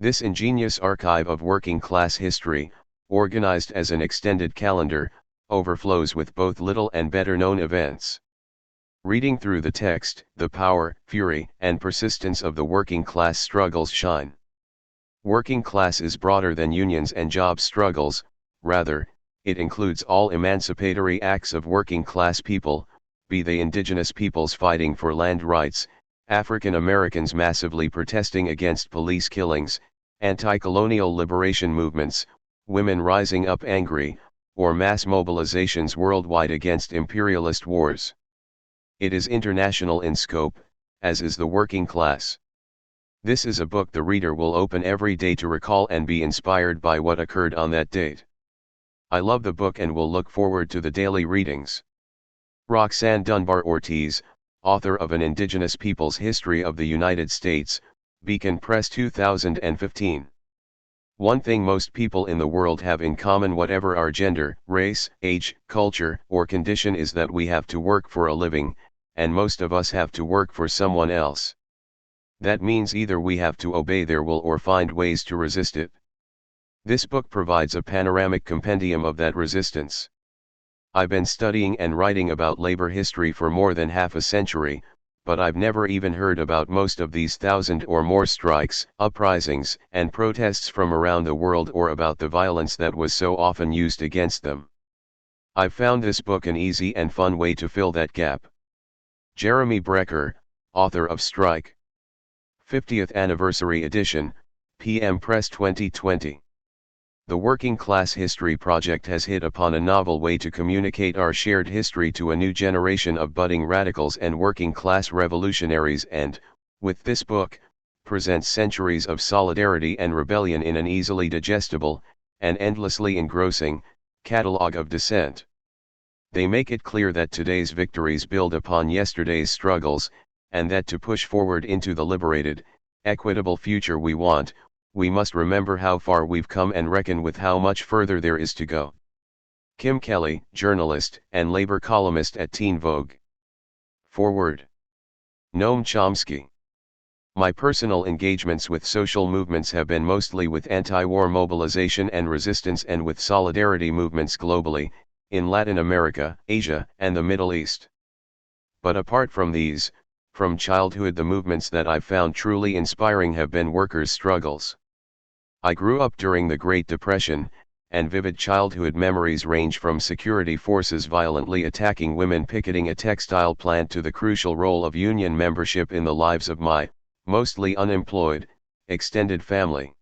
This ingenious archive of working-class history, organized as an extended calendar, overflows with both little and better-known events. Reading through the text, the power, fury, and persistence of the working-class struggles shine. Working class is broader than unions and job struggles, rather, it includes all emancipatory acts of working-class people, be they indigenous peoples fighting for land rights, African Americans massively protesting against police killings, anti-colonial liberation movements, women rising up angry, or mass mobilizations worldwide against imperialist wars. It is international in scope, as is the working class. This is a book the reader will open every day to recall and be inspired by what occurred on that date. I love the book and will look forward to the daily readings. Roxanne Dunbar Ortiz, author of An Indigenous People's History of the United States, Beacon Press 2015. One thing most people in the world have in common, whatever our gender, race, age, culture, or condition, is that we have to work for a living, and most of us have to work for someone else. That means either we have to obey their will or find ways to resist it. This book provides a panoramic compendium of that resistance. I've been studying and writing about labor history for more than half a century, but I've never even heard about most of these 1,000 or more strikes, uprisings, and protests from around the world, or about the violence that was so often used against them. I've found this book an easy and fun way to fill that gap. Jeremy Brecker, author of Strike. 50th Anniversary Edition, PM Press 2020. The Working Class History Project has hit upon a novel way to communicate our shared history to a new generation of budding radicals and working class revolutionaries, and, with this book, presents centuries of solidarity and rebellion in an easily digestible, and endlessly engrossing, catalogue of dissent. They make it clear that today's victories build upon yesterday's struggles, and that to push forward into the liberated, equitable future we want, we must remember how far we've come and reckon with how much further there is to go. Kim Kelly, journalist and labor columnist at Teen Vogue. Forward. Noam Chomsky. My personal engagements with social movements have been mostly with anti-war mobilization and resistance, and with solidarity movements globally, in Latin America, Asia, and the Middle East. But apart from these, from childhood, the movements that I've found truly inspiring have been workers' struggles. I grew up during the Great Depression, and vivid childhood memories range from security forces violently attacking women picketing a textile plant to the crucial role of union membership in the lives of my, mostly unemployed, extended family.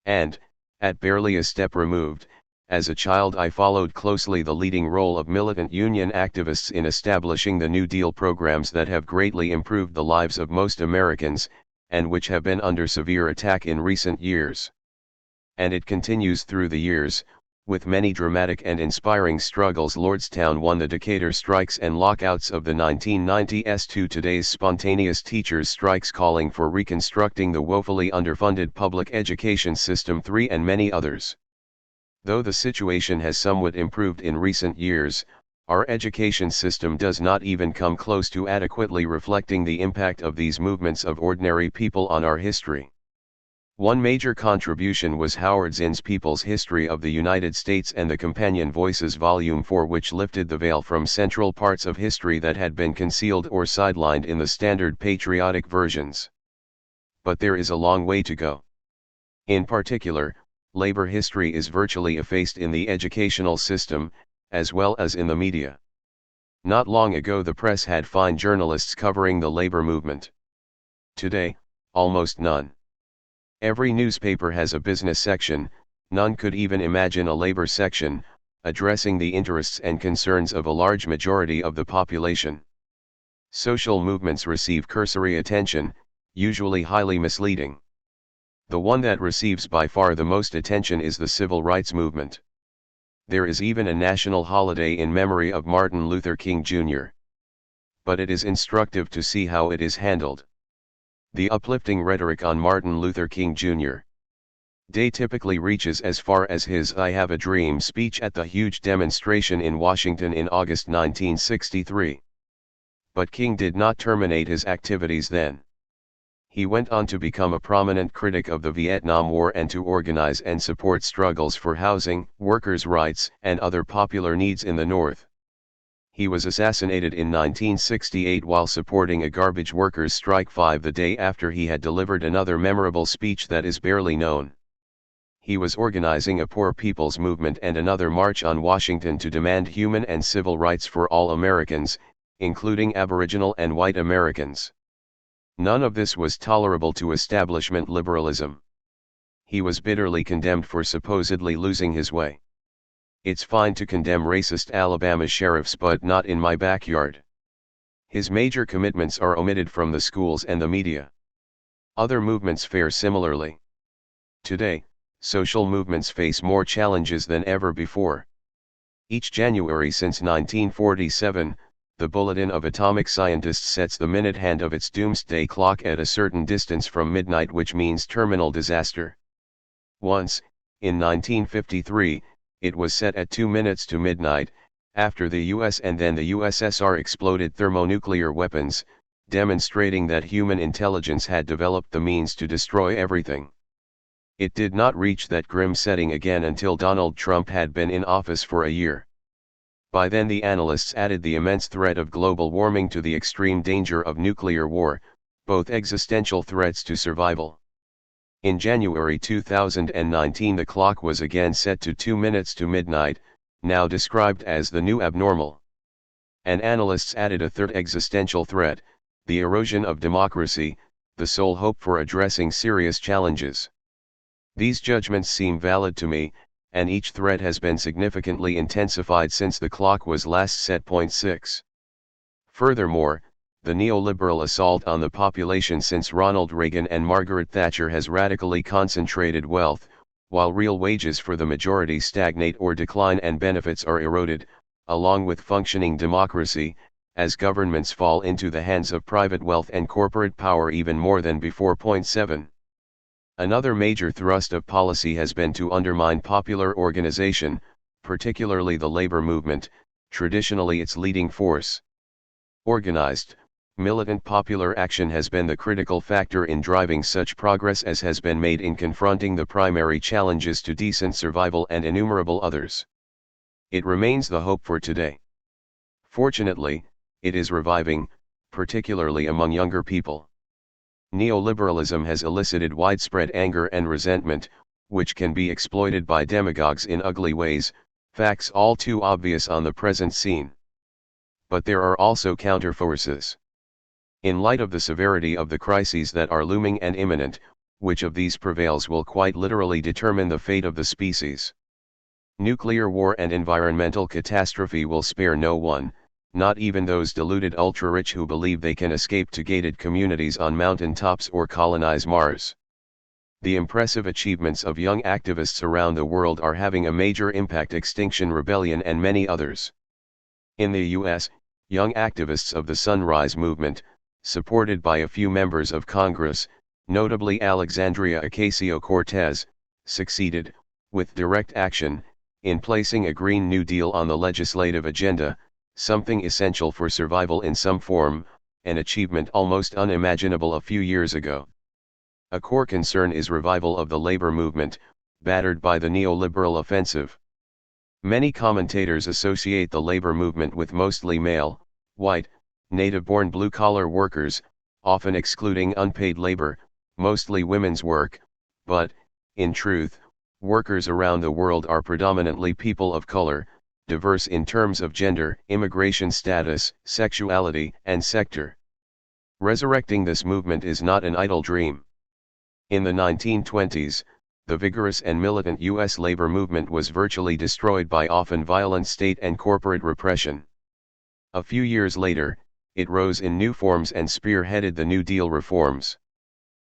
And, at barely a step removed, as a child I followed closely the leading role of militant union activists in establishing the New Deal programs that have greatly improved the lives of most Americans, and which have been under severe attack in recent years. And it continues through the years, with many dramatic and inspiring struggles. Lordstown won the Decatur strikes and lockouts of the 1990s to today's spontaneous teachers' strikes calling for reconstructing the woefully underfunded public education system, and many others. Though the situation has somewhat improved in recent years, our education system does not even come close to adequately reflecting the impact of these movements of ordinary people on our history. One major contribution was Howard Zinn's People's History of the United States and the Companion Voices Volume 4, which lifted the veil from central parts of history that had been concealed or sidelined in the standard patriotic versions. But there is a long way to go. In particular, labor history is virtually effaced in the educational system, as well as in the media. Not long ago the press had fine journalists covering the labor movement. Today, almost none. Every newspaper has a business section, none could even imagine a labor section, addressing the interests and concerns of a large majority of the population. Social movements receive cursory attention, usually highly misleading. The one that receives by far the most attention is the civil rights movement. There is even a national holiday in memory of Martin Luther King Jr. But it is instructive to see how it is handled. The uplifting rhetoric on Martin Luther King Jr. Day typically reaches as far as his "I Have a Dream" speech at the huge demonstration in Washington in August 1963. But King did not terminate his activities then. He went on to become a prominent critic of the Vietnam War and to organize and support struggles for housing, workers' rights, and other popular needs in the North. He was assassinated in 1968 while supporting a garbage workers' strike the day after he had delivered another memorable speech that is barely known. He was organizing a poor people's movement and another march on Washington to demand human and civil rights for all Americans, including Aboriginal and white Americans. None of this was tolerable to establishment liberalism. He was bitterly condemned for supposedly losing his way. It's fine to condemn racist Alabama sheriffs, but not in my backyard. His major commitments are omitted from the schools and the media. Other movements fare similarly. Today, social movements face more challenges than ever before. Each January since 1947, the Bulletin of Atomic Scientists sets the minute hand of its doomsday clock at a certain distance from midnight, which means terminal disaster. Once, in 1953, it was set at 2 minutes to midnight, after the US and then the USSR exploded thermonuclear weapons, demonstrating that human intelligence had developed the means to destroy everything. It did not reach that grim setting again until Donald Trump had been in office for a year. By then the analysts added the immense threat of global warming to the extreme danger of nuclear war, both existential threats to survival. In January 2019 the clock was again set to 2 minutes to midnight, now described as the new abnormal. And analysts added a third existential threat, the erosion of democracy, the sole hope for addressing serious challenges. These judgments seem valid to me, and each threat has been significantly intensified since the clock was last set. 6. Furthermore, the neoliberal assault on the population since Ronald Reagan and Margaret Thatcher has radically concentrated wealth, while real wages for the majority stagnate or decline and benefits are eroded, along with functioning democracy, as governments fall into the hands of private wealth and corporate power even more than before. 7. Another major thrust of policy has been to undermine popular organization, particularly the labor movement, traditionally its leading force. Organized, militant popular action has been the critical factor in driving such progress as has been made in confronting the primary challenges to decent survival and innumerable others. It remains the hope for today. Fortunately, it is reviving, particularly among younger people. Neoliberalism has elicited widespread anger and resentment, which can be exploited by demagogues in ugly ways, facts all too obvious on the present scene. But there are also counterforces. In light of the severity of the crises that are looming and imminent, which of these prevails will quite literally determine the fate of the species. Nuclear war and environmental catastrophe will spare no one, not even those deluded ultra-rich who believe they can escape to gated communities on mountain tops or colonize Mars. The impressive achievements of young activists around the world are having a major impact: Extinction Rebellion and many others. In the US, young activists of the Sunrise Movement, supported by a few members of Congress, notably Alexandria Ocasio-Cortez, succeeded, with direct action, in placing a Green New Deal on the legislative agenda, something essential for survival in some form, an achievement almost unimaginable a few years ago. A core concern is revival of the labor movement, battered by the neoliberal offensive. Many commentators associate the labor movement with mostly male, white, native-born blue-collar workers, often excluding unpaid labor, mostly women's work, but, in truth, workers around the world are predominantly people of color, diverse in terms of gender, immigration status, sexuality, and sector. Resurrecting this movement is not an idle dream. In the 1920s, the vigorous and militant U.S. labor movement was virtually destroyed by often violent state and corporate repression. A few years later, it rose in new forms and spearheaded the New Deal reforms.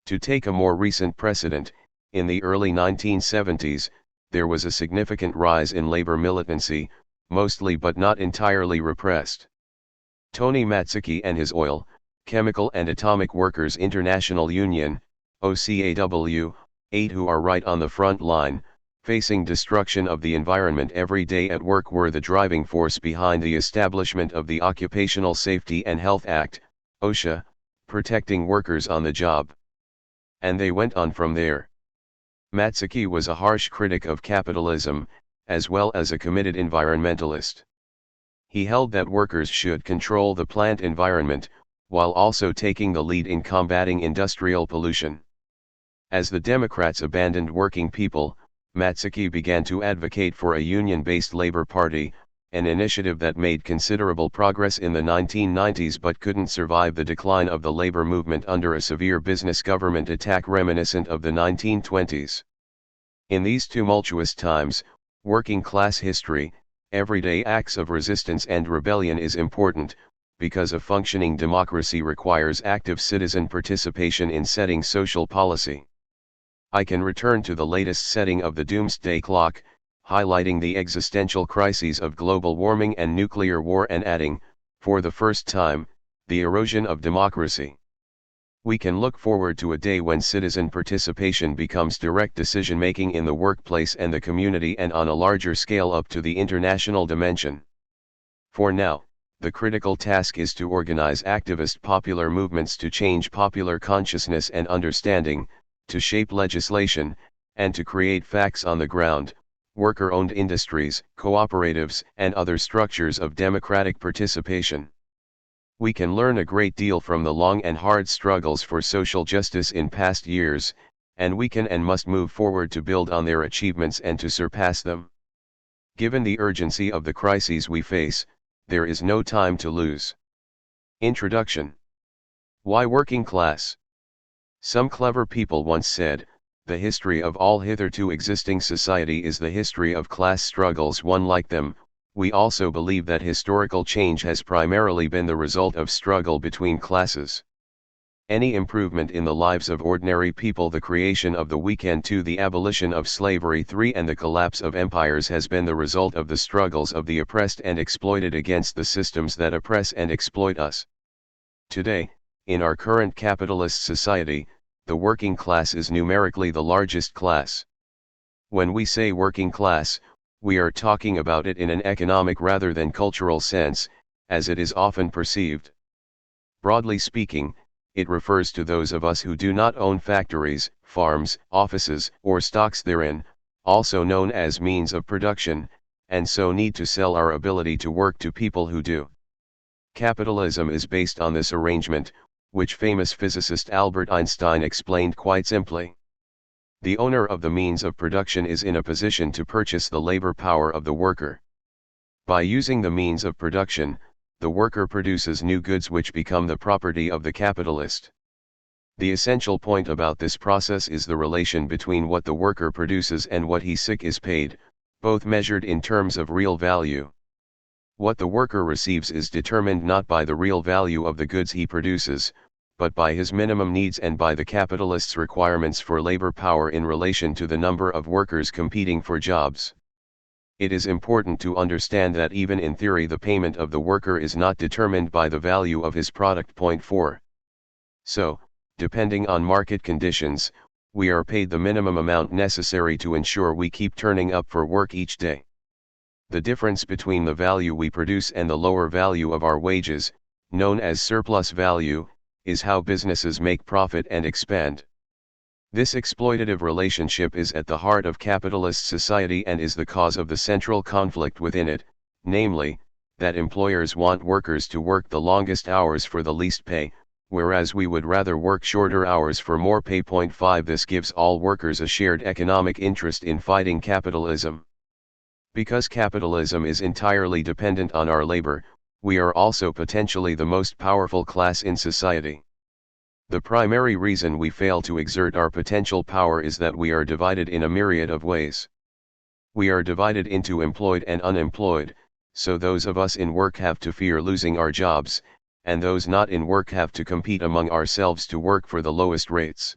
To take a more recent precedent, in the early 1970s, there was a significant rise in labor militancy, mostly but not entirely repressed. Tony Matsuki and his Oil, Chemical and Atomic Workers International Union, OCAW, 8 who are right on the front line, facing destruction of the environment every day at work, were the driving force behind the establishment of the Occupational Safety and Health Act, OSHA, protecting workers on the job. And they went on from there. Matsaki was a harsh critic of capitalism, as well as a committed environmentalist. He held that workers should control the plant environment, while also taking the lead in combating industrial pollution. As the Democrats abandoned working people, Matsaki began to advocate for a union-based labor party, an initiative that made considerable progress in the 1990s but couldn't survive the decline of the labor movement under a severe business government attack reminiscent of the 1920s. In these tumultuous times, working class history, everyday acts of resistance and rebellion is important, because a functioning democracy requires active citizen participation in setting social policy. I can return to the latest setting of the doomsday clock, highlighting the existential crises of global warming and nuclear war and adding, for the first time, the erosion of democracy. We can look forward to a day when citizen participation becomes direct decision-making in the workplace and the community and on a larger scale up to the international dimension. For now, the critical task is to organize activist popular movements to change popular consciousness and understanding, to shape legislation, and to create facts on the ground, worker-owned industries, cooperatives, and other structures of democratic participation. We can learn a great deal from the long and hard struggles for social justice in past years, and we can and must move forward to build on their achievements and to surpass them. Given the urgency of the crises we face, there is no time to lose. Introduction. Why working class? Some clever people once said, the history of all hitherto existing society is the history of class struggles. One like them. We also believe that historical change has primarily been the result of struggle between classes. Any improvement in the lives of ordinary people, the creation of the weekend 2, the abolition of slavery 3, and the collapse of empires has been the result of the struggles of the oppressed and exploited against the systems that oppress and exploit us. Today, in our current capitalist society, the working class is numerically the largest class. When we say working class, we are talking about it in an economic rather than cultural sense, as it is often perceived. Broadly speaking, it refers to those of us who do not own factories, farms, offices, or stocks therein, also known as means of production, and so need to sell our ability to work to people who do. Capitalism is based on this arrangement, which famous physicist Albert Einstein explained quite simply. The owner of the means of production is in a position to purchase the labor power of the worker. By using the means of production, the worker produces new goods which become the property of the capitalist. The essential point about this process is the relation between what the worker produces and what he is paid, both measured in terms of real value. What the worker receives is determined not by the real value of the goods he produces, but by his minimum needs and by the capitalist's requirements for labor power in relation to the number of workers competing for jobs. It is important to understand that even in theory the payment of the worker is not determined by the value of his product. Point 4. So, depending on market conditions, we are paid the minimum amount necessary to ensure we keep turning up for work each day. The difference between the value we produce and the lower value of our wages, known as surplus value, is how businesses make profit and expand. This exploitative relationship is at the heart of capitalist society and is the cause of the central conflict within it, namely, that employers want workers to work the longest hours for the least pay, whereas we would rather work shorter hours for more pay. Point 5. This gives all workers a shared economic interest in fighting capitalism. Because capitalism is entirely dependent on our labor, we are also potentially the most powerful class in society. The primary reason we fail to exert our potential power is that we are divided in a myriad of ways. We are divided into employed and unemployed, so those of us in work have to fear losing our jobs, and those not in work have to compete among ourselves to work for the lowest rates.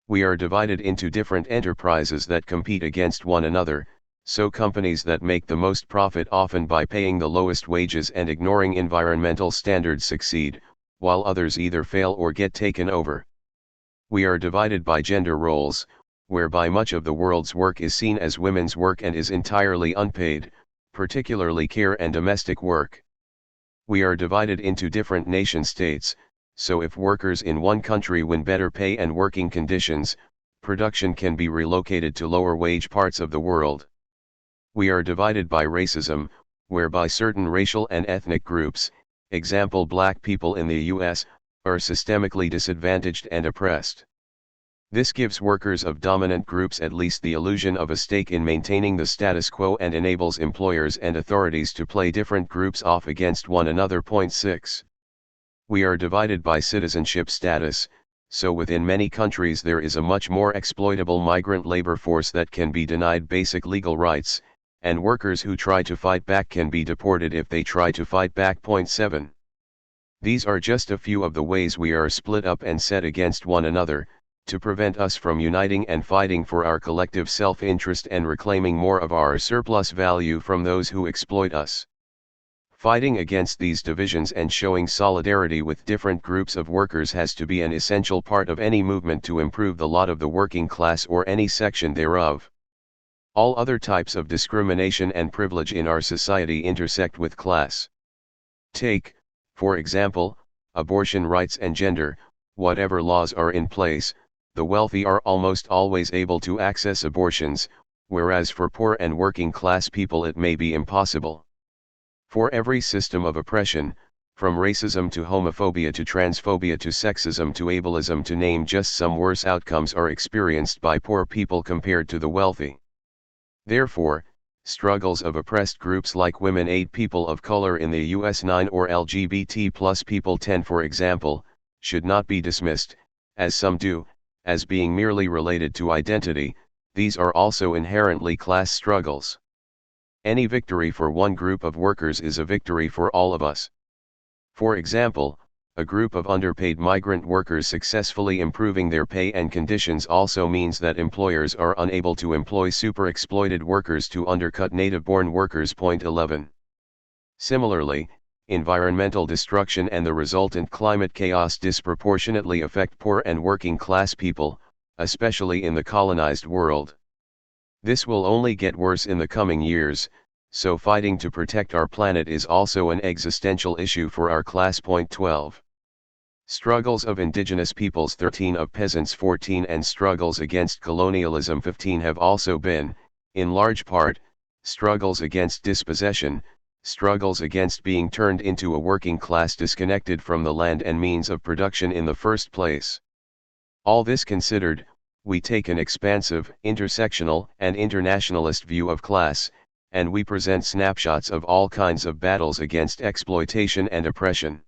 We are divided into different enterprises that compete against one another, so companies that make the most profit often by paying the lowest wages and ignoring environmental standards succeed, while others either fail or get taken over. We are divided by gender roles, whereby much of the world's work is seen as women's work and is entirely unpaid, particularly care and domestic work. We are divided into different nation states, so if workers in one country win better pay and working conditions, production can be relocated to lower wage parts of the world. We are divided by racism, whereby certain racial and ethnic groups, example black people in the US, are systemically disadvantaged and oppressed. This gives workers of dominant groups at least the illusion of a stake in maintaining the status quo and enables employers and authorities to play different groups off against one another. 6. We are divided by citizenship status, so within many countries there is a much more exploitable migrant labor force that can be denied basic legal rights, and workers who try to fight back can be deported if they try to fight back. 7. These are just a few of the ways we are split up and set against one another, to prevent us from uniting and fighting for our collective self-interest and reclaiming more of our surplus value from those who exploit us. Fighting against these divisions and showing solidarity with different groups of workers has to be an essential part of any movement to improve the lot of the working class or any section thereof. All other types of discrimination and privilege in our society intersect with class. Take, for example, abortion rights and gender. Whatever laws are in place, the wealthy are almost always able to access abortions, whereas for poor and working class people it may be impossible. For every system of oppression, from racism to homophobia to transphobia to sexism to ableism, to name just some, worse outcomes are experienced by poor people compared to the wealthy. Therefore, struggles of oppressed groups like women, aid people of color in the US 9, or LGBT plus people 10, for example, should not be dismissed, as some do, as being merely related to identity. These are also inherently class struggles. Any victory for one group of workers is a victory for all of us. For example, a group of underpaid migrant workers successfully improving their pay and conditions also means that employers are unable to employ super-exploited workers to undercut native-born workers. 11. Similarly, environmental destruction and the resultant climate chaos disproportionately affect poor and working class people, especially in the colonized world. This will only get worse in the coming years, so fighting to protect our planet is also an existential issue for our class. 12. Struggles of indigenous peoples 13, of peasants 14, and struggles against colonialism 15 have also been, in large part, struggles against dispossession, struggles against being turned into a working class disconnected from the land and means of production in the first place. All this considered, we take an expansive, intersectional, and internationalist view of class, and we present snapshots of all kinds of battles against exploitation and oppression.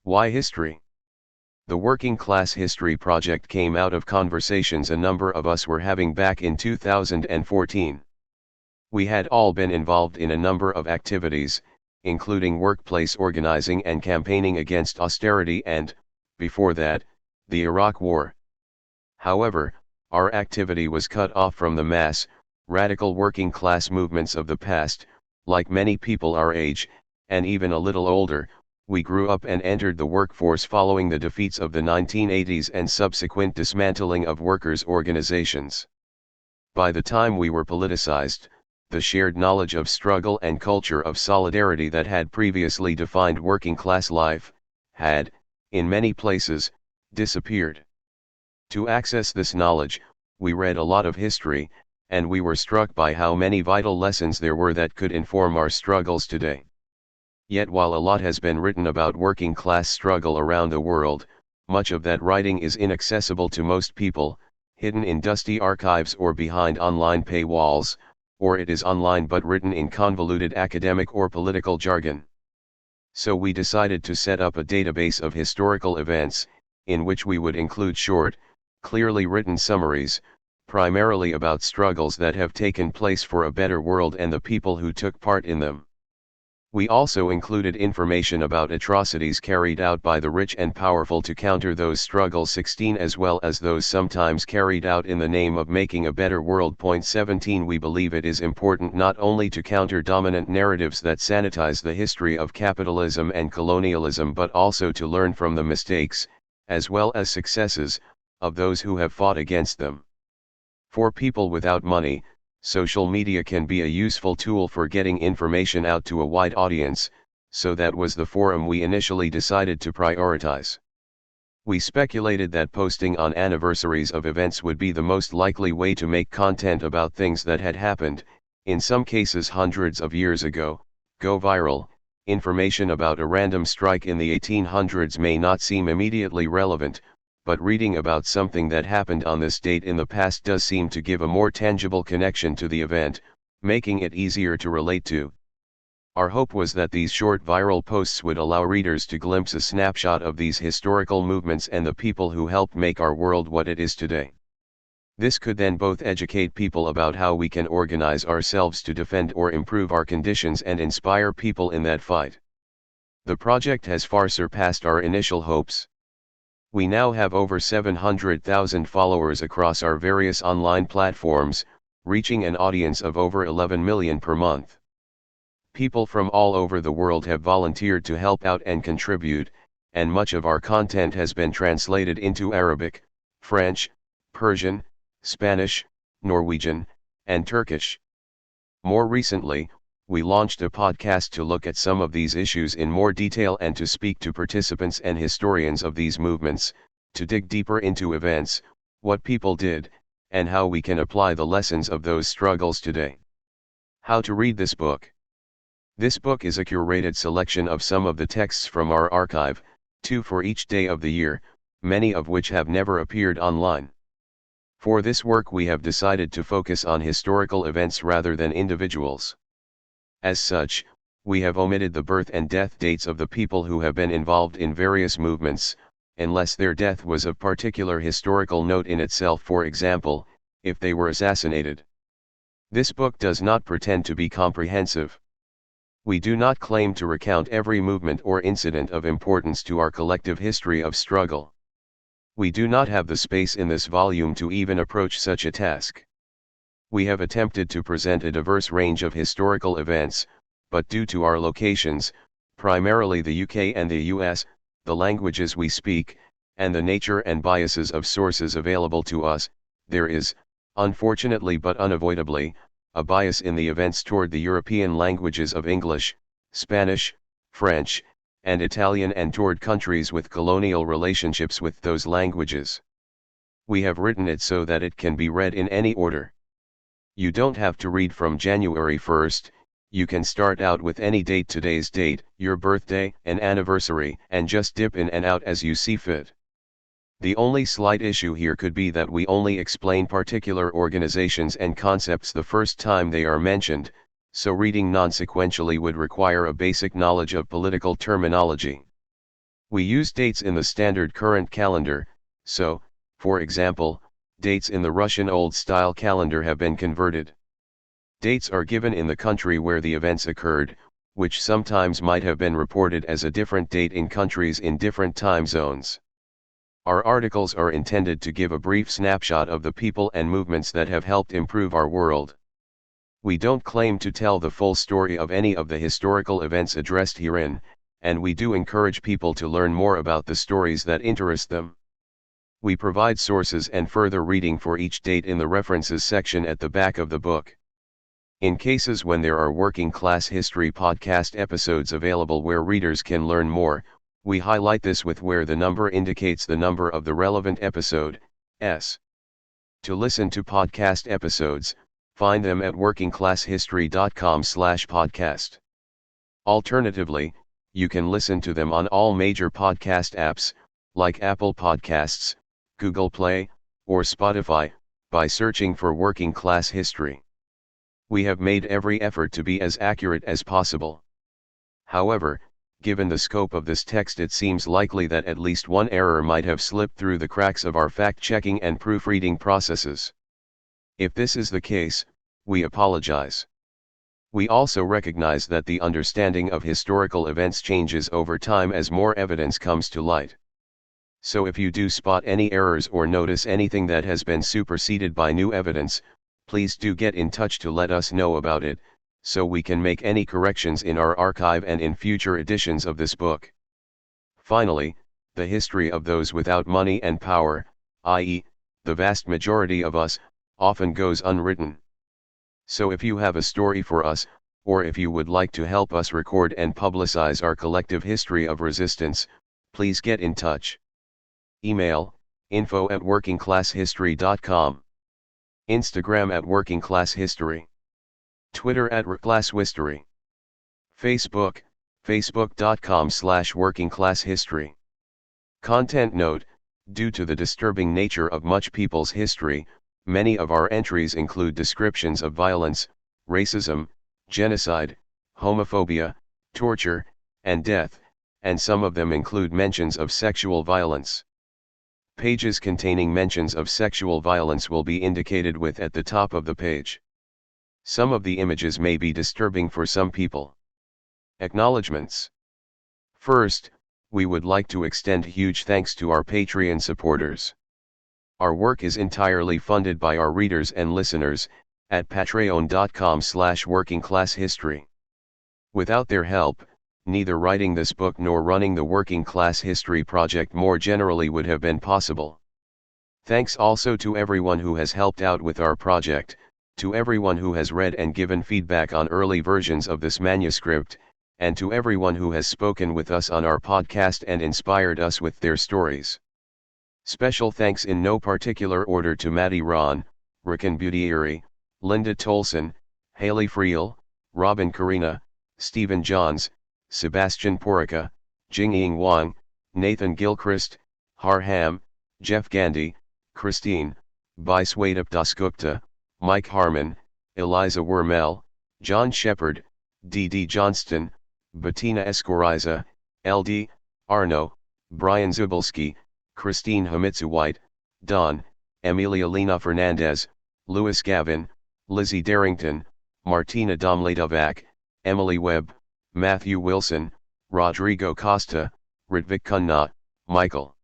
Why history? The Working Class History Project came out of conversations a number of us were having back in 2014. We had all been involved in a number of activities, including workplace organizing and campaigning against austerity and, before that, the Iraq War. However, our activity was cut off from the mass, radical working class movements of the past. Like many people our age, and even a little older, we grew up and entered the workforce following the defeats of the 1980s and subsequent dismantling of workers' organizations. By the time we were politicized, the shared knowledge of struggle and culture of solidarity that had previously defined working class life, had, in many places, disappeared. To access this knowledge, we read a lot of history, and we were struck by how many vital lessons there were that could inform our struggles today. Yet while a lot has been written about working class struggle around the world, much of that writing is inaccessible to most people, hidden in dusty archives or behind online paywalls, or it is online but written in convoluted academic or political jargon. So we decided to set up a database of historical events, in which we would include short, clearly written summaries, primarily about struggles that have taken place for a better world and the people who took part in them. We also included information about atrocities carried out by the rich and powerful to counter those struggles 16, as well as those sometimes carried out in the name of making a better world. 17. We believe it is important not only to counter dominant narratives that sanitize the history of capitalism and colonialism, but also to learn from the mistakes, as well as successes, of those who have fought against them. For people without money, social media can be a useful tool for getting information out to a wide audience, so that was the forum we initially decided to prioritize. We speculated that posting on anniversaries of events would be the most likely way to make content about things that had happened, in some cases hundreds of years ago, go viral. Information about a random strike in the 1800s may not seem immediately relevant, but reading about something that happened on this date in the past does seem to give a more tangible connection to the event, making it easier to relate to. Our hope was that these short viral posts would allow readers to glimpse a snapshot of these historical movements and the people who helped make our world what it is today. This could then both educate people about how we can organize ourselves to defend or improve our conditions and inspire people in that fight. The project has far surpassed our initial hopes. We now have over 700,000 followers across our various online platforms, reaching an audience of over 11 million per month. People from all over the world have volunteered to help out and contribute, and much of our content has been translated into Arabic, French, Persian, Spanish, Norwegian, and Turkish. More recently, we launched a podcast to look at some of these issues in more detail and to speak to participants and historians of these movements, to dig deeper into events, what people did, and how we can apply the lessons of those struggles today. How to read this book. This book is a curated selection of some of the texts from our archive, 2 for each day of the year, many of which have never appeared online. For this work we have decided to focus on historical events rather than individuals. As such, we have omitted the birth and death dates of the people who have been involved in various movements, unless their death was of particular historical note in itself, for example, if they were assassinated. This book does not pretend to be comprehensive. We do not claim to recount every movement or incident of importance to our collective history of struggle. We do not have the space in this volume to even approach such a task. We have attempted to present a diverse range of historical events, but due to our locations, primarily the UK and the US, the languages we speak, and the nature and biases of sources available to us, there is, unfortunately but unavoidably, a bias in the events toward the European languages of English, Spanish, French, and Italian, and toward countries with colonial relationships with those languages. We have written it so that it can be read in any order. You don't have to read from January 1st, you can start out with any date, today's date, your birthday, an anniversary, and just dip in and out as you see fit. The only slight issue here could be that we only explain particular organizations and concepts the first time they are mentioned, so reading non-sequentially would require a basic knowledge of political terminology. We use dates in the standard current calendar, so, for example, dates in the Russian old-style calendar have been converted. Dates are given in the country where the events occurred, which sometimes might have been reported as a different date in countries in different time zones. Our articles are intended to give a brief snapshot of the people and movements that have helped improve our world. We don't claim to tell the full story of any of the historical events addressed herein, and we do encourage people to learn more about the stories that interest them. We provide sources and further reading for each date in the references section at the back of the book. In cases when there are working class history podcast episodes available where readers can learn more, we highlight this with where the number indicates the number of the relevant episode, S. To listen to podcast episodes, find them at workingclasshistory.com/podcast. Alternatively, you can listen to them on all major podcast apps, like Apple Podcasts, Google Play, or Spotify, by searching for Working Class History. We have made every effort to be as accurate as possible. However, given the scope of this text, it seems likely that at least one error might have slipped through the cracks of our fact-checking and proofreading processes. If this is the case, we apologize. We also recognize that the understanding of historical events changes over time as more evidence comes to light. So if you do spot any errors or notice anything that has been superseded by new evidence, please do get in touch to let us know about it, so we can make any corrections in our archive and in future editions of this book. Finally, the history of those without money and power, i.e., the vast majority of us, often goes unwritten. So if you have a story for us, or if you would like to help us record and publicize our collective history of resistance, please get in touch. Email, info@workingclasshistory.com. Instagram @workingclasshistory. Twitter @workclasshistory. Facebook, facebook.com/workingclasshistory. Content note: due to the disturbing nature of much people's history, many of our entries include descriptions of violence, racism, genocide, homophobia, torture, and death, and some of them include mentions of sexual violence. Pages containing mentions of sexual violence will be indicated with at the top of the page. Some of the images may be disturbing for some people. Acknowledgements. First, we would like to extend huge thanks to our Patreon supporters. Our work is entirely funded by our readers and listeners, at patreon.com/workingclasshistory. Without their help, neither writing this book nor running the Working Class History Project more generally would have been possible. Thanks also to everyone who has helped out with our project, to everyone who has read and given feedback on early versions of this manuscript, and to everyone who has spoken with us on our podcast and inspired us with their stories. Special thanks in no particular order to Maddie Ron, Rickon Budieri, Linda Tolson, Haley Friel, Robin Karina, Stephen Johns, Sebastian Porica, Jingying Wang, Nathan Gilchrist, Har Ham, Jeff Gandhi, Christine, Biswadap Dasgupta, Mike Harmon, Eliza Wormel, John Shepard, D.D. Johnston, Bettina Escoriza, L.D., Arno, Brian Zubelski, Christine Hamitsu White, Don, Emilia Lena Fernandez, Louis Gavin, Lizzie Darrington, Martina Domladovac, Emily Webb, Matthew Wilson, Rodrigo Costa, Ritvik Kunna, Michael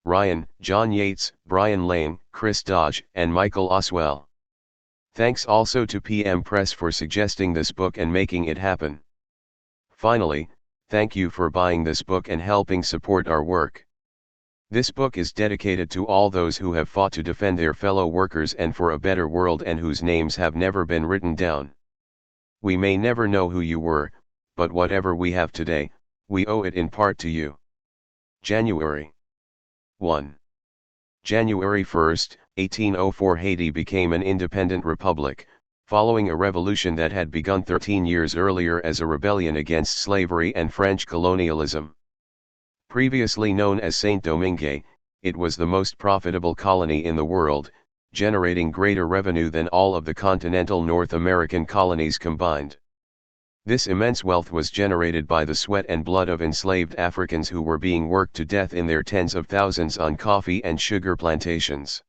Ryan, John Yates, Brian Lane, Chris Dodge, and Michael Oswell. Thanks also to PM Press for suggesting this book and making it happen. Finally, thank you for buying this book and helping support our work. This book is dedicated to all those who have fought to defend their fellow workers and for a better world and whose names have never been written down. We may never know who you were, but whatever we have today, we owe it in part to you. January 1. January 1, 1804 Haiti became an independent republic, following a revolution that had begun 13 years earlier as a rebellion against slavery and French colonialism. Previously known as Saint-Domingue, it was the most profitable colony in the world, generating greater revenue than all of the continental North American colonies combined. This immense wealth was generated by the sweat and blood of enslaved Africans who were being worked to death in their tens of thousands on coffee and sugar plantations.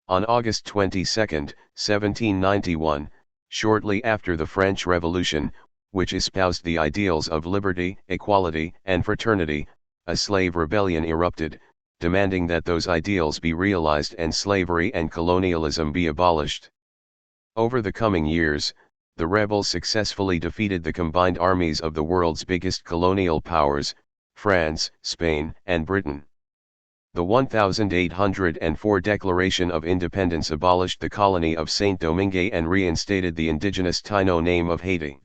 On August 22, 1791, shortly after the French Revolution, which espoused the ideals of liberty, equality, and fraternity, a slave rebellion erupted, demanding that those ideals be realized and slavery and colonialism be abolished. Over the coming years, the rebels successfully defeated the combined armies of the world's biggest colonial powers, France, Spain, and Britain. The 1804 Declaration of Independence abolished the colony of Saint-Domingue and reinstated the indigenous Taino name of Haiti.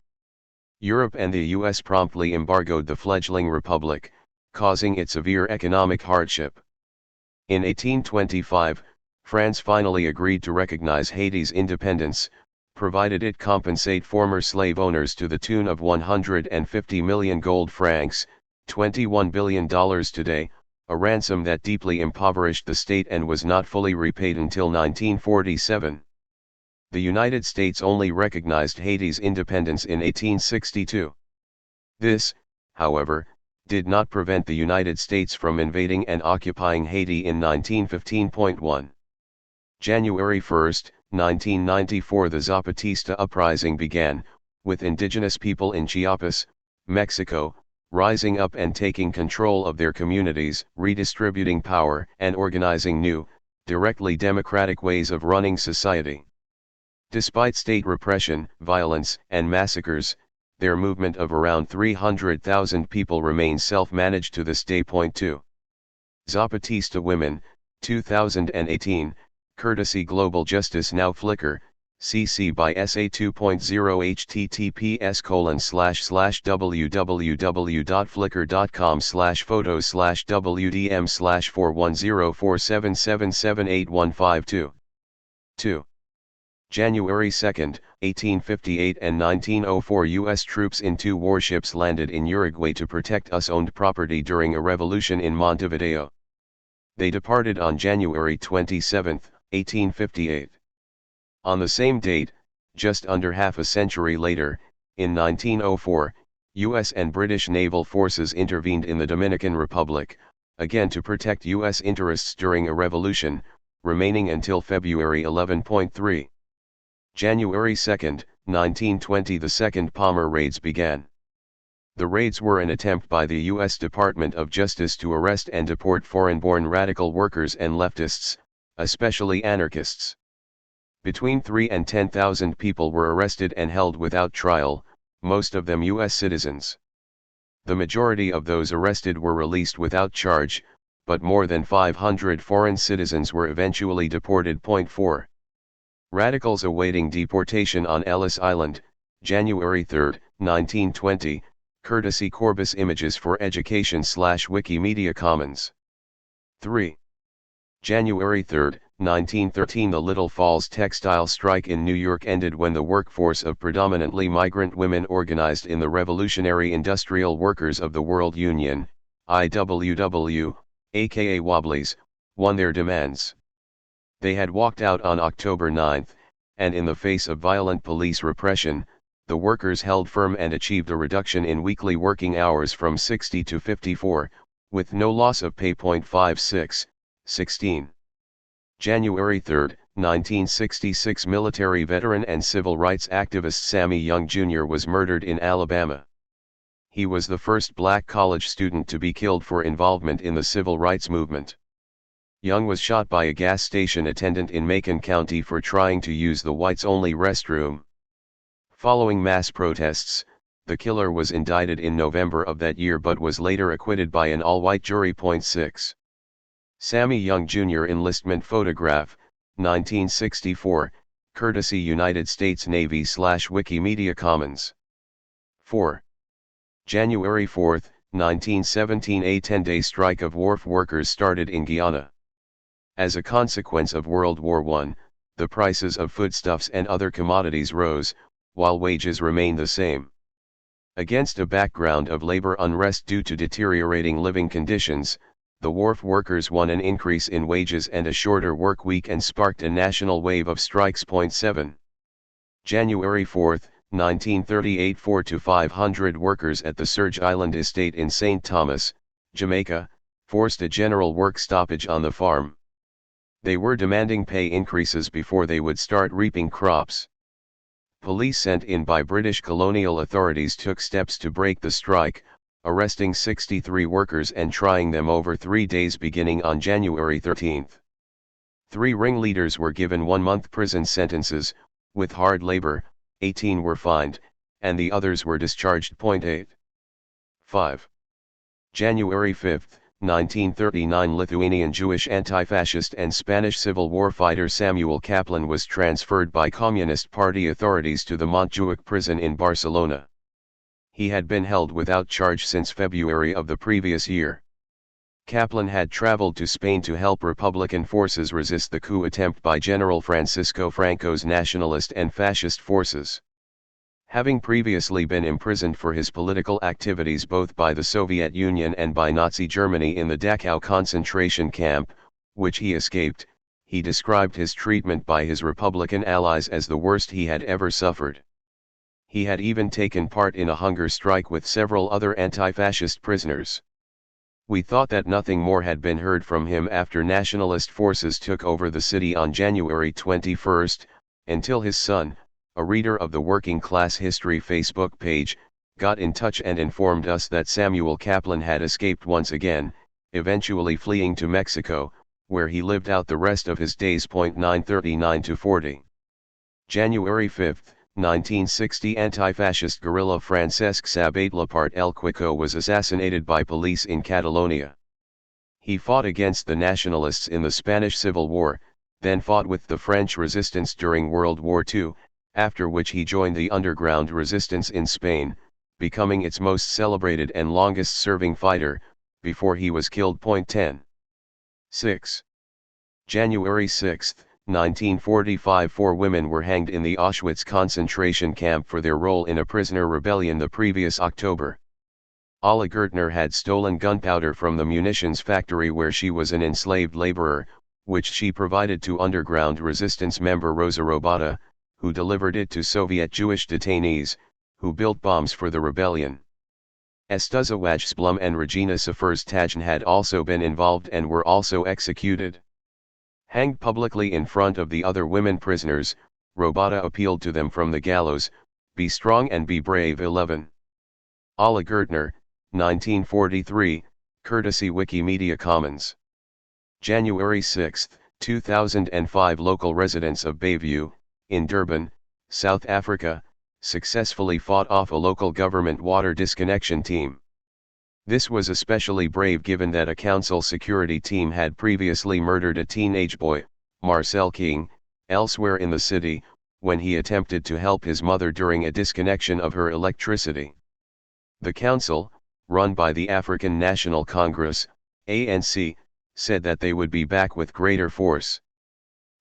Europe and the US promptly embargoed the fledgling republic, causing it severe economic hardship. In 1825, France finally agreed to recognize Haiti's independence, provided it compensate former slave owners to the tune of 150 million gold francs, $21 billion today, a ransom that deeply impoverished the state and was not fully repaid until 1947. The United States only recognized Haiti's independence in 1862. This, however, did not prevent the United States from invading and occupying Haiti in 1915.1. January 1, 1994 the Zapatista uprising began, with indigenous people in Chiapas, Mexico, rising up and taking control of their communities, redistributing power and organizing new, directly democratic ways of running society. Despite state repression, violence, and massacres, their movement of around 300,000 people remains self-managed to this day. 2. Zapatista Women, 2018, courtesy Global Justice Now Flickr, CC by SA 2.0 https://www.flickr.com/photos/wdm/41047778152. 2. January 2, 1858 and 1904 U.S. troops in 2 warships landed in Uruguay to protect US-owned property during a revolution in Montevideo. They departed on January 27, 1858. On the same date, just under half a century later, in 1904, U.S. and British naval forces intervened in the Dominican Republic, again to protect U.S. interests during a revolution, remaining until February 11.3. January 2, 1920 the second Palmer raids began. The raids were an attempt by the U.S. Department of Justice to arrest and deport foreign-born radical workers and leftists, especially anarchists. Between 3,000 and 10,000 people were arrested and held without trial, most of them U.S. citizens. The majority of those arrested were released without charge, but more than 500 foreign citizens were eventually deported. 4. Radicals awaiting deportation on Ellis Island, January 3, 1920, courtesy Corbis Images for Education / Wikimedia Commons. 3. January 3, 1913 The Little Falls textile strike in New York ended when the workforce of predominantly migrant women organized in the Revolutionary Industrial Workers of the World Union, IWW, aka Wobblies, won their demands. They had walked out on October 9, and in the face of violent police repression, the workers held firm and achieved a reduction in weekly working hours from 60 to 54, with no loss of pay. 56, 16. January 3, 1966 military veteran and civil rights activist Sammy Young Jr. was murdered in Alabama. He was the first black college student to be killed for involvement in the civil rights movement. Young was shot by a gas station attendant in Macon County for trying to use the whites-only restroom. Following mass protests, the killer was indicted in November of that year but was later acquitted by an all-white jury. 6. Sammy Young Jr. enlistment photograph, 1964, courtesy United States Navy / Wikimedia Commons. 4. January 4, 1917 A 10-day strike of wharf workers started in Guyana. As a consequence of World War I, the prices of foodstuffs and other commodities rose, while wages remained the same. Against a background of labor unrest due to deteriorating living conditions, the wharf workers won an increase in wages and a shorter work week and sparked a national wave of strikes. 7. January 4, 1938 4 to 500 workers at the Surge Island estate in St. Thomas, Jamaica, forced a general work stoppage on the farm. They were demanding pay increases before they would start reaping crops. Police sent in by British colonial authorities took steps to break the strike, arresting 63 workers and trying them over 3 days beginning on January 13. 3 ringleaders were given 1-month prison sentences, with hard labor, 18 were fined, and the others were discharged. 8. 5. January 5, 1939 Lithuanian Jewish anti-fascist and Spanish Civil War fighter Samuel Kaplan was transferred by Communist Party authorities to the Montjuic prison in Barcelona. He had been held without charge since February of the previous year. Kaplan had traveled to Spain to help Republican forces resist the coup attempt by General Francisco Franco's nationalist and fascist forces. Having previously been imprisoned for his political activities both by the Soviet Union and by Nazi Germany in the Dachau concentration camp, which he escaped, he described his treatment by his Republican allies as the worst he had ever suffered. He had even taken part in a hunger strike with several other anti-fascist prisoners. We thought that nothing more had been heard from him after nationalist forces took over the city on January 21, until his son, a reader of the Working Class History Facebook page, got in touch and informed us that Samuel Kaplan had escaped once again, eventually fleeing to Mexico, where he lived out the rest of his days. 939 to 40. January 5, 1960 anti-fascist guerrilla Francesc Sabat Lapart El Quico was assassinated by police in Catalonia. He fought against the nationalists in the Spanish Civil War, then fought with the French resistance during World War II, after which he joined the underground resistance in Spain, becoming its most celebrated and longest-serving fighter, before he was killed. 10. 6. January 6, 1945. 4 women were hanged in the Auschwitz concentration camp for their role in a prisoner rebellion the previous October. Alla Gertner had stolen gunpowder from the munitions factory where she was an enslaved laborer, which she provided to underground resistance member Rosa Robata, who delivered it to Soviet Jewish detainees, who built bombs for the rebellion. Estuzza Wajsblom and Regina Safers-Tajn had also been involved and were also executed. Hanged publicly in front of the other women prisoners, Robata appealed to them from the gallows, "Be strong and be brave." 11. Alla Gertner, 1943, courtesy Wikimedia Commons. January 6, 2005. Local residents of Bayview, in Durban, South Africa, successfully fought off a local government water disconnection team. This was especially brave given that a council security team had previously murdered a teenage boy, Marcel King, elsewhere in the city, when he attempted to help his mother during a disconnection of her electricity. The council, run by the African National Congress, ANC, said that they would be back with greater force.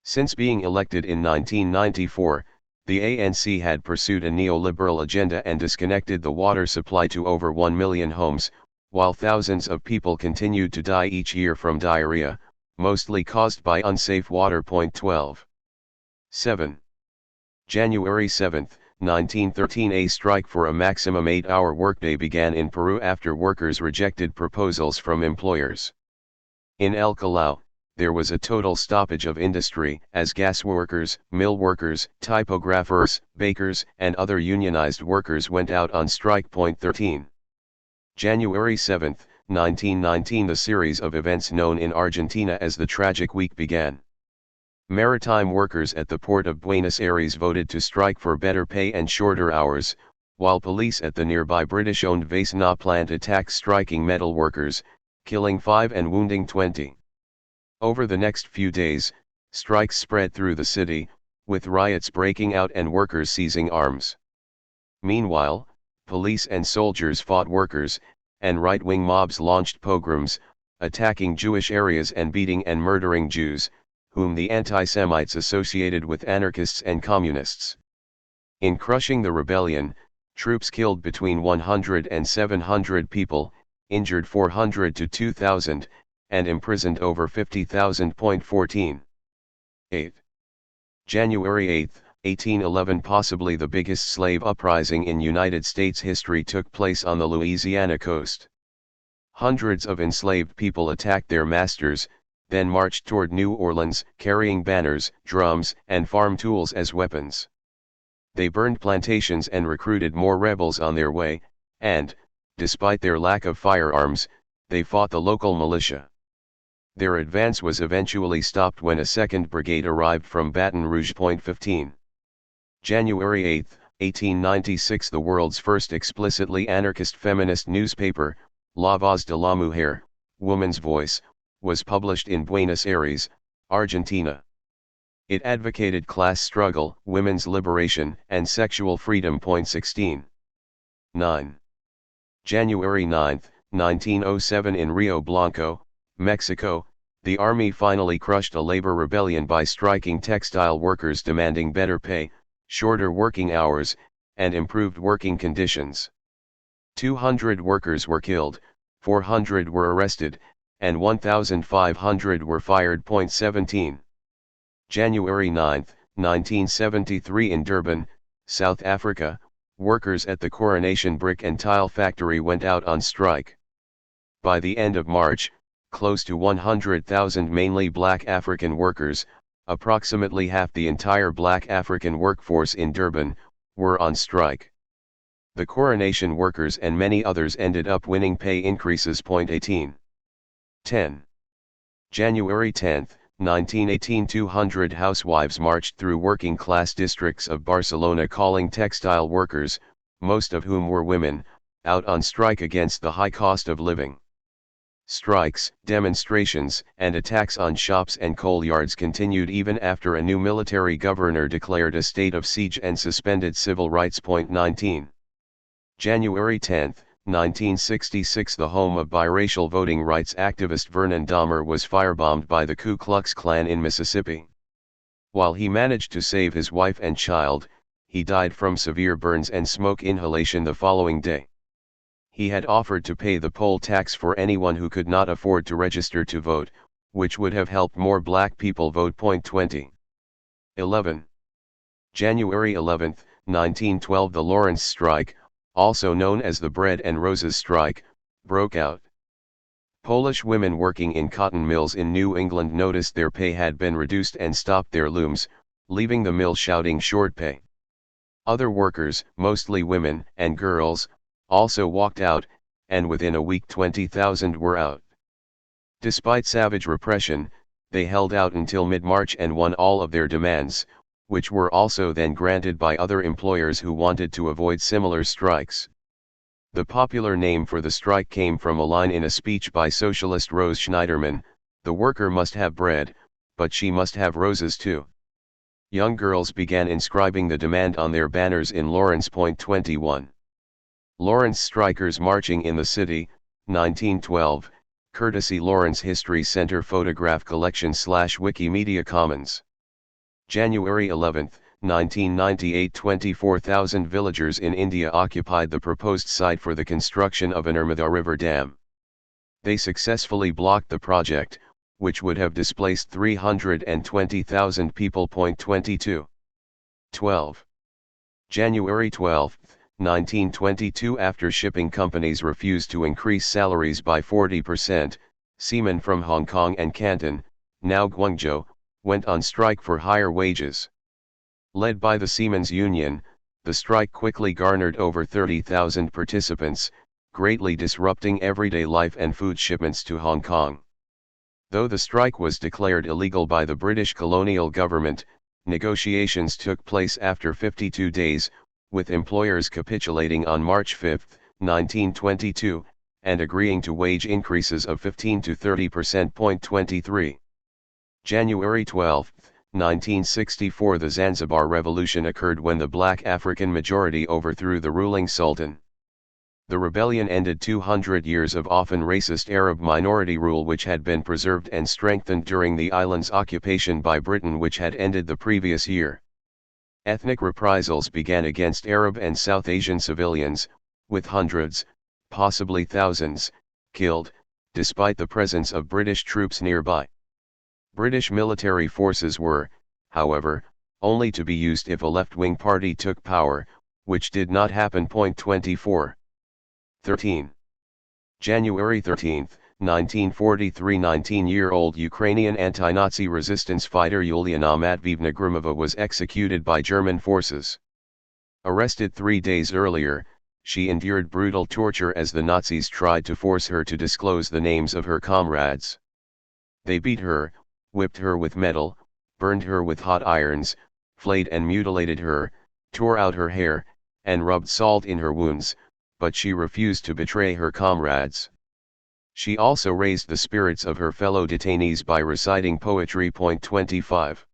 Since being elected in 1994, the ANC had pursued a neoliberal agenda and disconnected the water supply to over 1 million homes, while thousands of people continued to die each year from diarrhea, mostly caused by unsafe water. 12. 7. January 7, 1913. A strike for a maximum 8-hour workday began in Peru after workers rejected proposals from employers. In El Callao, there was a total stoppage of industry as gas workers, mill workers, typographers, bakers, and other unionized workers went out on strike. 13. January 7, 1919. The series of events known in Argentina as the Tragic Week began. Maritime workers at the port of Buenos Aires voted to strike for better pay and shorter hours, while police at the nearby British-owned Vaisna plant attacked striking metal workers, killing 5 and wounding 20. Over the next few days, strikes spread through the city, with riots breaking out and workers seizing arms. Meanwhile, police and soldiers fought workers, and right-wing mobs launched pogroms, attacking Jewish areas and beating and murdering Jews, whom the anti-Semites associated with anarchists and communists. In crushing the rebellion, troops killed between 100 and 700 people, injured 400 to 2,000, and imprisoned over 50,000. 14. 8. January 8, 1811. Possibly the biggest slave uprising in United States history took place on the Louisiana coast. Hundreds of enslaved people attacked their masters, then marched toward New Orleans, carrying banners, drums, and farm tools as weapons. They burned plantations and recruited more rebels on their way, and, despite their lack of firearms, they fought the local militia. Their advance was eventually stopped when a second brigade arrived from Baton Rouge. 15. January 8, 1896. The world's first explicitly anarchist feminist newspaper, La Voz de la Mujer, Woman's Voice, was published in Buenos Aires, Argentina. It advocated class struggle, women's liberation, and sexual freedom. 16. 9. January 9, 1907. In Rio Blanco, Mexico, the army finally crushed a labor rebellion by striking textile workers demanding better pay, shorter working hours, and improved working conditions. 200 workers were killed, 400 were arrested, and 1,500 were fired. 17. January 9, 1973. In Durban, South Africa, workers at the Coronation Brick and Tile Factory went out on strike. By the end of March, close to 100,000 mainly black African workers, approximately half the entire black African workforce in Durban, were on strike. The Coronation workers and many others ended up winning pay increases. 18. 10. January 10, 1918. 200 housewives marched through working-class districts of Barcelona calling textile workers, most of whom were women, out on strike against the high cost of living. Strikes, demonstrations, and attacks on shops and coal yards continued even after a new military governor declared a state of siege and suspended civil rights. 19. January 10, 1966, the home of biracial voting rights activist Vernon Dahmer was firebombed by the Ku Klux Klan in Mississippi. While he managed to save his wife and child, he died from severe burns and smoke inhalation the following day. He had offered to pay the poll tax for anyone who could not afford to register to vote, which would have helped more black people vote. 20. 11. January 11, 1912, the Lawrence Strike, also known as the Bread and Roses Strike, broke out. Polish women working in cotton mills in New England noticed their pay had been reduced and stopped their looms, leaving the mill shouting short pay. Other workers, mostly women and girls, also walked out, and within a week 20,000 were out. Despite savage repression, they held out until mid-March and won all of their demands, which were also then granted by other employers who wanted to avoid similar strikes. The popular name for the strike came from a line in a speech by socialist Rose Schneiderman: "The worker must have bread, but she must have roses too." Young girls began inscribing the demand on their banners in Lawrence. 21. Lawrence strikers marching in the city, 1912, courtesy Lawrence History Center photograph collection / Wikimedia Commons. January 11, 1998, 24,000 villagers in India occupied the proposed site for the construction of a Narmada River dam. They successfully blocked the project, which would have displaced 320,000 people. 22. 12. January 12, 1922, after shipping companies refused to increase salaries by 40%, seamen from Hong Kong and Canton, now Guangzhou, went on strike for higher wages. Led by the Seamen's Union, the strike quickly garnered over 30,000 participants, greatly disrupting everyday life and food shipments to Hong Kong. Though the strike was declared illegal by the British colonial government, negotiations took place after 52 days, with employers capitulating on March 5, 1922, and agreeing to wage increases of 15 to 30%. 23. January 12, 1964, the Zanzibar Revolution occurred when the black African majority overthrew the ruling sultan. The rebellion ended 200 years of often racist Arab minority rule which had been preserved and strengthened during the island's occupation by Britain, which had ended the previous year. Ethnic reprisals began against Arab and South Asian civilians, with hundreds, possibly thousands, killed, despite the presence of British troops nearby. British military forces were, however, only to be used if a left-wing party took power, which did not happen. 24. 13. January 13, 1943, 19-year-old Ukrainian anti-Nazi resistance fighter Yuliana Matveevna Grimova was executed by German forces. Arrested 3 days earlier, she endured brutal torture as the Nazis tried to force her to disclose the names of her comrades. They beat her, whipped her with metal, burned her with hot irons, flayed and mutilated her, tore out her hair, and rubbed salt in her wounds, but she refused to betray her comrades. She also raised the spirits of her fellow detainees by reciting poetry. 25.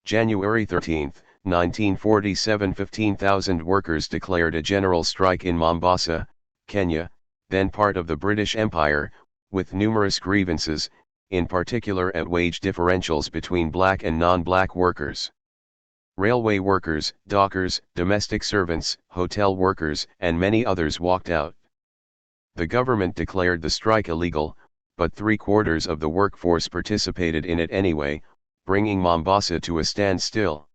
January 13, 1947, 15,000 workers declared a general strike in Mombasa, Kenya, then part of the British Empire, with numerous grievances, in particular at wage differentials between black and non-black workers. Railway workers, dockers, domestic servants, hotel workers, and many others walked out. The government declared the strike illegal, but 3/4 of the workforce participated in it anyway, bringing Mombasa to a standstill.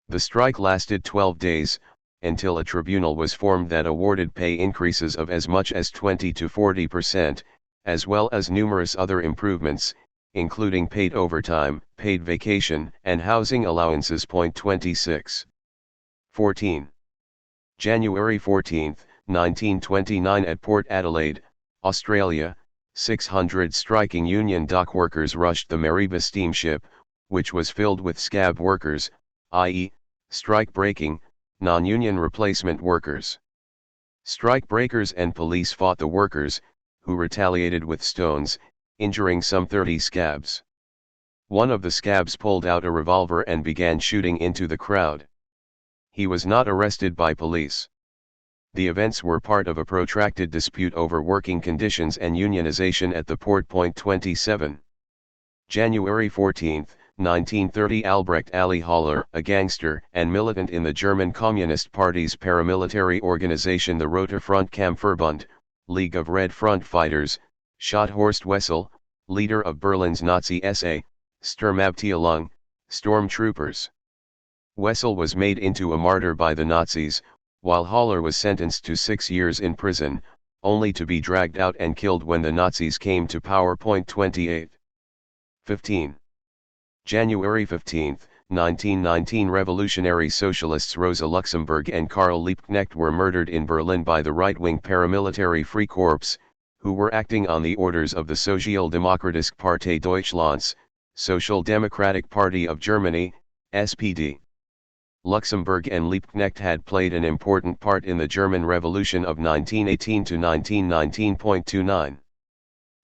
The strike lasted 12 days, until a tribunal was formed that awarded pay increases of as much as 20 to 40%, as well as numerous other improvements, including paid overtime, paid vacation, and housing allowances. 26. 14. January 14, 1929, at Port Adelaide, Australia, 600 striking union dock workers rushed the Mariba steamship, which was filled with scab workers, i.e., strike-breaking, non-union replacement workers. Strike breakers and police fought the workers, who retaliated with stones, injuring some 30 scabs. One of the scabs pulled out a revolver and began shooting into the crowd. He was not arrested by police. The events were part of a protracted dispute over working conditions and unionization at the port. 27. January 14, 1930. Albrecht Ali Haller, a gangster and militant in the German Communist Party's paramilitary organization the Roter Front Kampfverbund, League of Red Front Fighters, shot Horst Wessel, leader of Berlin's Nazi SA, Sturmabteilung, stormtroopers. Wessel was made into a martyr by the Nazis, while Haller was sentenced to 6 years in prison, only to be dragged out and killed when the Nazis came to power. 28. 15. January 15, 1919. Revolutionary Socialists Rosa Luxemburg and Karl Liebknecht were murdered in Berlin by the right-wing paramilitary Freikorps, who were acting on the orders of the Sozialdemokratische Partei Deutschlands, Social Democratic Party of Germany, SPD. Luxemburg and Liebknecht had played an important part in the German Revolution of 1918 to 1919.29.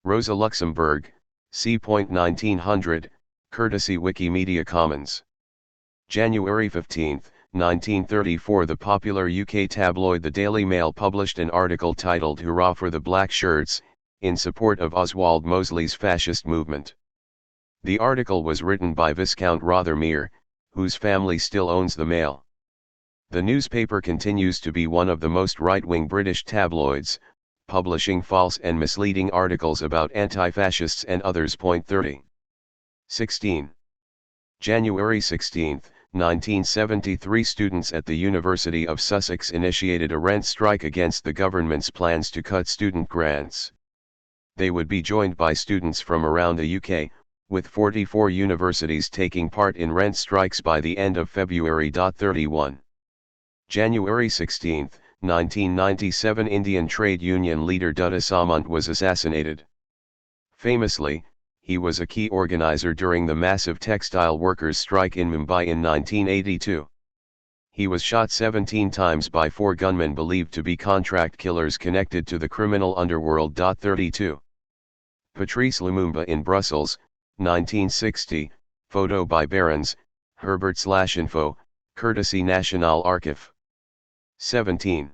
Rosa Luxemburg, c. 1900, courtesy Wikimedia Commons. January 15, 1934. The popular UK tabloid The Daily Mail published an article titled "Hurrah for the Black Shirts," in support of Oswald Mosley's fascist movement. The article was written by Viscount Rothermere, whose family still owns the Mail. The newspaper continues to be one of the most right-wing British tabloids, publishing false and misleading articles about anti-fascists and others. 30. 16. January 16, 1973. Students at the University of Sussex initiated a rent strike against the government's plans to cut student grants. They would be joined by students from around the UK, with 44 universities taking part in rent strikes by the end of February. 31. January 16, 1997. Indian trade union leader Dutta Samant was assassinated. Famously, he was a key organizer during the massive textile workers' strike in Mumbai in 1982. He was shot 17 times by 4 gunmen believed to be contract killers connected to the criminal underworld. 32. Patrice Lumumba in Brussels, 1960, photo by Barons, Herbert/info, courtesy National Archive. 17.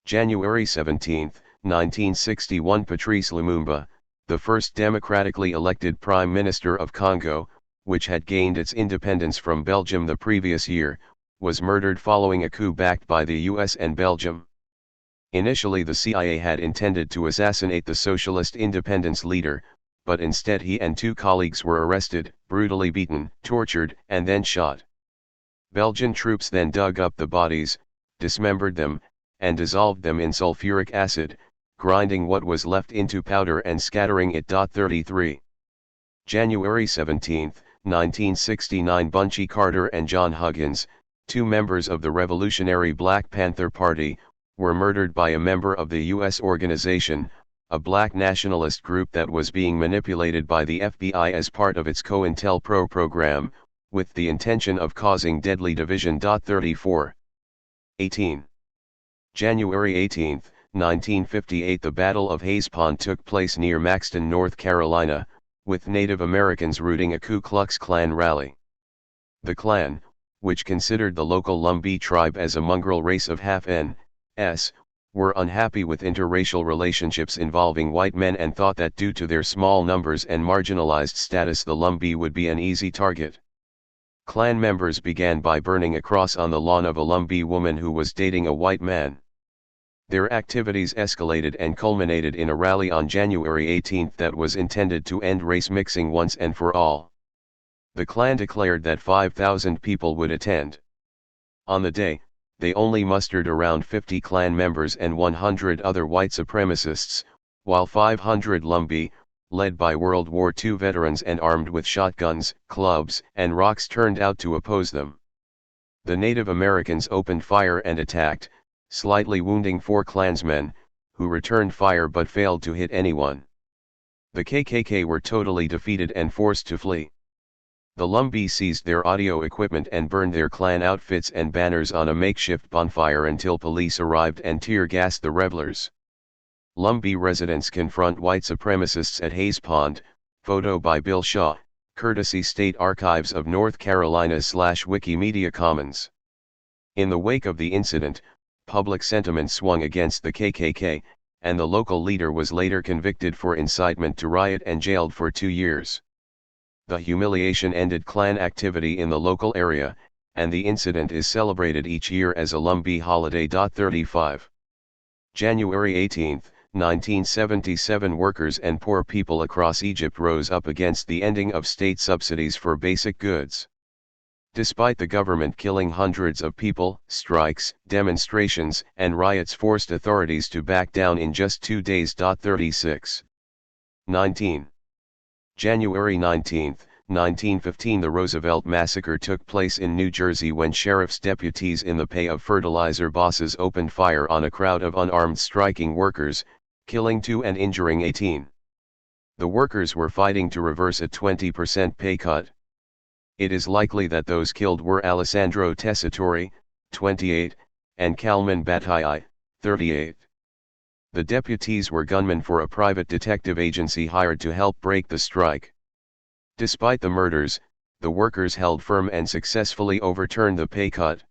January 17, 1961. Patrice Lumumba, the first democratically elected Prime Minister of Congo, which had gained its independence from Belgium the previous year, was murdered following a coup backed by the US and Belgium. Initially the CIA had intended to assassinate the socialist independence leader, but instead he and 2 colleagues were arrested, brutally beaten, tortured, and then shot. Belgian troops then dug up the bodies, dismembered them, and dissolved them in sulfuric acid, grinding what was left into powder and scattering it. 33. January 17, 1969. Bunchy Carter and John Huggins, 2 members of the Revolutionary Black Panther Party, were murdered by a member of the U.S. organization, a black nationalist group that was being manipulated by the FBI as part of its COINTELPRO program, with the intention of causing deadly division. 34. 18. January 18, 1958. The Battle of Hayes Pond took place near Maxton, North Carolina, with Native Americans rooting a Ku Klux Klan rally. The Klan, which considered the local Lumbee tribe as a mongrel race of half-N.S., were unhappy with interracial relationships involving white men and thought that due to their small numbers and marginalized status the Lumbee would be an easy target. Klan members began by burning a cross on the lawn of a Lumbee woman who was dating a white man. Their activities escalated and culminated in a rally on January 18 that was intended to end race mixing once and for all. The Klan declared that 5,000 people would attend. On the day, they only mustered around 50 Klan members and 100 other white supremacists, while 500 Lumbee, led by World War II veterans and armed with shotguns, clubs, and rocks, turned out to oppose them. The Native Americans opened fire and attacked, slightly wounding 4 Klansmen, who returned fire but failed to hit anyone. The KKK were totally defeated and forced to flee. The Lumbee seized their audio equipment and burned their Klan outfits and banners on a makeshift bonfire until police arrived and tear-gassed the revelers. Lumbee residents confront white supremacists at Hayes Pond, photo by Bill Shaw, courtesy State Archives of North Carolina/Wikimedia Commons. In the wake of the incident, public sentiment swung against the KKK, and the local leader was later convicted for incitement to riot and jailed for 2 years. The humiliation ended Klan activity in the local area, and the incident is celebrated each year as a Lumbee holiday. 35. January 18, 1977. Workers and poor people across Egypt rose up against the ending of state subsidies for basic goods. Despite the government killing hundreds of people, strikes, demonstrations, and riots forced authorities to back down in just 2 days. 36. 19. January 19, 1915. The Roosevelt Massacre took place in New Jersey when sheriff's deputies in the pay of fertilizer bosses opened fire on a crowd of unarmed striking workers, killing 2 and injuring 18. The workers were fighting to reverse a 20% pay cut. It is likely that those killed were Alessandro Tessitore, 28, and Kalman Batai, 38. The deputies were gunmen for a private detective agency hired to help break the strike. Despite the murders, the workers held firm and successfully overturned the pay cut.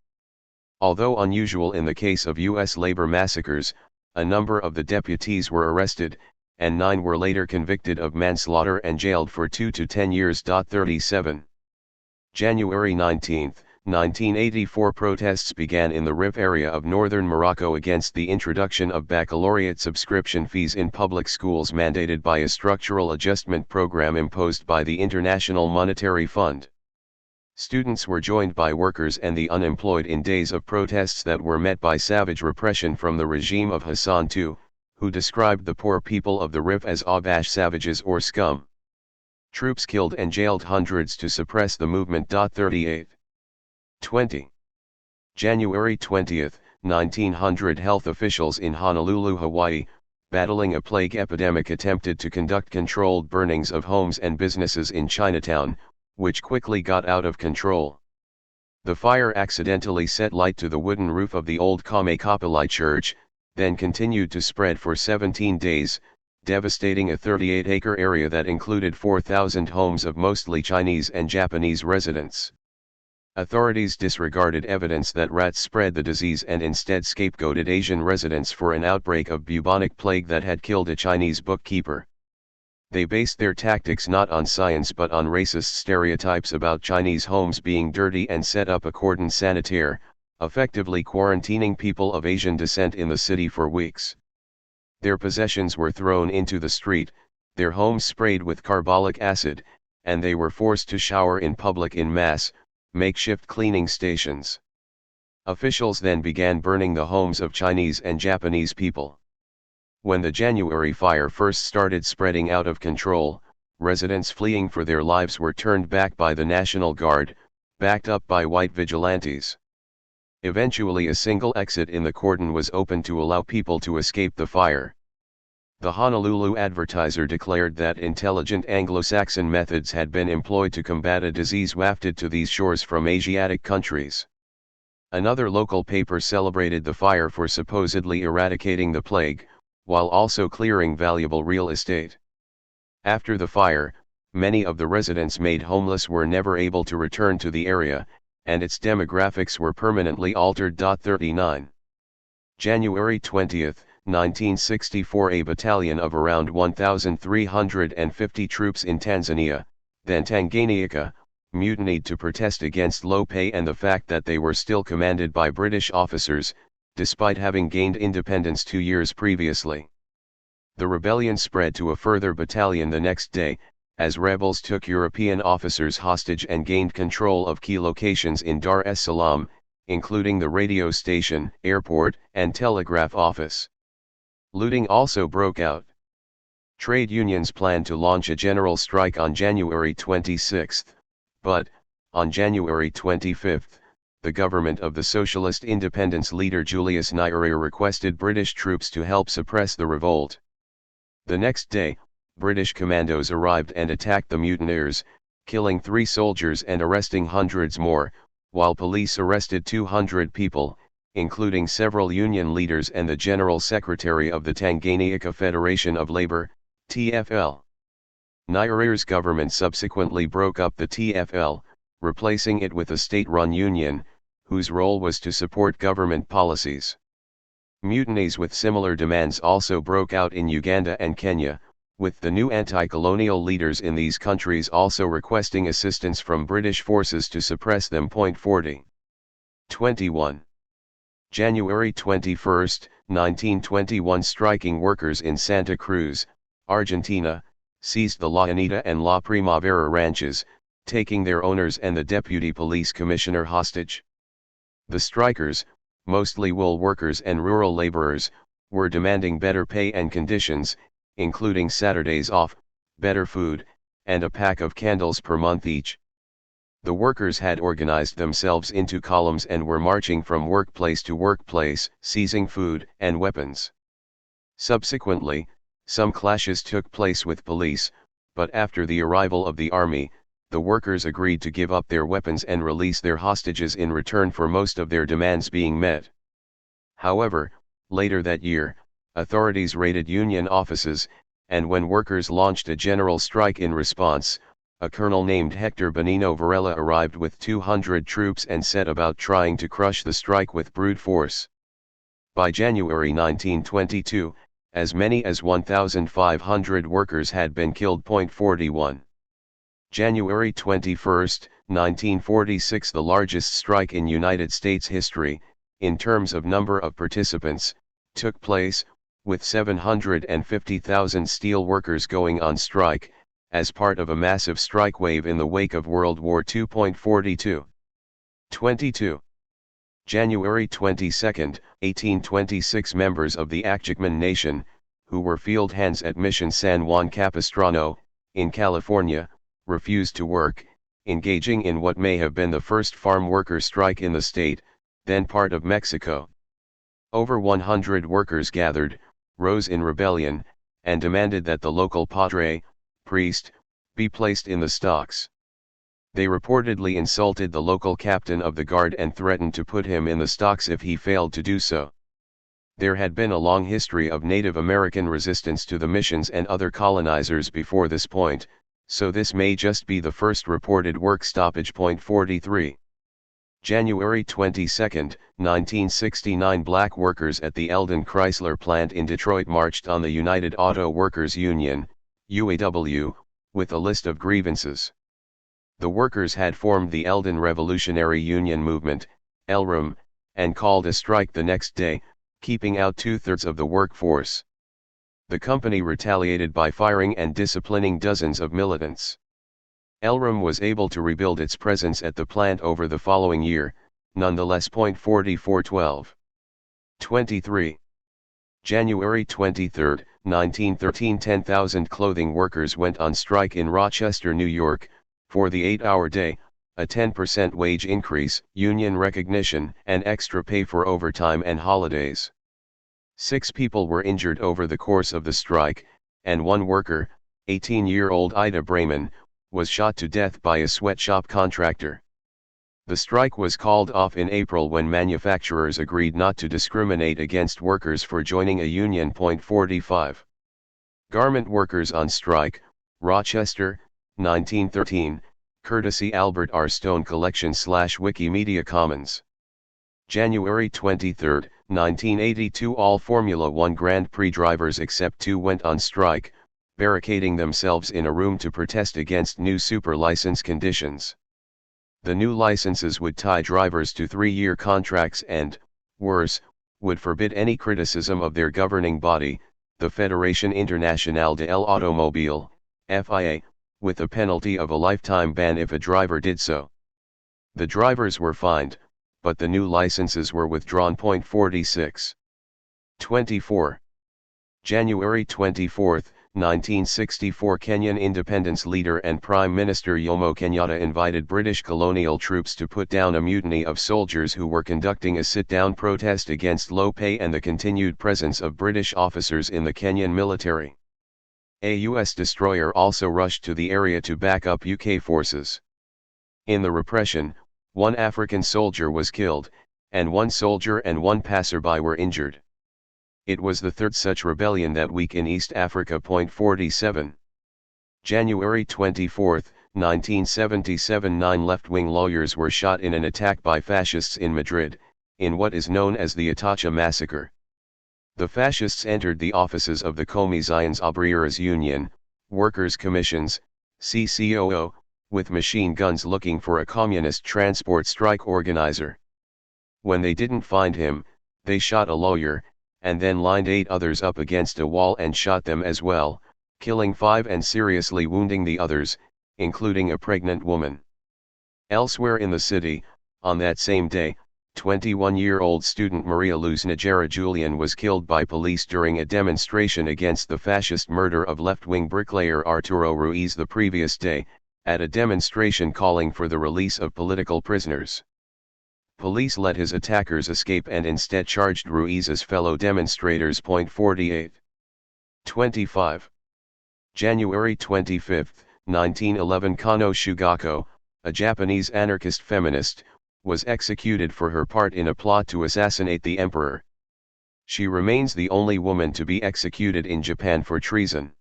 Although unusual in the case of U.S. labor massacres, a number of the deputies were arrested, and 9 were later convicted of manslaughter and jailed for 2 to 10 years. 37. January 19, 1984. Protests began in the Rif area of northern Morocco against the introduction of baccalaureate subscription fees in public schools mandated by a structural adjustment program imposed by the International Monetary Fund. Students were joined by workers and the unemployed in days of protests that were met by savage repression from the regime of Hassan II, who described the poor people of the Rif as Abash savages or scum. Troops killed and jailed hundreds to suppress the movement. 38. 20. January 20, 1900. Health officials in Honolulu, Hawaii, battling a plague epidemic, attempted to conduct controlled burnings of homes and businesses in Chinatown, which quickly got out of control. The fire accidentally set light to the wooden roof of the old Kamekapalai church, then continued to spread for 17 days, devastating a 38-acre area that included 4,000 homes of mostly Chinese and Japanese residents. Authorities disregarded evidence that rats spread the disease and instead scapegoated Asian residents for an outbreak of bubonic plague that had killed a Chinese bookkeeper. They based their tactics not on science but on racist stereotypes about Chinese homes being dirty and set up a cordon sanitaire, effectively quarantining people of Asian descent in the city for weeks. Their possessions were thrown into the street, their homes sprayed with carbolic acid, and they were forced to shower in public in mass, makeshift cleaning stations. Officials then began burning the homes of Chinese and Japanese people. When the January fire first started spreading out of control, residents fleeing for their lives were turned back by the National Guard, backed up by white vigilantes. Eventually a single exit in the cordon was opened to allow people to escape the fire. The Honolulu Advertiser declared that intelligent Anglo-Saxon methods had been employed to combat a disease wafted to these shores from Asiatic countries. Another local paper celebrated the fire for supposedly eradicating the plague, while also clearing valuable real estate. After the fire, many of the residents made homeless were never able to return to the area, and its demographics were permanently altered. 39. January 20, 1964. A battalion of around 1,350 troops in Tanzania, then Tanganyika, mutinied to protest against low pay and the fact that they were still commanded by British officers, despite having gained independence 2 years previously. The rebellion spread to a further battalion the next day, as rebels took European officers hostage and gained control of key locations in Dar es Salaam, including the radio station, airport, and telegraph office. Looting also broke out. Trade unions planned to launch a general strike on January 26, but, on January 25, the government of the Socialist Independence leader Julius Nyerere requested British troops to help suppress the revolt. The next day, British commandos arrived and attacked the mutineers, killing 3 soldiers and arresting hundreds more, while police arrested 200 people, including several union leaders and the General Secretary of the Tanganyika Federation of Labor, TFL. Nyerere's government subsequently broke up the TFL, replacing it with a state-run union, whose role was to support government policies. Mutinies with similar demands also broke out in Uganda and Kenya, with the new anti-colonial leaders in these countries also requesting assistance from British forces to suppress them. 21. January 21, 1921. Striking workers in Santa Cruz, Argentina, seized the La Anita and La Primavera ranches, taking their owners and the deputy police commissioner hostage. The strikers, mostly wool workers and rural laborers, were demanding better pay and conditions, including Saturdays off, better food, and a pack of candles per month each. The workers had organized themselves into columns and were marching from workplace to workplace, seizing food and weapons. Subsequently, some clashes took place with police, but after the arrival of the army, the workers agreed to give up their weapons and release their hostages in return for most of their demands being met. However, later that year, authorities raided union offices, and when workers launched a general strike in response, a colonel named Hector Benigno Varela arrived with 200 troops and set about trying to crush the strike with brute force. By January 1922, as many as 1,500 workers had been killed. 41. January 21, 1946. The largest strike in United States history, in terms of number of participants, took place, with 750,000 steel workers going on strike, as part of a massive strike wave in the wake of World War II. 42. 22. January 22, 1826. Members of the Acjagman Nation, who were field hands at Mission San Juan Capistrano, in California, refused to work, engaging in what may have been the first farm worker strike in the state, then part of Mexico. Over 100 workers gathered, rose in rebellion, and demanded that the local padre, priest, be placed in the stocks. They reportedly insulted the local captain of the guard and threatened to put him in the stocks if he failed to do so. There had been a long history of Native American resistance to the missions and other colonizers before this point, so this may just be the first reported work stoppage. 43. January 22, 1969. Black workers at the Eldon Chrysler plant in Detroit marched on the United Auto Workers Union, UAW, with a list of grievances. The workers had formed the Eldon Revolutionary Union Movement, ELRUM, and called a strike the next day, keeping out 2/3 of the workforce. The company retaliated by firing and disciplining dozens of militants. ELRUM was able to rebuild its presence at the plant over the following year, nonetheless. 4412. 23. January 23, 1913. 10,000 clothing workers went on strike in Rochester, New York, for the 8-hour day, a 10% wage increase, union recognition, and extra pay for overtime and holidays. 6 people were injured over the course of the strike, and one worker, 18-year-old Ida Brayman, was shot to death by a sweatshop contractor. The strike was called off in April when manufacturers agreed not to discriminate against workers for joining a union. 45. Garment workers on strike, Rochester, 1913, courtesy Albert R. Stone Collection / Wikimedia Commons. January 23, 1982. All Formula One Grand Prix drivers except 2 went on strike, barricading themselves in a room to protest against new super license conditions. The new licenses would tie drivers to 3-year contracts and, worse, would forbid any criticism of their governing body, the Fédération Internationale de l'Automobile, FIA, with a penalty of a lifetime ban if a driver did so. The drivers were fined, but the new licenses were withdrawn. 46. 24. January 24, 1964. Kenyan independence leader and Prime Minister Jomo Kenyatta invited British colonial troops to put down a mutiny of soldiers who were conducting a sit-down protest against low pay and the continued presence of British officers in the Kenyan military. A U.S. destroyer also rushed to the area to back up UK forces. In the repression, 1 African soldier was killed, and 1 soldier and 1 passerby were injured. It was the third such rebellion that week in East Africa. 47. January 24, 1977, 9 left-wing lawyers were shot in an attack by fascists in Madrid, in what is known as the Atocha massacre. The fascists entered the offices of the Comisiones Obreras Union, Workers' Commissions, CCOO, with machine guns looking for a communist transport strike organizer. When they didn't find him, they shot a lawyer, and then lined 8 others up against a wall and shot them as well, killing 5 and seriously wounding the others, including a pregnant woman. Elsewhere in the city, on that same day, 21-year-old student Maria Luz Najera Julian was killed by police during a demonstration against the fascist murder of left-wing bricklayer Arturo Ruiz the previous day, at a demonstration calling for the release of political prisoners. Police let his attackers escape and instead charged Ruiz's fellow demonstrators. 48. 25. January 25, 1911, Kano Shugako, a Japanese anarchist feminist, was executed for her part in a plot to assassinate the emperor. She remains the only woman to be executed in Japan for treason.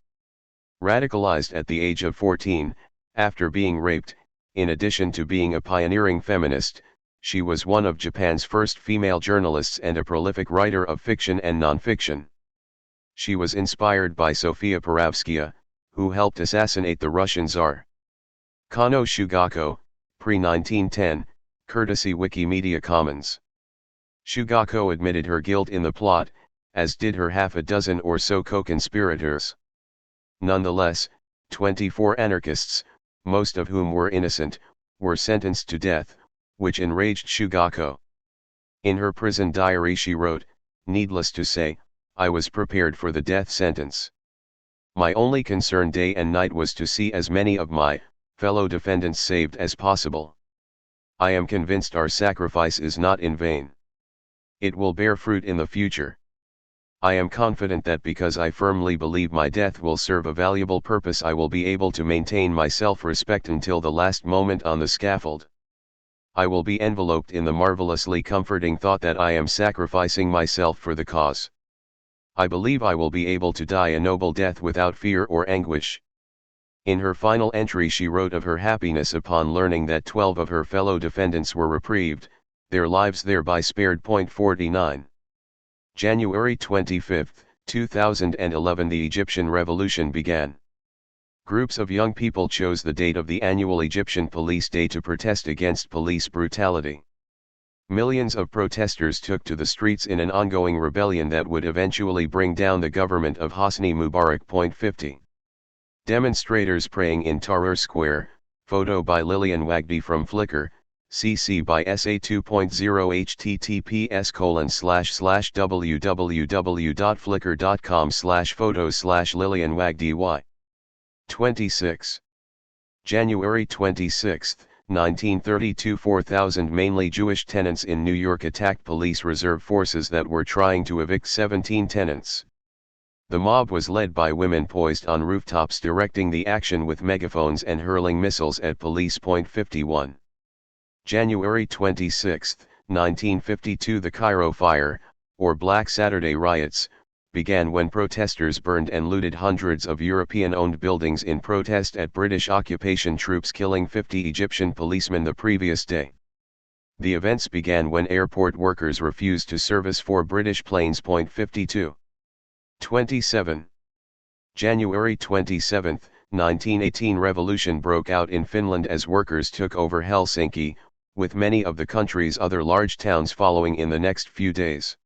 Radicalized at the age of 14, after being raped, in addition to being a pioneering feminist, she was one of Japan's first female journalists and a prolific writer of fiction and non-fiction. She was inspired by Sofia Perovskaya, who helped assassinate the Russian Tsar. Kano Shugako, pre-1910, courtesy Wikimedia Commons. Shugako admitted her guilt in the plot, as did her half a dozen or so co-conspirators. Nonetheless, 24 anarchists, most of whom were innocent, were sentenced to death, which enraged Shugako. In her prison diary she wrote, "Needless to say, I was prepared for the death sentence. My only concern day and night was to see as many of my fellow defendants saved as possible. I am convinced our sacrifice is not in vain. It will bear fruit in the future. I am confident that because I firmly believe my death will serve a valuable purpose, I will be able to maintain my self-respect until the last moment on the scaffold. I will be enveloped in the marvelously comforting thought that I am sacrificing myself for the cause. I believe I will be able to die a noble death without fear or anguish." In her final entry she wrote of her happiness upon learning that 12 of her fellow defendants were reprieved, their lives thereby spared. 49. January 25, 2011, the Egyptian Revolution began. Groups of young people chose the date of the annual Egyptian Police Day to protest against police brutality. Millions of protesters took to the streets in an ongoing rebellion that would eventually bring down the government of Hosni Mubarak. 50. Demonstrators praying in Tahrir Square, photo by Lillian Wagdi from Flickr, CC by SA 2.0 https://www.flickr.com/photos/Lillian Wagdi. 26. January 26, 1932, 4,000 mainly Jewish tenants in New York attacked police reserve forces that were trying to evict 17 tenants. The mob was led by women poised on rooftops directing the action with megaphones and hurling missiles at police. 51. January 26, 1952, the Cairo Fire, or Black Saturday riots, began when protesters burned and looted hundreds of European-owned buildings in protest at British occupation troops killing 50 Egyptian policemen the previous day. The events began when airport workers refused to service 4 British planes. 52. 27. January 27, 1918, revolution broke out in Finland as workers took over Helsinki, with many of the country's other large towns following in the next few days.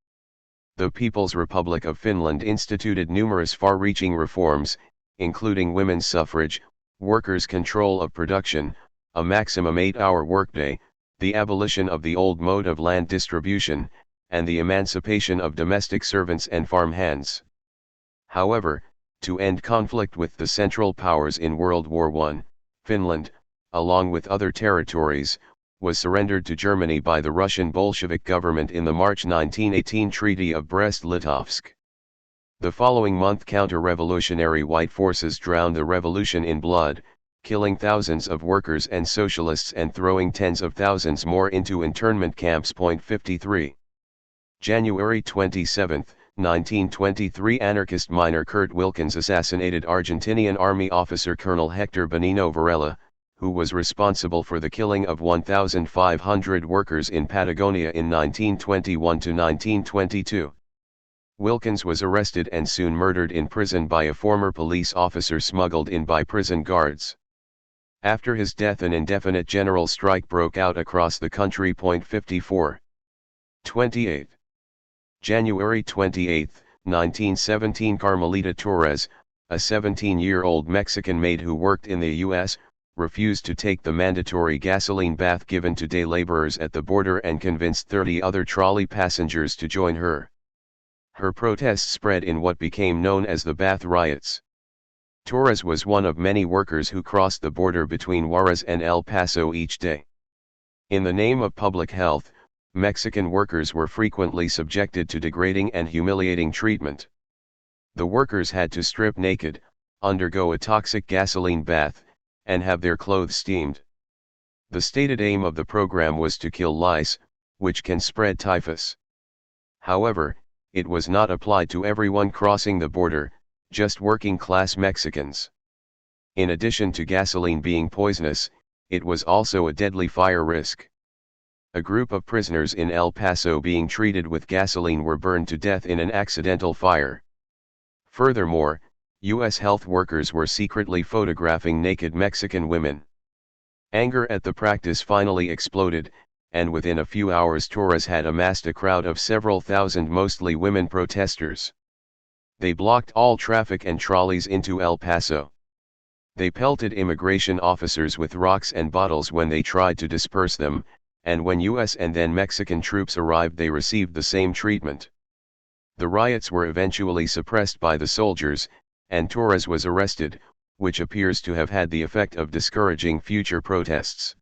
The People's Republic of Finland instituted numerous far-reaching reforms, including women's suffrage, workers' control of production, a maximum 8-hour workday, the abolition of the old mode of land distribution, and the emancipation of domestic servants and farm hands. However, to end conflict with the Central Powers in World War I, Finland, along with other territories, was surrendered to Germany by the Russian Bolshevik government in the March 1918 Treaty of Brest-Litovsk. The following month, counter-revolutionary white forces drowned the revolution in blood, killing thousands of workers and socialists and throwing tens of thousands more into internment camps. 53. January 27, 1923, anarchist miner Kurt Wilkins assassinated Argentinian Army officer Colonel Hector Benigno Varela, who was responsible for the killing of 1,500 workers in Patagonia in 1921 to 1922. Wilkins was arrested and soon murdered in prison by a former police officer smuggled in by prison guards. After his death, an indefinite general strike broke out across the country. 54. 28. January 28, 1917, Carmelita Torres, a 17-year-old Mexican maid who worked in the U.S., refused to take the mandatory gasoline bath given to day laborers at the border and convinced 30 other trolley passengers to join her. Her protests spread in what became known as the bath riots. Torres was one of many workers who crossed the border between Juarez and El Paso each day. In the name of public health, Mexican workers were frequently subjected to degrading and humiliating treatment. The workers had to strip naked, undergo a toxic gasoline bath, and have their clothes steamed. The stated aim of the program was to kill lice, which can spread typhus. However, it was not applied to everyone crossing the border, just working-class Mexicans. In addition to gasoline being poisonous, it was also a deadly fire risk. A group of prisoners in El Paso being treated with gasoline were burned to death in an accidental fire. Furthermore, U.S. health workers were secretly photographing naked Mexican women. Anger at the practice finally exploded, and within a few hours Torres had amassed a crowd of several thousand, mostly women protesters. They blocked all traffic and trolleys into El Paso. They pelted immigration officers with rocks and bottles when they tried to disperse them, and when U.S. and then Mexican troops arrived they received the same treatment. The riots were eventually suppressed by the soldiers, and Torres was arrested, which appears to have had the effect of discouraging future protests.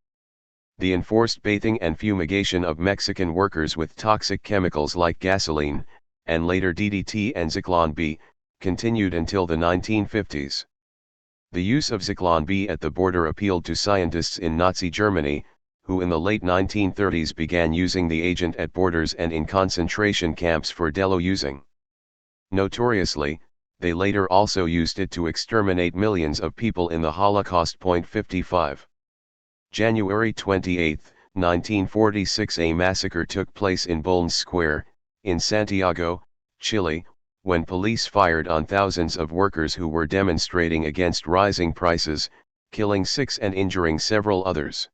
The enforced bathing and fumigation of Mexican workers with toxic chemicals like gasoline, and later DDT and Zyklon B, continued until the 1950s. The use of Zyklon B at the border appealed to scientists in Nazi Germany, who in the late 1930s began using the agent at borders and in concentration camps for delo using. Notoriously, they later also used it to exterminate millions of people in the Holocaust. 55. January 28, 1946, a massacre took place in Bulnes Square, in Santiago, Chile, when police fired on thousands of workers who were demonstrating against rising prices, killing 6 and injuring several others.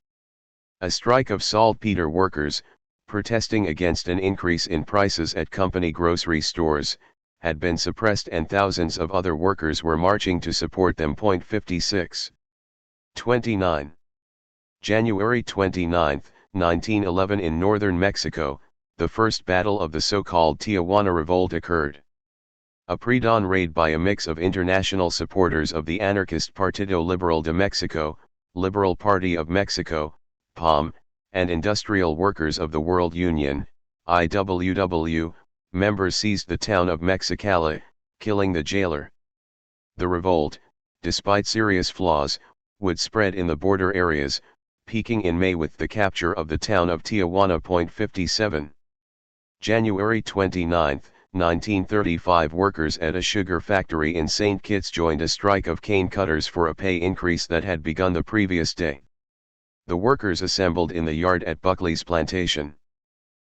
A strike of saltpeter workers, protesting against an increase in prices at company grocery stores, had been suppressed and thousands of other workers were marching to support them. 56. 29. January 29, 1911, in northern Mexico, the first battle of the so-called Tijuana Revolt occurred. A pre-dawn raid by a mix of international supporters of the anarchist Partido Liberal de Mexico, Liberal Party of Mexico, PAM, and industrial workers of the World Union, IWW, members seized the town of Mexicali, killing the jailer. The revolt, despite serious flaws, would spread in the border areas, peaking in May with the capture of the town of Tijuana. 57. January 29, 1935, workers at a sugar factory in St. Kitts joined a strike of cane cutters for a pay increase that had begun the previous day. The workers assembled in the yard at Buckley's plantation.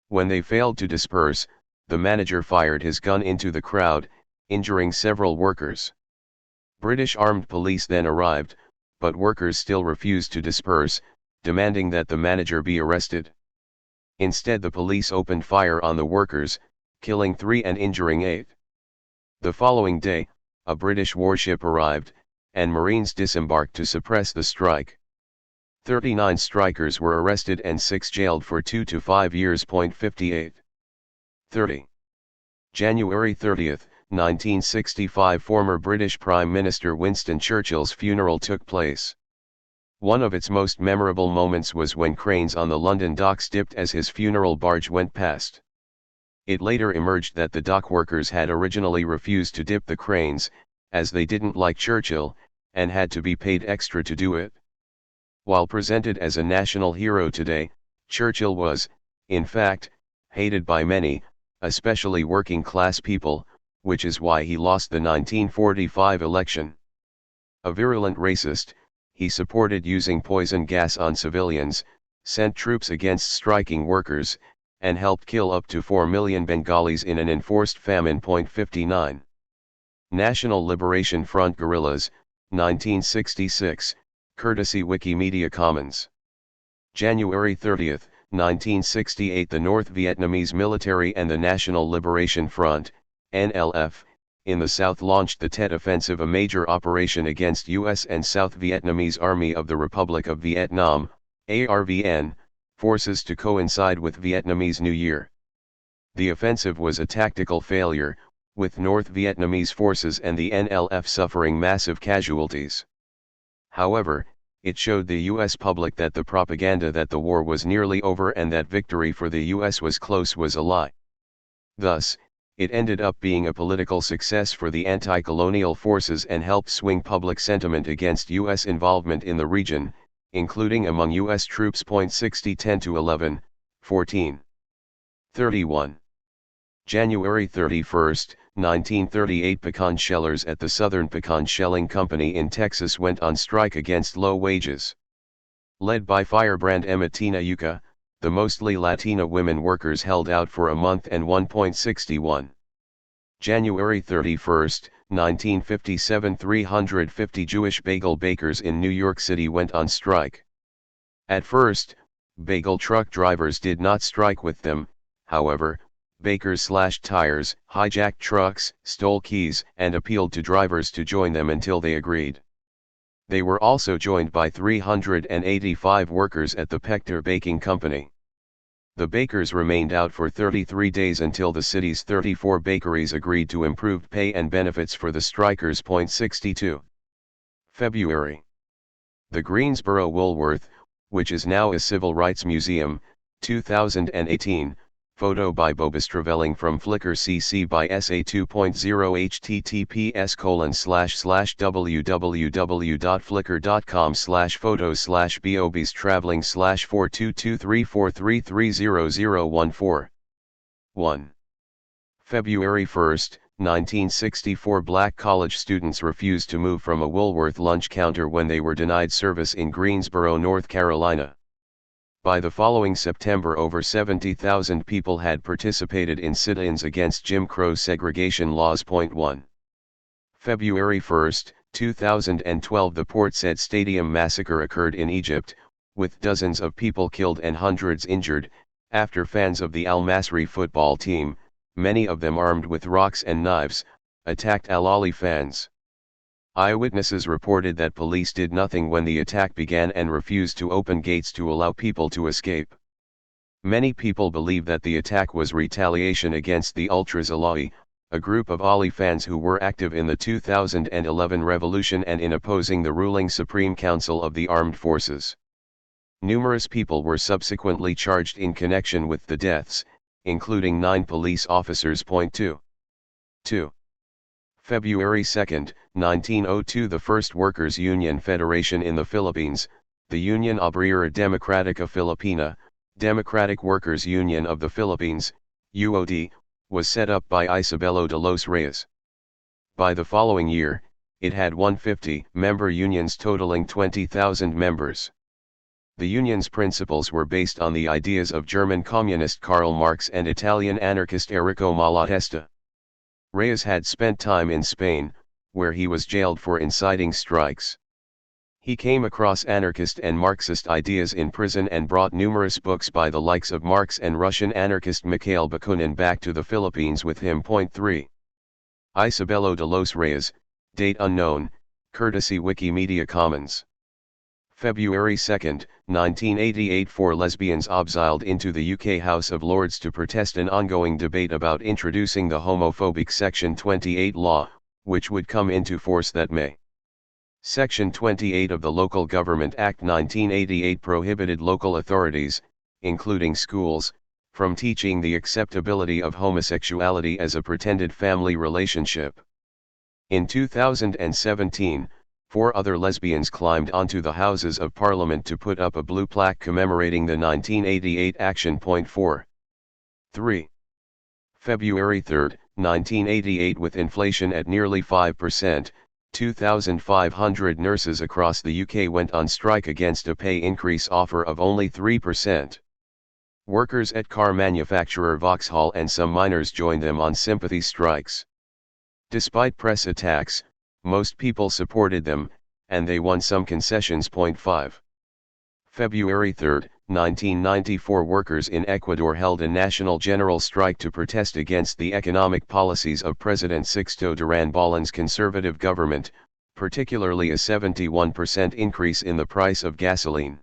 When they failed to disperse, the manager fired his gun into the crowd, injuring several workers. British armed police then arrived, but workers still refused to disperse, demanding that the manager be arrested. Instead, the police opened fire on the workers, killing 3 and injuring 8. The following day, a British warship arrived, and Marines disembarked to suppress the strike. 39 strikers were arrested and 6 jailed for 2 to 5 years. 58. 30. January 30, 1965, former British Prime Minister Winston Churchill's funeral took place. One of its most memorable moments was when cranes on the London docks dipped as his funeral barge went past. It later emerged that the dock workers had originally refused to dip the cranes, as they didn't like Churchill, and had to be paid extra to do it. While presented as a national hero today, Churchill was, in fact, hated by many, especially working class people, which is why he lost the 1945 election. A virulent racist, he supported using poison gas on civilians, sent troops against striking workers, and helped kill up to 4 million Bengalis in an enforced famine. 59. National Liberation Front Guerrillas, 1966, courtesy Wikimedia Commons. January 30, 1968. The North Vietnamese Military and the National Liberation Front, NLF, in the South launched the Tet Offensive, a major operation against U.S. and South Vietnamese Army of the Republic of Vietnam, ARVN, forces to coincide with Vietnamese New Year. The offensive was a tactical failure, with North Vietnamese forces and the NLF suffering massive casualties. However, it showed the U.S. public that the propaganda that the war was nearly over and that victory for the U.S. was close was a lie. Thus, it ended up being a political success for the anti-colonial forces and helped swing public sentiment against U.S. involvement in the region, including among U.S. troops. 60 10-11, 14. 31. January 31, 1938. Pecan shellers at the Southern Pecan Shelling Company in Texas went on strike against low wages. Led by firebrand Emma Tina Yucca, the mostly Latina women workers held out for a month and 1.61. January 31, 1957. 350 Jewish bagel bakers in New York City went on strike. At first, bagel truck drivers did not strike with them. However, bakers slashed tires, hijacked trucks, stole keys, and appealed to drivers to join them until they agreed. They were also joined by 385 workers at the Pector Baking Company. The bakers remained out for 33 days until the city's 34 bakeries agreed to improved pay and benefits for the strikers. 62. February. The Greensboro Woolworth, which is now a civil rights museum, 2018. Photo by Bobistravelling from Flickr. CC by SA 2.0 https://www.flickr.com/photos/bobistravelling/4223433300014. 1. February 1, 1964. Black college students refused to move from a Woolworth lunch counter when they were denied service in Greensboro, North Carolina. By the following September, over 70,000 people had participated in sit-ins against Jim Crow segregation laws. 1. February 1, 2012. The Port Said Stadium massacre occurred in Egypt, with dozens of people killed and hundreds injured, after fans of the Al Masry football team, many of them armed with rocks and knives, attacked Al Ahly fans. Eyewitnesses reported that police did nothing when the attack began and refused to open gates to allow people to escape. Many people believe that the attack was retaliation against the Ultras Alawi, a group of Ahly fans who were active in the 2011 revolution and in opposing the ruling Supreme Council of the Armed Forces. Numerous people were subsequently charged in connection with the deaths, including 9 police officers. 2. February 2, 1902. The first workers' union federation in the Philippines, the Union Obrera Democratica Filipina, Democratic Workers' Union of the Philippines, UOD, was set up by Isabelo de los Reyes. By the following year, it had 150 member unions totaling 20,000 members. The union's principles were based on the ideas of German communist Karl Marx and Italian anarchist Enrico Malatesta. Reyes had spent time in Spain, where he was jailed for inciting strikes. He came across anarchist and Marxist ideas in prison and brought numerous books by the likes of Marx and Russian anarchist Mikhail Bakunin back to the Philippines with him. 3. Isabelo de los Reyes, date unknown, courtesy Wikimedia Commons. February 2, 1988. 4 lesbians exiled into the UK House of Lords to protest an ongoing debate about introducing the homophobic Section 28 law, which would come into force that May. Section 28 of the Local Government Act 1988 prohibited local authorities, including schools, from teaching the acceptability of homosexuality as a pretended family relationship. In 2017, 4 other lesbians climbed onto the Houses of Parliament to put up a blue plaque commemorating the 1988 action. 4. 3. February 3, 1988. With inflation at nearly 5%, 2,500 nurses across the UK went on strike against a pay increase offer of only 3%. Workers at car manufacturer Vauxhall and some miners joined them on sympathy strikes. Despite press attacks, most people supported them, and they won some concessions. 5. February 3, 1994. Workers in Ecuador held a national general strike to protest against the economic policies of President Sixto Durán Bolin's conservative government, particularly a 71% increase in the price of gasoline.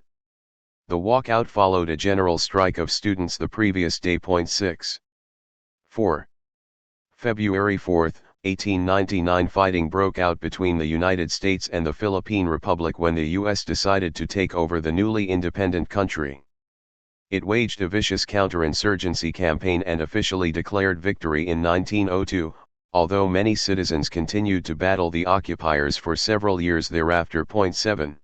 The walkout followed a general strike of students the previous day. 6. 4. February 4, 1899. Fighting broke out between the United States and the Philippine Republic when the U.S. decided to take over the newly independent country. It waged a vicious counterinsurgency campaign and officially declared victory in 1902, although many citizens continued to battle the occupiers for several years thereafter. 7.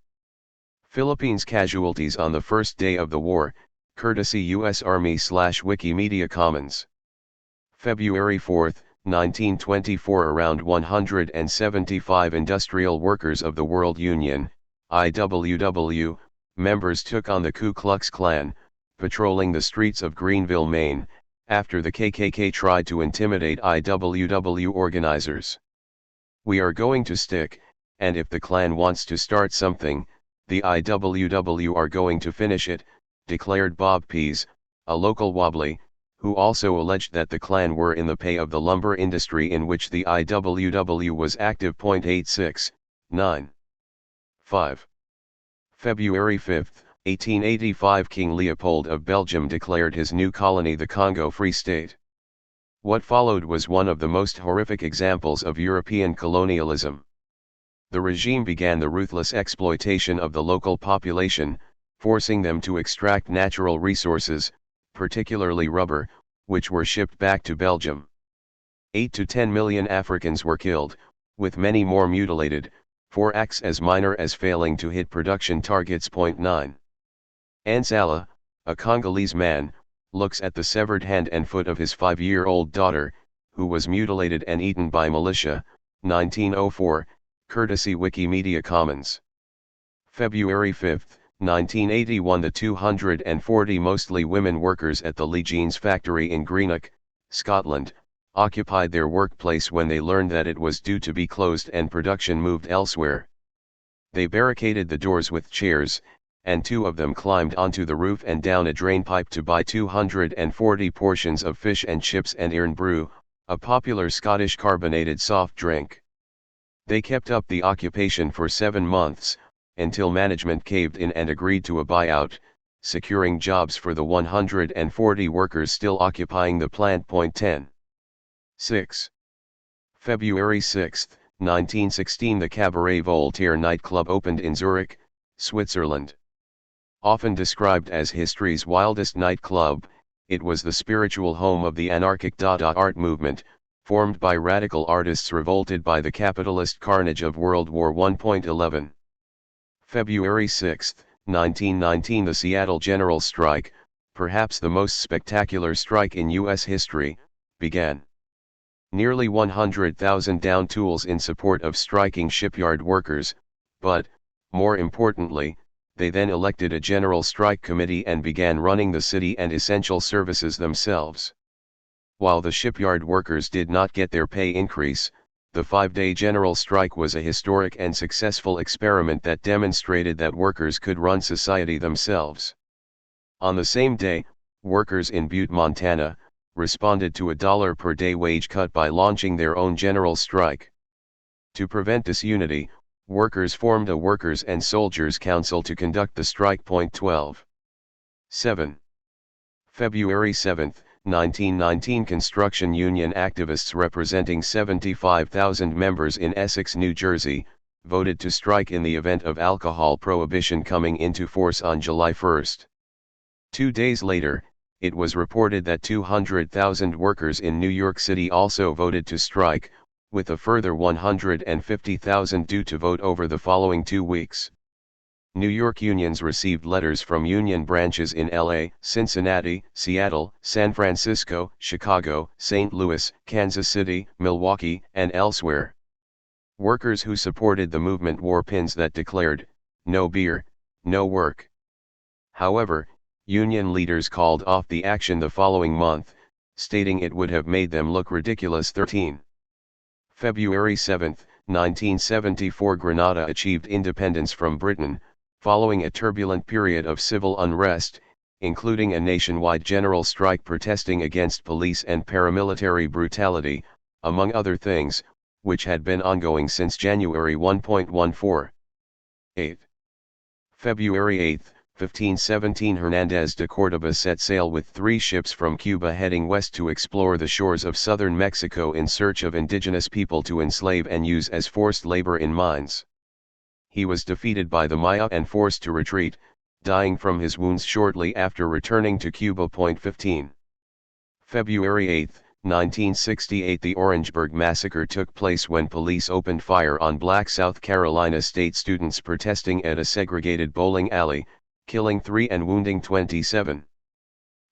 Philippines casualties on the first day of the war, courtesy U.S. Army/Wikimedia Commons. February 4, 1924. Around 175 industrial workers of the World Union, IWW, members took on the Ku Klux Klan, patrolling the streets of Greenville, Maine, after the KKK tried to intimidate IWW organizers. "We are going to stick, and if the Klan wants to start something, the IWW are going to finish it," declared Bob Pease, a local Wobbly, who also alleged that the Klan were in the pay of the lumber industry in which the IWW was active. 86, 9. 5. February 5, 1885. King Leopold of Belgium declared his new colony the Congo Free State. What followed was one of the most horrific examples of European colonialism. The regime began the ruthless exploitation of the local population, forcing them to extract natural resources, particularly rubber, which were shipped back to Belgium. 8 to 10 million Africans were killed, with many more mutilated, for acts as minor as failing to hit production targets. 9. Ansala, a Congolese man, looks at the severed hand and foot of his 5-year-old daughter, who was mutilated and eaten by militia, 1904, courtesy Wikimedia Commons. February 5, 1981. The 240 mostly women workers at the Lee Jeans factory in Greenock, Scotland, occupied their workplace when they learned that it was due to be closed and production moved elsewhere. They barricaded the doors with chairs, and 2 of them climbed onto the roof and down a drainpipe to buy 240 portions of fish and chips and Iron Brew, a popular Scottish carbonated soft drink. They kept up the occupation for 7 months, until management caved in and agreed to a buyout, securing jobs for the 140 workers still occupying the plant. 10. 6. February 6, 1916. The Cabaret Voltaire nightclub opened in Zurich, Switzerland. Often described as history's wildest nightclub, it was the spiritual home of the anarchic art movement, formed by radical artists revolted by the capitalist carnage of World War I. 11. February 6, 1919. The Seattle General Strike, perhaps the most spectacular strike in U.S. history, began. Nearly 100,000 down tools in support of striking shipyard workers, but, more importantly, they then elected a general strike committee and began running the city and essential services themselves. While the shipyard workers did not get their pay increase, the 5-day general strike was a historic and successful experiment that demonstrated that workers could run society themselves. On the same day, workers in Butte, Montana, responded to a $1 per day wage cut by launching their own general strike. To prevent disunity, workers formed a Workers and Soldiers Council to conduct the strike. 12. 7. February 7, 1919. Construction union activists representing 75,000 members in Essex, New Jersey, voted to strike in the event of alcohol prohibition coming into force on July 1. 2 days later, it was reported that 200,000 workers in New York City also voted to strike, with a further 150,000 due to vote over the following 2 weeks. New York unions received letters from union branches in LA, Cincinnati, Seattle, San Francisco, Chicago, St. Louis, Kansas City, Milwaukee, and elsewhere. Workers who supported the movement wore pins that declared, "No beer, no work." However, union leaders called off the action the following month, stating it would have made them look ridiculous. 13. February 7, 1974, Grenada achieved independence from Britain, following a turbulent period of civil unrest, including a nationwide general strike protesting against police and paramilitary brutality, among other things, which had been ongoing since January 1.14. 8. February 8, 1517, Hernández de Córdoba set sail with 3 ships from Cuba heading west to explore the shores of southern Mexico in search of indigenous people to enslave and use as forced labor in mines. He was defeated by the Maya and forced to retreat, dying from his wounds shortly after returning to Cuba. 15. February 8, 1968, the Orangeburg Massacre took place when police opened fire on black South Carolina state students protesting at a segregated bowling alley, killing 3 and wounding 27.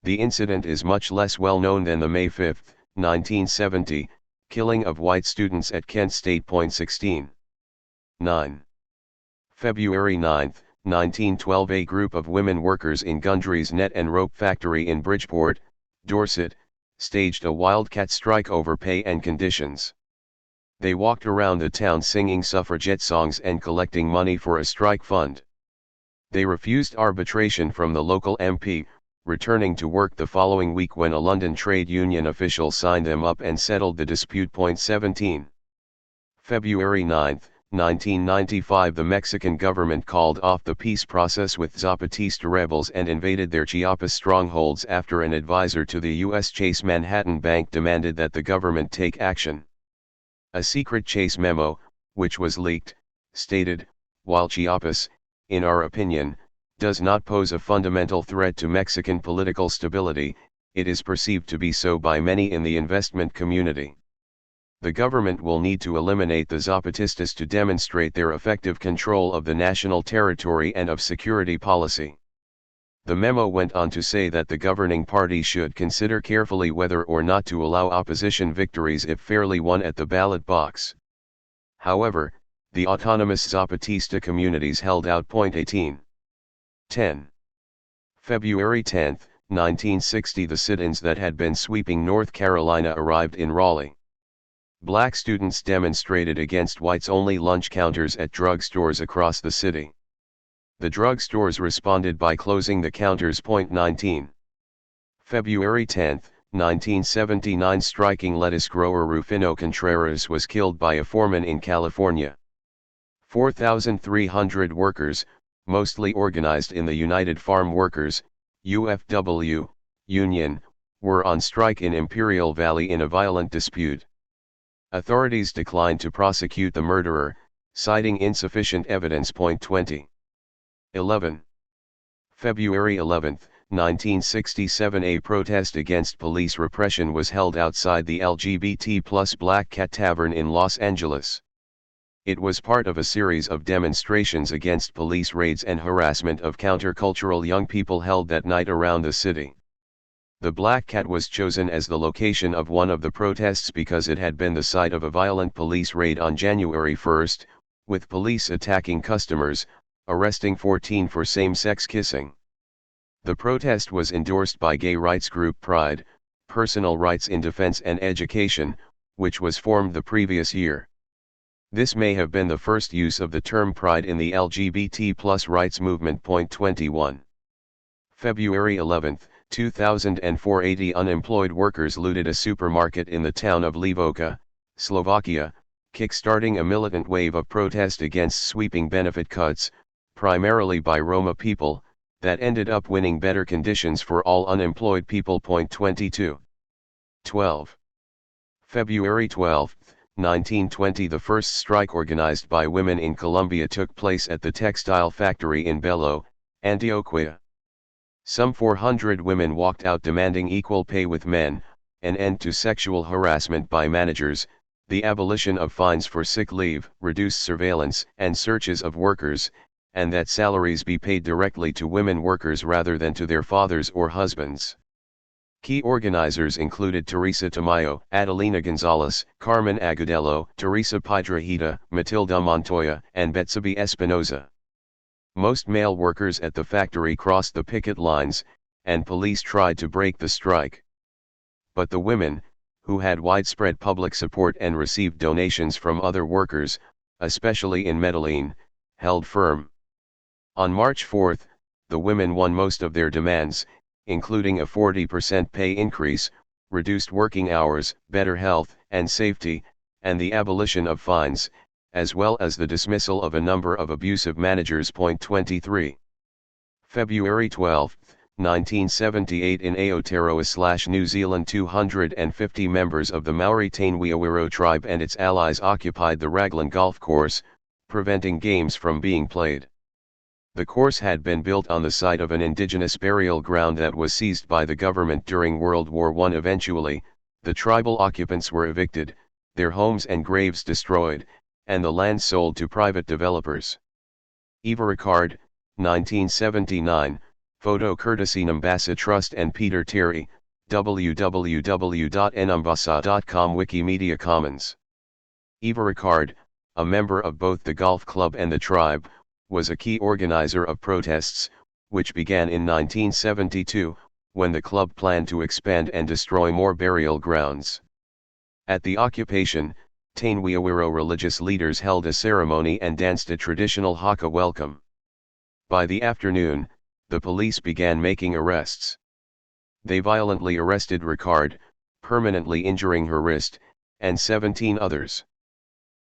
The incident is much less well known than the May 5, 1970, killing of white students at Kent State. 16. 9. February 9, 1912, a group of women workers in Gundry's net and rope factory in Bridgeport, Dorset, staged a wildcat strike over pay and conditions. They walked around the town singing suffragette songs and collecting money for a strike fund. They refused arbitration from the local MP, returning to work the following week when a London trade union official signed them up and settled the dispute. 17. February 9, 1995, the Mexican government called off the peace process with Zapatista rebels and invaded their Chiapas strongholds after an advisor to the U.S. Chase Manhattan Bank demanded that the government take action. A secret Chase memo, which was leaked, stated, "While Chiapas, in our opinion, does not pose a fundamental threat to Mexican political stability, it is perceived to be so by many in the investment community. The government will need to eliminate the Zapatistas to demonstrate their effective control of the national territory and of security policy." The memo went on to say that the governing party should consider carefully whether or not to allow opposition victories if fairly won at the ballot box. However, the autonomous Zapatista communities held out. 18. 10. February 10, 1960, the sit-ins that had been sweeping North Carolina arrived in Raleigh. Black students demonstrated against whites-only lunch counters at drugstores across the city. The drugstores responded by closing the counters. 19. February 10, 1979, striking lettuce grower Rufino Contreras was killed by a foreman in California. 4,300 workers, mostly organized in the United Farm Workers, UFW, union, were on strike in Imperial Valley in a violent dispute. Authorities declined to prosecute the murderer, citing insufficient evidence. 20. 11. February 11, 1967, a protest against police repression was held outside the LGBT+ Black Cat Tavern in Los Angeles. It was part of a series of demonstrations against police raids and harassment of countercultural young people held that night around the city. The Black Cat was chosen as the location of one of the protests because it had been the site of a violent police raid on January 1, with police attacking customers, arresting 14 for same-sex kissing. The protest was endorsed by gay rights group Pride, Personal Rights in Defense and Education, which was formed the previous year. This may have been the first use of the term pride in the LGBT+ rights movement. 21. February 11, 2004, 80 unemployed workers looted a supermarket in the town of Levoča, Slovakia, kick-starting a militant wave of protest against sweeping benefit cuts, primarily by Roma people, that ended up winning better conditions for all unemployed people. 22. 12. February 12, 1920, the first strike organized by women in Colombia took place at the textile factory in Bello, Antioquia. Some 400 women walked out demanding equal pay with men, an end to sexual harassment by managers, the abolition of fines for sick leave, reduced surveillance and searches of workers, and that salaries be paid directly to women workers rather than to their fathers or husbands. Key organizers included Teresa Tamayo, Adelina Gonzalez, Carmen Agudelo, Teresa Piedrahita, Matilda Montoya, and Betsabé Espinoza. Most male workers at the factory crossed the picket lines, and police tried to break the strike. But the women, who had widespread public support and received donations from other workers, especially in Medellin, held firm. On March 4, the women won most of their demands, including a 40% pay increase, reduced working hours, better health and safety, and the abolition of fines, as well as the dismissal of a number of abusive managers. 23. February 12, 1978 in Aotearoa/New Zealand 250 members of the Maori Tainwiawiro tribe and its allies occupied the Raglan golf course, preventing games from being played. The course had been built on the site of an indigenous burial ground that was seized by the government during World War I. Eventually, the tribal occupants were evicted, their homes and graves destroyed, and the land sold to private developers. Eva Ricard, 1979, photo courtesy Nambasa Trust and Peter Terry, www.nambasa.com Wikimedia Commons. Eva Ricard, a member of both the golf club and the tribe, was a key organizer of protests, which began in 1972, when the club planned to expand and destroy more burial grounds. At the occupation, Tainwiawiro religious leaders held a ceremony and danced a traditional haka welcome. By the afternoon, the police began making arrests. They violently arrested Ricard, permanently injuring her wrist, and 17 others.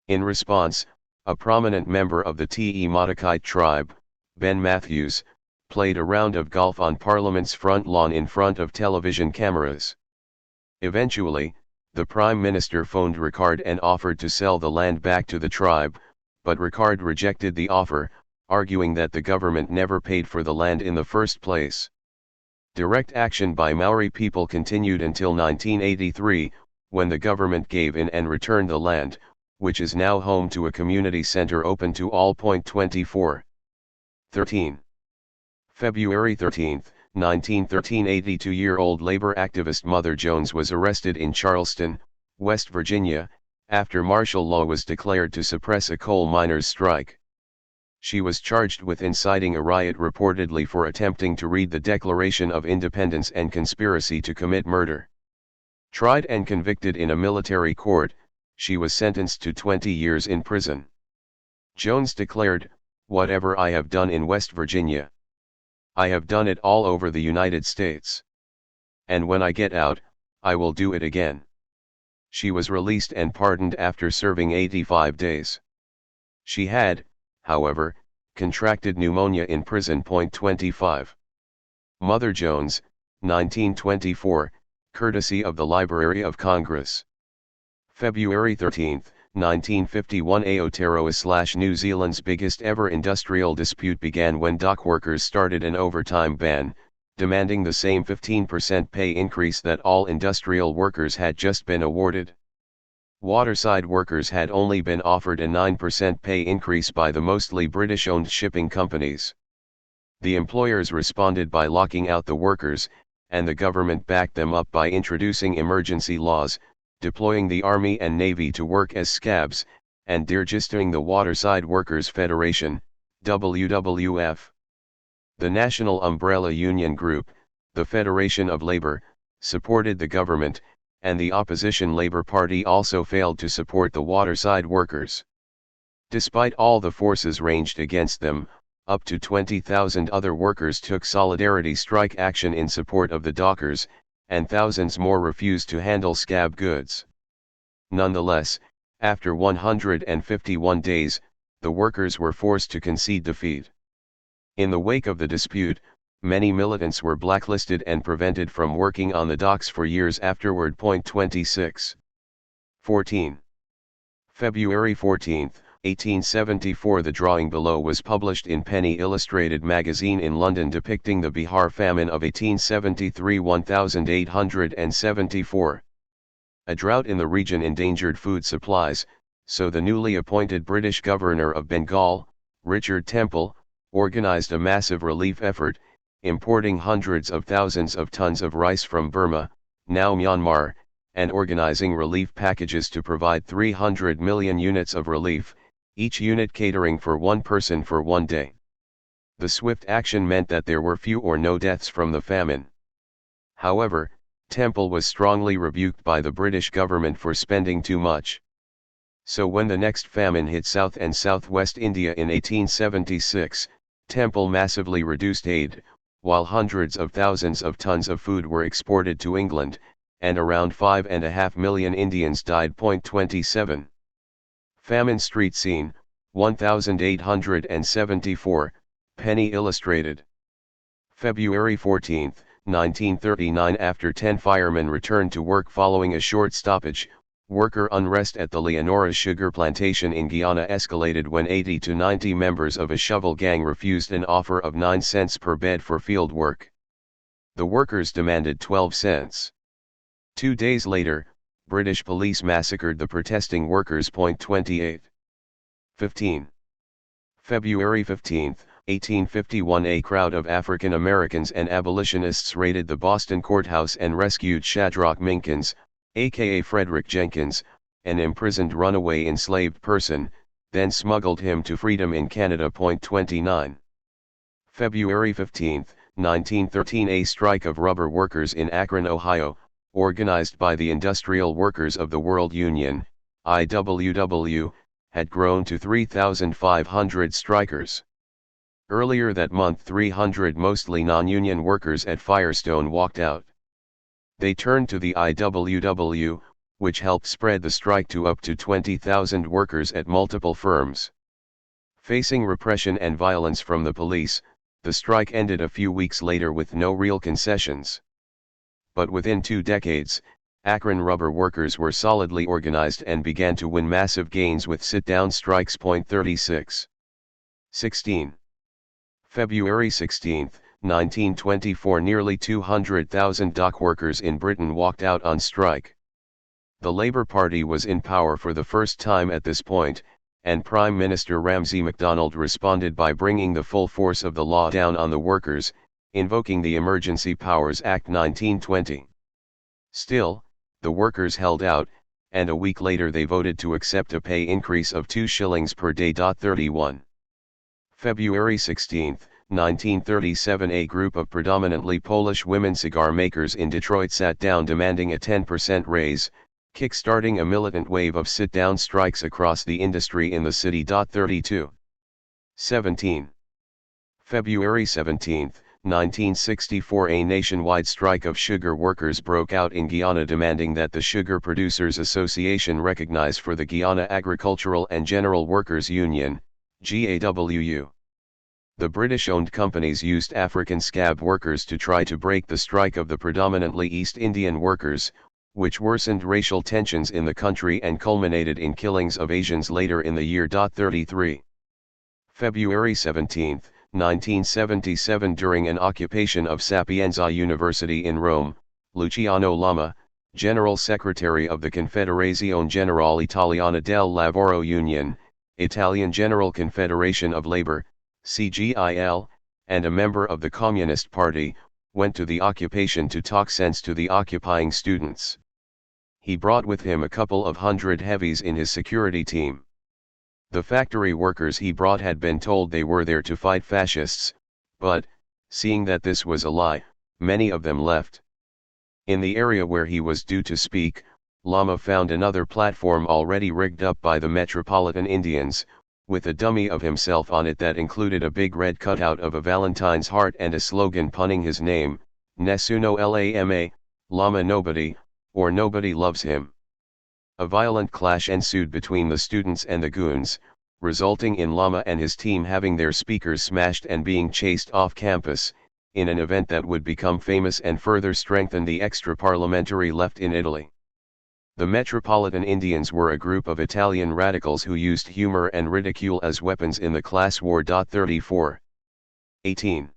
In response, a prominent member of the Te Matakite tribe, Ben Matthews, played a round of golf on Parliament's front lawn in front of television cameras. Eventually, the Prime Minister phoned Ricard and offered to sell the land back to the tribe, but Ricard rejected the offer, arguing that the government never paid for the land in the first place. Direct action by Maori people continued until 1983, when the government gave in and returned the land, which is now home to a community center open to all. 24. 13. February 13, 1913 82-year-old labor activist Mother Jones was arrested in Charleston, West Virginia, after martial law was declared to suppress a coal miners' strike. She was charged with inciting a riot reportedly for attempting to read the Declaration of Independence and conspiracy to commit murder. Tried and convicted in a military court, she was sentenced to 20 years in prison. Jones declared, "Whatever I have done in West Virginia, I have done it all over the United States. And when I get out, I will do it again." She was released and pardoned after serving 85 days. She had, however, contracted pneumonia in prison. 25. Mother Jones, 1924, courtesy of the Library of Congress. February 13, 1951 Aotearoa/New Zealand's biggest ever industrial dispute began when dock workers started an overtime ban, demanding the same 15% pay increase that all industrial workers had just been awarded. Waterside workers had only been offered a 9% pay increase by the mostly British-owned shipping companies. The employers responded by locking out the workers, and the government backed them up by introducing emergency laws, deploying the Army and Navy to work as scabs, and deregistering the Waterside Workers Federation, WWF. The National Umbrella Union Group, the Federation of Labor, supported the government, and the opposition Labour Party also failed to support the waterside workers. Despite all the forces ranged against them, up to 20,000 other workers took solidarity strike action in support of the dockers, and thousands more refused to handle scab goods. Nonetheless, after 151 days, the workers were forced to concede defeat. In the wake of the dispute, many militants were blacklisted and prevented from working on the docks for years afterward. 26. 14. February 14, 1874 The drawing below was published in Penny Illustrated magazine in London depicting the Bihar famine of 1873-1874. A drought in the region endangered food supplies, so the newly appointed British governor of Bengal, Richard Temple, organized a massive relief effort, importing hundreds of thousands of tons of rice from Burma, now Myanmar, and organizing relief packages to provide 300 million units of relief, each unit catering for one person for one day. The swift action meant that there were few or no deaths from the famine. However, Temple was strongly rebuked by the British government for spending too much. So when the next famine hit South and Southwest India in 1876, Temple massively reduced aid, while hundreds of thousands of tons of food were exported to England, and around 5.5 million Indians died. 27. Famine Street Scene, 1874, Penny Illustrated. February 14, 1939. After 10 firemen returned to work following a short stoppage, worker unrest at the Leonora sugar plantation in Guyana escalated when 80 to 90 members of a shovel gang refused an offer of 9 cents per bed for field work. The workers demanded 12 cents. 2 days later, British police massacred the protesting workers. 28. 15. February 15, 1851. A crowd of African Americans and abolitionists raided the Boston courthouse and rescued Shadrach Minkins, aka Frederick Jenkins, an imprisoned runaway enslaved person, then smuggled him to freedom in Canada. 29. February 15, 1913. A strike of rubber workers in Akron, Ohio, organized by the Industrial Workers of the World Union, IWW, had grown to 3,500 strikers. Earlier that month 300 mostly non-union workers at Firestone walked out. They turned to the IWW, which helped spread the strike to up to 20,000 workers at multiple firms. Facing repression and violence from the police, the strike ended a few weeks later with no real concessions. But within 2 decades, Akron rubber workers were solidly organized and began to win massive gains with sit-down strikes. 36. 16. February 16, 1924. Nearly 200,000 dock workers in Britain walked out on strike. The Labour Party was in power for the first time at this point, and Prime Minister Ramsay MacDonald responded by bringing the full force of the law down on the workers, invoking the Emergency Powers Act 1920. Still, the workers held out, and a week later they voted to accept a pay increase of 2 shillings per day. 31. February 16, 1937. A group of predominantly Polish women cigar makers in Detroit sat down demanding a 10% raise, kick-starting a militant wave of sit-down strikes across the industry in the city. 32. 17. February 17, 1964. A nationwide strike of sugar workers broke out in Guyana demanding that the Sugar Producers Association recognize for the Guyana Agricultural and General Workers Union, GAWU. The British-owned companies used African scab workers to try to break the strike of the predominantly East Indian workers, which worsened racial tensions in the country and culminated in killings of Asians later in the year. 33. February 17, 1977. During an occupation of Sapienza University in Rome, Luciano Lama, General Secretary of the Confederazione Generale Italiana del Lavoro Union, Italian General Confederation of Labor, CGIL, and a member of the Communist Party, went to the occupation to talk sense to the occupying students. He brought with him a couple of hundred heavies in his security team. The factory workers he brought had been told they were there to fight fascists, but, seeing that this was a lie, many of them left. In the area where he was due to speak, Lama found another platform already rigged up by the Metropolitan Indians, with a dummy of himself on it that included a big red cutout of a Valentine's heart and a slogan punning his name, Nessuno Lama, Lama nobody, or nobody loves him. A violent clash ensued between the students and the goons, resulting in Lama and his team having their speakers smashed and being chased off campus, in an event that would become famous and further strengthen the extra-parliamentary left in Italy. The Metropolitan Indians were a group of Italian radicals who used humor and ridicule as weapons in the class war. 34. 18.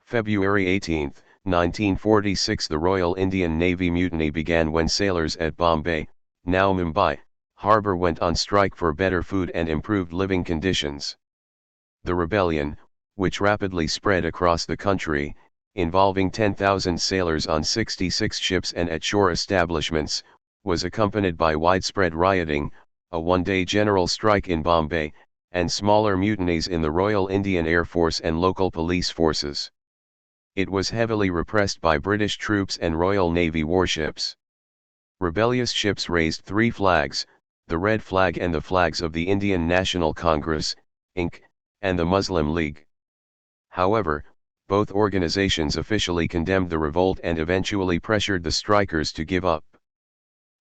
February 18, 1946. The Royal Indian Navy mutiny began when sailors at Bombay, now Mumbai, harbour went on strike for better food and improved living conditions. The rebellion, which rapidly spread across the country, involving 10,000 sailors on 66 ships and at shore establishments, was accompanied by widespread rioting, a one-day general strike in Bombay, and smaller mutinies in the Royal Indian Air Force and local police forces. It was heavily repressed by British troops and Royal Navy warships. Rebellious ships raised three flags, the Red Flag and the flags of the Indian National Congress, Inc., and the Muslim League. However, both organizations officially condemned the revolt and eventually pressured the strikers to give up.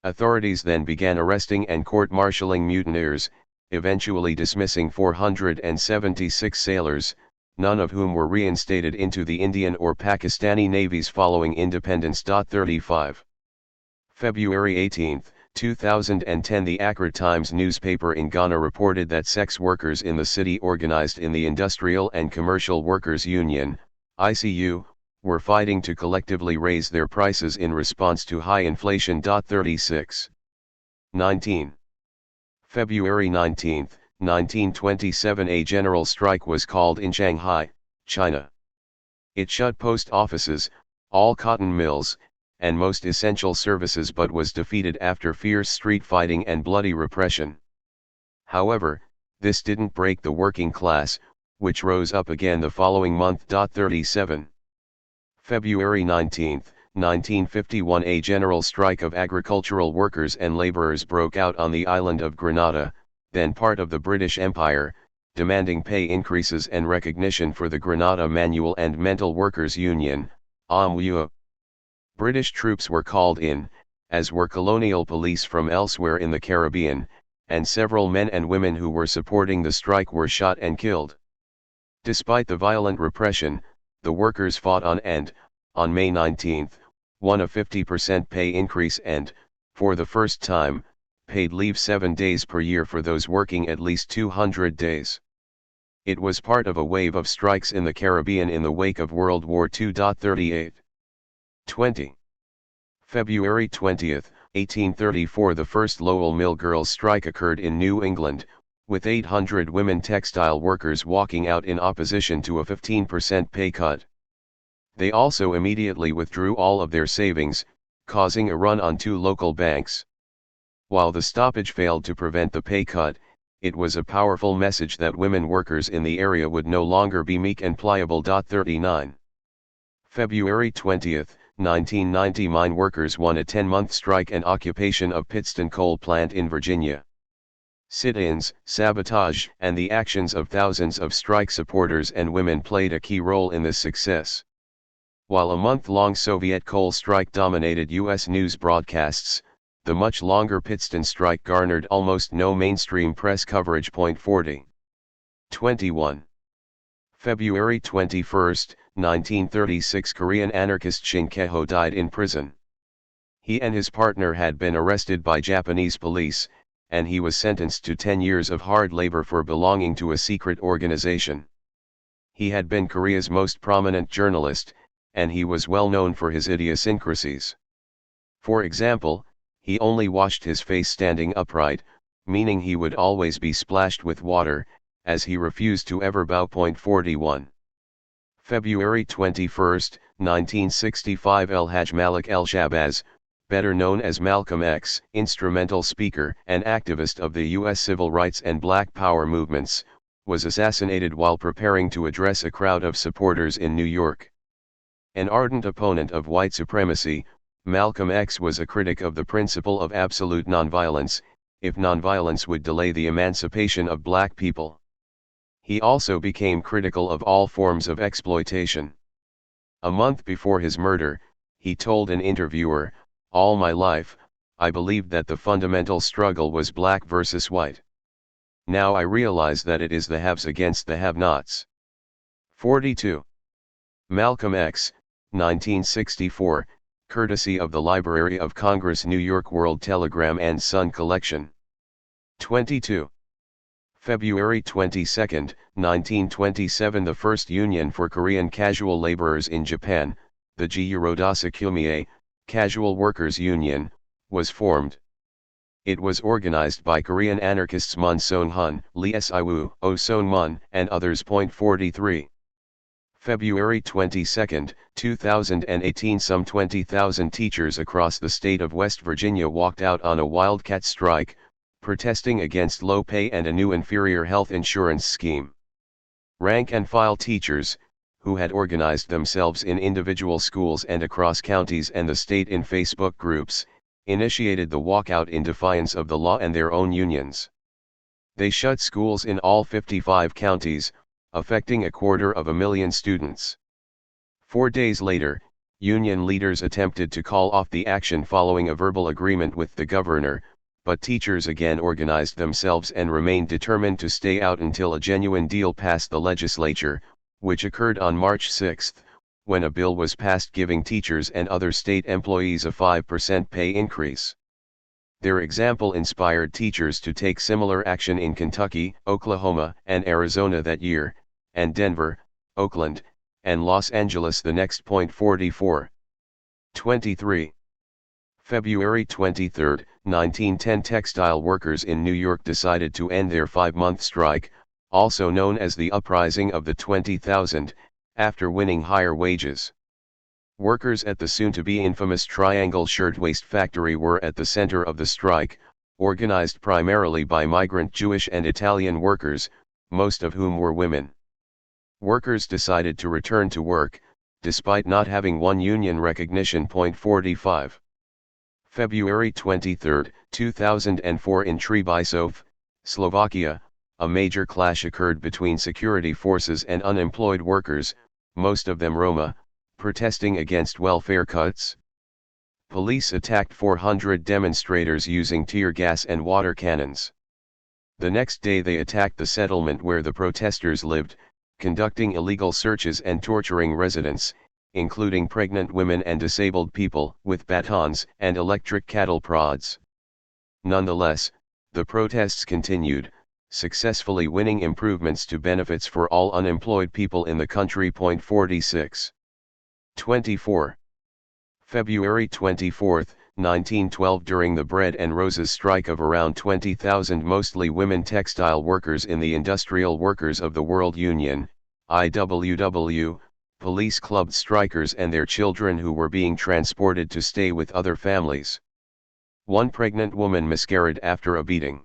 Authorities then began arresting and court-martialing mutineers, eventually dismissing 476 sailors, none of whom were reinstated into the Indian or Pakistani navies following independence. 35. February 18, 2010. The Accra Times newspaper in Ghana reported that sex workers in the city organized in the Industrial and Commercial Workers Union, ICU, were fighting to collectively raise their prices in response to high inflation. 36. 19. February 19, 1927. A general strike was called in Shanghai, China. It shut post offices, all cotton mills, and most essential services, but was defeated after fierce street fighting and bloody repression. However, this didn't break the working class, which rose up again the following month. 37. February 19, 1951. A general strike of agricultural workers and laborers broke out on the island of Grenada, then part of the British Empire, demanding pay increases and recognition for the Grenada Manual and Mental Workers Union, AMWU. British troops were called in, as were colonial police from elsewhere in the Caribbean, and several men and women who were supporting the strike were shot and killed. Despite the violent repression, the workers fought on and, on May 19, won a 50% pay increase and, for the first time, paid leave 7 days per year for those working at least 200 days. It was part of a wave of strikes in the Caribbean in the wake of World War II. 38. 20. February 20, 1834. The first Lowell Mill Girls' Strike occurred in New England, with 800 women textile workers walking out in opposition to a 15% pay cut. They also immediately withdrew all of their savings, causing a run on 2 local banks. While the stoppage failed to prevent the pay cut, it was a powerful message that women workers in the area would no longer be meek and pliable. 39. February 20, 1990. Mine workers won a 10-month strike and occupation of Pittston Coal Plant in Virginia. Sit-ins, sabotage, and the actions of thousands of strike supporters and women played a key role in this success. While a month-long Soviet coal strike dominated U.S. news broadcasts, the much longer Pittston strike garnered almost no mainstream press coverage. 40. 21. February 21, 1936. Korean anarchist Shin Kae-ho died in prison. He and his partner had been arrested by Japanese police, and he was sentenced to 10 years of hard labor for belonging to a secret organization. He had been Korea's most prominent journalist, and he was well known for his idiosyncrasies. For example, he only washed his face standing upright, meaning he would always be splashed with water, as he refused to ever bow. 41. February 21, 1965. El Haj Malik El-Shabazz, better known as Malcolm X, instrumental speaker and activist of the U.S. civil rights and Black Power movements, was assassinated while preparing to address a crowd of supporters in New York. An ardent opponent of white supremacy, Malcolm X was a critic of the principle of absolute nonviolence, if nonviolence would delay the emancipation of black people. He also became critical of all forms of exploitation. A month before his murder, he told an interviewer, "All my life, I believed that the fundamental struggle was black versus white. Now I realize that it is the haves against the have-nots." 42. Malcolm X, 1964, courtesy of the Library of Congress, New York World Telegram and Sun Collection. 22. February 22, 1927. The first union for Korean casual laborers in Japan, the Gyrodasa Casual Workers Union, was formed. It was organized by Korean anarchists Mun Son-hun, Lee Si-woo, Oh Son-mun, and others. 43. February 22, 2018. Some 20,000 teachers across the state of West Virginia walked out on a wildcat strike, protesting against low pay and a new inferior health insurance scheme. Rank-and-file teachers, who had organized themselves in individual schools and across counties and the state in Facebook groups, initiated the walkout in defiance of the law and their own unions. They shut schools in all 55 counties, affecting 250,000 students. 4 days later, union leaders attempted to call off the action following a verbal agreement with the governor, but teachers again organized themselves and remained determined to stay out until a genuine deal passed the legislature, which occurred on March 6, when a bill was passed giving teachers and other state employees a 5% pay increase. Their example inspired teachers to take similar action in Kentucky, Oklahoma, and Arizona that year, and Denver, Oakland, and Los Angeles the next. 44. 23. February 23, 1910. Textile workers in New York decided to end their 5-month strike, also known as the Uprising of the 20,000, after winning higher wages. Workers at the soon-to-be infamous Triangle Shirtwaist Factory were at the center of the strike, organized primarily by migrant Jewish and Italian workers, most of whom were women. Workers decided to return to work, despite not having won union recognition. 45. February 23, 2004. In Trebišov, Slovakia, a major clash occurred between security forces and unemployed workers, most of them Roma, protesting against welfare cuts. Police attacked 400 demonstrators using tear gas and water cannons. The next day they attacked the settlement where the protesters lived, conducting illegal searches and torturing residents, including pregnant women and disabled people, with batons and electric cattle prods. Nonetheless, the protests continued, successfully winning improvements to benefits for all unemployed people in the country. 46. 24. February 24, 1912. During the Bread and Roses strike of around 20,000 mostly women textile workers in the Industrial Workers of the World Union, IWW, police clubbed strikers and their children who were being transported to stay with other families. One pregnant woman miscarried after a beating.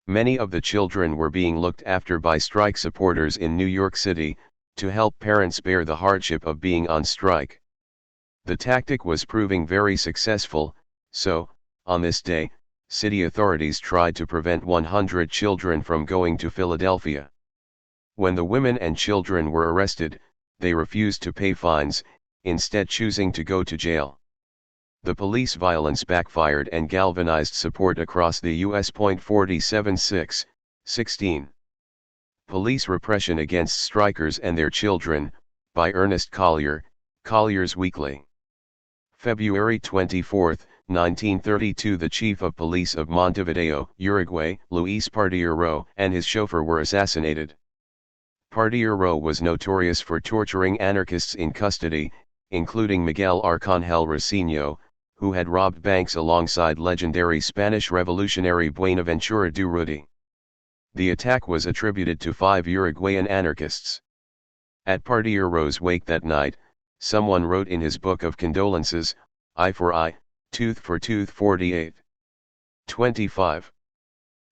Many of the children were being looked after by strike supporters in New York City, to help parents bear the hardship of being on strike. The tactic was proving very successful, so, on this day, city authorities tried to prevent 100 children from going to Philadelphia. When the women and children were arrested, they refused to pay fines, instead choosing to go to jail. The police violence backfired and galvanized support across the U.S. 47. 16. Police Repression Against Strikers and Their Children, by Ernest Collier, Collier's Weekly. February 24, 1932. The chief of police of Montevideo, Uruguay, Luis Partiero, and his chauffeur were assassinated. Partiero was notorious for torturing anarchists in custody, including Miguel Arcángel Rosino, who had robbed banks alongside legendary Spanish revolutionary Buenaventura Durruti. The attack was attributed to 5 Uruguayan anarchists. At Partiero's wake that night, someone wrote in his book of condolences, "Eye for eye, tooth for tooth." 48. 25.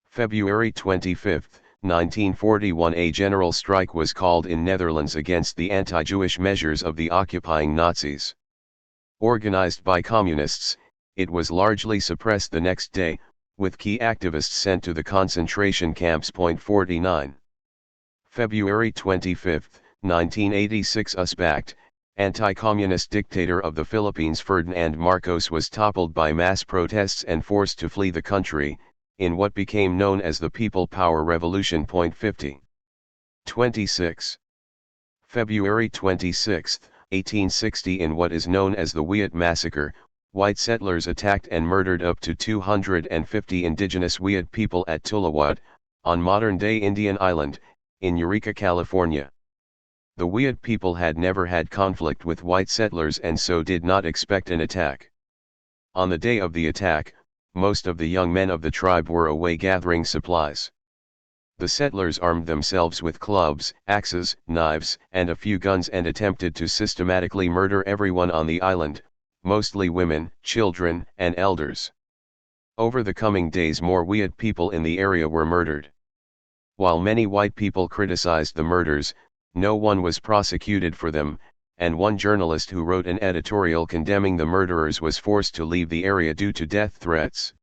February 25, 1941. A general strike was called in Netherlands against the anti-Jewish measures of the occupying Nazis. Organized by communists, it was largely suppressed the next day, with key activists sent to the concentration camps. 49. February 25, 1986. US-backed, anti-communist dictator of the Philippines Ferdinand Marcos was toppled by mass protests and forced to flee the country, in what became known as the People Power Revolution. 50. 26. February 26, 1860. In what is known as the Wiyot Massacre, white settlers attacked and murdered up to 250 indigenous Wiyot people at Tuluwat, on modern-day Indian Island, in Eureka, California. The Wiyot people had never had conflict with white settlers and so did not expect an attack. On the day of the attack, most of the young men of the tribe were away gathering supplies. The settlers armed themselves with clubs, axes, knives, and a few guns and attempted to systematically murder everyone on the island, mostly women, children, and elders. Over the coming days more Wiyot people in the area were murdered. While many white people criticized the murders, no one was prosecuted for them, and one journalist who wrote an editorial condemning the murderers was forced to leave the area due to death threats.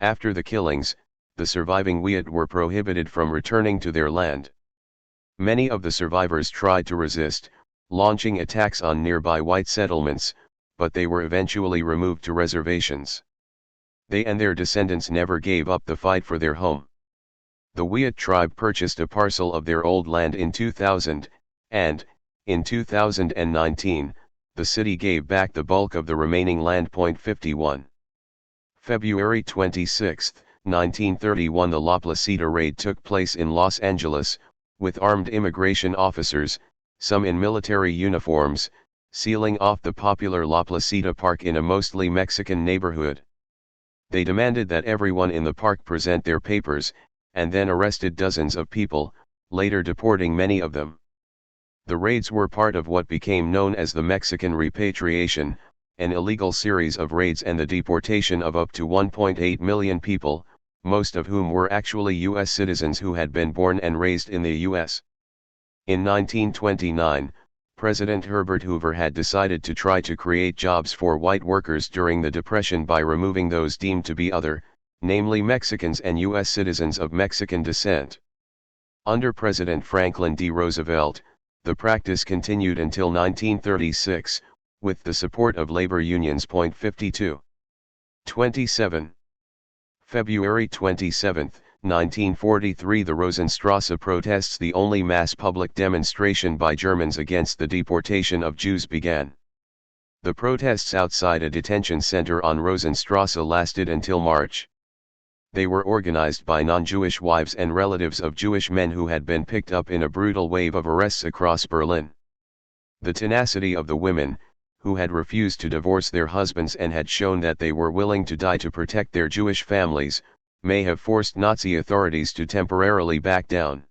After the killings, the surviving Wiyot were prohibited from returning to their land. Many of the survivors tried to resist, launching attacks on nearby white settlements, but they were eventually removed to reservations. They and their descendants never gave up the fight for their home. The Wiyot tribe purchased a parcel of their old land in 2000, and, in 2019, the city gave back the bulk of the remaining land. 51. February 26, 1931 The La Placita raid took place in Los Angeles, with armed immigration officers, some in military uniforms, sealing off the popular La Placita Park in a mostly Mexican neighborhood. They demanded that everyone in the park present their papers, and then arrested dozens of people, later deporting many of them. The raids were part of what became known as the Mexican repatriation, an illegal series of raids and the deportation of up to 1.8 million people, most of whom were actually U.S. citizens who had been born and raised in the U.S. In 1929, President Herbert Hoover had decided to try to create jobs for white workers during the Depression by removing those deemed to be other, namely Mexicans and U.S. citizens of Mexican descent. Under President Franklin D. Roosevelt, the practice continued until 1936, with the support of labor unions. 52. 27. February 27, 1943 The Rosenstrasse protests, the only mass public demonstration by Germans against the deportation of Jews, began. The protests outside a detention center on Rosenstrasse lasted until March. They were organized by non-Jewish wives and relatives of Jewish men who had been picked up in a brutal wave of arrests across Berlin. The tenacity of the women, who had refused to divorce their husbands and had shown that they were willing to die to protect their Jewish families, may have forced Nazi authorities to temporarily back down.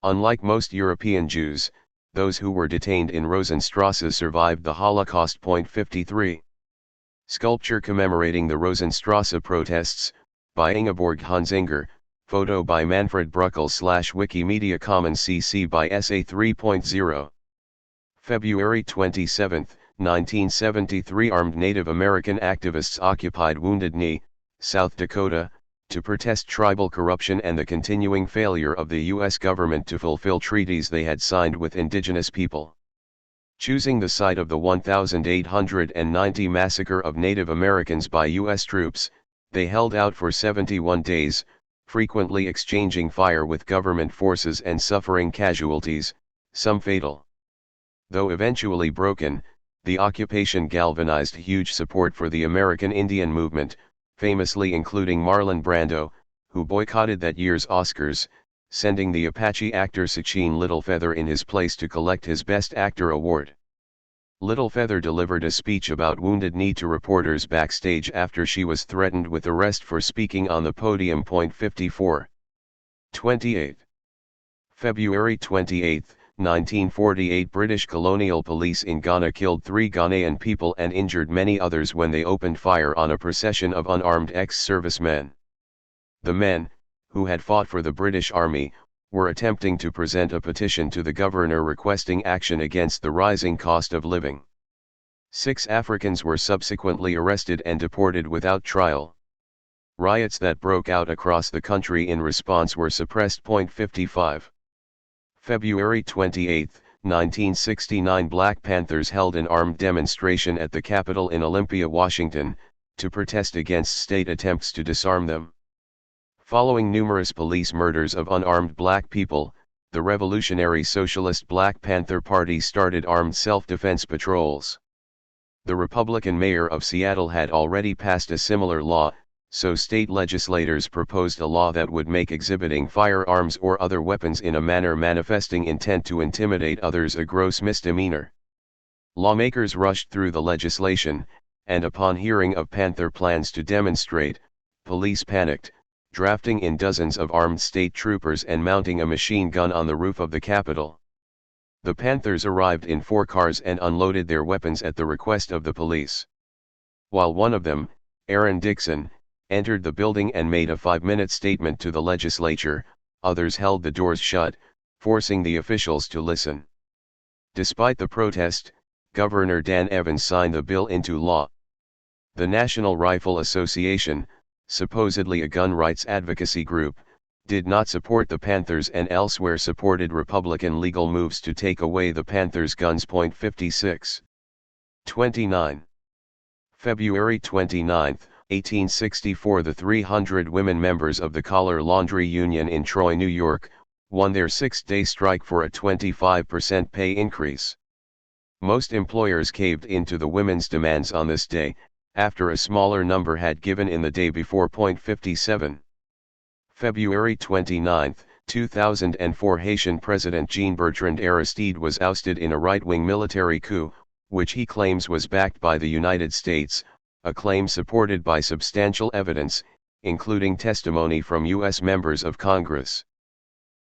Unlike most European Jews, those who were detained in Rosenstrasse survived the Holocaust. 53. Sculpture commemorating the Rosenstrasse protests, by Ingeborg Hunzinger, photo by Manfred Bruckel / Wikimedia Commons CC by SA 3.0. February 27, 1973 Armed Native American activists occupied Wounded Knee, South Dakota, to protest tribal corruption and the continuing failure of the U.S. government to fulfill treaties they had signed with indigenous people. Choosing the site of the 1890 massacre of Native Americans by U.S. troops, they held out for 71 days, frequently exchanging fire with government forces and suffering casualties, some fatal. Though eventually broken, the occupation galvanized huge support for the American Indian movement, famously including Marlon Brando, who boycotted that year's Oscars, sending the Apache actor Sachin Littlefeather in his place to collect his Best Actor award. Littlefeather delivered a speech about Wounded Knee to reporters backstage after she was threatened with arrest for speaking on the podium. 54. 28. February 28, 1948 British colonial police in Ghana killed 3 Ghanaian people and injured many others when they opened fire on a procession of unarmed ex-servicemen. The men, who had fought for the British Army, were attempting to present a petition to the governor requesting action against the rising cost of living. 6 Africans were subsequently arrested and deported without trial. Riots that broke out across the country in response were suppressed. 55. February 28, 1969 Black Panthers held an armed demonstration at the Capitol in Olympia, Washington, to protest against state attempts to disarm them. Following numerous police murders of unarmed black people, the Revolutionary Socialist Black Panther Party started armed self-defense patrols. The Republican mayor of Seattle had already passed a similar law, so state legislators proposed a law that would make exhibiting firearms or other weapons in a manner manifesting intent to intimidate others a gross misdemeanor. Lawmakers rushed through the legislation, and upon hearing of Panther plans to demonstrate, police panicked, drafting in dozens of armed state troopers and mounting a machine gun on the roof of the Capitol. The Panthers arrived in 4 cars and unloaded their weapons at the request of the police. While one of them, Aaron Dixon, entered the building and made a 5-minute statement to the legislature, others held the doors shut, forcing the officials to listen. Despite the protest, Governor Dan Evans signed the bill into law. The National Rifle Association, supposedly a gun rights advocacy group, did not support the Panthers and elsewhere supported Republican legal moves to take away the Panthers' guns. 56. 29. February 29, 1864. The 300 women members of the Collar Laundry Union in Troy, New York, won their 6-day strike for a 25% pay increase. Most employers caved into the women's demands on this day, after a smaller number had given in the day before. 57. February 29, 2004. Haitian President Jean-Bertrand Aristide was ousted in a right-wing military coup, which he claims was backed by the United States, a claim supported by substantial evidence, including testimony from U.S. members of Congress.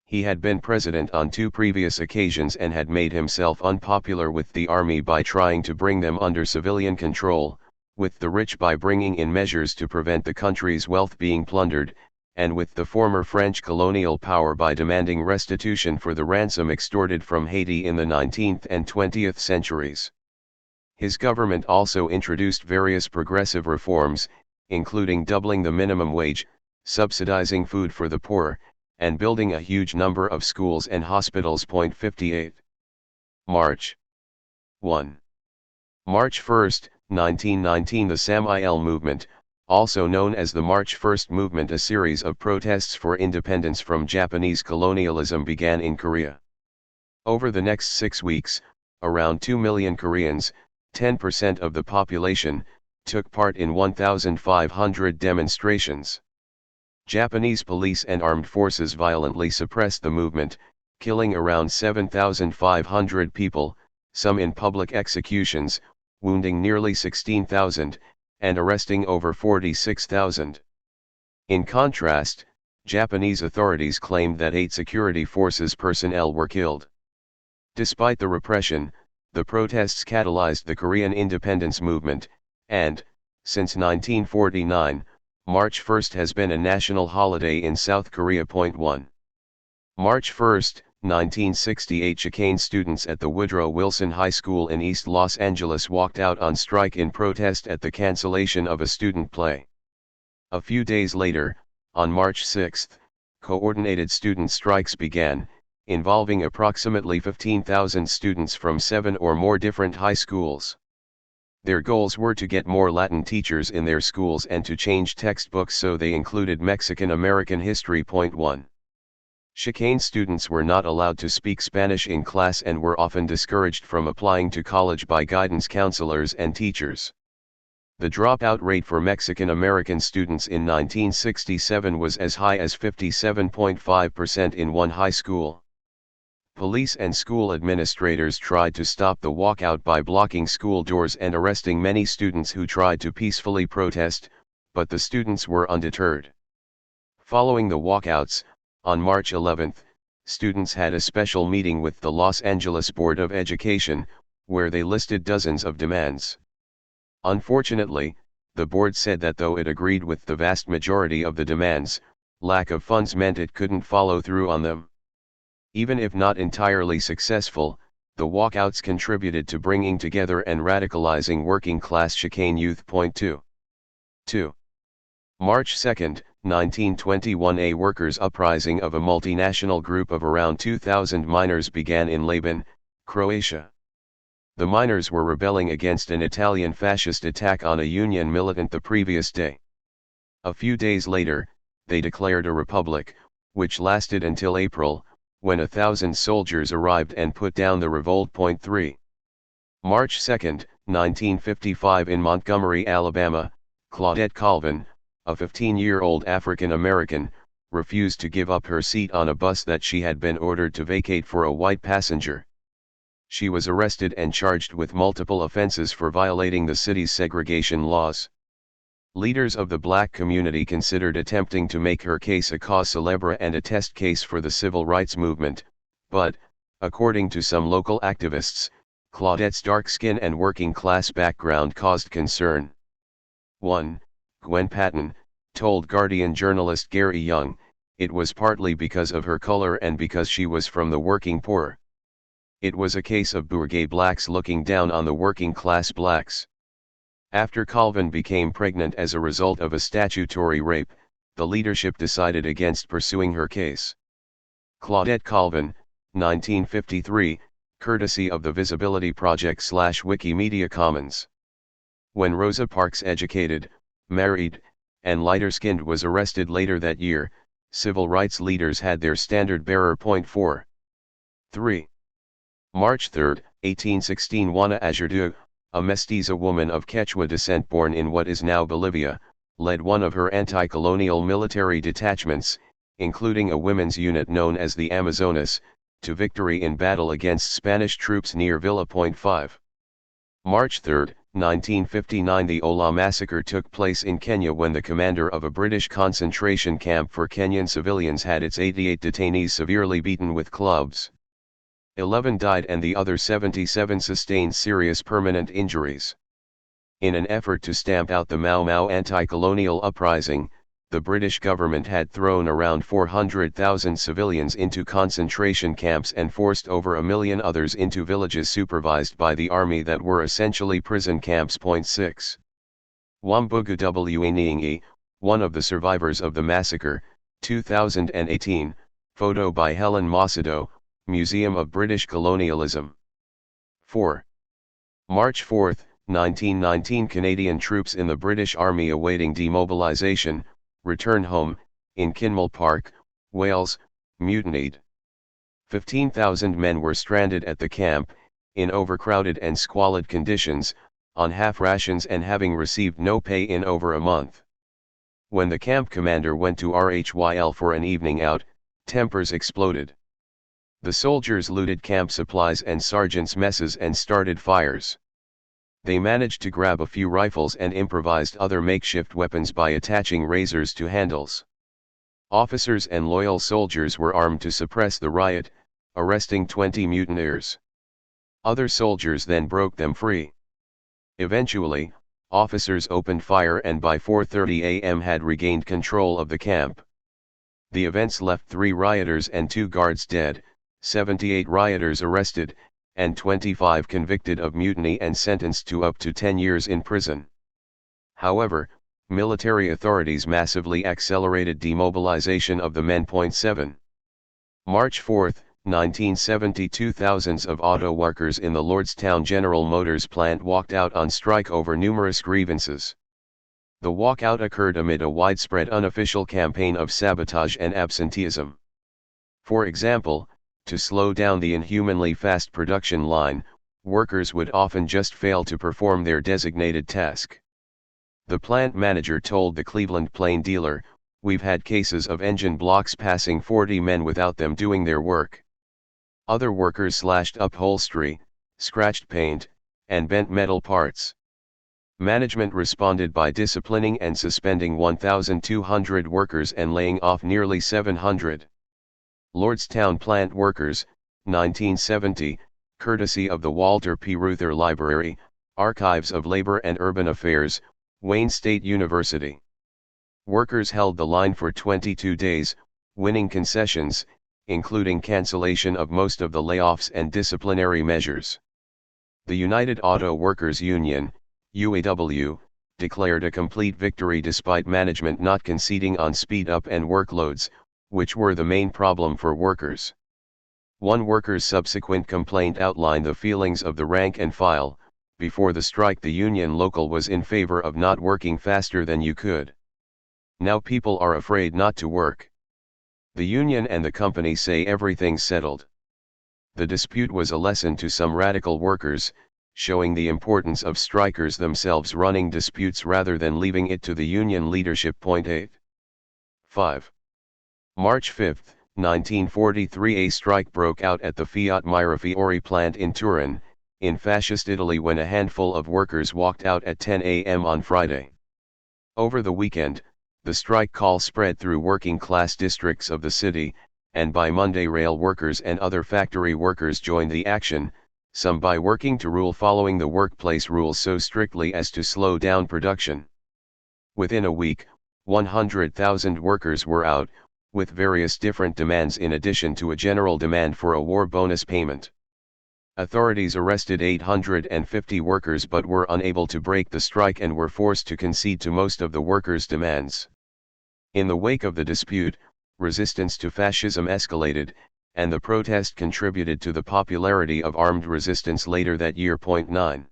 He had been president on 2 previous occasions and had made himself unpopular with the army by trying to bring them under civilian control, with the rich by bringing in measures to prevent the country's wealth being plundered, and with the former French colonial power by demanding restitution for the ransom extorted from Haiti in the 19th and 20th centuries. His government also introduced various progressive reforms, including doubling the minimum wage, subsidizing food for the poor, and building a huge number of schools and hospitals. 58. March 1. March 1, 1919. The Samael movement, also known as the March 1 movement, a series of protests for independence from Japanese colonialism, began in Korea. Over the next 6 weeks, around 2 million Koreans, 10% of the population, took part in 1,500 demonstrations. Japanese police and armed forces violently suppressed the movement, killing around 7,500 people, some in public executions, wounding nearly 16,000, and arresting over 46,000. In contrast, Japanese authorities claimed that 8 security forces personnel were killed. Despite the repression, the protests catalyzed the Korean independence movement, and, since 1949, March 1 has been a national holiday in South Korea. 1. March 1, 1968. Chicane students at the Woodrow Wilson High School in East Los Angeles walked out on strike in protest at the cancellation of a student play. A few days later, on March 6, coordinated student strikes began, involving approximately 15,000 students from 7 or more different high schools. Their goals were to get more Latin teachers in their schools and to change textbooks so they included Mexican American history. 1. Chicane students were not allowed to speak Spanish in class and were often discouraged from applying to college by guidance counselors and teachers. The dropout rate for Mexican American students in 1967 was as high as 57.5% in one high school. Police and school administrators tried to stop the walkout by blocking school doors and arresting many students who tried to peacefully protest, but the students were undeterred. Following the walkouts, on March 11, students had a special meeting with the Los Angeles Board of Education, where they listed dozens of demands. Unfortunately, the board said that though it agreed with the vast majority of the demands, lack of funds meant it couldn't follow through on them. Even if not entirely successful, the walkouts contributed to bringing together and radicalizing working-class Chicane youth. 2. March 2, 1921. A workers' uprising of a multinational group of around 2,000 miners began in Laban, Croatia. The miners were rebelling against an Italian fascist attack on a union militant the previous day. A few days later, they declared a republic, which lasted until April, when 1,000 soldiers arrived and put down the revolt. 3. March 2, 1955. In Montgomery, Alabama, Claudette Colvin, a 15-year-old African American, refused to give up her seat on a bus that she had been ordered to vacate for a white passenger. She was arrested and charged with multiple offenses for violating the city's segregation laws. Leaders of the black community considered attempting to make her case a cause célèbre and a test case for the civil rights movement, but, according to some local activists, Claudette's dark skin and working-class background caused concern. 1. Gwen Patton told Guardian journalist Gary Young, it was partly because of her color and because she was from the working poor. It was a case of bourgeois blacks looking down on the working-class blacks. After Colvin became pregnant as a result of a statutory rape, the leadership decided against pursuing her case. Claudette Colvin, 1953, courtesy of the Visibility Project / Wikimedia Commons. When Rosa Parks, educated, married, and lighter-skinned, was arrested later that year, civil rights leaders had their standard bearer point for. 3. March 3, 1816, Juana Azurduy, a mestiza woman of Quechua descent born in what is now Bolivia, led one of her anti-colonial military detachments, including a women's unit known as the Amazonas, to victory in battle against Spanish troops near Villa Point 5. March 3, 1959, the Ola massacre took place in Kenya when the commander of a British concentration camp for Kenyan civilians had its 88 detainees severely beaten with clubs. 11 died and the other 77 sustained serious permanent injuries. In an effort to stamp out the Mau Mau anti-colonial uprising, the British government had thrown around 400,000 civilians into concentration camps and forced over 1 million others into villages supervised by the army that were essentially prison camps. 6. Wambugu Wanyinyi, one of the survivors of the massacre, 2018, photo by Helen Macedo, Museum of British Colonialism. 4. March 4, 1919, Canadian troops in the British Army awaiting demobilization, return home, in Kinmel Park, Wales, mutinied. 15,000 men were stranded at the camp, in overcrowded and squalid conditions, on half rations and having received no pay in over a month. When the camp commander went to RHYL for an evening out, tempers exploded. The soldiers looted camp supplies and sergeants' messes and started fires. They managed to grab a few rifles and improvised other makeshift weapons by attaching razors to handles. Officers and loyal soldiers were armed to suppress the riot, arresting 20 mutineers. Other soldiers then broke them free. Eventually, officers opened fire and by 4:30 a.m. had regained control of the camp. The events left 3 rioters and 2 guards dead, 78 rioters arrested, and 25 convicted of mutiny and sentenced to up to 10 years in prison. However, military authorities massively accelerated demobilization of the men. 7. March 4, 1972, thousands of auto workers in the Lordstown General Motors plant walked out on strike over numerous grievances. The walkout occurred amid a widespread unofficial campaign of sabotage and absenteeism. For example, to slow down the inhumanly fast production line, workers would often just fail to perform their designated task. The plant manager told the Cleveland Plain Dealer, "We've had cases of engine blocks passing 40 men without them doing their work." Other workers slashed upholstery, scratched paint, and bent metal parts. Management responded by disciplining and suspending 1,200 workers and laying off nearly 700. Lordstown Plant Workers, 1970, courtesy of the Walter P. Reuther Library, Archives of Labor and Urban Affairs, Wayne State University. Workers held the line for 22 days, winning concessions, including cancellation of most of the layoffs and disciplinary measures. The United Auto Workers Union, UAW, declared a complete victory despite management not conceding on speed up and workloads, which were the main problem for workers. One worker's subsequent complaint outlined the feelings of the rank and file. Before the strike, the union local was in favor of not working faster than you could. Now people are afraid not to work. The union and the company say everything's settled. The dispute was a lesson to some radical workers, showing the importance of strikers themselves running disputes rather than leaving it to the union leadership. 8. 5. March 5, 1943, a strike broke out at the Fiat Mirafiori plant in Turin, in fascist Italy, when a handful of workers walked out at 10 a.m. on Friday. Over the weekend, the strike call spread through working-class districts of the city, and by Monday rail workers and other factory workers joined the action, some by working to rule following the workplace rules so strictly as to slow down production. Within a week, 100,000 workers were out, with various different demands in addition to a general demand for a war bonus payment. Authorities arrested 850 workers but were unable to break the strike and were forced to concede to most of the workers' demands. In the wake of the dispute, resistance to fascism escalated, and the protest contributed to the popularity of armed resistance later that year. 9.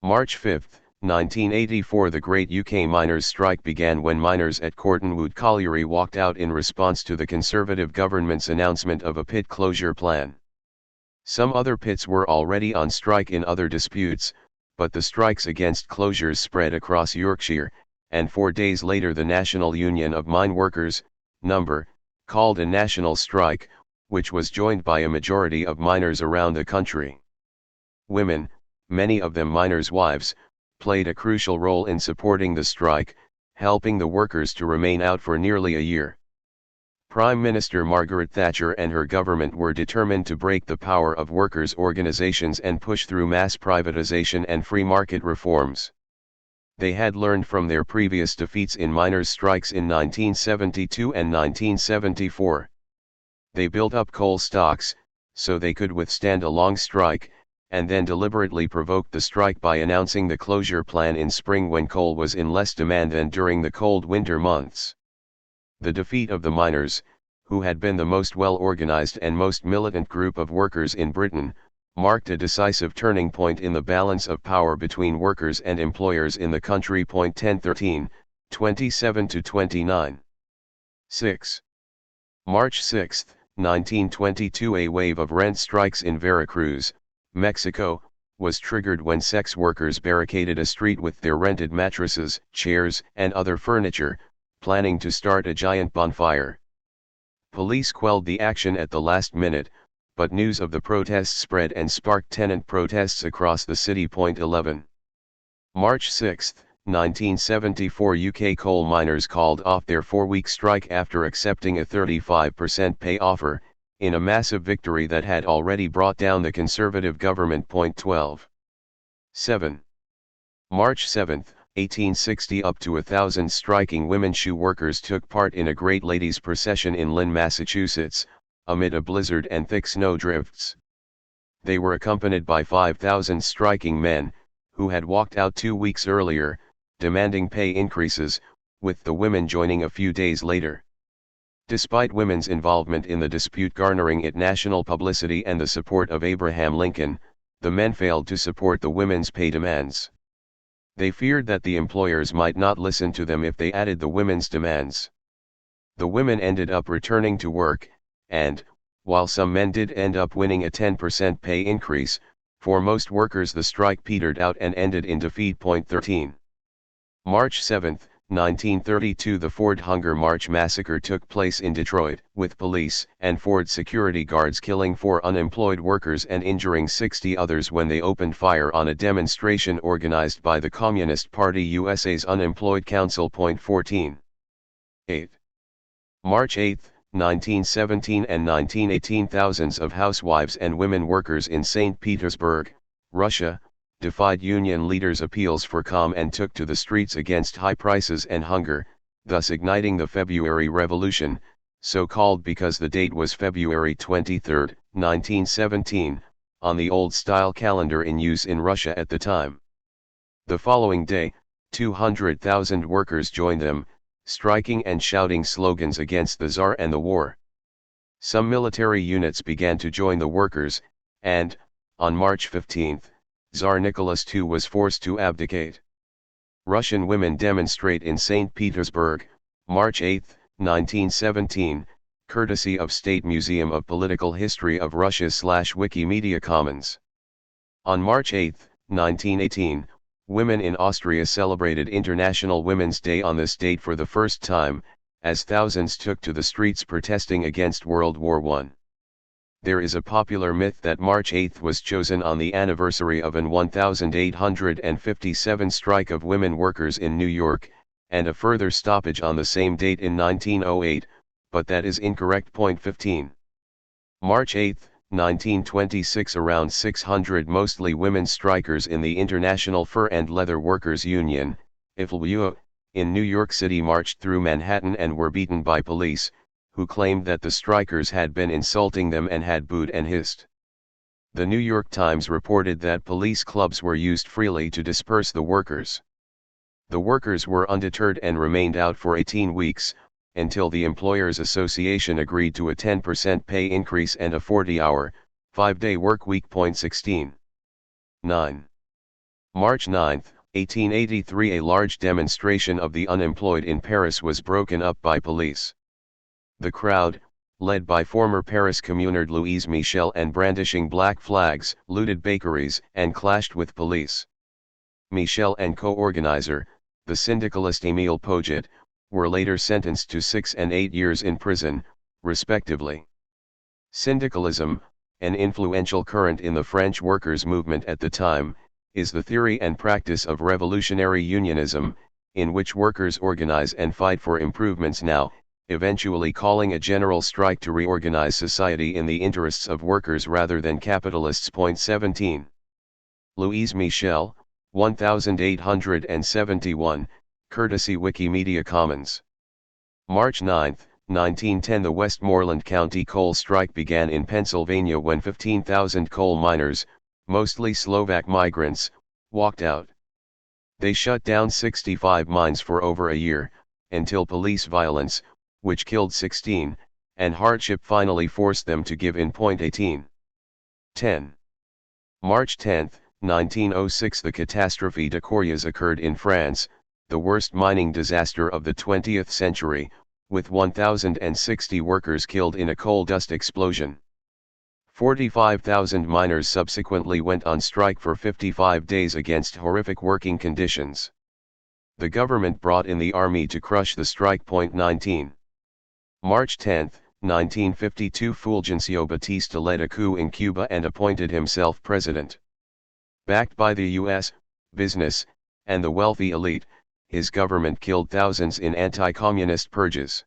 March 5, 1984, the Great UK Miners' Strike began when miners at Cortonwood Colliery walked out in response to the Conservative government's announcement of a pit closure plan. Some other pits were already on strike in other disputes, but the strikes against closures spread across Yorkshire, and 4 days later the National Union of Mine Workers, NUMBER, called a national strike, which was joined by a majority of miners around the country. Women, many of them miners' wives, played a crucial role in supporting the strike, helping the workers to remain out for nearly a year. Prime Minister Margaret Thatcher and her government were determined to break the power of workers' organisations and push through mass privatisation and free market reforms. They had learned from their previous defeats in miners' strikes in 1972 and 1974. They built up coal stocks, so they could withstand a long strike, and then deliberately provoked the strike by announcing the closure plan in spring when coal was in less demand than during the cold winter months. The defeat of the miners, who had been the most well-organized and most militant group of workers in Britain, marked a decisive turning point in the balance of power between workers and employers in the country. 1013, 27-29. 6. March 6, 1922, a wave of rent strikes in Veracruz, Mexico, was triggered when sex workers barricaded a street with their rented mattresses, chairs, and other furniture, planning to start a giant bonfire. Police quelled the action at the last minute, but news of the protests spread and sparked tenant protests across the city. 11. March 6, 1974, UK coal miners called off their 4-week strike after accepting a 35% pay offer, in a massive victory that had already brought down the Conservative government. 12. 7. March 7, 1860, up to 1,000 striking women shoe workers took part in a great ladies' procession in Lynn, Massachusetts, amid a blizzard and thick snow drifts. They were accompanied by 5,000 striking men, who had walked out 2 weeks earlier, demanding pay increases, with the women joining a few days later. Despite women's involvement in the dispute garnering it national publicity and the support of Abraham Lincoln, the men failed to support the women's pay demands. They feared that the employers might not listen to them if they added the women's demands. The women ended up returning to work, and, while some men did end up winning a 10% pay increase, for most workers the strike petered out and ended in defeat. 13. March 7, 1932, the Ford Hunger March massacre took place in Detroit, with police and Ford security guards killing 4 unemployed workers and injuring 60 others when they opened fire on a demonstration organized by the Communist Party USA's Unemployed Council. 14. 8. March 8, 1917 and 1918, thousands of housewives and women workers in St. Petersburg, Russia, defied union leaders' appeals for calm and took to the streets against high prices and hunger, thus igniting the February Revolution, so called because the date was February 23, 1917, on the old-style calendar in use in Russia at the time. The following day, 200,000 workers joined them, striking and shouting slogans against the Tsar and the war. Some military units began to join the workers, and, on March 15, Tsar Nicholas II was forced to abdicate. Russian women demonstrate in St. Petersburg, March 8, 1917, courtesy of State Museum of Political History of Russia / Wikimedia Commons. On March 8, 1918, women in Austria celebrated International Women's Day on this date for the first time, as thousands took to the streets protesting against World War I. There is a popular myth that March 8 was chosen on the anniversary of an 1857 strike of women workers in New York, and a further stoppage on the same date in 1908, but that is incorrect. 15. March 8, 1926, around 600 mostly women strikers in the International Fur and Leather Workers Union, IFLU, in New York City marched through Manhattan and were beaten by police, who claimed that the strikers had been insulting them and had booed and hissed. The New York Times reported that police clubs were used freely to disperse the workers. The workers were undeterred and remained out for 18 weeks, until the Employers Association agreed to a 10% pay increase and a 40-hour, 5-day work week. 16. 9. March 9, 1883, a large demonstration of the unemployed in Paris was broken up by police. The crowd, led by former Paris communard Louise Michel and brandishing black flags, looted bakeries and clashed with police. Michel and co-organizer, the syndicalist Émile Pouget, were later sentenced to 6 and 8 years in prison, respectively. Syndicalism, an influential current in the French workers' movement at the time, is the theory and practice of revolutionary unionism, in which workers organize and fight for improvements now, eventually calling a general strike to reorganize society in the interests of workers rather than capitalists. 17. Louise Michel, 1871, courtesy Wikimedia Commons. March 9, 1910, the Westmoreland County coal strike began in Pennsylvania when 15,000 coal miners, mostly Slovak migrants, walked out. They shut down 65 mines for over a year, until police violence, which killed 16, and hardship finally forced them to give in. 18. 10. March 10, 1906, the catastrophe de Corrières occurred in France, the worst mining disaster of the 20th century, with 1,060 workers killed in a coal dust explosion. 45,000 miners subsequently went on strike for 55 days against horrific working conditions. The government brought in the army to crush the strike. 19. March 10, 1952, Fulgencio Batista led a coup in Cuba and appointed himself president. Backed by the U.S., business, and the wealthy elite, his government killed thousands in anti-communist purges.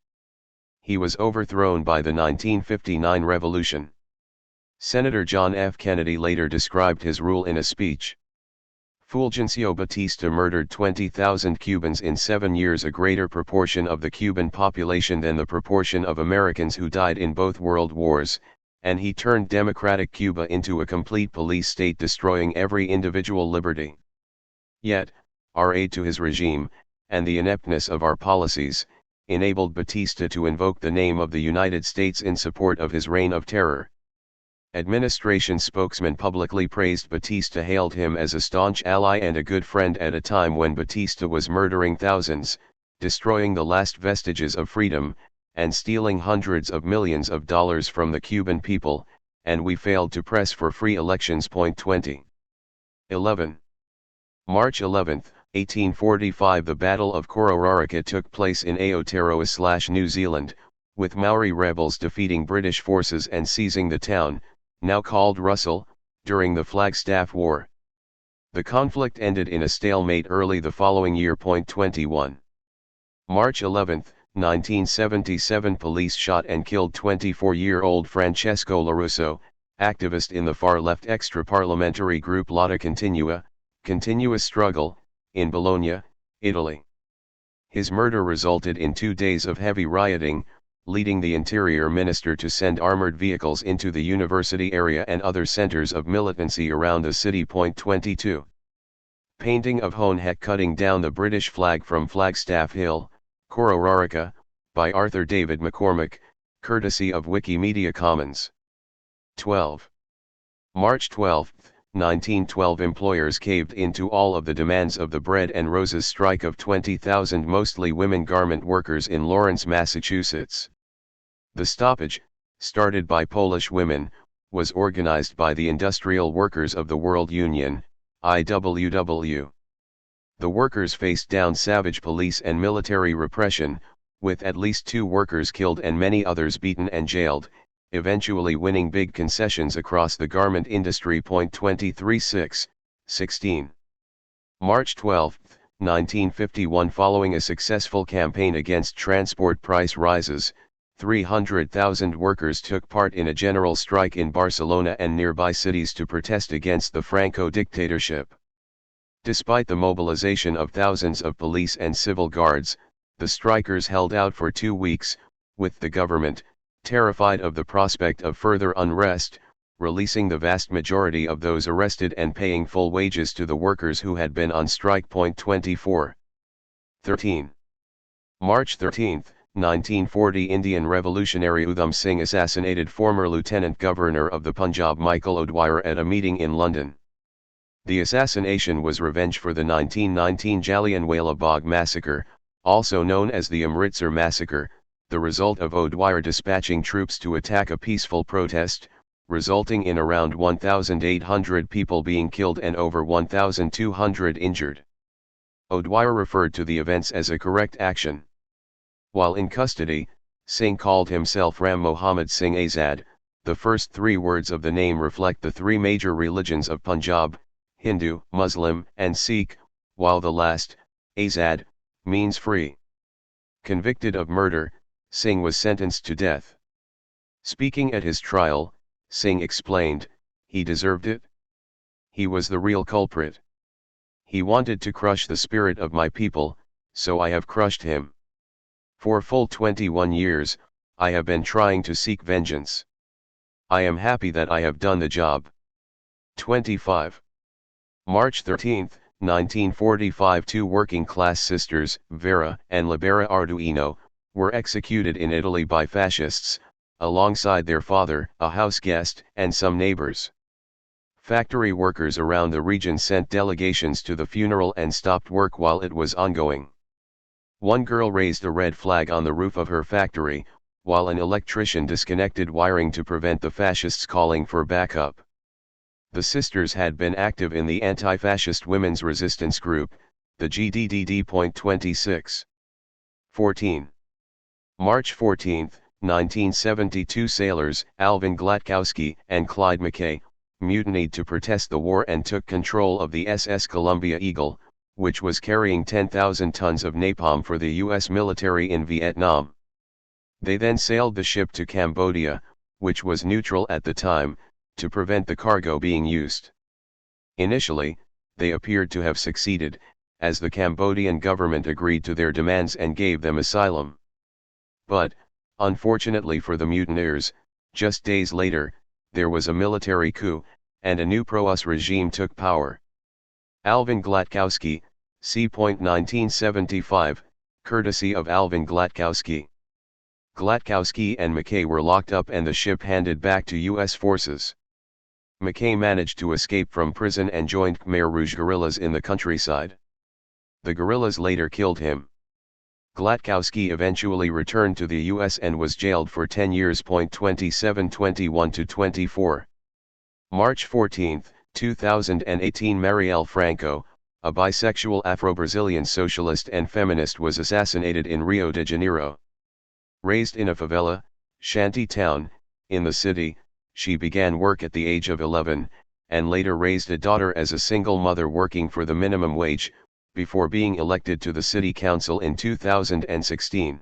He was overthrown by the 1959 revolution. Senator John F. Kennedy later described his rule in a speech. Fulgencio Batista murdered 20,000 Cubans in 7 years, a greater proportion of the Cuban population than the proportion of Americans who died in both world wars, and he turned democratic Cuba into a complete police state, destroying every individual liberty. Yet, our aid to his regime, and the ineptness of our policies, enabled Batista to invoke the name of the United States in support of his reign of terror. Administration spokesman publicly praised Batista, hailed him as a staunch ally and a good friend at a time when Batista was murdering thousands, destroying the last vestiges of freedom, and stealing hundreds of millions of dollars from the Cuban people, and we failed to press for free elections. 20. 11. March 11, 1845, the Battle of Kororareka took place in Aotearoa/New Zealand, with Maori rebels defeating British forces and seizing the town, now called Russell, during the Flagstaff War. The conflict ended in a stalemate early the following year. 21. March 11, 1977, police shot and killed 24-year-old Francesco LaRusso, activist in the far-left extra-parliamentary group Lotta Continua, Continuous Struggle, in Bologna, Italy. His murder resulted in 2 days of heavy rioting, leading the Interior Minister to send armored vehicles into the university area and other centers of militancy around the city. 22. Painting of Honeck cutting down the British flag from Flagstaff Hill, Kororareka, by Arthur David McCormick, courtesy of Wikimedia Commons. 12. March 12, 1912, employers caved into all of the demands of the Bread and Roses strike of 20,000 mostly women garment workers in Lawrence, Massachusetts. The stoppage, started by Polish women, was organized by the Industrial Workers of the World Union, IWW. The workers faced down savage police and military repression, with at least 2 workers killed and many others beaten and jailed, eventually winning big concessions across the garment industry. 236, 16. March 12, 1951. Following a successful campaign against transport price rises, 300,000 workers took part in a general strike in Barcelona and nearby cities to protest against the Franco dictatorship. Despite the mobilization of thousands of police and civil guards, the strikers held out for 2 weeks, with the government, terrified of the prospect of further unrest, releasing the vast majority of those arrested and paying full wages to the workers who had been on strike. 24. 13. March 13, 1940. Indian revolutionary Udham Singh assassinated former Lieutenant Governor of the Punjab Michael O'Dwyer at a meeting in London. The assassination was revenge for the 1919 Jallianwala Bagh massacre, also known as the Amritsar massacre, the result of O'Dwyer dispatching troops to attack a peaceful protest, resulting in around 1,800 people being killed and over 1,200 injured. O'Dwyer referred to the events as a correct action. While in custody, Singh called himself Ram Mohammad Singh Azad. The first 3 words of the name reflect the 3 major religions of Punjab: Hindu, Muslim, and Sikh, while the last, Azad, means free. Convicted of murder, Singh was sentenced to death. Speaking at his trial, Singh explained, "He deserved it. He was the real culprit. He wanted to crush the spirit of my people, so I have crushed him. For full 21 years, I have been trying to seek vengeance. I am happy that I have done the job." 25. March 13, 1945. 2 working-class sisters, Vera and Libera Arduino, were executed in Italy by fascists, alongside their father, a house guest, and some neighbors. Factory workers around the region sent delegations to the funeral and stopped work while it was ongoing. One girl raised a red flag on the roof of her factory, while an electrician disconnected wiring to prevent the fascists calling for backup. The sisters had been active in the anti-fascist women's resistance group, the GDDD. 26. 14. March 14, 1972. Sailors, Alvin Glatkowski and Clyde Mackay, mutinied to protest the war and took control of the SS Columbia Eagle, which was carrying 10,000 tons of napalm for the U.S. military in Vietnam. They then sailed the ship to Cambodia, which was neutral at the time, to prevent the cargo being used. Initially, they appeared to have succeeded, as the Cambodian government agreed to their demands and gave them asylum. But, unfortunately for the mutineers, just days later, there was a military coup, and a new pro-US regime took power. Alvin Glatkowski, c. 1975, courtesy of Alvin Glatkowski. Glatkowski and Mackay were locked up and the ship handed back to U.S. forces. Mackay managed to escape from prison and joined Khmer Rouge guerrillas in the countryside. The guerrillas later killed him. Glatkowski eventually returned to the U.S. and was jailed for 10 years. 27-21-24. March 14, 2018. Marielle Franco, a bisexual Afro-Brazilian socialist and feminist, was assassinated in Rio de Janeiro. Raised in a favela, shanty town, in the city, she began work at the age of 11, and later raised a daughter as a single mother working for the minimum wage, before being elected to the city council in 2016.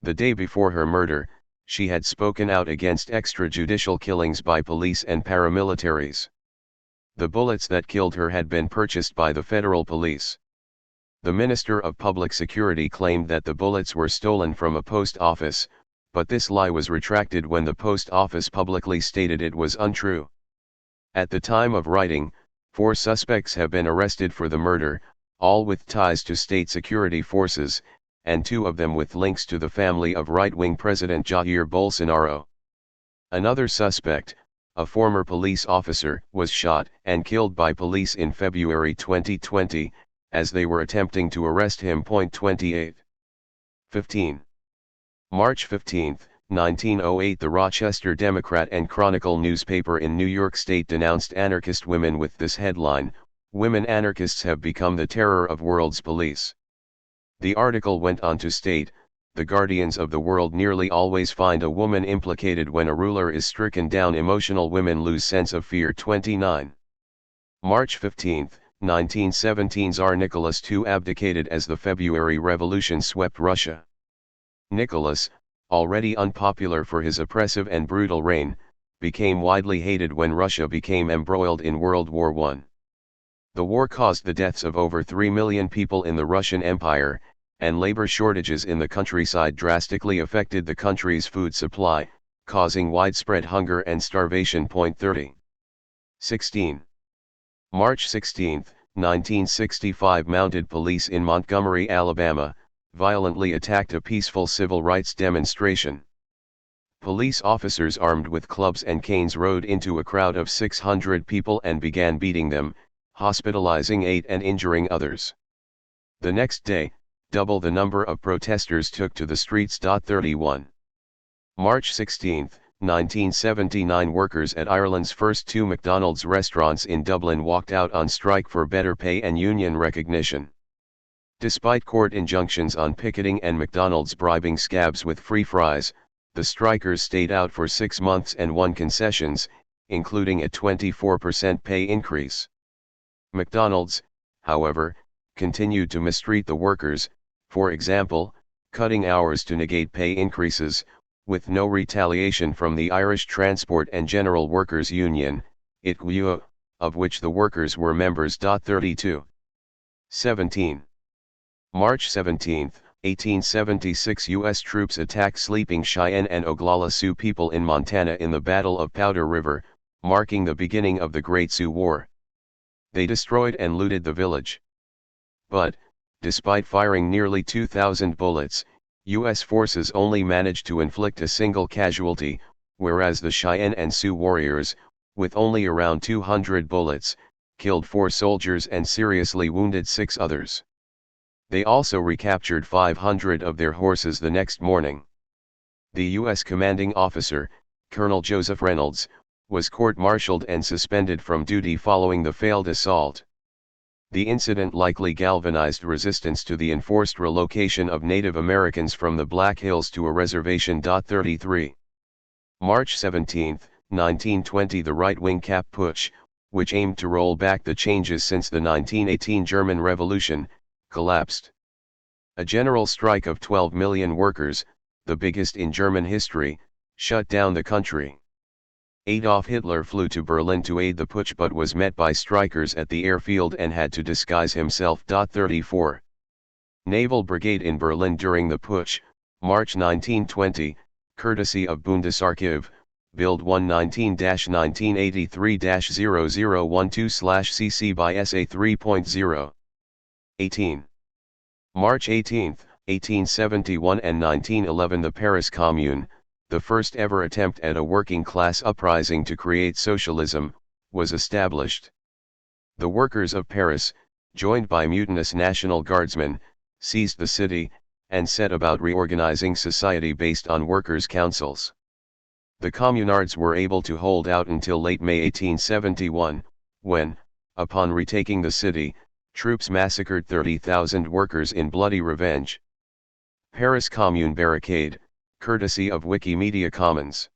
The day before her murder, she had spoken out against extrajudicial killings by police and paramilitaries. The bullets that killed her had been purchased by the federal police. The Minister of Public Security claimed that the bullets were stolen from a post office, but this lie was retracted when the post office publicly stated it was untrue. At the time of writing, 4 suspects have been arrested for the murder, all with ties to state security forces, and 2 of them with links to the family of right-wing President Jair Bolsonaro. Another suspect, a former police officer, was shot and killed by police in February 2020, as they were attempting to arrest him. 28. 15. March 15, 1908. The Rochester Democrat and Chronicle newspaper in New York State denounced anarchist women with this headline: Women anarchists have become the terror of world's police. The article went on to state, the guardians of the world nearly always find a woman implicated when a ruler is stricken down. Emotional women lose sense of fear. 29. March 15, 1917, Tsar Nicholas II abdicated as the February Revolution swept Russia. Nicholas, already unpopular for his oppressive and brutal reign, became widely hated when Russia became embroiled in World War I. The war caused the deaths of over 3 million people in the Russian Empire, and labor shortages in the countryside drastically affected the country's food supply, causing widespread hunger and starvation. 30. 16. March 16, 1965, mounted police in Montgomery, Alabama, violently attacked a peaceful civil rights demonstration. Police officers armed with clubs and canes rode into a crowd of 600 people and began beating them, hospitalizing 8 and injuring others. The next day, double the number of protesters took to the streets. 31. March 16, 1979, workers at Ireland's first 2 McDonald's restaurants in Dublin walked out on strike for better pay and union recognition. Despite court injunctions on picketing and McDonald's bribing scabs with free fries, the strikers stayed out for 6 months and won concessions, including a 24% pay increase. McDonald's, however, continued to mistreat the workers, for example, cutting hours to negate pay increases, with no retaliation from the Irish Transport and General Workers Union, ITWU, of which the workers were members. 32. 17. March 17, 1876, U.S. troops attack sleeping Cheyenne and Oglala Sioux people in Montana in the Battle of Powder River, marking the beginning of the Great Sioux War. They destroyed and looted the village. But, despite firing nearly 2,000 bullets, U.S. forces only managed to inflict a single casualty, whereas the Cheyenne and Sioux warriors, with only around 200 bullets, killed 4 soldiers and seriously wounded 6 others. They also recaptured 500 of their horses the next morning. The U.S. commanding officer, Colonel Joseph Reynolds, was court-martialed and suspended from duty following the failed assault. The incident likely galvanized resistance to the enforced relocation of Native Americans from the Black Hills to a reservation. 33. March 17, 1920, the right-wing Kapp Putsch, which aimed to roll back the changes since the 1918 German Revolution, collapsed. A general strike of 12 million workers, the biggest in German history, shut down the country. Adolf Hitler flew to Berlin to aid the putsch but was met by strikers at the airfield and had to disguise himself. 34. Naval Brigade in Berlin during the putsch, March 1920, courtesy of Bundesarchiv, Bild 119-1983-0012/CC by SA 3.0. 18. March 18, 1871 and 1911, the Paris Commune, the first ever attempt at a working-class uprising to create socialism, was established. The workers of Paris, joined by mutinous National Guardsmen, seized the city, and set about reorganizing society based on workers' councils. The communards were able to hold out until late May 1871, when, upon retaking the city, troops massacred 30,000 workers in bloody revenge. Paris Commune barricade, courtesy of Wikimedia Commons.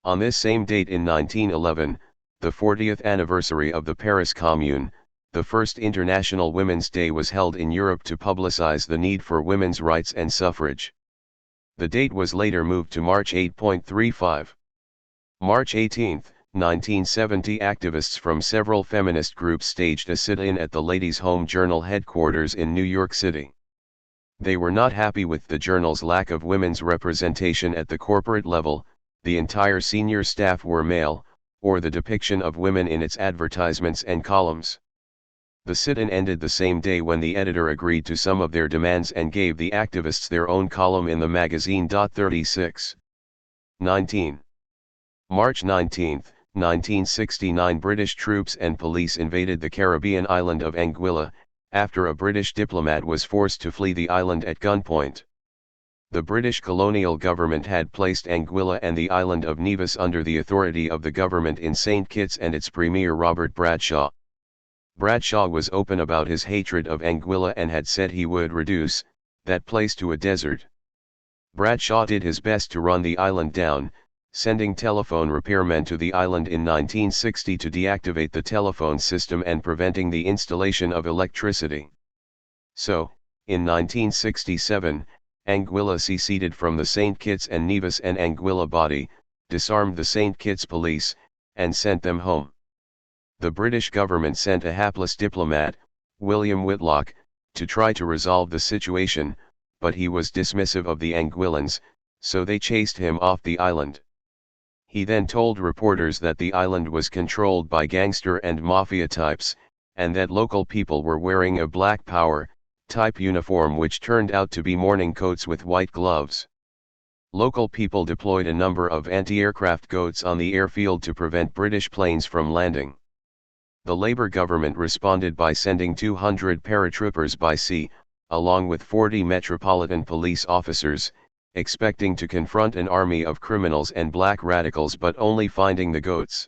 On this same date in 1911, the 40th anniversary of the Paris Commune, the first International Women's Day was held in Europe to publicize the need for women's rights and suffrage. The date was later moved to March 8.35. March 18, 1970, activists from several feminist groups staged a sit-in at the Ladies' Home Journal headquarters in New York City. They were not happy with the journal's lack of women's representation at the corporate level, the entire senior staff were male, or the depiction of women in its advertisements and columns. The sit-in ended the same day when the editor agreed to some of their demands and gave the activists their own column in the magazine. 36. 19. March 19, 1969, British troops and police invaded the Caribbean island of Anguilla, after a British diplomat was forced to flee the island at gunpoint. The British colonial government had placed Anguilla and the island of Nevis under the authority of the government in St. Kitts and its premier Robert Bradshaw. Bradshaw was open about his hatred of Anguilla and had said he would reduce that place to a desert. Bradshaw did his best to run the island down, sending telephone repairmen to the island in 1960 to deactivate the telephone system and preventing the installation of electricity. So, in 1967, Anguilla seceded from the St. Kitts and Nevis and Anguilla body, disarmed the St. Kitts police, and sent them home. The British government sent a hapless diplomat, William Whitlock, to try to resolve the situation, but he was dismissive of the Anguillans, so they chased him off the island. He then told reporters that the island was controlled by gangster and mafia types, and that local people were wearing a Black Power type uniform which turned out to be morning coats with white gloves. Local people deployed a number of anti-aircraft goats on the airfield to prevent British planes from landing. The Labour government responded by sending 200 paratroopers by sea, along with 40 Metropolitan Police officers, expecting to confront an army of criminals and black radicals but only finding the goats.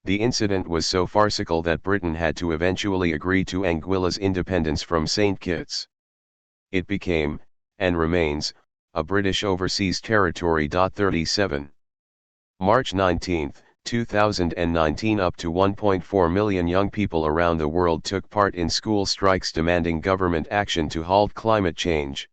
The incident was so farcical that Britain had to eventually agree to Anguilla's independence from St. Kitts. It became, and remains, a British overseas territory. 37. March 19, 2019. Up to 1.4 million young people around the world took part in school strikes demanding government action to halt climate change.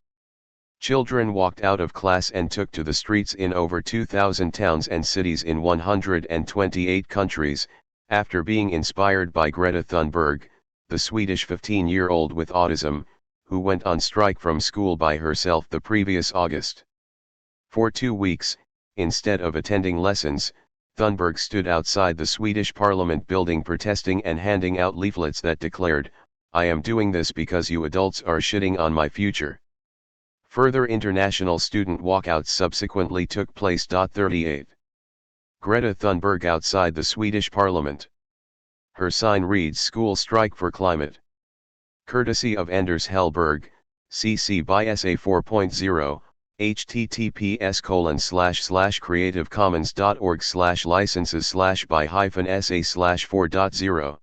Children walked out of class and took to the streets in over 2,000 towns and cities in 128 countries, after being inspired by Greta Thunberg, the Swedish 15-year-old with autism, who went on strike from school by herself the previous August. For 2 weeks, instead of attending lessons, Thunberg stood outside the Swedish Parliament building protesting and handing out leaflets that declared, "I am doing this because you adults are shitting on my future." Further international student walkouts subsequently took place. 38. Greta Thunberg outside the Swedish Parliament. Her sign reads "School Strike for Climate." Courtesy of Anders Hellberg, CC by SA 4.0, https://creativecommons.org/licenses/by-sa/4.0.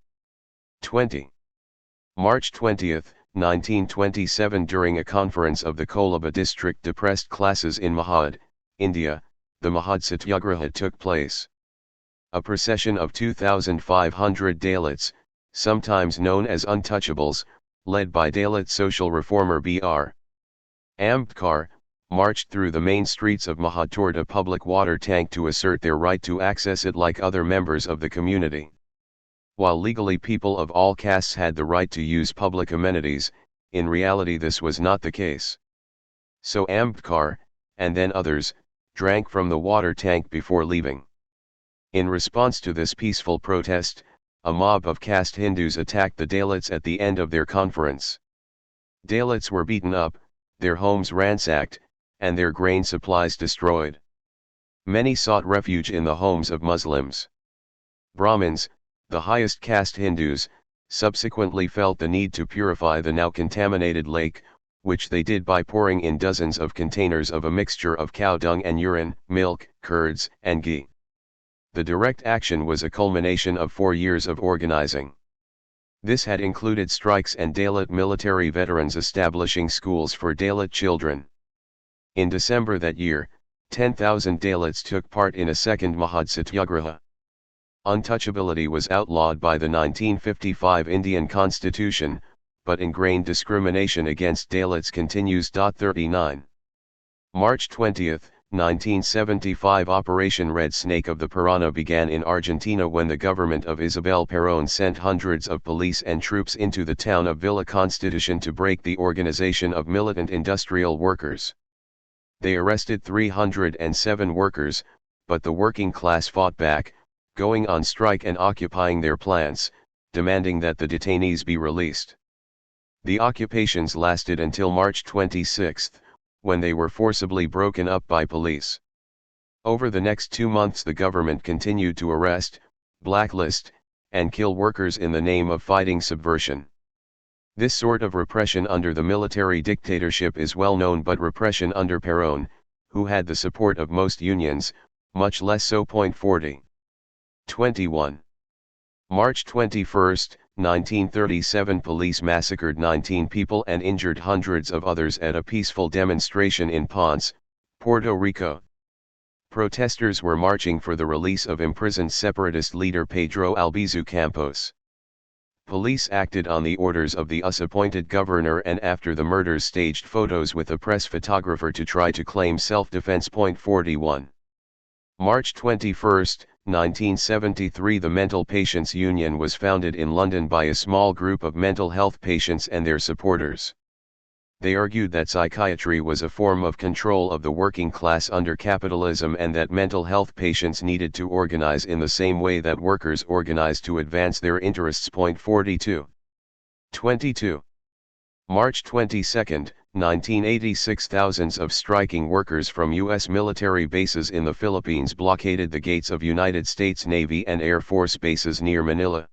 20. March 20, 1927. During a conference of the Kolaba district depressed classes in Mahad, India, the Mahad Satyagraha took place. A procession of 2,500 Dalits, sometimes known as untouchables, led by Dalit social reformer B.R. Ambedkar, marched through the main streets of Mahad toward a public water tank to assert their right to access it like other members of the community. While legally people of all castes had the right to use public amenities, in reality this was not the case. So Ambedkar, and then others, drank from the water tank before leaving. In response to this peaceful protest, a mob of caste Hindus attacked the Dalits at the end of their conference. Dalits were beaten up, their homes ransacked, and their grain supplies destroyed. Many sought refuge in the homes of Muslims. Brahmins, the highest caste Hindus, subsequently felt the need to purify the now contaminated lake, which they did by pouring in dozens of containers of a mixture of cow dung and urine, milk, curds, and ghee. The direct action was a culmination of 4 years of organizing. This had included strikes and Dalit military veterans establishing schools for Dalit children. In December that year, 10,000 Dalits took part in a second Mahad Satyagraha. Untouchability was outlawed by the 1955 Indian Constitution, but ingrained discrimination against Dalits continues. 39. March 20, 1975. Operation Red Snake of the Piranha began in Argentina when the government of Isabel Perón sent hundreds of police and troops into the town of Villa Constitución to break the organization of militant industrial workers. They arrested 307 workers, but the working class fought back, going on strike and occupying their plants, demanding that the detainees be released. The occupations lasted until March 26, when they were forcibly broken up by police. Over the next 2 months the government continued to arrest, blacklist, and kill workers in the name of fighting subversion. This sort of repression under the military dictatorship is well known, but repression under Perón, who had the support of most unions, much less so. 40. 21. March 21, 1937 police massacred 19 people and injured hundreds of others at a peaceful demonstration in Ponce, Puerto Rico. Protesters were marching for the release of imprisoned separatist leader Pedro Albizu Campos. Police acted on the orders of the US-appointed governor and after the murders staged photos with a press photographer to try to claim self-defense. 41. March 21, 1973 The Mental Patients Union was founded in London by a small group of mental health patients and their supporters. They argued that psychiatry was a form of control of the working class under capitalism and that mental health patients needed to organize in the same way that workers organize to advance their interests. 42. 22. March 22, 1986 Thousands of striking workers from U.S. military bases in the Philippines blockaded the gates of United States Navy and Air Force bases near Manila.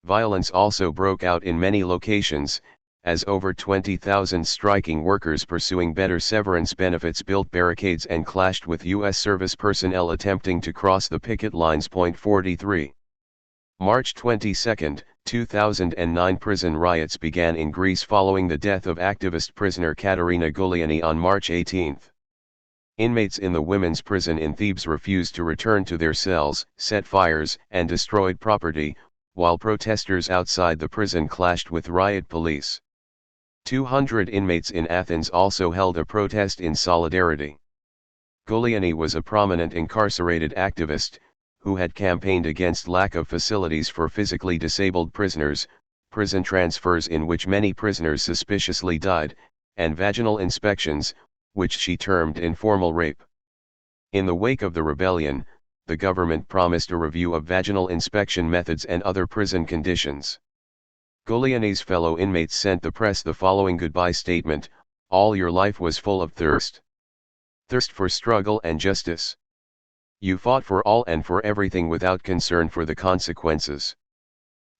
Violence also broke out in many locations, as over 20,000 striking workers pursuing better severance benefits built barricades and clashed with U.S. service personnel attempting to cross the picket lines. 43. March 22, 2009 Prison riots began in Greece following the death of activist prisoner Katerina Giuliani on March 18. Inmates in the women's prison in Thebes refused to return to their cells, set fires, and destroyed property, while protesters outside the prison clashed with riot police. 200 inmates in Athens also held a protest in solidarity. Giuliani was a prominent incarcerated activist, who had campaigned against lack of facilities for physically disabled prisoners, prison transfers in which many prisoners suspiciously died, and vaginal inspections, which she termed informal rape. In the wake of the rebellion, the government promised a review of vaginal inspection methods and other prison conditions. Giuliani's fellow inmates sent the press the following goodbye statement: "All your life was full of thirst. Thirst for struggle and justice. You fought for all and for everything without concern for the consequences.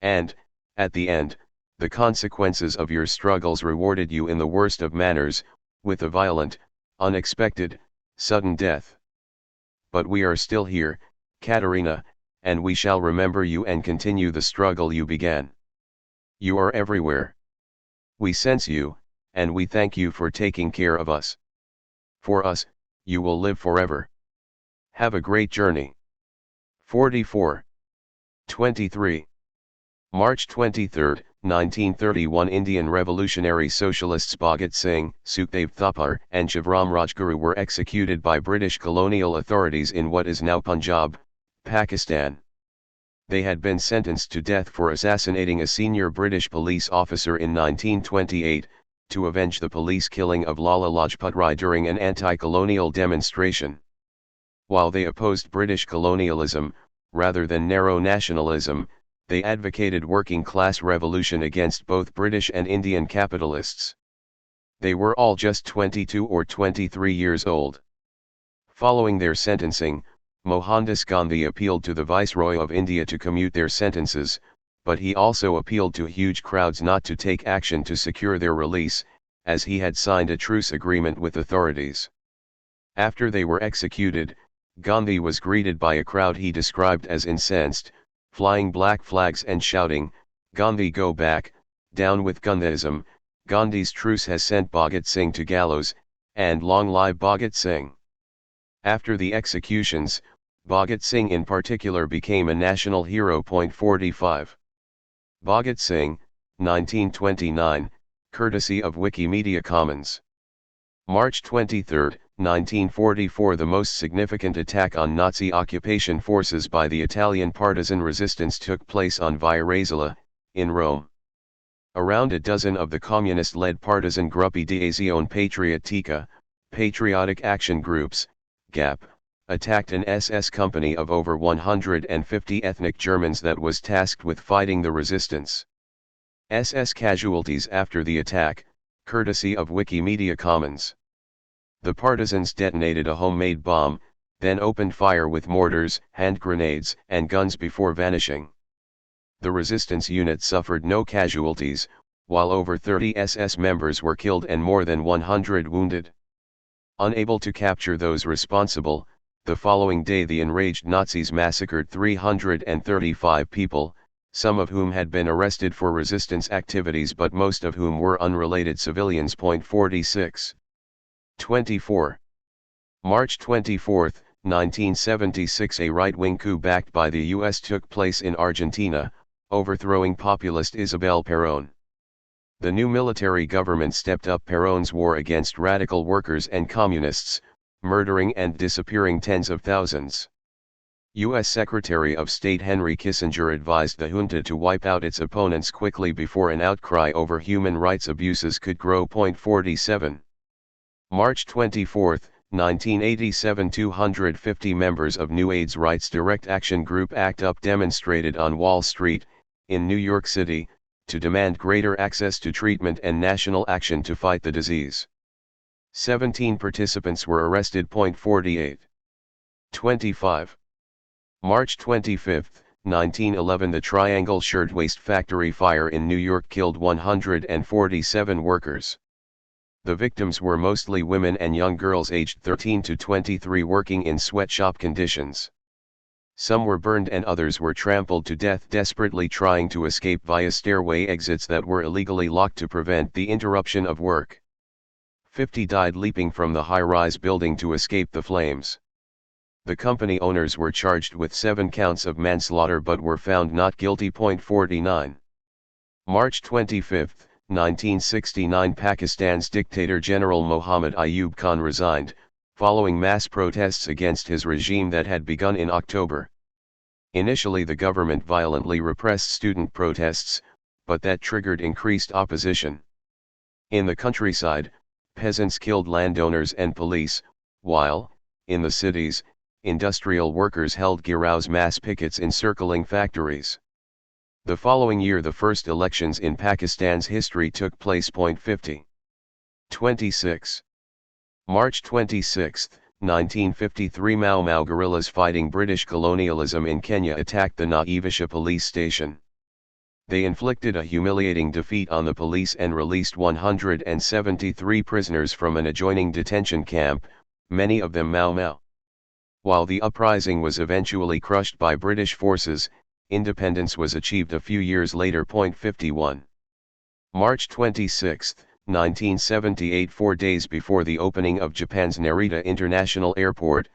And, at the end, the consequences of your struggles rewarded you in the worst of manners, with a violent, unexpected, sudden death. But we are still here, Katerina, and we shall remember you and continue the struggle you began. You are everywhere. We sense you, and we thank you for taking care of us. For us, you will live forever. Have a great journey." 44. 23. March 23, 1931 Indian revolutionary socialists Bhagat Singh, Sukhdev Thapar, and Shivram Rajguru were executed by British colonial authorities in what is now Punjab, Pakistan. They had been sentenced to death for assassinating a senior British police officer in 1928, to avenge the police killing of Lala Lajpat Rai during an anti-colonial demonstration. While they opposed British colonialism, rather than narrow nationalism, they advocated working-class revolution against both British and Indian capitalists. They were all just 22 or 23 years old. Following their sentencing, Mohandas Gandhi appealed to the Viceroy of India to commute their sentences, but he also appealed to huge crowds not to take action to secure their release, as he had signed a truce agreement with authorities. After they were executed, Gandhi was greeted by a crowd he described as incensed, flying black flags and shouting, "Gandhi go back, down with Gandhism, Gandhi's truce has sent Bhagat Singh to gallows, and long live Bhagat Singh." After the executions, Bhagat Singh in particular became a national hero. 45. Bhagat Singh, 1929, courtesy of Wikimedia Commons. March 23, 1944 The most significant attack on Nazi occupation forces by the Italian partisan resistance took place on Via Rasella, in Rome. Around a dozen of the communist-led partisan Gruppi di Azione Patriottica, Patriotic Action Groups, GAP, attacked an SS company of over 150 ethnic Germans that was tasked with fighting the resistance. SS casualties after the attack, courtesy of Wikimedia Commons. The partisans detonated a homemade bomb, then opened fire with mortars, hand grenades, and guns before vanishing. The resistance unit suffered no casualties, while over 30 SS members were killed and more than 100 wounded. Unable to capture those responsible, the following day the enraged Nazis massacred 335 people, some of whom had been arrested for resistance activities but most of whom were unrelated civilians. 46. 24. March 24, 1976. A right-wing coup backed by the U.S. took place in Argentina, overthrowing populist Isabel Perón. The new military government stepped up Perón's war against radical workers and communists, murdering and disappearing tens of thousands. U.S. Secretary of State Henry Kissinger advised the junta to wipe out its opponents quickly before an outcry over human rights abuses could grow. 47. March 24, 1987. 250 members of New AIDS Rights Direct Action Group ACT UP demonstrated on Wall Street, in New York City, to demand greater access to treatment and national action to fight the disease. 17 participants were arrested. 48. 25. March 25, 1911. The Triangle Shirtwaist Factory fire in New York killed 147 workers. The victims were mostly women and young girls aged 13 to 23 working in sweatshop conditions. Some were burned and others were trampled to death desperately trying to escape via stairway exits that were illegally locked to prevent the interruption of work. 50 died leaping from the high-rise building to escape the flames. The company owners were charged with 7 counts of manslaughter but were found not guilty. 49. March 25, 1969. Pakistan's dictator General Muhammad Ayub Khan resigned, following mass protests against his regime that had begun in October. Initially the government violently repressed student protests, but that triggered increased opposition. In the countryside, peasants killed landowners and police, while, in the cities, industrial workers held Giroux mass pickets encircling factories. The following year the first elections in Pakistan's history took place. 50. 26. March 26, 1953. Mau Mau guerrillas fighting British colonialism in Kenya attacked the Naivasha police station. They inflicted a humiliating defeat on the police and released 173 prisoners from an adjoining detention camp, many of them Mau Mau. While the uprising was eventually crushed by British forces, independence was achieved a few years later. 51. March 26, 1978. 4 days before the opening of Japan's Narita International Airport,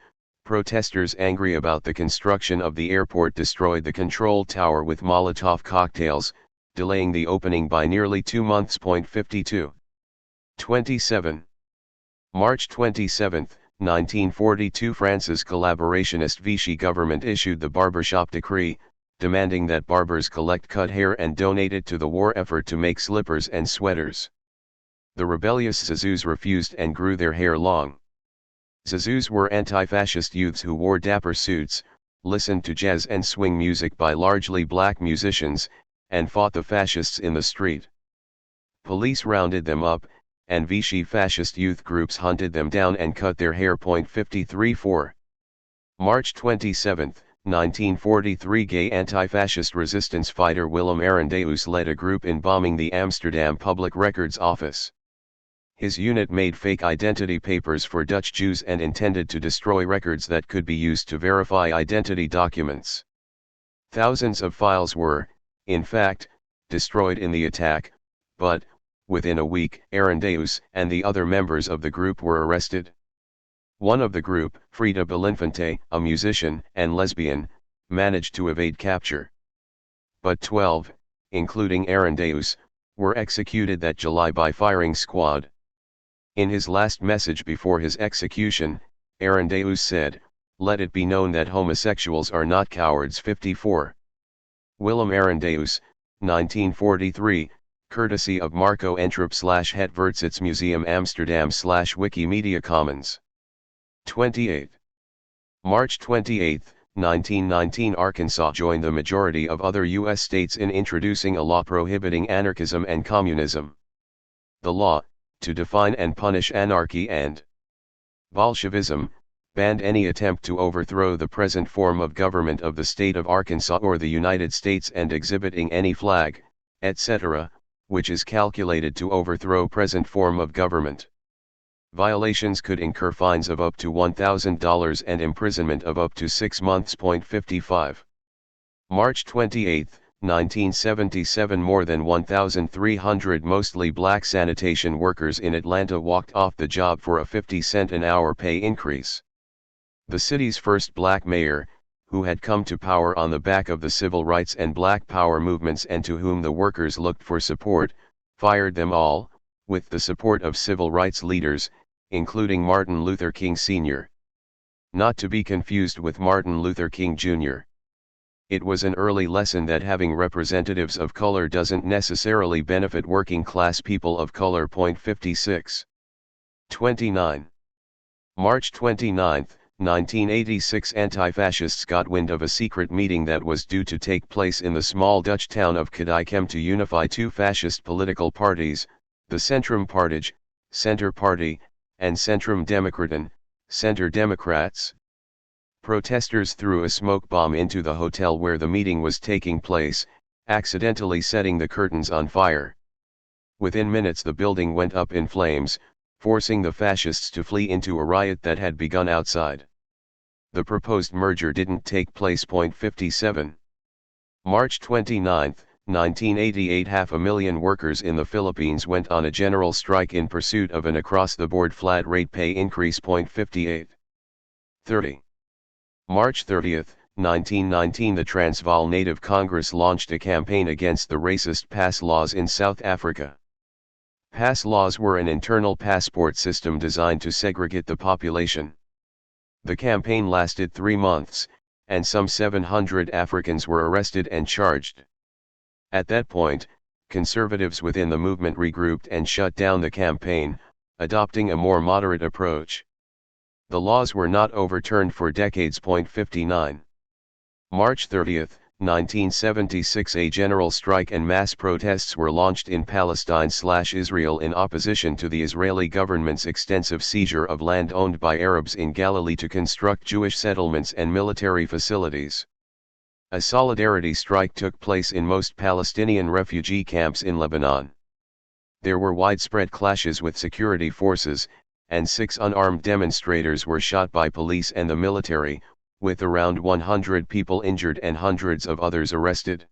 protesters angry about the construction of the airport destroyed the control tower with Molotov cocktails, delaying the opening by nearly 2 months. 52. 27. March 27, 1942. France's collaborationist Vichy government issued the Barbershop Decree, demanding that barbers collect cut hair and donate it to the war effort to make slippers and sweaters. The rebellious Zazoos refused and grew their hair long. Zazoos were anti-fascist youths who wore dapper suits, listened to jazz and swing music by largely black musicians, and fought the fascists in the street. Police rounded them up, and Vichy fascist youth groups hunted them down and cut their hair. 53. 4. March 27, 1943. Gay anti-fascist resistance fighter Willem Arendeus led a group in bombing the Amsterdam Public Records Office. His unit made fake identity papers for Dutch Jews and intended to destroy records that could be used to verify identity documents. Thousands of files were, in fact, destroyed in the attack, but, within a week, Arendeus and the other members of the group were arrested. One of the group, Frida Belinfante, a musician and lesbian, managed to evade capture. But 12, including Arendeus, were executed that July by firing squad. In his last message before his execution, Arendeus said, "Let it be known that homosexuals are not cowards." 54. Willem Arendeus, 1943, courtesy of Marco Entrop / Het Verzetmuseum Amsterdam / Wikimedia Commons. 28. March 28, 1919. Arkansas joined the majority of other U.S. states in introducing a law prohibiting anarchism and communism. The law, to define and punish anarchy and Bolshevism, banned any attempt to overthrow the present form of government of the state of Arkansas or the United States and exhibiting any flag, etc., which is calculated to overthrow present form of government. Violations could incur fines of up to $1,000 and imprisonment of up to 6 months. 55. March 28, 1977 more than 1,300 mostly black sanitation workers in Atlanta walked off the job for a 50-cent an hour pay increase. The city's first black mayor, who had come to power on the back of the civil rights and black power movements and to whom the workers looked for support, fired them all, with the support of civil rights leaders, including Martin Luther King Sr. Not to be confused with Martin Luther King Jr. It was an early lesson that having representatives of color doesn't necessarily benefit working class people of color. 56. 29. March 29, 1986 anti-fascists got wind of a secret meeting that was due to take place in the small Dutch town of Caddicum to unify two fascist political parties, the Centrum Partij, Center Party, and Centrum Democraten, Center Democrats. Protesters threw a smoke bomb into the hotel where the meeting was taking place, accidentally setting the curtains on fire. Within minutes the building went up in flames, forcing the fascists to flee into a riot that had begun outside. The proposed merger didn't take place. 57. March 29, 1988 500,000 workers in the Philippines went on a general strike in pursuit of an across-the-board flat rate pay increase. 58. 30. March 30, 1919 the Transvaal Native Congress launched a campaign against the racist pass laws in South Africa. Pass laws were an internal passport system designed to segregate the population. The campaign lasted 3 months, and some 700 Africans were arrested and charged. At that point, conservatives within the movement regrouped and shut down the campaign, adopting a more moderate approach. The laws were not overturned for decades. 59. March 30, 1976 a general strike and mass protests were launched in Palestine/Israel in opposition to the Israeli government's extensive seizure of land owned by Arabs in Galilee to construct Jewish settlements and military facilities. A solidarity strike took place in most Palestinian refugee camps in Lebanon. There were widespread clashes with security forces, and 6 unarmed demonstrators were shot by police and the military, with around 100 people injured and hundreds of others arrested.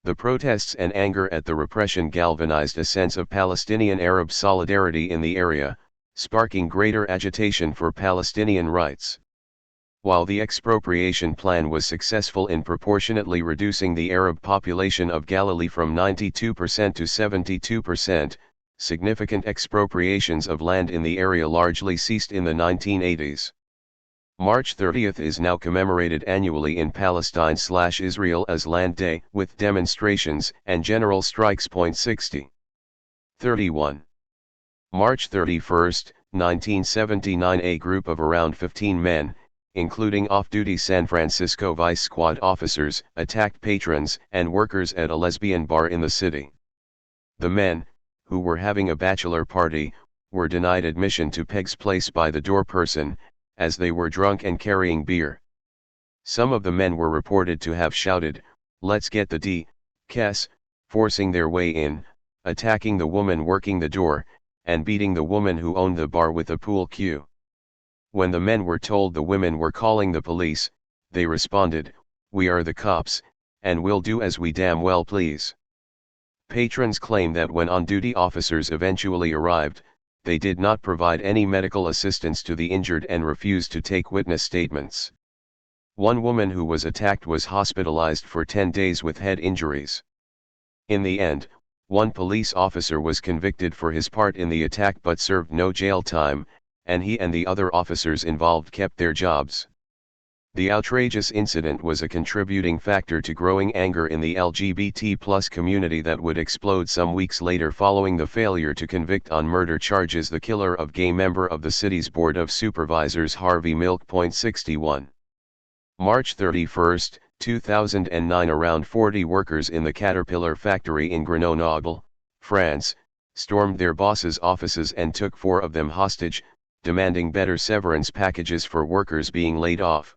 The protests and anger at the repression galvanized a sense of Palestinian Arab solidarity in the area, sparking greater agitation for Palestinian rights. While the expropriation plan was successful in proportionately reducing the Arab population of Galilee from 92% to 72%, significant expropriations of land in the area largely ceased in the 1980s. March 30 is now commemorated annually in Palestine/Israel as Land Day, with demonstrations and general strikes. 60. 31. March 31, 1979 a group of around 15 men, including off-duty San Francisco Vice Squad officers, attacked patrons and workers at a lesbian bar in the city. The men, who were having a bachelor party, were denied admission to Peg's place by the door person, as they were drunk and carrying beer. Some of the men were reported to have shouted, "Let's get the D.Kes," forcing their way in, attacking the woman working the door, and beating the woman who owned the bar with a pool cue. When the men were told the women were calling the police, they responded, "We are the cops, and we'll do as we damn well please." Patrons claim that when on-duty officers eventually arrived, they did not provide any medical assistance to the injured and refused to take witness statements. One woman who was attacked was hospitalized for 10 days with head injuries. In the end, one police officer was convicted for his part in the attack but served no jail time, and he and the other officers involved kept their jobs. The outrageous incident was a contributing factor to growing anger in the LGBT+ community that would explode some weeks later following the failure to convict on murder charges the killer of gay member of the city's Board of Supervisors Harvey Milk. 61. March 31, 2009 around 40 workers in the Caterpillar factory in Grenoble, France, stormed their bosses' offices and took 4 of them hostage, demanding better severance packages for workers being laid off.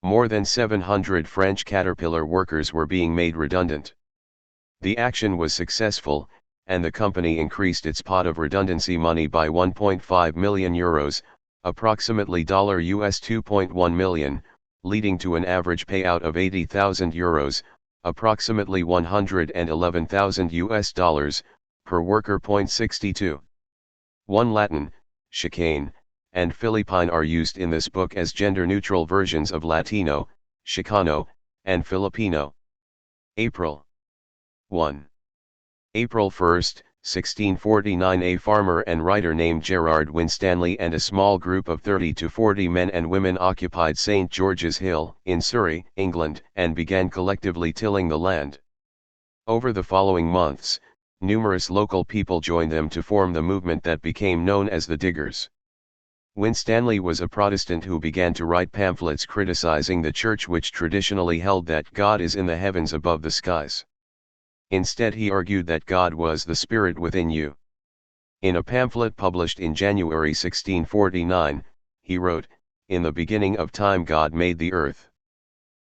More than 700 French Caterpillar workers were being made redundant. The action was successful, and the company increased its pot of redundancy money by €1.5 million, approximately $2.1 million, leading to an average payout of €80,000, approximately $111,000 per worker. 62. 1 Latin, chicane, and Philippine are used in this book as gender-neutral versions of Latino, Chicano, and Filipino. April 1. April 1, 1649, a farmer and writer named Gerard Winstanley and a small group of 30 to 40 men and women occupied St. George's Hill, in Surrey, England, and began collectively tilling the land. Over the following months, numerous local people joined them to form the movement that became known as the Diggers. Winstanley was a Protestant who began to write pamphlets criticizing the church, which traditionally held that God is in the heavens above the skies. Instead, he argued that God was the Spirit within you. In a pamphlet published in January 1649, he wrote, "In the beginning of time God made the earth.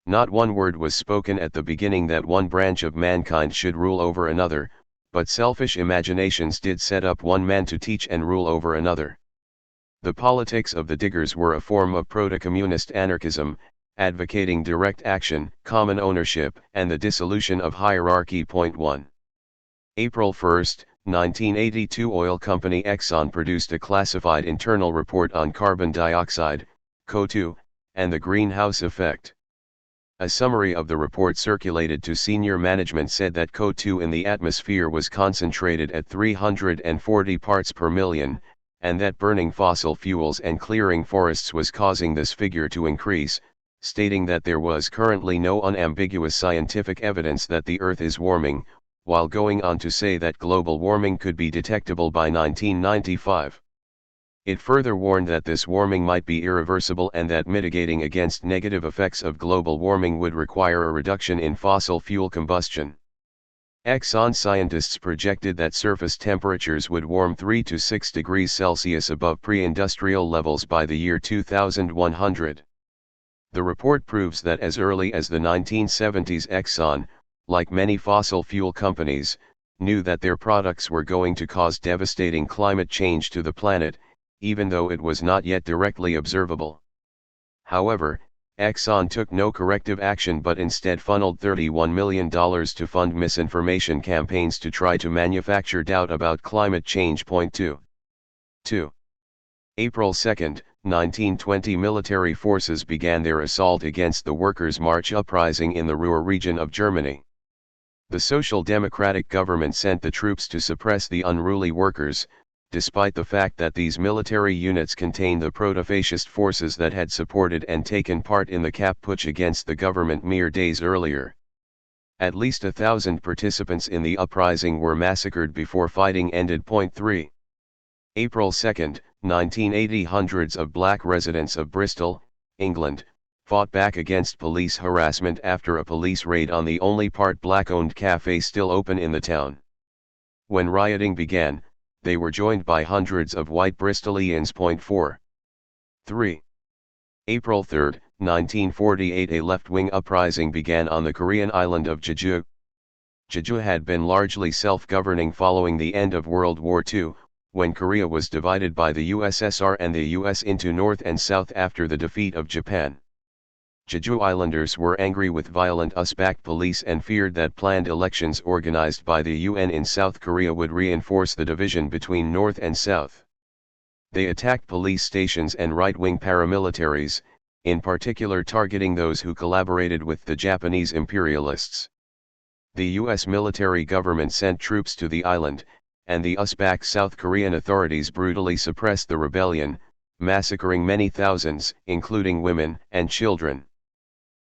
Not one word was spoken at the beginning that one branch of mankind should rule over another, but selfish imaginations did set up one man to teach and rule over another." The politics of the Diggers were a form of proto-communist anarchism, advocating direct action, common ownership, and the dissolution of hierarchy. 1. April 1, 1982, oil company Exxon produced a classified internal report on carbon dioxide, CO2, and the greenhouse effect. A summary of the report circulated to senior management said that CO2 in the atmosphere was concentrated at 340 parts per million, and that burning fossil fuels and clearing forests was causing this figure to increase, stating that there was currently no unambiguous scientific evidence that the Earth is warming, while going on to say that global warming could be detectable by 1995. It further warned that this warming might be irreversible and that mitigating against negative effects of global warming would require a reduction in fossil fuel combustion. Exxon scientists projected that surface temperatures would warm 3 to 6 degrees Celsius above pre-industrial levels by the year 2100. The report proves that as early as the 1970s Exxon, like many fossil fuel companies, knew that their products were going to cause devastating climate change to the planet, even though it was not yet directly observable. However, Exxon took no corrective action but instead funneled $31 million to fund misinformation campaigns to try to manufacture doubt about climate change. 2. April 2, 1920, military forces began their assault against the Workers' March uprising in the Ruhr region of Germany. The Social Democratic government sent the troops to suppress the unruly workers, despite the fact that these military units contained the proto-fascist forces that had supported and taken part in the Kapp Putsch against the government mere days earlier. At least 1,000 participants in the uprising were massacred before fighting ended. 3. April 2, 1980, hundreds of black residents of Bristol, England, fought back against police harassment after a police raid on the only part black-owned cafe still open in the town. When rioting began, they were joined by hundreds of white Bristolians. 4. 3. April 3, 1948, a left-wing uprising began on the Korean island of Jeju. Jeju had been largely self-governing following the end of World War II, when Korea was divided by the USSR and the US into North and South after the defeat of Japan. Jeju Islanders were angry with violent US-backed police and feared that planned elections organized by the UN in South Korea would reinforce the division between North and South. They attacked police stations and right-wing paramilitaries, in particular targeting those who collaborated with the Japanese imperialists. The US military government sent troops to the island, and the US-backed South Korean authorities brutally suppressed the rebellion, massacring many thousands, including women and children.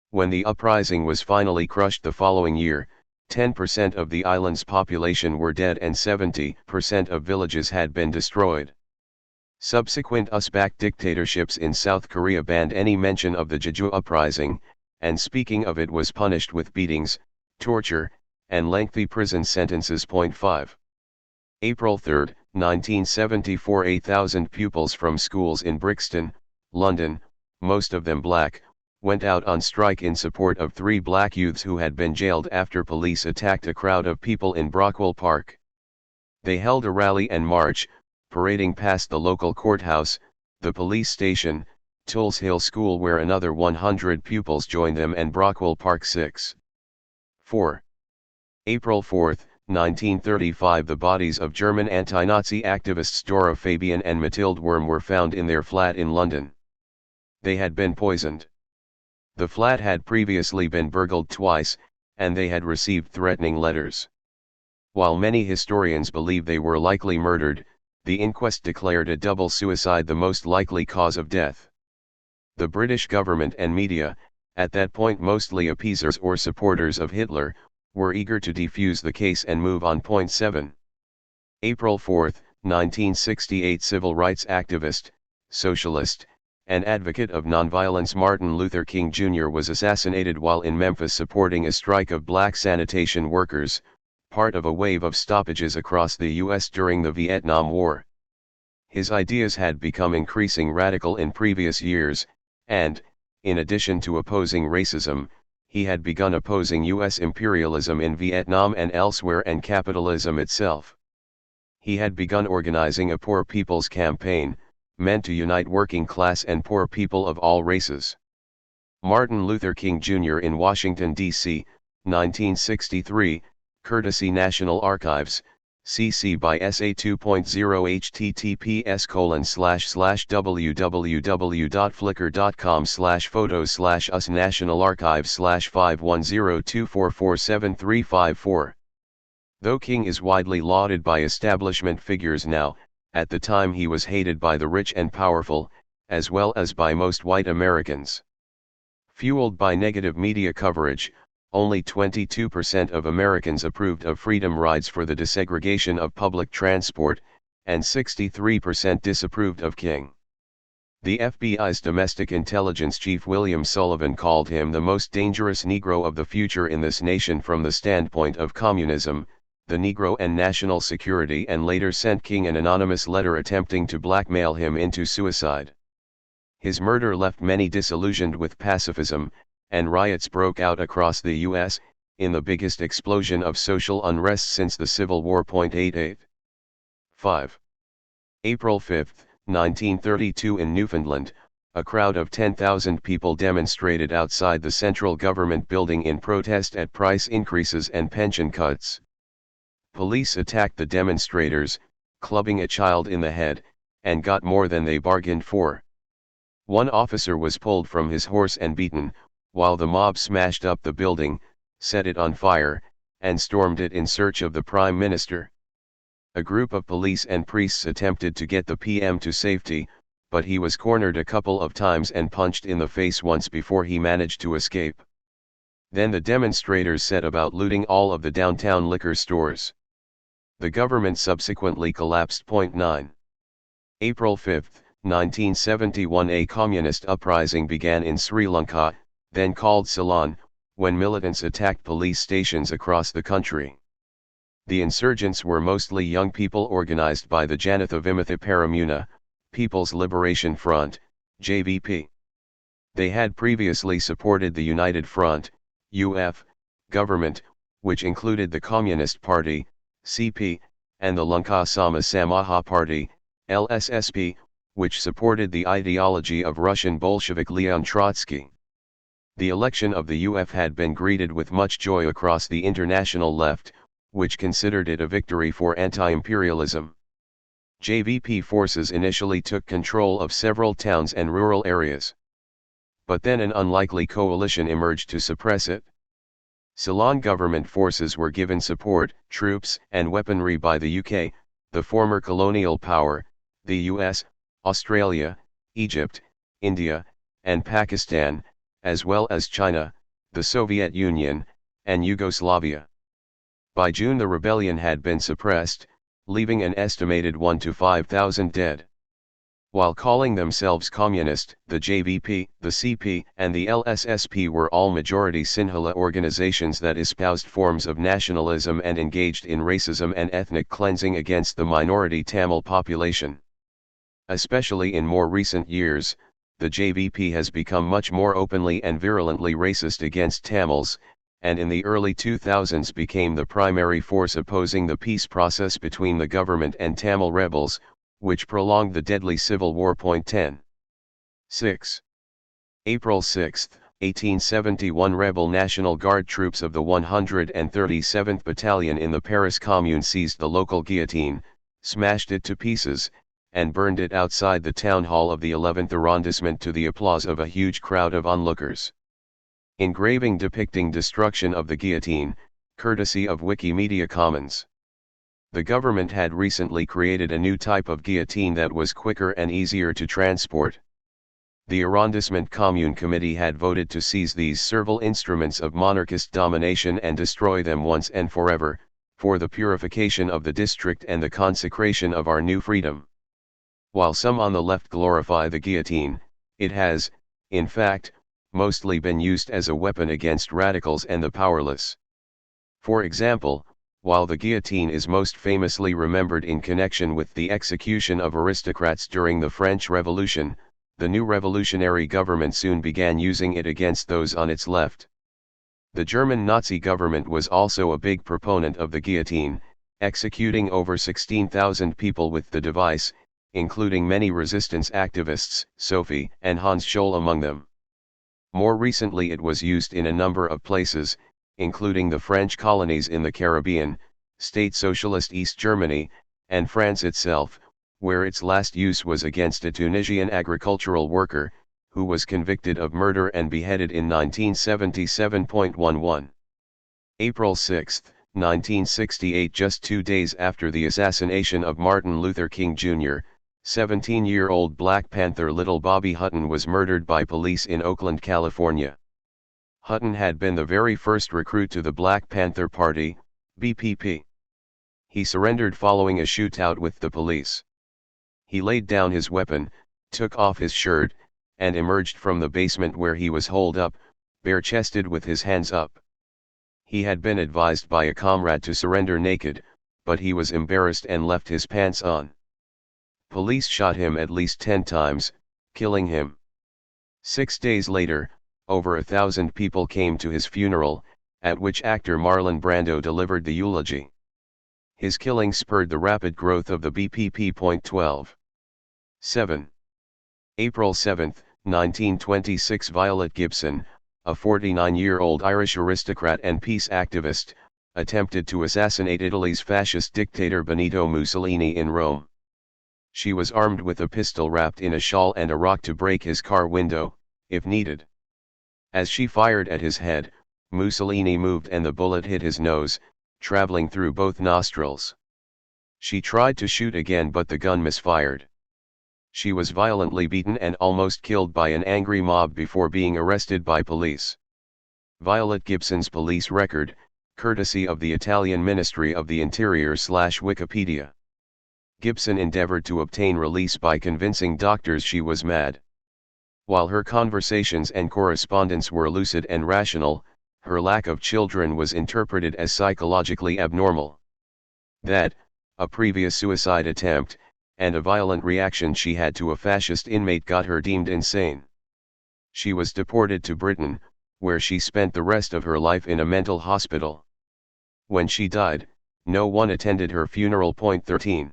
When the uprising was finally crushed the following year, 10% of the island's population were dead and 70% of villages had been destroyed. Subsequent US-backed dictatorships in South Korea banned any mention of the Jeju uprising, and speaking of it was punished with beatings, torture, and lengthy prison sentences. 5. April 3, 1974, 8,000 pupils from schools in Brixton, London, most of them black, went out on strike in support of 3 black youths who had been jailed after police attacked a crowd of people in Brockwell Park. They held a rally and march, parading past the local courthouse, the police station, Tulse Hill School where another 100 pupils joined them, and Brockwell Park. 6. 4. April 4, 1935. The bodies of German anti-Nazi activists Dora Fabian and Mathilde Wurm were found in their flat in London. They had been poisoned. The flat had previously been burgled twice, and they had received threatening letters. While many historians believe they were likely murdered, the inquest declared a double suicide the most likely cause of death. The British government and media, at that point mostly appeasers or supporters of Hitler, were eager to defuse the case and move on. 7. April 4, 1968. Civil rights activist, socialist, and advocate of nonviolence Martin Luther King Jr. was assassinated while in Memphis supporting a strike of black sanitation workers, part of a wave of stoppages across the U.S. during the Vietnam War. His ideas had become increasingly radical in previous years, and, in addition to opposing racism, he had begun opposing U.S. imperialism in Vietnam and elsewhere and capitalism itself. He had begun organizing a Poor People's Campaign, meant to unite working class and poor people of all races. Martin Luther King Jr. in Washington, D.C., 1963, courtesy National Archives, CC by SA 2.0 https://www.flickr.com/photos/us National Archives /51024473554. Though King is widely lauded by establishment figures now, at the time he was hated by the rich and powerful, as well as by most white Americans. Fueled by negative media coverage, only 22% of Americans approved of freedom rides for the desegregation of public transport, and 63% disapproved of King. The FBI's domestic intelligence chief William Sullivan called him the most dangerous Negro of the future in this nation from the standpoint of communism, the Negro and national security, and later sent King an anonymous letter attempting to blackmail him into suicide. His murder left many disillusioned with pacifism, and riots broke out across the U.S., in the biggest explosion of social unrest since the Civil War. 88. 5. April 5, 1932. In Newfoundland, a crowd of 10,000 people demonstrated outside the central government building in protest at price increases and pension cuts. Police attacked the demonstrators, clubbing a child in the head, and got more than they bargained for. One officer was pulled from his horse and beaten, while the mob smashed up the building, set it on fire, and stormed it in search of the Prime Minister. A group of police and priests attempted to get the PM to safety, but he was cornered a couple of times and punched in the face once before he managed to escape. Then the demonstrators set about looting all of the downtown liquor stores. The government subsequently collapsed. 9. April 5, 1971. A communist uprising began in Sri Lanka, then called Ceylon, when militants attacked police stations across the country. The insurgents were mostly young people organized by the Janatha Vimuktha Peramuna, People's Liberation Front, JVP. They had previously supported the United Front, UF, government, which included the Communist Party, CP, and the Lanka Sama Samaha Party, LSSP, which supported the ideology of Russian Bolshevik Leon Trotsky. The election of the UF had been greeted with much joy across the international left, which considered it a victory for anti-imperialism. JVP forces initially took control of several towns and rural areas. But then an unlikely coalition emerged to suppress it. Ceylon government forces were given support, troops, and weaponry by the UK, the former colonial power, the US, Australia, Egypt, India, and Pakistan, as well as China, the Soviet Union, and Yugoslavia. By June the rebellion had been suppressed, leaving an estimated 1 to 5,000 dead. While calling themselves communist, the JVP, the CP, and the LSSP were all majority Sinhala organizations that espoused forms of nationalism and engaged in racism and ethnic cleansing against the minority Tamil population. Especially in more recent years, the JVP has become much more openly and virulently racist against Tamils, and in the early 2000s became the primary force opposing the peace process between the government and Tamil rebels, which prolonged the deadly civil war. 10. 6. April 6, 1871 Rebel National Guard troops of the 137th Battalion in the Paris Commune seized the local guillotine, smashed it to pieces, and burned it outside the town hall of the 11th arrondissement to the applause of a huge crowd of onlookers. Engraving depicting destruction of the guillotine, courtesy of Wikimedia Commons. The government had recently created a new type of guillotine that was quicker and easier to transport. The Arrondissement Commune Committee had voted to seize these servile instruments of monarchist domination and destroy them once and forever, for the purification of the district and the consecration of our new freedom. While some on the left glorify the guillotine, it has, in fact, mostly been used as a weapon against radicals and the powerless. For example, while the guillotine is most famously remembered in connection with the execution of aristocrats during the French Revolution, the new revolutionary government soon began using it against those on its left. The German Nazi government was also a big proponent of the guillotine, executing over 16,000 people with the device, including many resistance activists, Sophie and Hans Scholl among them. More recently it was used in a number of places, including the French colonies in the Caribbean, State Socialist East Germany, and France itself, where its last use was against a Tunisian agricultural worker, who was convicted of murder and beheaded in 1977.11. April 6, 1968, just 2 days after the assassination of Martin Luther King Jr., 17-year-old Black Panther Little Bobby Hutton was murdered by police in Oakland, California. Hutton had been the very first recruit to the Black Panther Party, BPP. He surrendered following a shootout with the police. He laid down his weapon, took off his shirt, and emerged from the basement where he was holed up, bare-chested with his hands up. He had been advised by a comrade to surrender naked, but he was embarrassed and left his pants on. Police shot him at least 10 times, killing him. 6 days later, over 1,000 people came to his funeral, at which actor Marlon Brando delivered the eulogy. His killing spurred the rapid growth of the BPP. 7. April 7, 1926 Violet Gibson, a 49-year-old Irish aristocrat and peace activist, attempted to assassinate Italy's fascist dictator Benito Mussolini in Rome. She was armed with a pistol wrapped in a shawl and a rock to break his car window, if needed. As she fired at his head, Mussolini moved and the bullet hit his nose, traveling through both nostrils. She tried to shoot again but the gun misfired. She was violently beaten and almost killed by an angry mob before being arrested by police. Violet Gibson's police record, courtesy of the Italian Ministry of the Interior/Wikipedia. Gibson endeavored to obtain release by convincing doctors she was mad. While her conversations and correspondence were lucid and rational, her lack of children was interpreted as psychologically abnormal. That, a previous suicide attempt, and a violent reaction she had to a fascist inmate got her deemed insane. She was deported to Britain, where she spent the rest of her life in a mental hospital. When she died, no one attended her funeral. 13.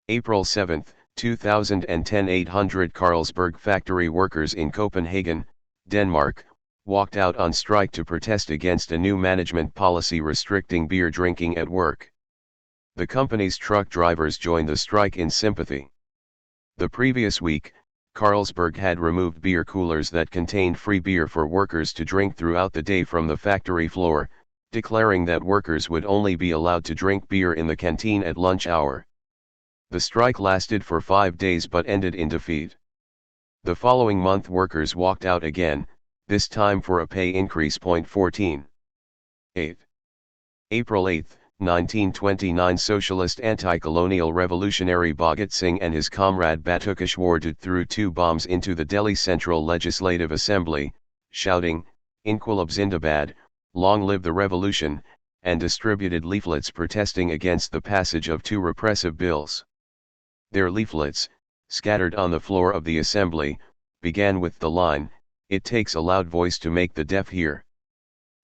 April 7, 2010 800 Carlsberg factory workers in Copenhagen, Denmark, walked out on strike to protest against a new management policy restricting beer drinking at work. The company's truck drivers joined the strike in sympathy. The previous week, Carlsberg had removed beer coolers that contained free beer for workers to drink throughout the day from the factory floor, declaring that workers would only be allowed to drink beer in the canteen at lunch hour. The strike lasted for 5 days but ended in defeat. The following month workers walked out again, this time for a pay increase. 14. 8. April 8, 1929 Socialist anti-colonial revolutionary Bhagat Singh and his comrade Batukeshwar threw 2 bombs into the Delhi Central Legislative Assembly, shouting, "Inquilab Zindabad, long live the revolution," and distributed leaflets protesting against the passage of 2 repressive bills. Their leaflets, scattered on the floor of the assembly, began with the line, "It takes a loud voice to make the deaf hear."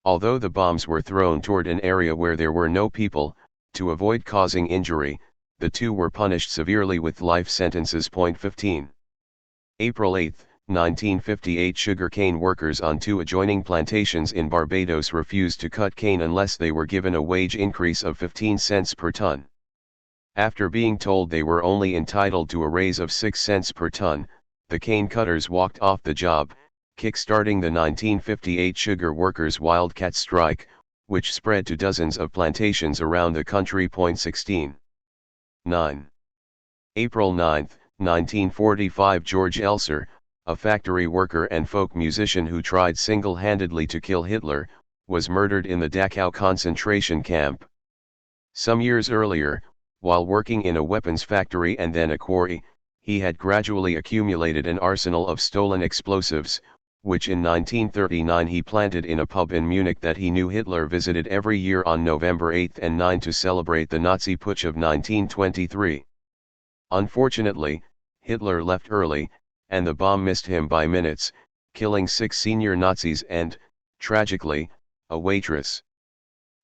Although the bombs were thrown toward an area where there were no people, to avoid causing injury, the 2 were punished severely with life sentences. 15. April 8, 1958 sugarcane workers on 2 adjoining plantations in Barbados refused to cut cane unless they were given a wage increase of 15 cents per ton. After being told they were only entitled to a raise of 6 cents per ton, the cane cutters walked off the job, kick-starting the 1958 sugar workers' wildcat strike, which spread to dozens of plantations around the country. 16. 9. April 9, 1945 George Elser, a factory worker and folk musician who tried single-handedly to kill Hitler, was murdered in the Dachau concentration camp. Some years earlier, while working in a weapons factory and then a quarry, he had gradually accumulated an arsenal of stolen explosives, which in 1939 he planted in a pub in Munich that he knew Hitler visited every year on November 8 and 9 to celebrate the Nazi Putsch of 1923. Unfortunately, Hitler left early, and the bomb missed him by minutes, killing 6 senior Nazis and, tragically, a waitress.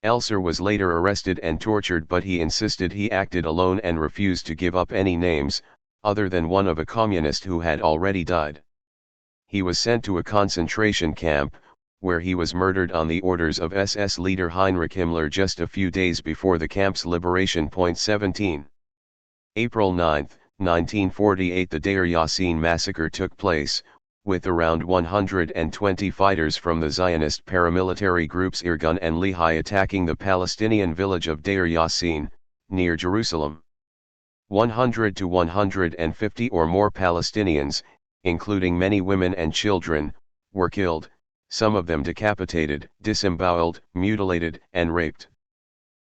Elser was later arrested and tortured, but he insisted he acted alone and refused to give up any names, other than one of a communist who had already died. He was sent to a concentration camp, where he was murdered on the orders of SS leader Heinrich Himmler just a few days before the camp's liberation. 17. April 9, 1948 The Deir Yassin massacre took place, with around 120 fighters from the Zionist paramilitary groups Irgun and Lehi attacking the Palestinian village of Deir Yassin, near Jerusalem. 100 to 150 or more Palestinians, including many women and children, were killed, some of them decapitated, disemboweled, mutilated, and raped.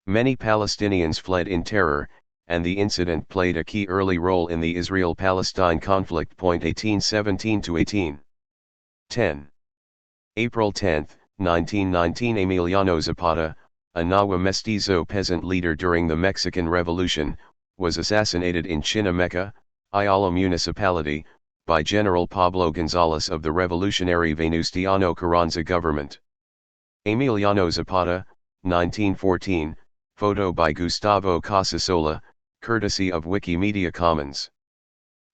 Many Palestinians fled in terror, and the incident played a key early role in the Israel-Palestine conflict. 1817 to 18. 10. April 10, 1919 Emiliano Zapata, a Nahua mestizo peasant leader during the Mexican Revolution, was assassinated in Chinameca, Ayala municipality, by General Pablo González of the revolutionary Venustiano Carranza government. Emiliano Zapata, 1914, photo by Gustavo Casasola, courtesy of Wikimedia Commons.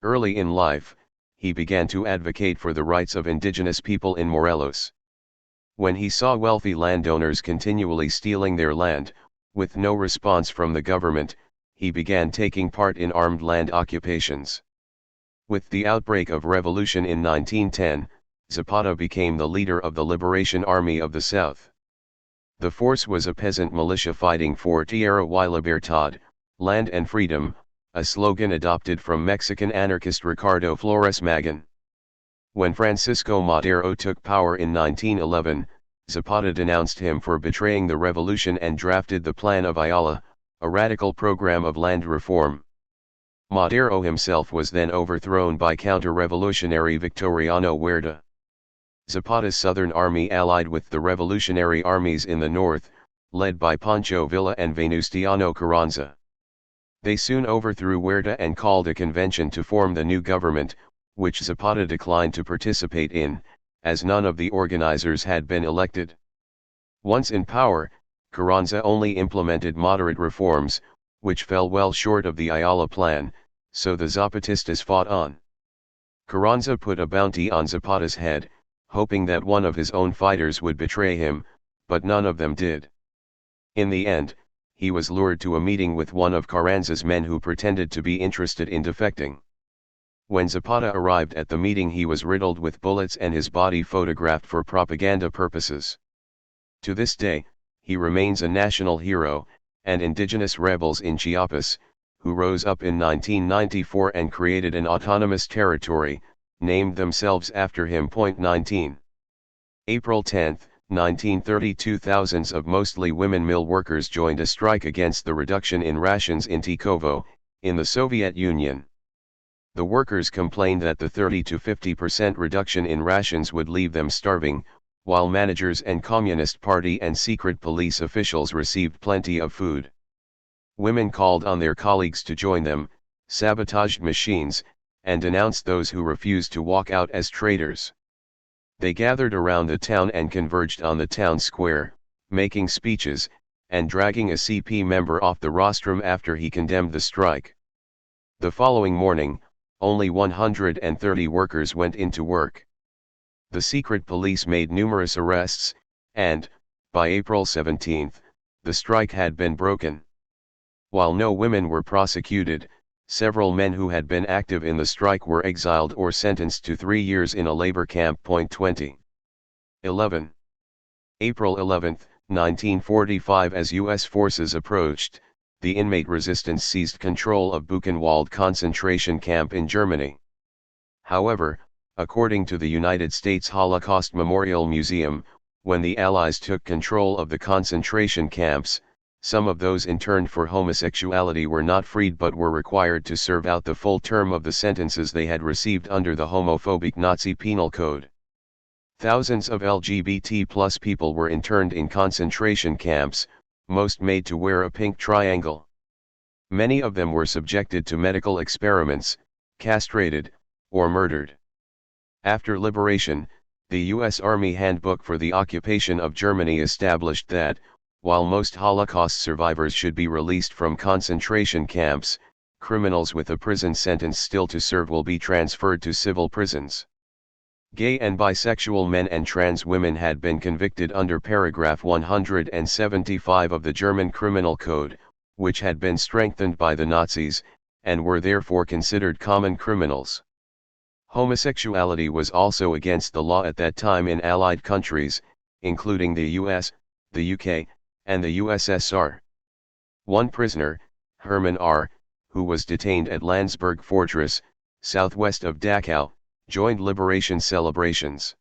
Early in life, he began to advocate for the rights of indigenous people in Morelos. When he saw wealthy landowners continually stealing their land, with no response from the government, he began taking part in armed land occupations. With the outbreak of revolution in 1910, Zapata became the leader of the Liberation Army of the South. The force was a peasant militia fighting for Tierra y Libertad, land and freedom, a slogan adopted from Mexican anarchist Ricardo Flores Magón. When Francisco Madero took power in 1911, Zapata denounced him for betraying the revolution and drafted the Plan of Ayala, a radical program of land reform. Madero himself was then overthrown by counter-revolutionary Victoriano Huerta. Zapata's Southern Army allied with the revolutionary armies in the north, led by Pancho Villa and Venustiano Carranza. They soon overthrew Huerta and called a convention to form the new government, which Zapata declined to participate in, as none of the organizers had been elected. Once in power, Carranza only implemented moderate reforms, which fell well short of the Ayala plan, so the Zapatistas fought on. Carranza put a bounty on Zapata's head, hoping that one of his own fighters would betray him, but none of them did. In the end, he was lured to a meeting with one of Carranza's men who pretended to be interested in defecting. When Zapata arrived at the meeting, he was riddled with bullets and his body photographed for propaganda purposes. To this day, he remains a national hero, and indigenous rebels in Chiapas, who rose up in 1994 and created an autonomous territory, named themselves after him. 19. April 10, 1932 Thousands of mostly women mill workers joined a strike against the reduction in rations in Tikovo, in the Soviet Union. The workers complained that the 30 to 50% reduction in rations would leave them starving, while managers and Communist Party and secret police officials received plenty of food. Women called on their colleagues to join them, sabotaged machines, and denounced those who refused to walk out as traitors. They gathered around the town and converged on the town square, making speeches, and dragging a CP member off the rostrum after he condemned the strike. The following morning, only 130 workers went into work. The secret police made numerous arrests, and, by April 17, the strike had been broken. While no women were prosecuted, several men who had been active in the strike were exiled or sentenced to 3 years in a labor camp. 20. 11. April 11, 1945. As U.S. forces approached, the inmate resistance seized control of Buchenwald concentration camp in Germany. However, according to the United States Holocaust Memorial Museum, when the Allies took control of the concentration camps, some of those interned for homosexuality were not freed but were required to serve out the full term of the sentences they had received under the homophobic Nazi penal code. Thousands of LGBT+ people were interned in concentration camps, most made to wear a pink triangle. Many of them were subjected to medical experiments, castrated, or murdered. After liberation, the U.S. Army Handbook for the Occupation of Germany established that, while most Holocaust survivors should be released from concentration camps, criminals with a prison sentence still to serve will be transferred to civil prisons. Gay and bisexual men and trans women had been convicted under paragraph 175 of the German Criminal Code, which had been strengthened by the Nazis, and were therefore considered common criminals. Homosexuality was also against the law at that time in Allied countries, including the US, the UK, and the USSR. One prisoner, Hermann R., who was detained at Landsberg Fortress, southwest of Dachau, joined liberation celebrations.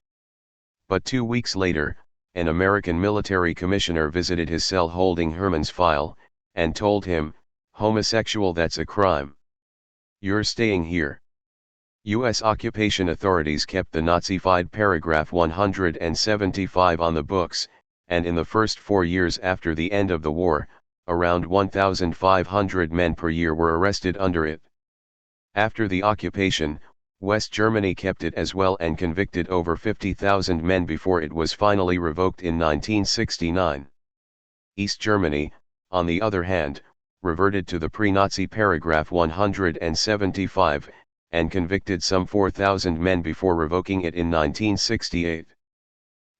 But 2 weeks later, an American military commissioner visited his cell holding Hermann's file, and told him, "Homosexual, that's a crime. You're staying here." U.S. occupation authorities kept the Nazified paragraph 175 on the books, and in the first 4 years after the end of the war, around 1,500 men per year were arrested under it. After the occupation, West Germany kept it as well and convicted over 50,000 men before it was finally revoked in 1969. East Germany, on the other hand, reverted to the pre-Nazi paragraph 175, and convicted some 4,000 men before revoking it in 1968.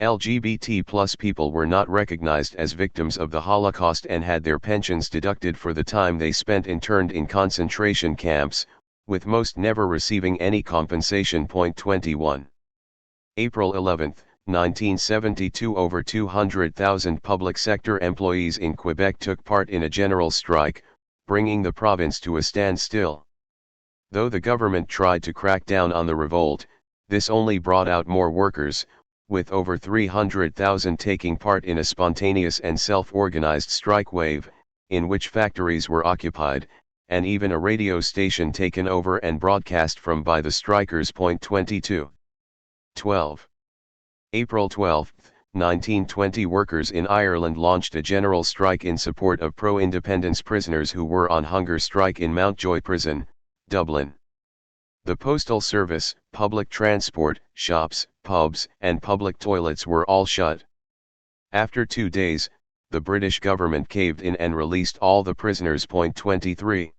LGBT+ people were not recognized as victims of the Holocaust and had their pensions deducted for the time they spent interned in concentration camps, with most never receiving any compensation. 21. April 11, 1972. Over 200,000 public sector employees in Quebec took part in a general strike, bringing the province to a standstill. Though the government tried to crack down on the revolt, this only brought out more workers, with over 300,000 taking part in a spontaneous and self-organized strike wave, in which factories were occupied, and even a radio station taken over and broadcast from by the strikers. 22. 12. April 12, 1920. Workers in Ireland launched a general strike in support of pro-independence prisoners who were on hunger strike in Mountjoy Prison, Dublin. The postal service, public transport, shops, pubs, and public toilets were all shut. After 2 days, the British government caved in and released all the prisoners. 23.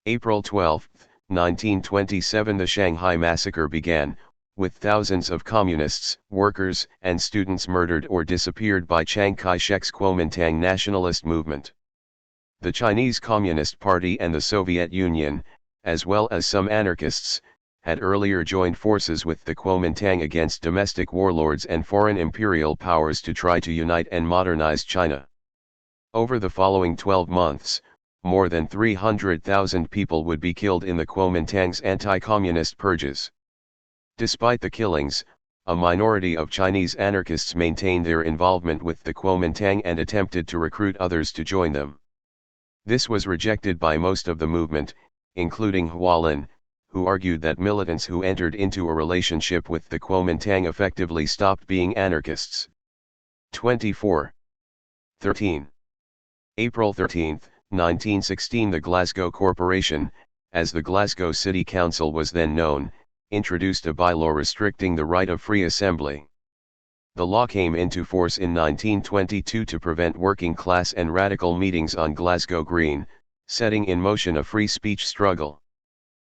April 12, 1927. The Shanghai Massacre began, with thousands of communists, workers, and students murdered or disappeared by Chiang Kai-shek's Kuomintang nationalist movement. The Chinese Communist Party and the Soviet Union, as well as some anarchists, had earlier joined forces with the Kuomintang against domestic warlords and foreign imperial powers to try to unite and modernize China. Over the following 12 months, more than 300,000 people would be killed in the Kuomintang's anti-communist purges. Despite the killings, a minority of Chinese anarchists maintained their involvement with the Kuomintang and attempted to recruit others to join them. This was rejected by most of the movement, including Hualin, who argued that militants who entered into a relationship with the Kuomintang effectively stopped being anarchists. 24. 13. April 13, 1916. The Glasgow Corporation, as the Glasgow City Council was then known, introduced a bylaw restricting the right of free assembly. The law came into force in 1922 to prevent working class and radical meetings on Glasgow Green, setting in motion a free speech struggle.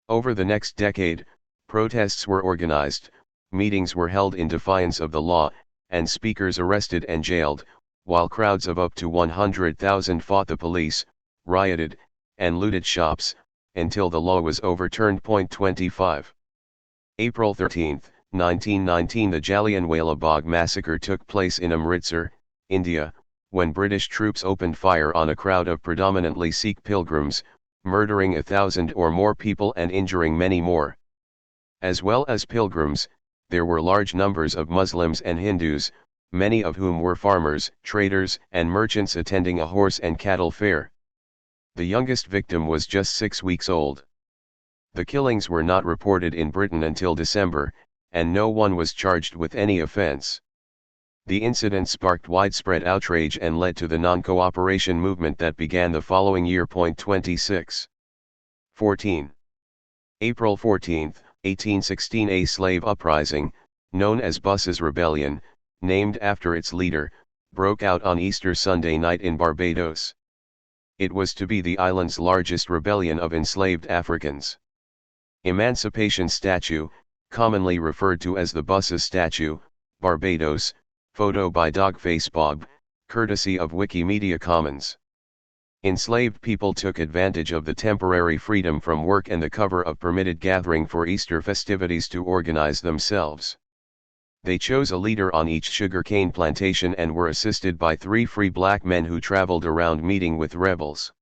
Over the next decade, protests were organized, meetings were held in defiance of the law, and speakers arrested and jailed, while crowds of up to 100,000 fought the police, rioted, and looted shops, until the law was overturned. 25. April 13, 1919. The Jallianwala Bagh massacre took place in Amritsar, India, when British troops opened fire on a crowd of predominantly Sikh pilgrims, murdering 1,000 or more people and injuring many more. As well as pilgrims, there were large numbers of Muslims and Hindus, many of whom were farmers, traders, and merchants attending a horse and cattle fair. The youngest victim was just 6 weeks old. The killings were not reported in Britain until December, and no one was charged with any offense. The incident sparked widespread outrage and led to the non-cooperation movement that began the following year. 26. 14. April 14, 1816. A slave uprising, known as Buss's Rebellion, named after its leader, broke out on Easter Sunday night in Barbados. It was to be the island's largest rebellion of enslaved Africans. Emancipation Statue, commonly referred to as the Buss's Statue, Barbados, photo by Dogface Bob, courtesy of Wikimedia Commons. Enslaved people took advantage of the temporary freedom from work and the cover of permitted gathering for Easter festivities to organize themselves. They chose a leader on each sugarcane plantation and were assisted by 3 free black men who traveled around meeting with rebels.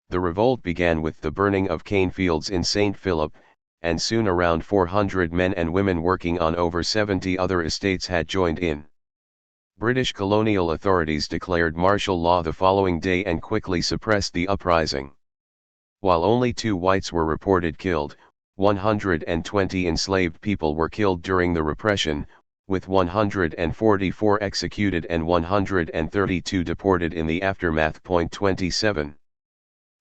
The revolt began with the burning of cane fields in St. Philip, and soon around 400 men and women working on over 70 other estates had joined in. British colonial authorities declared martial law the following day and quickly suppressed the uprising. While only 2 whites were reported killed, 120 enslaved people were killed during the repression, with 144 executed and 132 deported in the aftermath. 27.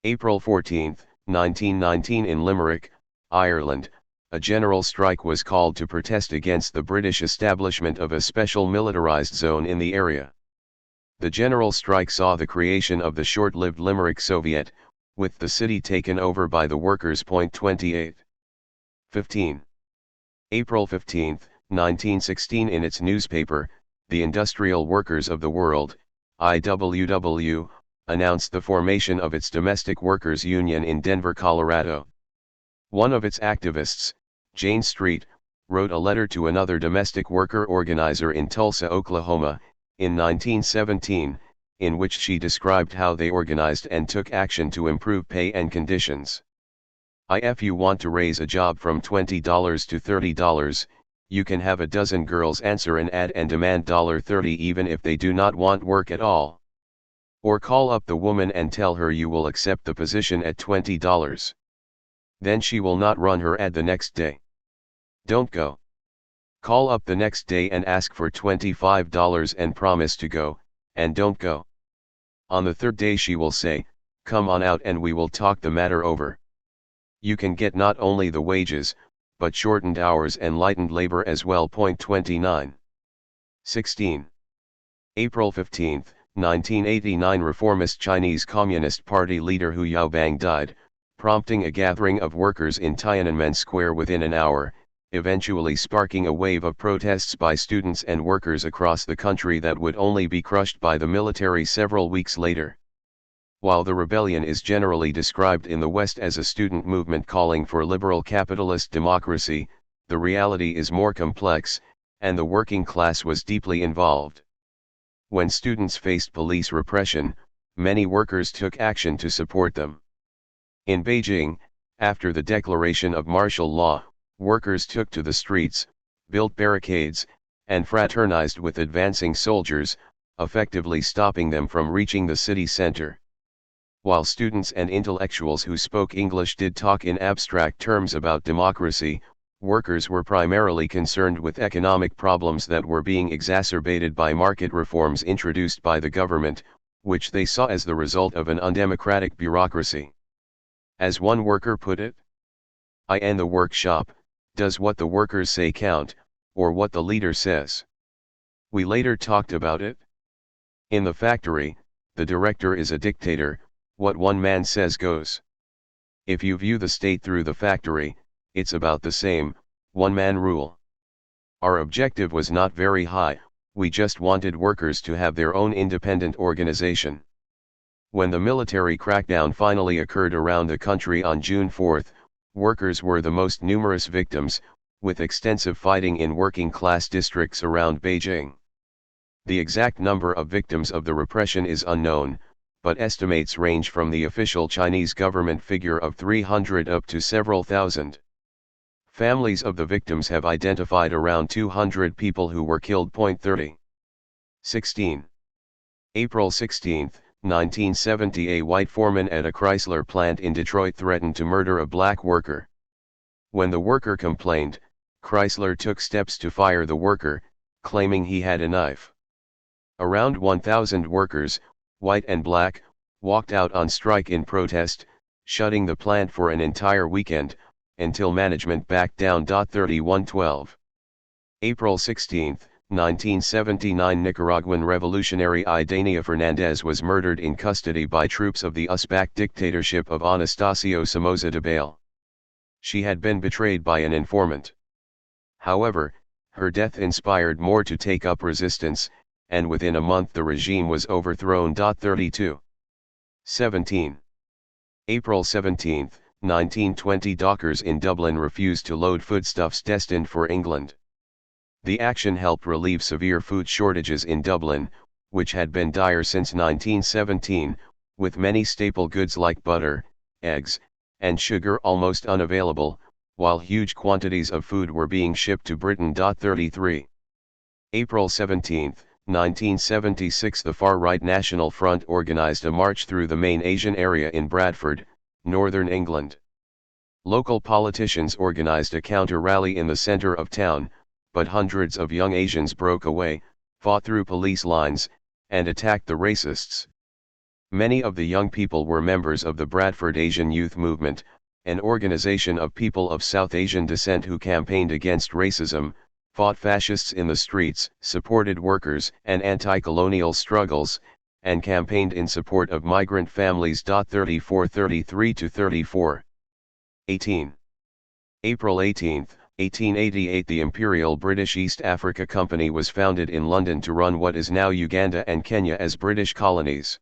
April 14, 1919. In Limerick, Ireland, a general strike was called to protest against the British establishment of a special militarized zone in the area. The general strike saw the creation of the short-lived Limerick Soviet, with the city taken over by the workers. 28. 15. April 15, 1916. In its newspaper, the Industrial Workers of the World, IWW, announced the formation of its Domestic Workers Union in Denver, Colorado. One of its activists, Jane Street, wrote a letter to another domestic worker organizer in Tulsa, Oklahoma, in 1917, in which she described how they organized and took action to improve pay and conditions. If you want to raise a job from $20 to $30, you can have a dozen girls answer an ad and demand $30 even if they do not want work at all. Or call up the woman and tell her you will accept the position at $20. Then she will not run her ad the next day. Don't go. Call up the next day and ask for $25 and promise to go, and don't go. On the 3rd day she will say, "Come on out and we will talk the matter over." You can get not only the wages, but shortened hours and lightened labor as well. 29. 16. April 15, 1989. Reformist Chinese Communist Party leader Hu Yaobang died, prompting a gathering of workers in Tiananmen Square within an hour, eventually sparking a wave of protests by students and workers across the country that would only be crushed by the military several weeks later. While the rebellion is generally described in the West as a student movement calling for liberal capitalist democracy, the reality is more complex, and the working class was deeply involved. When students faced police repression, many workers took action to support them. In Beijing, after the declaration of martial law, workers took to the streets, built barricades, and fraternized with advancing soldiers, effectively stopping them from reaching the city center. While students and intellectuals who spoke English did talk in abstract terms about democracy, workers were primarily concerned with economic problems that were being exacerbated by market reforms introduced by the government, which they saw as the result of an undemocratic bureaucracy. As one worker put it, "In the workshop, does what the workers say count, or what the leader says?" We later talked about it. In the factory, the director is a dictator, what one man says goes. If you view the state through the factory, it's about the same, one-man rule. Our objective was not very high, we just wanted workers to have their own independent organization. When the military crackdown finally occurred around the country on June 4, workers were the most numerous victims, with extensive fighting in working-class districts around Beijing. The exact number of victims of the repression is unknown, but estimates range from the official Chinese government figure of 300 up to several thousand. Families of the victims have identified around 200 people who were killed. 16. April 16, 1970, a white foreman at a Chrysler plant in Detroit threatened to murder a black worker. When the worker complained, Chrysler took steps to fire the worker, claiming he had a knife. Around 1,000 workers, white and black, walked out on strike in protest, shutting the plant for an entire weekend, until management backed down. 3112. April 16, 1979, Nicaraguan revolutionary Idania Fernandez was murdered in custody by troops of the USBAC dictatorship of Anastasio Somoza Debayle. She had been betrayed by an informant. However, her death inspired more to take up resistance, and within a month the regime was overthrown. 32. 17. April 17, 1920, dockers in Dublin refused to load foodstuffs destined for England. The action helped relieve severe food shortages in Dublin, which had been dire since 1917, with many staple goods like butter, eggs, and sugar almost unavailable, while huge quantities of food were being shipped to Britain. 33. April 17, 1976, the far-right National Front organized a march through the main Asian area in Bradford, northern England. Local politicians organized a counter-rally in the center of town, but hundreds of young Asians broke away, fought through police lines, and attacked the racists. Many of the young people were members of the Bradford Asian Youth Movement, an organization of people of South Asian descent who campaigned against racism, fought fascists in the streets, supported workers and anti-colonial struggles, and campaigned in support of migrant families. 34, 33 to 34. 18. April 18, 1888, the Imperial British East Africa Company was founded in London to run what is now Uganda and Kenya as British colonies.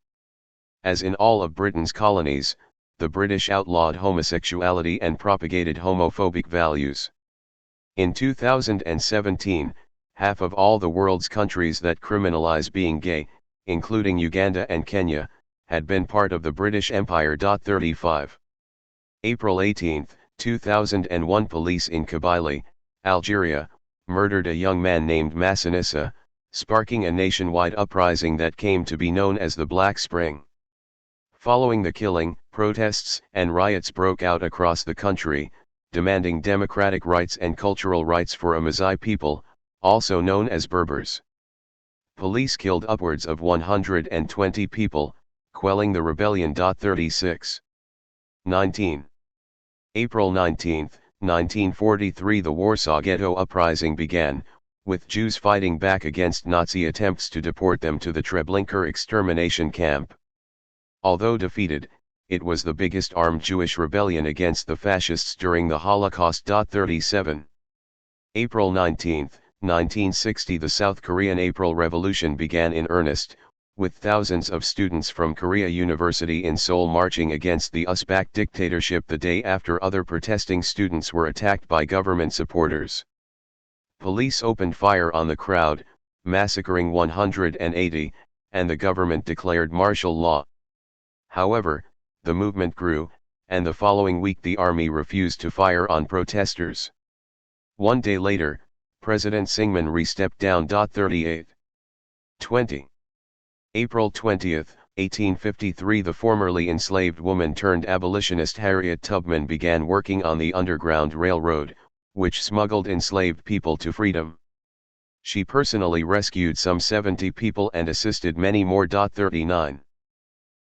As in all of Britain's colonies, the British outlawed homosexuality and propagated homophobic values. In 2017, half of all the world's countries that criminalize being gay, including Uganda and Kenya, had been part of the British Empire. 35. April 18, 2001, police in Kabylie, Algeria, murdered a young man named Massanissa, sparking a nationwide uprising that came to be known as the Black Spring. Following the killing, protests and riots broke out across the country, demanding democratic rights and cultural rights for a Maasai people, also known as Berbers. Police killed upwards of 120 people, quelling the rebellion. 36. 19. April 19, 1943, the Warsaw Ghetto Uprising began, with Jews fighting back against Nazi attempts to deport them to the Treblinka extermination camp. Although defeated, it was the biggest armed Jewish rebellion against the fascists during the Holocaust. 37. April 19, 1960, the South Korean April Revolution began in earnest, with thousands of students from Korea University in Seoul marching against the USBAC dictatorship the day after other protesting students were attacked by government supporters. Police opened fire on the crowd, massacring 180, and the government declared martial law. However, the movement grew, and the following week the army refused to fire on protesters. One day later, President Syngman Rhee stepped down. 38. 20. April 20, 1853, the formerly enslaved woman-turned-abolitionist Harriet Tubman began working on the Underground Railroad, which smuggled enslaved people to freedom. She personally rescued some 70 people and assisted many more. 39.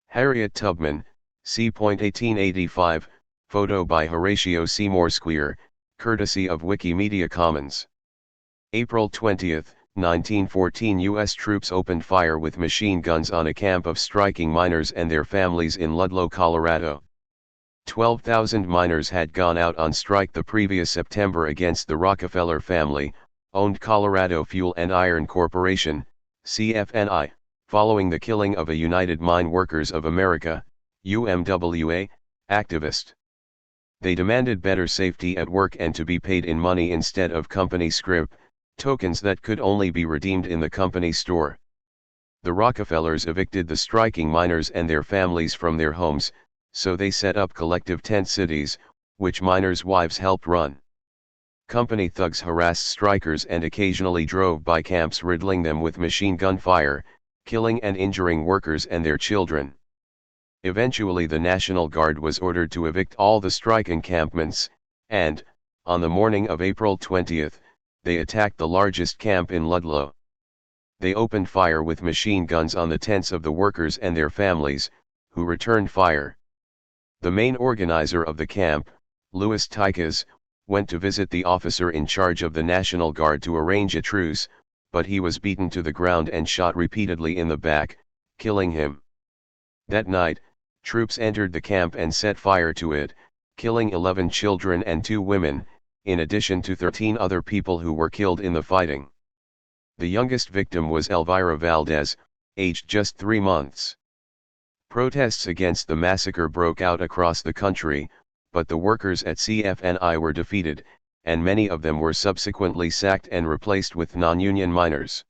Harriet Tubman, c. 1885, photo by Horatio Seymour Square, courtesy of Wikimedia Commons. April 20, 1914, U.S. troops opened fire with machine guns on a camp of striking miners and their families in Ludlow, Colorado. 12,000 miners had gone out on strike the previous September against the Rockefeller family-owned Colorado Fuel and Iron Corporation, CFNI, following the killing of a United Mine Workers of America, UMWA, activist. They demanded better safety at work and to be paid in money instead of company scrip, tokens that could only be redeemed in the company store. The Rockefellers evicted the striking miners and their families from their homes, so they set up collective tent cities, which miners' wives helped run. Company thugs harassed strikers and occasionally drove by camps riddling them with machine gun fire, killing and injuring workers and their children. Eventually the National Guard was ordered to evict all the strike encampments, and, on the morning of April 20, they attacked the largest camp in Ludlow. They opened fire with machine guns on the tents of the workers and their families, who returned fire. The main organizer of the camp, Louis Tikas, went to visit the officer in charge of the National Guard to arrange a truce, but he was beaten to the ground and shot repeatedly in the back, killing him. That night, troops entered the camp and set fire to it, killing 11 children and 2 women, in addition to 13 other people who were killed in the fighting. The youngest victim was Elvira Valdez, aged just 3 months. Protests against the massacre broke out across the country, but the workers at CFNI were defeated, and many of them were subsequently sacked and replaced with non-union miners.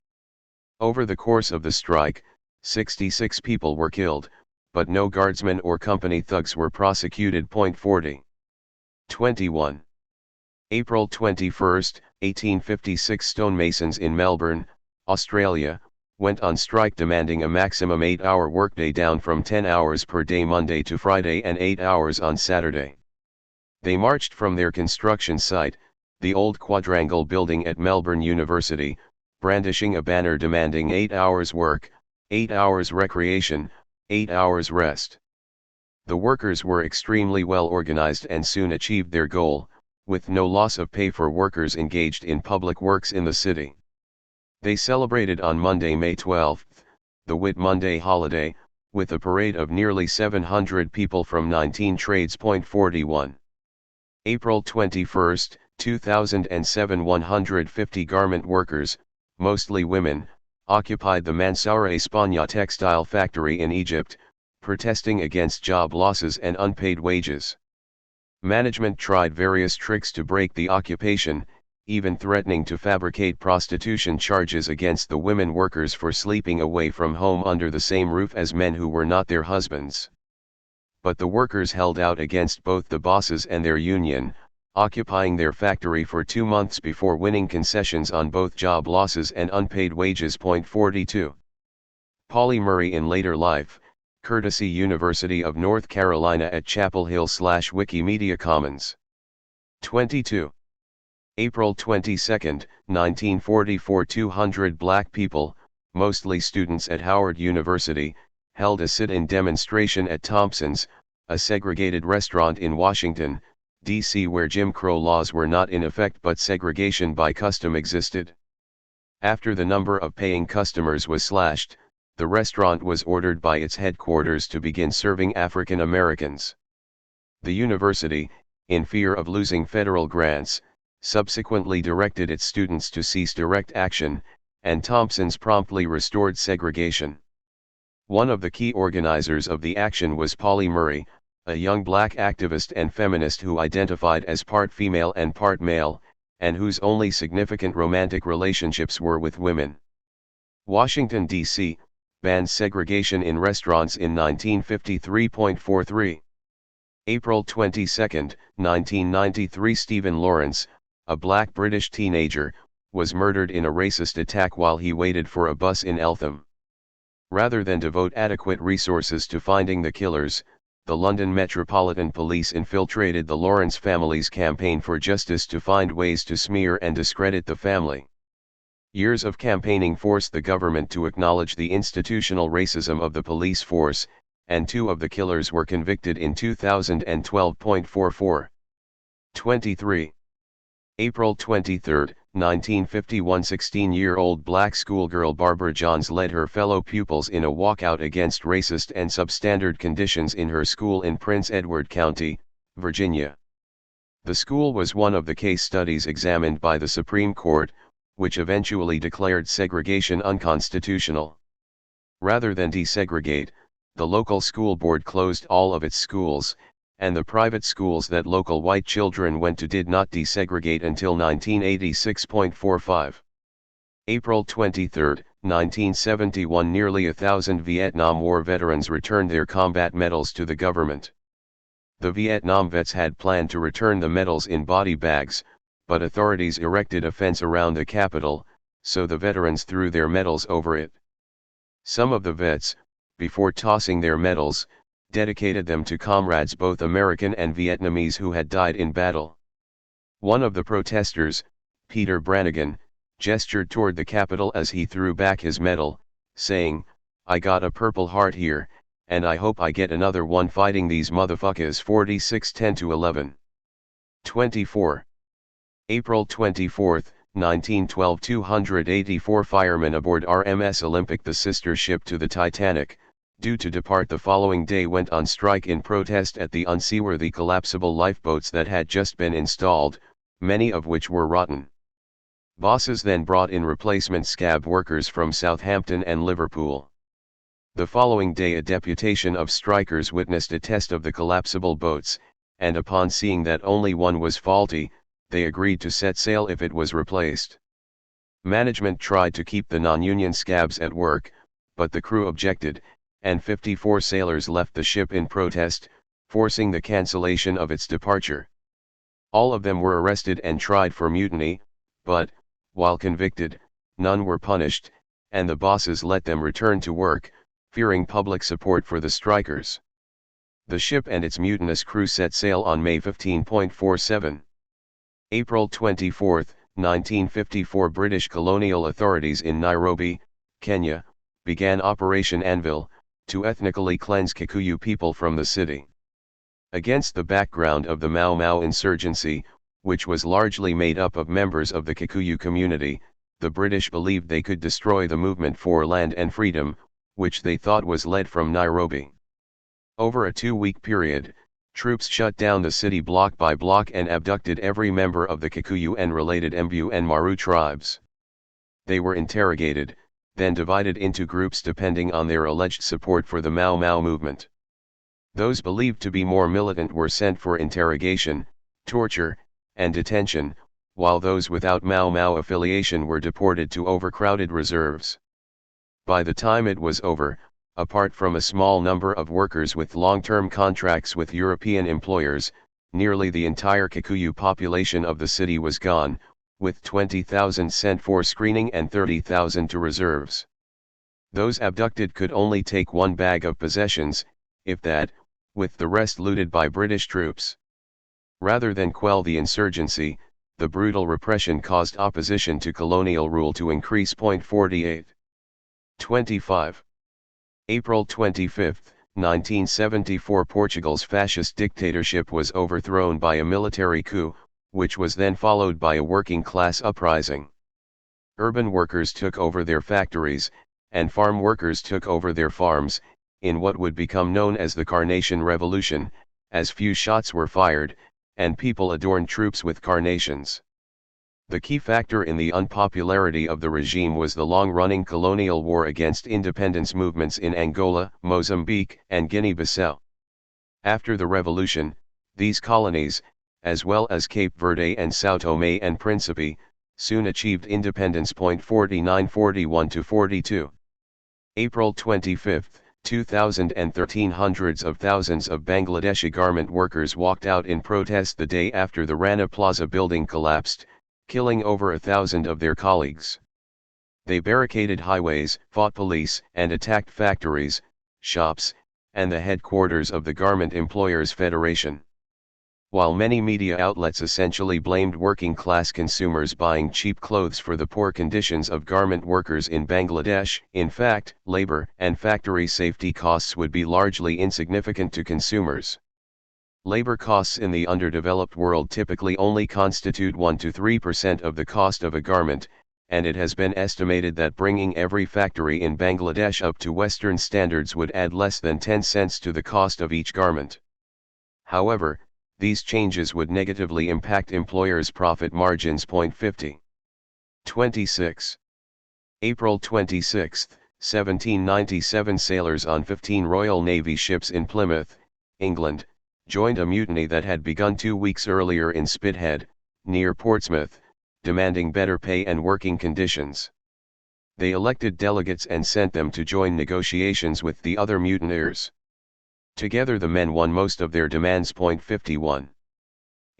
Over the course of the strike, 66 people were killed, but no guardsmen or company thugs were prosecuted. 40. 21. April 21, 1856. Stonemasons in Melbourne, Australia, went on strike demanding a maximum 8-hour workday down from 10 hours per day Monday to Friday and 8 hours on Saturday. They marched from their construction site, the old quadrangle building at Melbourne University, brandishing a banner demanding 8 hours work, 8 hours recreation, 8 hours rest. The workers were extremely well organized and soon achieved their goal, with no loss of pay for workers engaged in public works in the city. They celebrated on Monday, May 12, the Whit Monday holiday, with a parade of nearly 700 people from 19 trades. 41. April 21, 2007. 150 garment workers, mostly women, occupied the Mansoura España textile factory in Egypt, protesting against job losses and unpaid wages. Management tried various tricks to break the occupation, even threatening to fabricate prostitution charges against the women workers for sleeping away from home under the same roof as men who were not their husbands. But the workers held out against both the bosses and their union, occupying their factory for 2 months before winning concessions on both job losses and unpaid wages. 42. Pauli Murray in later life, courtesy University of North Carolina at Chapel Hill /Wikimedia Commons. 22. April 22, 1944. 200 black people, mostly students at Howard University, held a sit-in demonstration at Thompson's, a segregated restaurant in Washington, D.C. where Jim Crow laws were not in effect but segregation by custom existed. After the number of paying customers was slashed, the restaurant was ordered by its headquarters to begin serving African Americans. The university, in fear of losing federal grants, subsequently directed its students to cease direct action, and Thompson's promptly restored segregation. One of the key organizers of the action was Pauli Murray, a young black activist and feminist who identified as part female and part male, and whose only significant romantic relationships were with women. Washington, D.C., banned segregation in restaurants in 1953. 43. April 22, 1993. Stephen Lawrence, a black British teenager, was murdered in a racist attack while he waited for a bus in Eltham. Rather than devote adequate resources to finding the killers, the London Metropolitan Police infiltrated the Lawrence family's campaign for justice to find ways to smear and discredit the family. Years of campaigning forced the government to acknowledge the institutional racism of the police force, and 2 of the killers were convicted in 2012. 44. 23. April 23, 1951. 16-year-old black schoolgirl Barbara Johns led her fellow pupils in a walkout against racist and substandard conditions in her school in Prince Edward County, Virginia. The school was one of the case studies examined by the Supreme Court, which eventually declared segregation unconstitutional. Rather than desegregate, the local school board closed all of its schools, and the private schools that local white children went to did not desegregate until 1986.45. April 23, 1971. Nearly 1,000 Vietnam War veterans returned their combat medals to the government. The Vietnam vets had planned to return the medals in body bags, but authorities erected a fence around the Capitol, so the veterans threw their medals over it. Some of the vets, before tossing their medals, dedicated them to comrades both American and Vietnamese who had died in battle. One of the protesters, Peter Brannigan, gestured toward the Capitol as he threw back his medal, saying, "I got a Purple Heart here, and I hope I get another one fighting these motherfuckers." 46:10-11. 24. April 24, 1912. 284 firemen aboard RMS Olympic, the sister ship to the Titanic, due to depart the following day, went on strike in protest at the unseaworthy collapsible lifeboats that had just been installed, many of which were rotten. Bosses then brought in replacement scab workers from Southampton and Liverpool. The following day a deputation of strikers witnessed a test of the collapsible boats, and upon seeing that only one was faulty, they agreed to set sail if it was replaced. Management tried to keep the non-union scabs at work, but the crew objected, and 54 sailors left the ship in protest, forcing the cancellation of its departure. All of them were arrested and tried for mutiny, but, while convicted, none were punished, and the bosses let them return to work, fearing public support for the strikers. The ship and its mutinous crew set sail on May 15.47. April 24, 1954. British colonial authorities in Nairobi, Kenya, began Operation Anvil, to ethnically cleanse Kikuyu people from the city. Against the background of the Mau Mau insurgency, which was largely made up of members of the Kikuyu community, the British believed they could destroy the movement for land and freedom, which they thought was led from Nairobi. Over a 2-week period, troops shut down the city block by block and abducted every member of the Kikuyu and related Mbu and Maru tribes. They were interrogated, then divided into groups depending on their alleged support for the Mau Mau movement. Those believed to be more militant were sent for interrogation, torture, and detention, while those without Mau Mau affiliation were deported to overcrowded reserves. By the time it was over, apart from a small number of workers with long-term contracts with European employers, nearly the entire Kikuyu population of the city was gone, with 20,000 sent for screening and 30,000 to reserves. Those abducted could only take one bag of possessions, if that, with the rest looted by British troops. Rather than quell the insurgency, the brutal repression caused opposition to colonial rule to increase. 48. 25. April 25, 1974. Portugal's fascist dictatorship was overthrown by a military coup, which was then followed by a working-class uprising. Urban workers took over their factories, and farm workers took over their farms, in what would become known as the Carnation Revolution, as few shots were fired, and people adorned troops with carnations. The key factor in the unpopularity of the regime was the long-running colonial war against independence movements in Angola, Mozambique, and Guinea-Bissau. After the revolution, these colonies, as well as Cape Verde and São Tomé and Príncipe, soon achieved independence. 49-41-42. April 25, 2013. Hundreds of thousands of Bangladeshi garment workers walked out in protest the day after the Rana Plaza building collapsed, killing over 1,000 of their colleagues. They barricaded highways, fought police, and attacked factories, shops, and the headquarters of the Garment Employers Federation. While many media outlets essentially blamed working-class consumers buying cheap clothes for the poor conditions of garment workers in Bangladesh, in fact, labor and factory safety costs would be largely insignificant to consumers. Labor costs in the underdeveloped world typically only constitute 1–3% of the cost of a garment, and it has been estimated that bringing every factory in Bangladesh up to Western standards would add less than 10 cents to the cost of each garment. However, These changes would negatively impact employers' profit margins. 50. 26. April 26, 1797. Sailors on 15 Royal Navy ships in Plymouth, England, joined a mutiny that had begun 2 weeks earlier in Spithead, near Portsmouth, demanding better pay and working conditions. They elected delegates and sent them to join negotiations with the other mutineers. Together the men won most of their demands. 51.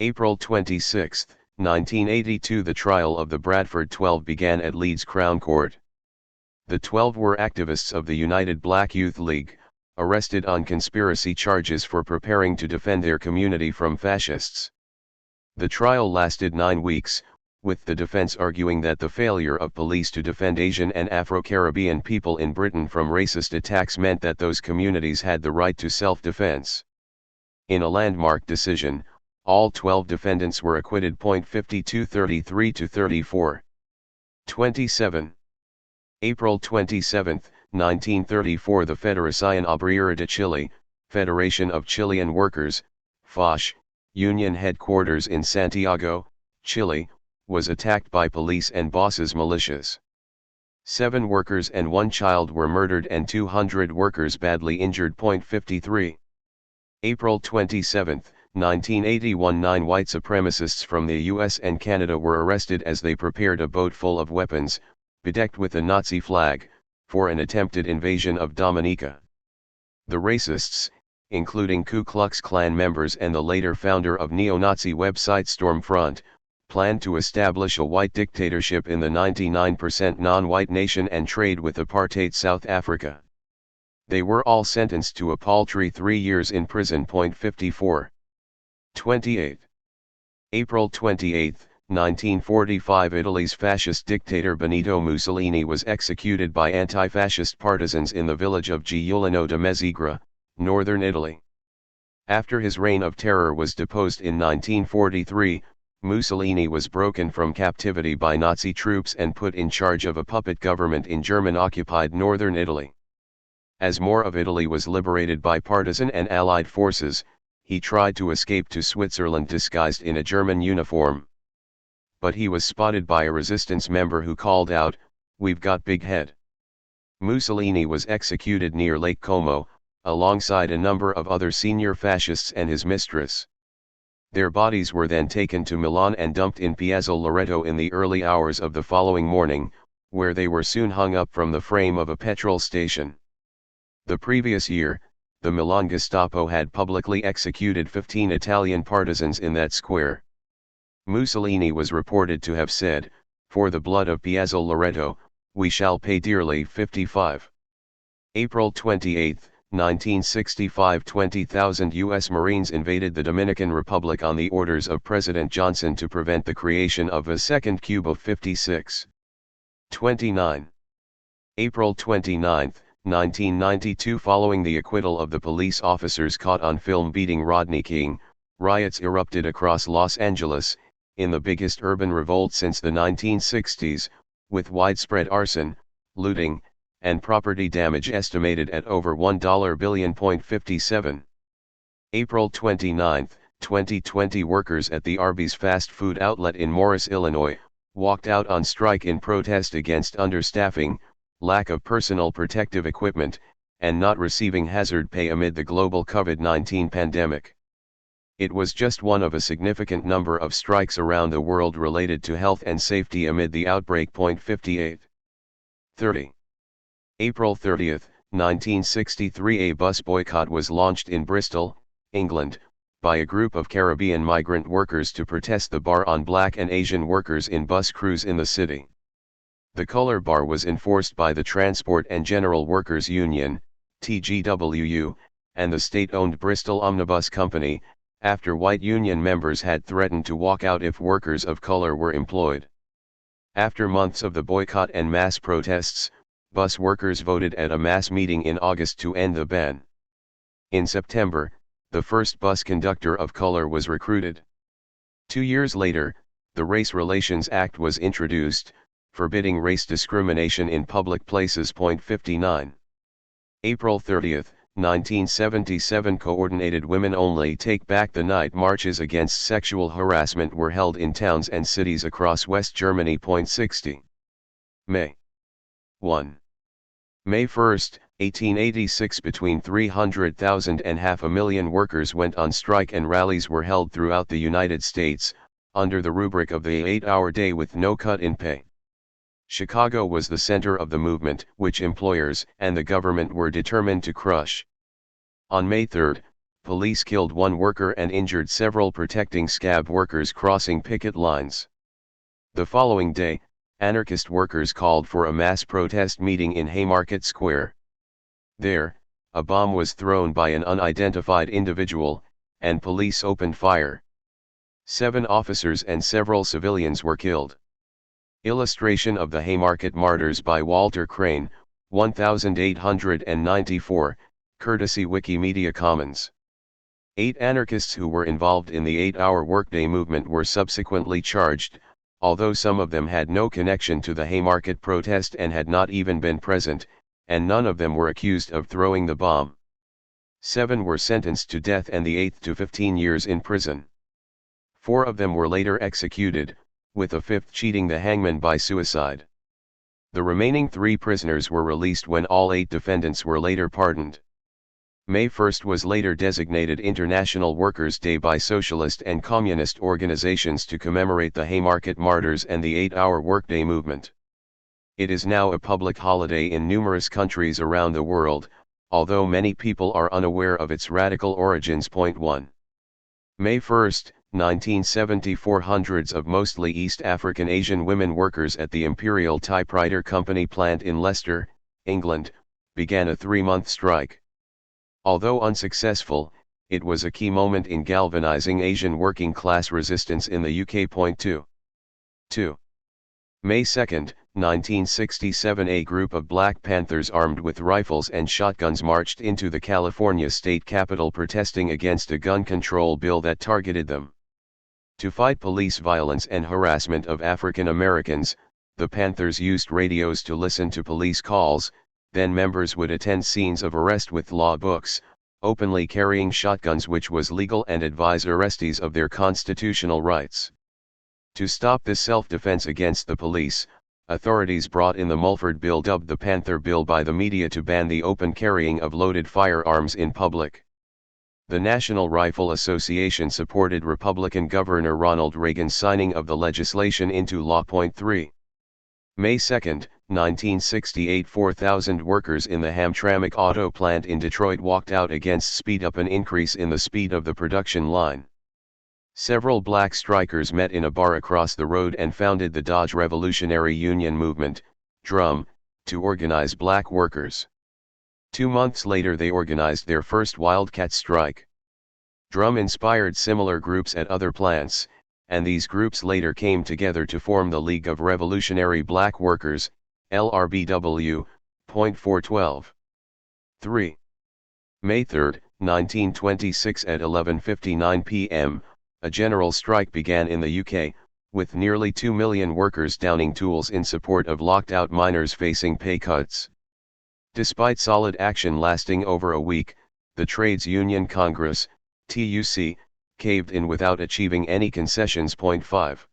April 26, 1982. The trial of the Bradford 12 began at Leeds Crown Court. The 12 were activists of the United Black Youth League, arrested on conspiracy charges for preparing to defend their community from fascists. The trial lasted 9 weeks, with the defense arguing that the failure of police to defend Asian and Afro-Caribbean people in Britain from racist attacks meant that those communities had the right to self-defense. In a landmark decision, all 12 defendants were acquitted. 52 33-34. 27. April 27, 1934. The Federación Obrera de Chile, Federation of Chilean Workers, FOCH, union headquarters in Santiago, Chile, was attacked by police and Boss's militias. 7 workers and 1 child were murdered and 200 workers badly injured. 53. April 27, 1981. 9 white supremacists from the US and Canada were arrested as they prepared a boat full of weapons, bedecked with a Nazi flag, for an attempted invasion of Dominica. The racists, including Ku Klux Klan members and the later founder of neo-Nazi website Stormfront, planned to establish a white dictatorship in the 99% non-white nation and trade with apartheid South Africa. They were all sentenced to a paltry 3 years in prison. 54. 28. April 28, 1945. Italy's fascist dictator Benito Mussolini was executed by anti-fascist partisans in the village of Giuliano de Mezzegra, northern Italy. After his reign of terror was deposed in 1943, Mussolini was broken from captivity by Nazi troops and put in charge of a puppet government in German-occupied northern Italy. As more of Italy was liberated by partisan and Allied forces, he tried to escape to Switzerland disguised in a German uniform. But he was spotted by a resistance member who called out, "We've got big head." Mussolini was executed near Lake Como, alongside a number of other senior fascists and his mistress. Their bodies were then taken to Milan and dumped in Piazza Loreto in the early hours of the following morning, where they were soon hung up from the frame of a petrol station. The previous year, the Milan Gestapo had publicly executed 15 Italian partisans in that square. Mussolini was reported to have said, "For the blood of Piazza Loreto, we shall pay dearly." 55. April 28, 1965. 20,000 U.S. Marines invaded the Dominican Republic on the orders of President Johnson to prevent the creation of a second Cuba. 56. 29. April 29, 1992. Following the acquittal of the police officers caught on film beating Rodney King, riots erupted across Los Angeles, in the biggest urban revolt since the 1960s, with widespread arson, looting, and property damage estimated at over $1 billion. 57. April 29, 2020. Workers at the Arby's fast food outlet in Morris, Illinois, walked out on strike in protest against understaffing, lack of personal protective equipment, and not receiving hazard pay amid the global COVID-19 pandemic. It was just one of a significant number of strikes around the world related to health and safety amid the outbreak. 58. 30. April 30, 1963. A bus boycott was launched in Bristol, England, by a group of Caribbean migrant workers to protest the bar on black and Asian workers in bus crews in the city. The color bar was enforced by the Transport and General Workers Union, TGWU, and the state-owned Bristol Omnibus Company, after white union members had threatened to walk out if workers of color were employed. After months of the boycott and mass protests, bus workers voted at a mass meeting in August to end the ban. In September, the first bus conductor of color was recruited. 2 years later, the Race Relations Act was introduced, forbidding race discrimination in public places. 59. April 30, 1977 coordinated women-only Take Back the Night marches against sexual harassment were held in towns and cities across West Germany. 60. May 1. May 1, 1886 between 300,000 and 500,000 workers went on strike and rallies were held throughout the United States, under the rubric of the 8-hour day with no cut in pay. Chicago was the center of the movement, which employers and the government were determined to crush. On May 3, police killed one worker and injured several protecting scab workers crossing picket lines. The following day, anarchist workers called for a mass protest meeting in Haymarket Square. There, a bomb was thrown by an unidentified individual, and police opened fire. 7 officers and several civilians were killed. Illustration of the Haymarket Martyrs by Walter Crane, 1894, courtesy Wikimedia Commons. 8 anarchists who were involved in the 8-hour workday movement were subsequently charged, although some of them had no connection to the Haymarket protest and had not even been present, and none of them were accused of throwing the bomb. 7 were sentenced to death and the 8th to 15 years in prison. 4 of them were later executed, with a 5th cheating the hangman by suicide. The remaining 3 prisoners were released when all 8 defendants were later pardoned. May 1 was later designated International Workers' Day by socialist and communist organizations to commemorate the Haymarket Martyrs and the 8-hour workday movement. It is now a public holiday in numerous countries around the world, although many people are unaware of its radical origins. 1. May 1, 1974 hundreds of mostly East African Asian women workers at the Imperial Typewriter Company plant in Leicester, England, began a 3-month strike. Although unsuccessful, it was a key moment in galvanizing Asian working class resistance in the UK. 2. May 2, 1967 a group of Black Panthers armed with rifles and shotguns marched into the California state capitol protesting against a gun control bill that targeted them. To fight police violence and harassment of African Americans, the Panthers used radios to listen to police calls. Then members would attend scenes of arrest with law books, openly carrying shotguns, which was legal, and advise arrestees of their constitutional rights. To stop this self-defense against the police, authorities brought in the Mulford Bill, dubbed the Panther Bill by the media, to ban the open carrying of loaded firearms in public. The National Rifle Association supported Republican Governor Ronald Reagan's signing of the legislation into law. 3. May 2, 1968 4,000 workers in the Hamtramck auto plant in Detroit walked out against speed up, an increase in the speed of the production line. Several black strikers met in a bar across the road and founded the Dodge Revolutionary Union Movement, DRUM, to organize black workers. 2 months later they organized their first Wildcat strike. DRUM inspired similar groups at other plants, and these groups later came together to form the League of Revolutionary Black Workers, LRBW. 412. 3. May 3, 1926 at 11:59 p.m., a general strike began in the UK, with nearly 2 million workers downing tools in support of locked-out miners facing pay cuts. Despite solid action lasting over a week, the Trades Union Congress, TUC, caved in without achieving any concessions. 5.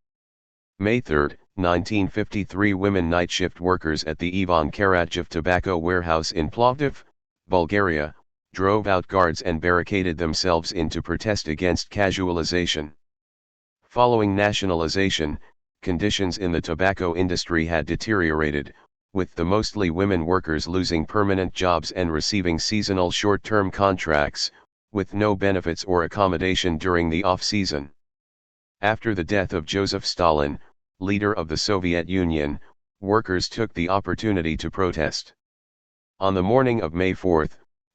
May 3, 1953 women night shift workers at the Ivan Karadžić tobacco warehouse in Plovdiv, Bulgaria, drove out guards and barricaded themselves in to protest against casualization. Following nationalization, conditions in the tobacco industry had deteriorated, with the mostly women workers losing permanent jobs and receiving seasonal short-term contracts, with no benefits or accommodation during the off-season. After the death of Joseph Stalin, leader of the Soviet Union, workers took the opportunity to protest. On the morning of May 4,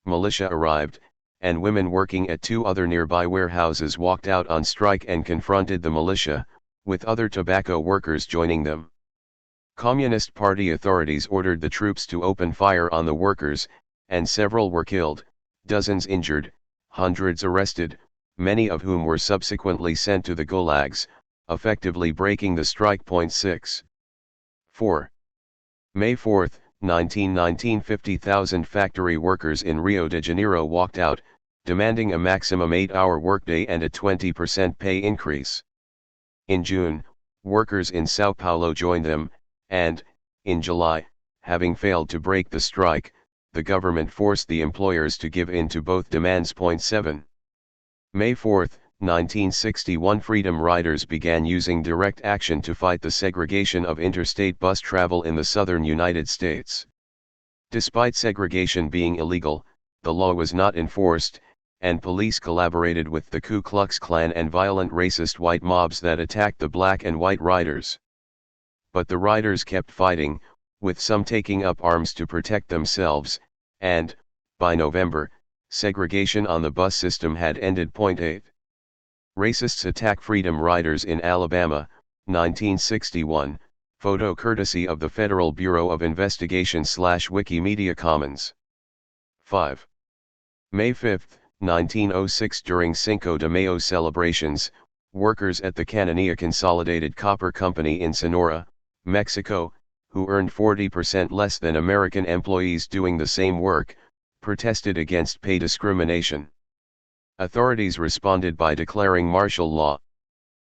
militia arrived, and women working at 2 other nearby warehouses walked out on strike and confronted the militia, with other tobacco workers joining them. Communist Party authorities ordered the troops to open fire on the workers, and several were killed, dozens injured, hundreds arrested, many of whom were subsequently sent to the gulags, effectively breaking the strike. 6. 4. May 4, 1919 50,000 factory workers in Rio de Janeiro walked out, demanding a maximum 8-hour workday and a 20% pay increase. In June, workers in Sao Paulo joined them, and, in July, having failed to break the strike, the government forced the employers to give in to both demands. 7. May 4, 1961 Freedom Riders began using direct action to fight the segregation of interstate bus travel in the southern United States. Despite segregation being illegal, the law was not enforced, and police collaborated with the Ku Klux Klan and violent racist white mobs that attacked the black and white riders. But the riders kept fighting, with some taking up arms to protect themselves, and, by November, segregation on the bus system had ended. 8. Racists attack Freedom Riders in Alabama, 1961, photo courtesy of the Federal Bureau of Investigation / Wikimedia Commons. 5. May 5, 1906 During Cinco de Mayo celebrations, workers at the Cananea Consolidated Copper Company in Sonora, Mexico, who earned 40% less than American employees doing the same work, protested against pay discrimination. Authorities responded by declaring martial law.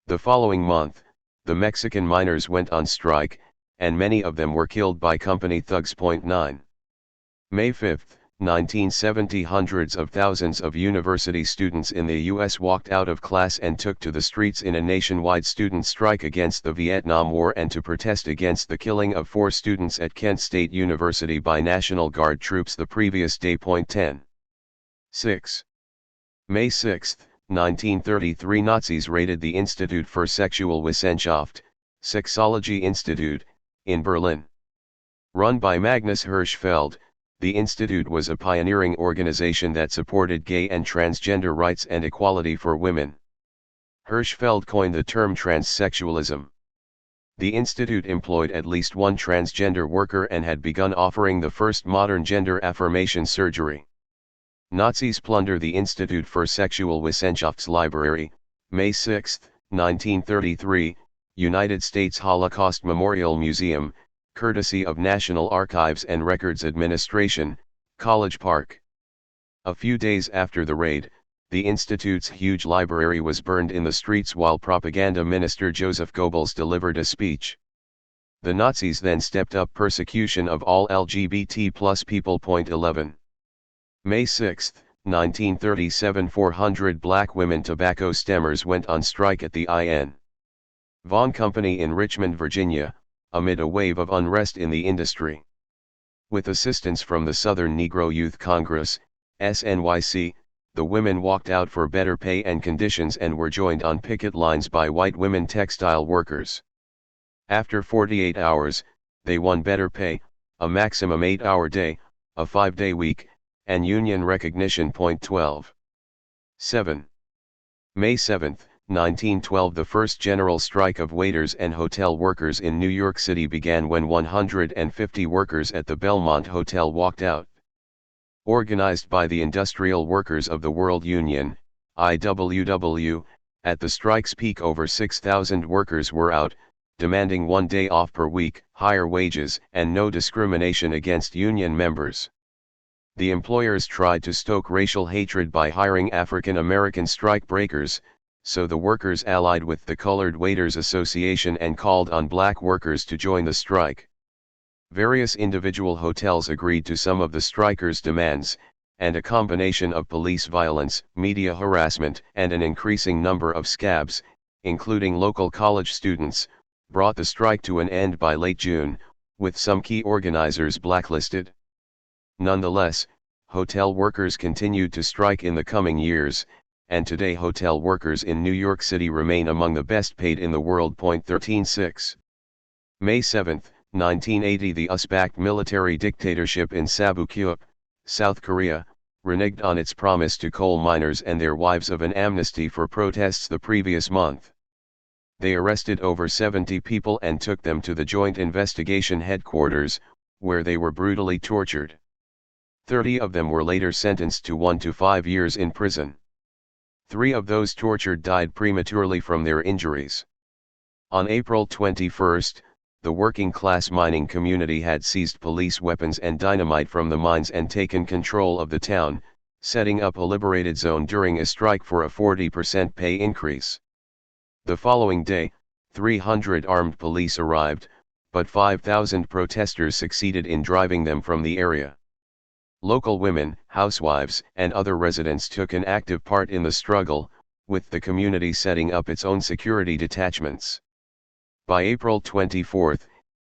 The following month, the Mexican miners went on strike, and many of them were killed by company thugs. 9. May 5, 1970 Hundreds of thousands of university students in the U.S. walked out of class and took to the streets in a nationwide student strike against the Vietnam War and to protest against the killing of 4 students at Kent State University by National Guard troops the previous day. 10. 6. May 6, 1933 Nazis raided the Institute für Sexuelle Wissenschaft, Sexology Institute, in Berlin. Run by Magnus Hirschfeld, the institute was a pioneering organization that supported gay and transgender rights and equality for women. Hirschfeld coined the term transsexualism. The institute employed at least one transgender worker and had begun offering the first modern gender affirmation surgery. Nazis plunder the Institute für Sexuelle Wissenschaft's library, May 6, 1933, United States Holocaust Memorial Museum, courtesy of National Archives and Records Administration, College Park. A few days after the raid, the Institute's huge library was burned in the streets while propaganda minister Joseph Goebbels delivered a speech. The Nazis then stepped up persecution of all LGBT+ people. 11. May 6, 1937 400 black women tobacco stemmers went on strike at the I.N. Vaughan Company in Richmond, Virginia, amid a wave of unrest in the industry. With assistance from the Southern Negro Youth Congress, SNYC, the women walked out for better pay and conditions and were joined on picket lines by white women textile workers. After 48 hours, they won better pay, a maximum 8-hour day, a 5-day week, and union recognition. 12. 7. May 7, 1912 The first general strike of waiters and hotel workers in New York City began when 150 workers at the Belmont Hotel walked out. Organized by the Industrial Workers of the World Union, IWW, at the strike's peak over 6,000 workers were out, demanding 1 day off per week, higher wages, and no discrimination against union members. The employers tried to stoke racial hatred by hiring African American strike breakers, so the workers allied with the Colored Waiters Association and called on black workers to join the strike. Various individual hotels agreed to some of the strikers' demands, and a combination of police violence, media harassment, and an increasing number of scabs, including local college students, brought the strike to an end by late June, with some key organizers blacklisted. Nonetheless, hotel workers continued to strike in the coming years, and today hotel workers in New York City remain among the best paid in the world. 13.6. May 7, 1980 The US-backed military dictatorship in Sabu-Kyeop, South Korea, reneged on its promise to coal miners and their wives of an amnesty for protests the previous month. They arrested over 70 people and took them to the Joint Investigation Headquarters, where they were brutally tortured. 30 of them were later sentenced to 1 to 5 years in prison. 3 of those tortured died prematurely from their injuries. On April 21, the working-class mining community had seized police weapons and dynamite from the mines and taken control of the town, setting up a liberated zone during a strike for a 40% pay increase. The following day, 300 armed police arrived, but 5,000 protesters succeeded in driving them from the area. Local women, housewives, and other residents took an active part in the struggle, with the community setting up its own security detachments. By April 24,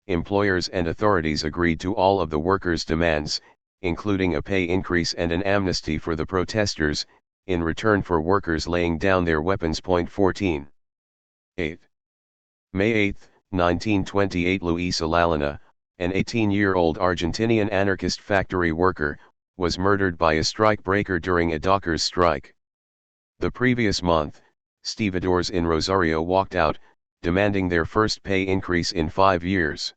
employers and authorities agreed to all of the workers' demands, including a pay increase and an amnesty for the protesters, in return for workers laying down their weapons. 14. 8. May 8, 1928, Luisa Lalina, an 18-year-old Argentinian anarchist factory worker, was murdered by a strikebreaker during a dockers' strike. The previous month, stevedores in Rosario walked out, demanding their first pay increase in 5 years.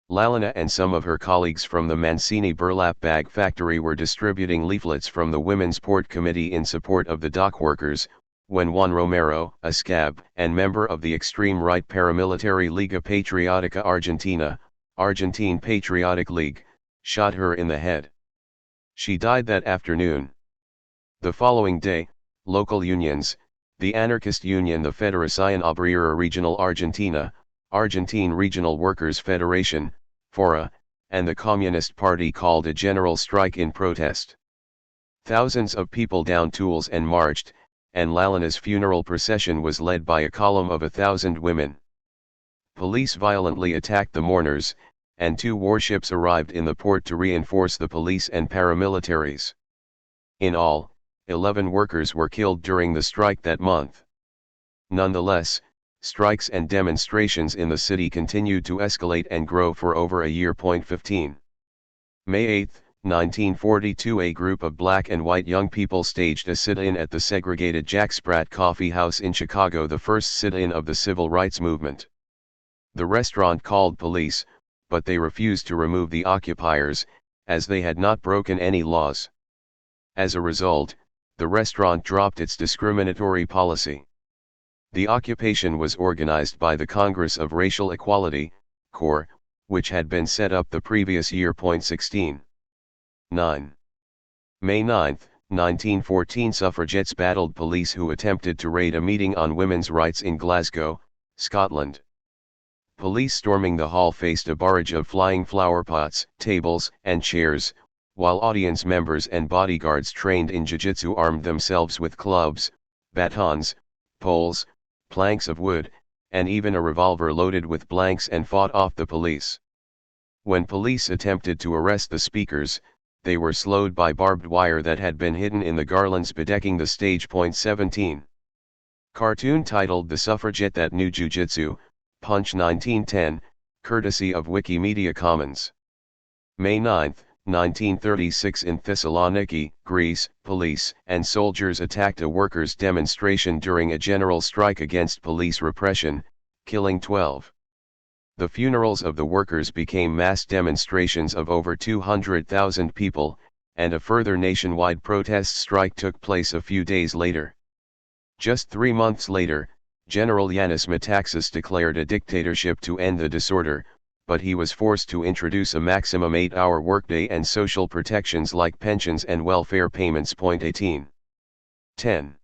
Lalina and some of her colleagues from the Mancini burlap bag factory were distributing leaflets from the Women's Port Committee in support of the dock workers, when Juan Romero, a scab and member of the extreme-right paramilitary Liga Patriotica Argentina, Argentine Patriotic League, shot her in the head. She died that afternoon. The following day, local unions, the anarchist union the Federación Obrera Regional Argentina, Argentine Regional Workers Federation, FORA, and the Communist Party called a general strike in protest. Thousands of people downed tools and marched, and Lalina's funeral procession was led by a column of 1,000 women. Police violently attacked the mourners, and 2 warships arrived in the port to reinforce the police and paramilitaries. In all, 11 workers were killed during the strike that month. Nonetheless, strikes and demonstrations in the city continued to escalate and grow for over a year. 15. May 8, 1942, a group of black and white young people staged a sit-in at the segregated Jack Sprat Coffee House in Chicago, the first sit-in of the civil rights movement. The restaurant called police, but they refused to remove the occupiers, as they had not broken any laws. As a result, the restaurant dropped its discriminatory policy. The occupation was organized by the Congress of Racial Equality, CORE, which had been set up the previous year. 16. 9. May 9, 1914, suffragettes battled police who attempted to raid a meeting on women's rights in Glasgow, Scotland. Police storming the hall faced a barrage of flying flower pots, tables, and chairs, while audience members and bodyguards trained in jiu-jitsu armed themselves with clubs, batons, poles, planks of wood, and even a revolver loaded with blanks, and fought off the police. When police attempted to arrest the speakers, they were slowed by barbed wire that had been hidden in the garlands bedecking the stage. 17. Cartoon titled "The Suffragette That Knew Jiu-Jitsu," Punch 1910, courtesy of Wikimedia Commons. May 9, 1936, in Thessaloniki, Greece, police and soldiers attacked a workers' demonstration during a general strike against police repression, killing 12. The funerals of the workers became mass demonstrations of over 200,000 people, and a further nationwide protest strike took place a few days later. Just 3 months later, General Yanis Metaxas declared a dictatorship to end the disorder, but he was forced to introduce a maximum 8-hour workday and social protections like pensions and welfare payments. 18. 10.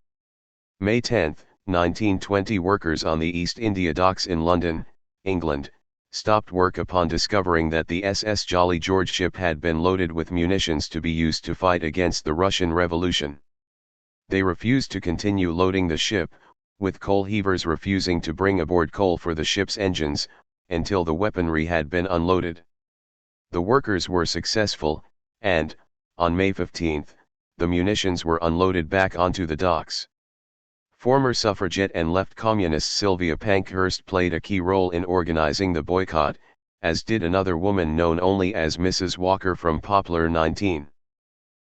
May 10, 1920, workers on the East India Docks in London, England, stopped work upon discovering that the SS Jolly George ship had been loaded with munitions to be used to fight against the Russian Revolution. They refused to continue loading the ship, with coal heavers refusing to bring aboard coal for the ship's engines, until the weaponry had been unloaded. The workers were successful, and, on May 15, the munitions were unloaded back onto the docks. Former suffragette and left communist Sylvia Pankhurst played a key role in organizing the boycott, as did another woman known only as Mrs. Walker from Poplar 19.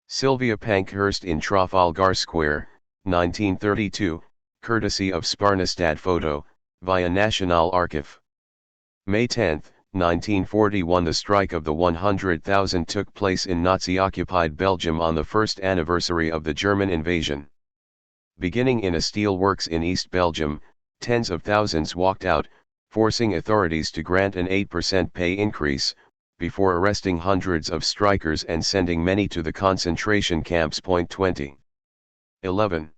Sylvia Pankhurst in Trafalgar Square, 1932, courtesy of Sparnastad Photo, via National Archive. May 10, 1941, the strike of the 100,000 took place in Nazi-occupied Belgium on the first anniversary of the German invasion. Beginning in a steel works in East Belgium, tens of thousands walked out, forcing authorities to grant an 8% pay increase, before arresting hundreds of strikers and sending many to the concentration camps. 20. 11.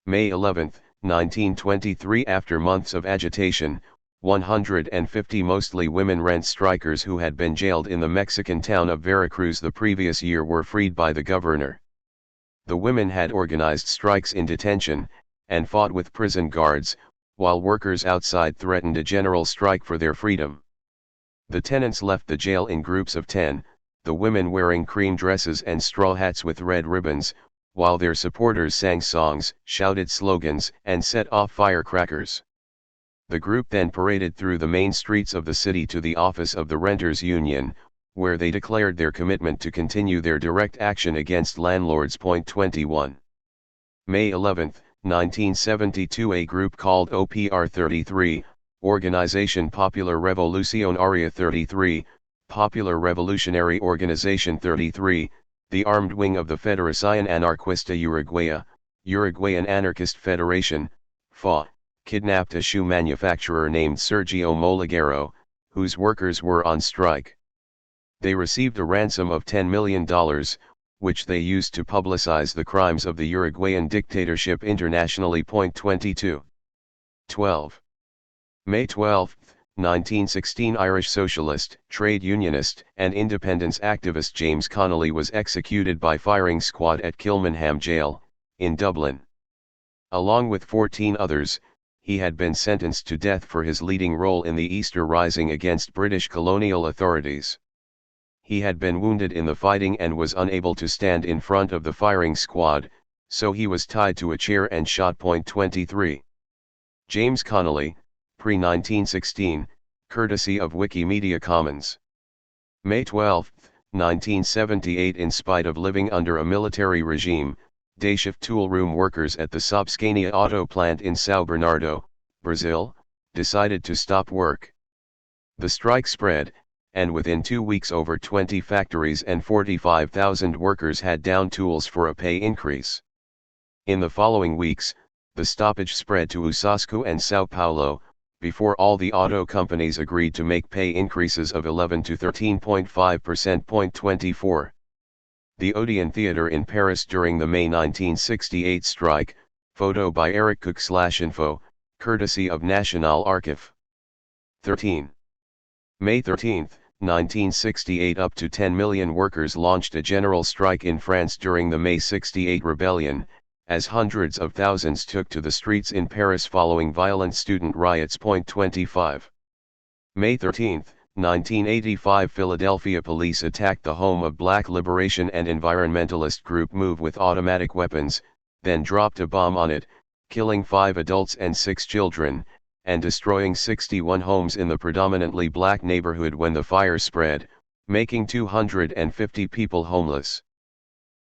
May 11, 1923. After months of agitation, 150 mostly women rent strikers who had been jailed in the Mexican town of Veracruz the previous year were freed by the governor. The women had organized strikes in detention, and fought with prison guards, while workers outside threatened a general strike for their freedom. The tenants left the jail in groups of 10, the women wearing cream dresses and straw hats with red ribbons, while their supporters sang songs, shouted slogans, and set off firecrackers. The group then paraded through the main streets of the city to the office of the Renters Union, where they declared their commitment to continue their direct action against landlords. 21. May 11, 1972. A group called OPR 33, Organización Popular Revolucionaria 33, Popular Revolutionary Organization 33, the armed wing of the Federación Anarquista Uruguaya, Uruguayan Anarchist Federation, FA, kidnapped a shoe manufacturer named Sergio Moliguero, whose workers were on strike. They received a ransom of $10 million, which they used to publicize the crimes of the Uruguayan dictatorship internationally. 22. 12. May 12, 1916. Irish socialist, trade unionist, and independence activist James Connolly was executed by firing squad at Kilmainham Jail, in Dublin. Along with 14 others, he had been sentenced to death for his leading role in the Easter Rising against British colonial authorities. He had been wounded in the fighting and was unable to stand in front of the firing squad, so he was tied to a chair and shot. 23. James Connolly, pre-1916, courtesy of Wikimedia Commons. May 12, 1978. In spite of living under a military regime, day-shift toolroom workers at the Saab-Scania auto plant in São Bernardo, Brazil, decided to stop work. The strike spread, and within 2 weeks over 20 factories and 45,000 workers had down tools for a pay increase. In the following weeks, the stoppage spread to Osasco and São Paulo, before all the auto companies agreed to make pay increases of 11 to 13.5%. 24. The Odeon Theatre in Paris during the May 1968 strike, photo by Eric Cook/info, courtesy of National Archive. 13. May 13, 1968. Up to 10 million workers launched a general strike in France during the May 68 rebellion, as hundreds of thousands took to the streets in Paris following violent student riots. 25. May 13, 1985. Philadelphia police attacked the home of Black liberation and environmentalist group MOVE with automatic weapons, then dropped a bomb on it, killing 5 adults and 6 children, and destroying 61 homes in the predominantly black neighborhood when the fire spread, making 250 people homeless.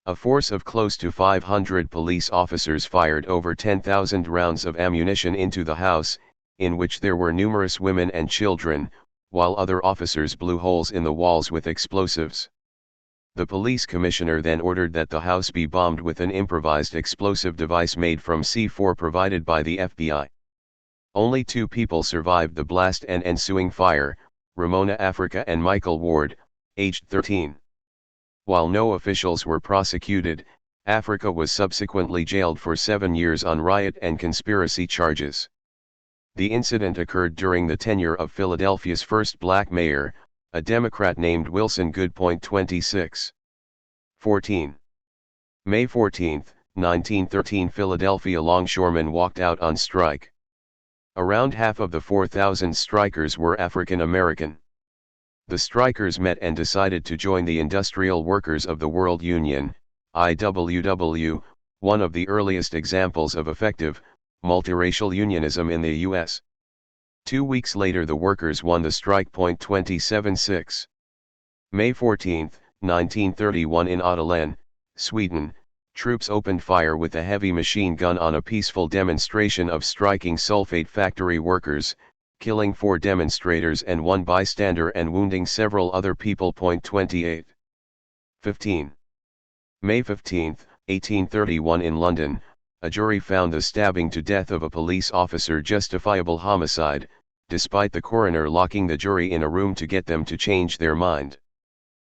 A force of close to 500 police officers fired over 10,000 rounds of ammunition into the house, in which there were numerous women and children, while other officers blew holes in the walls with explosives. The police commissioner then ordered that the house be bombed with an improvised explosive device made from C4 provided by the FBI. Only 2 people survived the blast and ensuing fire, Ramona Africa and Michael Ward, aged 13. While no officials were prosecuted, Africa was subsequently jailed for 7 years on riot and conspiracy charges. The incident occurred during the tenure of Philadelphia's first black mayor, a Democrat named Wilson Good. 26. 14. May 14, 1913. Philadelphia longshoremen walked out on strike. Around half of the 4,000 strikers were African American. The strikers met and decided to join the Industrial Workers of the World Union, IWW, one of the earliest examples of effective, multiracial unionism in the U.S. 2 weeks later the workers won the strike. 27.6. May 14, 1931. In Ödalen, Sweden, troops opened fire with a heavy machine gun on a peaceful demonstration of striking sulfate factory workers, killing 4 demonstrators and 1 bystander and wounding several other people. 28. 15. May 15, 1831. In London, a jury found the stabbing to death of a police officer justifiable homicide, despite the coroner locking the jury in a room to get them to change their mind.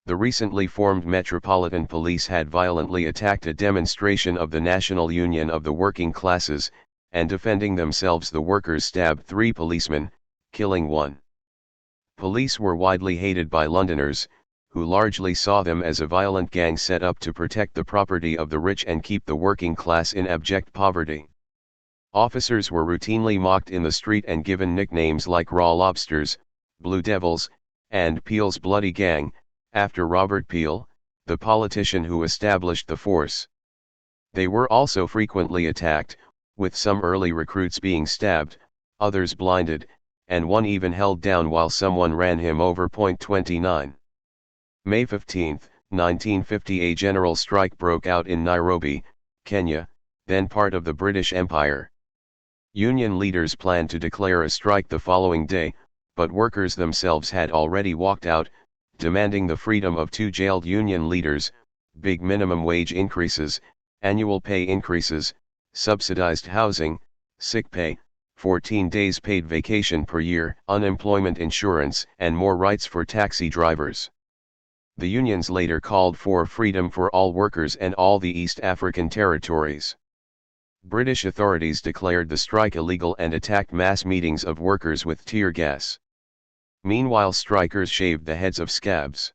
The recently formed Metropolitan Police had violently attacked a demonstration of the National Union of the Working Classes, and defending themselves the workers stabbed 3 policemen, killing 1. Police were widely hated by Londoners, who largely saw them as a violent gang set up to protect the property of the rich and keep the working class in abject poverty. Officers were routinely mocked in the street and given nicknames like Raw Lobsters, Blue Devils, and Peel's Bloody Gang, after Robert Peel, the politician who established the force. They were also frequently attacked, with some early recruits being stabbed, others blinded, and one even held down while someone ran him over. 29. May 15, 1950, a general strike broke out in Nairobi, Kenya, then part of the British Empire. Union leaders planned to declare a strike the following day, but workers themselves had already walked out, demanding the freedom of 2 jailed union leaders, big minimum wage increases, annual pay increases, subsidized housing, sick pay, 14 days paid vacation per year, unemployment insurance, and more rights for taxi drivers. The unions later called for freedom for all workers and all the East African territories. British authorities declared the strike illegal and attacked mass meetings of workers with tear gas. Meanwhile, strikers shaved the heads of scabs.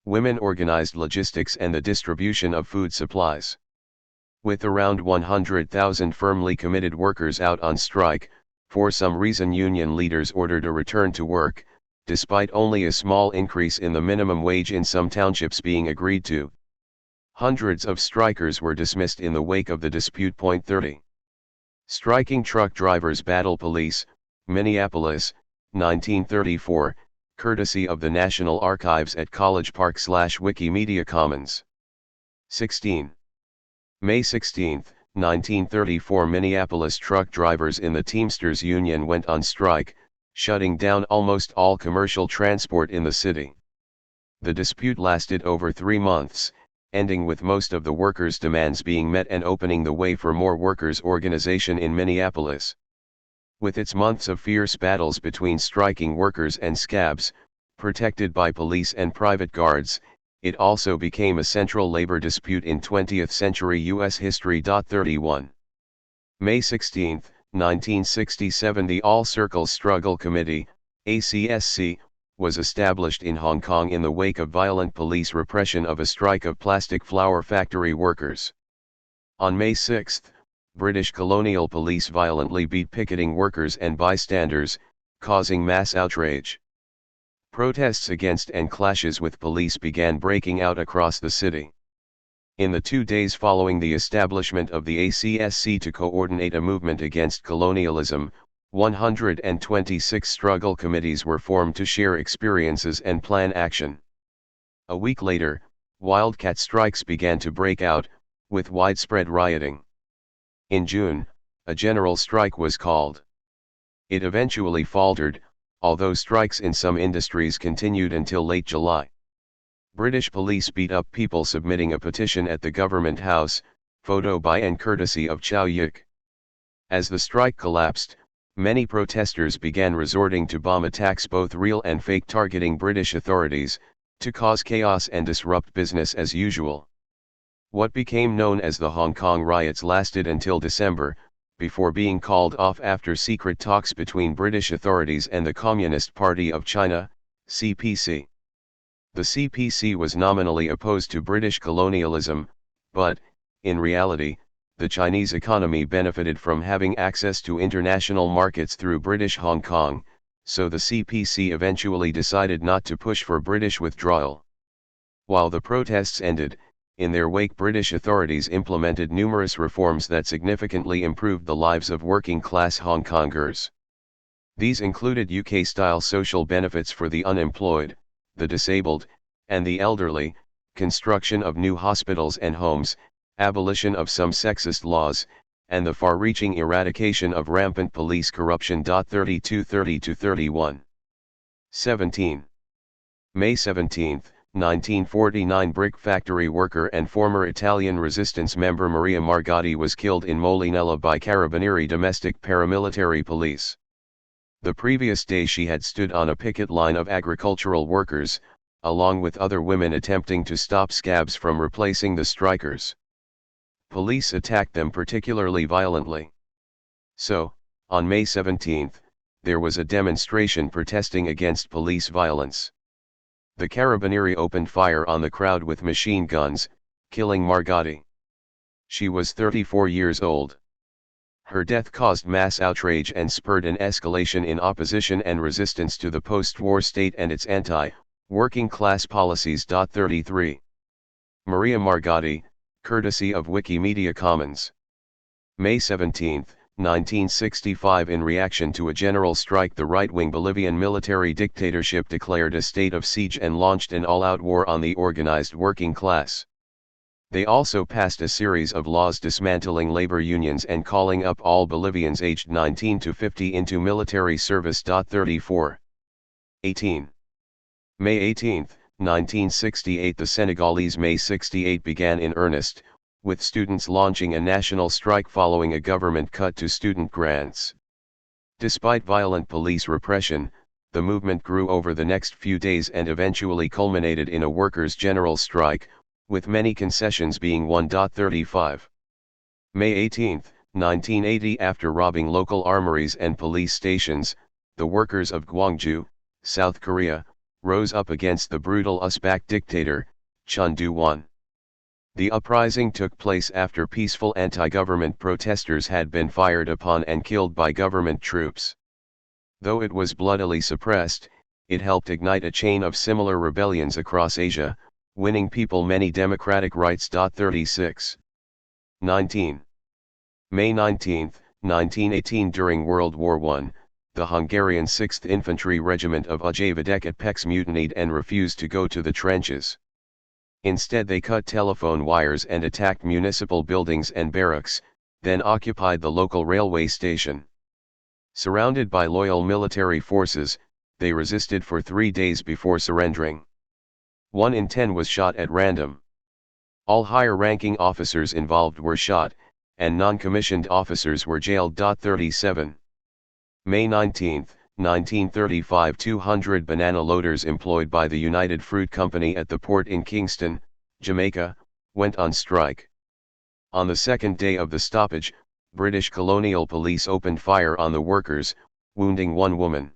Women organized logistics and the distribution of food supplies. With around 100,000 firmly committed workers out on strike, for some reason union leaders ordered a return to work, despite only a small increase in the minimum wage in some townships being agreed to. Hundreds of strikers were dismissed in the wake of the dispute. 30. Striking truck drivers battle police, Minneapolis, 1934, courtesy of the National Archives at College Park / Wikimedia Commons. 16. May 16, 1934, Minneapolis truck drivers in the Teamsters Union went on strike, shutting down almost all commercial transport in the city. The dispute lasted over 3 months, ending with most of the workers' demands being met and opening the way for more workers' organization in Minneapolis. With its months of fierce battles between striking workers and scabs, protected by police and private guards, it also became a central labor dispute in 20th century U.S. history. 31. May 16, 1967, the All Circles Struggle Committee, ACSC, was established in Hong Kong in the wake of violent police repression of a strike of plastic flower factory workers. On May 6, British colonial police violently beat picketing workers and bystanders, causing mass outrage. Protests against and clashes with police began breaking out across the city. In the 2 days following the establishment of the ACSC to coordinate a movement against colonialism, 126 struggle committees were formed to share experiences and plan action. A week later, wildcat strikes began to break out, with widespread rioting. In June, a general strike was called. It eventually faltered, although strikes in some industries continued until late July. British police beat up people submitting a petition at the Government House, photo by and courtesy of Chow Yik. As the strike collapsed, many protesters began resorting to bomb attacks, both real and fake, targeting British authorities, to cause chaos and disrupt business as usual. What became known as the Hong Kong riots lasted until December, before being called off after secret talks between British authorities and the Communist Party of China, CPC. The CPC was nominally opposed to British colonialism, but, in reality, the Chinese economy benefited from having access to international markets through British Hong Kong, so the CPC eventually decided not to push for British withdrawal. While the protests ended, in their wake British authorities implemented numerous reforms that significantly improved the lives of working-class Hong Kongers. These included UK-style social benefits for the unemployed, the disabled, and the elderly, construction of new hospitals and homes, abolition of some sexist laws, and the far-reaching eradication of rampant police corruption. 32-30-31. 17. May 17, 1949, brick factory worker and former Italian resistance member Maria Margatti was killed in Molinella by Carabinieri domestic paramilitary police. The previous day she had stood on a picket line of agricultural workers, along with other women attempting to stop scabs from replacing the strikers. Police attacked them particularly violently. So, on May 17, there was a demonstration protesting against police violence. The Carabinieri opened fire on the crowd with machine guns, killing Margotti. She was 34 years old. Her death caused mass outrage and spurred an escalation in opposition and resistance to the post-war state and its anti-working class policies. 33. Maria Margotti, courtesy of Wikimedia Commons. May 17, 1965. In reaction to a general strike, the right-wing Bolivian military dictatorship declared a state of siege and launched an all-out war on the organized working class. They also passed a series of laws dismantling labor unions and calling up all Bolivians aged 19 to 50 into military service. 34. 18. May 18, 1968. The Senegalese May 68 began in earnest, with students launching a national strike following a government cut to student grants. Despite violent police repression, the movement grew over the next few days and eventually culminated in a workers' general strike, with many concessions being won. 35. May 18, 1980. After robbing local armories and police stations, the workers of Gwangju, South Korea, rose up against the brutal Uzbek dictator, Chun Do-won. The uprising took place after peaceful anti-government protesters had been fired upon and killed by government troops. Though it was bloodily suppressed, it helped ignite a chain of similar rebellions across Asia, winning people many democratic rights. 36. 19. May 19, 1918. During World War I, the Hungarian 6th Infantry Regiment of Ujjavidek at Pécs mutinied and refused to go to the trenches. Instead they cut telephone wires and attacked municipal buildings and barracks, then occupied the local railway station. Surrounded by loyal military forces, they resisted for 3 days before surrendering. 1 in 10 was shot at random. All higher-ranking officers involved were shot, and non-commissioned officers were jailed. 37. May 19, 1935. 200 banana loaders employed by the United Fruit Company at the port in Kingston, Jamaica, went on strike. On the second day of the stoppage, British colonial police opened fire on the workers, wounding 1 woman.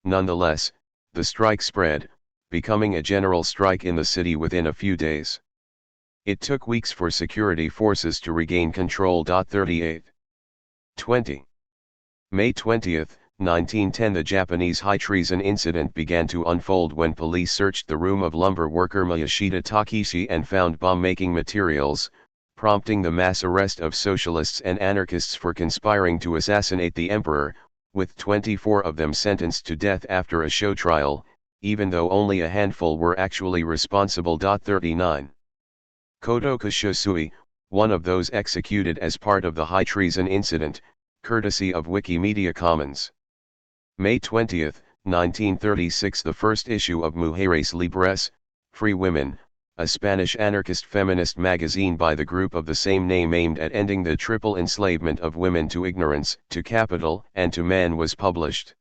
Nonetheless, the strike spread, becoming a general strike in the city within a few days. It took weeks for security forces to regain control. 38. 20. May 20, 1910. The Japanese high treason incident began to unfold when police searched the room of lumber worker Miyashita Takeshi and found bomb-making materials, prompting the mass arrest of socialists and anarchists for conspiring to assassinate the emperor, with 24 of them sentenced to death after a show trial, even though only a handful were actually responsible. 39. Kotoka Shosui, one of those executed as part of the high treason incident, courtesy of Wikimedia Commons. May 20, 1936. The first issue of Mujeres Libres, Free Women, a Spanish anarchist feminist magazine by the group of the same name aimed at ending the triple enslavement of women to ignorance, to capital, and to man, was published.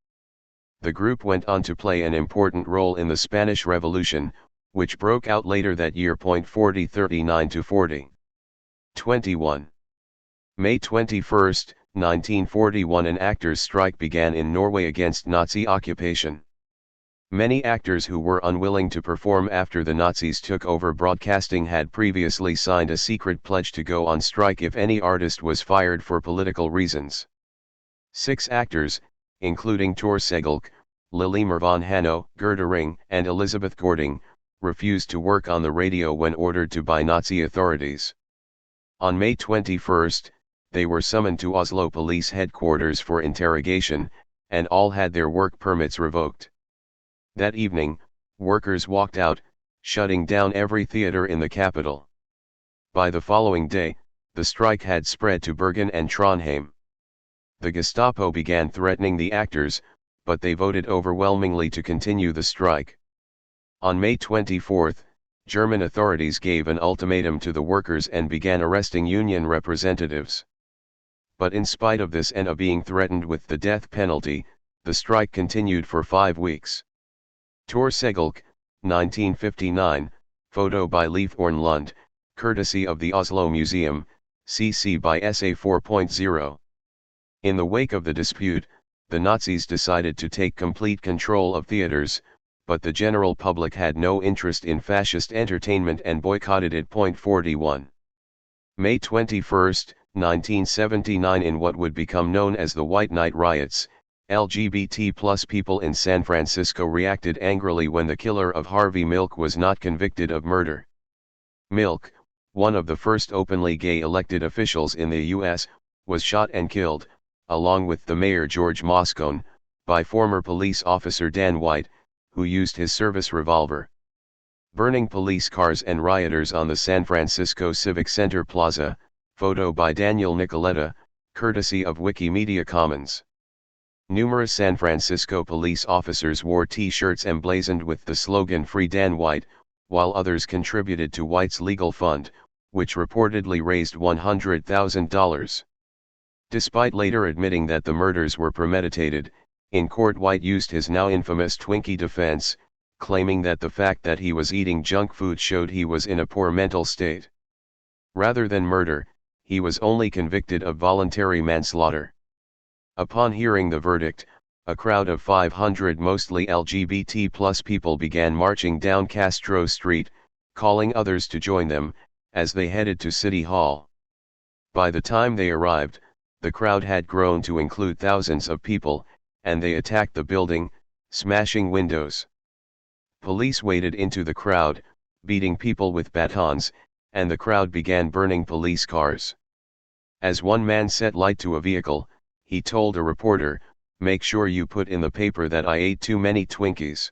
The group went on to play an important role in the Spanish Revolution, which broke out later that year. 40 39 to 40. 21. May 21, 1941. An actors' strike began in Norway against Nazi occupation. Many actors who were unwilling to perform after the Nazis took over broadcasting had previously signed a secret pledge to go on strike if any artist was fired for political reasons. 6 actors, including Tor Segelk, Lillemor von Hanno, Gerda Ring, and Elizabeth Gording, refused to work on the radio when ordered to by Nazi authorities. On May 21, they were summoned to Oslo police headquarters for interrogation, and all had their work permits revoked. That evening, workers walked out, shutting down every theater in the capital. By the following day, the strike had spread to Bergen and Trondheim. The Gestapo began threatening the actors, but they voted overwhelmingly to continue the strike. On May 24, German authorities gave an ultimatum to the workers and began arresting union representatives. But in spite of this and of being threatened with the death penalty, The strike continued for 5 weeks. Tor Segelk, 1959, photo by Leif Ornlund, courtesy of the Oslo Museum, CC by SA 4.0. In the wake of the dispute, the Nazis decided to take complete control of theaters, but the general public had no interest in fascist entertainment and boycotted it. 41. May 21, 1979. In what would become known as the White Night Riots, LGBT+ people in San Francisco reacted angrily when the killer of Harvey Milk was not convicted of murder. Milk, one of the first openly gay elected officials in the U.S., was shot and killed, along with the mayor George Moscone, by former police officer Dan White, who used his service revolver. Burning police cars and rioters on the San Francisco Civic Center Plaza, photo by Daniel Nicoletta, courtesy of Wikimedia Commons. Numerous San Francisco police officers wore T-shirts emblazoned with the slogan "Free Dan White," while others contributed to White's legal fund, which reportedly raised $100,000. Despite later admitting that the murders were premeditated, in court White used his now infamous Twinkie defense, claiming that the fact that he was eating junk food showed he was in a poor mental state. Rather than murder, he was only convicted of voluntary manslaughter. Upon hearing the verdict, a crowd of 500 mostly LGBT+ people began marching down Castro Street, calling others to join them, as they headed to City Hall. By the time they arrived, the crowd had grown to include thousands of people, and they attacked the building, smashing windows. Police waded into the crowd, beating people with batons, and the crowd began burning police cars. As one man set light to a vehicle, he told a reporter, "Make sure you put in the paper that I ate too many Twinkies."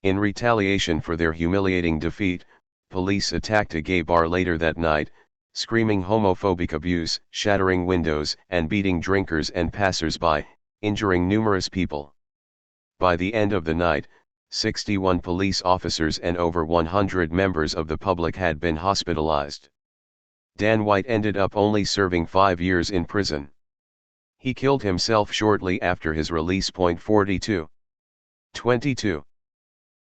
In retaliation for their humiliating defeat, police attacked a gay bar later that night, screaming homophobic abuse, shattering windows, and beating drinkers and passers-by, injuring numerous people. By the end of the night, 61 police officers and over 100 members of the public had been hospitalized. Dan White ended up only serving 5 years in prison. He killed himself shortly after his release. 42. 22.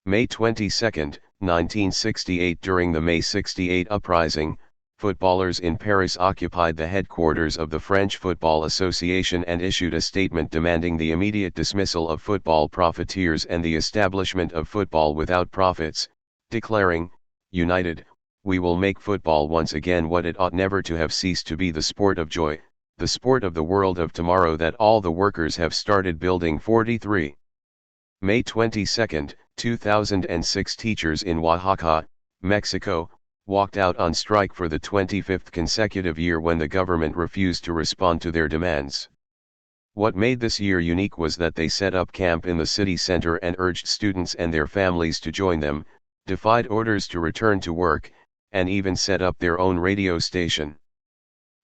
May 22, 1968. During the May 68 uprising, footballers in Paris occupied the headquarters of the French Football Association and issued a statement demanding the immediate dismissal of football profiteers and the establishment of football without profits, declaring, "United, we will make football once again what it ought never to have ceased to be, the sport of joy, the sport of the world of tomorrow that all the workers have started building." 43. May 22, 2006. Teachers in Oaxaca, Mexico, walked out on strike for the 25th consecutive year when the government refused to respond to their demands. What made this year unique was that they set up camp in the city center and urged students and their families to join them, defied orders to return to work, and even set up their own radio station.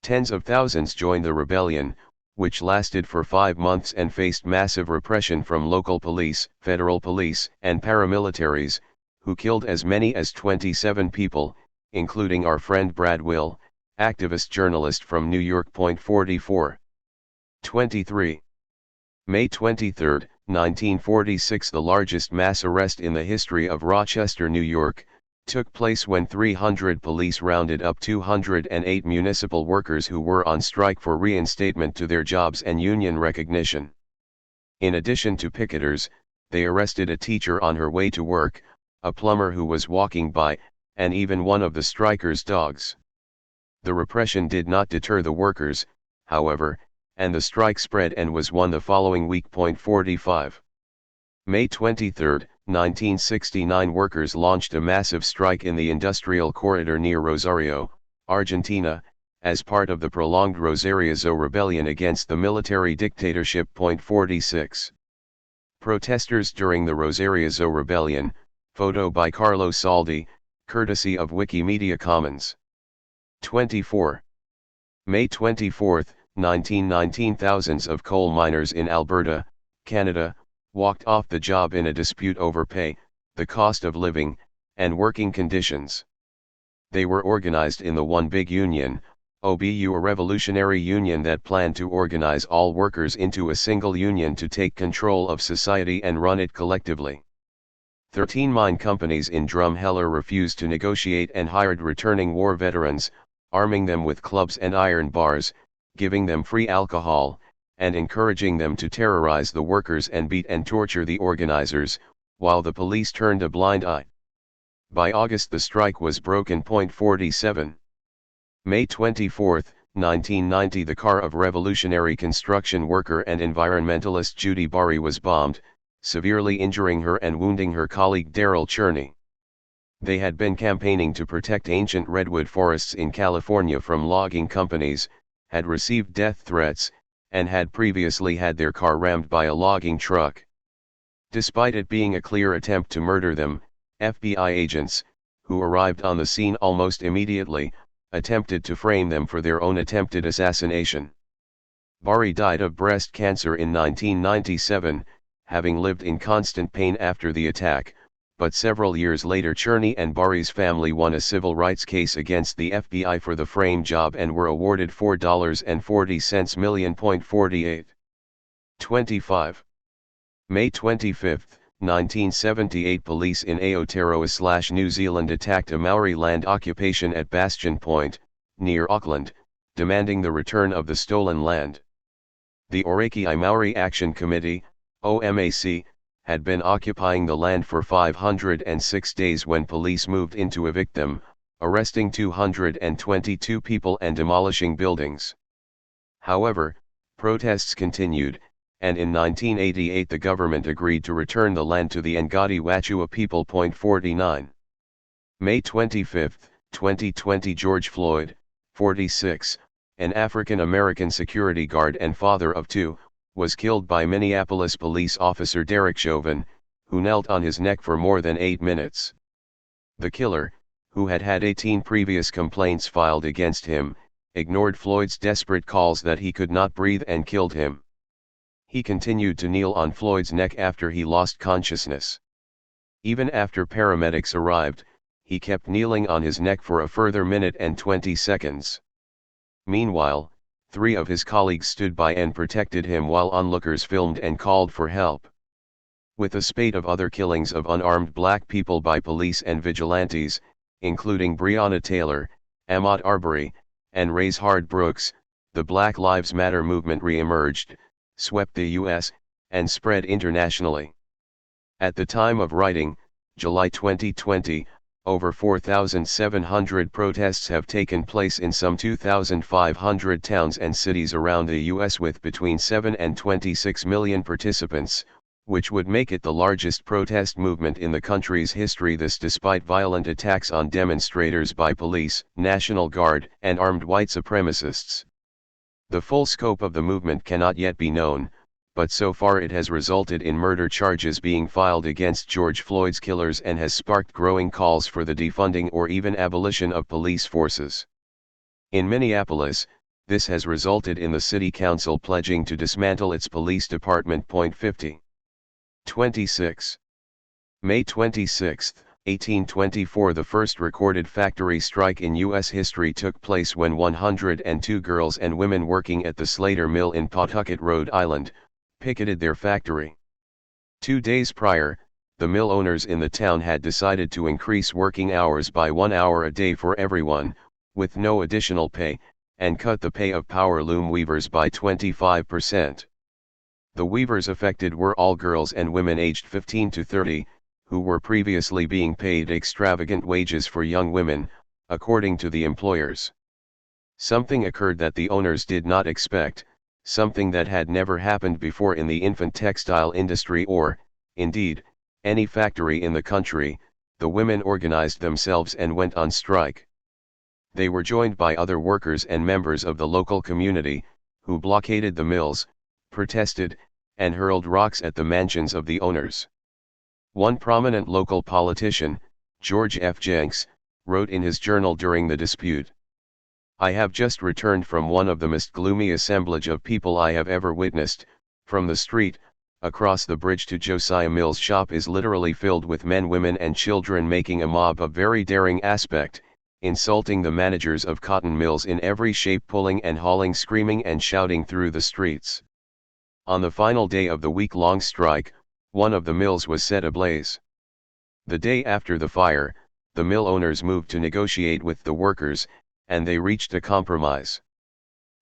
Tens of thousands joined the rebellion, which lasted for 5 months and faced massive repression from local police, federal police, and paramilitaries, who killed as many as 27 people, including our friend Brad Will, activist journalist from New York. 44. 23. May 23, 1946. The largest mass arrest in the history of Rochester, New York, took place when 300 police rounded up 208 municipal workers who were on strike for reinstatement to their jobs and union recognition. In addition to picketers, they arrested a teacher on her way to work, a plumber who was walking by, and even one of the strikers' dogs. The repression did not deter the workers, however, and the strike spread and was won the following week. 45. May 23, 1969. Workers launched a massive strike in the industrial corridor near Rosario, Argentina, as part of the prolonged Rosariozo rebellion against the military dictatorship. 46. Protesters during the Rosariozo rebellion, photo by Carlo Saldi, courtesy of Wikimedia Commons. 24. May 24, 1919. Thousands of coal miners in Alberta, Canada, walked off the job in a dispute over pay, the cost of living, and working conditions. They were organized in the One Big Union, OBU, a revolutionary union that planned to organize all workers into a single union to take control of society and run it collectively. 13 mine companies in Drumheller refused to negotiate and hired returning war veterans, arming them with clubs and iron bars, giving them free alcohol, and encouraging them to terrorize the workers and beat and torture the organizers, while the police turned a blind eye. By August the strike was broken. 47. May 24, 1990, the car of revolutionary construction worker and environmentalist Judy Bari was bombed, severely injuring her and wounding her colleague Daryl Cherney. They had been campaigning to protect ancient redwood forests in California from logging companies, had received death threats, and had previously had their car rammed by a logging truck. Despite it being a clear attempt to murder them, FBI agents, who arrived on the scene almost immediately, attempted to frame them for their own attempted assassination. Bari died of breast cancer in 1997, having lived in constant pain after the attack, but several years later Cherney and Bari's family won a civil rights case against the FBI for the frame job and were awarded $4.40 million. 48. 25. May 25, 1978, police in Aotearoa/New Zealand attacked a Maori land occupation at Bastion Point, near Auckland, demanding the return of the stolen land. The Ōrākei Maori Action Committee, OMAC, had been occupying the land for 506 days when police moved in to evict them, arresting 222 people and demolishing buildings. However, protests continued, and in 1988 the government agreed to return the land to the Ngāti Wachua people. 49. May 25, 2020, George Floyd, 46, an African-American security guard and father of two, was killed by Minneapolis police officer Derek Chauvin, who knelt on his neck for more than 8 minutes. The killer, who had had 18 previous complaints filed against him, ignored Floyd's desperate calls that he could not breathe and killed him. He continued to kneel on Floyd's neck after he lost consciousness. Even after paramedics arrived, he kept kneeling on his neck for a further minute and 20 seconds. Meanwhile, 3 of his colleagues stood by and protected him while onlookers filmed and called for help. With a spate of other killings of unarmed black people by police and vigilantes, including Breonna Taylor, Ahmaud Arbery, and Rayshard Brooks, the Black Lives Matter movement re-emerged, swept the U.S., and spread internationally. At the time of writing, July 2020, over 4,700 protests have taken place in some 2,500 towns and cities around the U.S. with between 7 and 26 million participants, which would make it the largest protest movement in the country's history. This despite violent attacks on demonstrators by police, National Guard, and armed white supremacists. The full scope of the movement cannot yet be known, but so far it has resulted in murder charges being filed against George Floyd's killers and has sparked growing calls for the defunding or even abolition of police forces. In Minneapolis, this has resulted in the city council pledging to dismantle its police department. 50. 26. May 26, 1824, the first recorded factory strike in U.S. history took place when 102 girls and women working at the Slater Mill in Pawtucket, Rhode Island, picketed their factory. 2 days prior, the mill owners in the town had decided to increase working hours by 1 hour a day for everyone, with no additional pay, and cut the pay of power loom weavers by 25%. The weavers affected were all girls and women aged 15 to 30, who were previously being paid extravagant wages for young women, according to the employers. Something occurred that the owners did not expect, something that had never happened before in the infant textile industry or, indeed, any factory in the country. The women organized themselves and went on strike. They were joined by other workers and members of the local community, who blockaded the mills, protested, and hurled rocks at the mansions of the owners. One prominent local politician, George F. Jenks, wrote in his journal during the dispute, "I have just returned from one of the most gloomy assemblage of people I have ever witnessed. From the street, across the bridge to Josiah Mill's shop is literally filled with men, women and children making a mob of very daring aspect, insulting the managers of cotton mills in every shape, pulling and hauling, screaming and shouting through the streets. On the final day of the week-long strike, one of the mills was set ablaze. The day after the fire, the mill owners moved to negotiate with the workers, and they reached a compromise.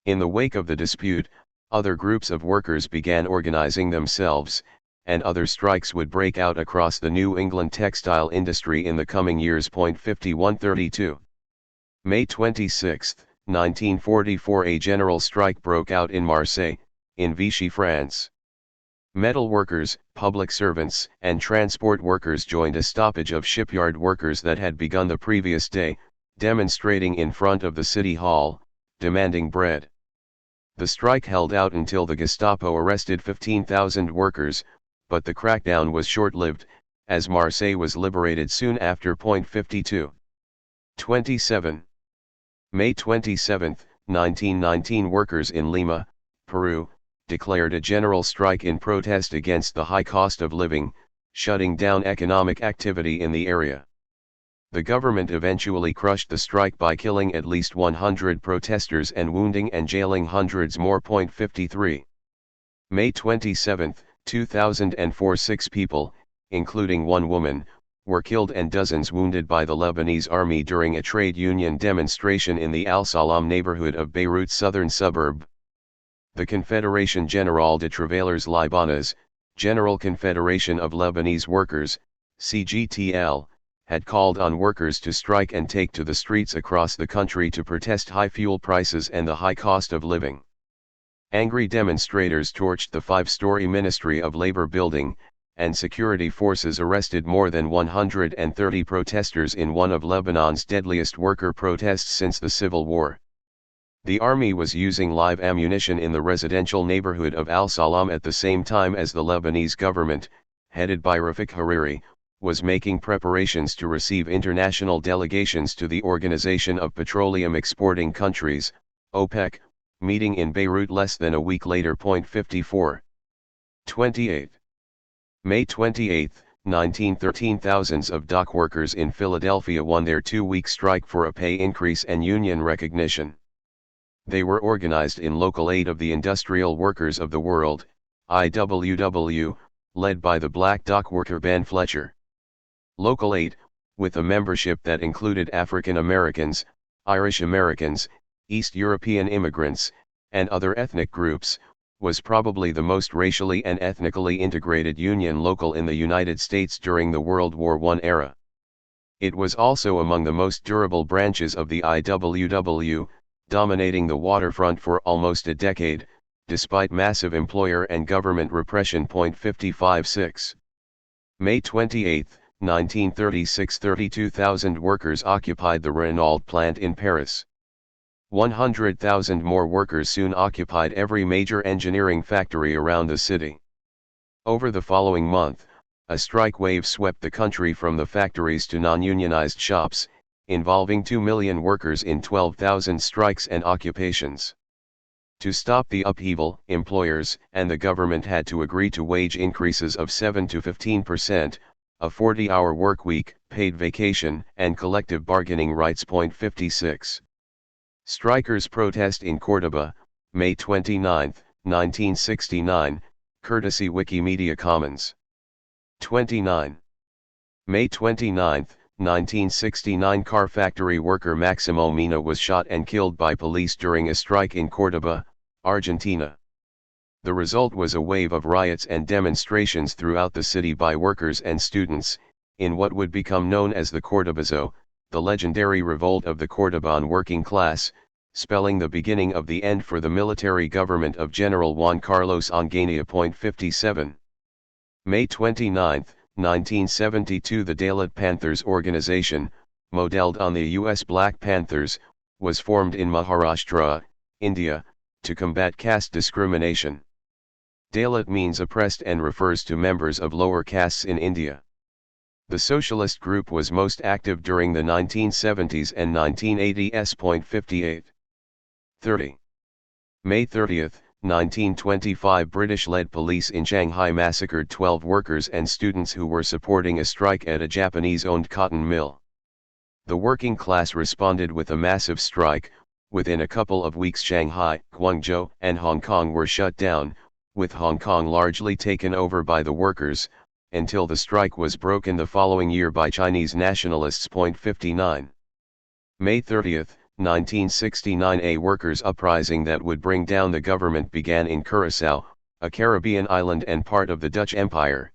In the wake of the dispute, other groups of workers began organizing themselves, and other strikes would break out across the New England textile industry in the coming years. 5132. May 26, 1944, a general strike broke out in Marseille, in Vichy, France. Metal workers, public servants, and transport workers joined a stoppage of shipyard workers that had begun the previous day, demonstrating in front of the city hall, demanding bread. The strike held out until the Gestapo arrested 15,000 workers, but the crackdown was short-lived, as Marseille was liberated soon after. 52. 27. May 27, 1919, workers in Lima, Peru, declared a general strike in protest against the high cost of living, shutting down economic activity in the area. The government eventually crushed the strike by killing at least 100 protesters and wounding and jailing hundreds more. 53. May 27, 2004, 6 people, including 1 woman, were killed and dozens wounded by the Lebanese army during a trade union demonstration in the Al Salam neighborhood of Beirut's southern suburb. The Confédération Générale des Travailleurs Libanais, General Confederation of Lebanese Workers, CGTL, had called on workers to strike and take to the streets across the country to protest high fuel prices and the high cost of living. Angry demonstrators torched the 5-story Ministry of Labor building, and security forces arrested more than 130 protesters in one of Lebanon's deadliest worker protests since the Civil War. The army was using live ammunition in the residential neighborhood of Al Salam at the same time as the Lebanese government, headed by Rafik Hariri, was making preparations to receive international delegations to the Organization of Petroleum Exporting Countries, OPEC, meeting in Beirut less than a week later. 54. 28. May 28, 1913, thousands of dock workers in Philadelphia won their 2-week strike for a pay increase and union recognition. They were organized in local aid of the Industrial Workers of the World, IWW, led by the black dock worker Ben Fletcher. Local aid, with a membership that included African Americans, Irish Americans, East European immigrants, and other ethnic groups, was probably the most racially and ethnically integrated union local in the United States during the World War I era. It was also among the most durable branches of the IWW, dominating the waterfront for almost a decade, despite massive employer and government repression. 55.6. May 28, 1936, 32,000 workers occupied the Renault plant in Paris. 100,000 more workers soon occupied every major engineering factory around the city. Over the following month, a strike wave swept the country from the factories to non-unionized shops, involving 2 million workers in 12,000 strikes and occupations. To stop the upheaval, employers and the government had to agree to wage increases of 7 to 15%, a 40-hour work week, paid vacation, and collective bargaining rights. 56. Strikers protest in Córdoba, May 29, 1969, courtesy Wikimedia Commons. 29. May 29, 1969, car factory worker Maximo Mina was shot and killed by police during a strike in Córdoba, Argentina. The result was a wave of riots and demonstrations throughout the city by workers and students, in what would become known as the Cordobazo, the legendary revolt of the Cordoban working class, spelling the beginning of the end for the military government of General Juan Carlos Onganía. 57. May 29, 1972, the Dalit Panthers organization, modeled on the U.S. Black Panthers, was formed in Maharashtra, India, to combat caste discrimination. Dalit means oppressed and refers to members of lower castes in India. The socialist group was most active during the 1970s and 1980s. 58. 30. May 30, 1925, British-led police in Shanghai massacred 12 workers and students who were supporting a strike at a Japanese-owned cotton mill. The working class responded with a massive strike. Within a couple of weeks Shanghai, Guangzhou, and Hong Kong were shut down, with Hong Kong largely taken over by the workers, until the strike was broken the following year by Chinese nationalists. 59. May 30, 1969, a workers' uprising that would bring down the government began in Curaçao, a Caribbean island and part of the Dutch Empire.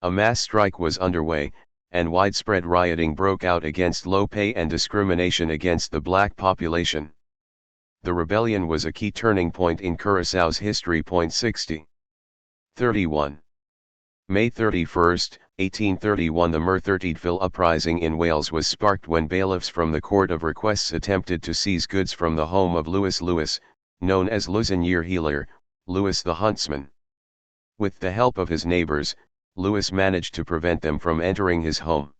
A mass strike was underway, and widespread rioting broke out against low pay and discrimination against the black population. The rebellion was a key turning point in Curaçao's history. 60. 31. May 31, 1831, the Merthyrdful uprising in Wales was sparked when bailiffs from the Court of Requests attempted to seize goods from the home of Lewis, known as Lusanier Healer, Lewis the Huntsman. With the help of his neighbors, Lewis managed to prevent them from entering his home.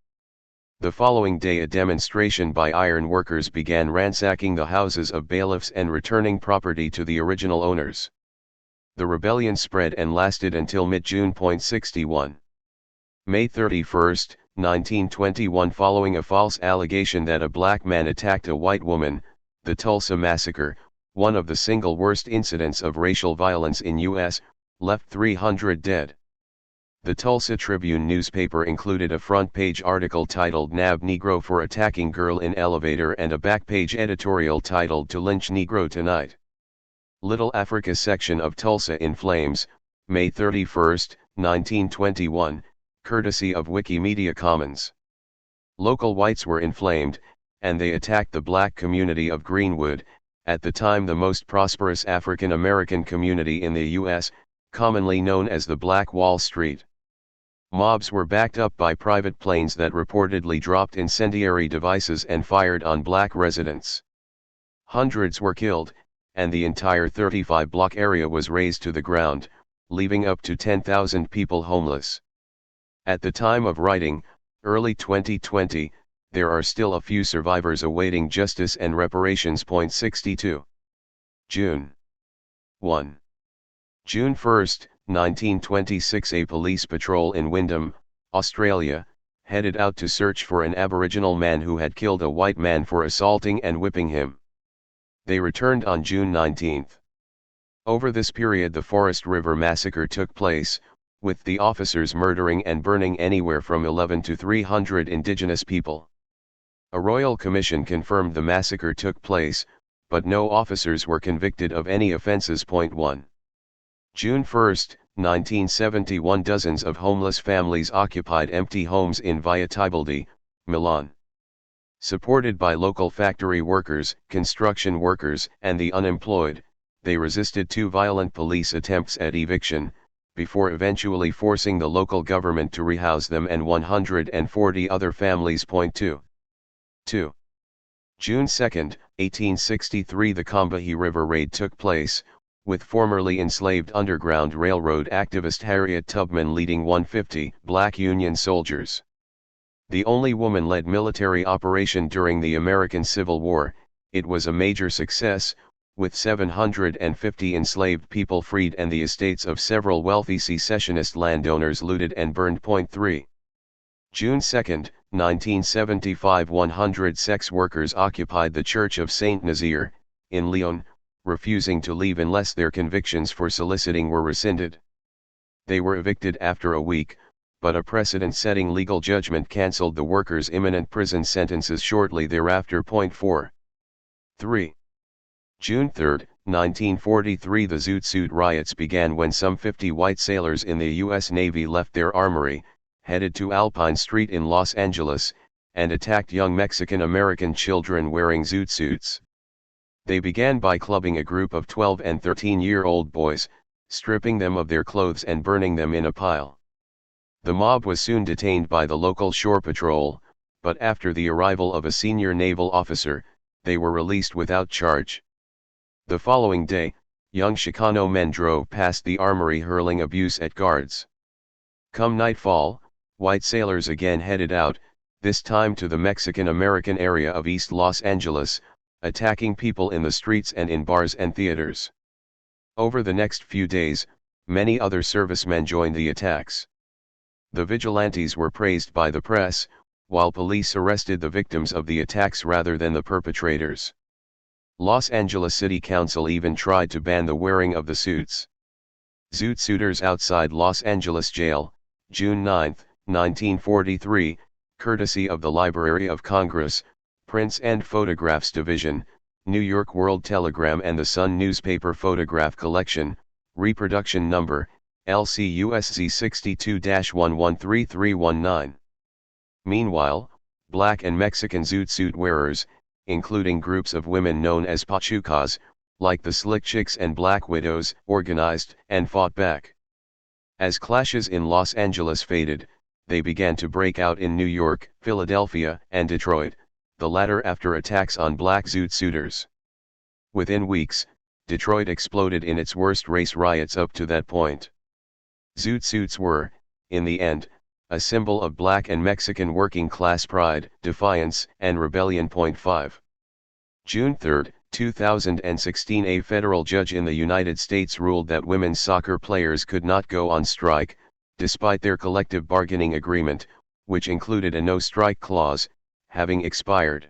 The following day a demonstration by iron workers began ransacking the houses of bailiffs and returning property to the original owners. The rebellion spread and lasted until mid-June. 61. May 31, 1921, following a false allegation that a black man attacked a white woman, the Tulsa Massacre, one of the single worst incidents of racial violence in U.S., left 300 dead. The Tulsa Tribune newspaper included a front-page article titled "Nab Negro for Attacking Girl in Elevator" and a back-page editorial titled "To Lynch Negro Tonight." Little Africa section of Tulsa in flames, May 31, 1921, courtesy of Wikimedia Commons. Local whites were inflamed, and they attacked the black community of Greenwood, at the time the most prosperous African American community in the U.S., commonly known as the Black Wall Street. Mobs were backed up by private planes that reportedly dropped incendiary devices and fired on black residents. Hundreds were killed, and the entire 35-block area was razed to the ground, leaving up to 10,000 people homeless. At the time of writing, early 2020, there are still a few survivors awaiting justice and reparations. 62. June 1. June 1, 1926, a police patrol in Wyndham, Australia, headed out to search for an Aboriginal man who had killed a white man for assaulting and whipping him. They returned on June 19. Over this period the Forest River Massacre took place, with the officers murdering and burning anywhere from 11 to 300 indigenous people. A royal commission confirmed the massacre took place, but no officers were convicted of any offenses. 1. June 1, 1971, dozens of homeless families occupied empty homes in Via Tibaldi, Milan. Supported by local factory workers, construction workers, and the unemployed, they resisted two violent police attempts at eviction, before eventually forcing the local government to rehouse them and 140 other families. 2. June 2, 1863, the Combahee River Raid took place, with formerly enslaved Underground Railroad activist Harriet Tubman leading 150 black Union soldiers. The only woman-led military operation during the American Civil War, it was a major success, with 750 enslaved people freed and the estates of several wealthy secessionist landowners looted and burned. 3. June 2, 1975, 100 sex workers occupied the Church of Saint Nazaire, in Lyon, refusing to leave unless their convictions for soliciting were rescinded. They were evicted after a week, but a precedent-setting legal judgment cancelled the workers' imminent prison sentences shortly thereafter. 4. 3. June 3, 1943, the Zoot Suit riots began when some 50 white sailors in the U.S. Navy left their armory, headed to Alpine Street in Los Angeles, and attacked young Mexican-American children wearing zoot suits. They began by clubbing a group of 12 and 13-year-old boys, stripping them of their clothes and burning them in a pile. The mob was soon detained by the local shore patrol, but after the arrival of a senior naval officer, they were released without charge. The following day, young Chicano men drove past the armory hurling abuse at guards. Come nightfall, white sailors again headed out, this time to the Mexican-American area of East Los Angeles, attacking people in the streets and in bars and theaters. Over the next few days, many other servicemen joined the attacks. The vigilantes were praised by the press, while police arrested the victims of the attacks rather than the perpetrators. Los Angeles City Council even tried to ban the wearing of the suits. Zoot suiters outside Los Angeles Jail, June 9, 1943, courtesy of the Library of Congress, Prints and Photographs Division, New York World Telegram and the Sun newspaper photograph collection, reproduction number, LCUSZ 62-113319. Meanwhile, black and Mexican zoot suit wearers, including groups of women known as pachucas, like the Slick Chicks and Black Widows, organized and fought back. As clashes in Los Angeles faded, they began to break out in New York, Philadelphia, and Detroit, the latter after attacks on black zoot suiters. Within weeks, Detroit exploded in its worst race riots up to that point. Zoot suits were, in the end, a symbol of black and Mexican working class pride, defiance, and rebellion. 5. June 3, 2016, a federal judge in the United States ruled that women's soccer players could not go on strike, despite their collective bargaining agreement, which included a no-strike clause, having expired.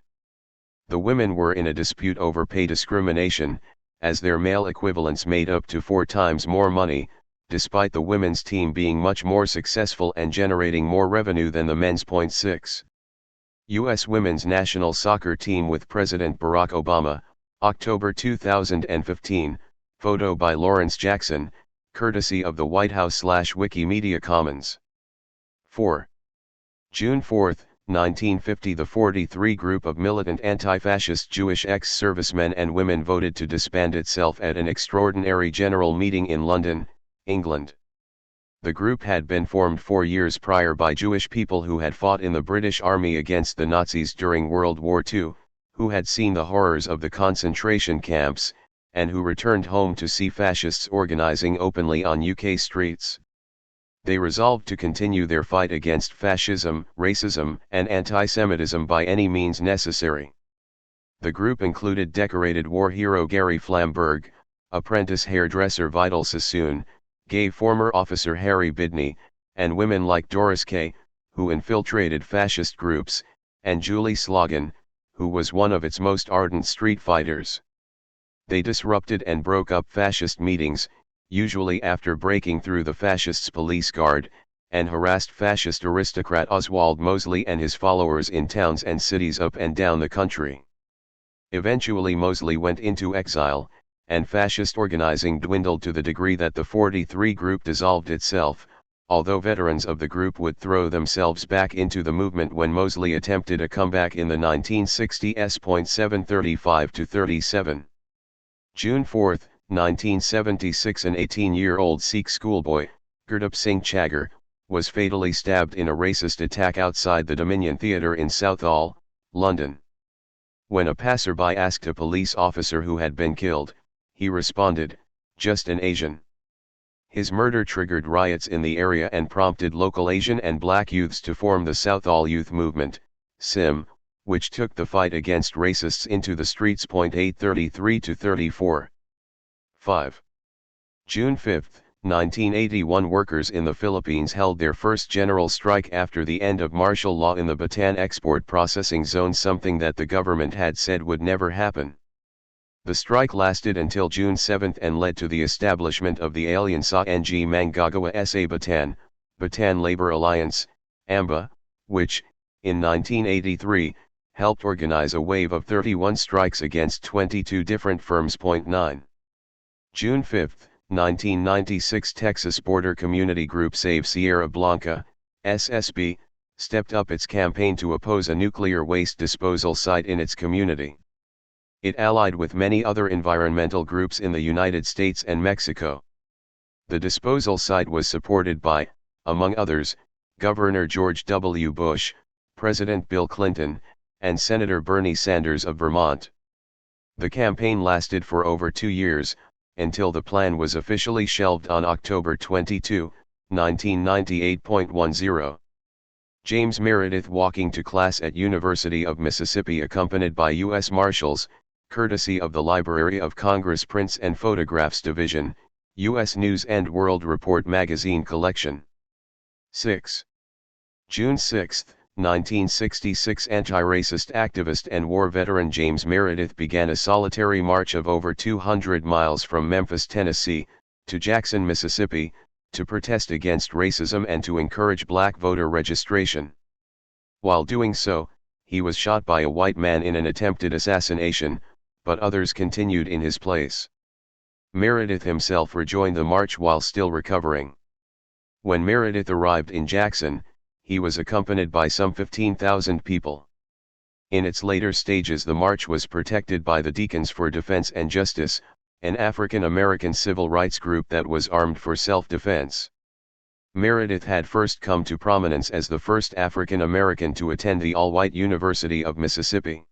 The women were in a dispute over pay discrimination, as their male equivalents made up to 4 times more money, despite the women's team being much more successful and generating more revenue than the men's. 6. U.S. women's national soccer team with President Barack Obama, October 2015, photo by Lawrence Jackson, courtesy of the White House/Wikimedia Commons. 4. June 4, 1950, the 43 group of militant anti-fascist Jewish ex-servicemen and women voted to disband itself at an extraordinary general meeting in London, England. The group had been formed 4 years prior by Jewish people who had fought in the British Army against the Nazis during World War II, who had seen the horrors of the concentration camps, and who returned home to see fascists organizing openly on UK streets. They resolved to continue their fight against fascism, racism, and anti-Semitism by any means necessary. The group included decorated war hero Gary Flamberg, apprentice hairdresser Vidal Sassoon, gay former officer Harry Bidney, and women like Doris Kay, who infiltrated fascist groups, and Julie Slogan, who was one of its most ardent street fighters. They disrupted and broke up fascist meetings, usually after breaking through the fascists' police guard, and harassed fascist aristocrat Oswald Mosley and his followers in towns and cities up and down the country. Eventually Mosley went into exile, and fascist organizing dwindled to the degree that the 43 group dissolved itself, although veterans of the group would throw themselves back into the movement when Mosley attempted a comeback in the 1960s. 735-37. June 4, 1976, an 18-year-old Sikh schoolboy, Gurdeep Singh Chaggar, was fatally stabbed in a racist attack outside the Dominion Theatre in Southall, London. When a passerby asked a police officer who had been killed, he responded, "Just an Asian." His murder triggered riots in the area and prompted local Asian and black youths to form the Southall Youth Movement, SIM, which took the fight against racists into the streets. 833-34. 5. June 5, 1981, workers in the Philippines held their first general strike after the end of martial law in the Bataan Export Processing Zone, something that the government had said would never happen. The strike lasted until June 7 and led to the establishment of the Alianza ng Manggagawa sa Bataan, Bataan Labor Alliance, AMBA, which, in 1983, helped organize a wave of 31 strikes against 22 different firms. 9. June 5, 1996, Texas border community group Save Sierra Blanca, SSB, stepped up its campaign to oppose a nuclear waste disposal site in its community. It allied with many other environmental groups in the United States and Mexico. The disposal site was supported by, among others, Governor George W. Bush, President Bill Clinton, and Senator Bernie Sanders of Vermont. The campaign lasted for over 2 years, until the plan was officially shelved on October 22, 1998.10. James Meredith walking to class at University of Mississippi accompanied by U.S. Marshals, courtesy of the Library of Congress Prints and Photographs Division, U.S. News and World Report magazine collection. 6. June 6, 1966 anti-racist activist and war veteran James Meredith began a solitary march of over 200 miles from Memphis, Tennessee, to Jackson, Mississippi, to protest against racism and to encourage black voter registration. While doing so, he was shot by a white man in an attempted assassination, but others continued in his place. Meredith himself rejoined the march while still recovering. When Meredith arrived in Jackson, he was accompanied by some 15,000 people. In its later stages, the march was protected by the Deacons for Defense and Justice, an African-American civil rights group that was armed for self-defense. Meredith had first come to prominence as the first African-American to attend the all-white University of Mississippi.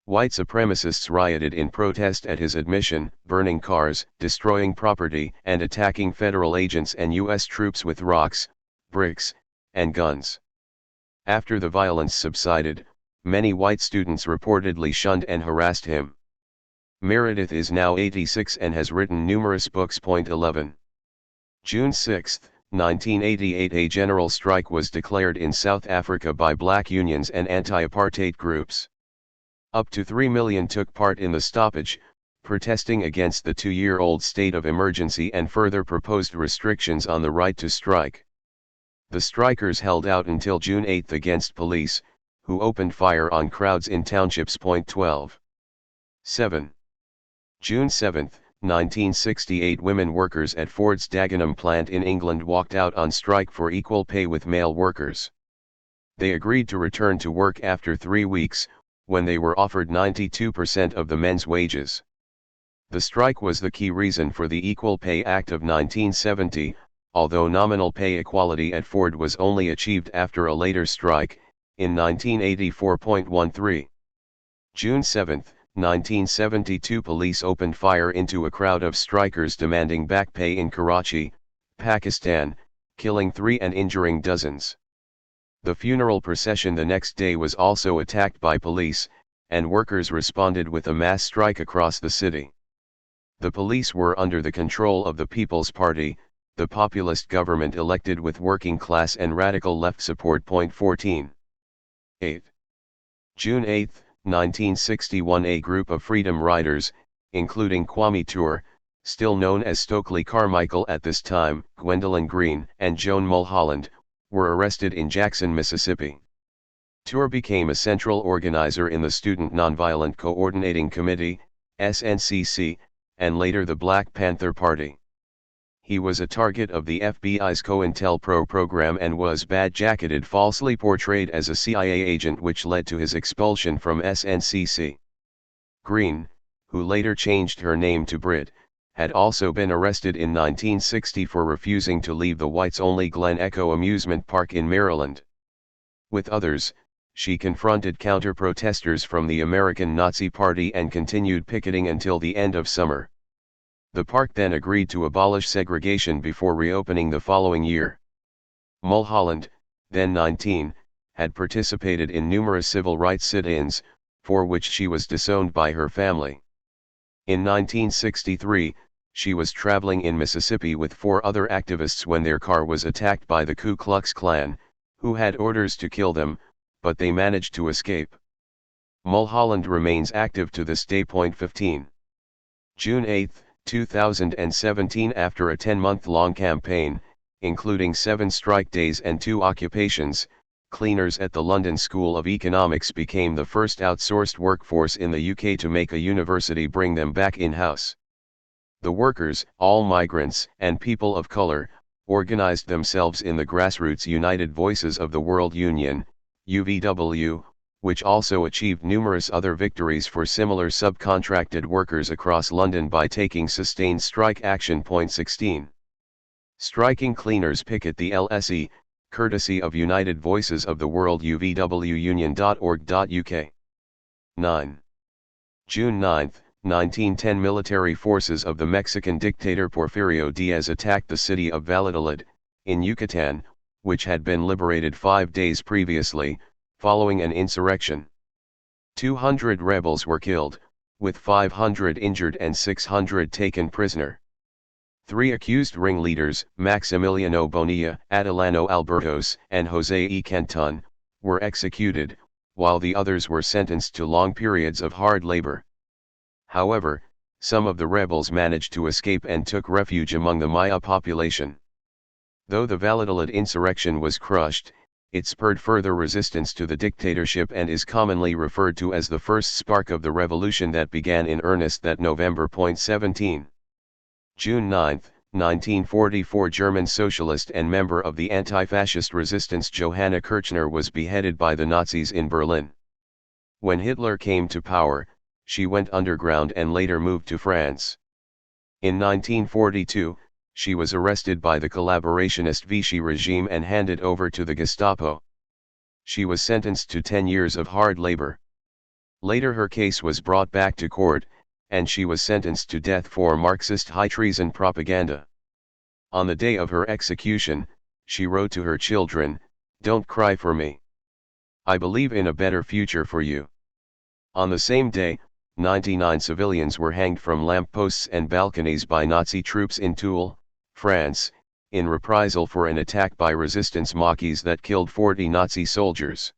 White supremacists rioted in protest at his admission, burning cars, destroying property, and attacking federal agents and U.S. troops with rocks, bricks, and guns. After the violence subsided, many white students reportedly shunned and harassed him. Meredith is now 86 and has written numerous books. 11. June 6, 1988, a general strike was declared in South Africa by black unions and anti-apartheid groups. Up to 3 million took part in the stoppage, protesting against the 2-year-old state of emergency and further proposed restrictions on the right to strike. The strikers held out until June 8 against police, who opened fire on crowds in townships. 12. 7. June 7, 1968, women workers at Ford's Dagenham plant in England walked out on strike for equal pay with male workers. They agreed to return to work after 3 weeks, when they were offered 92% of the men's wages. The strike was the key reason for the Equal Pay Act of 1970, although nominal pay equality at Ford was only achieved after a later strike, in 1984. June 7, 1972, police opened fire into a crowd of strikers demanding back pay in Karachi, Pakistan, killing 3 and injuring dozens. The funeral procession the next day was also attacked by police, and workers responded with a mass strike across the city. The police were under the control of the People's Party, the populist government elected with working class and radical left support. 14. 8. June 8, 1961, a group of freedom riders, including Kwame Ture, still known as Stokely Carmichael at this time, Gwendolyn Green, and Joan Mulholland, were arrested in Jackson, Mississippi. Ture became a central organizer in the Student Nonviolent Coordinating Committee, SNCC, and later the Black Panther Party. He was a target of the FBI's COINTELPRO program and was bad-jacketed, falsely portrayed as a CIA agent, which led to his expulsion from SNCC. Green, who later changed her name to Britt, had also been arrested in 1960 for refusing to leave the whites-only Glen Echo amusement park in Maryland. With others, she confronted counter-protesters from the American Nazi Party and continued picketing until the end of summer. The park then agreed to abolish segregation before reopening the following year. Mulholland, then 19, had participated in numerous civil rights sit-ins, for which she was disowned by her family. In 1963, she was traveling in Mississippi with 4 other activists when their car was attacked by the Ku Klux Klan, who had orders to kill them, but they managed to escape. Mulholland remains active to this day. 15. June 8, 2017, after a 10-month-long campaign, including 7 strike days and 2 occupations, cleaners at the London School of Economics became the first outsourced workforce in the UK to make a university bring them back in-house. The workers, all migrants and people of colour, organised themselves in the grassroots United Voices of the World Union, UVW, which also achieved numerous other victories for similar subcontracted workers across London by taking sustained strike action. 16. Striking cleaners picket the LSE, courtesy of United Voices of the World UVWunion.org.uk. 9. June 9, 1910, military forces of the Mexican dictator Porfirio Diaz attacked the city of Valladolid, in Yucatan, which had been liberated 5 days previously, following an insurrection. 200 rebels were killed, with 500 injured and 600 taken prisoner. 3 accused ringleaders, Maximiliano Bonilla, Adelano Albertos, and José E. Canton, were executed, while the others were sentenced to long periods of hard labor. However, some of the rebels managed to escape and took refuge among the Maya population. Though the Valladolid insurrection was crushed, it spurred further resistance to the dictatorship and is commonly referred to as the first spark of the revolution that began in earnest that November. 17. June 9, 1944, German socialist and member of the anti-fascist resistance Johanna Kirchner was beheaded by the Nazis in Berlin. When Hitler came to power, she went underground and later moved to France. In 1942, she was arrested by the collaborationist Vichy regime and handed over to the Gestapo. She was sentenced to 10 years of hard labor. Later her case was brought back to court, and she was sentenced to death for Marxist high treason propaganda. On the day of her execution, she wrote to her children, "Don't cry for me. I believe in a better future for you." On the same day, 99 civilians were hanged from lampposts and balconies by Nazi troops in Toul, France, in reprisal for an attack by resistance Maquis that killed 40 Nazi soldiers.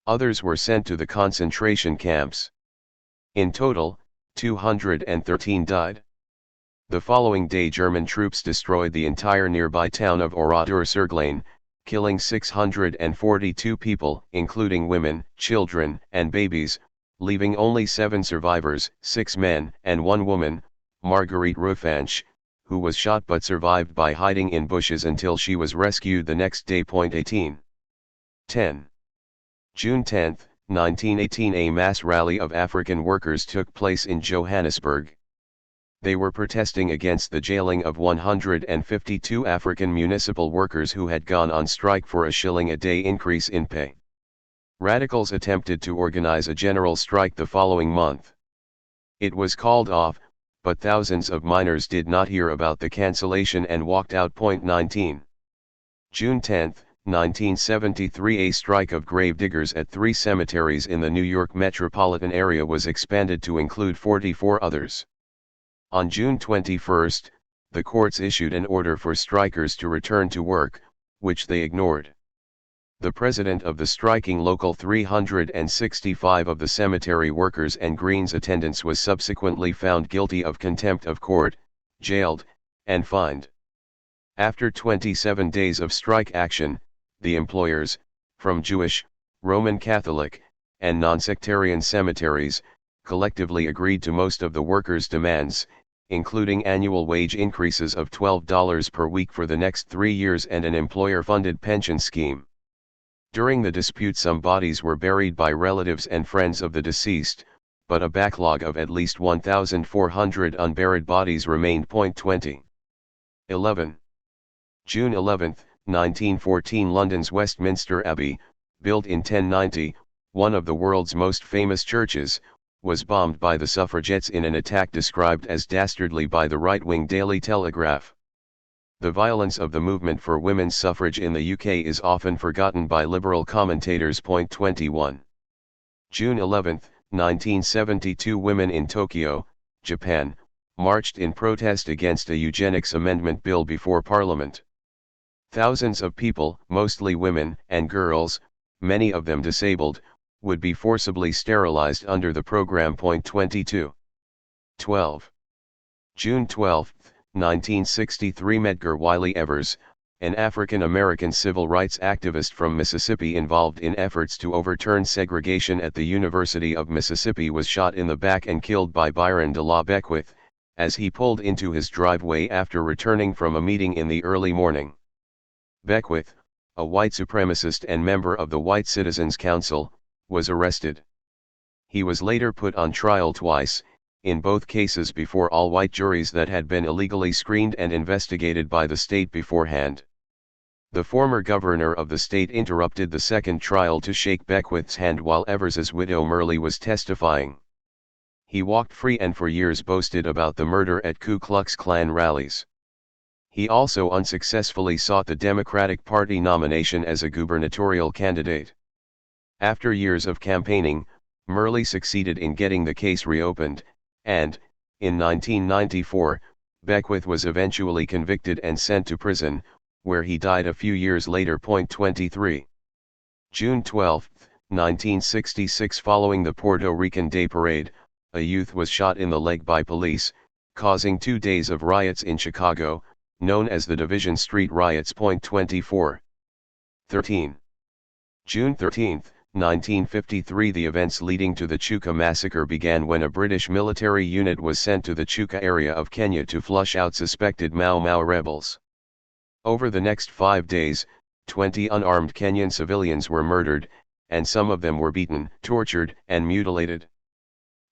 Others were sent to the concentration camps. In total, 213 died. The following day German troops destroyed the entire nearby town of Oradour-sur-Glane, killing 642 people, including women, children, and babies, leaving only 7 survivors, 6 men and 1 woman, Marguerite Rufanch, who was shot but survived by hiding in bushes until she was rescued the next day. 18. 10. June 10, 1918, a mass rally of African workers took place in Johannesburg. They were protesting against the jailing of 152 African municipal workers who had gone on strike for a shilling a day increase in pay. Radicals attempted to organize a general strike the following month. It was called off, but thousands of miners did not hear about the cancellation and walked out. 19. June 10, 1973, a strike of gravediggers at 3 cemeteries in the New York metropolitan area was expanded to include 44 others. On June 21, the courts issued an order for strikers to return to work, which they ignored. The president of the striking Local 365 of the cemetery workers and Greens attendants was subsequently found guilty of contempt of court, jailed, and fined. After 27 days of strike action, the employers, from Jewish, Roman Catholic, and non-sectarian cemeteries, collectively agreed to most of the workers' demands, including annual wage increases of $12 per week for the next 3 years and an employer-funded pension scheme. During the dispute, some bodies were buried by relatives and friends of the deceased, but a backlog of at least 1,400 unburied bodies remained. 20. 11. June 11, 1914, London's Westminster Abbey, built in 1090, one of the world's most famous churches, was bombed by the suffragettes in an attack described as dastardly by the right-wing Daily Telegraph. The violence of the movement for women's suffrage in the UK is often forgotten by liberal commentators. 21. June 11, 1972, women in Tokyo, Japan, marched in protest against a eugenics amendment bill before Parliament. Thousands of people, mostly women and girls, many of them disabled, would be forcibly sterilized under the program. 22. 12. June 12, 1963, Medgar Wiley Evers, an African-American civil rights activist from Mississippi involved in efforts to overturn segregation at the University of Mississippi, was shot in the back and killed by Byron de la Beckwith, as he pulled into his driveway after returning from a meeting in the early morning. Beckwith, a white supremacist and member of the White Citizens Council, was arrested. He was later put on trial twice, in both cases before all-white juries that had been illegally screened and investigated by the state beforehand. The former governor of the state interrupted the second trial to shake Beckwith's hand while Evers's widow Merle was testifying. He walked free and for years boasted about the murder at Ku Klux Klan rallies. He also unsuccessfully sought the Democratic Party nomination as a gubernatorial candidate. After years of campaigning, Merle succeeded in getting the case reopened, and, in 1994, Beckwith was eventually convicted and sent to prison, where he died a few years later. 23. June 12, 1966. Following the Puerto Rican Day Parade, a youth was shot in the leg by police, causing 2 days of riots in Chicago, known as the Division Street Riots. 24. 13. June 13, 1953. The events leading to the Chuka massacre began when a British military unit was sent to the Chuka area of Kenya to flush out suspected Mau Mau rebels. Over the next 5 days, 20 unarmed Kenyan civilians were murdered, and some of them were beaten, tortured, and mutilated.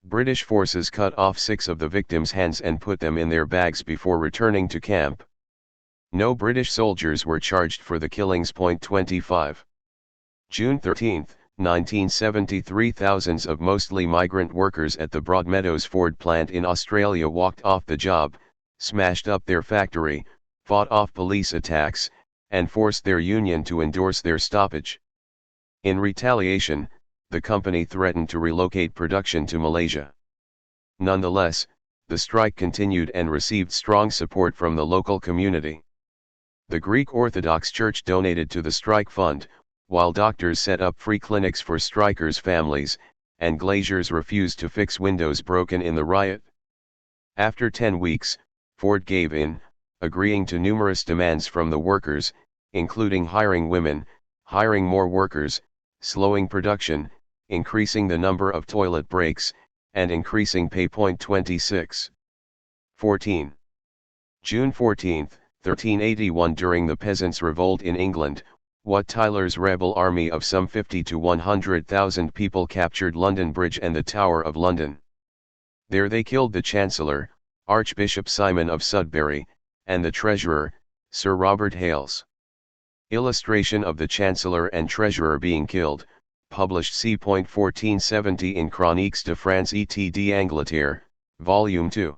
British forces cut off 6 of the victims' hands and put them in their bags before returning to camp. No British soldiers were charged for the killings. 25. June 13, 1973. Thousands of mostly migrant workers at the Broadmeadows Ford plant in Australia walked off the job, smashed up their factory, fought off police attacks, and forced their union to endorse their stoppage. In retaliation, the company threatened to relocate production to Malaysia. Nonetheless, the strike continued and received strong support from the local community. The Greek Orthodox Church donated to the strike fund, while doctors set up free clinics for strikers' families, and glaziers refused to fix windows broken in the riot. After 10 weeks, Ford gave in, agreeing to numerous demands from the workers, including hiring women, hiring more workers, slowing production, increasing the number of toilet breaks, and increasing pay. 26. 14. June 14, 1381. During the Peasants' Revolt in England, Wat Tyler's rebel army of some 50 to 100,000 people captured London Bridge and the Tower of London. There they killed the Chancellor, Archbishop Simon of Sudbury, and the Treasurer, Sir Robert Hales. Illustration of the Chancellor and Treasurer being killed, published c. 1470 in Chroniques de France et d'Angleterre, Volume 2.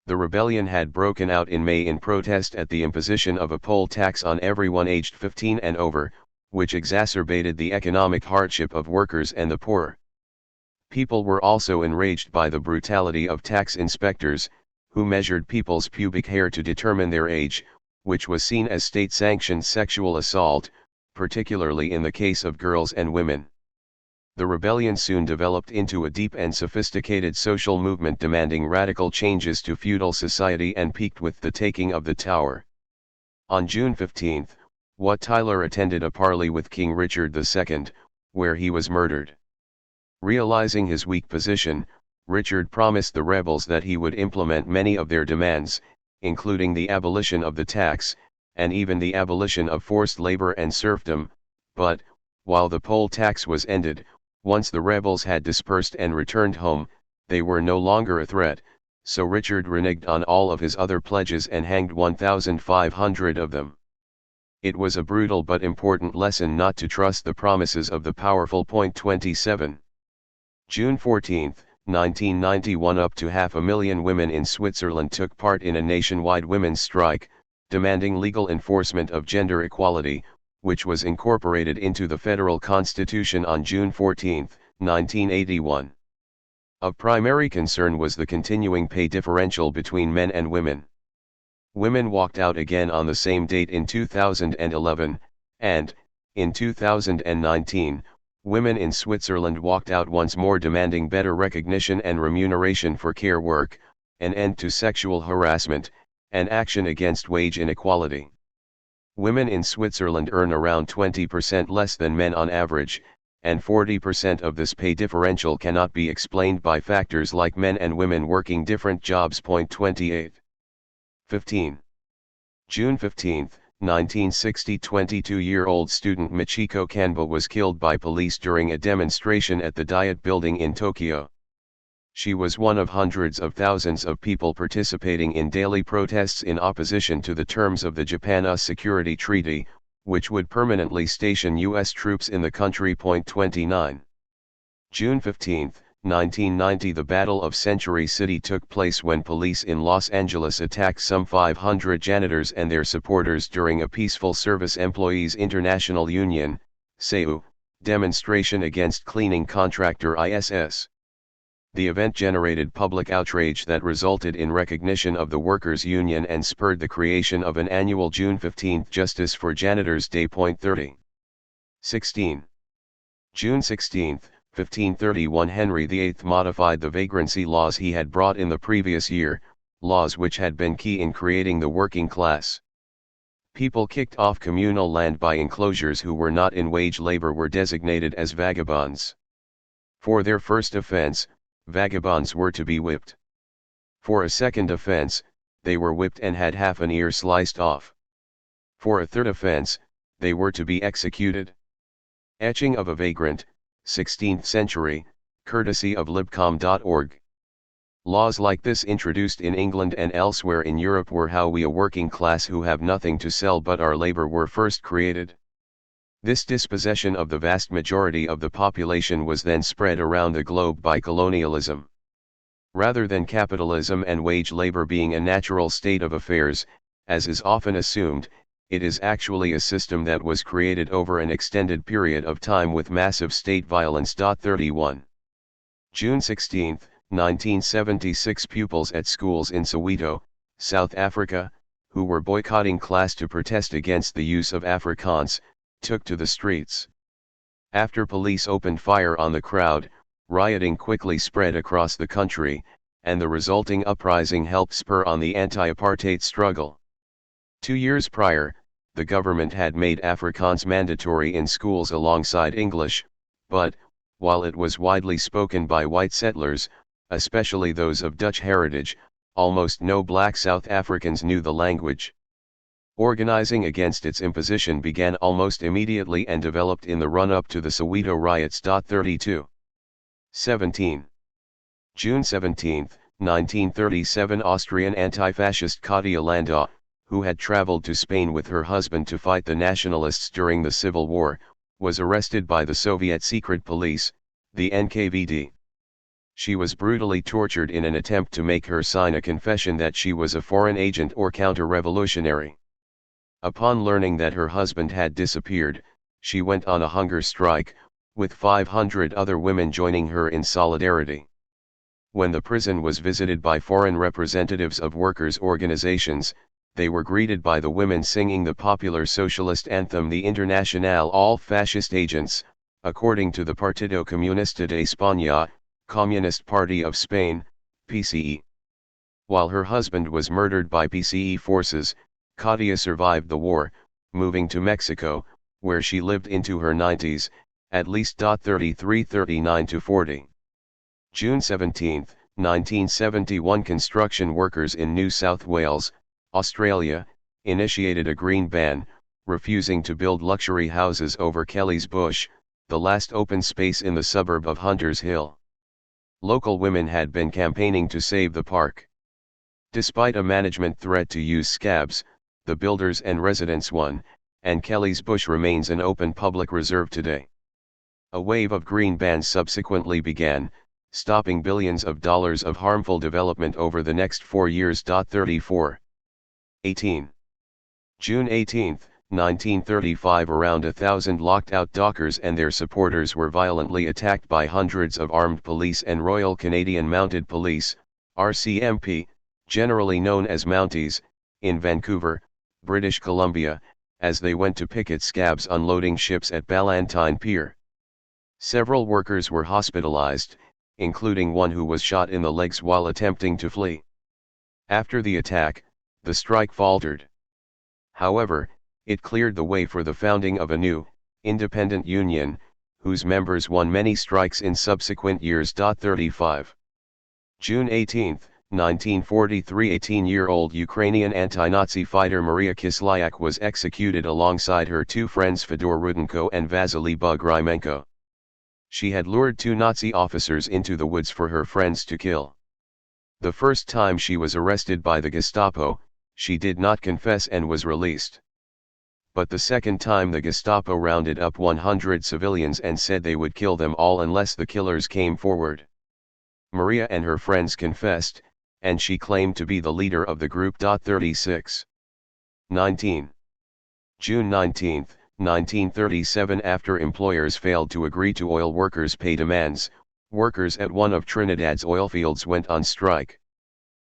The rebellion had broken out in May in protest at the imposition of a poll tax on everyone aged 15 and over, which exacerbated the economic hardship of workers and the poor. People were also enraged by the brutality of tax inspectors, who measured people's pubic hair to determine their age, which was seen as state-sanctioned sexual assault, particularly in the case of girls and women. The rebellion soon developed into a deep and sophisticated social movement demanding radical changes to feudal society and peaked with the taking of the Tower. On June 15, Wat Tyler attended a parley with King Richard II, where he was murdered. Realizing his weak position, Richard promised the rebels that he would implement many of their demands, including the abolition of the tax, and even the abolition of forced labor and serfdom, but, while the poll tax was ended, once the rebels had dispersed and returned home, they were no longer a threat, so Richard reneged on all of his other pledges and hanged 1,500 of them. It was a brutal but important lesson not to trust the promises of the powerful. 27. June 14, 1991. Up to 500,000 women in Switzerland took part in a nationwide women's strike, demanding legal enforcement of gender equality, which was incorporated into the federal constitution on June 14, 1981. Of primary concern was the continuing pay differential between men and women. Women walked out again on the same date in 2011, and, in 2019, women in Switzerland walked out once more demanding better recognition and remuneration for care work, an end to sexual harassment, and action against wage inequality. Women in Switzerland earn around 20% less than men on average, and 40% of this pay differential cannot be explained by factors like men and women working different jobs. 28. 15. June 15, 1960. 22-year-old student Michiko Kanba was killed by police during a demonstration at the Diet Building in Tokyo. She was one of hundreds of thousands of people participating in daily protests in opposition to the terms of the Japan-US Security Treaty, which would permanently station U.S. troops in the country. 29. June 15, 1990. The Battle of Century City took place when police in Los Angeles attacked some 500 janitors and their supporters during a Peaceful Service Employees International Union (SEU) demonstration against cleaning contractor ISS. The event generated public outrage that resulted in recognition of the workers' union and spurred the creation of an annual June 15 Justice for Janitors Day. 30. 16. June 16, 1531 Henry VIII modified the vagrancy laws he had brought in the previous year, laws which had been key in creating the working class. People kicked off communal land by enclosures who were not in wage labor were designated as vagabonds. For their first offense, vagabonds were to be whipped. For a second offense, they were whipped and had half an ear sliced off. For a third offense, they were to be executed. Etching of a vagrant, 16th century, courtesy of libcom.org. Laws like this introduced in England and elsewhere in Europe were how we, a working class who have nothing to sell but our labor, were first created. This dispossession of the vast majority of the population was then spread around the globe by colonialism. Rather than capitalism and wage labor being a natural state of affairs, as is often assumed, it is actually a system that was created over an extended period of time with massive state violence. 31. June 16, 1976 Pupils at schools in Soweto, South Africa, who were boycotting class to protest against the use of Afrikaans, took to the streets. After police opened fire on the crowd, rioting quickly spread across the country, and the resulting uprising helped spur on the anti-apartheid struggle. 2 years prior, the government had made Afrikaans mandatory in schools alongside English, but, while it was widely spoken by white settlers, especially those of Dutch heritage, almost no black South Africans knew the language. Organizing against its imposition began almost immediately and developed in the run-up to the Soweto riots. 32. 17. June 17, 1937 Austrian anti-fascist Claudia Landau, who had traveled to Spain with her husband to fight the nationalists during the Civil War, was arrested by the Soviet secret police, the NKVD. She was brutally tortured in an attempt to make her sign a confession that she was a foreign agent or counter-revolutionary. Upon learning that her husband had disappeared, she went on a hunger strike, with 500 other women joining her in solidarity. When the prison was visited by foreign representatives of workers' organizations, they were greeted by the women singing the popular socialist anthem the Internacional. All fascist agents, according to the Partido Comunista de España, Communist Party of Spain, PCE. While her husband was murdered by PCE forces, Claudia survived the war, moving to Mexico, where she lived into her 90s, at least. 33-39-40. June 17, 1971 Construction workers in New South Wales, Australia, initiated a green ban, refusing to build luxury houses over Kelly's Bush, the last open space in the suburb of Hunters Hill. Local women had been campaigning to save the park. Despite a management threat to use scabs, the builders and residents won, and Kelly's Bush remains an open public reserve today. A wave of green bans subsequently began, stopping billions of dollars of harmful development over the next 4 years. 34. 18. June 18, 1935 Around 1,000 locked-out dockers and their supporters were violently attacked by hundreds of armed police and Royal Canadian Mounted Police, RCMP, generally known as Mounties, in Vancouver, British Columbia, as they went to picket scabs unloading ships at Ballantine Pier. Several workers were hospitalized, including one who was shot in the legs while attempting to flee. After the attack, the strike faltered. However, it cleared the way for the founding of a new, independent union, whose members won many strikes in subsequent years. 35. June 18, 1943 18-year-old Ukrainian anti-Nazi fighter Maria Kislyak was executed alongside her 2 friends Fedor Rudenko and Vasily Bugrymenko. She had lured 2 Nazi officers into the woods for her friends to kill. The first time she was arrested by the Gestapo, she did not confess and was released. But the second time the Gestapo rounded up 100 civilians and said they would kill them all unless the killers came forward. Maria and her friends confessed, and she claimed to be the leader of the group. 36. 19. June 19, 1937 After employers failed to agree to oil workers' pay demands, workers at one of Trinidad's oilfields went on strike.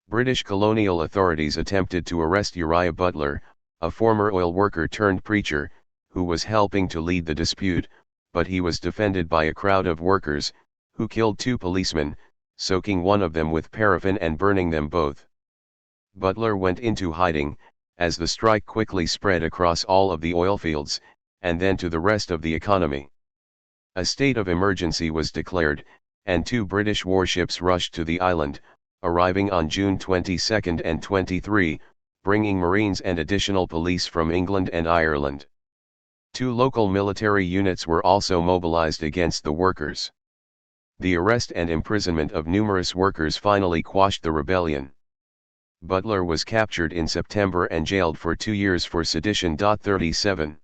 British colonial authorities attempted to arrest Uriah Butler, a former oil worker turned preacher, who was helping to lead the dispute, but he was defended by a crowd of workers, who killed 2 policemen, soaking one of them with paraffin and burning them both. Butler went into hiding, as the strike quickly spread across all of the oil fields, and then to the rest of the economy. A state of emergency was declared, and 2 British warships rushed to the island, arriving on June 22 and 23, bringing Marines and additional police from England and Ireland. 2 local military units were also mobilized against the workers. The arrest and imprisonment of numerous workers finally quashed the rebellion. Butler was captured in September and jailed for 2 years for sedition. 37.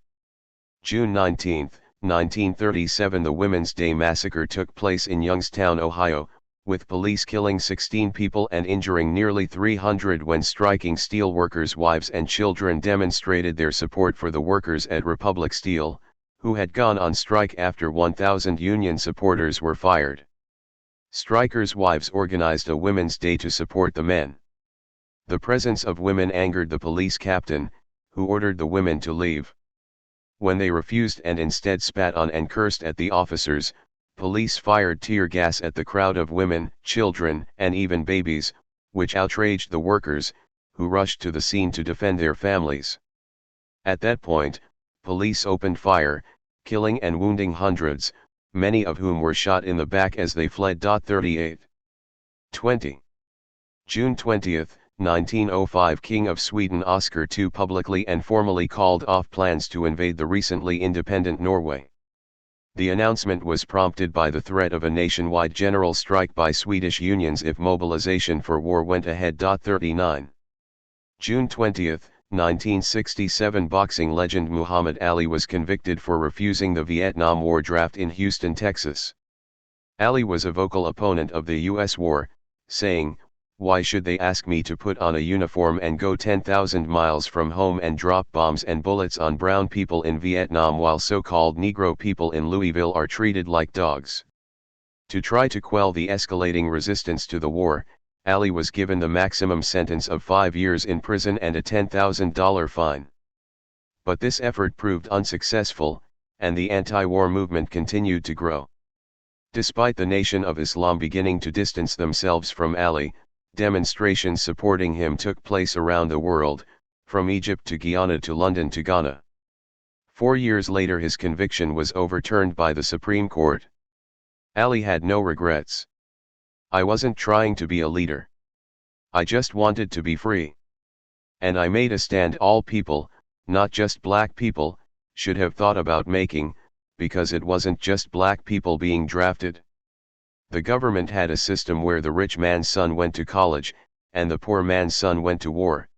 June 19, 1937. The Women's Day Massacre took place in Youngstown, Ohio, with police killing 16 people and injuring nearly 300 when striking steelworkers' wives and children demonstrated their support for the workers at Republic Steel, who had gone on strike after 1,000 union supporters were fired. Strikers' wives organized a Women's Day to support the men. The presence of women angered the police captain, who ordered the women to leave. When they refused and instead spat on and cursed at the officers, police fired tear gas at the crowd of women, children, and even babies, which outraged the workers, who rushed to the scene to defend their families. At that point, police opened fire, killing and wounding hundreds, many of whom were shot in the back as they fled. 38. 20. June 20, 1905. King of Sweden Oscar II publicly and formally called off plans to invade the recently independent Norway. The announcement was prompted by the threat of a nationwide general strike by Swedish unions if mobilization for war went ahead. 39. June 20, 1967. Boxing legend Muhammad Ali was convicted for refusing the Vietnam War draft in Houston, Texas. Ali was a vocal opponent of the U.S. war, saying, "Why should they ask me to put on a uniform and go 10,000 miles from home and drop bombs and bullets on brown people in Vietnam while so-called Negro people in Louisville are treated like dogs?" To try to quell the escalating resistance to the war, Ali was given the maximum sentence of 5 years in prison and a $10,000 fine. But this effort proved unsuccessful, and the anti-war movement continued to grow. Despite the Nation of Islam beginning to distance themselves from Ali, demonstrations supporting him took place around the world, from Egypt to Guyana to London to Ghana. 4 years later his conviction was overturned by the Supreme Court. Ali had no regrets. "I wasn't trying to be a leader. I just wanted to be free. And I made a stand all people, not just black people, should have thought about making, because it wasn't just black people being drafted. The government had a system where the rich man's son went to college, and the poor man's son went to war.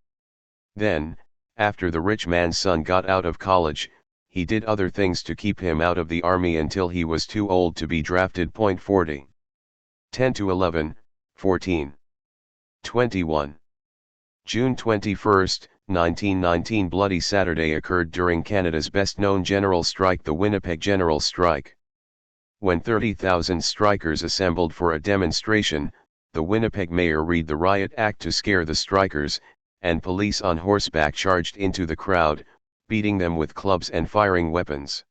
Then, after the rich man's son got out of college, he did other things to keep him out of the army until he was too old to be drafted. 40. 10 to 11, 14. 21. June 21, 1919. Bloody Saturday occurred during Canada's best-known general strike, the Winnipeg General Strike. When 30,000 strikers assembled for a demonstration, the Winnipeg mayor read the Riot Act to scare the strikers, and police on horseback charged into the crowd, beating them with clubs and firing weapons.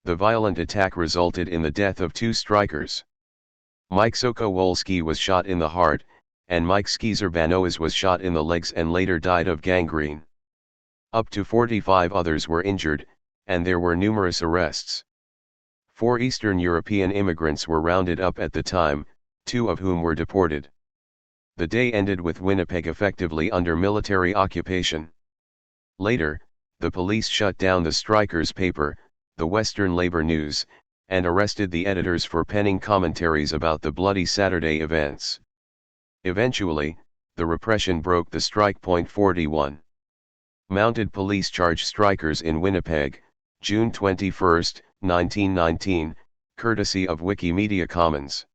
The violent attack resulted in the death of 2 strikers. Mike Sokolowski was shot in the heart, and Mike Skeezer-Banois was shot in the legs and later died of gangrene. Up to 45 others were injured, and there were numerous arrests. 4 Eastern European immigrants were rounded up at the time, 2 of whom were deported. The day ended with Winnipeg effectively under military occupation. Later, the police shut down the strikers' paper, the Western Labor News, and arrested the editors for penning commentaries about the Bloody Saturday events. Eventually, the repression broke the strike. 41. Mounted police charge strikers in Winnipeg, June 21, 1919, courtesy of Wikimedia Commons.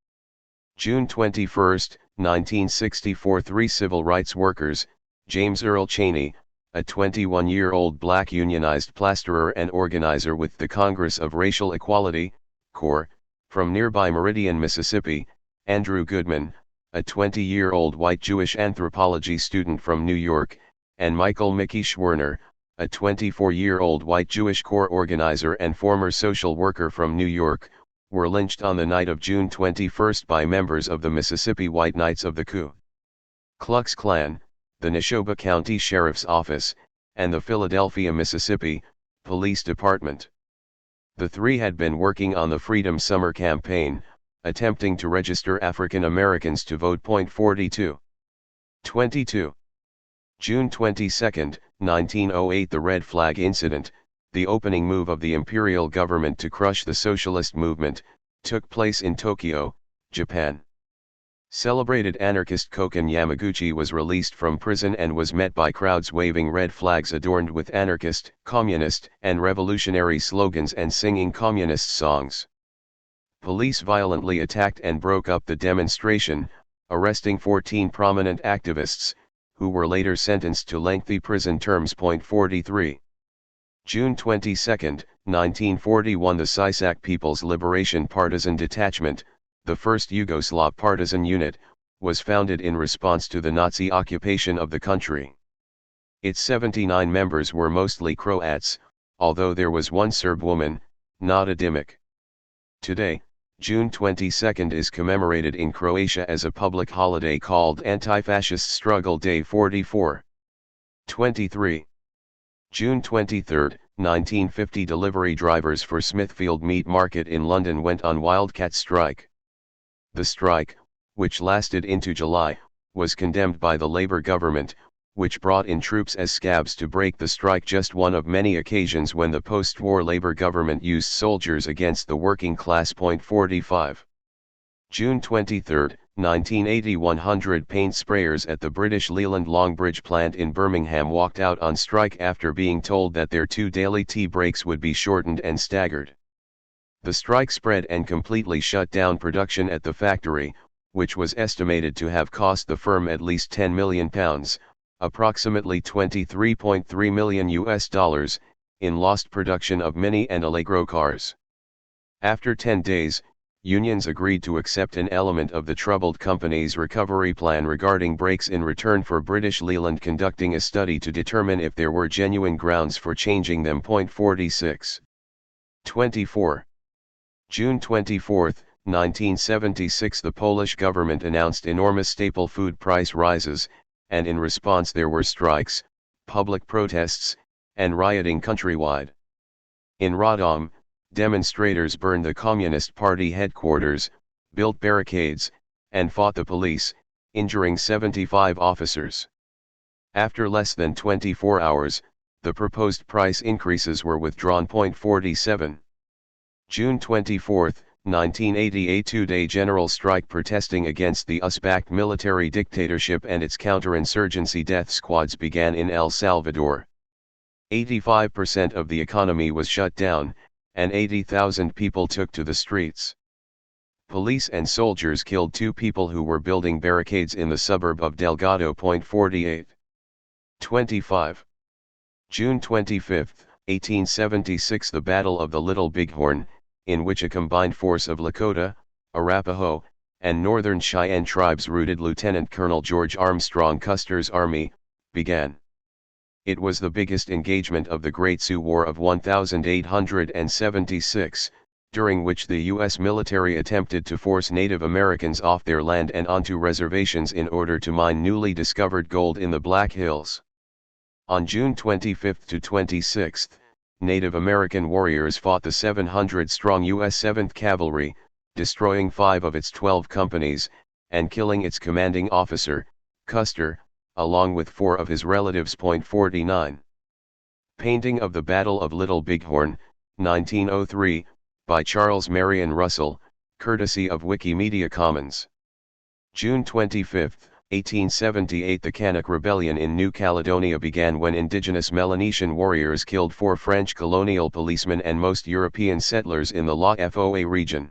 June 21, 1964. 3 civil rights workers, James Earl Chaney, a 21-year-old black unionized plasterer and organizer with the Congress of Racial Equality, CORE, from nearby Meridian, Mississippi; Andrew Goodman, a 20-year-old white Jewish anthropology student from New York; and Michael Mickey Schwerner, a 24-year-old white Jewish corps organizer and former social worker from New York, were lynched on the night of June 21 by members of the Mississippi White Knights of the Ku Klux Klan, the Neshoba County Sheriff's Office, and the Philadelphia, Mississippi, Police Department. The three had been working on the Freedom Summer Campaign, attempting to register African Americans to vote. 42. 22. June 22, 1908. The Red Flag Incident, the opening move of the imperial government to crush the socialist movement, took place in Tokyo, Japan. Celebrated anarchist Koken Yamaguchi was released from prison and was met by crowds waving red flags adorned with anarchist, communist, and revolutionary slogans and singing communist songs. Police violently attacked and broke up the demonstration, arresting 14 prominent activists, who were later sentenced to lengthy prison terms. 43. June 22, 1941. The Sisak People's Liberation Partisan Detachment, the first Yugoslav partisan unit, was founded in response to the Nazi occupation of the country. Its 79 members were mostly Croats, although there was one Serb woman, Nada Dimic. Today, June 22 is commemorated in Croatia as a public holiday called Anti-Fascist Struggle Day. 44. 23. June 23, 1950. Delivery drivers for Smithfield Meat Market in London went on wildcat strike. The strike, which lasted into July, was condemned by the Labour government, which brought in troops as scabs to break the strike, just one of many occasions when the post-war Labour government used soldiers against the working class. 45. June 23, 1980. 100 paint sprayers at the British Leland Longbridge plant in Birmingham walked out on strike after being told that their 2 daily tea breaks would be shortened and staggered. The strike spread and completely shut down production at the factory, which was estimated to have cost the firm at least £10 million, approximately $23.3 million, in lost production of Mini and Allegro cars. After 10 days, unions agreed to accept an element of the troubled company's recovery plan regarding brakes in return for British Leland conducting a study to determine if there were genuine grounds for changing them. 46. 24. June 24, 1976. The Polish government announced enormous staple food price rises, and in response there were strikes, public protests, and rioting countrywide. In Radom, demonstrators burned the Communist Party headquarters, built barricades, and fought the police, injuring 75 officers. After less than 24 hours, the proposed price increases were withdrawn. 47. June 24, 1980. A 2-day general strike protesting against the US-backed military dictatorship and its counterinsurgency death squads began in El Salvador. 85% of the economy was shut down, and 80,000 people took to the streets. Police and soldiers killed 2 people who were building barricades in the suburb of Delgado. 48. 25. June 25, 1876. The Battle of the Little Bighorn, in which a combined force of Lakota, Arapaho, and Northern Cheyenne tribes routed Lieutenant Colonel George Armstrong Custer's army, began. It was the biggest engagement of the Great Sioux War of 1876, during which the U.S. military attempted to force Native Americans off their land and onto reservations in order to mine newly discovered gold in the Black Hills. On June 25 to 26, Native American warriors fought the 700-strong U.S. 7th Cavalry, destroying 5 of its 12 companies, and killing its commanding officer, Custer, along with 4 of his relatives. 49. Painting of the Battle of Little Bighorn, 1903, by Charles Marion Russell, courtesy of Wikimedia Commons. June 25, 1878. The Kanak Rebellion in New Caledonia began when indigenous Melanesian warriors killed 4 French colonial policemen and most European settlers in the La Foa region.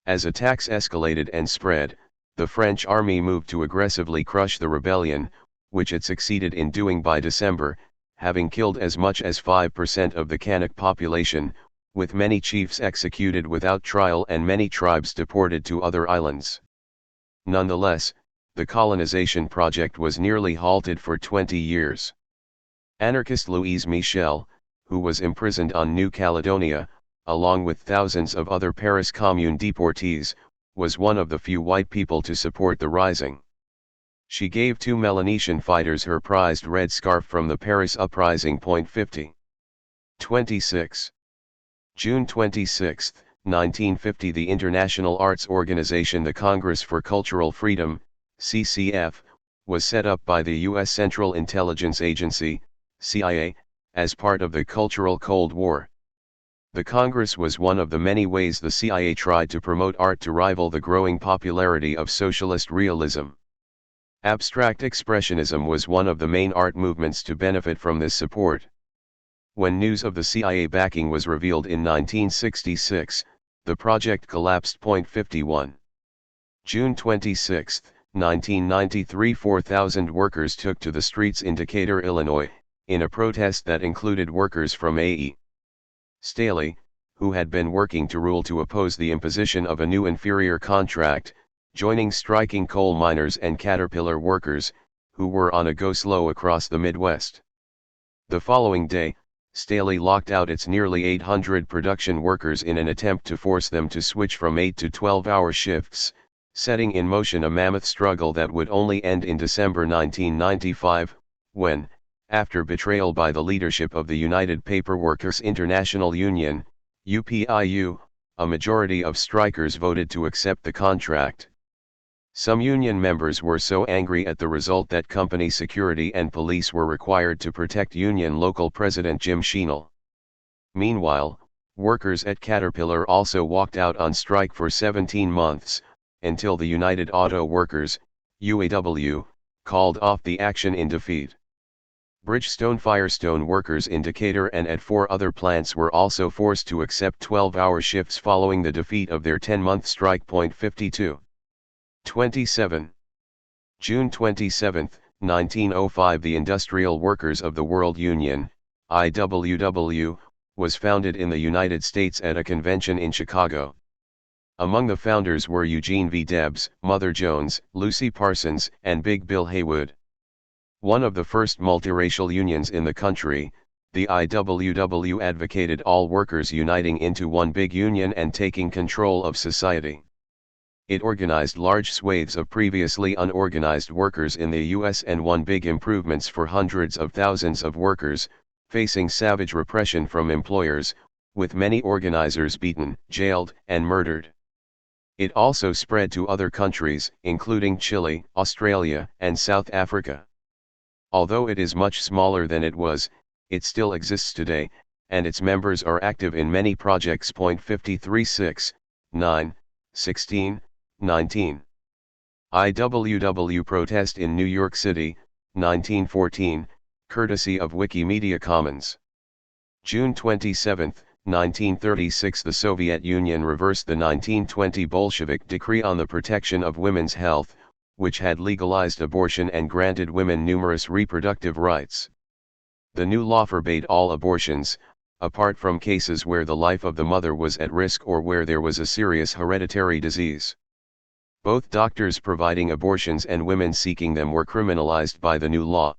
As attacks escalated and spread, the French army moved to aggressively crush the rebellion, which it succeeded in doing by December, having killed as much as 5% of the Kanak population, with many chiefs executed without trial and many tribes deported to other islands. Nonetheless, the colonization project was nearly halted for 20 years. Anarchist Louise Michel, who was imprisoned on New Caledonia, along with thousands of other Paris Commune deportees, was one of the few white people to support the rising. She gave 2 Melanesian fighters her prized red scarf from the Paris uprising. 50. 26. June 26, 1950. The international arts organization the Congress for Cultural Freedom, CCF, was set up by the U.S. Central Intelligence Agency, CIA, as part of the Cultural Cold War. The Congress was one of the many ways the CIA tried to promote art to rival the growing popularity of socialist realism. Abstract expressionism was one of the main art movements to benefit from this support. When news of the CIA backing was revealed in 1966, the project collapsed. 51. June 26, 1993. 4,000 workers took to the streets in Decatur, Illinois, in a protest that included workers from A.E. Staley, who had been working to rule to oppose the imposition of a new inferior contract, joining striking coal miners and Caterpillar workers, who were on a go-slow across the Midwest. The following day, Staley locked out its nearly 800 production workers in an attempt to force them to switch from 8 to 12-hour shifts, setting in motion a mammoth struggle that would only end in December 1995, when, after betrayal by the leadership of the United Paper Workers International Union, UPIU, a majority of strikers voted to accept the contract. Some union members were so angry at the result that company security and police were required to protect union local president Jim Sheenel. Meanwhile, workers at Caterpillar also walked out on strike for 17 months, until the United Auto Workers, UAW, called off the action in defeat. Bridgestone-Firestone workers in Decatur and at 4 other plants were also forced to accept 12-hour shifts following the defeat of their 10-month strike. 52. 27. June 27, 1905. The Industrial Workers of the World Union, IWW, was founded in the United States at a convention in Chicago. Among the founders were Eugene V. Debs, Mother Jones, Lucy Parsons, and Big Bill Haywood. One of the first multiracial unions in the country, the IWW advocated all workers uniting into one big union and taking control of society. It organized large swathes of previously unorganized workers in the U.S. and won big improvements for hundreds of thousands of workers, facing savage repression from employers, with many organizers beaten, jailed, and murdered. It also spread to other countries, including Chile, Australia, and South Africa. Although it is much smaller than it was, it still exists today, and its members are active in many projects. 53. 6, 9, 16, 19. IWW protest in New York City, 1914, courtesy of Wikimedia Commons. June 27, 1936. The Soviet Union reversed the 1920 Bolshevik decree on the protection of women's health, which had legalized abortion and granted women numerous reproductive rights. The new law forbade all abortions, apart from cases where the life of the mother was at risk or where there was a serious hereditary disease. Both doctors providing abortions and women seeking them were criminalized by the new law.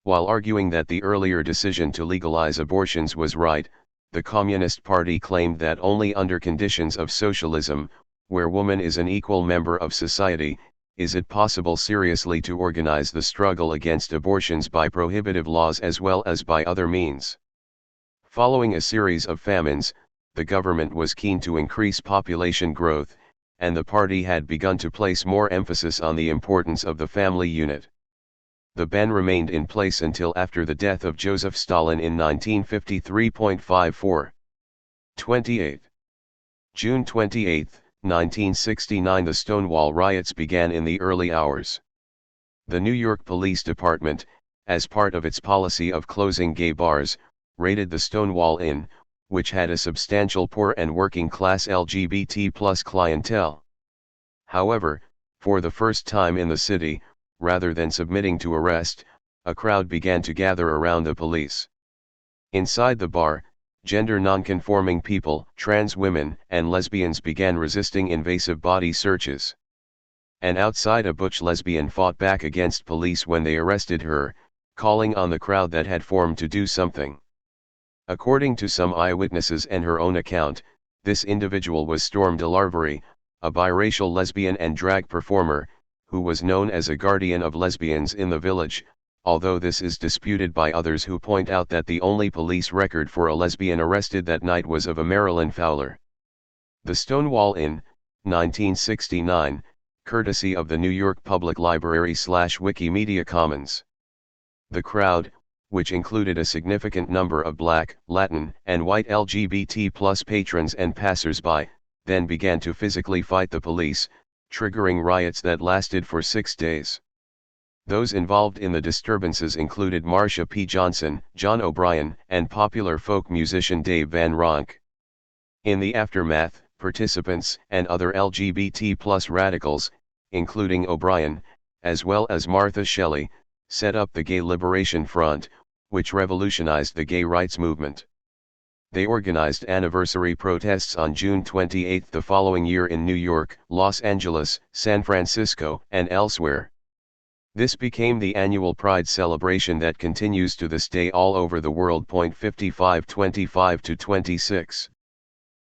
While arguing that the earlier decision to legalize abortions was right, the Communist Party claimed that only under conditions of socialism, where woman is an equal member of society, is it possible seriously to organize the struggle against abortions by prohibitive laws as well as by other means. Following a series of famines, the government was keen to increase population growth, and the party had begun to place more emphasis on the importance of the family unit. The ban remained in place until after the death of Joseph Stalin in 1953. 28. June 28, 1969. The Stonewall riots began in the early hours. The New York Police Department, as part of its policy of closing gay bars, raided the Stonewall Inn, which had a substantial poor and working-class LGBT+ clientele. However, for the first time in the city, rather than submitting to arrest, a crowd began to gather around the police. Inside the bar, gender non-conforming people, trans women, and lesbians began resisting invasive body searches. And outside, a butch lesbian fought back against police when they arrested her, calling on the crowd that had formed to do something. According to some eyewitnesses and her own account, this individual was Storm DeLarvery, a biracial lesbian and drag performer, who was known as a guardian of lesbians in the village, although this is disputed by others who point out that the only police record for a lesbian arrested that night was of a Marilyn Fowler. The Stonewall Inn, 1969, courtesy of the New York Public Library/Wikimedia Commons. The crowd, which included a significant number of Black, Latin, and white LGBT+ patrons and passers-by, then began to physically fight the police, triggering riots that lasted for 6 days. Those involved in the disturbances included Marsha P. Johnson, John O'Brien, and popular folk musician Dave Van Ronk. In the aftermath, participants and other LGBT+ radicals, including O'Brien, as well as Martha Shelley, set up the Gay Liberation Front, which revolutionized the gay rights movement. They organized anniversary protests on June 28 the following year in New York, Los Angeles, San Francisco, and elsewhere. This became the annual Pride celebration that continues to this day all over the world. 55-25-26.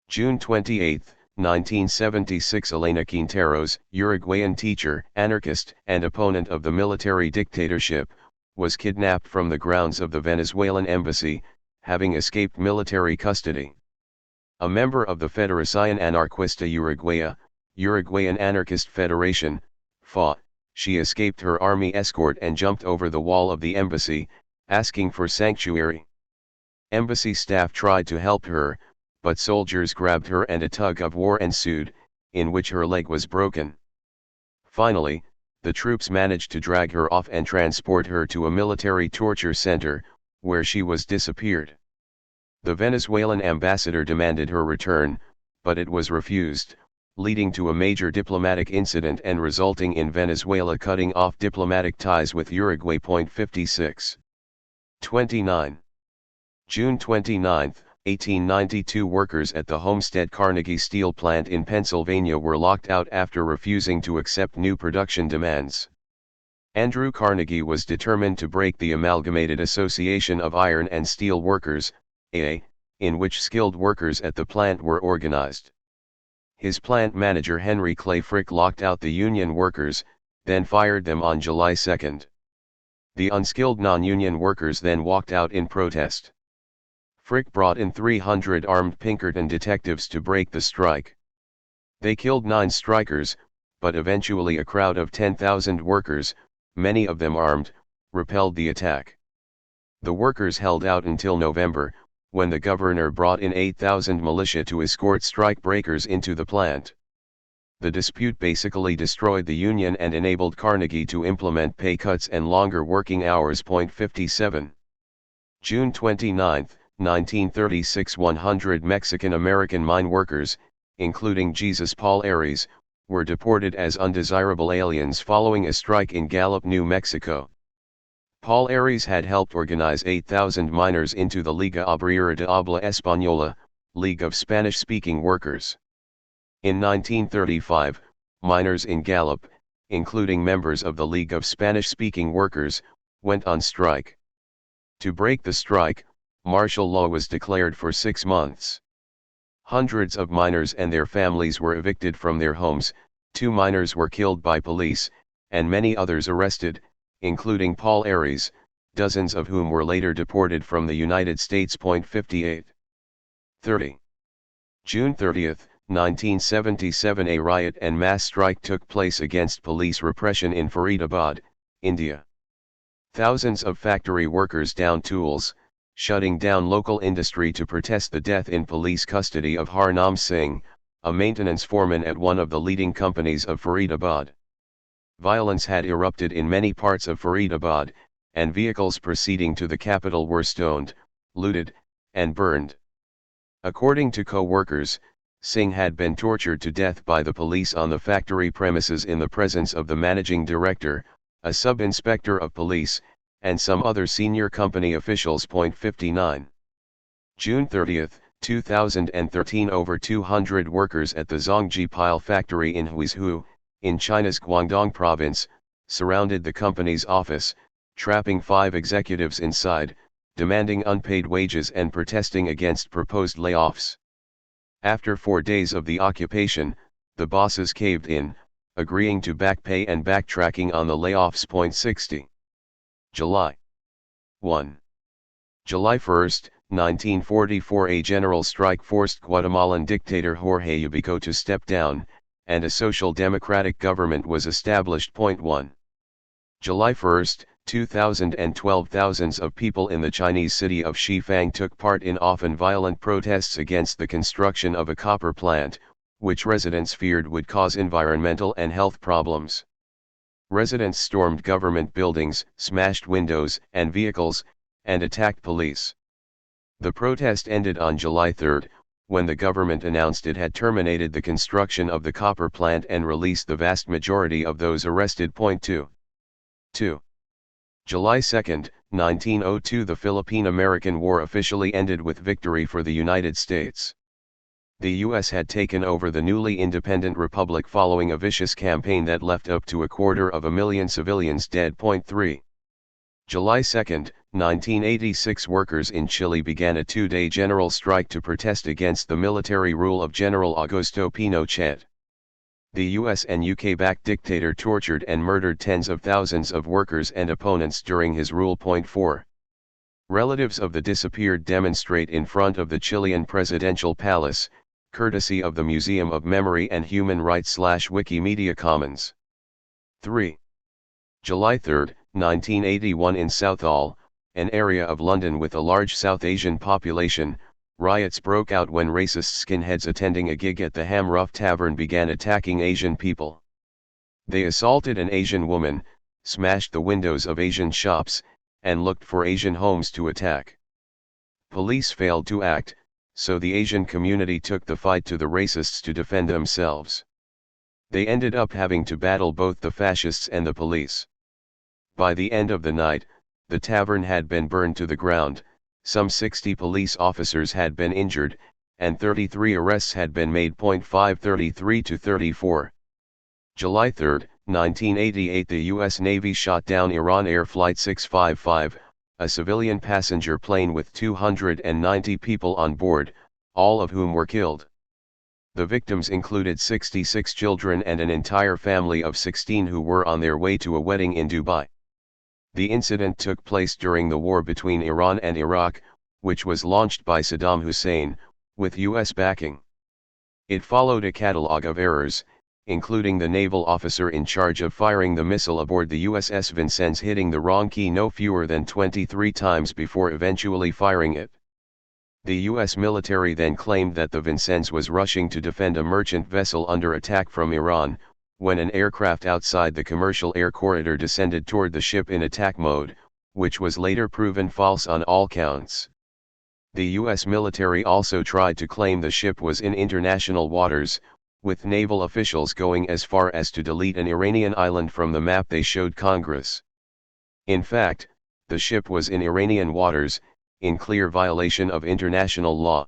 June 28, 1976 Elena Quinteros, Uruguayan teacher, anarchist, and opponent of the military dictatorship, was kidnapped from the grounds of the Venezuelan embassy, having escaped military custody. A member of the Federación Anarquista Uruguaya, Uruguayan Anarchist Federation, FA, she escaped her army escort and jumped over the wall of the embassy, asking for sanctuary. Embassy staff tried to help her, but soldiers grabbed her and a tug-of-war ensued, in which her leg was broken. Finally, the troops managed to drag her off and transport her to a military torture center, where she was disappeared. The Venezuelan ambassador demanded her return, but it was refused, leading to a major diplomatic incident and resulting in Venezuela cutting off diplomatic ties with Uruguay. 56. 29. June 29, 1892 Workers at the Homestead Carnegie Steel Plant in Pennsylvania were locked out after refusing to accept new production demands. Andrew Carnegie was determined to break the Amalgamated Association of Iron and Steel Workers, AA, in which skilled workers at the plant were organized. His plant manager Henry Clay Frick locked out the union workers, then fired them on July 2. The unskilled non-union workers then walked out in protest. Frick brought in 300 armed Pinkerton detectives to break the strike. They killed 9 strikers, but eventually a crowd of 10,000 workers, many of them armed, repelled the attack. The workers held out until November, when the governor brought in 8,000 militia to escort strike breakers into the plant. The dispute basically destroyed the union and enabled Carnegie to implement pay cuts and longer working hours. 57. June 29, 1936 100 Mexican-American mine workers, including Jesus Paul Aries, were deported as undesirable aliens following a strike in Gallup, New Mexico. Paul Aries had helped organize 8,000 miners into the Liga Obrera de Habla Española, League of Spanish-Speaking Workers. In 1935, miners in Gallup, including members of the League of Spanish-Speaking Workers, went on strike. To break the strike, martial law was declared for 6 months. Hundreds of miners and their families were evicted from their homes, 2 miners were killed by police, and many others arrested, including Paul Aries, dozens of whom were later deported from the United States. 58. 30. June 30, 1977 A riot and mass strike took place against police repression in Faridabad, India. Thousands of factory workers downed tools, shutting down local industry to protest the death in police custody of Harnam Singh, a maintenance foreman at one of the leading companies of Faridabad. Violence had erupted in many parts of Faridabad, and vehicles proceeding to the capital were stoned, looted, and burned. According to co-workers, Singh had been tortured to death by the police on the factory premises in the presence of the managing director, a sub-inspector of police, and some other senior company officials. 59. June 30, 2013 Over 200 workers at the Zhongji Pile factory in Huizhou, in China's Guangdong province, surrounded the company's office, trapping 5 executives inside, demanding unpaid wages and protesting against proposed layoffs. After 4 days of the occupation, the bosses caved in, agreeing to back pay and backtracking on the layoffs. 60. July 1. July 1, 1944, a general strike forced Guatemalan dictator Jorge Ubico to step down, and a social democratic government was established. 1. July 1, 2012, thousands of people in the Chinese city of Shifang took part in often violent protests against the construction of a copper plant, which residents feared would cause environmental and health problems. Residents stormed government buildings, smashed windows and vehicles, and attacked police. The protest ended on July 3, when the government announced it had terminated the construction of the copper plant and released the vast majority of those arrested. 2. July 2, 1902, the Philippine-American War officially ended with victory for the United States. The U.S. had taken over the newly independent republic following a vicious campaign that left up to 250,000 civilians dead. 3. July 2, 1986, workers in Chile began a 2-day general strike to protest against the military rule of General Augusto Pinochet. The US and UK-backed dictator tortured and murdered tens of thousands of workers and opponents during his rule. 4. Relatives of the disappeared demonstrate in front of the Chilean presidential palace, courtesy of the Museum of Memory and Human Rights / Wikimedia Commons. 3. July 3, 1981, in Southall, an area of London with a large South Asian population, riots broke out when racist skinheads attending a gig at the Hamruff Tavern began attacking Asian people. They assaulted an Asian woman, smashed the windows of Asian shops, and looked for Asian homes to attack. Police failed to act, so the Asian community took the fight to the racists to defend themselves. They ended up having to battle both the fascists and the police. By the end of the night, the tavern had been burned to the ground, some 60 police officers had been injured, and 33 arrests had been made. 533-34. July 3, 1988, the U.S. Navy shot down Iran Air Flight 655, a civilian passenger plane with 290 people on board, all of whom were killed. The victims included 66 children and an entire family of 16 who were on their way to a wedding in Dubai. The incident took place during the war between Iran and Iraq, which was launched by Saddam Hussein, with U.S. backing. It followed a catalogue of errors, including the naval officer in charge of firing the missile aboard the USS Vincennes hitting the wrong key no fewer than 23 times before eventually firing it. The U.S. military then claimed that the Vincennes was rushing to defend a merchant vessel under attack from Iran, when an aircraft outside the commercial air corridor descended toward the ship in attack mode, which was later proven false on all counts. The U.S. military also tried to claim the ship was in international waters, with naval officials going as far as to delete an Iranian island from the map they showed Congress. In fact, the ship was in Iranian waters, in clear violation of international law.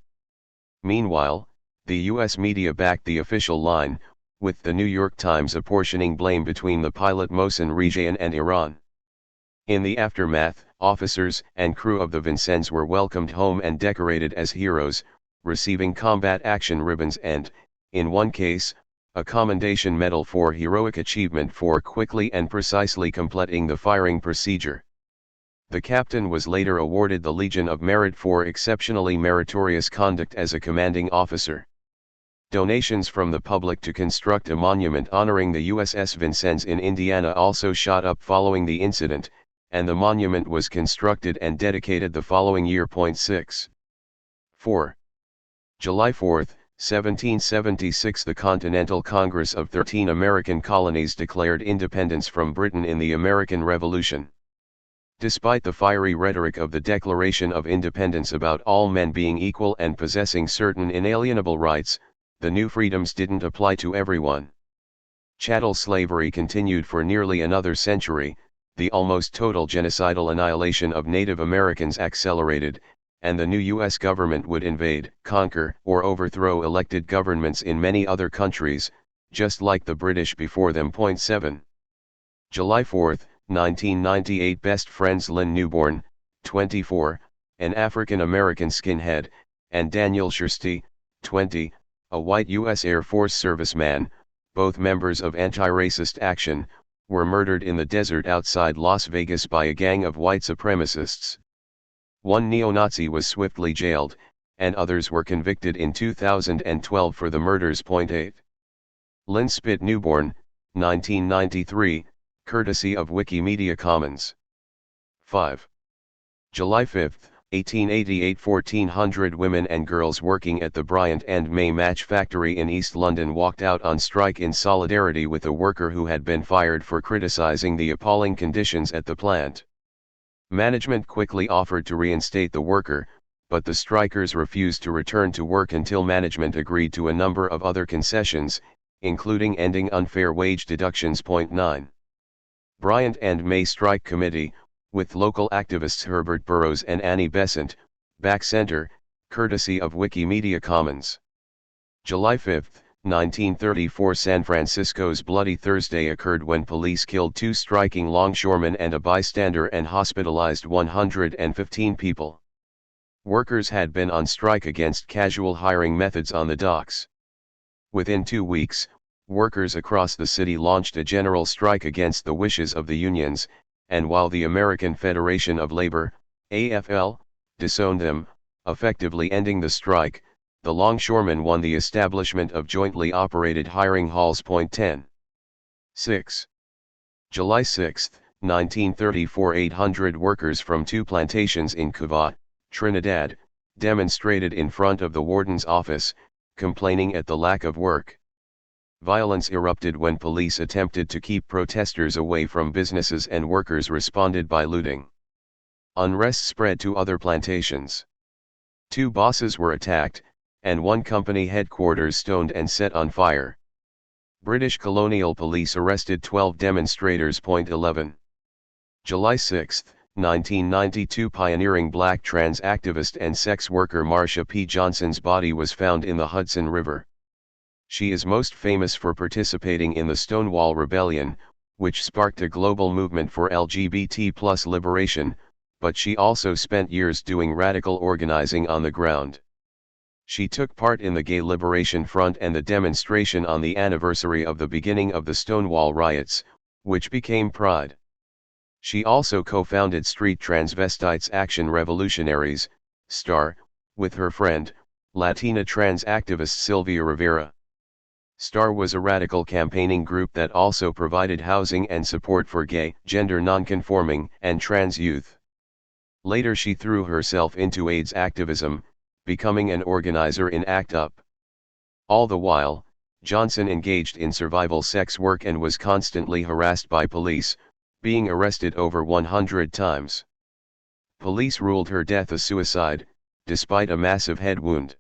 Meanwhile, the U.S. media backed the official line, with the New York Times apportioning blame between the pilot Mohsen Rejayan and Iran. In the aftermath, officers and crew of the Vincennes were welcomed home and decorated as heroes, receiving combat action ribbons and, in one case, a commendation medal for heroic achievement for quickly and precisely completing the firing procedure. The captain was later awarded the Legion of Merit for exceptionally meritorious conduct as a commanding officer. Donations from the public to construct a monument honoring the USS Vincennes in Indiana also shot up following the incident, and the monument was constructed and dedicated the following year. 6. 4. July 4, 1776, the Continental Congress of 13 American colonies declared independence from Britain in the American Revolution. Despite the fiery rhetoric of the Declaration of Independence about all men being equal and possessing certain inalienable rights, the new freedoms didn't apply to everyone. Chattel slavery continued for nearly another century, the almost total genocidal annihilation of Native Americans accelerated, and the new U.S. government would invade, conquer, or overthrow elected governments in many other countries, just like the British before them. 7. July 4, 1998 Best friends Lynn Newborn, 24, an African-American skinhead, and Daniel Shirsty, 20, a white U.S. Air Force serviceman, both members of Anti-Racist Action, were murdered in the desert outside Las Vegas by a gang of white supremacists. One neo-Nazi was swiftly jailed, and others were convicted in 2012 for the murders. 8. Lynn Spit Newborn, 1993, courtesy of Wikimedia Commons. 5. July 5, 1888 1,400 women and girls working at the Bryant and May Match Factory in East London walked out on strike in solidarity with a worker who had been fired for criticising the appalling conditions at the plant. Management quickly offered to reinstate the worker, but the strikers refused to return to work until management agreed to a number of other concessions, including ending unfair wage deductions. 9. Bryant and May Strike Committee, with local activists Herbert Burrows and Annie Besant, back center, courtesy of Wikimedia Commons. July 5, 1934 San Francisco's Bloody Thursday occurred when police killed 2 striking longshoremen and a bystander and hospitalized 115 people. Workers had been on strike against casual hiring methods on the docks. Within 2 weeks, workers across the city launched a general strike against the wishes of the unions, and while the American Federation of Labor, AFL, disowned them, effectively ending the strike, the longshoremen won the establishment of jointly operated hiring halls. 10. 6. July 6, 1934 800 workers from 2 plantations in Cuba, Trinidad, demonstrated in front of the warden's office, complaining at the lack of work. Violence erupted when police attempted to keep protesters away from businesses and workers responded by looting. Unrest spread to other plantations. 2 bosses were attacked, and 1 company headquarters stoned and set on fire. British colonial police arrested 12 demonstrators. 11. July 6, 1992 pioneering black trans activist and sex worker Marsha P. Johnson's body was found in the Hudson River. She is most famous for participating in the Stonewall Rebellion, which sparked a global movement for LGBT+ liberation, but she also spent years doing radical organizing on the ground. She took part in the Gay Liberation Front and the demonstration on the anniversary of the beginning of the Stonewall riots, which became Pride. She also co-founded Street Transvestites Action Revolutionaries, STAR, with her friend, Latina trans activist Sylvia Rivera. STAR was a radical campaigning group that also provided housing and support for gay, gender nonconforming, and trans youth. Later she threw herself into AIDS activism, becoming an organizer in ACT UP. All the while, Johnson engaged in survival sex work and was constantly harassed by police, being arrested over 100 times. Police ruled her death a suicide, despite a massive head wound.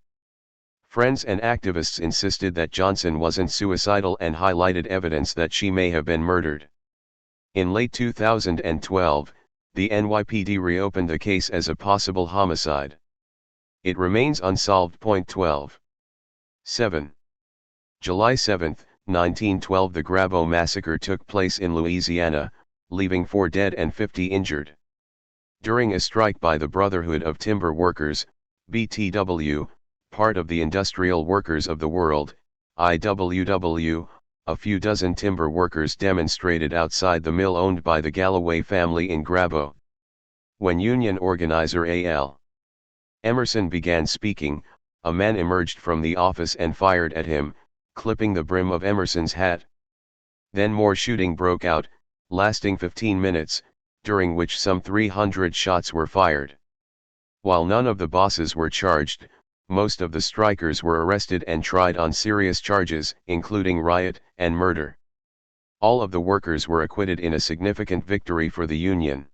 Friends and activists insisted that Johnson wasn't suicidal and highlighted evidence that she may have been murdered. In late 2012, the NYPD reopened the case as a possible homicide. It remains unsolved. 12. 7. July 7, 1912 The Grabo massacre took place in Louisiana, leaving 4 dead and 50 injured. During a strike by the Brotherhood of Timber Workers, BTW, part of the Industrial Workers of the World, IWW, a few dozen timber workers demonstrated outside the mill owned by the Galloway family in Grabo. When union organizer A.L. Emerson began speaking, a man emerged from the office and fired at him, clipping the brim of Emerson's hat. Then more shooting broke out, lasting 15 minutes, during which some 300 shots were fired. While none of the bosses were charged, most of the strikers were arrested and tried on serious charges, including riot and murder. All of the workers were acquitted in a significant victory for the union.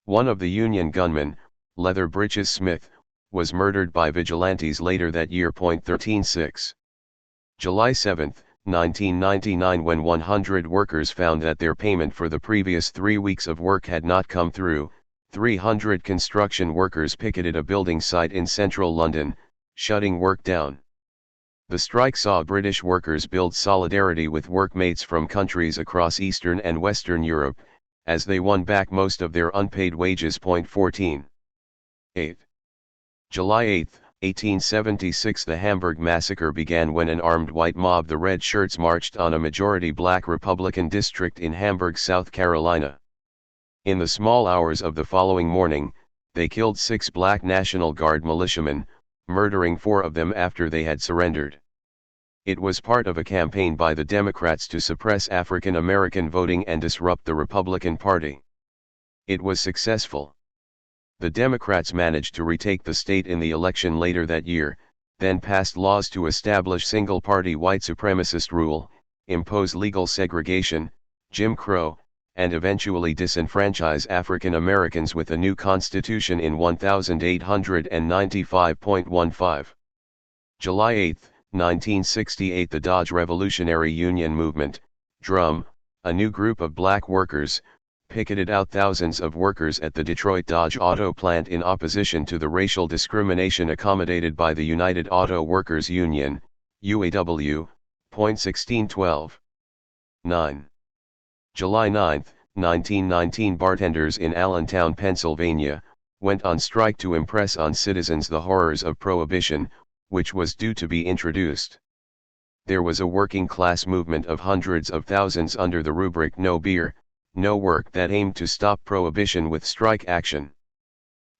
One of the union gunmen, Leather Britches Smith, was murdered by vigilantes later that year. 13.6. July 7, 1999 When 100 workers found that their payment for the previous 3 weeks of work had not come through, 300 construction workers picketed a building site in central London, shutting work down. The strike saw British workers build solidarity with workmates from countries across Eastern and Western Europe, as they won back most of their unpaid wages. 14. 8. July 8, 1876. The Hamburg Massacre began when an armed white mob, the Red Shirts, marched on a majority black Republican district in Hamburg, South Carolina. In the small hours of the following morning, they killed 6 black National Guard militiamen, murdering 4 of them after they had surrendered. It was part of a campaign by the Democrats to suppress African American voting and disrupt the Republican Party. It was successful. The Democrats managed to retake the state in the election later that year, then passed laws to establish single-party white supremacist rule, impose legal segregation, Jim Crow, and eventually disenfranchise African Americans with a new constitution in 1895.15. July 8, 1968. The Dodge Revolutionary Union Movement, DRUM, a new group of black workers, picketed out thousands of workers at the Detroit Dodge Auto Plant in opposition to the racial discrimination accommodated by the United Auto Workers Union, UAW. 1612. 9. July 9, 1919. Bartenders in Allentown, Pennsylvania, went on strike to impress on citizens the horrors of Prohibition, which was due to be introduced. There was a working class movement of hundreds of thousands under the rubric "No Beer, No Work" that aimed to stop Prohibition with strike action.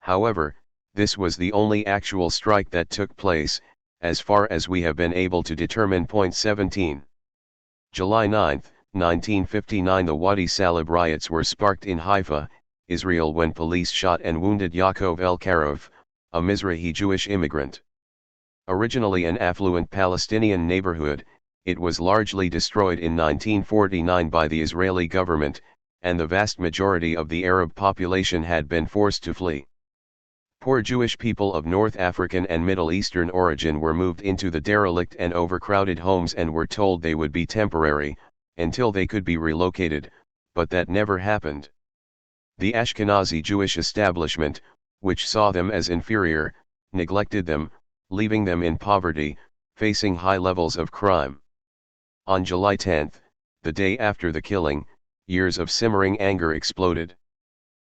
However, this was the only actual strike that took place, as far as we have been able to determine. 17. July 9, 1959. The Wadi Salib riots were sparked in Haifa, Israel, when police shot and wounded Yaakov El-Karov, a Mizrahi Jewish immigrant. Originally an affluent Palestinian neighborhood, it was largely destroyed in 1949 by the Israeli government, and the vast majority of the Arab population had been forced to flee. Poor Jewish people of North African and Middle Eastern origin were moved into the derelict and overcrowded homes and were told they would be temporary, until they could be relocated, but that never happened. The Ashkenazi Jewish establishment, which saw them as inferior, neglected them, leaving them in poverty, facing high levels of crime. On July 10, the day after the killing, years of simmering anger exploded.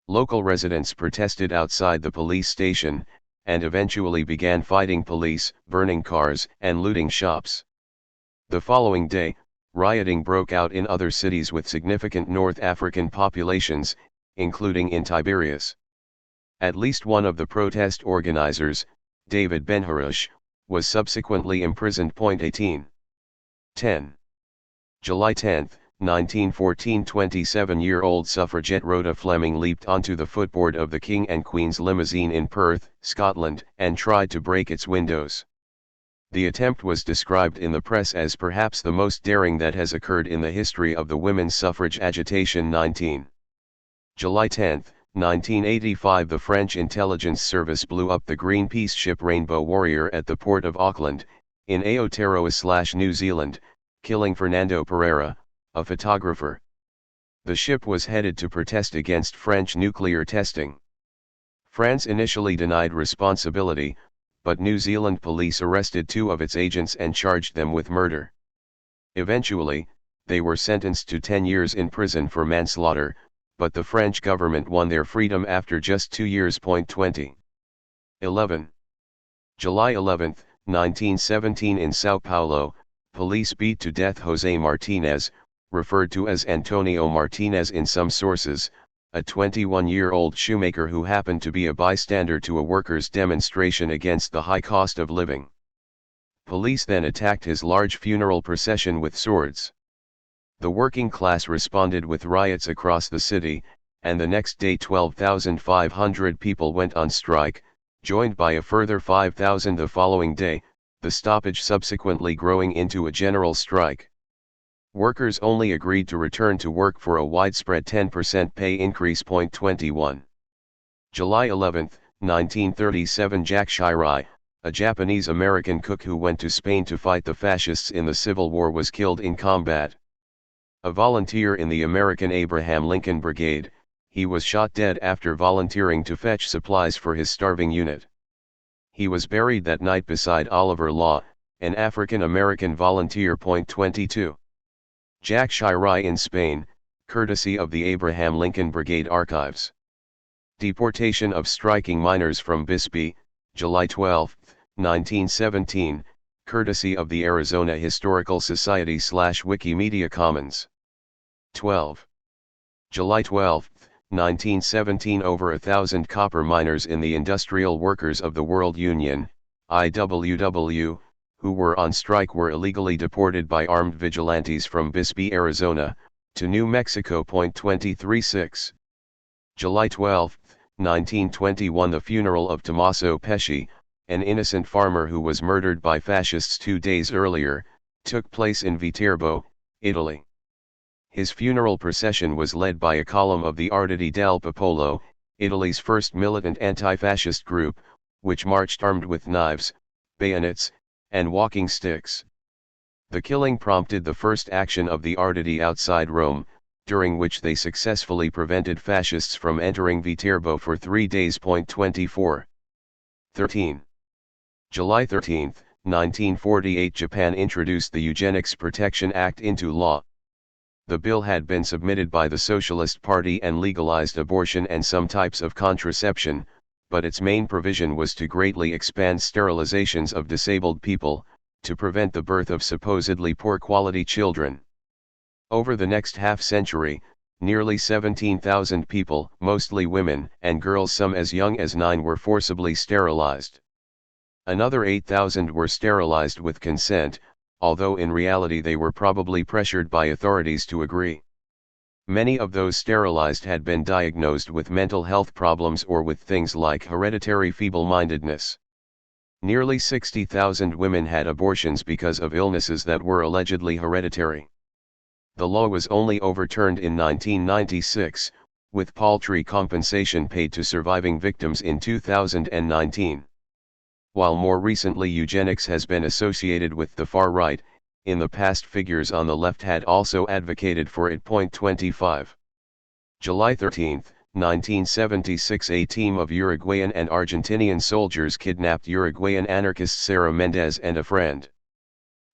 Local residents protested outside the police station, and eventually began fighting police, burning cars, and looting shops. The following day, rioting broke out in other cities with significant North African populations, including in Tiberias. At least one of the protest organizers, David Ben-Harush, was subsequently imprisoned. 18. 10. July 10, 1914. 27-year-old suffragette Rhoda Fleming leaped onto the footboard of the King and Queen's limousine in Perth, Scotland, and tried to break its windows. The attempt was described in the press as perhaps the most daring that has occurred in the history of the women's suffrage agitation. 19. July 10, 1985. The French intelligence service blew up the Greenpeace ship Rainbow Warrior at the port of Auckland, in Aotearoa/New Zealand, killing Fernando Pereira, a photographer. The ship was headed to protest against French nuclear testing. France initially denied responsibility, but New Zealand police arrested 2 of its agents and charged them with murder. Eventually, they were sentenced to 10 years in prison for manslaughter, but the French government won their freedom after just 2 years. 20. 11. July 11, 1917. In Sao Paulo, police beat to death José Martinez, referred to as Antonio Martinez in some sources, a 21-year-old shoemaker who happened to be a bystander to a workers' demonstration against the high cost of living. Police then attacked his large funeral procession with swords. The working class responded with riots across the city, and the next day 12,500 people went on strike, joined by a further 5,000 the following day, the stoppage subsequently growing into a general strike. Workers only agreed to return to work for a widespread 10% pay increase. 21. July 11, 1937. Jack Shirai, a Japanese-American cook who went to Spain to fight the fascists in the Civil War, was killed in combat. A volunteer in the American Abraham Lincoln Brigade, he was shot dead after volunteering to fetch supplies for his starving unit. He was buried that night beside Oliver Law, an African-American volunteer. 22. Jack Shirai in Spain, courtesy of the Abraham Lincoln Brigade Archives. Deportation of striking miners from Bisbee, July 12, 1917, courtesy of the Arizona Historical Society / Wikimedia Commons. 12. July 12, 1917, over 1,000 copper miners in the Industrial Workers of the World Union, IWW, who were on strike were illegally deported by armed vigilantes from Bisbee, Arizona, to New Mexico. 236. July 12, 1921, the funeral of Tommaso Pesci, an innocent farmer who was murdered by fascists 2 days earlier, took place in Viterbo, Italy. His funeral procession was led by a column of the Arditi del Popolo, Italy's first militant anti-fascist group, which marched armed with knives, bayonets, and walking sticks. The killing prompted the first action of the Arditi outside Rome, during which they successfully prevented fascists from entering Viterbo for 3 days. 24. 13. July 13, 1948, Japan introduced the Eugenics Protection Act into law. The bill had been submitted by the Socialist Party and legalized abortion and some types of contraception, but its main provision was to greatly expand sterilizations of disabled people, to prevent the birth of supposedly poor-quality children. Over the next half-century, nearly 17,000 people, mostly women and girls some as young as 9, were forcibly sterilized. Another 8,000 were sterilized with consent, although in reality they were probably pressured by authorities to agree. Many of those sterilized had been diagnosed with mental health problems or with things like hereditary feeble-mindedness. Nearly 60,000 women had abortions because of illnesses that were allegedly hereditary. The law was only overturned in 1996, with paltry compensation paid to surviving victims in 2019. While more recently eugenics has been associated with the far right, in the past figures on the left had also advocated for it. 25. July 13, 1976, a team of Uruguayan and Argentinian soldiers kidnapped Uruguayan anarchist Sara Mendez and a friend.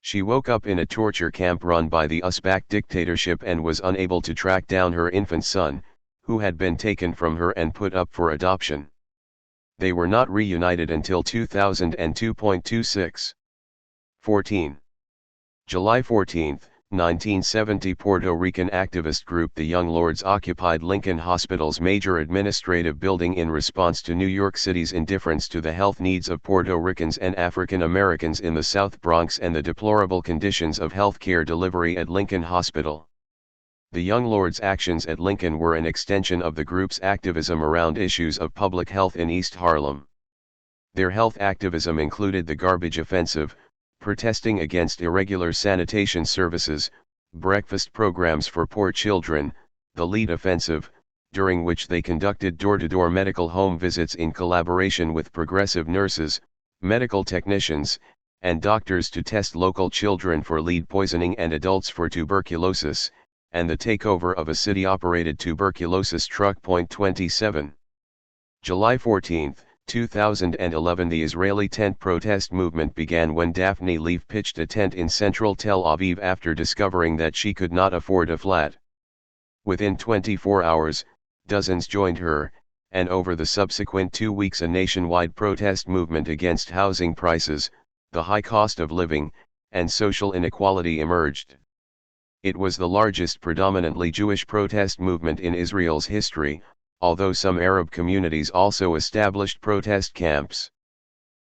She woke up in a torture camp run by the Uzbek dictatorship and was unable to track down her infant son, who had been taken from her and put up for adoption. They were not reunited until 2002. 26. 14. July 14, 1970, Puerto Rican activist group the Young Lords occupied Lincoln Hospital's major administrative building in response to New York City's indifference to the health needs of Puerto Ricans and African Americans in the South Bronx and the deplorable conditions of health care delivery at Lincoln Hospital. The Young Lords' actions at Lincoln were an extension of the group's activism around issues of public health in East Harlem. Their health activism included the garbage offensive, protesting against irregular sanitation services, breakfast programs for poor children, the lead offensive, during which they conducted door-to-door medical home visits in collaboration with progressive nurses, medical technicians, and doctors to test local children for lead poisoning and adults for tuberculosis, and the takeover of a city-operated tuberculosis truck. 27. July 14, 2011, the Israeli tent protest movement began when Daphne Leaf pitched a tent in central Tel Aviv after discovering that she could not afford a flat. Within 24 hours, dozens joined her, and over the subsequent 2 weeks a nationwide protest movement against housing prices, the high cost of living, and social inequality emerged. It was the largest predominantly Jewish protest movement in Israel's history, although some Arab communities also established protest camps.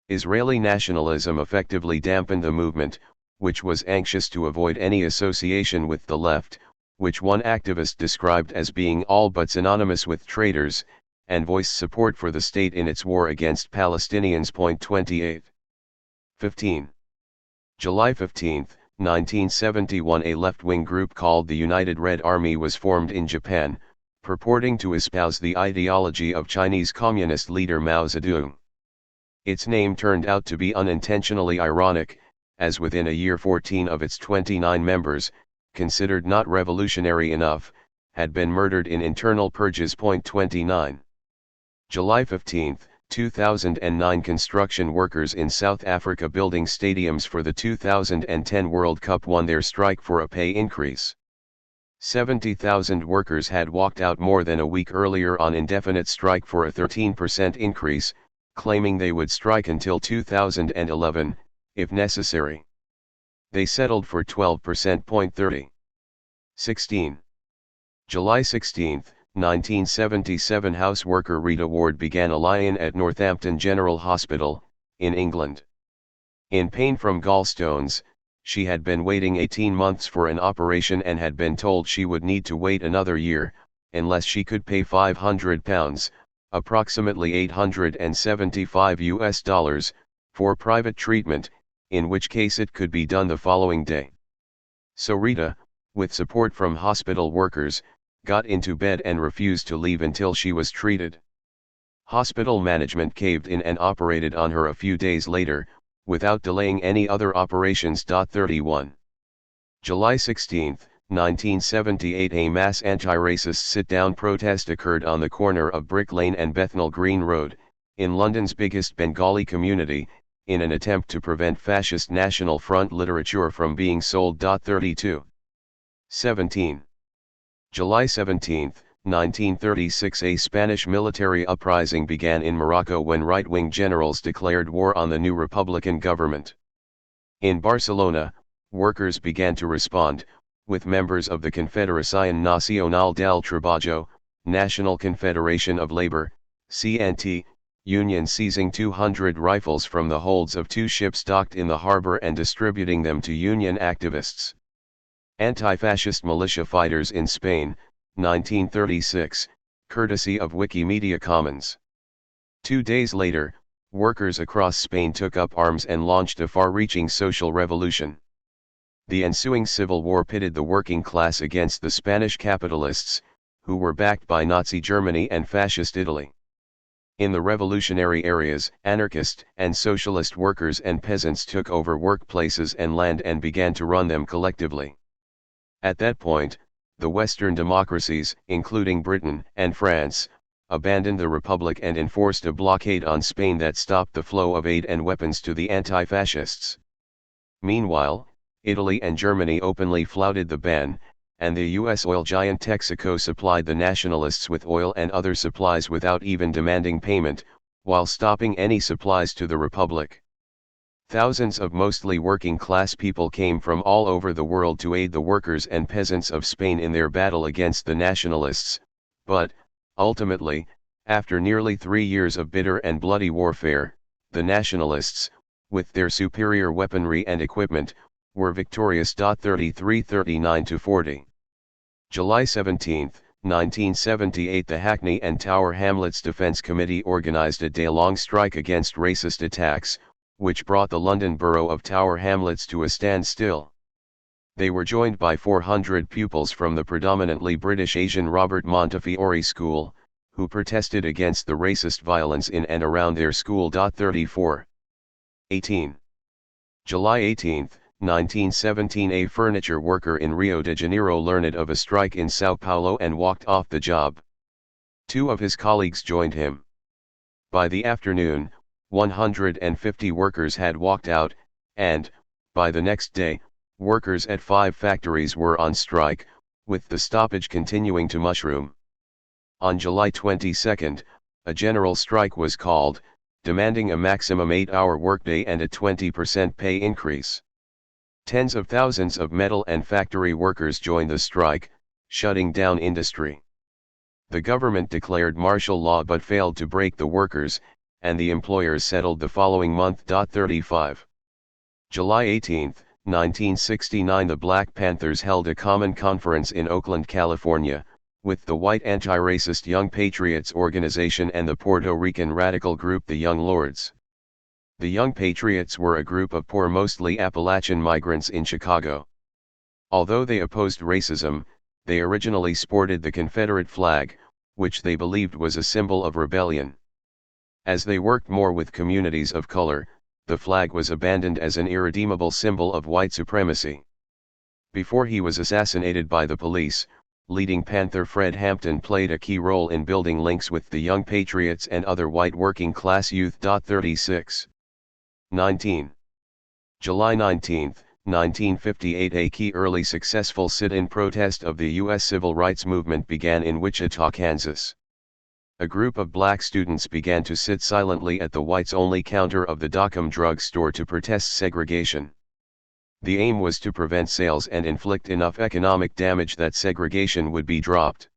Israeli nationalism effectively dampened the movement, which was anxious to avoid any association with the left, which one activist described as being all but synonymous with traitors, and voiced support for the state in its war against Palestinians. 28. 15. July 15, 1971, a left-wing group called the United Red Army was formed in Japan, purporting to espouse the ideology of Chinese Communist leader Mao Zedong. Its name turned out to be unintentionally ironic, as within a year 14 of its 29 members, considered not revolutionary enough, had been murdered in internal purges. 29. July 15, 2009, construction workers in South Africa building stadiums for the 2010 World Cup won their strike for a pay increase. 70,000 workers had walked out more than a week earlier on indefinite strike for a 13% increase, claiming they would strike until 2011, if necessary. They settled for 12%. 16. July 16, 1977, House worker Rita Ward began a lie-in at Northampton General Hospital, in England. In pain from gallstones, she had been waiting 18 months for an operation and had been told she would need to wait another year, unless she could pay £500, approximately $875, for private treatment, in which case it could be done the following day. So Rita, with support from hospital workers, got into bed and refused to leave until she was treated. Hospital management caved in and operated on her a few days later, without delaying any other operations. 31. July 16, 1978, a mass anti-racist sit-down protest occurred on the corner of Brick Lane and Bethnal Green Road, in London's biggest Bengali community, in an attempt to prevent fascist National Front literature from being sold. 32. 17. July 17, 1936, a Spanish military uprising began in Morocco when right-wing generals declared war on the new republican government. In Barcelona, workers began to respond, with members of the Confederación Nacional del Trabajo, National Confederation of Labor, CNT, union seizing 200 rifles from the holds of two ships docked in the harbor and distributing them to union activists. Anti-fascist militia fighters in Spain, 1936, courtesy of Wikimedia Commons. 2 days later, workers across Spain took up arms and launched a far-reaching social revolution. The ensuing civil war pitted the working class against the Spanish capitalists, who were backed by Nazi Germany and Fascist Italy. In the revolutionary areas, anarchist and socialist workers and peasants took over workplaces and land and began to run them collectively. At that point, the Western democracies, including Britain and France, abandoned the Republic and enforced a blockade on Spain that stopped the flow of aid and weapons to the anti-fascists. Meanwhile, Italy and Germany openly flouted the ban, and the U.S. oil giant Texaco supplied the nationalists with oil and other supplies without even demanding payment, while stopping any supplies to the Republic. Thousands of mostly working-class people came from all over the world to aid the workers and peasants of Spain in their battle against the nationalists, but, ultimately, after nearly 3 years of bitter and bloody warfare, the nationalists, with their superior weaponry and equipment, were victorious. 33-39-40. July 17, 1978, the Hackney and Tower Hamlets Defence Committee organised a day-long strike against racist attacks, which brought the London borough of Tower Hamlets to a standstill. They were joined by 400 pupils from the predominantly British Asian Robert Montefiore School, who protested against the racist violence in and around their school. 34. 18. July 18, 1917, a furniture worker in Rio de Janeiro learned of a strike in Sao Paulo and walked off the job. 2 of his colleagues joined him. By the afternoon, 150 workers had walked out, and, by the next day, workers at 5 factories were on strike, with the stoppage continuing to mushroom. On July 22, a general strike was called, demanding a maximum 8-hour workday and a 20% pay increase. Tens of thousands of metal and factory workers joined the strike, shutting down industry. The government declared martial law but failed to break the workers, and the employers settled the following month. 35. July 18, 1969, the Black Panthers held a common conference in Oakland, California, with the white anti-racist Young Patriots organization and the Puerto Rican radical group the Young Lords. The Young Patriots were a group of poor, mostly Appalachian migrants in Chicago. Although they opposed racism, they originally sported the Confederate flag, which they believed was a symbol of rebellion. As they worked more with communities of color, the flag was abandoned as an irredeemable symbol of white supremacy. Before he was assassinated by the police, leading Panther Fred Hampton played a key role in building links with the Young Patriots and other white working-class youth. 36. 19. July 19, 1958. A key early successful sit-in protest of the U.S. civil rights movement began in Wichita, Kansas. A group of black students began to sit silently at the whites-only counter of the Dockham drug store to protest segregation. The aim was to prevent sales and inflict enough economic damage that segregation would be dropped.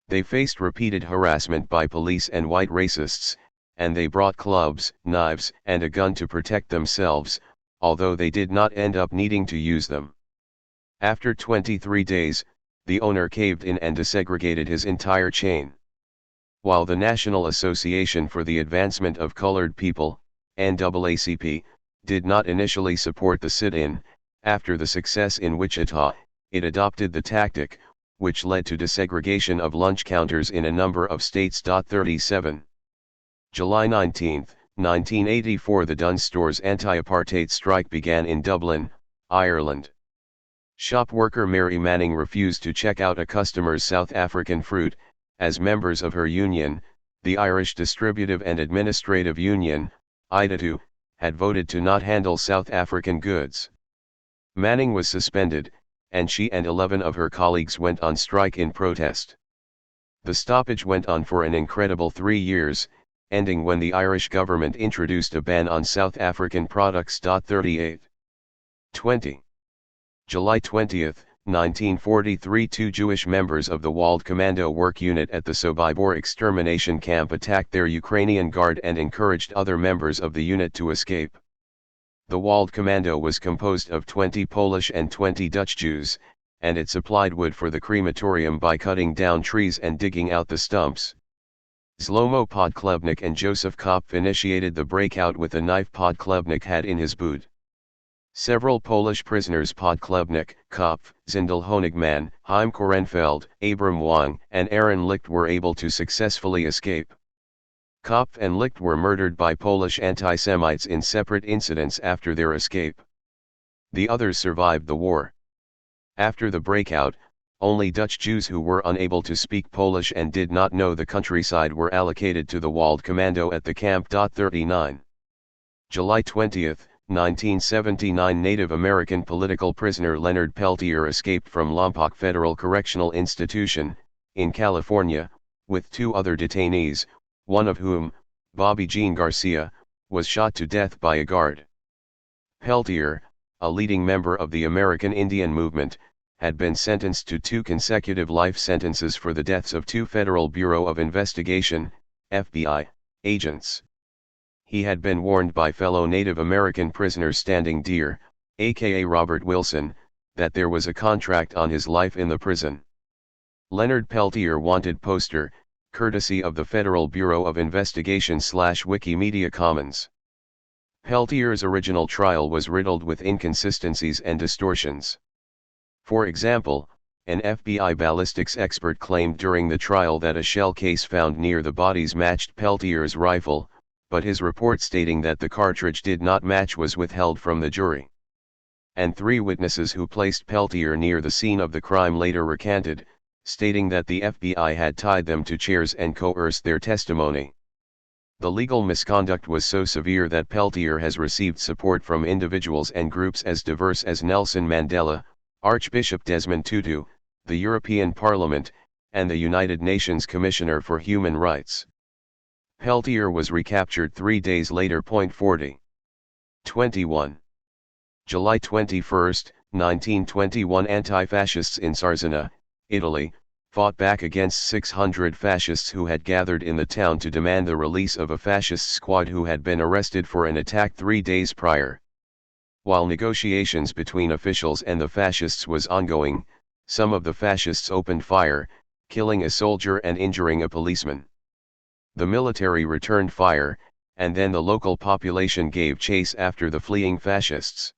They faced repeated harassment by police and white racists, and they brought clubs, knives, and a gun to protect themselves, although they did not end up needing to use them. After 23 days, the owner caved in and desegregated his entire chain. While the National Association for the Advancement of Colored People, NAACP, did not initially support the sit-in, after the success in Wichita, it adopted the tactic, which led to desegregation of lunch counters in a number of states. 37. July 19, 1984. The Dunnes Stores anti-apartheid strike began in Dublin, Ireland. Shop worker Mary Manning refused to check out a customer's South African fruit, as members of her union, the Irish Distributive and Administrative Union, IDATU, had voted to not handle South African goods. Manning was suspended, and she and 11 of her colleagues went on strike in protest. The stoppage went on for an incredible 3 years, ending when the Irish government introduced a ban on South African products. 38. 20. July 20, 1943. 2 Jewish members of the Walled Commando Work Unit at the Sobibor extermination camp attacked their Ukrainian guard and encouraged other members of the unit to escape. The Walled Commando was composed of 20 Polish and 20 Dutch Jews, and it supplied wood for the crematorium by cutting down trees and digging out the stumps. Zlomo Podklebnik and Joseph Kopf initiated the breakout with a knife Podklebnik had in his boot. Several Polish prisoners Podklebnik, Kopf, Zindel Honigman, Chaim Korenfeld, Abram Wang, and Aaron Licht were able to successfully escape. Kopf and Licht were murdered by Polish anti-Semites in separate incidents after their escape. The others survived the war. After the breakout, only Dutch Jews who were unable to speak Polish and did not know the countryside were allocated to the Walled Commando at the camp. 39. July 20, 1979. Native American political prisoner Leonard Peltier escaped from Lompoc Federal Correctional Institution, in California, with 2 other detainees, one of whom, Bobby Jean Garcia, was shot to death by a guard. Peltier, a leading member of the American Indian Movement, had been sentenced to 2 consecutive life sentences for the deaths of 2 Federal Bureau of Investigation, FBI, agents. He had been warned by fellow Native American prisoner Standing Deer, aka Robert Wilson, that there was a contract on his life in the prison. Leonard Peltier wanted poster, courtesy of the Federal Bureau of Investigation / Wikimedia Commons. Peltier's original trial was riddled with inconsistencies and distortions. For example, an FBI ballistics expert claimed during the trial that a shell case found near the bodies matched Peltier's rifle, but his report stating that the cartridge did not match was withheld from the jury. And 3 witnesses who placed Peltier near the scene of the crime later recanted, stating that the FBI had tied them to chairs and coerced their testimony. The legal misconduct was so severe that Peltier has received support from individuals and groups as diverse as Nelson Mandela, Archbishop Desmond Tutu, the European Parliament, and the United Nations Commissioner for Human Rights. Peltier was recaptured 3 days later. 40. 21. July 21, 1921. Anti-fascists in Sarzana, Italy, fought back against 600 fascists who had gathered in the town to demand the release of a fascist squad who had been arrested for an attack 3 days prior. While negotiations between officials and the fascists was ongoing, some of the fascists opened fire, killing a soldier and injuring a policeman. The military returned fire, and then the local population gave chase after the fleeing fascists.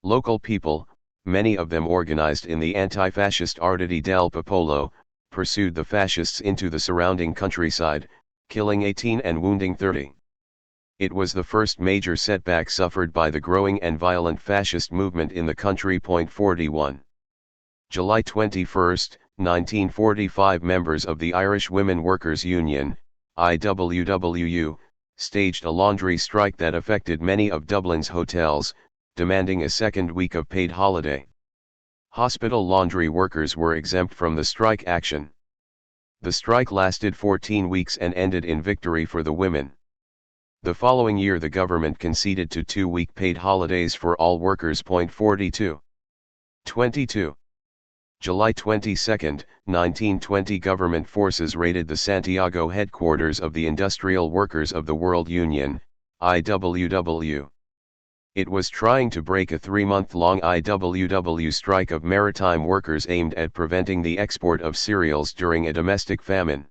Local people, many of them organized in the anti-fascist Arditi del Popolo, pursued the fascists into the surrounding countryside, killing 18 and wounding 30. It was the first major setback suffered by the growing and violent fascist movement in the country. 41. July 21, 1945. Members of the Irish Women Workers' Union, IWWU, staged a laundry strike that affected many of Dublin's hotels, demanding a second week of paid holiday. Hospital laundry workers were exempt from the strike action. The strike lasted 14 weeks and ended in victory for the women. The following year the government conceded to 2-week paid holidays for all workers. 42. 22. July 22, 1920 government forces raided the Santiago headquarters of the Industrial Workers of the World Union, IWW. It was trying to break a 3-month-long IWW strike of maritime workers aimed at preventing the export of cereals during a domestic famine.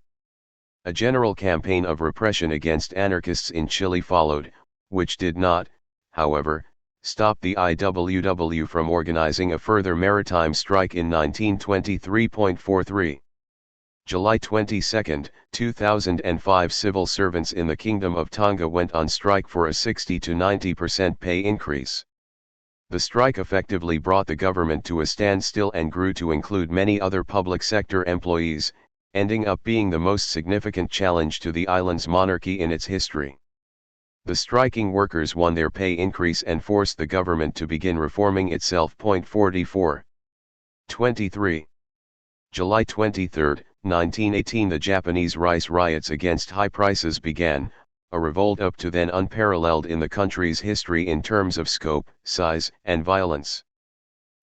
A general campaign of repression against anarchists in Chile followed, which did not, however, stop the IWW from organizing a further maritime strike in 1923.43. July 22, 2005 civil servants in the Kingdom of Tonga went on strike for a 60 to 90% pay increase. The strike effectively brought the government to a standstill and grew to include many other public sector employees, ending up being the most significant challenge to the island's monarchy in its history. The striking workers won their pay increase and forced the government to begin reforming itself. 44. 23. July 23, 1918 the Japanese rice riots against high prices began, a revolt up to then unparalleled in the country's history in terms of scope, size, and violence.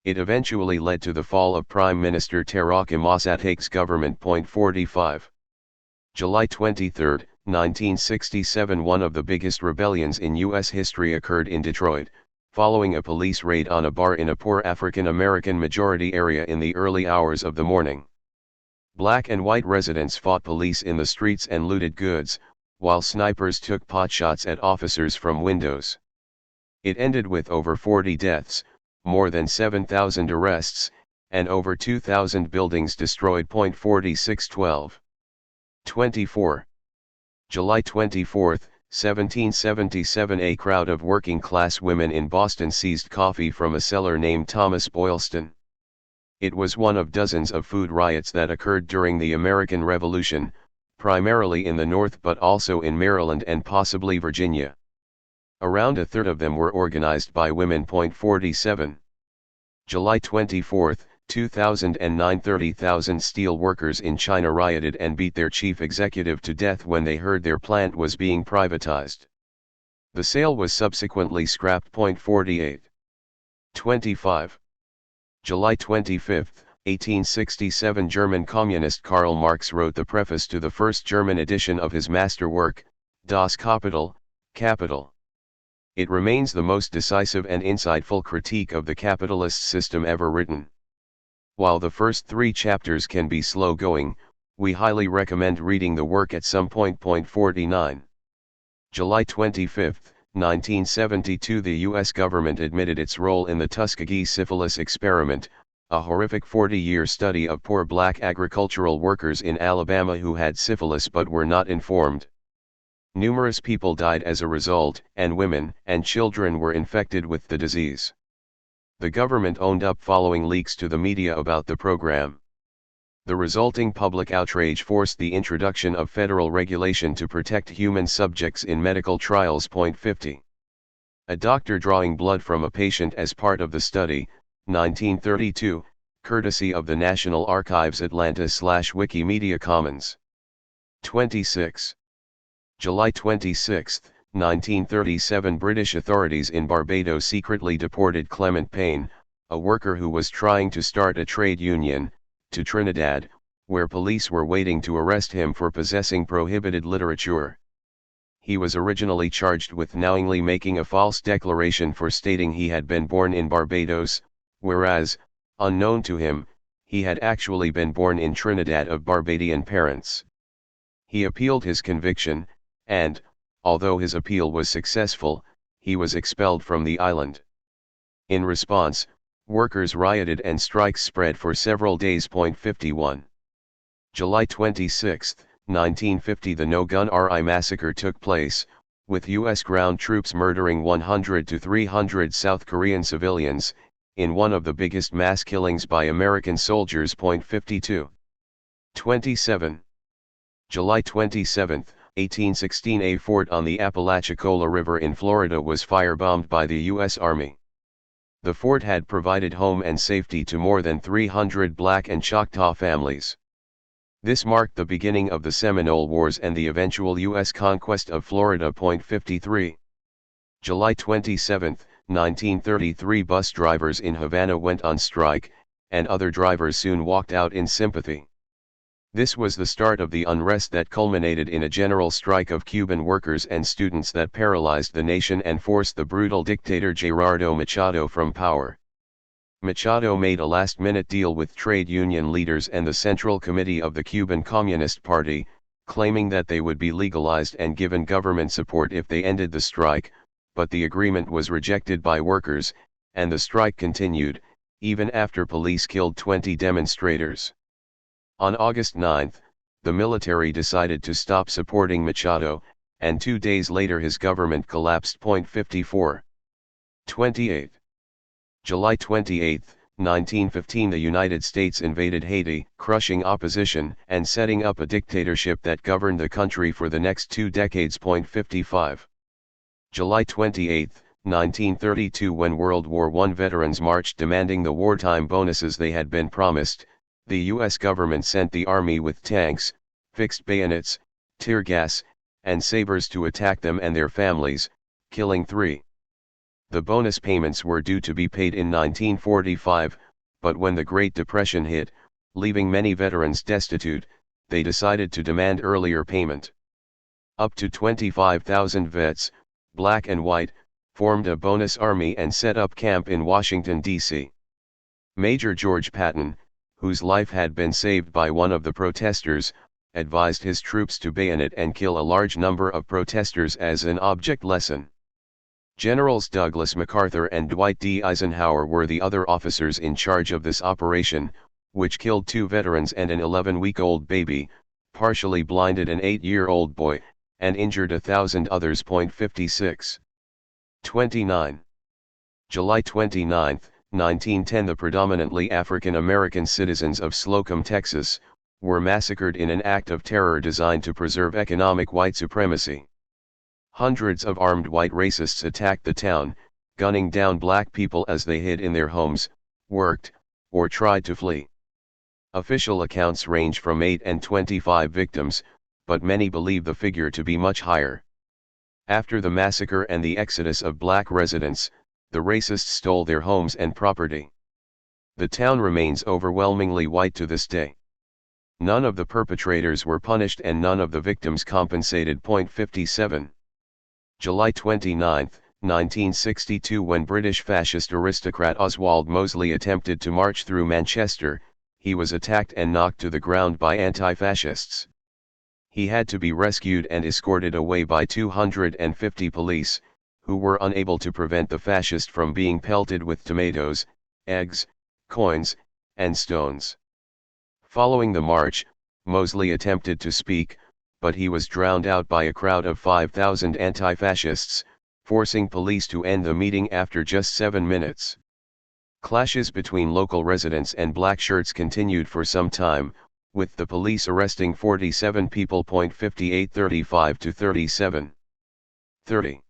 It eventually led to the fall of Prime Minister Teraki Masatake's government. 45. July 23, 1967 one of the biggest rebellions in U.S. history occurred in Detroit, following a police raid on a bar in a poor African-American majority area in the early hours of the morning. Black and white residents fought police in the streets and looted goods, while snipers took potshots at officers from windows. It ended with over 40 deaths, more than 7,000 arrests, and over 2,000 buildings destroyed. 4612. 24. July 24, 1777 a crowd of working-class women in Boston seized coffee from a seller named Thomas Boylston. It was one of dozens of food riots that occurred during the American Revolution, primarily in the North but also in Maryland and possibly Virginia. Around a third of them were organized by women. 47. July 24, 2009 30,000 steel workers in China rioted and beat their chief executive to death when they heard their plant was being privatized. The sale was subsequently scrapped. 48. 25. July 25, 1867 German communist Karl Marx wrote the preface to the first German edition of his masterwork, Das Kapital, Capital. It remains the most decisive and insightful critique of the capitalist system ever written. While the first 3 chapters can be slow-going, we highly recommend reading the work at some point. 49. July 25, 1972 the U.S. government admitted its role in the Tuskegee syphilis experiment, a horrific 40-year study of poor black agricultural workers in Alabama who had syphilis but were not informed. Numerous people died as a result, and women and children were infected with the disease. The government owned up following leaks to the media about the program. The resulting public outrage forced the introduction of federal regulation to protect human subjects in medical trials. 50. A doctor drawing blood from a patient as part of the study, 1932, courtesy of the National Archives Atlanta/Wikimedia Commons. 26. July 26, 1937 British authorities in Barbados secretly deported Clement Payne, a worker who was trying to start a trade union, to Trinidad, where police were waiting to arrest him for possessing prohibited literature. He was originally charged with knowingly making a false declaration for stating he had been born in Barbados, whereas, unknown to him, he had actually been born in Trinidad of Barbadian parents. He appealed his conviction, and, although his appeal was successful, he was expelled from the island. In response, workers rioted and strikes spread for several days. 51. July 26, 1950 the No-Gun RI massacre took place, with U.S. ground troops murdering 100 to 300 South Korean civilians, in one of the biggest mass killings by American soldiers. 52. 27. July 27, 1816 a fort on the Apalachicola River in Florida was firebombed by the U.S. Army. The fort had provided home and safety to more than 300 Black and Choctaw families. This marked the beginning of the Seminole Wars and the eventual U.S. conquest of Florida. 53. July 27, 1933. Bus drivers in Havana went on strike, and other drivers soon walked out in sympathy. This was the start of the unrest that culminated in a general strike of Cuban workers and students that paralyzed the nation and forced the brutal dictator Gerardo Machado from power. Machado made a last-minute deal with trade union leaders and the Central Committee of the Cuban Communist Party, claiming that they would be legalized and given government support if they ended the strike, but the agreement was rejected by workers, and the strike continued, even after police killed 20 demonstrators. On August 9, the military decided to stop supporting Machado, and 2 days later his government collapsed. 54. 28. July 28, 1915. The United States invaded Haiti, crushing opposition and setting up a dictatorship that governed the country for the next 2 decades. 55. July 28, 1932. When World War I veterans marched demanding the wartime bonuses they had been promised, the U.S. government sent the army with tanks, fixed bayonets, tear gas, and sabers to attack them and their families, killing 3. The bonus payments were due to be paid in 1945, but when the Great Depression hit, leaving many veterans destitute, they decided to demand earlier payment. Up to 25,000 vets, black and white, formed a bonus army and set up camp in Washington, D.C. Major George Patton, whose life had been saved by one of the protesters, advised his troops to bayonet and kill a large number of protesters as an object lesson. Generals Douglas MacArthur and Dwight D. Eisenhower were the other officers in charge of this operation, which killed 2 veterans and an 11-week-old baby, partially blinded an 8-year-old boy, and injured 1,000 others. 56. 29. July 29, 1910. The predominantly African American citizens of Slocum, Texas, were massacred in an act of terror designed to preserve economic white supremacy. Hundreds of armed white racists attacked the town, gunning down black people as they hid in their homes, worked, or tried to flee. Official accounts range from 8 and 25 victims, but many believe the figure to be much higher. After the massacre and the exodus of black residents, the racists stole their homes and property. The town remains overwhelmingly white to this day. None of the perpetrators were punished and none of the victims compensated. 57. July 29, 1962. When British fascist aristocrat Oswald Mosley attempted to march through Manchester, he was attacked and knocked to the ground by anti-fascists. He had to be rescued and escorted away by 250 police, who were unable to prevent the fascist from being pelted with tomatoes, eggs, coins, and stones. Following the march, Mosley attempted to speak, but he was drowned out by a crowd of 5,000 anti-fascists, forcing police to end the meeting after just 7 minutes. Clashes between local residents and black shirts continued for some time, with the police arresting 47 people. 58. 35 to 37. 30.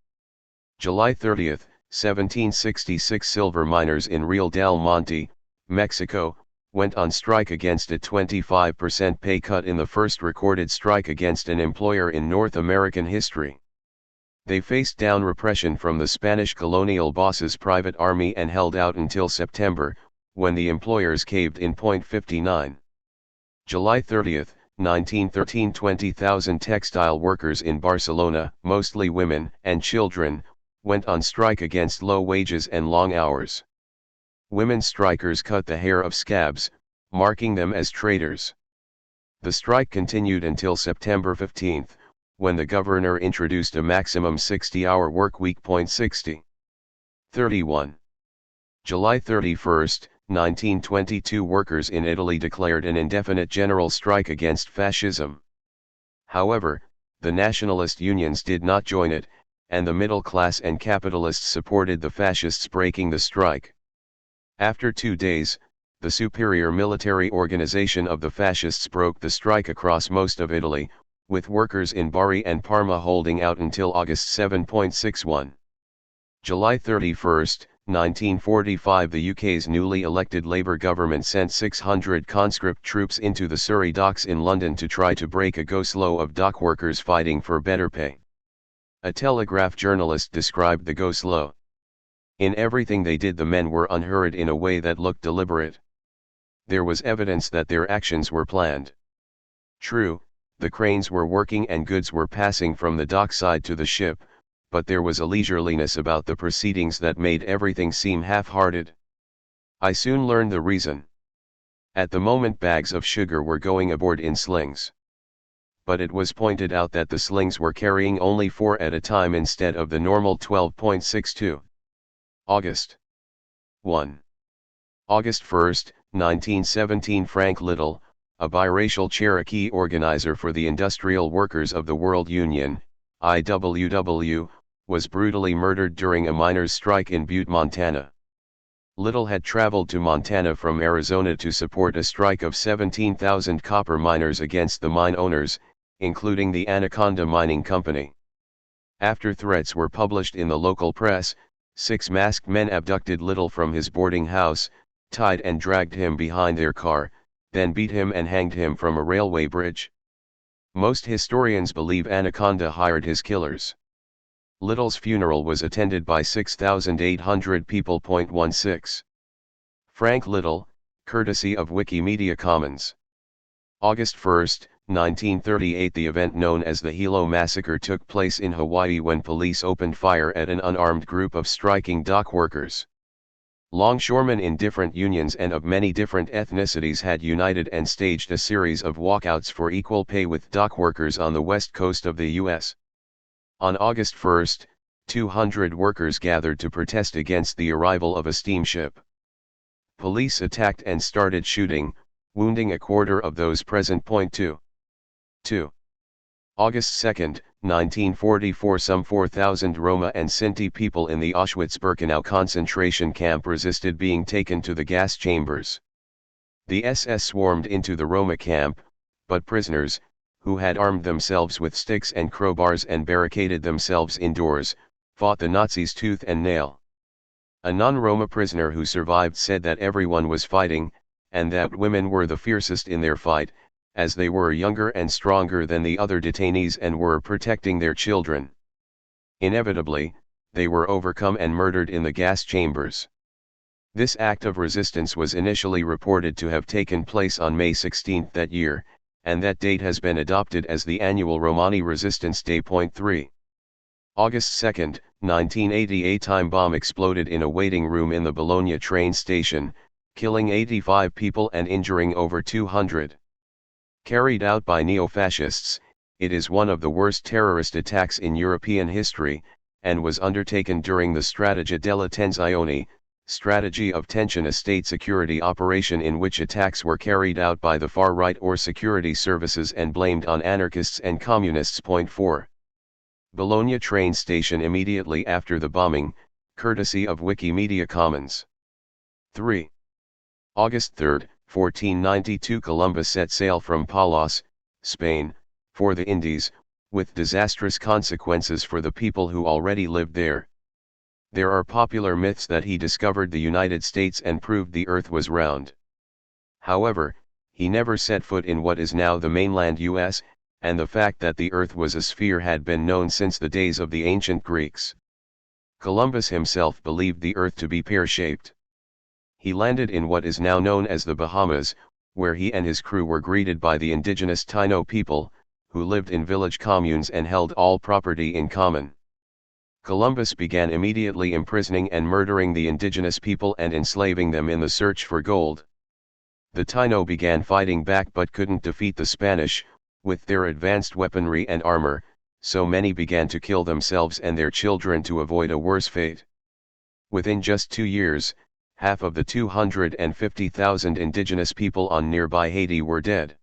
July 30, 1766. Silver miners in Real del Monte, Mexico, went on strike against a 25% pay cut in the first recorded strike against an employer in North American history. They faced down repression from the Spanish colonial boss's private army and held out until September, when the employers caved in. 59. July 30, 1913. 20,000 textile workers in Barcelona, mostly women and children, went on strike against low wages and long hours. Women strikers cut the hair of scabs, marking them as traitors. The strike continued until September 15, when the governor introduced a maximum 60-hour work week. 60. 31. July 31, 1922. Workers in Italy declared an indefinite general strike against fascism. However, the nationalist unions did not join it, and the middle class and capitalists supported the fascists breaking the strike. After 2 days, the superior military organization of the fascists broke the strike across most of Italy, with workers in Bari and Parma holding out until August 7. 61. July 31, 1945 the UK's newly elected Labour government sent 600 conscript troops into the Surrey docks in London to try to break a go-slow of dock workers fighting for better pay. A Telegraph journalist described the go-slow. In everything they did the men were unhurried in a way that looked deliberate. There was evidence that their actions were planned. True, the cranes were working and goods were passing from the dockside to the ship, but there was a leisureliness about the proceedings that made everything seem half-hearted. I soon learned the reason. At the moment bags of sugar were going aboard in slings. But it was pointed out that the slings were carrying only 4 at a time instead of the normal 12.62. August 1. August 1, 1917 Frank Little, a biracial Cherokee organizer for the Industrial Workers of the World Union, IWW, was brutally murdered during a miners' strike in Butte, Montana. Little had traveled to Montana from Arizona to support a strike of 17,000 copper miners against the mine owners, including the Anaconda Mining Company. After threats were published in the local press, 6 masked men abducted Little from his boarding house, tied and dragged him behind their car, then beat him and hanged him from a railway bridge. Most historians believe Anaconda hired his killers. Little's funeral was attended by 6,800 people. 16. Frank Little, courtesy of Wikimedia Commons. August 1, 1938 the event known as the Hilo Massacre took place in Hawaii when police opened fire at an unarmed group of striking dock workers. Longshoremen in different unions and of many different ethnicities had united and staged a series of walkouts for equal pay with dock workers on the west coast of the U.S. On August 1, 200 workers gathered to protest against the arrival of a steamship. Police attacked and started shooting, wounding a quarter of those present. 2. August 2, 1944 some 4,000 Roma and Sinti people in the Auschwitz-Birkenau concentration camp resisted being taken to the gas chambers. The SS swarmed into the Roma camp, but prisoners, who had armed themselves with sticks and crowbars and barricaded themselves indoors, fought the Nazis tooth and nail. A non-Roma prisoner who survived said that everyone was fighting, and that women were the fiercest in their fight, as they were younger and stronger than the other detainees and were protecting their children. Inevitably, they were overcome and murdered in the gas chambers. This act of resistance was initially reported to have taken place on May 16 that year, and that date has been adopted as the annual Romani Resistance Day. 3. August 2, 1980 a time bomb exploded in a waiting room in the Bologna train station, killing 85 people and injuring over 200. Carried out by neo-fascists, it is one of the worst terrorist attacks in European history, and was undertaken during the Strategia della Tensione, strategy of tension, a state security operation in which attacks were carried out by the far right or security services and blamed on anarchists and communists. 4. Bologna train station immediately after the bombing, courtesy of Wikimedia Commons. 3. August 3, 1492 Columbus set sail from Palos, Spain, for the Indies, with disastrous consequences for the people who already lived there. There are popular myths that he discovered the United States and proved the earth was round. However, he never set foot in what is now the mainland US, and the fact that the earth was a sphere had been known since the days of the ancient Greeks. Columbus himself believed the earth to be pear-shaped. He landed in what is now known as the Bahamas, where he and his crew were greeted by the indigenous Taino people, who lived in village communes and held all property in common. Columbus began immediately imprisoning and murdering the indigenous people and enslaving them in the search for gold. The Taino began fighting back but couldn't defeat the Spanish, with their advanced weaponry and armor, so many began to kill themselves and their children to avoid a worse fate. Within just 2 years, half of the 250,000 indigenous people on nearby Haiti were dead.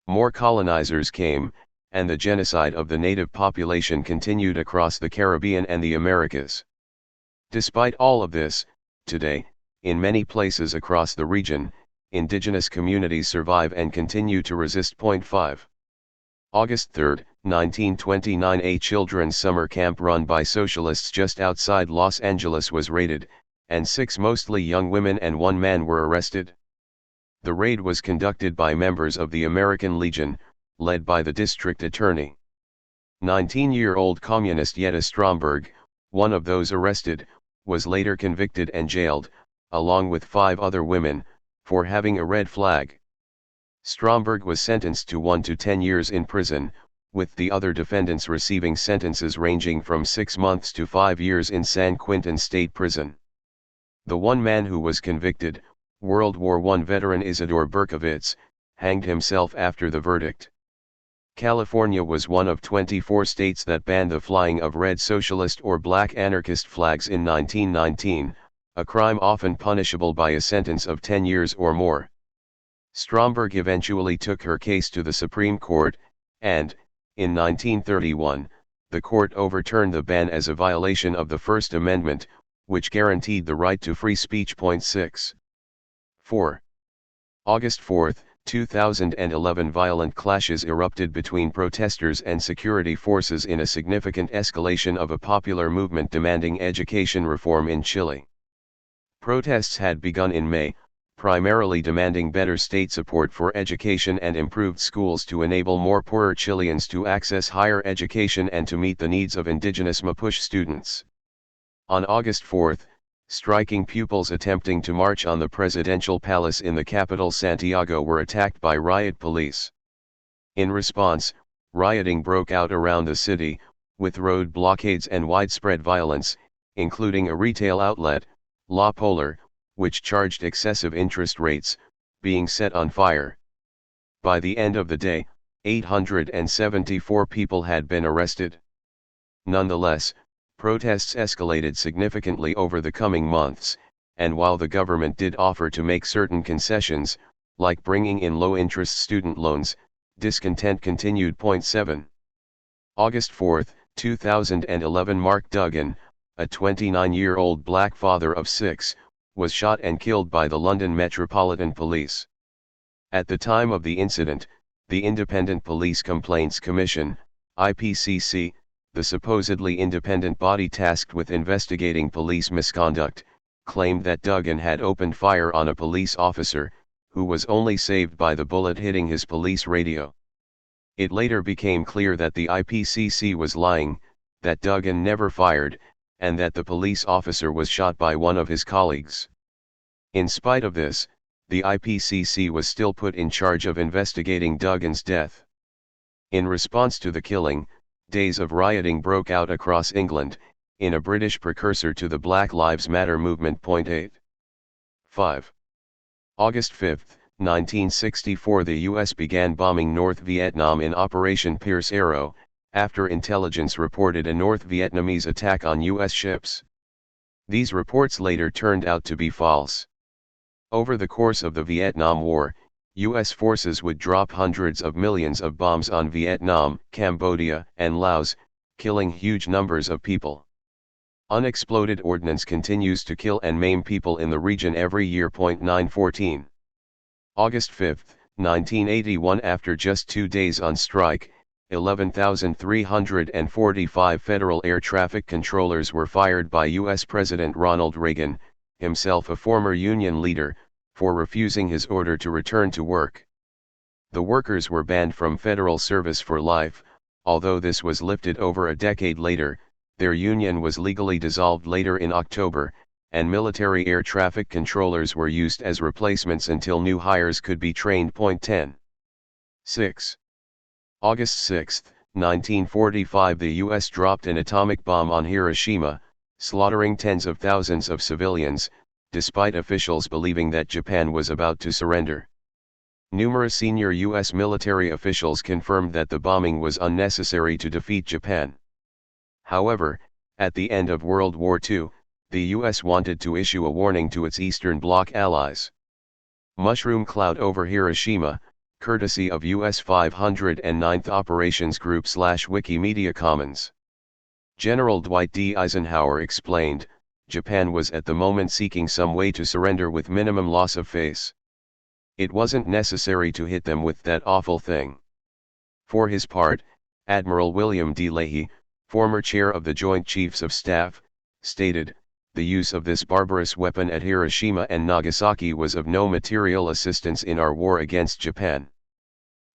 More colonizers came, and the genocide of the native population continued across the Caribbean and the Americas. Despite all of this, today, in many places across the region, indigenous communities survive and continue to resist. 5. August 3, 1929 a children's summer camp run by socialists just outside Los Angeles was raided, and 6 mostly young women and 1 man were arrested. The raid was conducted by members of the American Legion, led by the district attorney. 19-year-old communist Jette Stromberg, one of those arrested, was later convicted and jailed, along with 5 other women, for having a red flag. Stromberg was sentenced to 1 to 10 years in prison, with the other defendants receiving sentences ranging from 6 months to 5 years in San Quentin State Prison. The one man who was convicted, World War I veteran Isidor Berkowitz, hanged himself after the verdict. California was one of 24 states that banned the flying of red socialist or black anarchist flags in 1919, a crime often punishable by a sentence of 10 years or more. Stromberg eventually took her case to the Supreme Court, and, in 1931, the court overturned the ban as a violation of the First Amendment, which guaranteed the right to free speech. 6. 4. August 4, 2011 violent clashes erupted between protesters and security forces in a significant escalation of a popular movement demanding education reform in Chile. Protests had begun in May, primarily demanding better state support for education and improved schools to enable more poorer Chileans to access higher education and to meet the needs of indigenous Mapuche students. On August 4, striking pupils attempting to march on the presidential palace in the capital Santiago were attacked by riot police. In response, rioting broke out around the city, with road blockades and widespread violence, including a retail outlet, La Polar, which charged excessive interest rates, being set on fire. By the end of the day, 874 people had been arrested. Nonetheless, protests escalated significantly over the coming months, and while the government did offer to make certain concessions, like bringing in low-interest student loans, discontent continued. 7. August 4, 2011 Mark Duggan, a 29-year-old black father of 6, was shot and killed by the London Metropolitan Police. At the time of the incident, the Independent Police Complaints Commission, IPCC, the supposedly independent body tasked with investigating police misconduct, claimed that Duggan had opened fire on a police officer, who was only saved by the bullet hitting his police radio. It later became clear that the IPCC was lying, that Duggan never fired, and that the police officer was shot by one of his colleagues. In spite of this, the IPCC was still put in charge of investigating Duggan's death. In response to the killing, days of rioting broke out across England, in a British precursor to the Black Lives Matter movement. 8. 5. August 5, 1964 The U.S. began bombing North Vietnam in Operation Pierce Arrow, after intelligence reported a North Vietnamese attack on U.S. ships. These reports later turned out to be false. Over the course of the Vietnam War, U.S. forces would drop hundreds of millions of bombs on Vietnam, Cambodia, and Laos, killing huge numbers of people. Unexploded ordnance continues to kill and maim people in the region every year. 914. August 5, 1981 After just 2 days on strike, 11,345 federal air traffic controllers were fired by U.S. President Ronald Reagan, himself a former union leader, for refusing his order to return to work. The workers were banned from federal service for life, although this was lifted over a decade later. Their union was legally dissolved later in October, and military air traffic controllers were used as replacements until new hires could be trained. 10. 6. August 6, 1945 The U.S. dropped an atomic bomb on Hiroshima, slaughtering tens of thousands of civilians, despite officials believing that Japan was about to surrender. Numerous senior U.S. military officials confirmed that the bombing was unnecessary to defeat Japan. However, at the end of World War II, the U.S. wanted to issue a warning to its Eastern Bloc allies. Mushroom cloud over Hiroshima, courtesy of U.S. 509th Operations Group / Wikimedia Commons. General Dwight D. Eisenhower explained, Japan was at the moment seeking some way to surrender with minimum loss of face. It wasn't necessary to hit them with that awful thing. For his part, Admiral William D. Leahy, former chair of the Joint Chiefs of Staff, stated, the use of this barbarous weapon at Hiroshima and Nagasaki was of no material assistance in our war against Japan.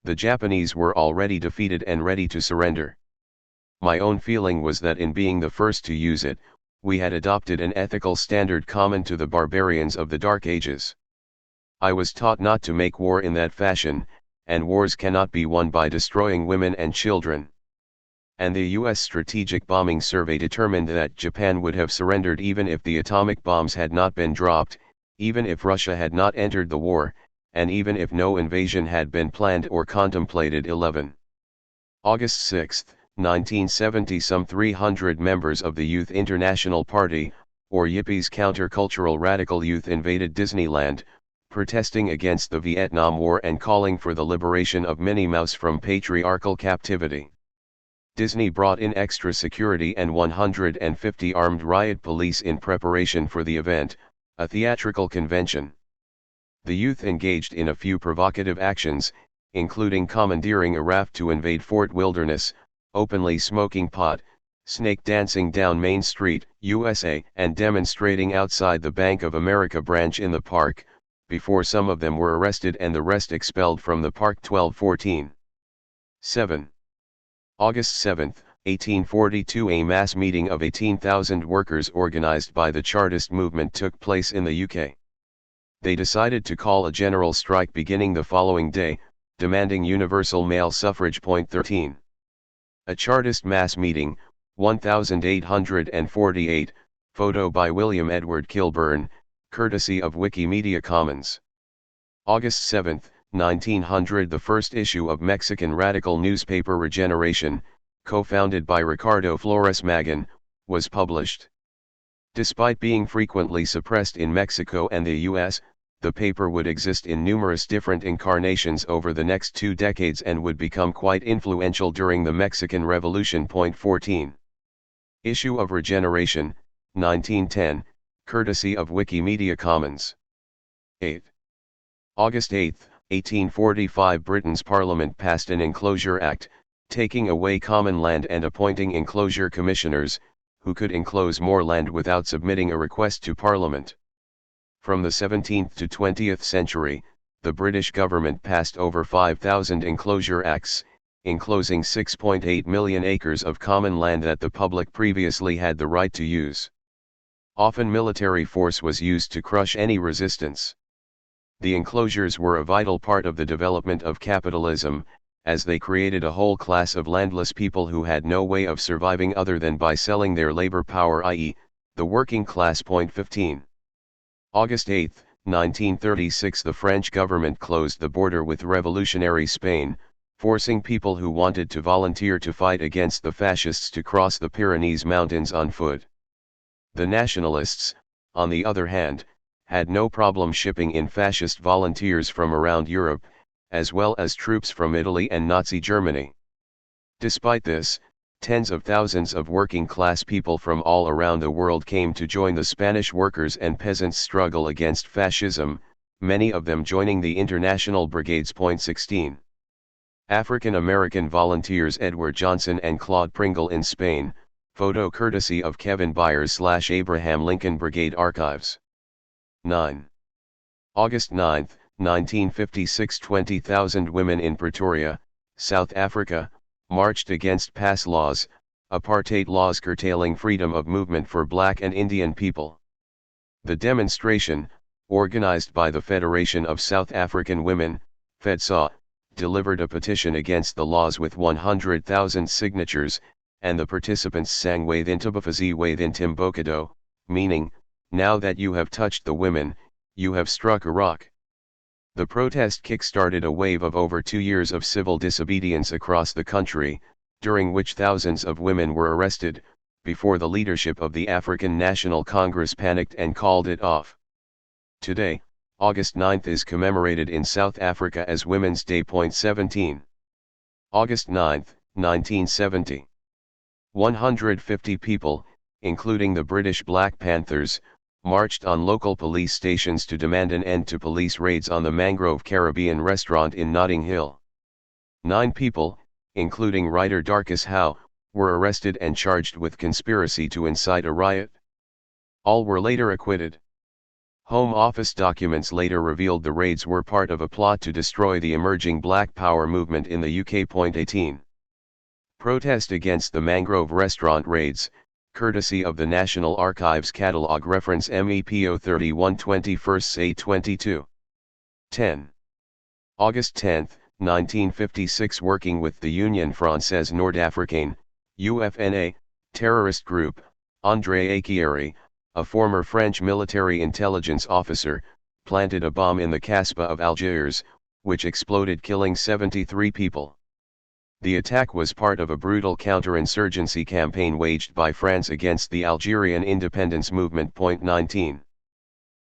The Japanese were already defeated and ready to surrender. My own feeling was that in being the first to use it, we had adopted an ethical standard common to the barbarians of the Dark Ages. I was taught not to make war in that fashion, and wars cannot be won by destroying women and children. And the U.S. Strategic Bombing Survey determined that Japan would have surrendered even if the atomic bombs had not been dropped, even if Russia had not entered the war, and even if no invasion had been planned or contemplated. 11. August 6, 1970. Some 300 members of the Youth International Party, or Yippie's countercultural radical youth, invaded Disneyland, protesting against the Vietnam War and calling for the liberation of Minnie Mouse from patriarchal captivity. Disney brought in extra security and 150 armed riot police in preparation for the event, a theatrical convention. The youth engaged in a few provocative actions, including commandeering a raft to invade Fort Wilderness, openly smoking pot, snake dancing down Main Street, USA, and demonstrating outside the Bank of America branch in the park, before some of them were arrested and the rest expelled from the park. 12-14. 7. August 7, 1842. A mass meeting of 18,000 workers organized by the Chartist movement took place in the UK. They decided to call a general strike beginning the following day, demanding universal male suffrage. 13. A Chartist mass meeting, 1848, photo by William Edward Kilburn, courtesy of Wikimedia Commons. August 7, 1900. The first issue of Mexican radical newspaper Regeneration, co-founded by Ricardo Flores Magón, was published. Despite being frequently suppressed in Mexico and the US, the paper would exist in numerous different incarnations over the next 2 decades and would become quite influential during the Mexican Revolution. 14. Issue of Regeneration, 1910, courtesy of Wikimedia Commons. 8. August 8, 1845. Britain's Parliament passed an Enclosure Act, taking away common land and appointing enclosure commissioners, who could enclose more land without submitting a request to Parliament. From the 17th to 20th century, the British government passed over 5,000 enclosure acts, enclosing 6.8 million acres of common land that the public previously had the right to use. Often military force was used to crush any resistance. The enclosures were a vital part of the development of capitalism, as they created a whole class of landless people who had no way of surviving other than by selling their labor power, i.e., the working class. 15. August 8, 1936. The French government closed the border with revolutionary Spain, forcing people who wanted to volunteer to fight against the fascists to cross the Pyrenees Mountains on foot. The nationalists, on the other hand, had no problem shipping in fascist volunteers from around Europe, as well as troops from Italy and Nazi Germany. Despite this, tens of thousands of working-class people from all around the world came to join the Spanish workers' and peasants' struggle against fascism, many of them joining the International Brigades. 16. African American volunteers Edward Johnson and Claude Pringle in Spain, photo courtesy of Kevin Byers/Abraham Lincoln Brigade Archives. 9. August 9, 1956. 20,000 women in Pretoria, South Africa, marched against pass laws, apartheid laws curtailing freedom of movement for Black and Indian people. The demonstration, organized by the Federation of South African Women, FEDSA, delivered a petition against the laws with 100,000 signatures, and the participants sang Waithintabafazi Waithintimbokado, meaning, now that you have touched the women, you have struck a rock. The protest kick-started a wave of over 2 years of civil disobedience across the country, during which thousands of women were arrested, before the leadership of the African National Congress panicked and called it off. Today, August 9 is commemorated in South Africa as Women's Day. 17. August 9, 1970. 150 people, including the British Black Panthers, marched on local police stations to demand an end to police raids on the Mangrove Caribbean restaurant in Notting Hill. 9 people, including writer Darcus Howe, were arrested and charged with conspiracy to incite a riot. All were later acquitted. Home Office documents later revealed the raids were part of a plot to destroy the emerging Black Power movement in the UK. 18. Protest against the Mangrove restaurant raids, courtesy of the National Archives Catalogue reference MEPO 31 21 22. 10. August 10, 1956. Working with the Union Française Nord-Africaine, UFNA, terrorist group, André Achieri, a former French military intelligence officer, planted a bomb in the Kasbah of Algiers, which exploded, killing 73 people. The attack was part of a brutal counterinsurgency campaign waged by France against the Algerian independence movement. 19.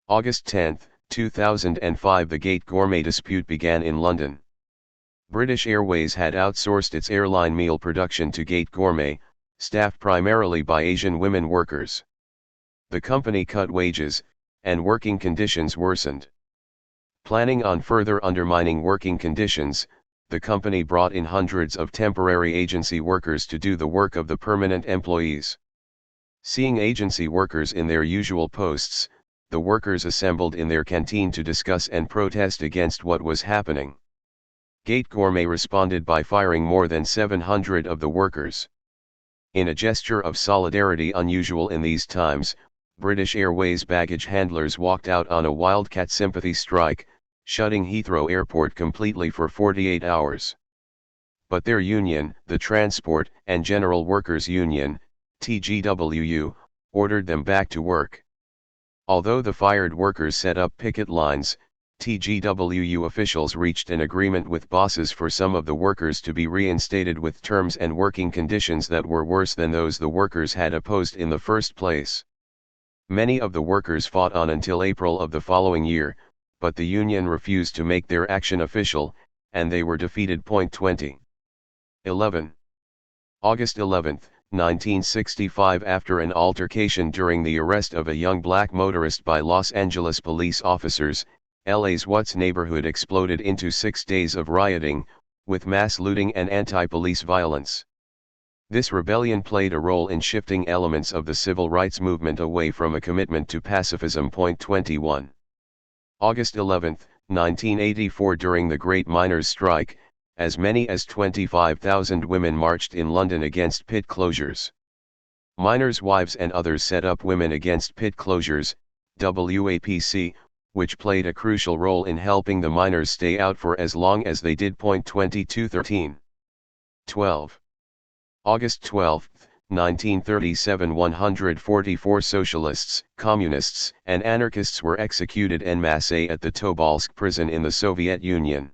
August 10, 2005. The Gate Gourmet dispute began in London. British Airways had outsourced its airline meal production to Gate Gourmet, staffed primarily by Asian women workers. The company cut wages, and working conditions worsened. Planning on further undermining working conditions, the company brought in hundreds of temporary agency workers to do the work of the permanent employees. Seeing agency workers in their usual posts, the workers assembled in their canteen to discuss and protest against what was happening. Gate Gourmet responded by firing more than 700 of the workers. In a gesture of solidarity unusual in these times, British Airways baggage handlers walked out on a wildcat sympathy strike, shutting Heathrow Airport completely for 48 hours. But their union, the Transport and General Workers Union, TGWU, ordered them back to work. Although the fired workers set up picket lines, TGWU officials reached an agreement with bosses for some of the workers to be reinstated with terms and working conditions that were worse than those the workers had opposed in the first place. Many of the workers fought on until April of the following year, but the union refused to make their action official, and they were defeated. 20. 11. August 11, 1965. After an altercation during the arrest of a young black motorist by Los Angeles police officers, LA's Watts neighborhood exploded into 6 days of rioting, with mass looting and anti-police violence. This rebellion played a role in shifting elements of the civil rights movement away from a commitment to pacifism. 21. August 11, 1984. During the Great Miners' Strike, as many as 25,000 women marched in London against pit closures. Miners' wives and others set up Women Against Pit Closures, WAPC, which played a crucial role in helping the miners stay out for as long as they did. 2213. 12. August 12, 1937. 144 socialists, communists, and anarchists were executed en masse at the Tobolsk prison in the Soviet Union.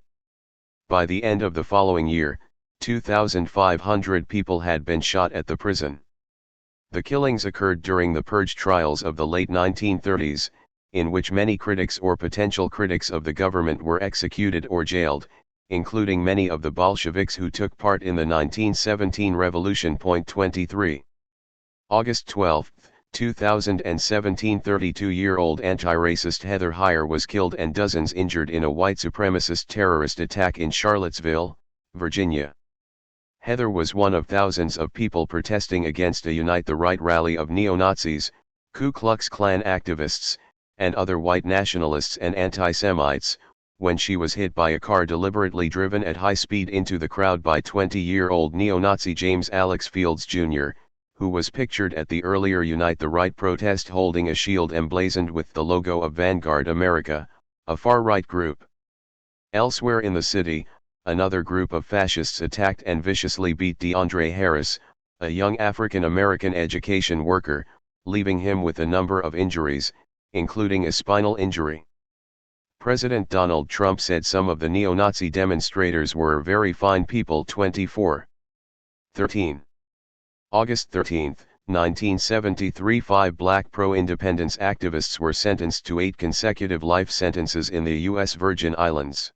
By the end of the following year, 2,500 people had been shot at the prison. The killings occurred during the purge trials of the late 1930s, in which many critics or potential critics of the government were executed or jailed, including many of the Bolsheviks who took part in the 1917 revolution. 23. August 12, 2017. 32-year-old anti-racist Heather Heyer was killed and dozens injured in a white supremacist terrorist attack in Charlottesville, Virginia. Heather was one of thousands of people protesting against a Unite the Right rally of neo-Nazis, Ku Klux Klan activists, and other white nationalists and anti-Semites, when she was hit by a car deliberately driven at high speed into the crowd by 20-year-old neo-Nazi James Alex Fields Jr., who was pictured at the earlier Unite the Right protest holding a shield emblazoned with the logo of Vanguard America, a far-right group. Elsewhere in the city, another group of fascists attacked and viciously beat DeAndre Harris, a young African-American education worker, leaving him with a number of injuries, including a spinal injury. President Donald Trump said some of the neo-Nazi demonstrators were very fine people. 24. 13. August 13, 1973. 5 black pro-independence activists were sentenced to 8 consecutive life sentences in the U.S. Virgin Islands.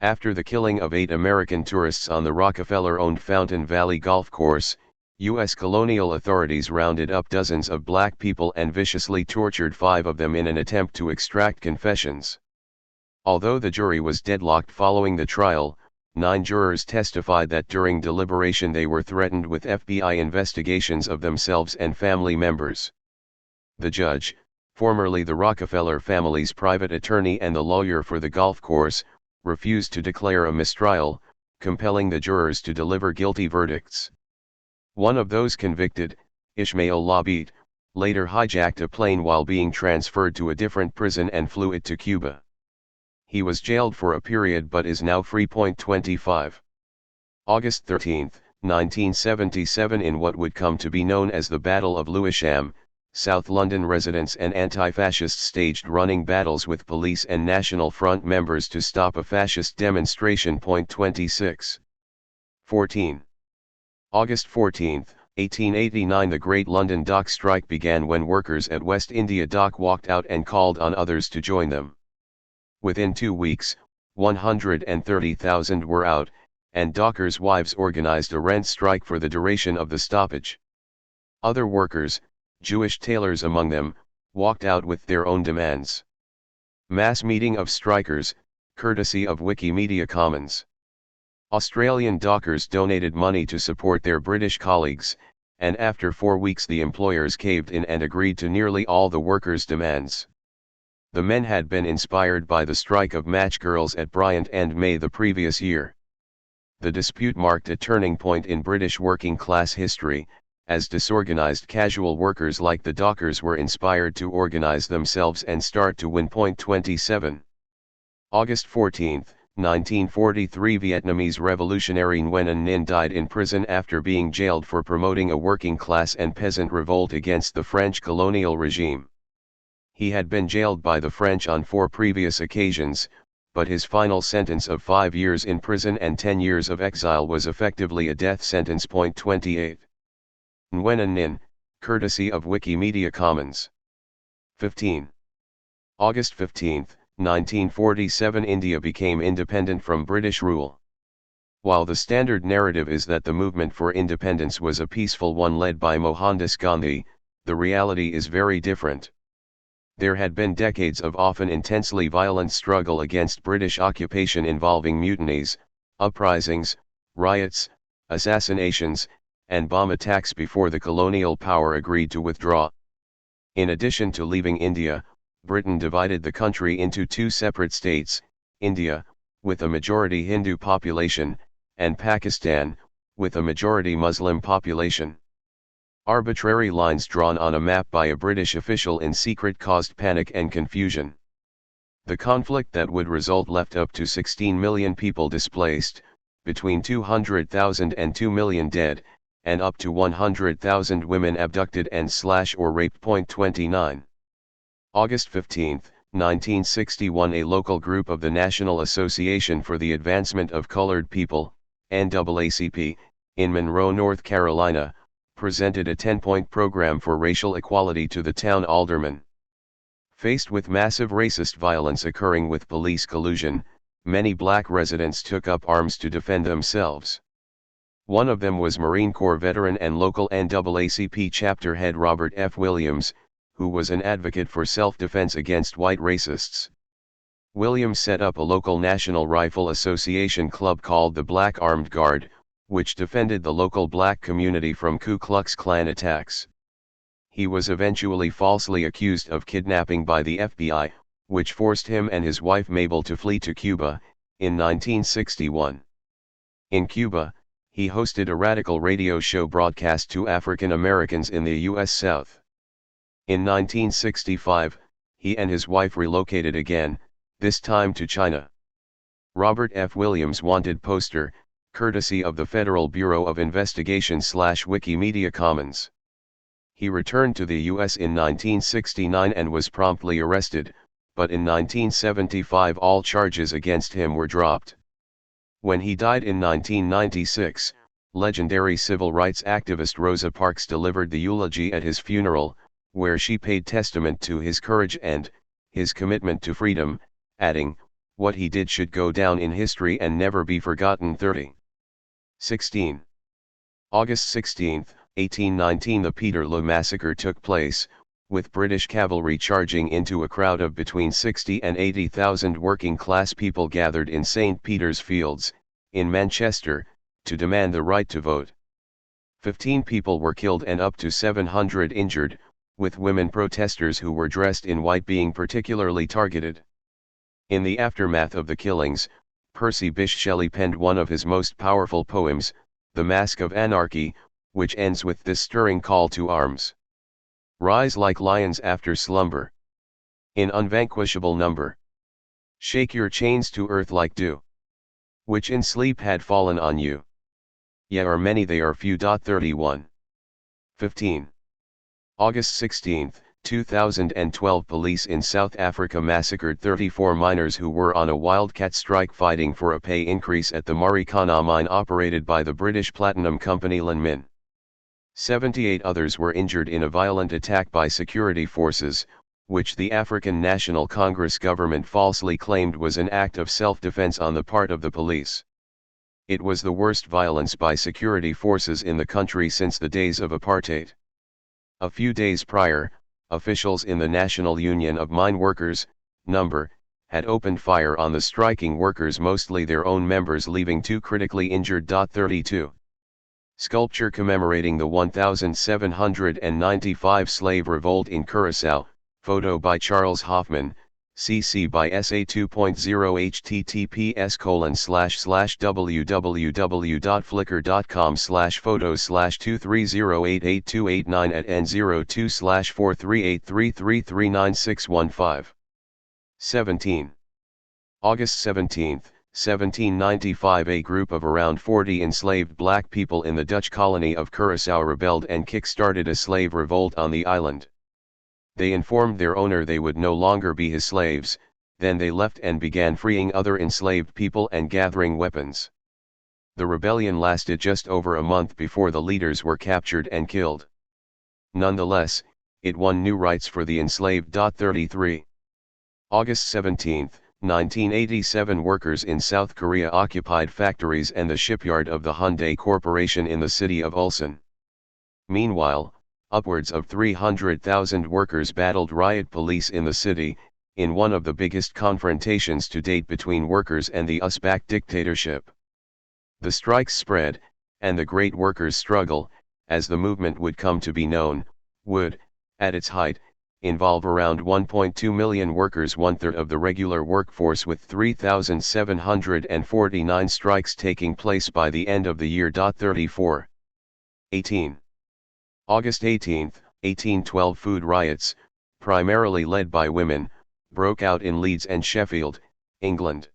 After the killing of 8 American tourists on the Rockefeller-owned Fountain Valley Golf Course, U.S. colonial authorities rounded up dozens of black people and viciously tortured 5 of them in an attempt to extract confessions. Although the jury was deadlocked following the trial, 9 jurors testified that during deliberation they were threatened with FBI investigations of themselves and family members. the judge, formerly the Rockefeller family's private attorney and the lawyer for the golf course, refused to declare a mistrial, compelling the jurors to deliver guilty verdicts. One of those convicted, Ismail Labit, later hijacked a plane while being transferred to a different prison and flew it to Cuba. He was jailed for a period but is now free. 25. August 13, 1977. In what would come to be known as the Battle of Lewisham, South London residents and anti-fascists staged running battles with police and National Front members to stop a fascist demonstration. 26. 14. August 14, 1889. The Great London Dock Strike began when workers at West India Dock walked out and called on others to join them. Within 2 weeks, 130,000 were out, and dockers' wives organized a rent strike for the duration of the stoppage. Other workers, Jewish tailors among them, walked out with their own demands. Mass meeting of strikers, courtesy of Wikimedia Commons. Australian dockers donated money to support their British colleagues, and after 4 weeks the employers caved in and agreed to nearly all the workers' demands. The men had been inspired by the strike of match girls at Bryant and May the previous year. The dispute marked a turning point in British working class history, as disorganized casual workers like the dockers were inspired to organize themselves and start to win. 27. August 14, 1943. Vietnamese revolutionary Nguyen Anh Ninh died in prison after being jailed for promoting a working class and peasant revolt against the French colonial regime. He had been jailed by the French on 4 previous occasions, but his final sentence of 5 years in prison and 10 years of exile was effectively a death sentence. 28. Nguyen Anh Ninh, courtesy of Wikimedia Commons. 15. August 15, 1947. India became independent from British rule. While the standard narrative is that the movement for independence was a peaceful one led by Mohandas Gandhi, the reality is very different. There had been decades of often intensely violent struggle against British occupation involving mutinies, uprisings, riots, assassinations, and bomb attacks before the colonial power agreed to withdraw. In addition to leaving India, Britain divided the country into 2 separate states, India, with a majority Hindu population, and Pakistan, with a majority Muslim population. Arbitrary lines drawn on a map by a British official in secret caused panic and confusion. The conflict that would result left up to 16 million people displaced, between 200,000 and 2 million dead, and up to 100,000 women abducted and or raped. 29. August 15, 1961. A local group of the National Association for the Advancement of Colored People, NAACP, in Monroe, North Carolina, presented a 10-point program for racial equality to the town alderman. Faced with massive racist violence occurring with police collusion, many black residents took up arms to defend themselves. One of them was Marine Corps veteran and local NAACP chapter head Robert F. Williams, who was an advocate for self-defense against white racists. Williams set up a local National Rifle Association club called the Black Armed Guard, which defended the local black community from Ku Klux Klan attacks. He was eventually falsely accused of kidnapping by the FBI, which forced him and his wife Mabel to flee to Cuba, in 1961. In Cuba, he hosted a radical radio show broadcast to African Americans in the U.S. South. In 1965, he and his wife relocated again, this time to China. Robert F. Williams wanted poster, courtesy of the Federal Bureau of Investigation / Wikimedia Commons. He returned to the U.S. in 1969 and was promptly arrested, but in 1975 all charges against him were dropped. When he died in 1996, legendary civil rights activist Rosa Parks delivered the eulogy at his funeral, where she paid testament to his courage and his commitment to freedom, adding, "What he did should go down in history and never be forgotten." 30. 16. August 16, 1819. The Peterloo Massacre took place, with British cavalry charging into a crowd of between 60 and 80,000 working-class people gathered in St. Peter's Fields, in Manchester, to demand the right to vote. 15 people were killed and up to 700 injured, with women protesters who were dressed in white being particularly targeted. In the aftermath of the killings, Percy Bysshe Shelley penned one of his most powerful poems, The Mask of Anarchy, which ends with this stirring call to arms. Rise like lions after slumber. In unvanquishable number. Shake your chains to earth like dew, which in sleep had fallen on you. Ye are many, they are few. 31. 15. August 16, 2012. Police in South Africa massacred 34 miners who were on a wildcat strike fighting for a pay increase at the Marikana mine operated by the British platinum company Linmin. 78 others were injured in a violent attack by security forces, which the African National Congress government falsely claimed was an act of self-defense on the part of the police. It was the worst violence by security forces in the country since the days of apartheid. A few days prior, officials in the National Union of Mine Workers, NUMBER, had opened fire on the striking workers, mostly their own members, leaving 2 critically injured. 32. Sculpture commemorating the 1795 slave revolt in Curaçao, photo by Charles Hoffman, CC by SA 2.0 https://www.flickr.com/photos/230888289 at n02/43833396115. 17. August 17, 1795. A group of around 40 enslaved black people in the Dutch colony of Curaçao rebelled and kick-started a slave revolt on the island. They informed their owner they would no longer be his slaves, then they left and began freeing other enslaved people and gathering weapons. The rebellion lasted just over a month before the leaders were captured and killed. Nonetheless, it won new rights for the enslaved. 33. August 17, 1987. Workers in South Korea occupied factories and the shipyard of the Hyundai Corporation in the city of Ulsan. Meanwhile, upwards of 300,000 workers battled riot police in the city, in one of the biggest confrontations to date between workers and the Uzbek dictatorship. The strikes spread, and the Great Workers' Struggle, as the movement would come to be known, would, at its height, involve around 1.2 million workers, 1/3 of the regular workforce, with 3,749 strikes taking place by the end of the year. 34. 18. August 18, 1812. Food riots, primarily led by women, broke out in Leeds and Sheffield, England.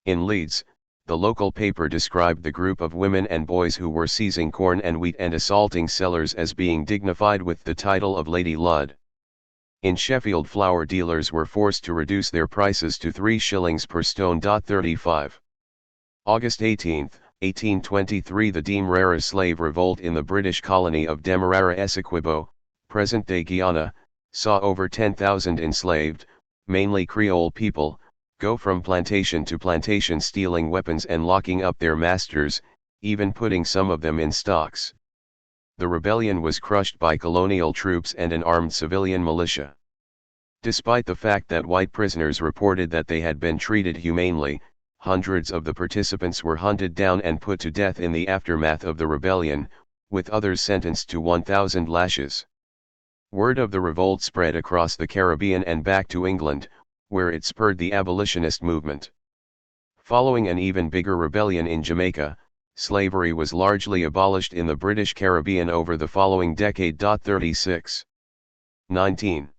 In Leeds, the local paper described the group of women and boys who were seizing corn and wheat and assaulting sellers as being dignified with the title of Lady Lud. In Sheffield, flour dealers were forced to reduce their prices to 3 shillings per stone. 35. August 18, 1823. The Demerara slave revolt in the British colony of Demerara Essequibo, present-day Guyana, saw over 10,000 enslaved, mainly Creole people, go from plantation to plantation stealing weapons and locking up their masters, even putting some of them in stocks. The rebellion was crushed by colonial troops and an armed civilian militia. Despite the fact that white prisoners reported that they had been treated humanely, hundreds of the participants were hunted down and put to death in the aftermath of the rebellion, with others sentenced to 1,000 lashes. Word of the revolt spread across the Caribbean and back to England, where it spurred the abolitionist movement. Following an even bigger rebellion in Jamaica, slavery was largely abolished in the British Caribbean over the following decade. 36. 19.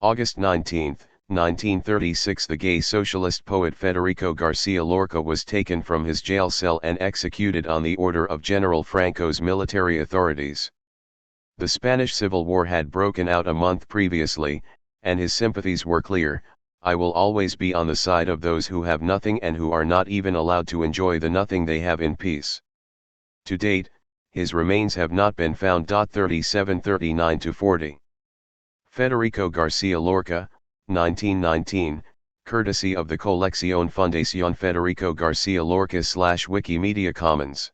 August 19, 1936. The gay socialist poet Federico Garcia Lorca was taken from his jail cell and executed on the order of General Franco's military authorities. The Spanish Civil War had broken out a month previously, and his sympathies were clear: I will always be on the side of those who have nothing and who are not even allowed to enjoy the nothing they have in peace. To date, his remains have not been found. 37. 39 to 40. Federico Garcia Lorca, 1919, courtesy of the Colección Fundación Federico Garcia Lorca / Wikimedia Commons.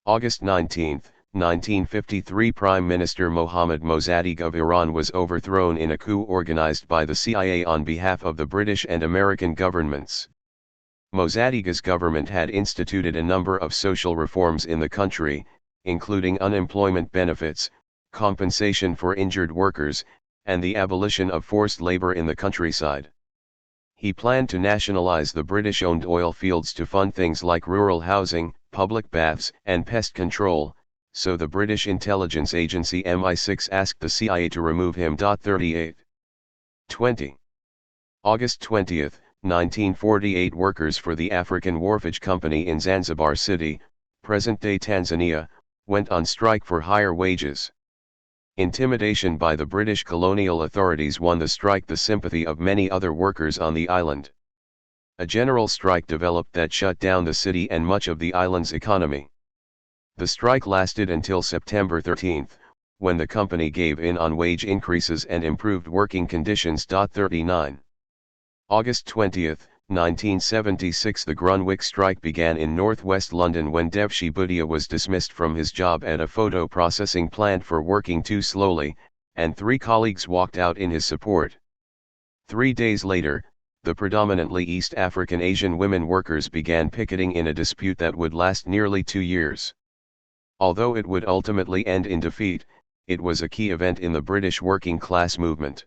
August 19, 1953. Prime Minister Mohammad Mossadegh of Iran was overthrown in a coup organized by the CIA on behalf of the British and American governments. Mossadegh's government had instituted a number of social reforms in the country, including unemployment benefits, compensation for injured workers, and the abolition of forced labor in the countryside. He planned to nationalize the British-owned oil fields to fund things like rural housing, public baths, and pest control, so the British intelligence agency MI6 asked the CIA to remove him. 38. 20. August 20, 1948. Workers for the African Wharfage Company in Zanzibar City, present-day Tanzania, went on strike for higher wages. Intimidation by the British colonial authorities won the strike the sympathy of many other workers on the island. A general strike developed that shut down the city and much of the island's economy. The strike lasted until September 13, when the company gave in on wage increases and improved working conditions. 39. August 20, 1976. The Grunwick strike began in northwest London when Devshi Bhutia was dismissed from his job at a photo processing plant for working too slowly, and 3 colleagues walked out in his support. 3 days later, the predominantly East African Asian women workers began picketing in a dispute that would last nearly 2 years. Although it would ultimately end in defeat, it was a key event in the British working class movement.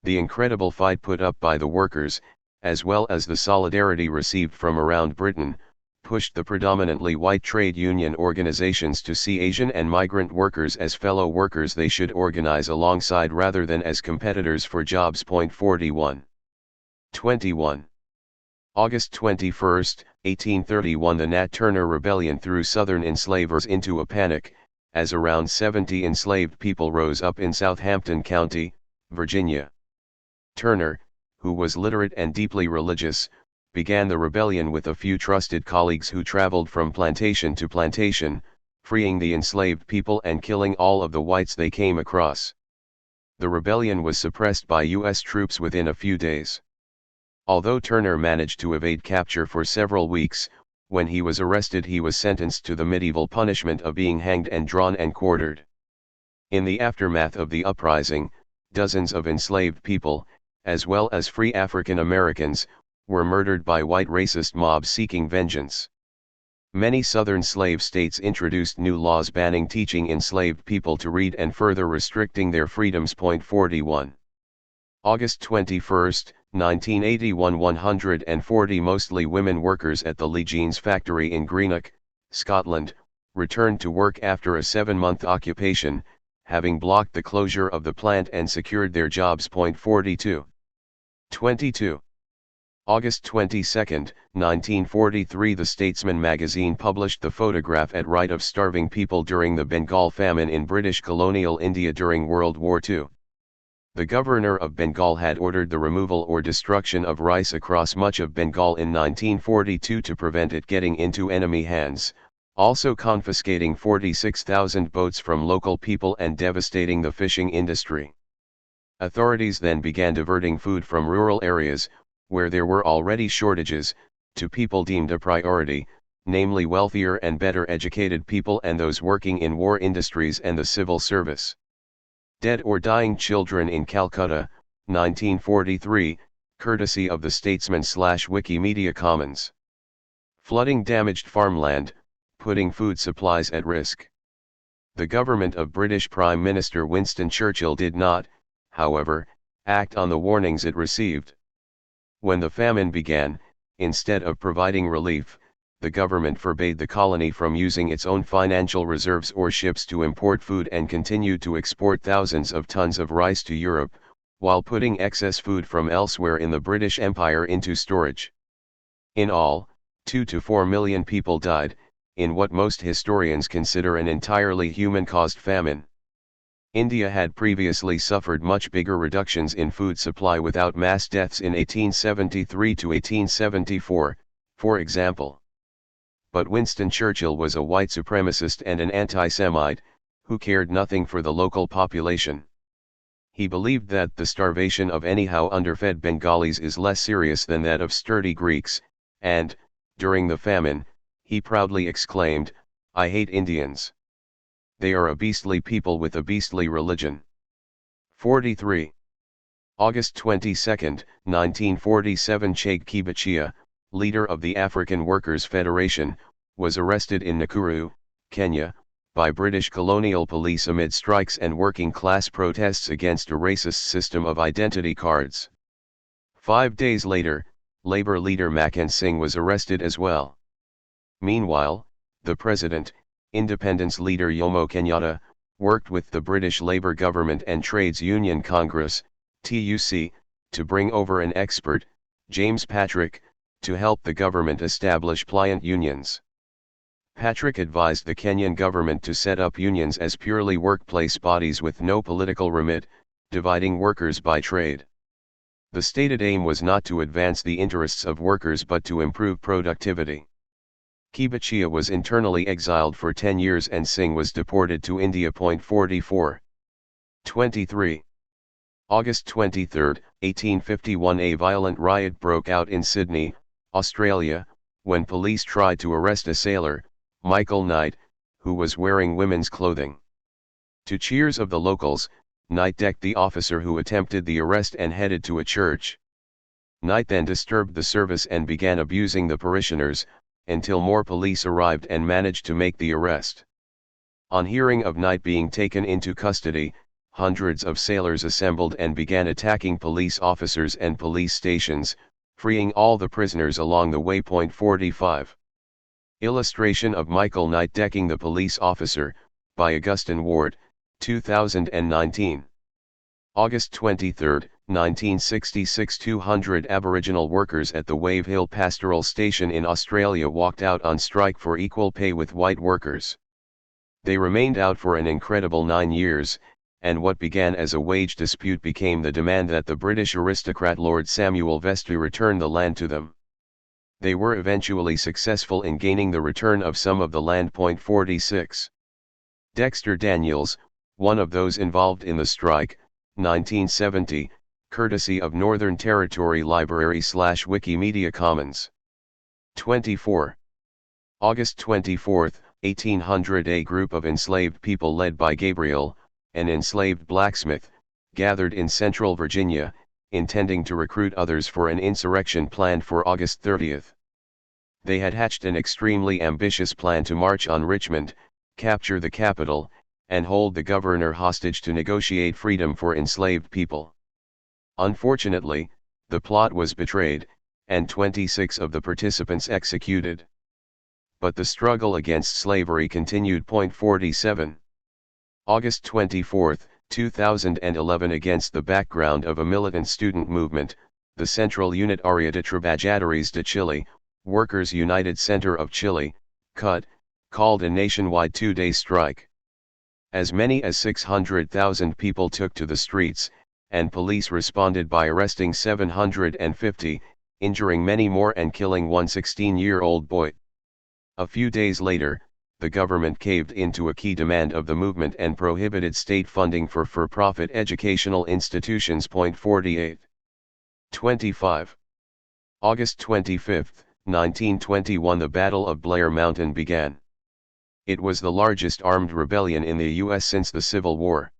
The incredible fight put up by the workers, as well as the solidarity received from around Britain, pushed the predominantly white trade union organizations to see Asian and migrant workers as fellow workers they should organize alongside rather than as competitors for jobs. 41. 21. August 21, 1831. The Nat Turner Rebellion threw Southern enslavers into a panic, as around 70 enslaved people rose up in Southampton County, Virginia. Turner, who was literate and deeply religious, began the rebellion with a few trusted colleagues who traveled from plantation to plantation, freeing the enslaved people and killing all of the whites they came across. The rebellion was suppressed by U.S. troops within a few days. Although Turner managed to evade capture for several weeks, when he was arrested he was sentenced to the medieval punishment of being hanged and drawn and quartered. In the aftermath of the uprising, dozens of enslaved people, as well as free African Americans, were murdered by white racist mobs seeking vengeance. Many Southern slave states introduced new laws banning teaching enslaved people to read and further restricting their freedoms. 41. August 21, 1981. 140 mostly women workers at the Lee Jeans factory in Greenock, Scotland, returned to work after a 7-month occupation, having blocked the closure of the plant and secured their jobs. 42. 22. August 22, 1943. The Statesman magazine published the photograph at right of starving people during the Bengal famine in British colonial India during World War II. The governor of Bengal had ordered the removal or destruction of rice across much of Bengal in 1942 to prevent it getting into enemy hands, also confiscating 46,000 boats from local people and devastating the fishing industry. Authorities then began diverting food from rural areas, where there were already shortages, to people deemed a priority, namely wealthier and better educated people and those working in war industries and the civil service. Dead or Dying Children in Calcutta, 1943, courtesy of the Statesman/Wikimedia Commons. Flooding damaged farmland, putting food supplies at risk. The government of British Prime Minister Winston Churchill did not, however, act on the warnings it received. When the famine began, instead of providing relief, the government forbade the colony from using its own financial reserves or ships to import food and continued to export thousands of tons of rice to Europe, while putting excess food from elsewhere in the British Empire into storage. In all, 2 to 4 million people died, in what most historians consider an entirely human-caused famine. India had previously suffered much bigger reductions in food supply without mass deaths in 1873 to 1874, for example. But Winston Churchill was a white supremacist and an anti-Semite, who cared nothing for the local population. He believed that the starvation of anyhow underfed Bengalis is less serious than that of sturdy Greeks, and, during the famine, he proudly exclaimed, "I hate Indians. They are a beastly people with a beastly religion." 43. August 22, 1947. Cheikh Kibachia, leader of the African Workers' Federation, was arrested in Nakuru, Kenya, by British colonial police amid strikes and working class protests against a racist system of identity cards. 5 days later, Labour leader Makan Singh was arrested as well. Meanwhile, the president, independence leader Jomo Kenyatta, worked with the British Labour government and Trades Union Congress, TUC, to bring over an expert, James Patrick, to help the government establish pliant unions. Patrick advised the Kenyan government to set up unions as purely workplace bodies with no political remit, dividing workers by trade. The stated aim was not to advance the interests of workers but to improve productivity. Kibachia was internally exiled for 10 years and Singh was deported to India. 44. 23. August 23, 1851. A violent riot broke out in Sydney, Australia, when police tried to arrest a sailor, Michael Knight, who was wearing women's clothing. To cheers of the locals, Knight decked the officer who attempted the arrest and headed to a church. Knight then disturbed the service and began abusing the parishioners, until more police arrived and managed to make the arrest. On hearing of Knight being taken into custody, hundreds of sailors assembled and began attacking police officers and police stations, freeing all the prisoners along the way. 45. Illustration of Michael Knight decking the police officer, by Augustine Ward, 2019. August 23, 1966. 200 Aboriginal workers at the Wave Hill Pastoral Station in Australia walked out on strike for equal pay with white workers. They remained out for an incredible 9 years, and what began as a wage dispute became the demand that the British aristocrat Lord Samuel Vestry return the land to them. They were eventually successful in gaining the return of some of the land. 46. Dexter Daniels, one of those involved in the strike, 1970, courtesy of Northern Territory Library / Wikimedia Commons. 24. August 24, 1800. A group of enslaved people led by Gabriel, an enslaved blacksmith, gathered in central Virginia, intending to recruit others for an insurrection planned for August 30. They had hatched an extremely ambitious plan to march on Richmond, capture the capital, and hold the governor hostage to negotiate freedom for enslaved people. Unfortunately, the plot was betrayed, and 26 of the participants executed. But the struggle against slavery continued. 47. August 24, 2011. Against the background of a militant student movement, the Central Unit Área de Trabajadores de Chile, Workers United Center of Chile, CUT, called a nationwide 2-day strike. As many as 600,000 people took to the streets, and police responded by arresting 750, injuring many more and killing one 16-year-old boy. A few days later, the government caved into a key demand of the movement and prohibited state funding for profit educational institutions. 48. 25. August 25, 1921. The Battle of Blair Mountain began. It was the largest armed rebellion in the U.S. since the Civil War.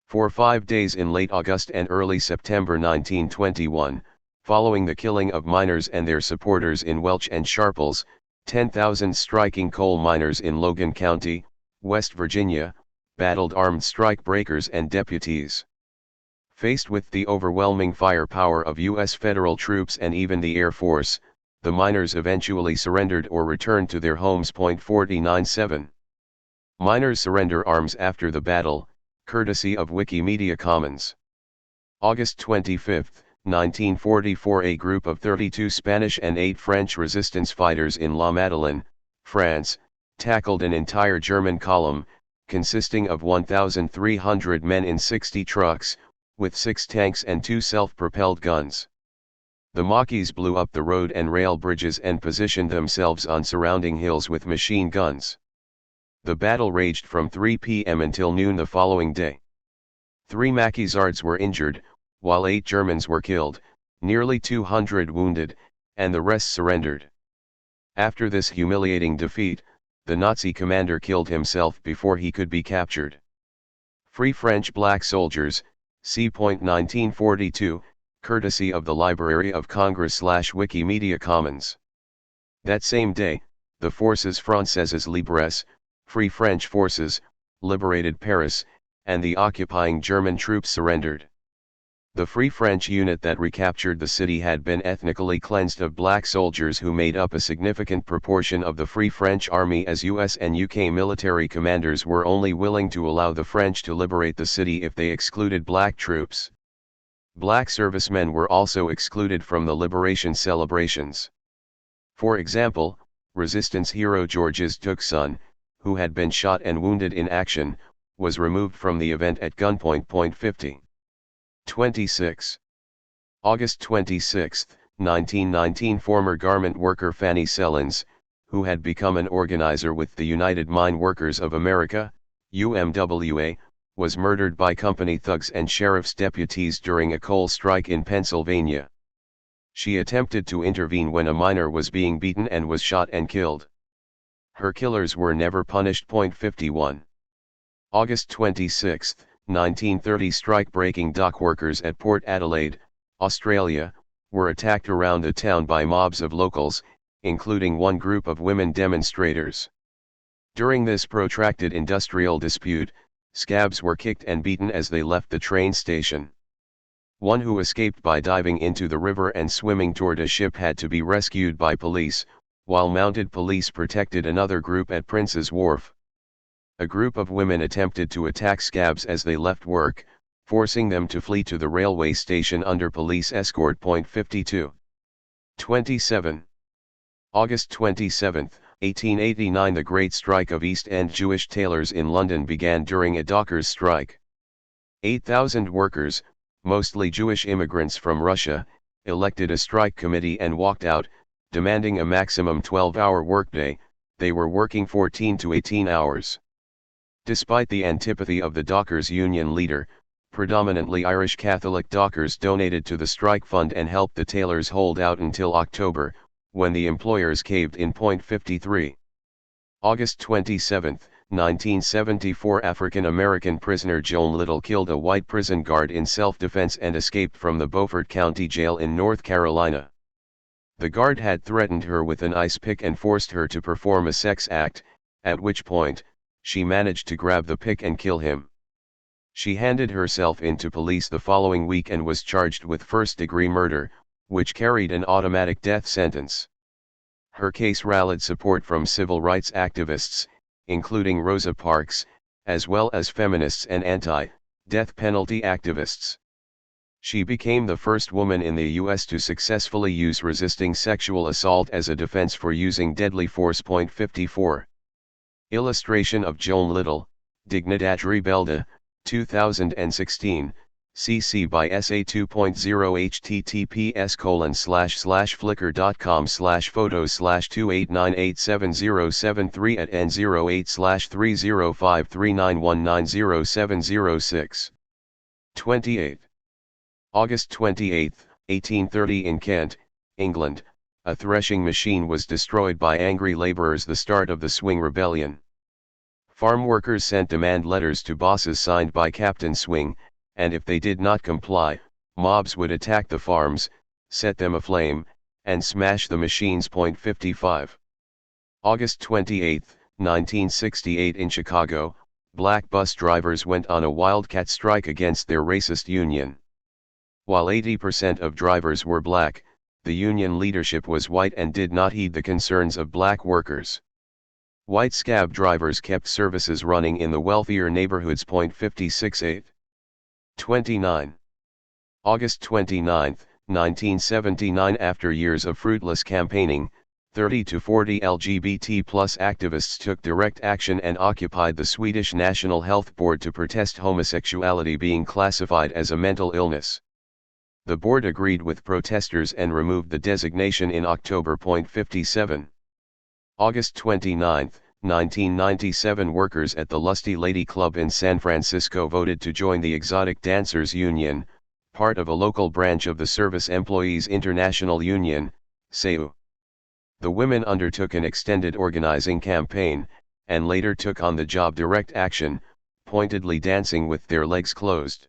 For 5 days in late August and early September 1921, following the killing of miners and their supporters in Welch and Sharples, 10,000 striking coal miners in Logan County, West Virginia, battled armed strike breakers and deputies. Faced with the overwhelming firepower of U.S. federal troops and even the Air Force, the miners eventually surrendered or returned to their homes. 49.7. Miners surrender arms after the battle, courtesy of Wikimedia Commons. August 25, 1944. A group of 32 Spanish and 8 French resistance fighters in La Madeleine, France, tackled an entire German column, consisting of 1,300 men in 60 trucks, with 6 tanks and 2 self-propelled guns. The Maquis blew up the road and rail bridges and positioned themselves on surrounding hills with machine guns. The battle raged from 3 p.m. until noon the following day. 3 Maquisards were injured, while 8 Germans were killed, nearly 200 wounded, and the rest surrendered. After this humiliating defeat, the Nazi commander killed himself before he could be captured. Free French Black Soldiers, c. 1942, courtesy of the Library of Congress / Wikimedia Commons. That same day, the Forces Françaises Libres, Free French forces liberated Paris, and the occupying German troops surrendered. The Free French unit that recaptured the city had been ethnically cleansed of black soldiers who made up a significant proportion of the Free French army, as US and UK military commanders were only willing to allow the French to liberate the city if they excluded black troops. Black servicemen were also excluded from the liberation celebrations. For example, resistance hero Georges Tuxson, who had been shot and wounded in action, was removed from the event at gunpoint. 26. August 26, 1919. Former garment worker Fanny Sellens, who had become an organizer with the United Mine Workers of America, UMWA, was murdered by company thugs and sheriff's deputies during a coal strike in Pennsylvania. She attempted to intervene when a miner was being beaten and was shot and killed. Her killers were never punished. 51. August 26, 1930. Strike-breaking dock workers at Port Adelaide, Australia, were attacked around the town by mobs of locals, including one group of women demonstrators. During this protracted industrial dispute, scabs were kicked and beaten as they left the train station. One who escaped by diving into the river and swimming toward a ship had to be rescued by police, while mounted police protected another group at Prince's Wharf. A group of women attempted to attack scabs as they left work, forcing them to flee to the railway station under police escort. 52. 27. August 27, 1889. The Great Strike of East End Jewish tailors in London began during a dockers' strike. 8,000 workers, mostly Jewish immigrants from Russia, elected a strike committee and walked out, demanding a maximum 12-hour workday. They were working 14 to 18 hours. Despite the antipathy of the dockers' union leader, predominantly Irish Catholic dockers donated to the strike fund and helped the tailors hold out until October, when the employers caved in. 53. August 27, 1974. African-American prisoner Joan Little killed a white prison guard in self-defense and escaped from the Beaufort County Jail in North Carolina. The guard had threatened her with an ice pick and forced her to perform a sex act, at which point, she managed to grab the pick and kill him. She handed herself in to police the following week and was charged with first-degree murder, which carried an automatic death sentence. Her case rallied support from civil rights activists, including Rosa Parks, as well as feminists and anti-death penalty activists. She became the first woman in the U.S. to successfully use resisting sexual assault as a defense for using deadly force. 54. Illustration of Joan Little, Dignidad Rebelda, 2016, cc by SA 2.0 https://flickr.com/photos/289870773 at n08/30539190706. 28. August 28, 1830. In Kent, England, a threshing machine was destroyed by angry labourers, the start of the Swing Rebellion. Farm workers sent demand letters to bosses signed by Captain Swing, and if they did not comply, mobs would attack the farms, set them aflame, and smash the machines. 55. August 28, 1968. In Chicago, black bus drivers went on a wildcat strike against their racist union. While 80% of drivers were black, the union leadership was white and did not heed the concerns of black workers. White scab drivers kept services running in the wealthier neighborhoods. 56.8. 29. August 29, 1979. After years of fruitless campaigning, 30 to 40 LGBT+ activists took direct action and occupied the Swedish National Health Board to protest homosexuality being classified as a mental illness. The board agreed with protesters and removed the designation in October. 57. August 29, 1997. Workers at the Lusty Lady Club in San Francisco voted to join the Exotic Dancers Union, part of a local branch of the Service Employees International Union, SEU. The women undertook an extended organizing campaign, and later took on the job direct action, pointedly dancing with their legs closed.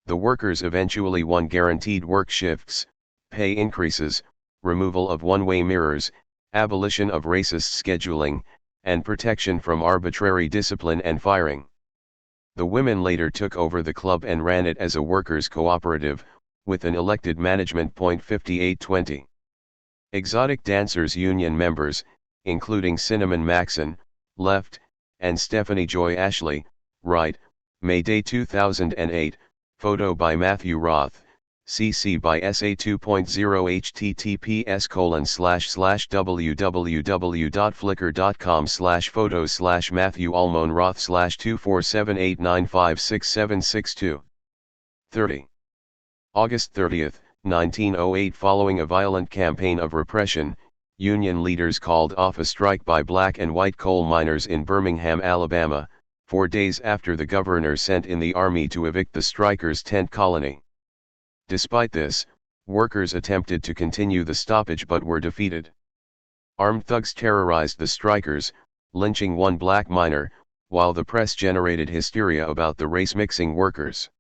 The workers eventually won guaranteed work shifts, pay increases, removal of one-way mirrors, abolition of racist scheduling, and protection from arbitrary discipline and firing. The women later took over the club and ran it as a workers' cooperative, with an elected management. 5820. Exotic Dancers Union members, including Cinnamon Maxon, left, and Stephanie Joy Ashley, right. May Day 2008, photo by Matthew Roth, CC by SA 2.0 https://www.flickr.com/photos/Matthew Almon Roth /24789566762. 30. August 30, 1908. Following a violent campaign of repression, Union leaders called off a strike by black and white coal miners in Birmingham, Alabama, 4 days after the governor sent in the army to evict the strikers' tent colony. Despite this, workers attempted to continue the stoppage but were defeated. Armed thugs terrorized the strikers, lynching one black miner, while the press generated hysteria about the race-mixing workers.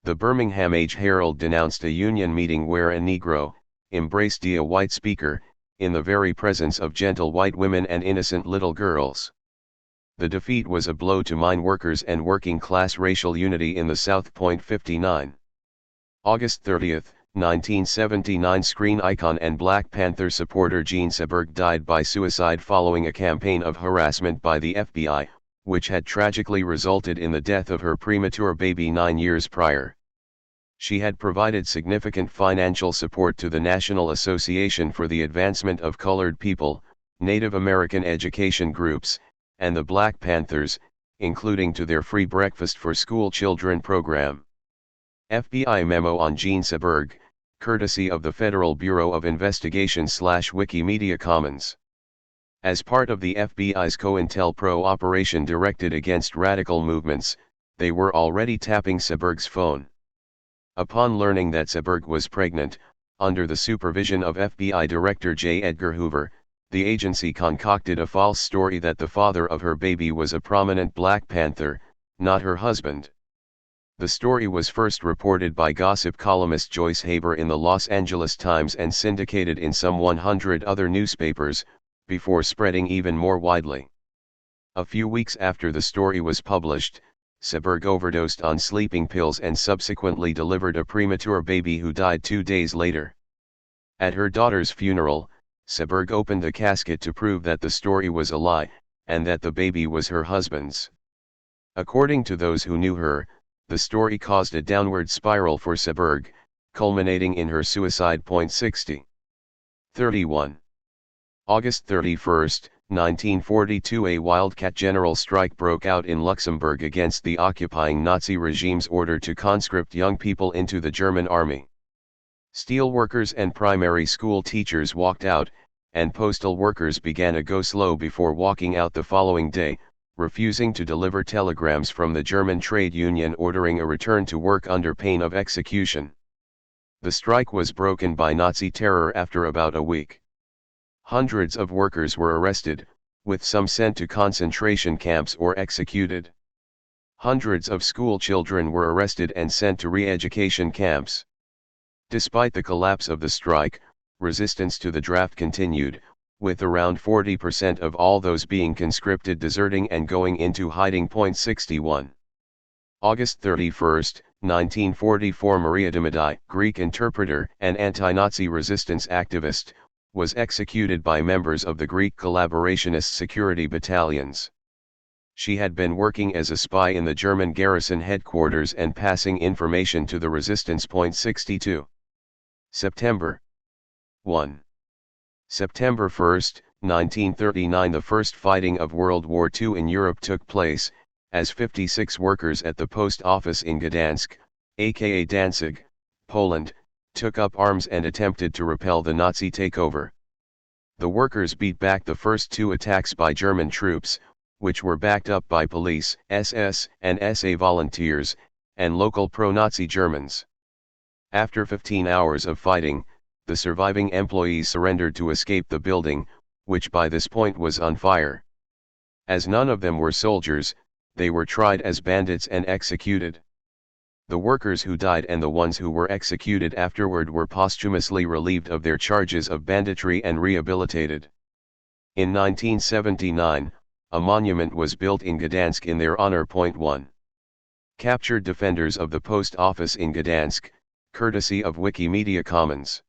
The Birmingham Age Herald denounced a union meeting where a Negro embraced a white speaker, in the very presence of gentle white women and innocent little girls. The defeat was a blow to mine workers and working-class racial unity in the South. 59. August 30, 1979. Screen icon and Black Panther supporter Jean Seberg died by suicide following a campaign of harassment by the FBI, which had tragically resulted in the death of her premature baby 9 years prior. She had provided significant financial support to the National Association for the Advancement of Colored People, Native American education groups, and the Black Panthers, including to their free breakfast for school children program. FBI memo on Jean Seberg, courtesy of the Federal Bureau of Investigation / Wikimedia Commons. As part of the FBI's COINTELPRO operation directed against radical movements, they were already tapping Seberg's phone. Upon learning that Seberg was pregnant, under the supervision of FBI Director J. Edgar Hoover, the agency concocted a false story that the father of her baby was a prominent Black Panther, not her husband. The story was first reported by gossip columnist Joyce Haber in the Los Angeles Times and syndicated in some 100 other newspapers, before spreading even more widely. A few weeks after the story was published, Seberg overdosed on sleeping pills and subsequently delivered a premature baby who died 2 days later. At her daughter's funeral, Seberg opened the casket to prove that the story was a lie, and that the baby was her husband's. According to those who knew her, the story caused a downward spiral for Seberg, culminating in her suicide. 60. 31. August 31, 1942. A wildcat general strike broke out in Luxembourg against the occupying Nazi regime's order to conscript young people into the German army. Steelworkers and primary school teachers walked out, and postal workers began a go-slow before walking out the following day, refusing to deliver telegrams from the German trade union ordering a return to work under pain of execution. The strike was broken by Nazi terror after about a week. Hundreds of workers were arrested, with some sent to concentration camps or executed. Hundreds of school children were arrested and sent to re-education camps. Despite the collapse of the strike, resistance to the draft continued, with around 40% of all those being conscripted deserting and going into hiding. 61. August 31, 1944. Maria Dimidai, Greek interpreter and anti-Nazi resistance activist, was executed by members of the Greek collaborationist security battalions. She had been working as a spy in the German garrison headquarters and passing information to the resistance. 62. September 1. September 1, 1939. The first fighting of World War II in Europe took place, as 56 workers at the post office in Gdansk, aka Danzig, Poland, took up arms and attempted to repel the Nazi takeover. The workers beat back the first 2 attacks by German troops, which were backed up by police, SS, and SA volunteers, and local pro-Nazi Germans. After 15 hours of fighting, the surviving employees surrendered to escape the building, which by this point was on fire. As none of them were soldiers, they were tried as bandits and executed. The workers who died and the ones who were executed afterward were posthumously relieved of their charges of banditry and rehabilitated. In 1979, a monument was built in Gdansk in their honor. 1. Captured defenders of the post office in Gdansk, courtesy of Wikimedia Commons.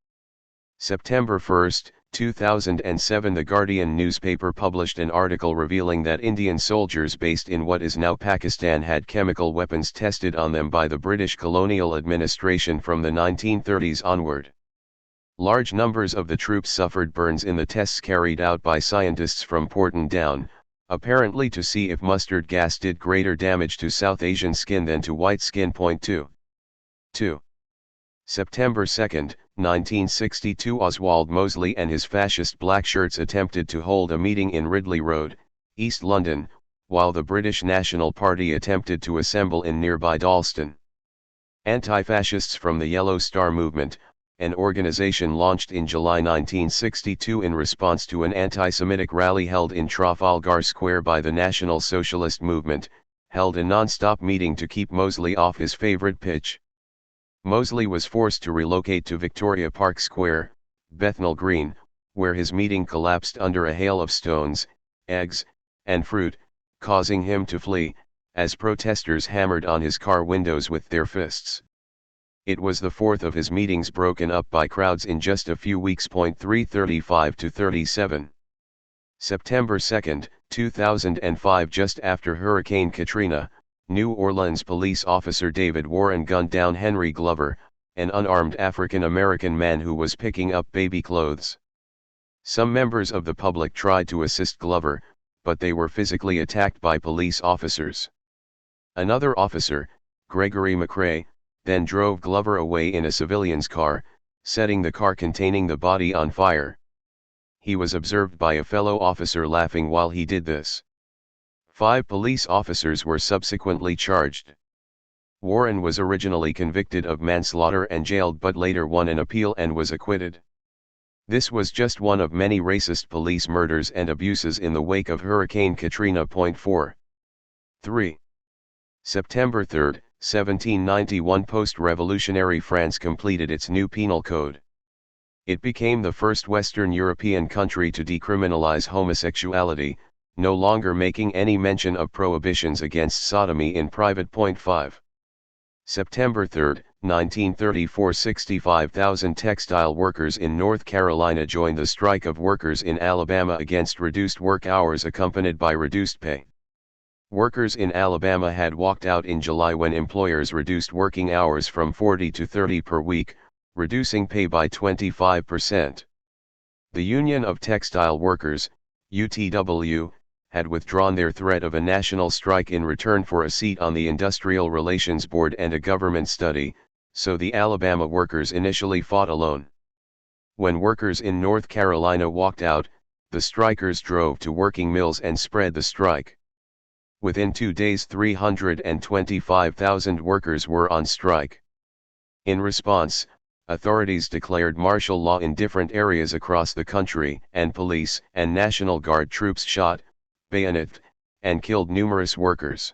September 1, 2007. The Guardian newspaper published an article revealing that Indian soldiers based in what is now Pakistan had chemical weapons tested on them by the British colonial administration from the 1930s onward. Large numbers of the troops suffered burns in the tests carried out by scientists from Porton Down, apparently to see if mustard gas did greater damage to South Asian skin than to white skin. 2. September 2, 1962. Oswald Mosley and his fascist black shirts attempted to hold a meeting in Ridley Road, East London, while the British National Party attempted to assemble in nearby Dalston. Anti-fascists from the Yellow Star Movement, an organization launched in July 1962 in response to an anti-Semitic rally held in Trafalgar Square by the National Socialist Movement, held a non-stop meeting to keep Mosley off his favorite pitch. Mosley was forced to relocate to Victoria Park Square, Bethnal Green, where his meeting collapsed under a hail of stones, eggs, and fruit, causing him to flee, as protesters hammered on his car windows with their fists. It was the fourth of his meetings broken up by crowds in just a few weeks. 335-37. September 2, 2005. Just after Hurricane Katrina, New Orleans police officer David Warren gunned down Henry Glover, an unarmed African-American man who was picking up baby clothes. Some members of the public tried to assist Glover, but they were physically attacked by police officers. Another officer, Gregory McRae, then drove Glover away in a civilian's car, setting the car containing the body on fire. He was observed by a fellow officer laughing while he did this. 5 police officers were subsequently charged. Warren was originally convicted of manslaughter and jailed but later won an appeal and was acquitted. This was just one of many racist police murders and abuses in the wake of Hurricane Katrina. 4. 3. September 3, 1791. Post-revolutionary France completed its new penal code. It became the first Western European country to decriminalize homosexuality, no longer making any mention of prohibitions against sodomy in private. 5. September 3, 1934. 65,000 textile workers in North Carolina joined the strike of workers in Alabama against reduced work hours accompanied by reduced pay. Workers in Alabama had walked out in July when employers reduced working hours from 40 to 30 per week, reducing pay by 25%. The Union of Textile Workers, UTW, had withdrawn their threat of a national strike in return for a seat on the Industrial Relations Board and a government study, so the Alabama workers initially fought alone. When workers in North Carolina walked out, the strikers drove to working mills and spread the strike. Within 2 days 325,000 workers were on strike. In response, authorities declared martial law in different areas across the country, and police and National Guard troops shot, bayoneted, and killed numerous workers.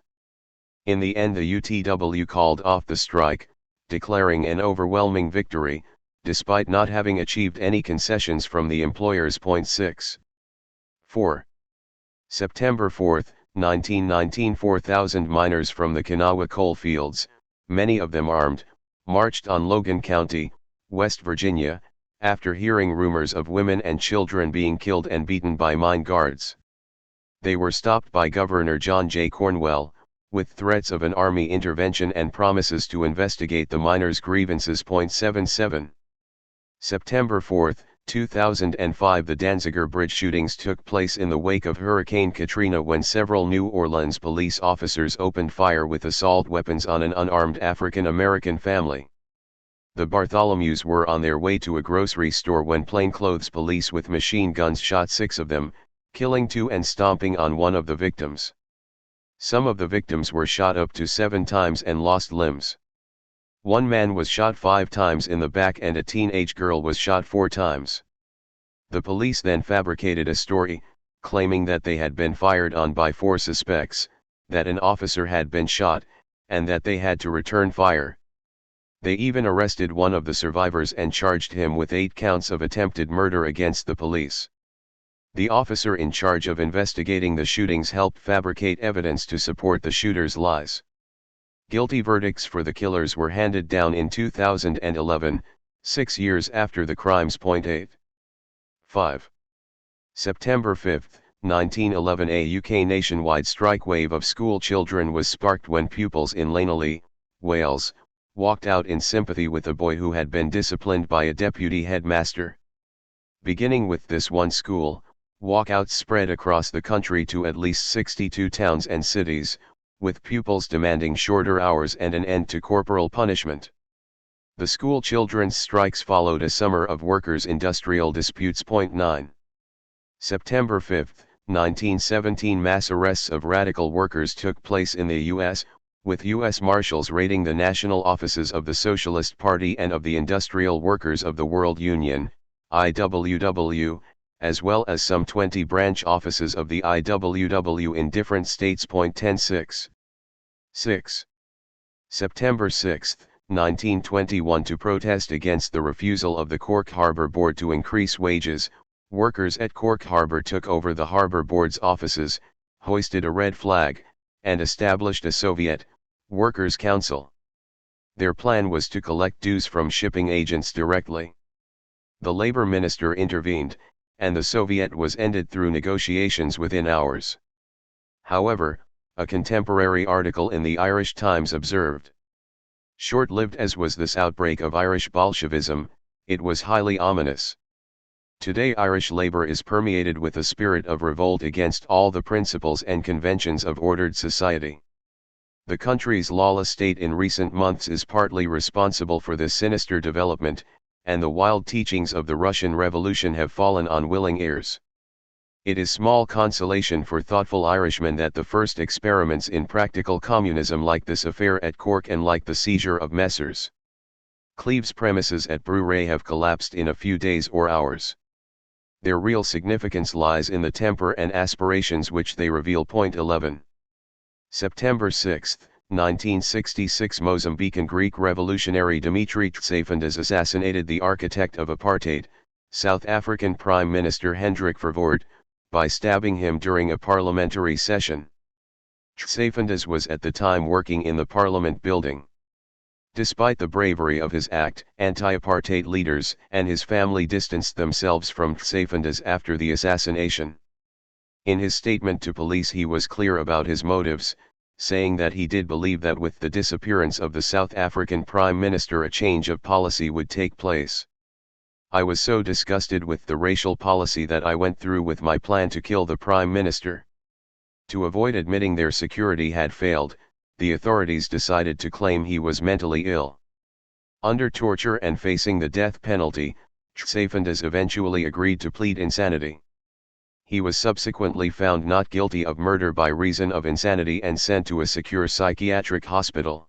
In the end, the UTW called off the strike, declaring an overwhelming victory, despite not having achieved any concessions from the employers. 6. 4. September 4, 1919. 4,000 miners from the Kanawha coal fields, many of them armed, marched on Logan County, West Virginia, after hearing rumors of women and children being killed and beaten by mine guards. They were stopped by Governor John J. Cornwell, with threats of an army intervention and promises to investigate the miners' grievances. 77. September 4, 2005. The Danziger Bridge shootings took place in the wake of Hurricane Katrina when several New Orleans police officers opened fire with assault weapons on an unarmed African-American family. The Bartholomews were on their way to a grocery store when plainclothes police with machine guns shot 6 of them, killing 2 and stomping on one of the victims. Some of the victims were shot up to 7 times and lost limbs. One man was shot 5 times in the back and a teenage girl was shot 4 times. The police then fabricated a story, claiming that they had been fired on by 4 suspects, that an officer had been shot, and that they had to return fire. They even arrested one of the survivors and charged him with 8 counts of attempted murder against the police. The officer in charge of investigating the shootings helped fabricate evidence to support the shooters' lies. Guilty verdicts for the killers were handed down in 2011, 6 years after the crimes. 8. 5. September 5, 1911. A UK nationwide strike wave of school children was sparked when pupils in Llanelly, Wales, walked out in sympathy with a boy who had been disciplined by a deputy headmaster. Beginning with this one school, walkouts spread across the country to at least 62 towns and cities, with pupils demanding shorter hours and an end to corporal punishment. The school children's strikes followed a summer of workers' industrial disputes. 9. September 5, 1917. Mass arrests of radical workers took place in the U.S., with U.S. Marshals raiding the national offices of the Socialist Party and of the Industrial Workers of the World Union, IWW, as well as some 20 branch offices of the IWW in different states. 10. 6. September 6, 1921. To protest against the refusal of the Cork Harbour Board to increase wages, workers at Cork Harbour took over the Harbour Board's offices, hoisted a red flag, and established a Soviet Workers' Council. Their plan was to collect dues from shipping agents directly. The Labour Minister intervened, and the Soviet was ended through negotiations within hours. However, a contemporary article in the Irish Times observed, short-lived as was this outbreak of Irish Bolshevism, it was highly ominous. Today Irish labour is permeated with a spirit of revolt against all the principles and conventions of ordered society. The country's lawless state in recent months is partly responsible for this sinister development, and the wild teachings of the Russian Revolution have fallen on willing ears. It is small consolation for thoughtful Irishmen that the first experiments in practical communism like this affair at Cork and like the seizure of Messrs. Cleeve's premises at Bruree have collapsed in a few days or hours. Their real significance lies in the temper and aspirations which they reveal. 11. September 6, 1966. Mozambican Greek revolutionary Dimitri Tsaifandas assassinated the architect of apartheid, South African Prime Minister Hendrik Verwoerd, by stabbing him during a parliamentary session. Tsaifandas was at the time working in the Parliament building. Despite the bravery of his act, anti-apartheid leaders and his family distanced themselves from Tsaifandas after the assassination. In his statement to police he was clear about his motives, saying that he did believe that with the disappearance of the South African Prime Minister a change of policy would take place. I was so disgusted with the racial policy that I went through with my plan to kill the Prime Minister. To avoid admitting their security had failed, the authorities decided to claim he was mentally ill. Under torture and facing the death penalty, Tsaifandas eventually agreed to plead insanity. He was subsequently found not guilty of murder by reason of insanity and sent to a secure psychiatric hospital.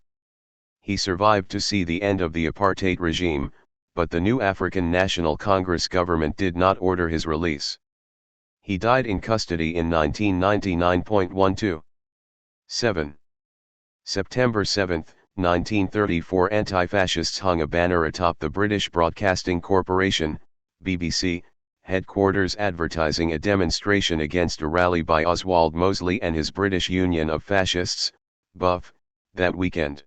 He survived to see the end of the apartheid regime, but the new African National Congress government did not order his release. He died in custody in 1999. 7. September 7, 1934. Anti-fascists hung a banner atop the British Broadcasting Corporation, BBC, headquarters advertising a demonstration against a rally by Oswald Mosley and his British Union of Fascists, BUF, that weekend.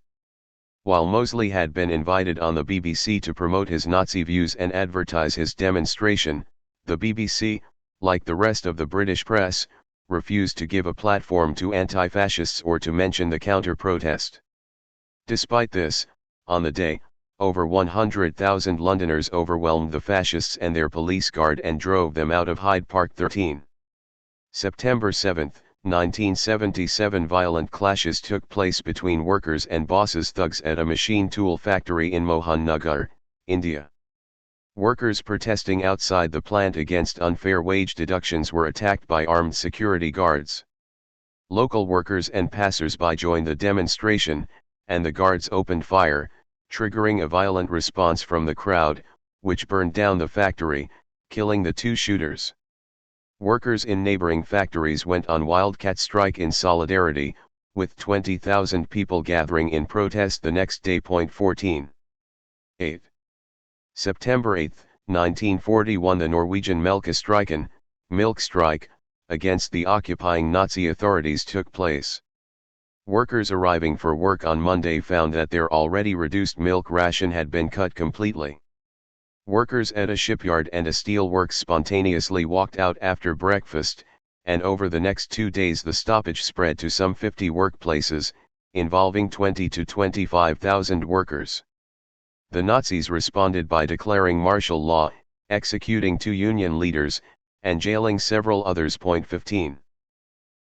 While Mosley had been invited on the BBC to promote his Nazi views and advertise his demonstration, the BBC, like the rest of the British press, refused to give a platform to anti-fascists or to mention the counter-protest. Despite this, on the day, over 100,000 Londoners overwhelmed the fascists and their police guard and drove them out of Hyde Park. 13. September 7, 1977. Violent clashes took place between workers and bosses thugs at a machine tool factory in Mohannagar, India. Workers protesting outside the plant against unfair wage deductions were attacked by armed security guards. Local workers and passers-by joined the demonstration, and the guards opened fire, triggering a violent response from the crowd, which burned down the factory, killing the two shooters. Workers in neighboring factories went on wildcat strike in solidarity, with 20,000 people gathering in protest the next day. 14. 8. September 8, 1941. The Norwegian Melkestriken, milk strike, against the occupying Nazi authorities took place. Workers arriving for work on Monday found that their already reduced milk ration had been cut completely. Workers at a shipyard and a steel works spontaneously walked out after breakfast, and over the next 2 days the stoppage spread to some 50 workplaces, involving 20 to 25,000 workers. The Nazis responded by declaring martial law, executing 2 union leaders, and jailing several others. 15.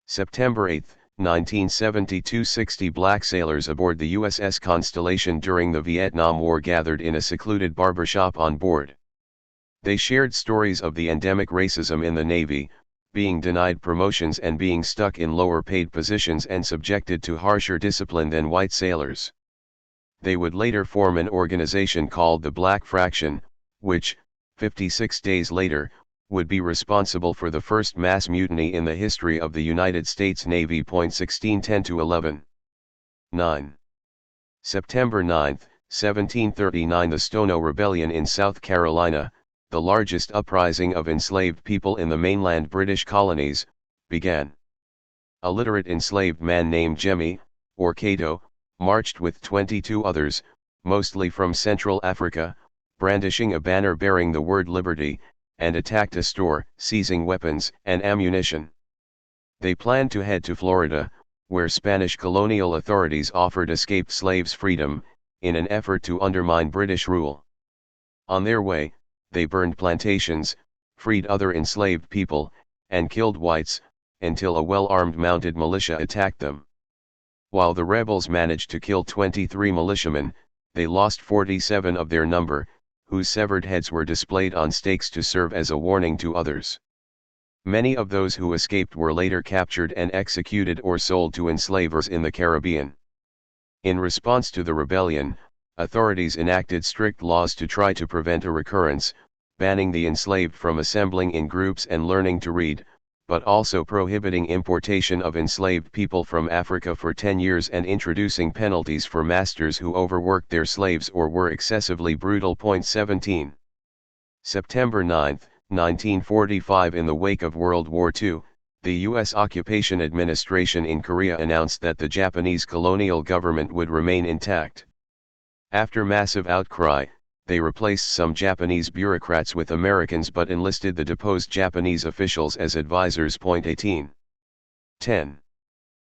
September 8, 1972. 60 black sailors aboard the USS Constellation during the Vietnam War gathered in a secluded barbershop on board. They shared stories of the endemic racism in the Navy, being denied promotions and being stuck in lower paid positions and subjected to harsher discipline than white sailors. They would later form an organization called the Black Fraction, which, 56 days later, would be responsible for the first mass mutiny in the history of the United States Navy. 16 10-11. 9. September 9, 1739. The Stono Rebellion in South Carolina, the largest uprising of enslaved people in the mainland British colonies, began. A literate enslaved man named Jemmy, or Cato, marched with 22 others, mostly from Central Africa, brandishing a banner bearing the word liberty, and attacked a store, seizing weapons and ammunition. They planned to head to Florida, where Spanish colonial authorities offered escaped slaves freedom, in an effort to undermine British rule. On their way, they burned plantations, freed other enslaved people, and killed whites, until a well-armed mounted militia attacked them. While the rebels managed to kill 23 militiamen, they lost 47 of their number, whose severed heads were displayed on stakes to serve as a warning to others. Many of those who escaped were later captured and executed or sold to enslavers in the Caribbean. In response to the rebellion, authorities enacted strict laws to try to prevent a recurrence, banning the enslaved from assembling in groups and learning to read, but also prohibiting importation of enslaved people from Africa for 10 years and introducing penalties for masters who overworked their slaves or were excessively brutal. 17. September 9, 1945. In the wake of World War II, the U.S. Occupation Administration in Korea announced that the Japanese colonial government would remain intact. After massive outcry, they replaced some Japanese bureaucrats with Americans but enlisted the deposed Japanese officials as advisors. 18. 10.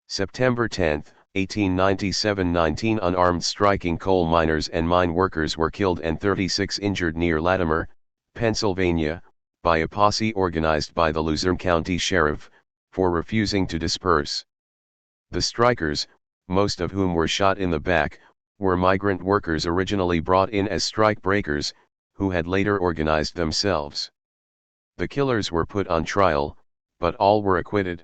September 10, 1897. 19 unarmed striking coal miners and mine workers were killed and 36 injured near Latimer, Pennsylvania, by a posse organized by the Luzerne County Sheriff, for refusing to disperse. The strikers, most of whom were shot in the back, were migrant workers originally brought in as strike breakers, who had later organized themselves. The killers were put on trial, but all were acquitted.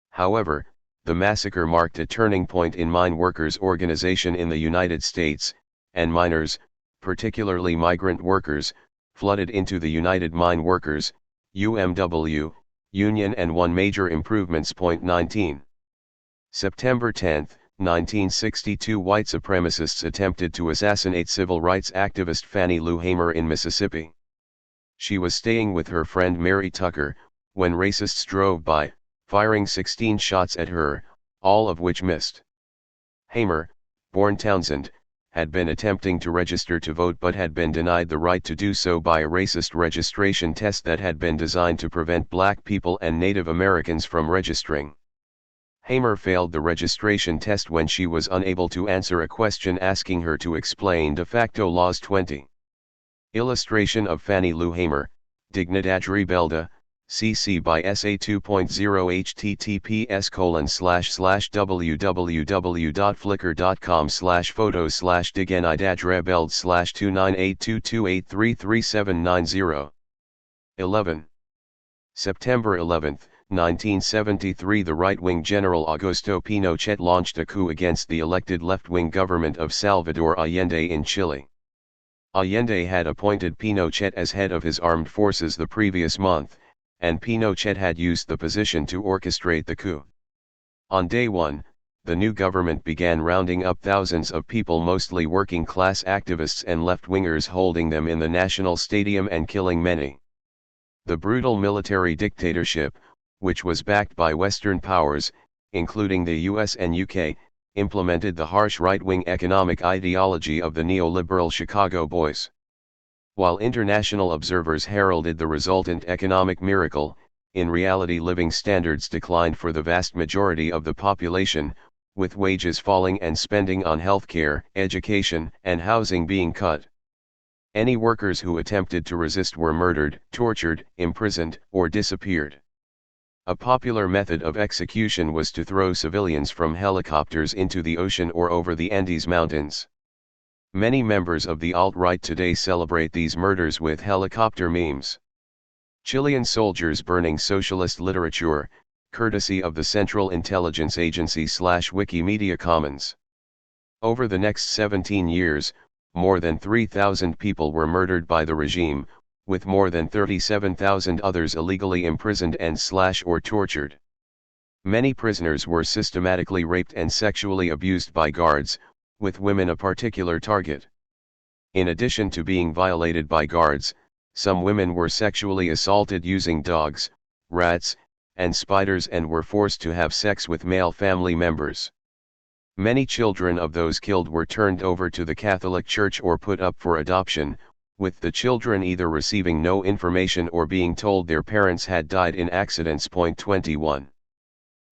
However, the massacre marked a turning point in mine workers' organization in the United States, and miners, particularly migrant workers, flooded into the United Mine Workers, UMW, Union and won major improvements. 19. September 10, 1962. White supremacists attempted to assassinate civil rights activist Fannie Lou Hamer in Mississippi. She was staying with her friend Mary Tucker, when racists drove by, firing 16 shots at her, all of which missed. Hamer, born Townsend, had been attempting to register to vote but had been denied the right to do so by a racist registration test that had been designed to prevent black people and Native Americans from registering. Hamer failed the registration test when she was unable to answer a question asking her to explain de facto laws. 20. Illustration of Fannie Lou Hamer, Dignidad Rebelda, CC by SA 2.0 https://www.flickr.com/photos/Dignidad Rebelde/29822833790. 11. September 11, 1973. The right-wing General Augusto Pinochet launched a coup against the elected left-wing government of Salvador Allende in Chile. Allende had appointed Pinochet as head of his armed forces the previous month, and Pinochet had used the position to orchestrate the coup. On day 1, the new government began rounding up thousands of people, mostly working-class activists and left-wingers, holding them in the National Stadium and killing many. The brutal military dictatorship, which was backed by Western powers, including the US and UK, implemented the harsh right-wing economic ideology of the neoliberal Chicago Boys. While international observers heralded the resultant economic miracle, in reality living standards declined for the vast majority of the population, with wages falling and spending on healthcare, education, and housing being cut. Any workers who attempted to resist were murdered, tortured, imprisoned, or disappeared. A popular method of execution was to throw civilians from helicopters into the ocean or over the Andes Mountains. Many members of the alt-right today celebrate these murders with helicopter memes. Chilean soldiers burning socialist literature, courtesy of the Central Intelligence Agency / Wikimedia Commons. Over the next 17 years, more than 3,000 people were murdered by the regime, with more than 37,000 others illegally imprisoned and or tortured. Many prisoners were systematically raped and sexually abused by guards, with women a particular target. In addition to being violated by guards, some women were sexually assaulted using dogs, rats, and spiders and were forced to have sex with male family members. Many children of those killed were turned over to the Catholic Church or put up for adoption, with the children either receiving no information or being told their parents had died in accidents. 21.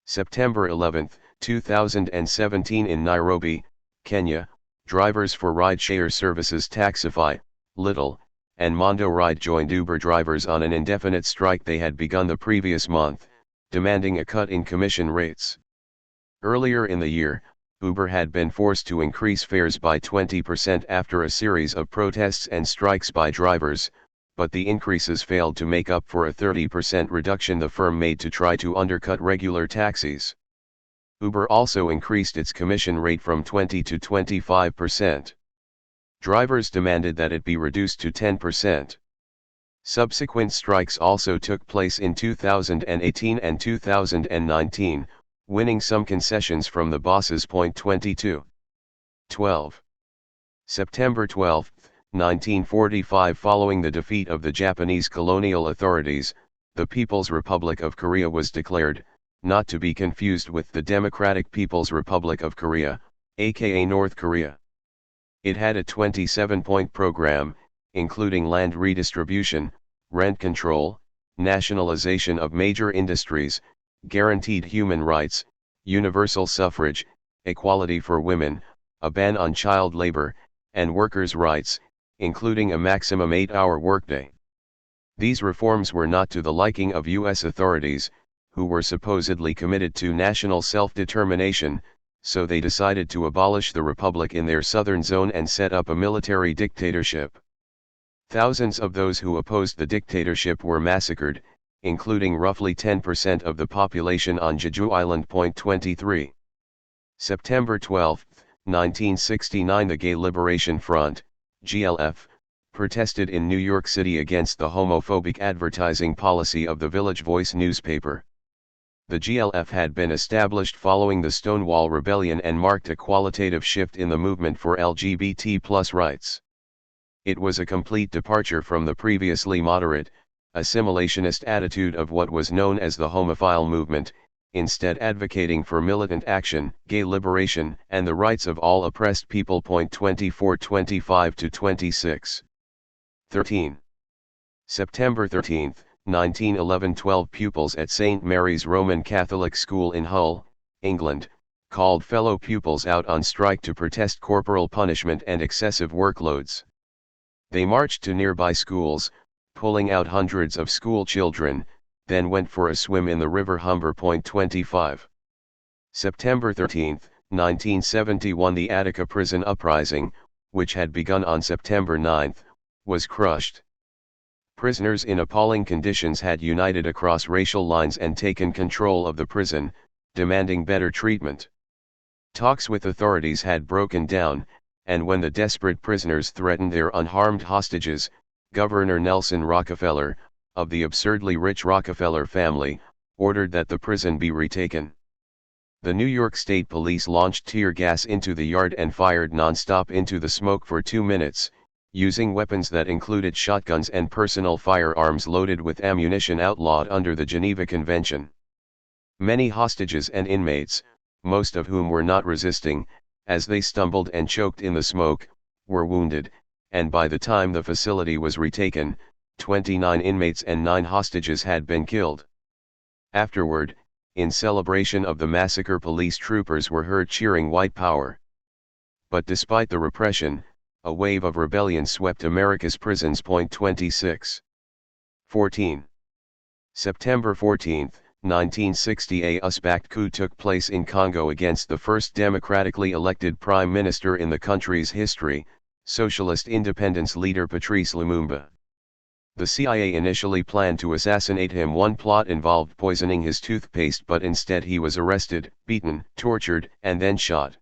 September 11, 2017 in Nairobi, Kenya, drivers for ride-share services Taxify, Little, and Mondo Ride joined Uber drivers on an indefinite strike they had begun the previous month, demanding a cut in commission rates. Earlier in the year, Uber had been forced to increase fares by 20% after a series of protests and strikes by drivers, but the increases failed to make up for a 30% reduction the firm made to try to undercut regular taxis. Uber also increased its commission rate from 20 to 25%. Drivers demanded that it be reduced to 10%. Subsequent strikes also took place in 2018 and 2019, winning some concessions from the bosses. 22. 12. September 12, 1945. Following the defeat of the Japanese colonial authorities, the People's Republic of Korea was declared, not to be confused with the Democratic People's Republic of Korea, aka North Korea. It had a 27-point program, including land redistribution, rent control, nationalization of major industries, guaranteed human rights, universal suffrage, equality for women, a ban on child labor, and workers' rights, including a maximum 8-hour workday. These reforms were not to the liking of U.S. authorities, who were supposedly committed to national self-determination, so they decided to abolish the republic in their southern zone and set up a military dictatorship. Thousands of those who opposed the dictatorship were massacred, including roughly 10% of the population on Jeju Island. 23. September 12, 1969. The Gay Liberation Front, GLF, protested in New York City against the homophobic advertising policy of the Village Voice newspaper. The GLF had been established following the Stonewall Rebellion and marked a qualitative shift in the movement for LGBT+ rights. It was a complete departure from the previously moderate, assimilationist attitude of what was known as the homophile movement, instead advocating for militant action, gay liberation, and the rights of all oppressed people. 24, 25 to 26. 13. September 13, 1911. 12 pupils at St. Mary's Roman Catholic School in Hull, England, called fellow pupils out on strike to protest corporal punishment and excessive workloads. They marched to nearby schools, pulling out hundreds of school children, then went for a swim in the River Humber. 25. September 13, 1971. The Attica prison uprising, which had begun on September 9, was crushed. Prisoners in appalling conditions had united across racial lines and taken control of the prison, demanding better treatment. Talks with authorities had broken down, and when the desperate prisoners threatened their unharmed hostages, Governor Nelson Rockefeller, of the absurdly rich Rockefeller family, ordered that the prison be retaken. The New York State Police launched tear gas into the yard and fired non-stop into the smoke for 2 minutes, using weapons that included shotguns and personal firearms loaded with ammunition outlawed under the Geneva Convention. Many hostages and inmates, most of whom were not resisting, as they stumbled and choked in the smoke, were wounded, and by the time the facility was retaken, 29 inmates and 9 hostages had been killed. Afterward, in celebration of the massacre, police troopers were heard cheering "White Power." But despite the repression, a wave of rebellion swept America's prisons. 26. 14. September 14, 1960, a US-backed coup took place in Congo against the first democratically elected prime minister in the country's history, socialist independence leader Patrice Lumumba. The CIA initially planned to assassinate him. One plot involved poisoning his toothpaste, but instead he was arrested, beaten, tortured, and then shot.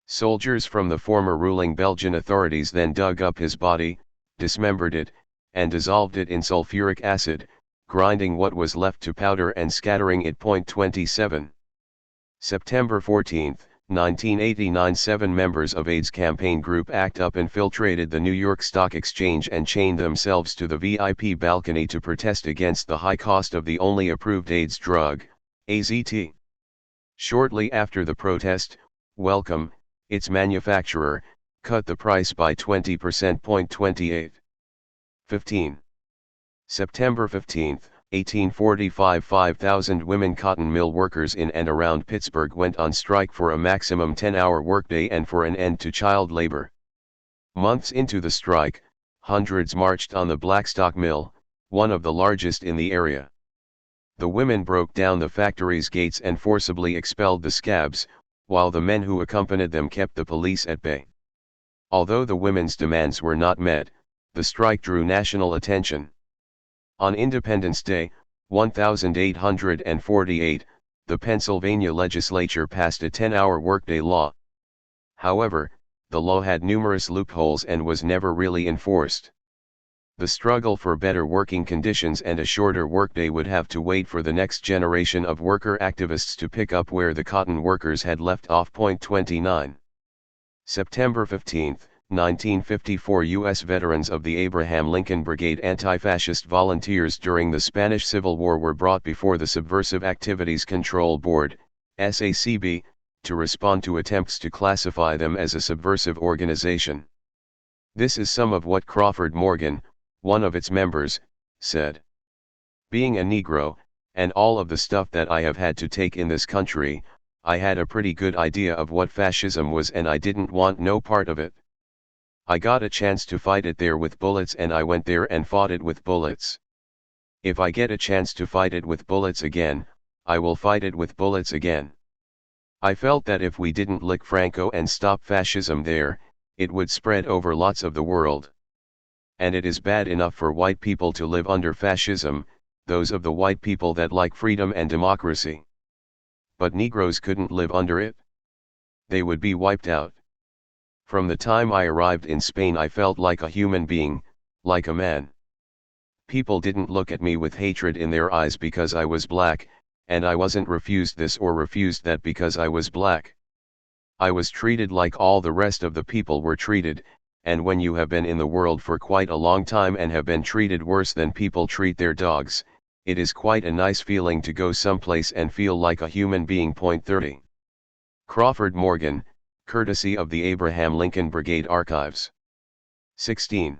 Soldiers from the former ruling Belgian authorities then dug up his body, dismembered it, and dissolved it in sulfuric acid, grinding what was left to powder and scattering it. 27. September 14, 1989, 7 members of AIDS campaign group ACT UP infiltrated the New York Stock Exchange and chained themselves to the VIP balcony to protest against the high cost of the only approved AIDS drug, AZT. Shortly after the protest, Wellcome, its manufacturer, cut the price by 20%. 28. 15. September 15, 1845, 5,000 women cotton mill workers in and around Pittsburgh went on strike for a maximum 10-hour workday and for an end to child labor. Months into the strike, hundreds marched on the Blackstock Mill, one of the largest in the area. The women broke down the factory's gates and forcibly expelled the scabs, while the men who accompanied them kept the police at bay. Although the women's demands were not met, the strike drew national attention. On Independence Day, 1848, the Pennsylvania legislature passed a 10-hour workday law. However, the law had numerous loopholes and was never really enforced. The struggle for better working conditions and a shorter workday would have to wait for the next generation of worker activists to pick up where the cotton workers had left off. 29. September 15, 1954, U.S. veterans of the Abraham Lincoln Brigade anti-fascist volunteers during the Spanish Civil War were brought before the Subversive Activities Control Board, SACB, to respond to attempts to classify them as a subversive organization. This is some of what Crawford Morgan, one of its members, said. "Being a Negro, and all of the stuff that I have had to take in this country, I had a pretty good idea of what fascism was, and I didn't want no part of it. I got a chance to fight it there with bullets, and I went there and fought it with bullets. If I get a chance to fight it with bullets again, I will fight it with bullets again. I felt that if we didn't lick Franco and stop fascism there, it would spread over lots of the world. And it is bad enough for white people to live under fascism, those of the white people that like freedom and democracy. But Negroes couldn't live under it. They would be wiped out. From the time I arrived in Spain, I felt like a human being, like a man. People didn't look at me with hatred in their eyes because I was black, and I wasn't refused this or refused that because I was black. I was treated like all the rest of the people were treated, and when you have been in the world for quite a long time and have been treated worse than people treat their dogs, it is quite a nice feeling to go someplace and feel like a human being. 30. Crawford Morgan, courtesy of the Abraham Lincoln Brigade Archives. 16.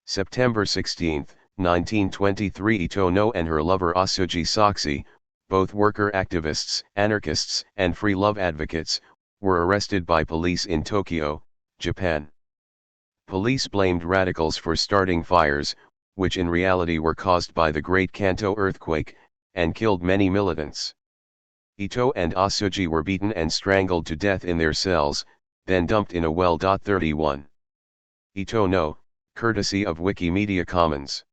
September 16, 1923, Ito No and her lover Asuji Saksi, both worker activists, anarchists, and free love advocates, were arrested by police in Tokyo, Japan. Police blamed radicals for starting fires, which in reality were caused by the Great Kanto earthquake, and killed many militants. Ito and Asuji were beaten and strangled to death in their cells, then dumped in a well. 31. Ito No, courtesy of Wikimedia Commons.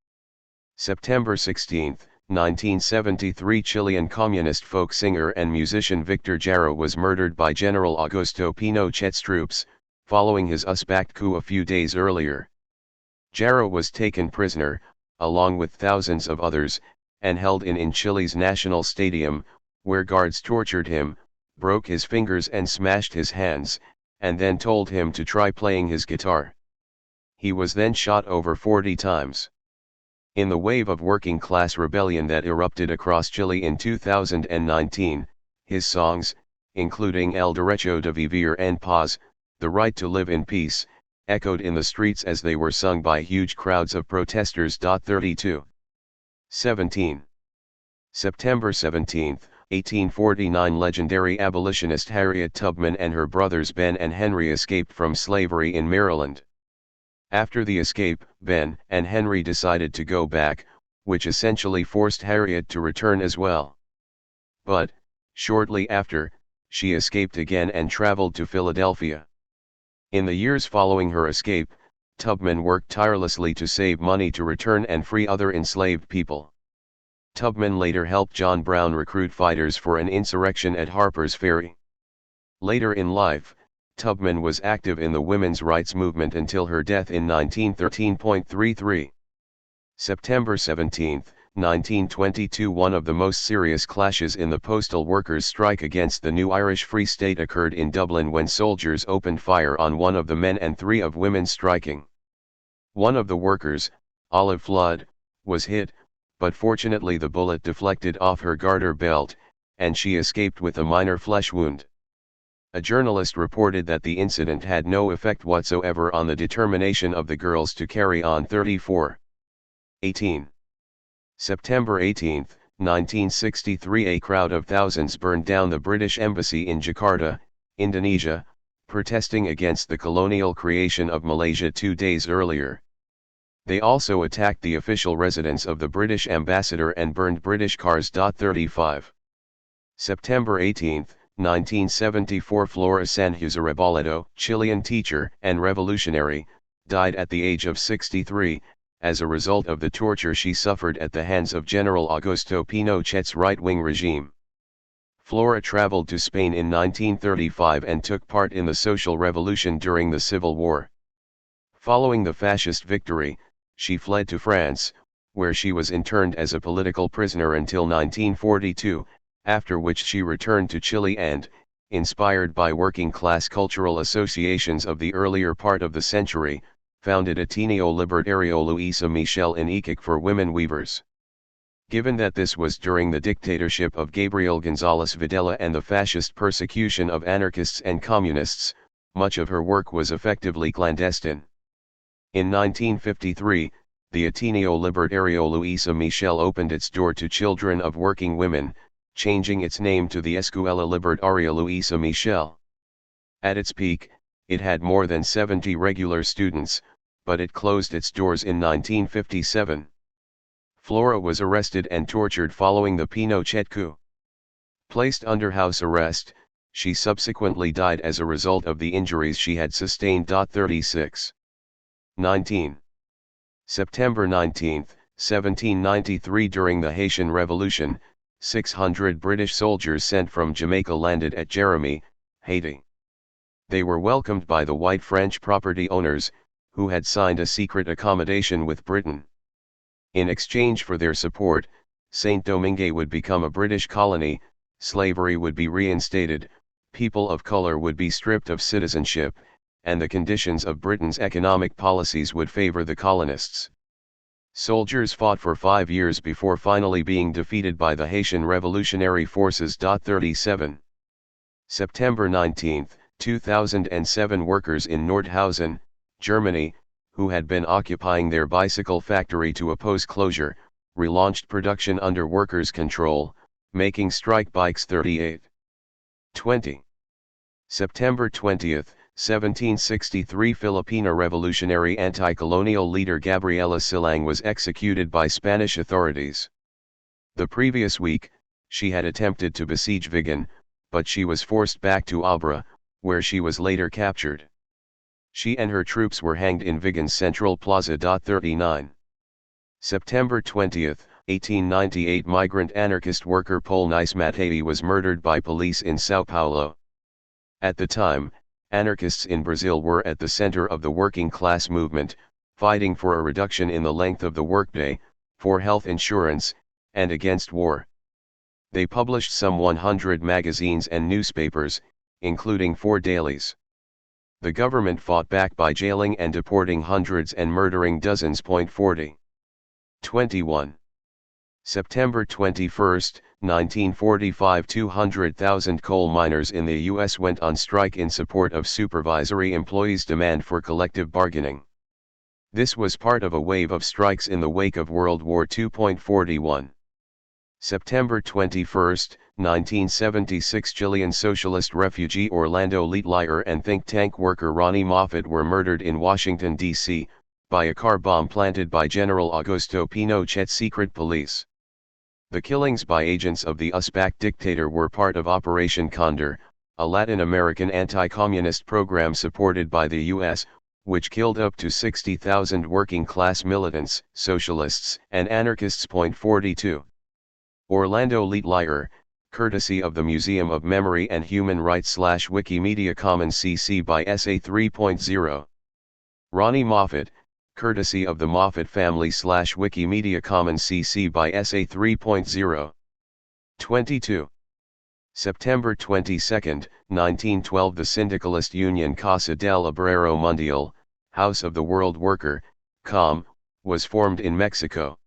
September 16, 1973, Chilean communist folk singer and musician Victor Jara was murdered by General Augusto Pinochet's troops, following his US-backed coup a few days earlier. Jara was taken prisoner, along with thousands of others, and held in Chile's National Stadium, where guards tortured him, broke his fingers and smashed his hands, and then told him to try playing his guitar. He was then shot over 40 times. In the wave of working-class rebellion that erupted across Chile in 2019, his songs, including El Derecho de Vivir en Paz, The Right to Live in Peace, echoed in the streets as they were sung by huge crowds of protesters. 32. 17. September 17, 1849. Legendary abolitionist Harriet Tubman and her brothers Ben and Henry escaped from slavery in Maryland. After the escape, Ben and Henry decided to go back, which essentially forced Harriet to return as well. But, shortly after, she escaped again and traveled to Philadelphia. In the years following her escape, Tubman worked tirelessly to save money to return and free other enslaved people. Tubman later helped John Brown recruit fighters for an insurrection at Harper's Ferry. Later in life, Tubman was active in the women's rights movement until her death in 1913.33. September 17, 1922. One of the most serious clashes in the postal workers' strike against the new Irish Free State occurred in Dublin when soldiers opened fire on one of the men and 3 of women striking. One of the workers, Olive Flood, was hit, but fortunately the bullet deflected off her garter belt, and she escaped with a minor flesh wound. A journalist reported that the incident had no effect whatsoever on the determination of the girls to carry on. 34. 18. September 18, 1963. A crowd of thousands burned down the British Embassy in Jakarta, Indonesia, protesting against the colonial creation of Malaysia 2 days earlier. They also attacked the official residence of the British ambassador and burned British cars. 35. September 18, 1974. Flora Sanjus Arevalo, Chilean teacher and revolutionary, died at the age of 63, as a result of the torture she suffered at the hands of General Augusto Pinochet's right-wing regime. Flora traveled to Spain in 1935 and took part in the social revolution during the Civil War. Following the fascist victory, she fled to France, where she was interned as a political prisoner until 1942, after which she returned to Chile and, inspired by working-class cultural associations of the earlier part of the century, founded Ateneo Libertario Luisa Michel in Iquique for women weavers. Given that this was during the dictatorship of Gabriel González Videla and the fascist persecution of anarchists and communists, much of her work was effectively clandestine. In 1953, the Ateneo Libertario Luisa Michel opened its door to children of working women, changing its name to the Escuela Libertaria Luisa Michel. At its peak, it had more than 70 regular students, but it closed its doors in 1957. Flora was arrested and tortured following the Pinochet coup. Placed under house arrest, she subsequently died as a result of the injuries she had sustained. 36. 19. September 19, 1793. During the Haitian Revolution, 600 British soldiers sent from Jamaica landed at Jérémie, Haiti. They were welcomed by the white French property owners, who had signed a secret accommodation with Britain. In exchange for their support, Saint-Domingue would become a British colony, slavery would be reinstated, people of color would be stripped of citizenship, and the conditions of Britain's economic policies would favor the colonists. Soldiers fought for 5 years before finally being defeated by the Haitian Revolutionary Forces. 37. September 19, 2007. Workers in Nordhausen, Germany, who had been occupying their bicycle factory to oppose closure, relaunched production under workers' control, making strike bikes. 38. 20. September 20, 1763. Filipina revolutionary anti-colonial leader Gabriela Silang was executed by Spanish authorities. The previous week, she had attempted to besiege Vigan, but she was forced back to Abra, where she was later captured. She and her troops were hanged in Vigan's Central Plaza. 39. September 20, 1898. Migrant anarchist worker Paul Nice Matei was murdered by police in São Paulo. At the time, anarchists in Brazil were at the center of the working class movement, fighting for a reduction in the length of the workday, for health insurance, and against war. They published some 100 magazines and newspapers, including 4 dailies. The government fought back by jailing and deporting hundreds and murdering dozens. 40. 21. September 21, 1945, 200,000 coal miners in the U.S. went on strike in support of supervisory employees' demand for collective bargaining. This was part of a wave of strikes in the wake of World War II. 41. September 21, 1976, Chilean socialist refugee Orlando Letelier and think tank worker Ronnie Moffat were murdered in Washington, D.C., by a car bomb planted by General Augusto Pinochet's secret police. The killings by agents of the US-backed dictator were part of Operation Condor, a Latin American anti-communist program supported by the US, which killed up to 60,000 working-class militants, socialists, and anarchists. 42. Orlando Letelier, courtesy of the Museum of Memory and Human Rights / Wikimedia Commons CC by SA 3.0. Ronnie Moffat, courtesy of the Moffat family / Wikimedia Commons CC by SA 3.0. 22. September 22, 1912, the syndicalist union Casa del Obrero Mundial, House of the World Worker, COM, was formed in Mexico.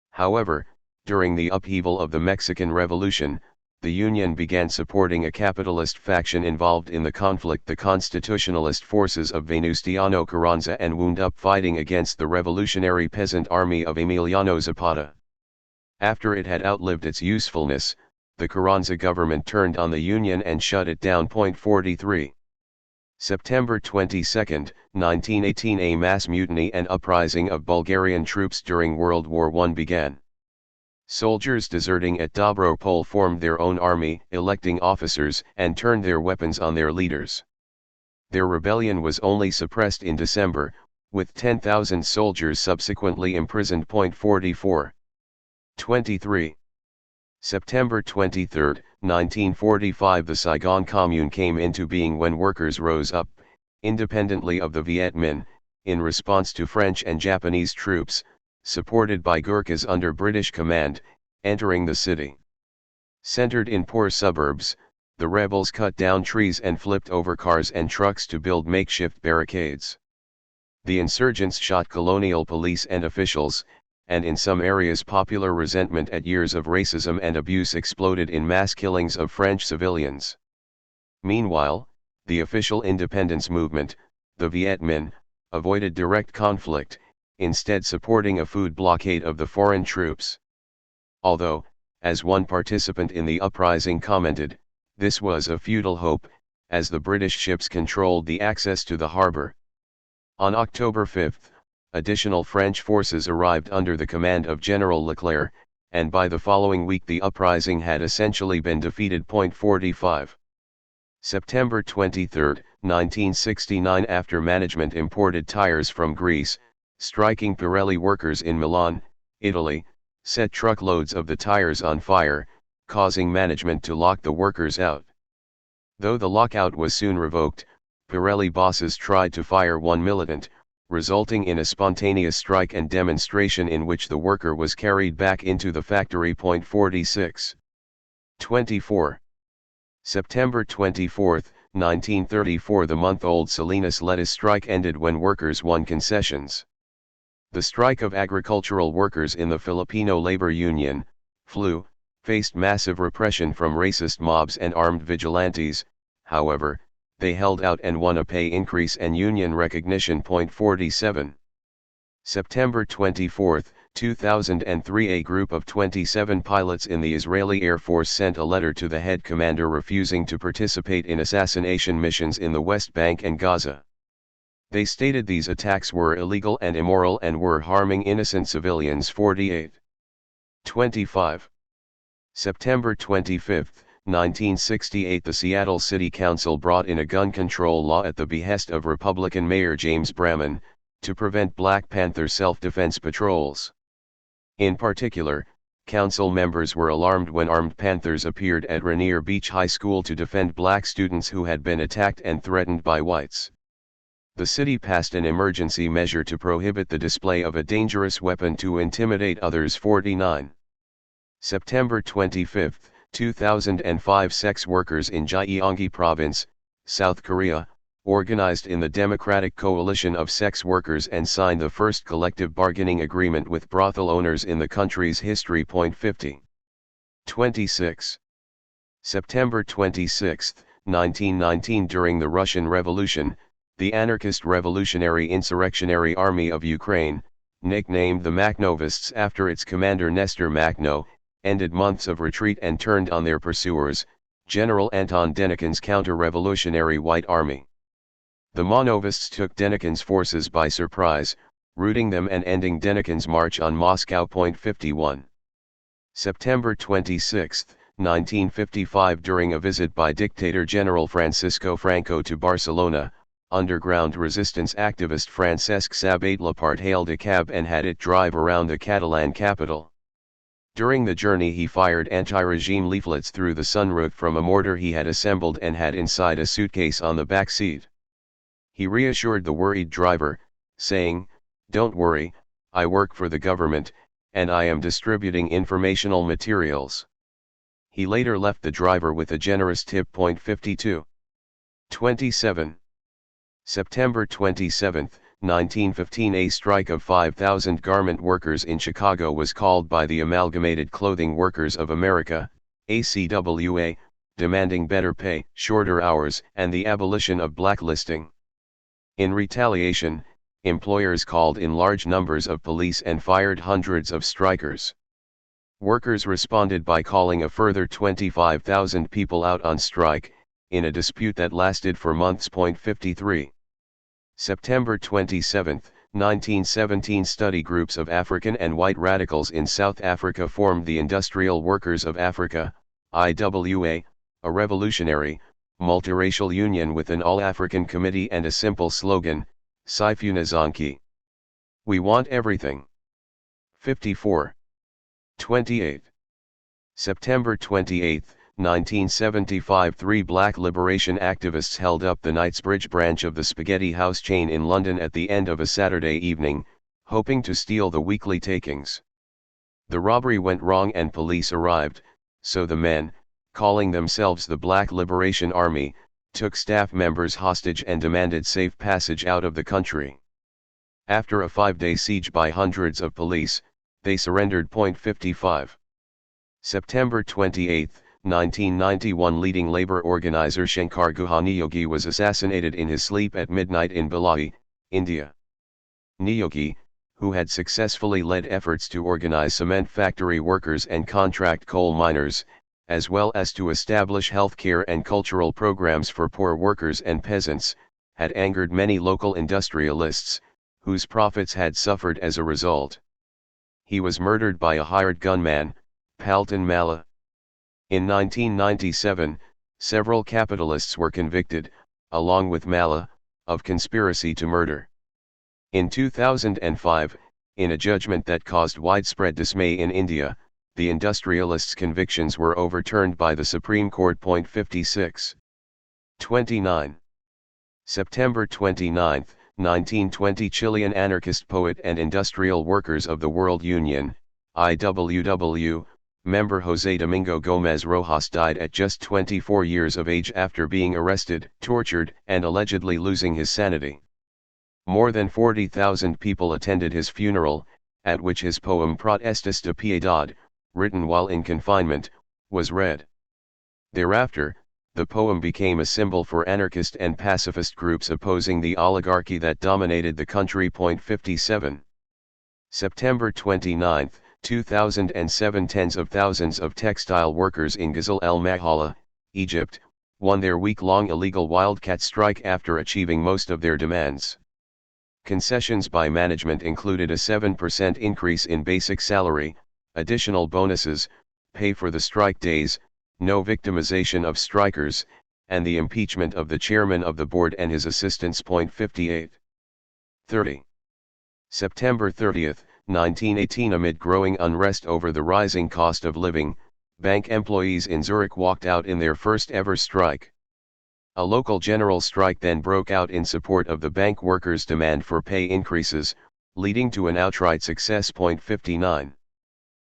However, during the upheaval of the Mexican Revolution, the union began supporting a capitalist faction involved in the conflict, the constitutionalist forces of Venustiano Carranza, and wound up fighting against the revolutionary peasant army of Emiliano Zapata. After it had outlived its usefulness, the Carranza government turned on the union and shut it down. 43. September 22, 1918, a mass mutiny and uprising of Bulgarian troops during World War I began. Soldiers deserting at Dobropol formed their own army, electing officers, and turned their weapons on their leaders. Their rebellion was only suppressed in December, with 10,000 soldiers subsequently imprisoned. 44. 23. September 23, 1945, the Saigon Commune came into being when workers rose up, independently of the Viet Minh, in response to French and Japanese troops, supported by Gurkhas under British command, entering the city. Centered in poor suburbs, the rebels cut down trees and flipped over cars and trucks to build makeshift barricades. The insurgents shot colonial police and officials, and in some areas popular resentment at years of racism and abuse exploded in mass killings of French civilians. Meanwhile, the official independence movement, the Viet Minh, avoided direct conflict, instead supporting a food blockade of the foreign troops. Although, as one participant in the uprising commented, this was a futile hope, as the British ships controlled the access to the harbor. On October 5, additional French forces arrived under the command of General Leclerc, and by the following week the uprising had essentially been defeated. 45. September 23, 1969, after management imported tires from Greece, striking Pirelli workers in Milan, Italy, set truckloads of the tires on fire, causing management to lock the workers out. Though the lockout was soon revoked, Pirelli bosses tried to fire one militant, resulting in a spontaneous strike and demonstration in which the worker was carried back into the factory. 46. 24. September 24, 1934, the month-old Salinas lettuce strike ended when workers won concessions. The strike of agricultural workers in the Filipino Labor Union, FLU, faced massive repression from racist mobs and armed vigilantes. However, they held out and won a pay increase and union recognition. 47. September 24, 2003, a group of 27 pilots in the Israeli Air Force sent a letter to the head commander refusing to participate in assassination missions in the West Bank and Gaza. They stated these attacks were illegal and immoral and were harming innocent civilians. 48. 25. September 25, 1968, the Seattle City Council brought in a gun control law at the behest of Republican Mayor James Bramman, to prevent Black Panther self-defense patrols. In particular, council members were alarmed when armed Panthers appeared at Rainier Beach High School to defend black students who had been attacked and threatened by whites. The city passed an emergency measure to prohibit the display of a dangerous weapon to intimidate others. 49. September 25, 2005, sex workers in Gyeonggi Province, South Korea, organized in the Democratic Coalition of Sex Workers and signed the first collective bargaining agreement with brothel owners in the country's history. 50. 26. September 26, 1919. During the Russian Revolution, the anarchist Revolutionary Insurrectionary Army of Ukraine, nicknamed the Makhnovists after its commander Nestor Makhno, ended months of retreat and turned on their pursuers, General Anton Denikin's counter-revolutionary White Army. The Monovists took Denikin's forces by surprise, routing them and ending Denikin's march on Moscow. 51. September 26, 1955. During a visit by dictator General Francisco Franco to Barcelona, underground resistance activist Francesc Sabatllapart hailed a cab and had it drive around the Catalan capital. During the journey he fired anti-regime leaflets through the sunroof from a mortar he had assembled and had inside a suitcase on the back seat. He reassured the worried driver, saying, "Don't worry, I work for the government, and I am distributing informational materials." He later left the driver with a generous tip. 52. 27. September 27, 1915. A strike of 5,000 garment workers in Chicago was called by the Amalgamated Clothing Workers of America, ACWA, demanding better pay, shorter hours, and the abolition of blacklisting. In retaliation, employers called in large numbers of police and fired hundreds of strikers. Workers responded by calling a further 25,000 people out on strike, in a dispute that lasted for months. 53. September 27, 1917. Study groups of African and white radicals in South Africa formed the Industrial Workers of Africa, IWA, a revolutionary, multiracial union with an all-African committee and a simple slogan, Sifuna Zonke. We want everything. 54. 28. September 28, 1975. Three black liberation activists held up the Knightsbridge branch of the Spaghetti House chain in London at the end of a Saturday evening, hoping to steal the weekly takings. The robbery went wrong and police arrived, so the men, calling themselves the Black Liberation Army, took staff members hostage and demanded safe passage out of the country. After a 5-day siege by hundreds of police, they surrendered. 55. September 28, 1991. Leading labor organizer Shankar Guha Niyogi was assassinated in his sleep at midnight in Bellary, India. Niyogi, who had successfully led efforts to organize cement factory workers and contract coal miners, as well as to establish healthcare and cultural programs for poor workers and peasants, had angered many local industrialists, whose profits had suffered as a result. He was murdered by a hired gunman, Paltan Malla. In 1997, several capitalists were convicted, along with Malla, of conspiracy to murder. In 2005, in a judgment that caused widespread dismay in India, the industrialists' convictions were overturned by the Supreme Court. 56. 29. September 29, 1920. Chilean anarchist poet and Industrial Workers of the World Union, IWW, member José Domingo Gómez Rojas died at just 24 years of age after being arrested, tortured, and allegedly losing his sanity. More than 40,000 people attended his funeral, at which his poem Protestas de Piedad, written while in confinement, was read. Thereafter, the poem became a symbol for anarchist and pacifist groups opposing the oligarchy that dominated the country. 57. September 29, 2007. Tens of thousands of textile workers in Ghazal El Mahala, Egypt, won their week-long illegal wildcat strike after achieving most of their demands. Concessions by management included a 7% increase in basic salary, additional bonuses, pay for the strike days, no victimization of strikers, and the impeachment of the chairman of the board and his assistants. 58. 30. September 30, 1918. Amid growing unrest over the rising cost of living, bank employees in Zurich walked out in their first ever strike. A local general strike then broke out in support of the bank workers' demand for pay increases, leading to an outright success. 59.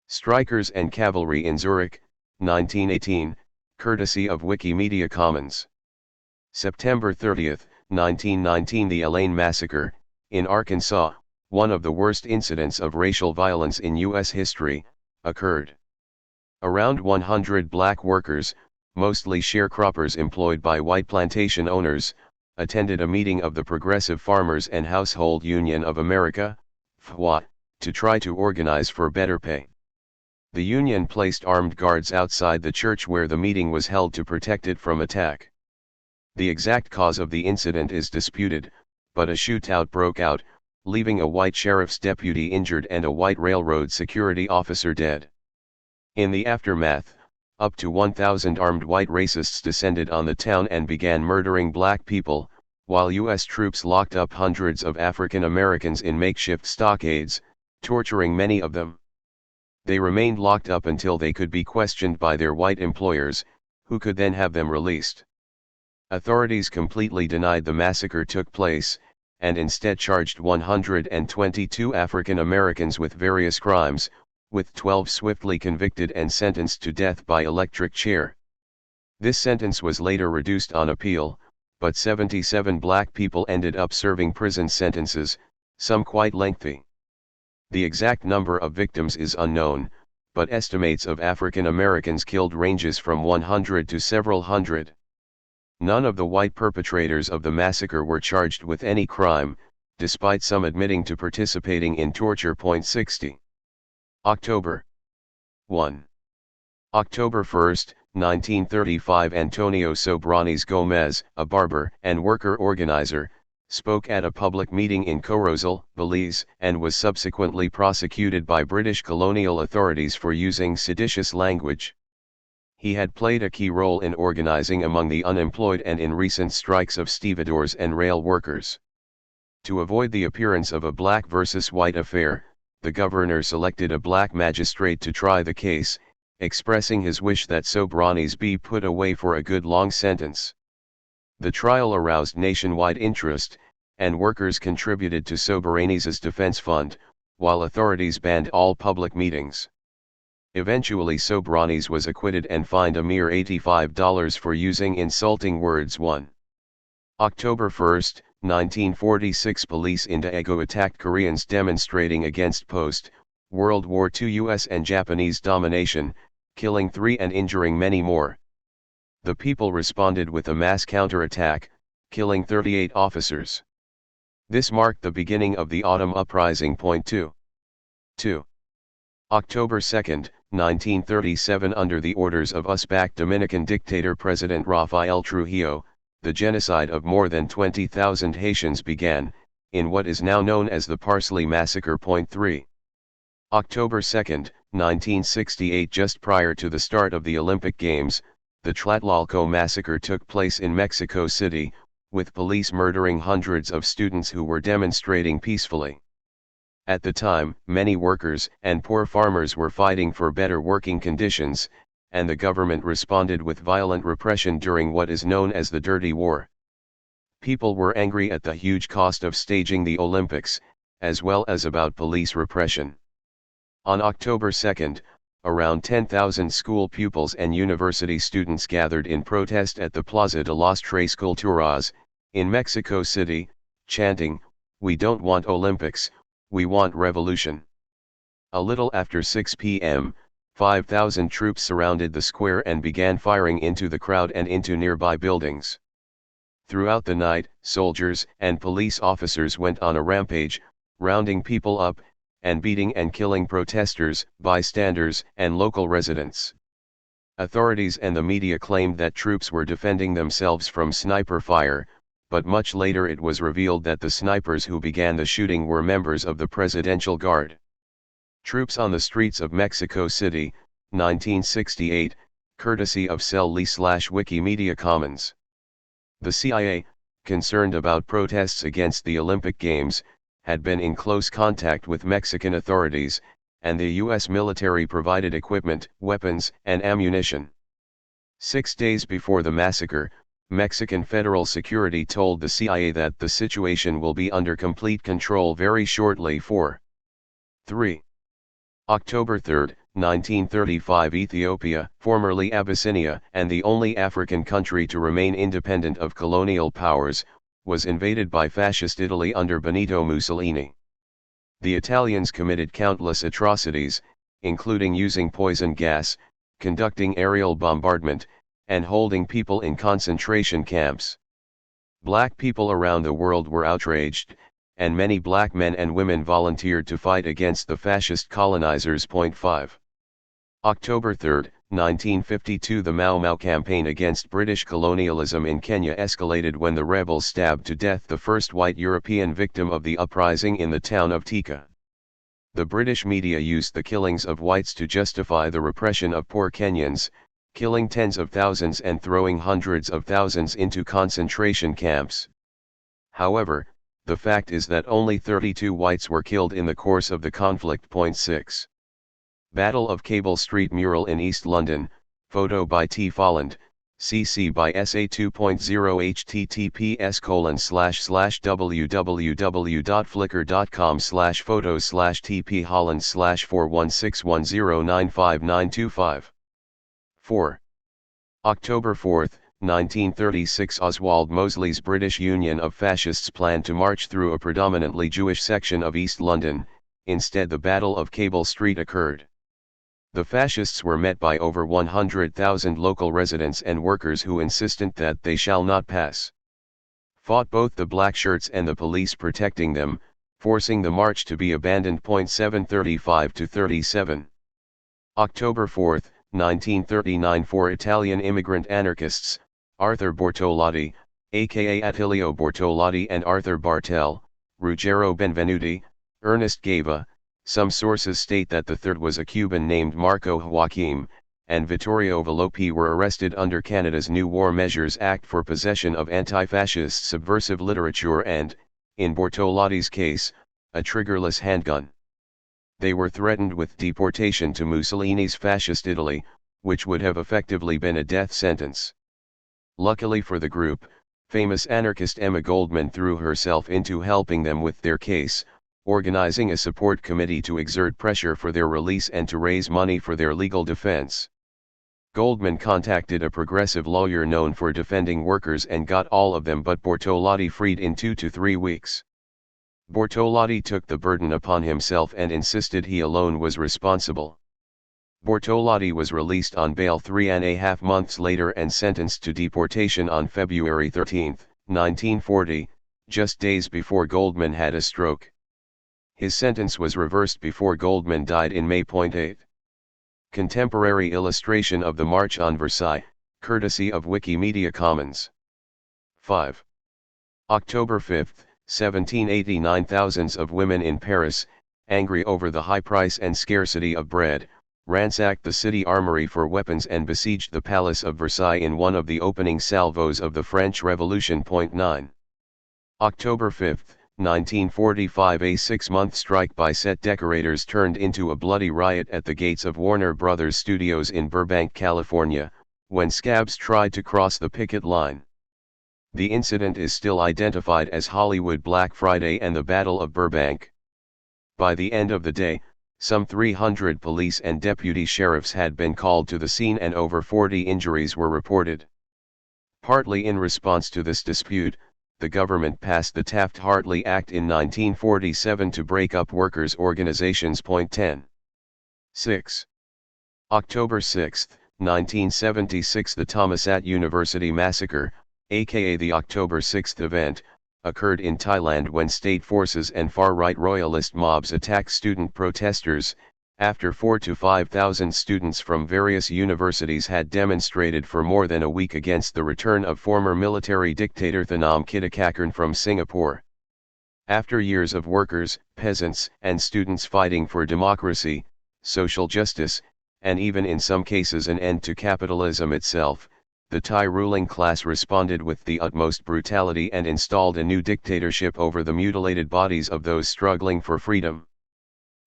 Strikers and Cavalry in Zurich, 1918, courtesy of Wikimedia Commons. September 30, 1919 The Elaine Massacre, in Arkansas, one of the worst incidents of racial violence in U.S. history, occurred. Around 100 black workers, mostly sharecroppers employed by white plantation owners, attended a meeting of the Progressive Farmers and Household Union of America, FWA, to try to organize for better pay. The union placed armed guards outside the church where the meeting was held to protect it from attack. The exact cause of the incident is disputed, but a shootout broke out, leaving a white sheriff's deputy injured and a white railroad security officer dead. In the aftermath, up to 1,000 armed white racists descended on the town and began murdering black people, while U.S. troops locked up hundreds of African Americans in makeshift stockades, torturing many of them. They remained locked up until they could be questioned by their white employers, who could then have them released. Authorities completely denied the massacre took place, and instead charged 122 African Americans with various crimes, with 12 swiftly convicted and sentenced to death by electric chair. This sentence was later reduced on appeal, but 77 black people ended up serving prison sentences, some quite lengthy. The exact number of victims is unknown, but estimates of African Americans killed ranges from 100 to several hundred. None of the white perpetrators of the massacre were charged with any crime, despite some admitting to participating in torture. 60. October 1. October 1, 1935 Antonio Sobranes Gomez, a barber and worker organizer, spoke at a public meeting in Corozal, Belize, and was subsequently prosecuted by British colonial authorities for using seditious language. He had played a key role in organizing among the unemployed and in recent strikes of stevedores and rail workers. To avoid the appearance of a black versus white affair, the governor selected a black magistrate to try the case, expressing his wish that Sobranes be put away for a good long sentence. The trial aroused nationwide interest, and workers contributed to Sobranes's defense fund, while authorities banned all public meetings. Eventually Sobranes was acquitted and fined a mere $85 for using insulting words. 1. October 1, 1946 Police in Daegu attacked Koreans demonstrating against post-World War II US and Japanese domination, killing 3 and injuring many more. The people responded with a mass counterattack, killing 38 officers. This marked the beginning of the Autumn Uprising. 2. October 2, 1937 Under the orders of Uzbek Dominican dictator President Rafael Trujillo, the genocide of more than 20,000 Haitians began, in what is now known as the Parsley Massacre. 3. October 2, 1968 Just prior to the start of the Olympic Games, the Tlatelolco massacre took place in Mexico City, with police murdering hundreds of students who were demonstrating peacefully. At the time, many workers and poor farmers were fighting for better working conditions, and the government responded with violent repression during what is known as the Dirty War. People were angry at the huge cost of staging the Olympics, as well as about police repression. On October 2, around 10,000 school pupils and university students gathered in protest at the Plaza de las Tres Culturas, in Mexico City, chanting, "We don't want Olympics, we want revolution." A little after 6 p.m., 5,000 troops surrounded the square and began firing into the crowd and into nearby buildings. Throughout the night, soldiers and police officers went on a rampage, rounding people up, and beating and killing protesters, bystanders, and local residents. Authorities and the media claimed that troops were defending themselves from sniper fire, but much later it was revealed that the snipers who began the shooting were members of the Presidential Guard. Troops on the Streets of Mexico City, 1968, courtesy of Cell-Lee/Wikimedia Commons. The CIA, concerned about protests against the Olympic Games, had been in close contact with Mexican authorities, and the U.S. military provided equipment, weapons, and ammunition. 6 days before the massacre, Mexican federal security told the CIA that the situation will be under complete control very shortly. 3. October 3, 1935 Ethiopia, formerly Abyssinia and the only African country to remain independent of colonial powers, was invaded by fascist Italy under Benito Mussolini. The Italians committed countless atrocities, including using poison gas, conducting aerial bombardment, and holding people in concentration camps. Black people around the world were outraged, and many black men and women volunteered to fight against the fascist colonizers. 5. October 3, 1952. The Mau Mau campaign against British colonialism in Kenya escalated when the rebels stabbed to death the first white European victim of the uprising in the town of Thika. The British media used the killings of whites to justify the repression of poor Kenyans, killing tens of thousands and throwing hundreds of thousands into concentration camps. However, the fact is that only 32 whites were killed in the course of the conflict. 6. Battle of Cable Street mural in East London, photo by T. Folland, CC by SA 2.0 https://www.flickr.com/photos/tp/holland/41610959525. 4. October 4, 1936. Oswald Mosley's British Union of Fascists planned to march through a predominantly Jewish section of East London. Instead, the Battle of Cable Street occurred. The fascists were met by over 100,000 local residents and workers who insisted that they shall not pass. Fought both the black shirts and the police protecting them, forcing the march to be abandoned. 7:35-37. October 4, 1939. Four Italian immigrant anarchists, Arthur Bortolotti, aka Attilio Bortolotti, and Arthur Bartel, Ruggero Benvenuti, Ernest Gava. Some sources state that the third was a Cuban named Marco Joaquim, and Vittorio Volpi were arrested under Canada's New War Measures Act for possession of anti-fascist subversive literature and, in Bortolotti's case, a triggerless handgun. They were threatened with deportation to Mussolini's fascist Italy, which would have effectively been a death sentence. Luckily for the group, famous anarchist Emma Goldman threw herself into helping them with their case, organizing a support committee to exert pressure for their release and to raise money for their legal defense. Goldman contacted a progressive lawyer known for defending workers and got all of them but Bortolotti freed in 2 to 3 weeks. Bortolotti took the burden upon himself and insisted he alone was responsible. Bortolotti was released on bail 3.5 months later and sentenced to deportation on February 13, 1940, just days before Goldman had a stroke. His sentence was reversed before Goldman died in May. 8. Contemporary illustration of the March on Versailles, courtesy of Wikimedia Commons. 5. October 5, 1789. Thousands of women in Paris, angry over the high price and scarcity of bread, ransacked the city armory for weapons and besieged the Palace of Versailles in one of the opening salvos of the French Revolution. 9. October 5, 1945. A 6-month strike by set decorators turned into a bloody riot at the gates of Warner Brothers Studios in Burbank, California, when scabs tried to cross the picket line. The incident is still identified as Hollywood Black Friday and the Battle of Burbank. By the end of the day, some 300 police and deputy sheriffs had been called to the scene and over 40 injuries were reported. Partly in response to this dispute, the government passed the Taft-Hartley Act in 1947 to break up workers' organizations. 10. 6. October 6, 1976. The Thammasat University Massacre, aka the October 6 event, occurred in Thailand when state forces and far-right royalist mobs attacked student protesters, after 4,000 to 5,000 students from various universities had demonstrated for more than a week against the return of former military dictator Noam Kitakakarn from Singapore. After years of workers, peasants, and students fighting for democracy, social justice, and even in some cases an end to capitalism itself, the Thai ruling class responded with the utmost brutality and installed a new dictatorship over the mutilated bodies of those struggling for freedom.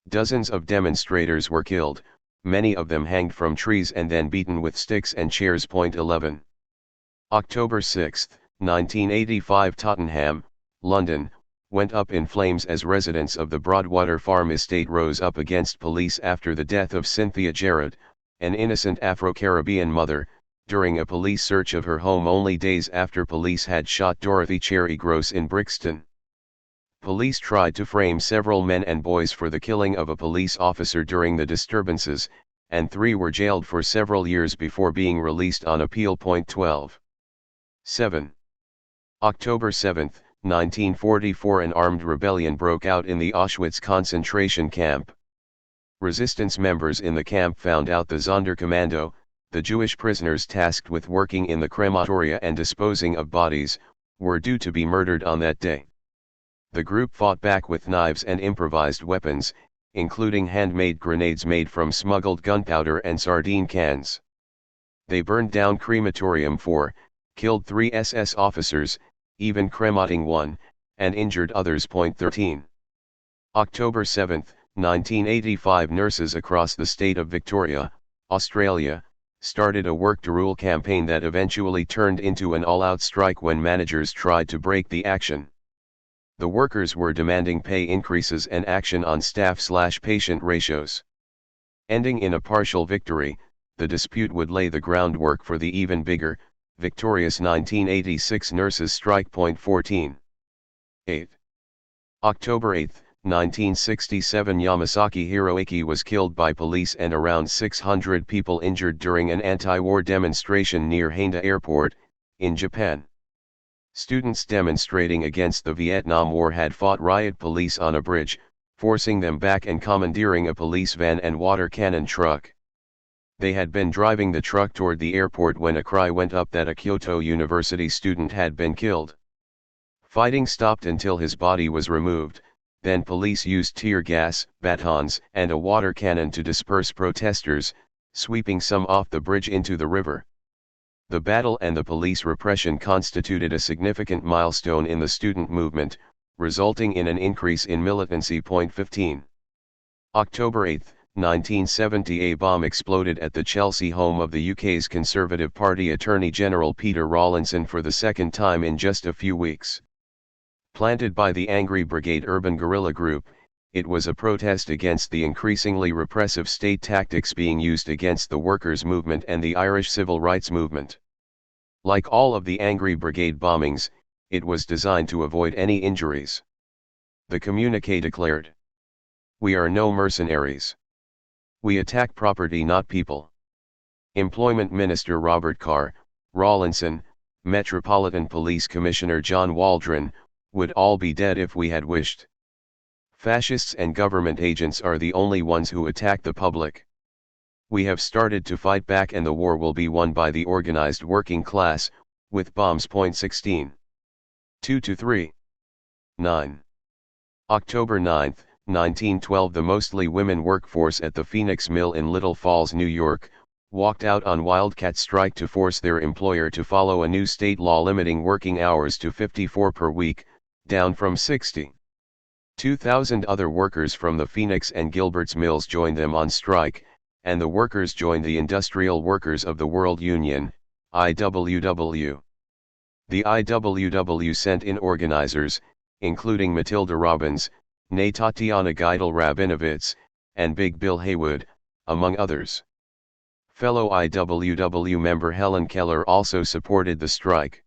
Dozens of demonstrators were killed, many of them hanged from trees and then beaten with sticks and chairs. 11. October 6, 1985. Tottenham, London, went up in flames as residents of the Broadwater Farm estate rose up against police after the death of Cynthia Jarrett, an innocent Afro-Caribbean mother, during a police search of her home only days after police had shot Dorothy Cherry Gross in Brixton. Police tried to frame several men and boys for the killing of a police officer during the disturbances, and 3 were jailed for several years before being released on appeal. 12. 7. October 7, 1944, an armed rebellion broke out in the Auschwitz concentration camp. Resistance members in the camp found out the Sonderkommando, the Jewish prisoners tasked with working in the crematoria and disposing of bodies, were due to be murdered on that day. The group fought back with knives and improvised weapons, including handmade grenades made from smuggled gunpowder and sardine cans. They burned down Crematorium 4, killed 3 SS officers, even cremating 1, and injured others. 13. October 7, 1985, nurses across the state of Victoria, Australia, started a work to rule campaign that eventually turned into an all-out strike when managers tried to break the action. The workers were demanding pay increases and action on staff-patient ratios. Ending in a partial victory, the dispute would lay the groundwork for the even bigger, victorious 1986 nurses' strike. 14. 8. October 8, 1967, Yamasaki Hiroaki was killed by police and around 600 people injured during an anti-war demonstration near Haneda Airport, in Japan. Students demonstrating against the Vietnam War had fought riot police on a bridge, forcing them back and commandeering a police van and water cannon truck. They had been driving the truck toward the airport when a cry went up that a Kyoto University student had been killed. Fighting stopped until his body was removed, then police used tear gas, batons, and a water cannon to disperse protesters, sweeping some off the bridge into the river. The battle and the police repression constituted a significant milestone in the student movement, resulting in an increase in militancy. 15. October 8, 1970, a bomb exploded at the Chelsea home of the UK's Conservative Party Attorney General Peter Rawlinson for the second time in just a few weeks. Planted by the Angry Brigade urban guerrilla group, it was a protest against the increasingly repressive state tactics being used against the workers' movement and the Irish civil rights movement. Like all of the Angry Brigade bombings, it was designed to avoid any injuries. The communiqué declared, "We are no mercenaries. We attack property, not people." Employment Minister Robert Carr, Rawlinson, Metropolitan Police Commissioner John Waldron, would all be dead if we had wished. Fascists and government agents are the only ones who attack the public. We have started to fight back and the war will be won by the organized working class, with bombs. 16. 2-3. 9. October 9, 1912, the mostly women workforce at the Phoenix Mill in Little Falls, New York, walked out on wildcat strike to force their employer to follow a new state law limiting working hours to 54 per week, down from 60. 2,000 other workers from the Phoenix and Gilbert's mills joined them on strike, and the workers joined the Industrial Workers of the World Union, IWW. The IWW sent in organizers, including Matilda Robbins, née Tatiana Geidel-Rabinovitz, and Big Bill Haywood, among others. Fellow IWW member Helen Keller also supported the strike.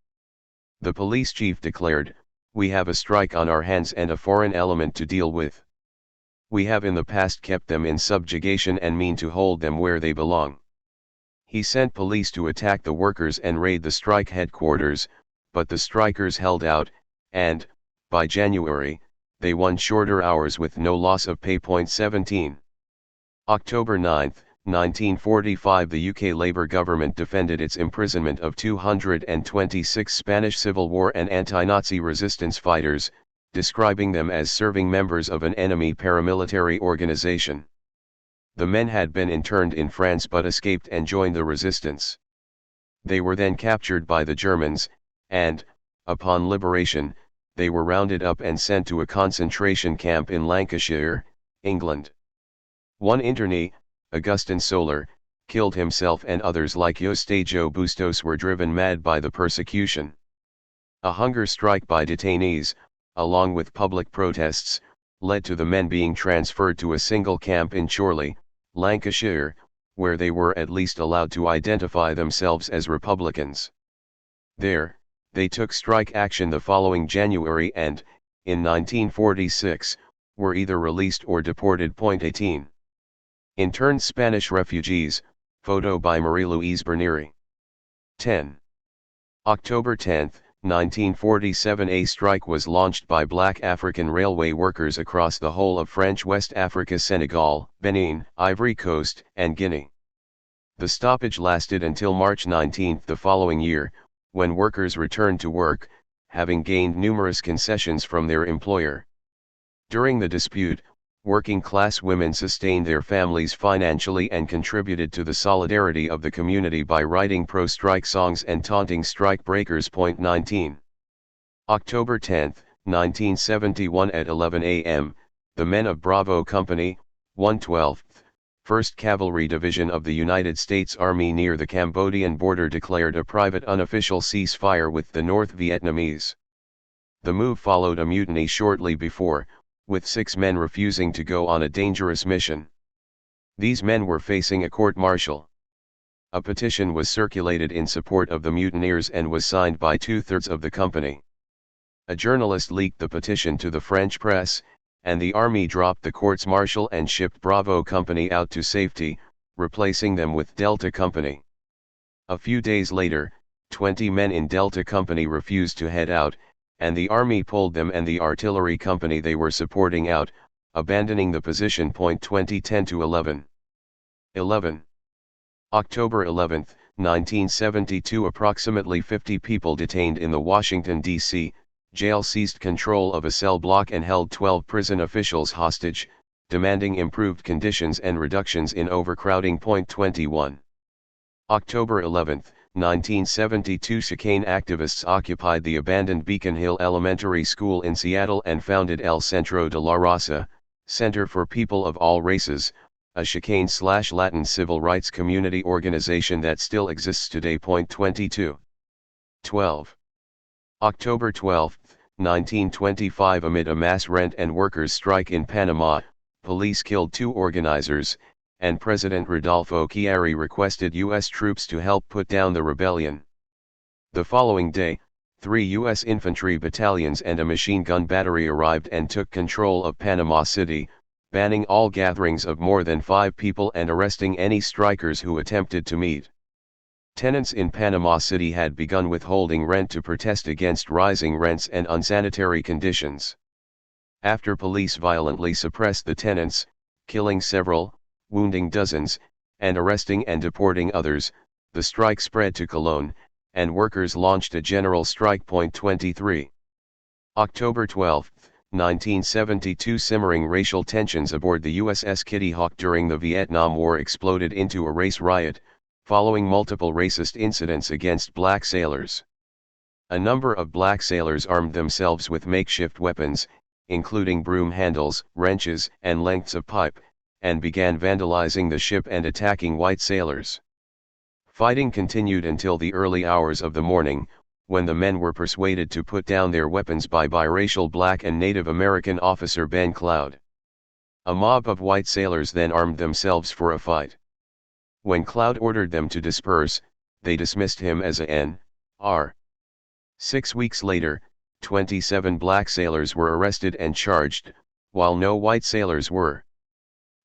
The police chief declared, "We have a strike on our hands and a foreign element to deal with. We have in the past kept them in subjugation and mean to hold them where they belong." He sent police to attack the workers and raid the strike headquarters, but the strikers held out, and, by January, they won shorter hours with no loss of pay. 17. October 9, 1945, the UK Labour government defended its imprisonment of 226 Spanish Civil War and anti-Nazi resistance fighters, describing them as serving members of an enemy paramilitary organization. The men had been interned in France but escaped and joined the resistance. They were then captured by the Germans, and, upon liberation, they were rounded up and sent to a concentration camp in Lancashire, England. One internee, Augustin Soler, killed himself, and others like Eustaquio Bustos were driven mad by the persecution. A hunger strike by detainees, along with public protests, led to the men being transferred to a single camp in Chorley, Lancashire, where they were at least allowed to identify themselves as Republicans. There, they took strike action the following January and, in 1946, were either released or deported. 18. Interned Spanish refugees, photo by Marie-Louise Bernieri. 10. October 10, 1947. A strike was launched by black African railway workers across the whole of French West Africa, Senegal, Benin, Ivory Coast, and Guinea. The stoppage lasted until March 19 the following year, when workers returned to work, having gained numerous concessions from their employer. During the dispute, working-class women sustained their families financially and contributed to the solidarity of the community by writing pro-strike songs and taunting strike breakers. 19. October 10, 1971. At 11 a.m., the men of Bravo Company, 112th, 1st Cavalry Division of the United States Army near the Cambodian border declared a private unofficial ceasefire with the North Vietnamese. The move followed a mutiny shortly before, with 6 men refusing to go on a dangerous mission. These men were facing a court-martial. A petition was circulated in support of the mutineers and was signed by 2/3 of the company. A journalist leaked the petition to the French press, and the army dropped the courts-martial and shipped Bravo Company out to safety, replacing them with Delta Company. A few days later, 20 men in Delta Company refused to head out, and the army pulled them and the artillery company they were supporting out, abandoning the position. 2010 to 11. 11. October 11, 1972. Approximately 50 people detained in the Washington, D.C., jail seized control of a cell block and held 12 prison officials hostage, demanding improved conditions and reductions in overcrowding. 21. October 11, 1972. Chicane activists occupied the abandoned Beacon Hill Elementary School in Seattle and founded El Centro de la Raza, Center for People of All Races, a Chicane/Latin civil rights community organization that still exists today. 22. 12. October 12, 1925. Amid a mass rent and workers' strike in Panama, police killed 2 organizers, and President Rodolfo Chiari requested U.S. troops to help put down the rebellion. The following day, 3 U.S. infantry battalions and a machine gun battery arrived and took control of Panama City, banning all gatherings of more than 5 people and arresting any strikers who attempted to meet. Tenants in Panama City had begun withholding rent to protest against rising rents and unsanitary conditions. After police violently suppressed the tenants, killing several, wounding dozens, and arresting and deporting others, the strike spread to Cologne, and workers launched a general strike. 23. October 12, 1972. Simmering racial tensions aboard the USS Kitty Hawk during the Vietnam War exploded into a race riot, following multiple racist incidents against black sailors. A number of black sailors armed themselves with makeshift weapons, including broom handles, wrenches, and lengths of pipe, and began vandalizing the ship and attacking white sailors. Fighting continued until the early hours of the morning, when the men were persuaded to put down their weapons by biracial black and Native American officer Ben Cloud. A mob of white sailors then armed themselves for a fight. When Cloud ordered them to disperse, they dismissed him as a N.R. 6 weeks later, 27 black sailors were arrested and charged, while no white sailors were.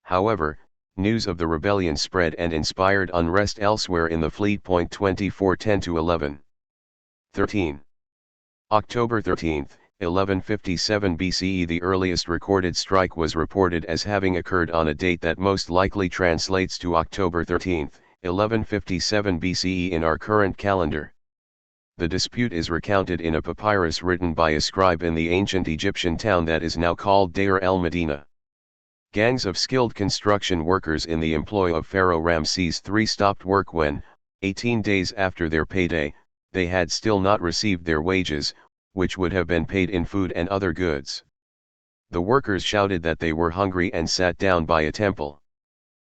However, news of the rebellion spread and inspired unrest elsewhere in the fleet. 24 10 to 11. 13. October 13, 1157 BCE. The earliest recorded strike was reported as having occurred on a date that most likely translates to October 13, 1157 BCE in our current calendar. The dispute is recounted in a papyrus written by a scribe in the ancient Egyptian town that is now called Deir el-Medina. Gangs of skilled construction workers in the employ of Pharaoh Ramses III stopped work when, 18 days after their payday, they had still not received their wages, which would have been paid in food and other goods. The workers shouted that they were hungry and sat down by a temple.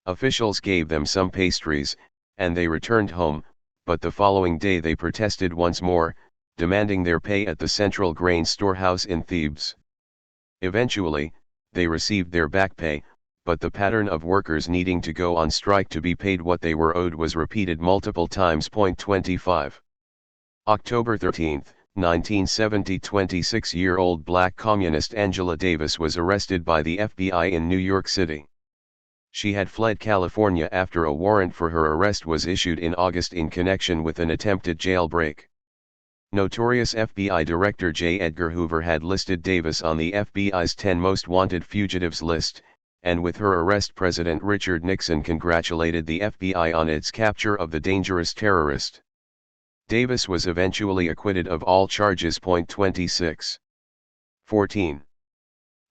Officials gave them some pastries, and they returned home, but the following day they protested once more, demanding their pay at the central grain storehouse in Thebes. Eventually, they received their back pay, but the pattern of workers needing to go on strike to be paid what they were owed was repeated multiple times. 25. October 13, 1970, 26-year-old black communist Angela Davis was arrested by the FBI in New York City. She had fled California after a warrant for her arrest was issued in August in connection with an attempted jailbreak. Notorious FBI Director J. Edgar Hoover had listed Davis on the FBI's 10 most wanted fugitives list, and with her arrest President Richard Nixon congratulated the FBI on its capture of the dangerous terrorist. Davis was eventually acquitted of all charges. 26. 14.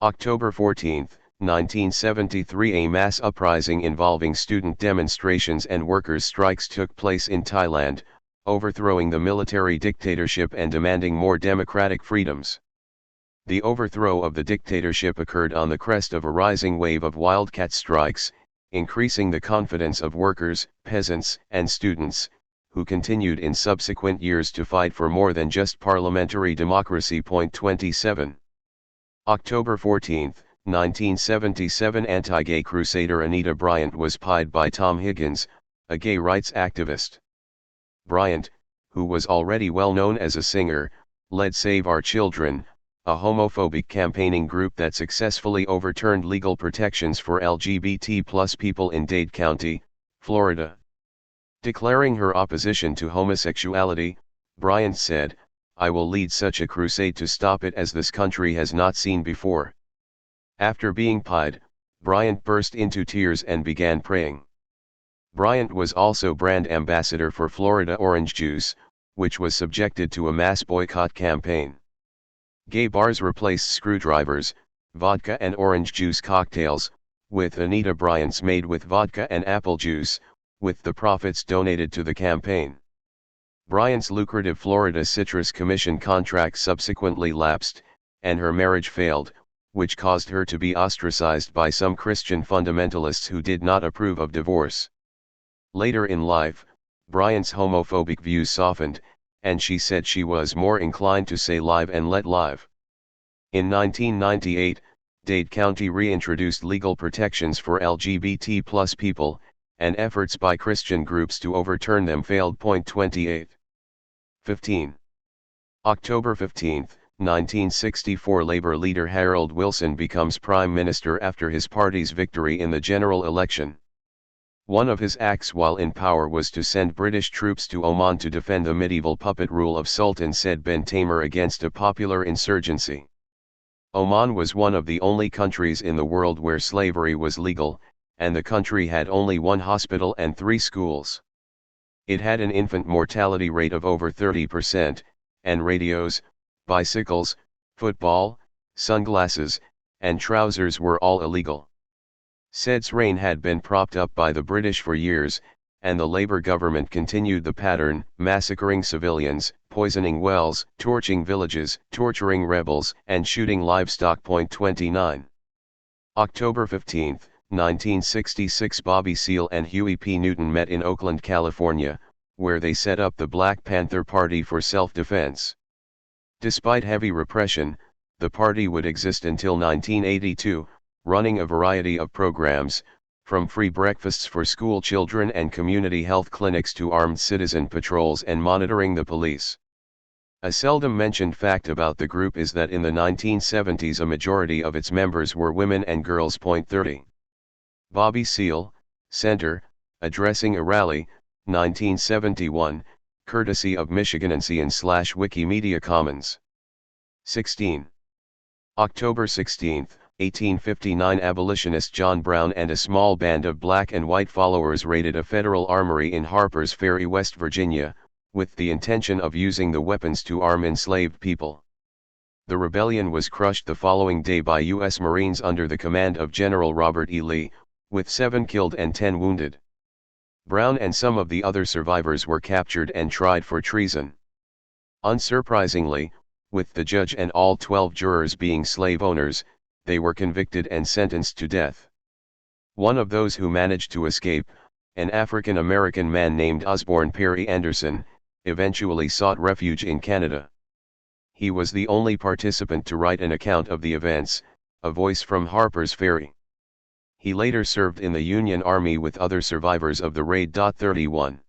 October 14, 1973, a mass uprising involving student demonstrations and workers' strikes took place in Thailand, overthrowing the military dictatorship and demanding more democratic freedoms. The overthrow of the dictatorship occurred on the crest of a rising wave of wildcat strikes, increasing the confidence of workers, peasants, and students, who continued in subsequent years to fight for more than just parliamentary democracy. 27. October 14, 1977, anti-gay crusader Anita Bryant was pied by Tom Higgins, a gay rights activist. Bryant, who was already well known as a singer, led Save Our Children, a homophobic campaigning group that successfully overturned legal protections for LGBT+ people in Dade County, Florida. Declaring her opposition to homosexuality, Bryant said, "I will lead such a crusade to stop it as this country has not seen before." After being pied, Bryant burst into tears and began praying. Bryant was also brand ambassador for Florida orange juice, which was subjected to a mass boycott campaign. Gay bars replaced screwdrivers, vodka and orange juice cocktails, with Anita Bryant's made with vodka and apple juice, with the profits donated to the campaign. Bryant's lucrative Florida Citrus Commission contract subsequently lapsed, and her marriage failed, which caused her to be ostracized by some Christian fundamentalists who did not approve of divorce. Later in life, Bryant's homophobic views softened, and she said she was more inclined to say live and let live. In 1998, Dade County reintroduced legal protections for LGBT+ people, and efforts by Christian groups to overturn them failed. 28. 15. October 15, 1964, Labor leader Harold Wilson becomes Prime Minister after his party's victory in the general election. One of his acts while in power was to send British troops to Oman to defend the medieval puppet rule of Sultan Said bin Tamer against a popular insurgency. Oman was one of the only countries in the world where slavery was legal, and the country had only one hospital and 3 schools. It had an infant mortality rate of over 30%, and radios, bicycles, football, sunglasses, and trousers were all illegal. Said's reign had been propped up by the British for years, and the Labour government continued the pattern, massacring civilians, poisoning wells, torching villages, torturing rebels, and shooting livestock. 29. October 15, 1966, Bobby Seale and Huey P. Newton met in Oakland, California, where they set up the Black Panther Party for self-defense. Despite heavy repression, the party would exist until 1982, running a variety of programs, from free breakfasts for school children and community health clinics to armed citizen patrols and monitoring the police. A seldom mentioned fact about the group is that in the 1970s a majority of its members were women and girls. 30. Bobby Seale, Center, addressing a rally, 1971, courtesy of Michiganensian/Wikimedia Commons. 16. October 16, 1859, abolitionist John Brown and a small band of black and white followers raided a federal armory in Harper's Ferry, West Virginia, with the intention of using the weapons to arm enslaved people. The rebellion was crushed the following day by U.S. Marines under the command of General Robert E. Lee, with 7 killed and 10 wounded. Brown and some of the other survivors were captured and tried for treason. Unsurprisingly, with the judge and all 12 jurors being slave owners, they were convicted and sentenced to death. One of those who managed to escape, an African-American man named Osborne Perry Anderson, eventually sought refuge in Canada. He was the only participant to write an account of the events, a voice from Harper's Ferry. He later served in the Union Army with other survivors of the raid. 31.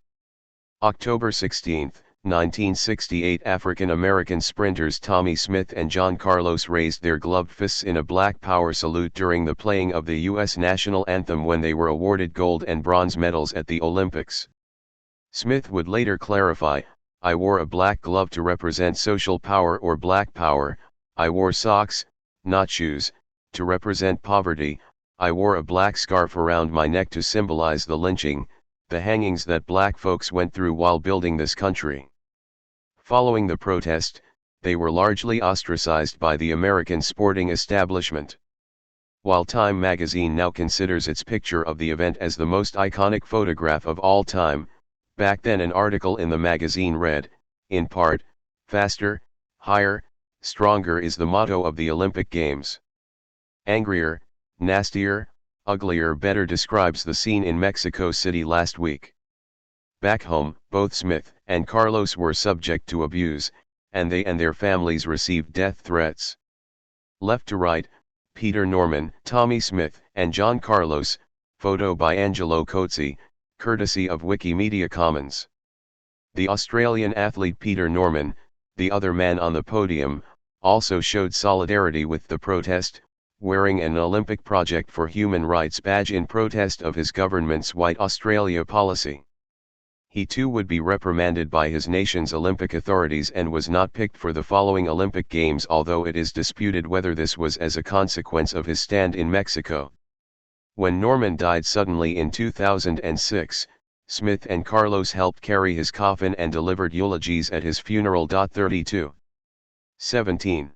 October 16, 1968, African-American sprinters Tommy Smith and John Carlos raised their gloved fists in a Black Power salute during the playing of the U.S. national anthem when they were awarded gold and bronze medals at the Olympics. Smith would later clarify, "I wore a black glove to represent social power or black power. I wore socks, not shoes, to represent poverty. I wore a black scarf around my neck to symbolize the lynching, the hangings that black folks went through while building this country." Following the protest, they were largely ostracized by the American sporting establishment. While Time magazine now considers its picture of the event as the most iconic photograph of all time, back then an article in the magazine read, in part, "Faster, higher, stronger is the motto of the Olympic Games." "Angrier, nastier, uglier" better describes the scene in Mexico City last week. Back home, both Smith and Carlos were subject to abuse, and they and their families received death threats. Left to right, Peter Norman, Tommy Smith, and John Carlos, photo by Angelo Cozzi, courtesy of Wikimedia Commons. The Australian athlete Peter Norman, the other man on the podium, also showed solidarity with the protest, wearing an Olympic Project for Human Rights badge in protest of his government's White Australia policy. He too would be reprimanded by his nation's Olympic authorities and was not picked for the following Olympic Games, although it is disputed whether this was as a consequence of his stand in Mexico. When Norman died suddenly in 2006, Smith and Carlos helped carry his coffin and delivered eulogies at his funeral. 32. 17.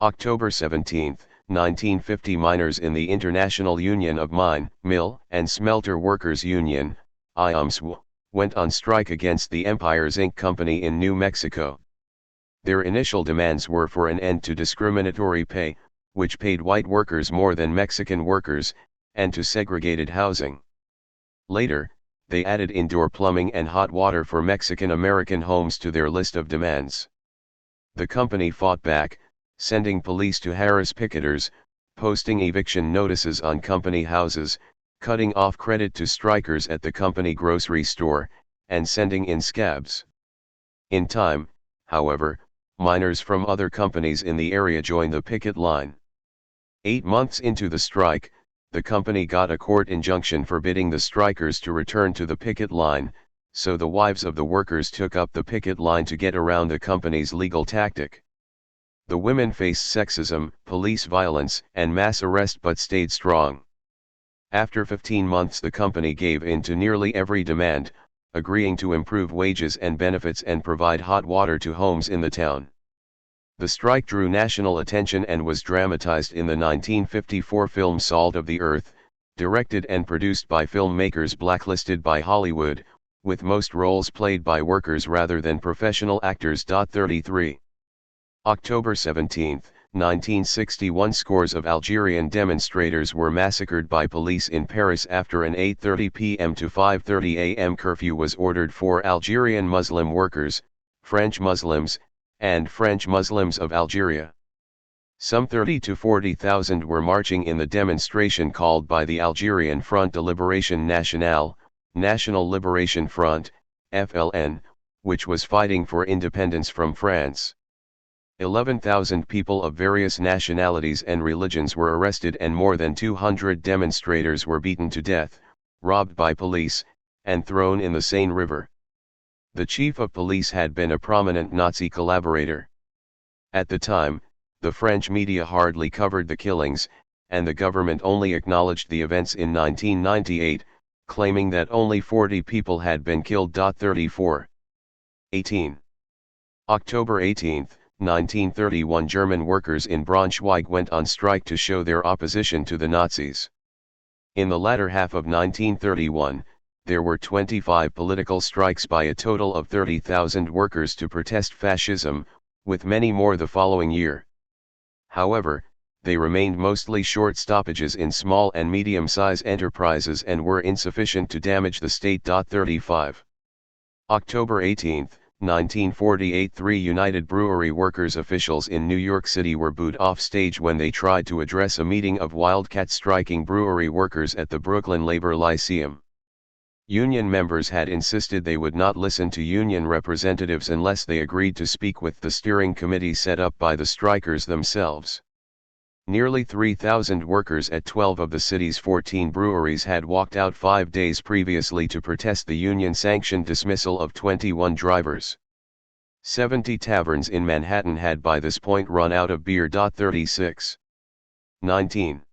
October 17, 1950, miners in the International Union of Mine, Mill, and Smelter Workers Union, IUMSW, went on strike against the Empire Zinc Company in New Mexico. Their initial demands were for an end to discriminatory pay, which paid white workers more than Mexican workers, and to segregated housing. Later, they added indoor plumbing and hot water for Mexican-American homes to their list of demands. The company fought back, sending police to harass picketers, posting eviction notices on company houses, cutting off credit to strikers at the company grocery store, and sending in scabs. In time, however, miners from other companies in the area joined the picket line. 8 months into the strike, the company got a court injunction forbidding the strikers to return to the picket line, so the wives of the workers took up the picket line to get around the company's legal tactic. The women faced sexism, police violence, and mass arrest but stayed strong. After 15 months, the company gave in to nearly every demand, agreeing to improve wages and benefits and provide hot water to homes in the town. The strike drew national attention and was dramatized in the 1954 film Salt of the Earth, directed and produced by filmmakers blacklisted by Hollywood, with most roles played by workers rather than professional actors. 33. October 17, 1961, scores of Algerian demonstrators were massacred by police in Paris after an 8:30 p.m. to 5:30 a.m. curfew was ordered for Algerian Muslim workers, French Muslims, and French Muslims of Algeria. Some 30,000 to 40,000 were marching in the demonstration called by the Algerian Front de Libération Nationale, National Liberation Front, FLN, which was fighting for independence from France. 11,000 people of various nationalities and religions were arrested and more than 200 demonstrators were beaten to death, robbed by police, and thrown in the Seine River. The chief of police had been a prominent Nazi collaborator. At the time, the French media hardly covered the killings, and the government only acknowledged the events in 1998, claiming that only 40 people had been killed. 34. 18. October 18, 1931, German workers in Braunschweig went on strike to show their opposition to the Nazis. In the latter half of 1931, there were 25 political strikes by a total of 30,000 workers to protest fascism, with many more the following year. However, they remained mostly short stoppages in small and medium-sized enterprises and were insufficient to damage the state. 35. October 18, 1948. Three United Brewery Workers officials in New York City were booed off stage when they tried to address a meeting of wildcat striking brewery workers at the Brooklyn Labor Lyceum. Union members had insisted they would not listen to union representatives unless they agreed to speak with the steering committee set up by the strikers themselves. Nearly 3,000 workers at 12 of the city's 14 breweries had walked out 5 days previously to protest the union-sanctioned dismissal of 21 drivers. 70 taverns in Manhattan had by this point run out of beer. 36. 19.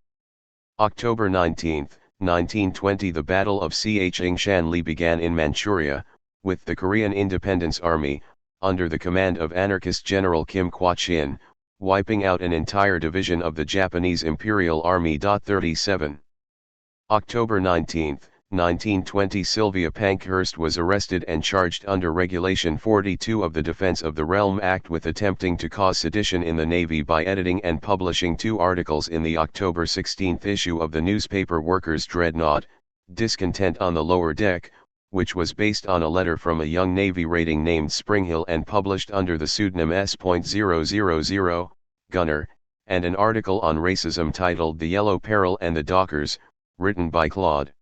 October 19, 1920. The Battle of Shanli began in Manchuria, with the Korean Independence Army, under the command of anarchist General Kim Kwon-chin, wiping out an entire division of the Japanese Imperial Army. 37. October 19, 1920. Sylvia Pankhurst was arrested and charged under Regulation 42 of the Defense of the Realm Act with attempting to cause sedition in the Navy by editing and publishing 2 articles in the October 16 issue of the newspaper Workers' Dreadnought, Discontent on the Lower Deck, which was based on a letter from a young Navy rating named Springhill and published under the pseudonym S.000, Gunner, and an article on racism titled The Yellow Peril and the Dockers, written by Claude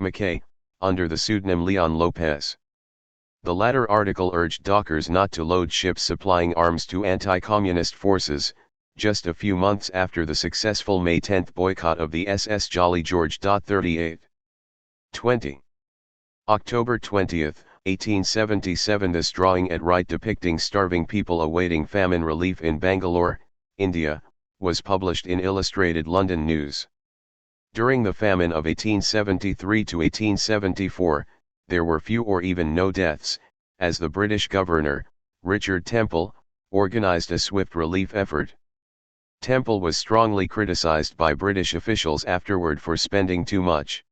McKay, under the pseudonym Leon Lopez. The latter article urged dockers not to load ships supplying arms to anti-communist forces, just a few months after the successful May 10 boycott of the SS Jolly George. 38. 20. October 20, 1877. This drawing at right depicting starving people awaiting famine relief in Bangalore, India, was published in Illustrated London News. During the famine of 1873 to 1874, there were few or even no deaths, as the British governor, Richard Temple, organized a swift relief effort. Temple was strongly criticized by British officials afterward for spending too much.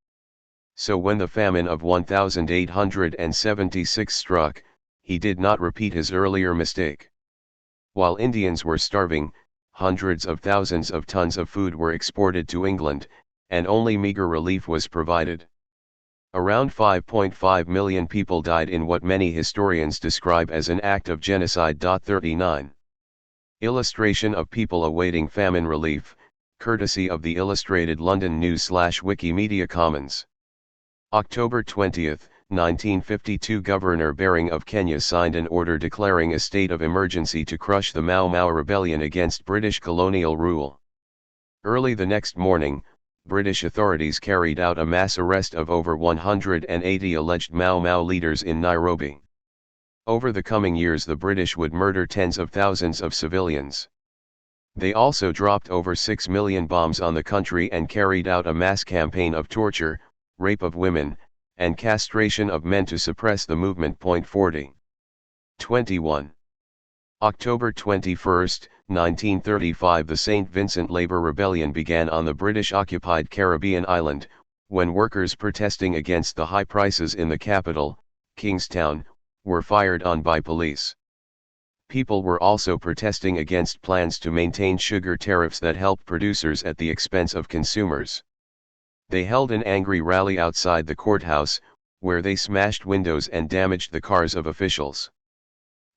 So when the famine of 1876 struck, he did not repeat his earlier mistake. While Indians were starving, hundreds of thousands of tons of food were exported to England, and only meager relief was provided. Around 5.5 million people died in what many historians describe as an act of genocide. 39. Illustration of people awaiting famine relief, courtesy of the Illustrated London News / Wikimedia Commons. October 20, 1952. Governor Baring of Kenya signed an order declaring a state of emergency to crush the Mau Mau rebellion against British colonial rule. Early the next morning, British authorities carried out a mass arrest of over 180 alleged Mau Mau leaders in Nairobi. Over the coming years the British would murder tens of thousands of civilians. They also dropped over 6 million bombs on the country and carried out a mass campaign of torture, rape of women, and castration of men to suppress the movement. 40. 21. October 21, 1935. The St. Vincent Labour Rebellion began on the British-occupied Caribbean island, when workers protesting against the high prices in the capital, Kingstown, were fired on by police. People were also protesting against plans to maintain sugar tariffs that helped producers at the expense of consumers. They held an angry rally outside the courthouse, where they smashed windows and damaged the cars of officials.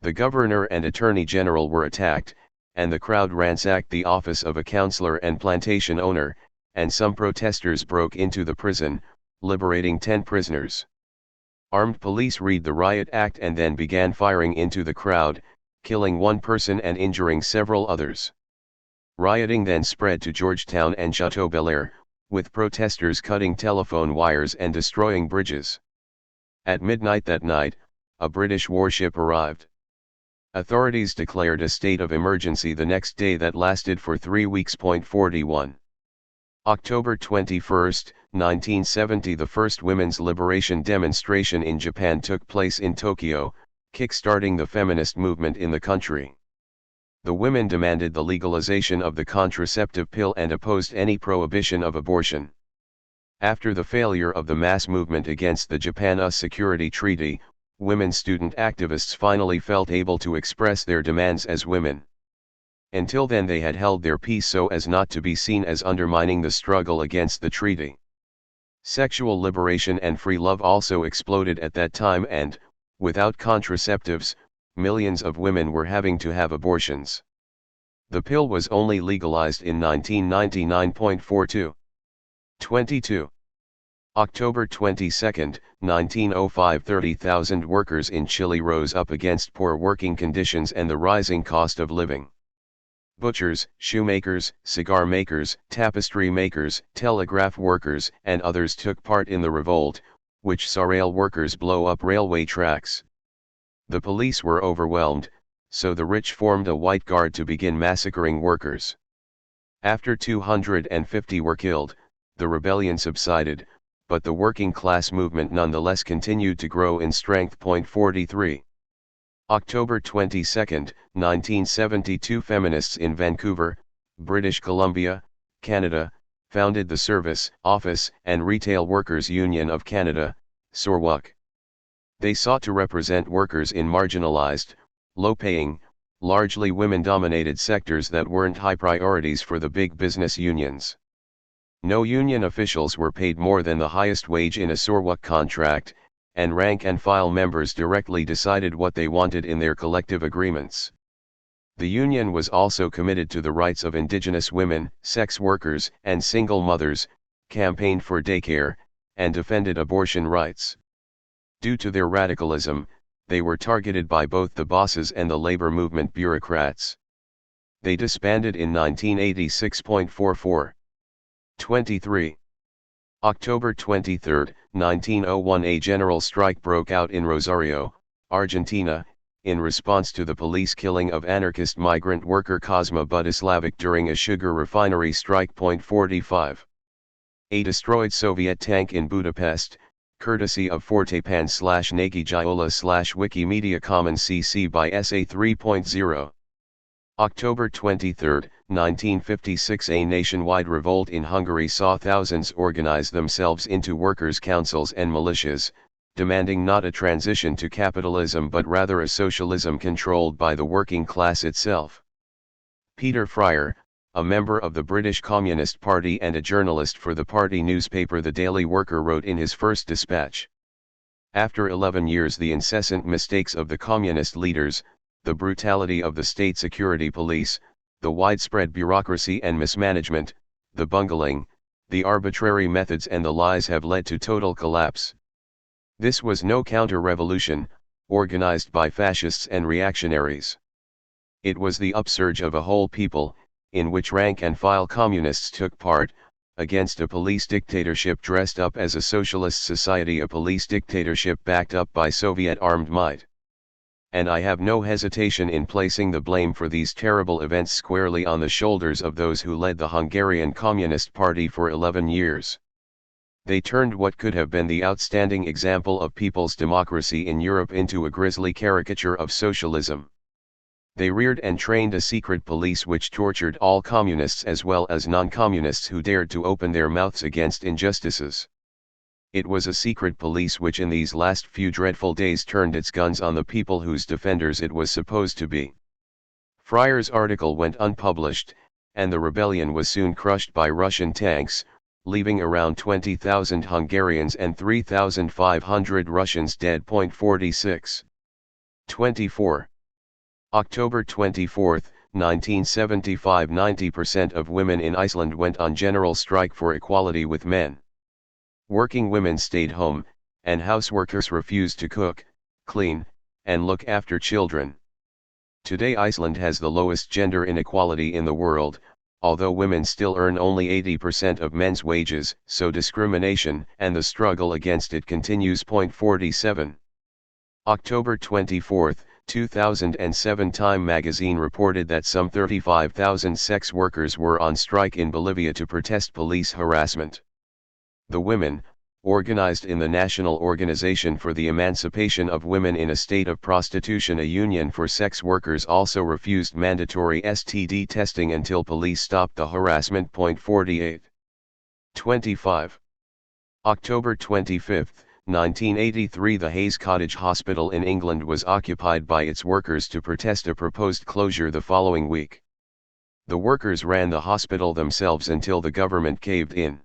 The governor and attorney general were attacked, and the crowd ransacked the office of a counselor and plantation owner, and some protesters broke into the prison, liberating 10 prisoners. Armed police read the riot act and then began firing into the crowd, killing 1 person and injuring several others. Rioting then spread to Georgetown and Chateau Belair, with protesters cutting telephone wires and destroying bridges. At midnight that night, a British warship arrived. Authorities declared a state of emergency the next day that lasted for 3 weeks. 41. October 21, 1970. The first women's liberation demonstration in Japan took place in Tokyo, kick-starting the feminist movement in the country. The women demanded the legalization of the contraceptive pill and opposed any prohibition of abortion. After the failure of the mass movement against the Japan-US Security Treaty, women student activists finally felt able to express their demands as women. Until then they had held their peace so as not to be seen as undermining the struggle against the treaty. Sexual liberation and free love also exploded at that time and, Without contraceptives, millions of women were having to have abortions. The pill was only legalized in 1999.42. 22. October 22, 1905. 30,000 workers in Chile rose up against poor working conditions and the rising cost of living. Butchers, shoemakers, cigar makers, tapestry makers, telegraph workers, and others took part in the revolt, which saw rail workers blow up railway tracks. The police were overwhelmed, so the rich formed a white guard to begin massacring workers. After 250 were killed, the rebellion subsided, but the working class movement nonetheless continued to grow in strength. 43. October 22, 1972. Feminists in Vancouver, British Columbia, Canada, founded the Service, Office and Retail Workers Union of Canada, SORWUC. They sought to represent workers in marginalized, low-paying, largely women-dominated sectors that weren't high priorities for the big business unions. No union officials were paid more than the highest wage in a SORWUC contract, and rank-and-file members directly decided what they wanted in their collective agreements. The union was also committed to the rights of indigenous women, sex workers, and single mothers, campaigned for daycare, and defended abortion rights. Due to their radicalism, they were targeted by both the bosses and the labor movement bureaucrats. They disbanded in 1986.44. 23. October 23, 1901. A general strike broke out in Rosario, Argentina, in response to the police killing of anarchist migrant worker Cosma Budislavic during a sugar refinery strike. 45. A destroyed Soviet tank in Budapest, courtesy of Fortepan/Nagy Giola/Wikimedia Commons CC by SA 3.0. October 23, 1956. A nationwide revolt in Hungary saw thousands organize themselves into workers' councils and militias, demanding not a transition to capitalism but rather a socialism controlled by the working class itself. Peter Fryer, a member of the British Communist Party and a journalist for the party newspaper The Daily Worker, wrote in his first dispatch, "After 11 years, the incessant mistakes of the communist leaders, the brutality of the state security police, the widespread bureaucracy and mismanagement, the bungling, the arbitrary methods and the lies have led to total collapse. This was no counter-revolution, organized by fascists and reactionaries. It was the upsurge of a whole people, in which rank-and-file communists took part, against a police dictatorship dressed up as a socialist society, a police dictatorship backed up by Soviet armed might. And I have no hesitation in placing the blame for these terrible events squarely on the shoulders of those who led the Hungarian Communist Party for 11 years. They turned what could have been the outstanding example of people's democracy in Europe into a grisly caricature of socialism. They reared and trained a secret police which tortured all communists as well as non-communists who dared to open their mouths against injustices. It was a secret police which in these last few dreadful days turned its guns on the people whose defenders it was supposed to be." Fryer's article went unpublished, and the rebellion was soon crushed by Russian tanks, leaving around 20,000 Hungarians and 3,500 Russians dead. 46. 24. October 24, 1975. 90% of women in Iceland went on general strike for equality with men. Working women stayed home, and houseworkers refused to cook, clean, and look after children. Today Iceland has the lowest gender inequality in the world, although women still earn only 80% of men's wages, so discrimination and the struggle against it continues. 47. October 24, 2007. Time magazine reported that some 35,000 sex workers were on strike in Bolivia to protest police harassment. The women, organized in the National Organization for the Emancipation of Women in a State of Prostitution, a union for sex workers, also refused mandatory STD testing until police stopped the harassment. 48. 25. October 25, 1983. The Hayes Cottage Hospital in England was occupied by its workers to protest a proposed closure the following week. The workers ran the hospital themselves until the government caved in.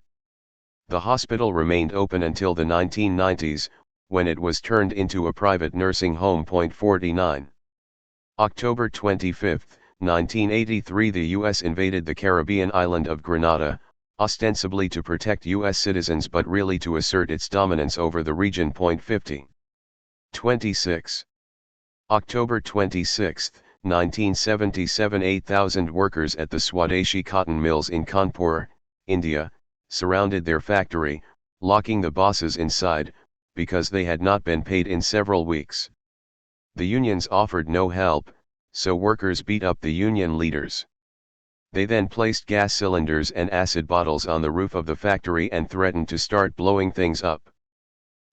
The hospital remained open until the 1990s, when it was turned into a private nursing home. 49. October 25, 1983, the U.S. invaded the Caribbean island of Grenada, ostensibly to protect U.S. citizens but really to assert its dominance over the region. 50. 26. October 26, 1977, 8,000 workers at the Swadeshi cotton mills in Kanpur, India, surrounded their factory, locking the bosses inside, because they had not been paid in several weeks. The unions offered no help, so workers beat up the union leaders. They then placed gas cylinders and acid bottles on the roof of the factory and threatened to start blowing things up.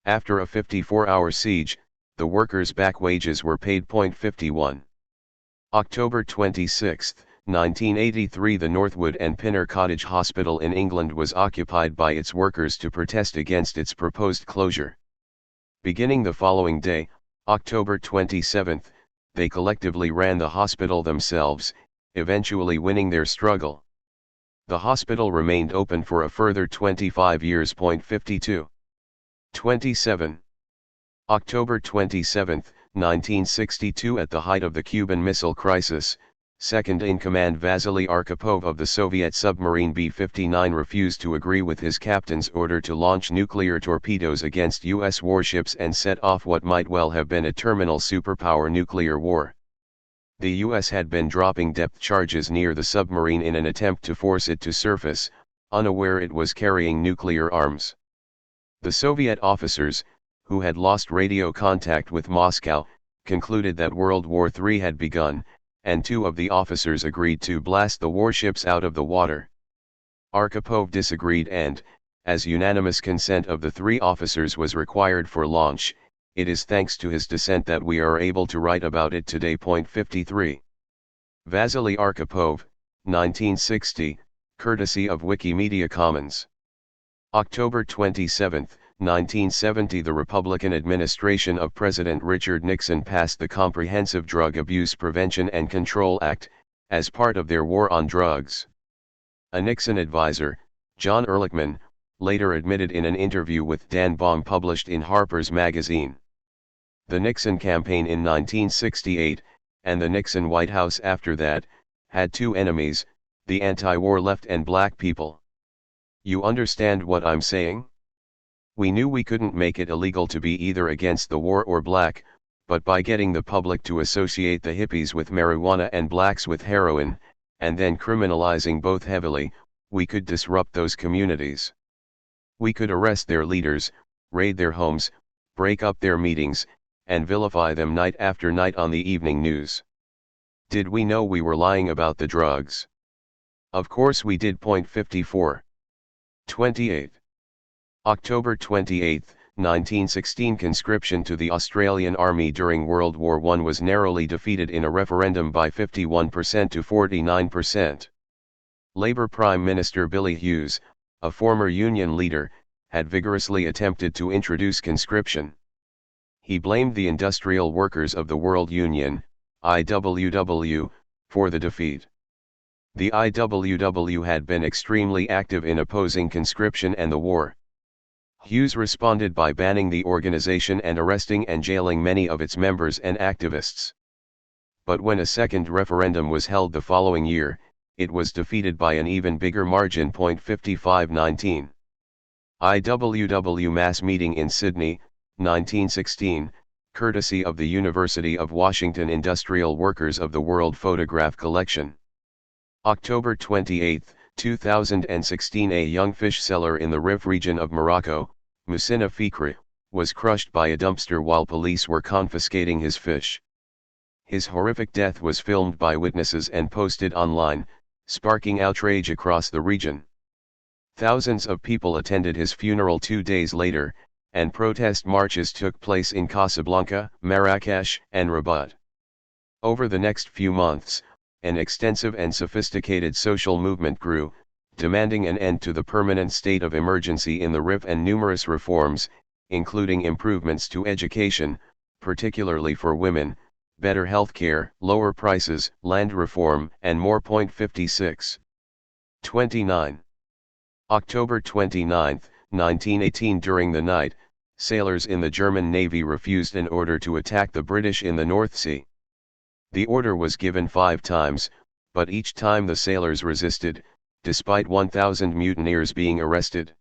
After a 54-hour siege, the workers' back wages were paid. 51. October 26, 1983, the Northwood and Pinner Cottage Hospital in England was occupied by its workers to protest against its proposed closure. Beginning the following day, October 27, they collectively ran the hospital themselves, eventually winning their struggle. The hospital remained open for a further 25 years. 52. 27. October 27, 1962, at the height of the Cuban Missile Crisis, second-in-command Vasily Arkhipov of the Soviet submarine B-59 refused to agree with his captain's order to launch nuclear torpedoes against U.S. warships and set off what might well have been a terminal superpower nuclear war. The U.S. had been dropping depth charges near the submarine in an attempt to force it to surface, unaware it was carrying nuclear arms. The Soviet officers, who had lost radio contact with Moscow, concluded that World War III had begun, and two of the officers agreed to blast the warships out of the water. Arkhipov disagreed and, as unanimous consent of the three officers was required for launch, it is thanks to his dissent that we are able to write about it today. 53. Vasily Arkhipov, 1960, courtesy of Wikimedia Commons. October 27, 1970, the Republican administration of President Richard Nixon passed the Comprehensive Drug Abuse Prevention and Control Act, as part of their war on drugs. A Nixon advisor, John Ehrlichman, later admitted in an interview with Dan Baum published in Harper's Magazine. The Nixon campaign in 1968, and the Nixon White House after that, had two enemies, the anti-war left and black people. You understand what I'm saying? We knew we couldn't make it illegal to be either against the war or black, but by getting the public to associate the hippies with marijuana and blacks with heroin, and then criminalizing both heavily, we could disrupt those communities. We could arrest their leaders, raid their homes, break up their meetings, and vilify them night after night on the evening news. Did we know we were lying about the drugs? Of course we did. 54. 28. October 28, 1916, conscription to the Australian Army during World War I was narrowly defeated in a referendum by 51% to 49%. Labour Prime Minister Billy Hughes, a former Union leader, had vigorously attempted to introduce conscription. He blamed the Industrial Workers of the World Union, IWW, for the defeat. The IWW had been extremely active in opposing conscription and the war. Hughes responded by banning the organization and arresting and jailing many of its members and activists. But when a second referendum was held the following year, it was defeated by an even bigger margin. 55-19. IWW mass meeting in Sydney, 1916, courtesy of the University of Washington Industrial Workers of the World Photograph Collection. October 28, 2016, a young fish seller in the Rif region of Morocco, Moussina Fikri, was crushed by a dumpster while police were confiscating his fish. His horrific death was filmed by witnesses and posted online, sparking outrage across the region. Thousands of people attended his funeral 2 days later, and protest marches took place in Casablanca, Marrakesh, and Rabat. Over the next few months, an extensive and sophisticated social movement grew, demanding an end to the permanent state of emergency in the Rif and numerous reforms, including improvements to education, particularly for women, better healthcare, lower prices, land reform, and more. 56. 29. October 29, 1918, during the night, sailors in the German Navy refused an order to attack the British in the North Sea. The order was given 5 times, but each time the sailors resisted, despite 1,000 mutineers being arrested.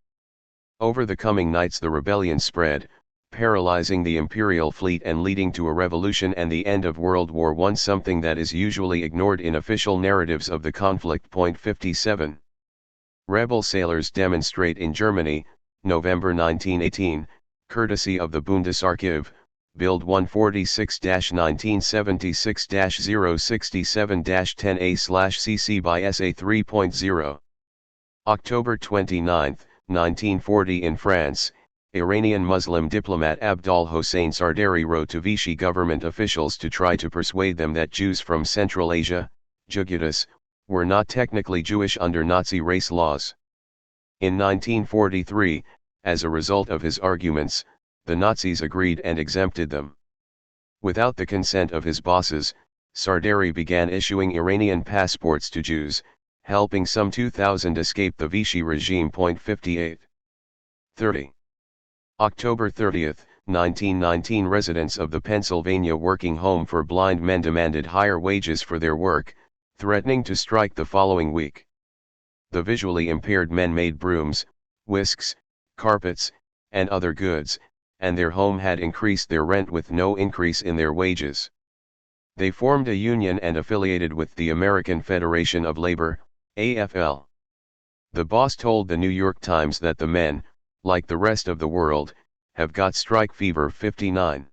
Over the coming nights the rebellion spread, paralyzing the imperial fleet and leading to a revolution and the end of World War I, something that is usually ignored in official narratives of the conflict. 57. Rebel sailors demonstrate in Germany, November 1918, courtesy of the Bundesarchiv, Bild 146-1976-067-10A/CC by SA 3.0. October 29, 1940 in France, Iranian Muslim diplomat Abdol Hossein Sardari wrote to Vichy government officials to try to persuade them that Jews from Central Asia, Jugutis, were not technically Jewish under Nazi race laws. In 1943, as a result of his arguments, the Nazis agreed and exempted them. Without the consent of his bosses, Sardari began issuing Iranian passports to Jews, helping some 2,000 escape the Vichy regime. 58. 30. October 30, 1919 residents of the Pennsylvania Working Home for Blind Men demanded higher wages for their work, threatening to strike the following week. The visually impaired men made brooms, whisks, carpets, and other goods, and their home had increased their rent with no increase in their wages. They formed a union and affiliated with the American Federation of Labor, AFL. The boss told the New York Times that the men, like the rest of the world, have got strike fever. 59.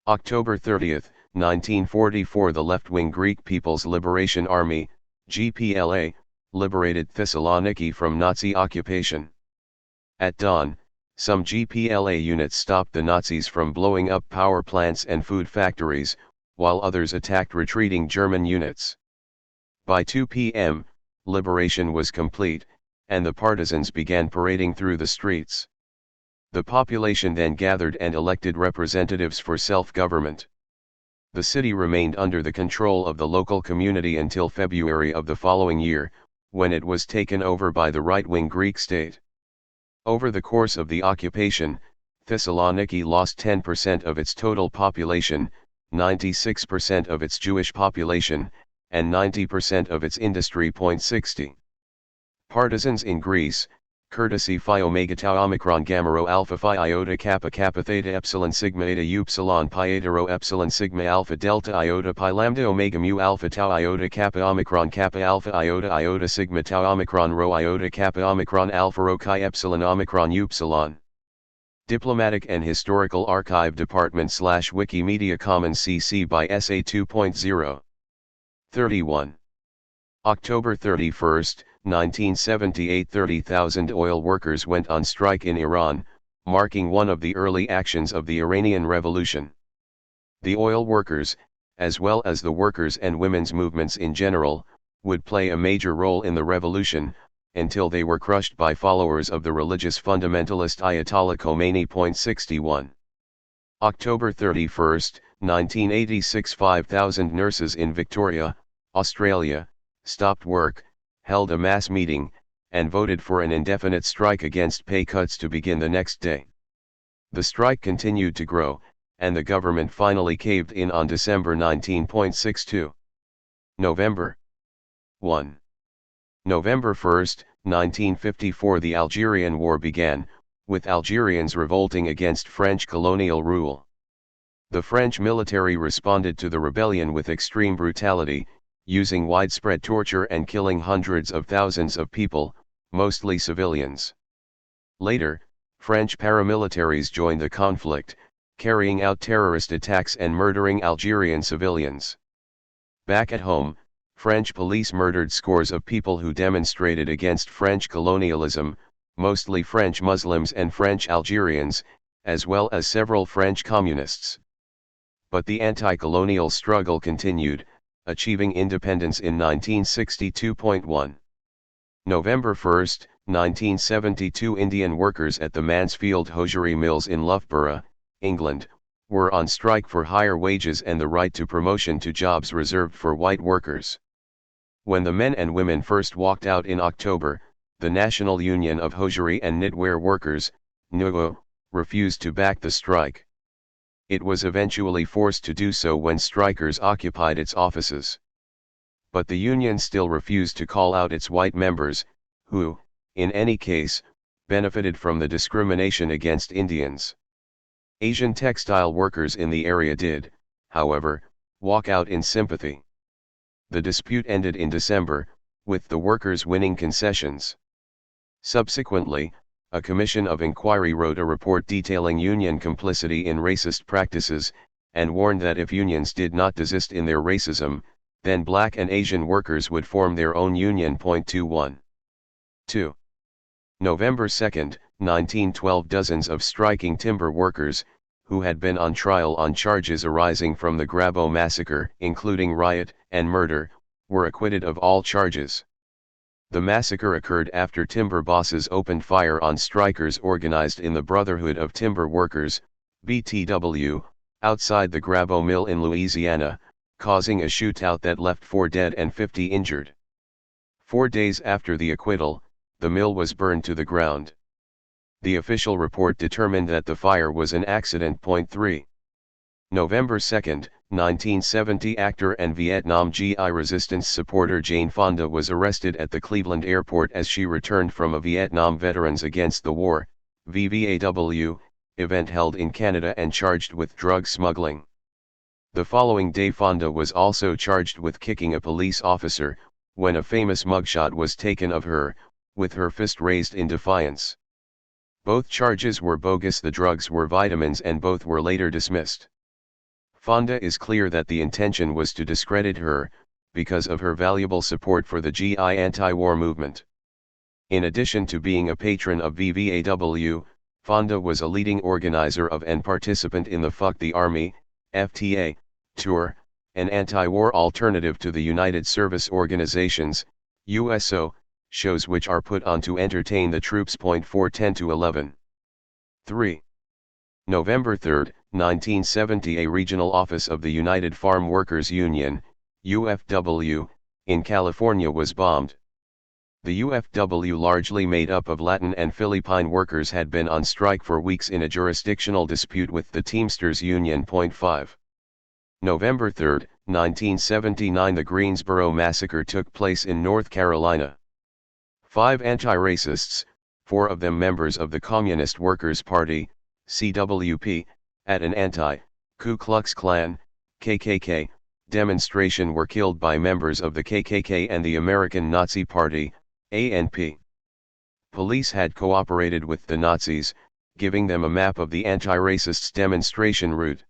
October 30, 1944 the left-wing Greek People's Liberation Army, GPLA, liberated Thessaloniki from Nazi occupation. At dawn, some GPLA units stopped the Nazis from blowing up power plants and food factories, while others attacked retreating German units. By 2 p.m., liberation was complete, and the partisans began parading through the streets. The population then gathered and elected representatives for self-government. The city remained under the control of the local community until February of the following year, when it was taken over by the right-wing Greek state. Over the course of the occupation, Thessaloniki lost 10% of its total population, 96% of its Jewish population, and 90% of its industry. 60. Partisans in Greece, courtesy Phi Omega Tau Omicron Gamma Rho Alpha Phi Iota Kappa Kappa Theta Epsilon Sigma Eta Upsilon Pi Eta Rho Epsilon Sigma Alpha Delta Iota Pi Lambda Omega Mu Alpha Tau Iota Kappa Omicron Kappa Alpha Iota Iota Sigma Tau Omicron Rho Iota Kappa Omicron Alpha Rho Chi Epsilon Omicron Upsilon. Diplomatic and Historical Archive Department / Wikimedia Commons CC by SA 2.0. 31. October 31, 1978 30,000 oil workers went on strike in Iran, marking one of the early actions of the Iranian Revolution. The oil workers, as well as the workers' and women's movements in general, would play a major role in the revolution, until they were crushed by followers of the religious fundamentalist Ayatollah Khomeini. 61. October 31, 1986 5,000 nurses in Victoria, Australia, stopped work, held a mass meeting, and voted for an indefinite strike against pay cuts to begin the next day. The strike continued to grow, and the government finally caved in on December 19.62. November 1. November 1, 1954 the Algerian War began, with Algerians revolting against French colonial rule. The French military responded to the rebellion with extreme brutality, using widespread torture and killing hundreds of thousands of people, mostly civilians. Later, French paramilitaries joined the conflict, carrying out terrorist attacks and murdering Algerian civilians. Back at home, French police murdered scores of people who demonstrated against French colonialism, mostly French Muslims and French Algerians, as well as several French communists. But the anti-colonial struggle continued, achieving independence in 1962.1. November 1, 1972 Indian workers at the Mansfield hosiery mills in Loughborough, England, were on strike for higher wages and the right to promotion to jobs reserved for white workers. When the men and women first walked out in October, the National Union of Hosiery and Knitwear Workers, NUGO, refused to back the strike. It was eventually forced to do so when strikers occupied its offices. But the union still refused to call out its white members, who, in any case, benefited from the discrimination against Indians. Asian textile workers in the area did, however, walk out in sympathy. The dispute ended in December, with the workers winning concessions. Subsequently, a commission of inquiry wrote a report detailing union complicity in racist practices, and warned that if unions did not desist in their racism, then black and Asian workers would form their own union. 21. 2. November 2, 1912. Dozens of striking timber workers, who had been on trial on charges arising from the Grabo massacre, including riot and murder, were acquitted of all charges. The massacre occurred after timber bosses opened fire on strikers organized in the Brotherhood of Timber Workers, BTW, outside the Grabo mill in Louisiana, causing a shootout that left 4 dead and 50 injured. 4 days after the acquittal, the mill was burned to the ground. The official report determined that the fire was an accident. 3. November 2, 1970. Actor and Vietnam GI resistance supporter Jane Fonda was arrested at the Cleveland airport as she returned from a Vietnam Veterans Against the War, VVAW, event held in Canada and charged with drug smuggling. The following day Fonda was also charged with kicking a police officer, when a famous mugshot was taken of her, with her fist raised in defiance. Both charges were bogus. The drugs were vitamins and both were later dismissed. Fonda is clear that the intention was to discredit her, because of her valuable support for the GI anti-war movement. In addition to being a patron of VVAW, Fonda was a leading organizer of and participant in the Fuck the Army, FTA, tour, an anti-war alternative to the United Service Organizations, USO, shows which are put on to entertain the troops. 4:10-11. 3. November 3, 1970. A regional office of the United Farm Workers Union, UFW, in California was bombed. The UFW, largely made up of Latin and Philippine workers, had been on strike for weeks in a jurisdictional dispute with the Teamsters Union. 5. November 3, 1979. The Greensboro Massacre took place in North Carolina. 5 anti-racists, 4 of them members of the Communist Workers' Party, CWP, at an anti-Ku Klux Klan, KKK, demonstration were killed by members of the KKK and the American Nazi Party, ANP. Police had cooperated with the Nazis, giving them a map of the anti-racists' demonstration route.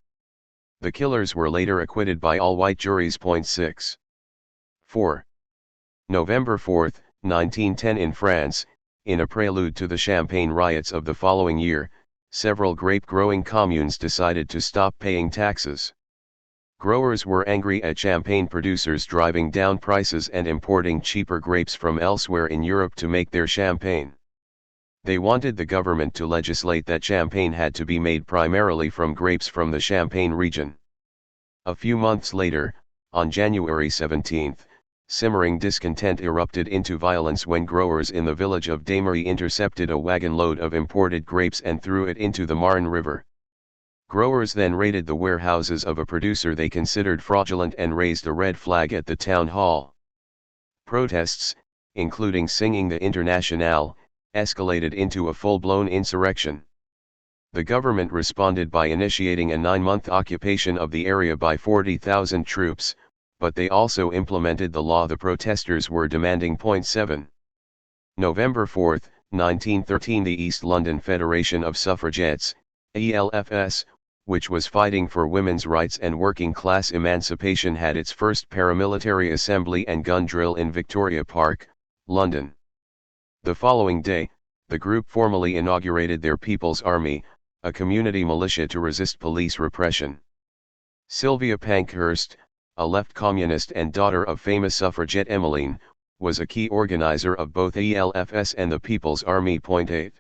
The killers were later acquitted by all-white juries. 6. 4. November 4, 1910. In France, in a prelude to the Champagne riots of the following year, several grape-growing communes decided to stop paying taxes. Growers were angry at champagne producers driving down prices and importing cheaper grapes from elsewhere in Europe to make their champagne. They wanted the government to legislate that champagne had to be made primarily from grapes from the Champagne region. A few months later, on January 17, simmering discontent erupted into violence when growers in the village of Damery intercepted a wagon load of imported grapes and threw it into the Marne River. Growers then raided the warehouses of a producer they considered fraudulent and raised a red flag at the town hall. Protests, including singing the Internationale, escalated into a full-blown insurrection. The government responded by initiating a 9-month occupation of the area by 40,000 troops, but they also implemented the law the protesters were demanding. 7. November 4, 1913. The East London Federation of Suffragettes, ELFS, which was fighting for women's rights and working-class emancipation, had its first paramilitary assembly and gun drill in Victoria Park, London. The following day, the group formally inaugurated their People's Army, a community militia to resist police repression. Sylvia Pankhurst, a left communist and daughter of famous suffragette Emmeline, was a key organizer of both ELFS and the People's Army. 8.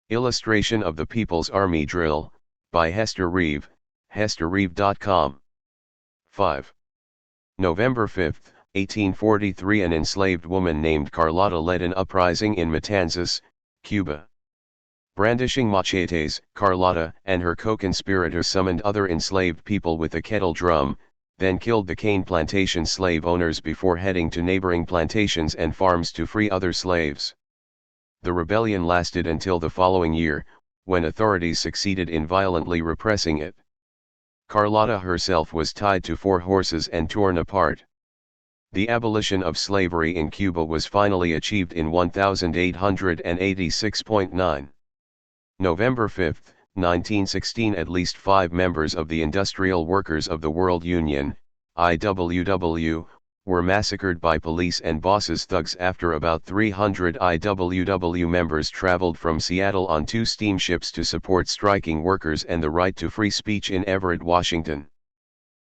Illustration of the People's Army Drill, by Hester Reeve, hesterreeve.com. 5. November 5, 1843. An enslaved woman named Carlotta led an uprising in Matanzas, Cuba. Brandishing machetes, Carlotta and her co-conspirators summoned other enslaved people with a kettle drum, then killed the cane plantation slave owners before heading to neighboring plantations and farms to free other slaves. The rebellion lasted until the following year, when authorities succeeded in violently repressing it. Carlotta herself was tied to 4 horses and torn apart. The abolition of slavery in Cuba was finally achieved in 1886.9. November 5, 1916. At least 5 members of the Industrial Workers of the World Union, IWW, were massacred by police and bosses' thugs after about 300 IWW members traveled from Seattle on 2 steamships to support striking workers and the right to free speech in Everett, Washington.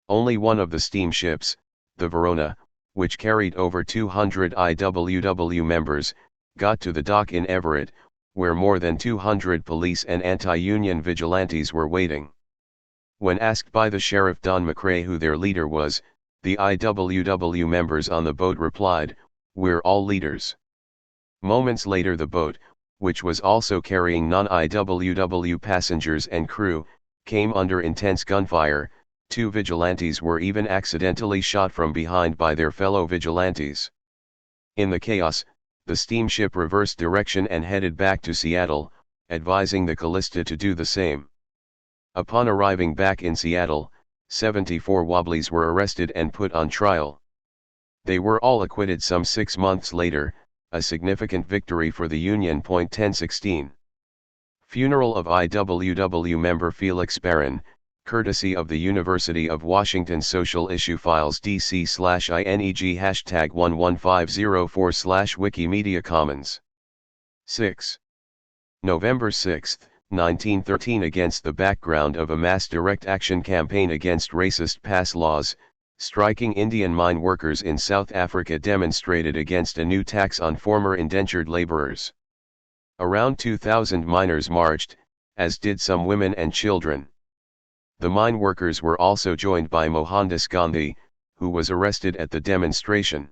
Only one of the steamships, the Verona, which carried over 200 IWW members, got to the dock in Everett, where more than 200 police and anti-union vigilantes were waiting. When asked by the sheriff Don McRae who their leader was, the IWW members on the boat replied, "We're all leaders." Moments later the boat, which was also carrying non-IWW passengers and crew, came under intense gunfire. 2 vigilantes were even accidentally shot from behind by their fellow vigilantes. In the chaos, the steamship reversed direction and headed back to Seattle, advising the Callista to do the same. Upon arriving back in Seattle, 74 Wobblies were arrested and put on trial. They were all acquitted some 6 months later, a significant victory for the Union. 1016. Funeral of IWW member Felix Barron, courtesy of the University of Washington. Social Issue Files DC/INEG #11504/Wikimedia Commons. 6. November 6, 1913. Against the background of a mass direct action campaign against racist pass laws, striking Indian mine workers in South Africa demonstrated against a new tax on former indentured laborers. Around 2,000 miners marched, as did some women and children. The mine workers were also joined by Mohandas Gandhi, who was arrested at the demonstration.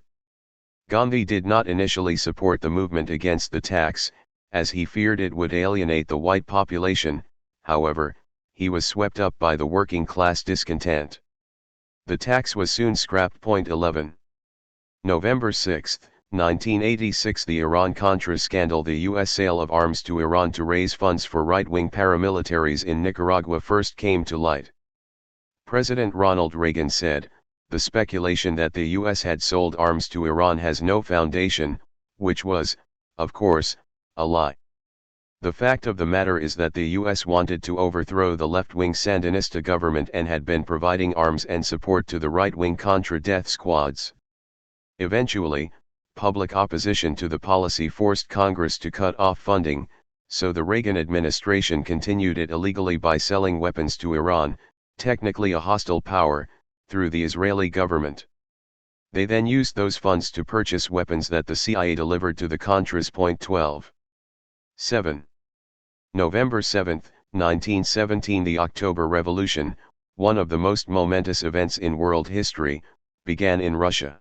Gandhi did not initially support the movement against the tax, as he feared it would alienate the white population. However, he was swept up by the working class discontent. The tax was soon scrapped. 11. November 6, 1986. The Iran-Contra scandal. The U.S. sale of arms to Iran to raise funds for right-wing paramilitaries in Nicaragua first came to light. President Ronald Reagan said, "The speculation that the U.S. had sold arms to Iran has no foundation," which was, of course, a lie. The fact of the matter is that the U.S. wanted to overthrow the left-wing Sandinista government and had been providing arms and support to the right-wing Contra death squads. Eventually, public opposition to the policy forced Congress to cut off funding, so the Reagan administration continued it illegally by selling weapons to Iran, technically a hostile power, through the Israeli government. They then used those funds to purchase weapons that the CIA delivered to the Contras. 12. 7. November 7, 1917. The October Revolution, one of the most momentous events in world history, began in Russia.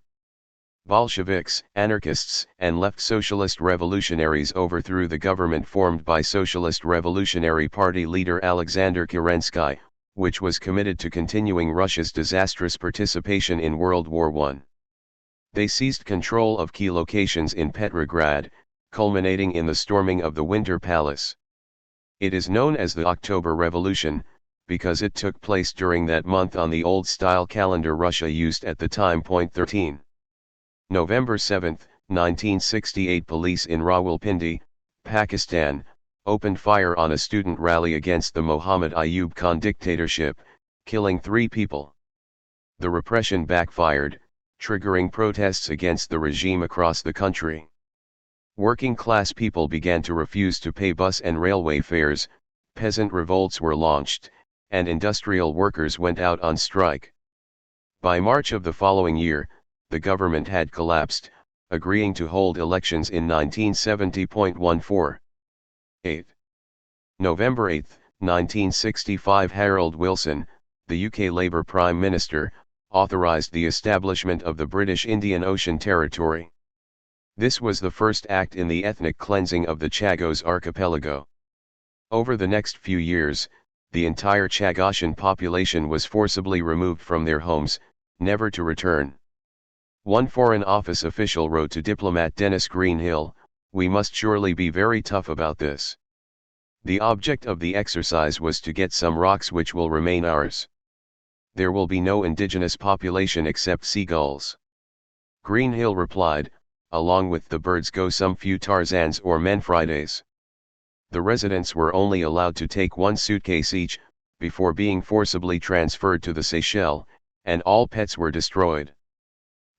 Bolsheviks, anarchists, and left socialist revolutionaries overthrew the government formed by Socialist Revolutionary Party leader Alexander Kerensky, which was committed to continuing Russia's disastrous participation in World War I. They seized control of key locations in Petrograd, culminating in the storming of the Winter Palace. It is known as the October Revolution, because it took place during that month on the old-style calendar Russia used at the time. 13. November 7, 1968. Police in Rawalpindi, Pakistan, opened fire on a student rally against the Muhammad Ayub Khan dictatorship, killing 3 people. The repression backfired, triggering protests against the regime across the country. Working-class people began to refuse to pay bus and railway fares, peasant revolts were launched, and industrial workers went out on strike. By March of the following year, the government had collapsed, agreeing to hold elections in 1970.14. 8. November 8, 1965. Harold Wilson, the UK Labour Prime Minister, authorised the establishment of the British Indian Ocean Territory. This was the first act in the ethnic cleansing of the Chagos archipelago. Over the next few years, the entire Chagosian population was forcibly removed from their homes, never to return. One Foreign Office official wrote to diplomat Dennis Greenhill, "We must surely be very tough about this. The object of the exercise was to get some rocks which will remain ours. There will be no indigenous population except seagulls." Greenhill replied, "Along with the birds go some few Tarzans or Manfrides." The residents were only allowed to take one suitcase each, before being forcibly transferred to the Seychelles, and all pets were destroyed.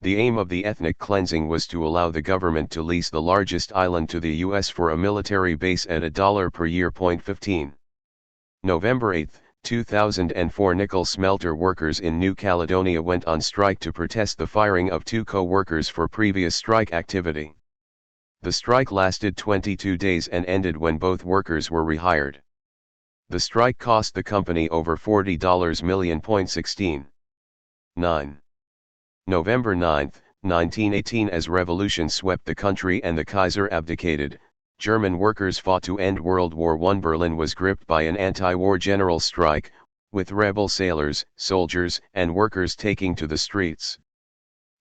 The aim of the ethnic cleansing was to allow the government to lease the largest island to the U.S. for a military base at $1 per year. 15. November 8, 2004, nickel smelter workers in New Caledonia went on strike to protest the firing of two co-workers for previous strike activity. The strike lasted 22 days and ended when both workers were rehired. The strike cost the company over $40 million. 16. 9. November 9, 1918, as revolution swept the country and the Kaiser abdicated, German workers fought to end World War I. Berlin was gripped by an anti-war general strike, with rebel sailors, soldiers, and workers taking to the streets.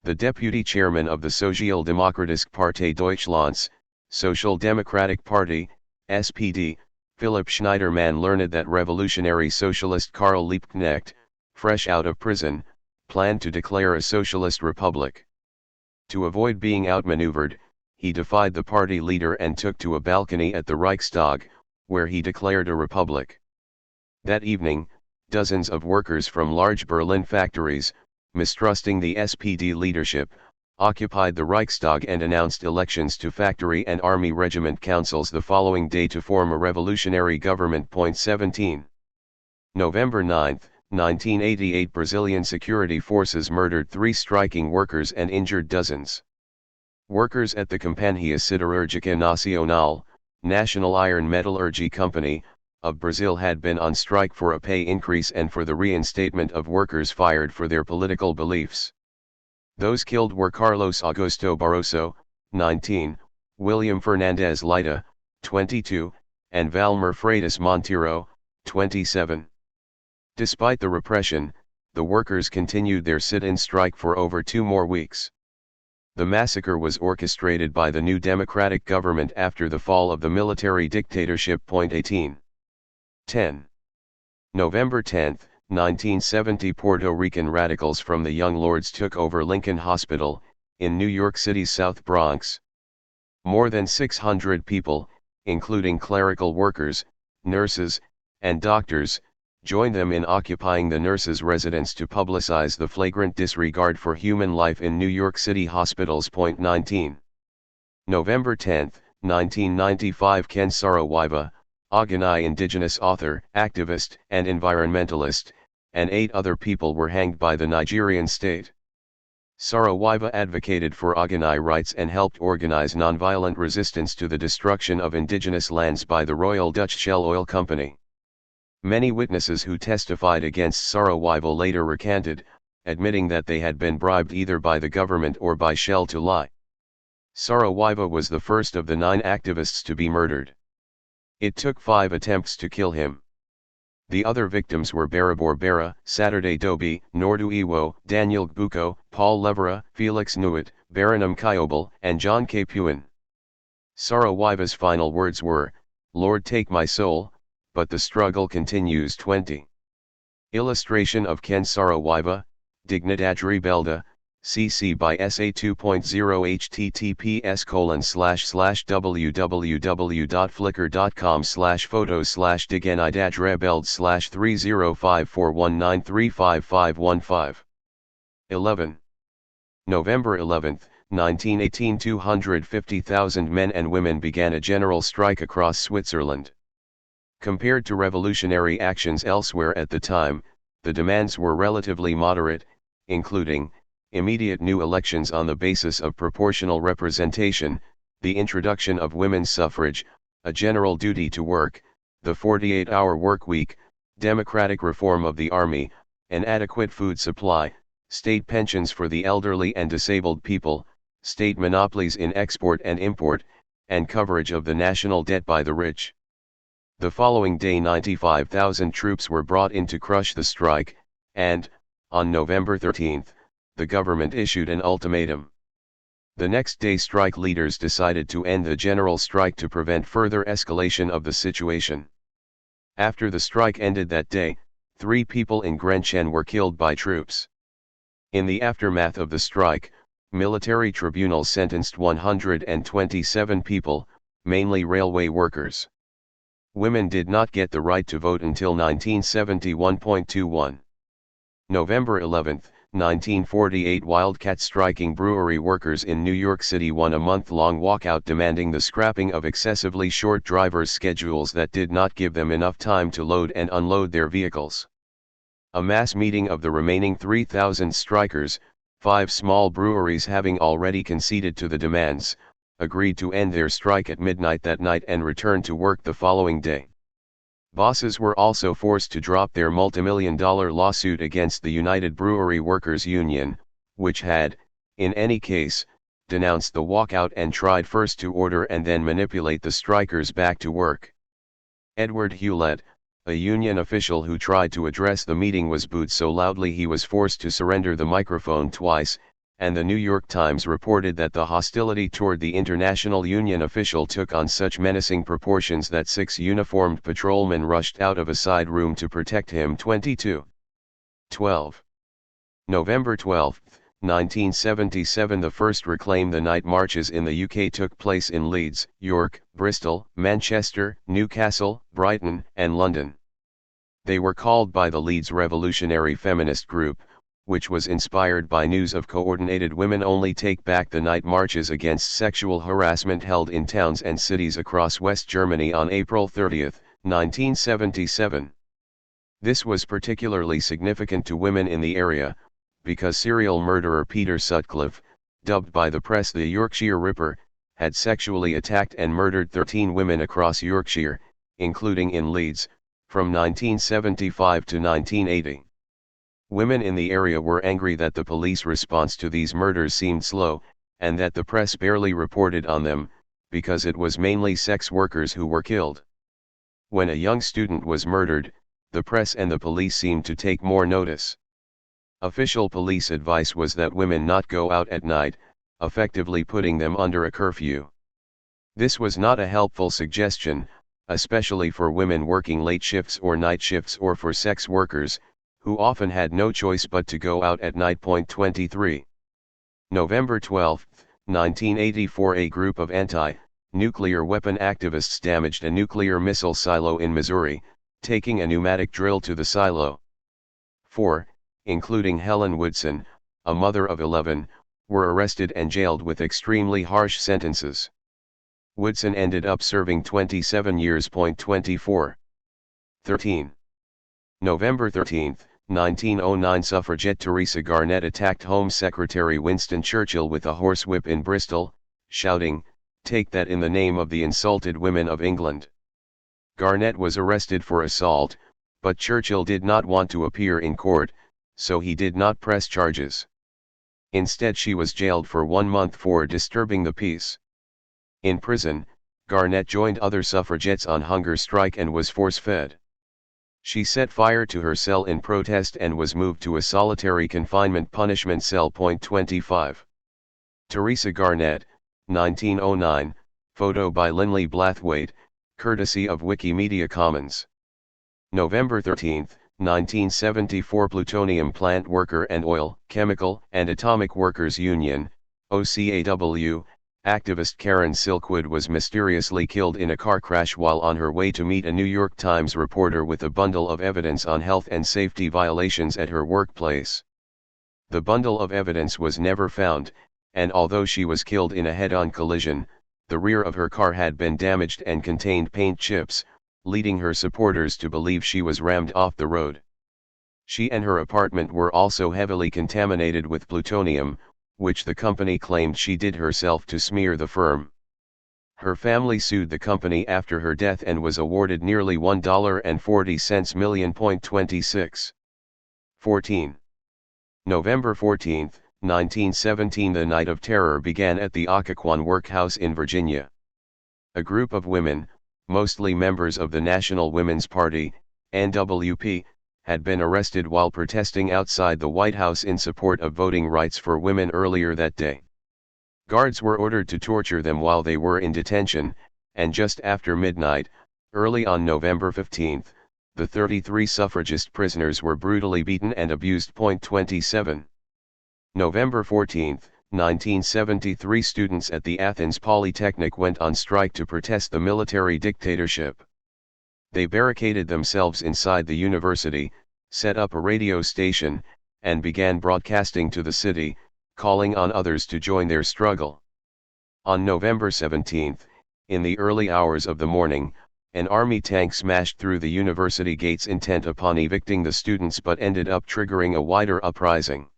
The deputy chairman of the Sozialdemokratische Partei Deutschlands, Social Democratic Party, SPD, Philipp Schneiderman, learned that revolutionary socialist Karl Liebknecht, fresh out of prison, planned to declare a socialist republic. To avoid being outmaneuvered, he defied the party leader and took to a balcony at the Reichstag, where he declared a republic. That evening, dozens of workers from large Berlin factories, mistrusting the SPD leadership, occupied the Reichstag and announced elections to factory and army regiment councils the following day to form a revolutionary government. 17. November 9, 1988, Brazilian security forces murdered 3 striking workers and injured dozens. Workers at the Companhia Siderúrgica Nacional, National Iron Metallurgy Company, of Brazil had been on strike for a pay increase and for the reinstatement of workers fired for their political beliefs. Those killed were Carlos Augusto Barroso, 19, William Fernandez Leita, 22, and Valmer Freitas Monteiro, 27. Despite the repression, the workers continued their sit-in strike for over 2 more weeks. The massacre was orchestrated by the new democratic government after the fall of the military dictatorship. 18. 10. November 10, 1970, Puerto Rican radicals from the Young Lords took over Lincoln Hospital, in New York City's South Bronx. More than 600 people, including clerical workers, nurses, and doctors, joined them in occupying the nurses' residence to publicize the flagrant disregard for human life in New York City hospitals. 19. November 10, 1995, Ken Saro-Wiwa, Ogunai indigenous author, activist, and environmentalist, and 8 other people were hanged by the Nigerian state. Saro-Wiwa advocated for Ogunai rights and helped organize nonviolent resistance to the destruction of indigenous lands by the Royal Dutch Shell Oil Company. Many witnesses who testified against Saro-Wiwa later recanted, admitting that they had been bribed either by the government or by Shell to lie. Saro-Wiwa was the first of the 9 activists to be murdered. It took 5 attempts to kill him. The other victims were Barabor Bara, Saturday Dobi, Nordu Iwo, Daniel Gbuko, Paul Levera, Felix Nuit, Baranam Kyobel, and John K. Puin. Saro-Wiwa's final words were, "Lord, take my soul, but the struggle continues." 20. Illustration of Ken Saro-Wiwa, Dignidad Rebelda, CC by SA 2.0 https://www.flickr.com/photos/Dignidad Rebelde /30541935515. 11. November 11, 1918, 250,000 men and women began a general strike across Switzerland. Compared to revolutionary actions elsewhere at the time, the demands were relatively moderate, including immediate new elections on the basis of proportional representation, the introduction of women's suffrage, a general duty to work, the 48-hour work week, democratic reform of the army, an adequate food supply, state pensions for the elderly and disabled people, state monopolies in export and import, and coverage of the national debt by the rich. The following day 95,000 troops were brought in to crush the strike, and, on November 13, the government issued an ultimatum. The next day strike leaders decided to end the general strike to prevent further escalation of the situation. After the strike ended that day, 3 people in Grenchen were killed by troops. In the aftermath of the strike, military tribunals sentenced 127 people, mainly railway workers. Women did not get the right to vote until 1971.21. November 11, 1948, Wildcat striking brewery workers in New York City won a month-long walkout demanding the scrapping of excessively short drivers' schedules that did not give them enough time to load and unload their vehicles. A mass meeting of the remaining 3,000 strikers, 5 small breweries having already conceded to the demands, agreed to end their strike at midnight that night and return to work the following day. Bosses were also forced to drop their multimillion-dollar lawsuit against the United Brewery Workers Union, which had, in any case, denounced the walkout and tried first to order and then manipulate the strikers back to work. Edward Hewlett, a union official who tried to address the meeting, was booed so loudly he was forced to surrender the microphone twice, and the New York Times reported that the hostility toward the international union official took on such menacing proportions that 6 uniformed patrolmen rushed out of a side room to protect him. 22:12. November 12, 1977. The first Reclaim the Night marches in the UK took place in Leeds, York, Bristol, Manchester, Newcastle, Brighton, and London. They were called by the Leeds Revolutionary Feminist Group, which was inspired by news of coordinated women-only Take Back the Night marches against sexual harassment held in towns and cities across West Germany on April 30, 1977. This was particularly significant to women in the area, because serial murderer Peter Sutcliffe, dubbed by the press the Yorkshire Ripper, had sexually attacked and murdered 13 women across Yorkshire, including in Leeds, from 1975 to 1980. Women in the area were angry that the police response to these murders seemed slow, and that the press barely reported on them, because it was mainly sex workers who were killed. When a young student was murdered, the press and the police seemed to take more notice. Official police advice was that women not go out at night, effectively putting them under a curfew. This was not a helpful suggestion, especially for women working late shifts or night shifts, or for sex workers, who often had no choice but to go out at night. 23. November 12, 1984. A group of anti-nuclear weapon activists damaged a nuclear missile silo in Missouri, taking a pneumatic drill to the silo. 4, including Helen Woodson, a mother of 11, were arrested and jailed with extremely harsh sentences. Woodson ended up serving 27 years. 24. 13. November 13, 1909. Suffragette Teresa Garnett attacked Home Secretary Winston Churchill with a horsewhip in Bristol, shouting, "Take that in the name of the insulted women of England." Garnett was arrested for assault, but Churchill did not want to appear in court, so he did not press charges. Instead, she was jailed for 1 month for disturbing the peace. In prison, Garnett joined other suffragettes on hunger strike and was force-fed. She set fire to her cell in protest and was moved to a solitary confinement punishment cell. 25. Teresa Garnett, 1909, photo by Linley Blathwaite, courtesy of Wikimedia Commons. November 13, 1974. Plutonium Plant Worker and Oil, Chemical, and Atomic Workers Union, OCAW, activist Karen Silkwood was mysteriously killed in a car crash while on her way to meet a New York Times reporter with a bundle of evidence on health and safety violations at her workplace. The bundle of evidence was never found, and although she was killed in a head-on collision, the rear of her car had been damaged and contained paint chips, leading her supporters to believe she was rammed off the road. She and her apartment were also heavily contaminated with plutonium, which the company claimed she did herself to smear the firm. Her family sued the company after her death and was awarded nearly $1.40 million. 26. 14. November 14, 1917. The Night of Terror began at the Occoquan Workhouse in Virginia. A group of women, mostly members of the National Women's Party, NWP, had been arrested while protesting outside the White House in support of voting rights for women earlier that day. Guards were ordered to torture them while they were in detention, and just after midnight, early on November 15, the 33 suffragist prisoners were brutally beaten and abused. 27. November 14, 1973, students at the Athens Polytechnic went on strike to protest the military dictatorship. They barricaded themselves inside the university, set up a radio station, and began broadcasting to the city, calling on others to join their struggle. On November 17, in the early hours of the morning, an army tank smashed through the university gates intent upon evicting the students but ended up triggering a wider uprising.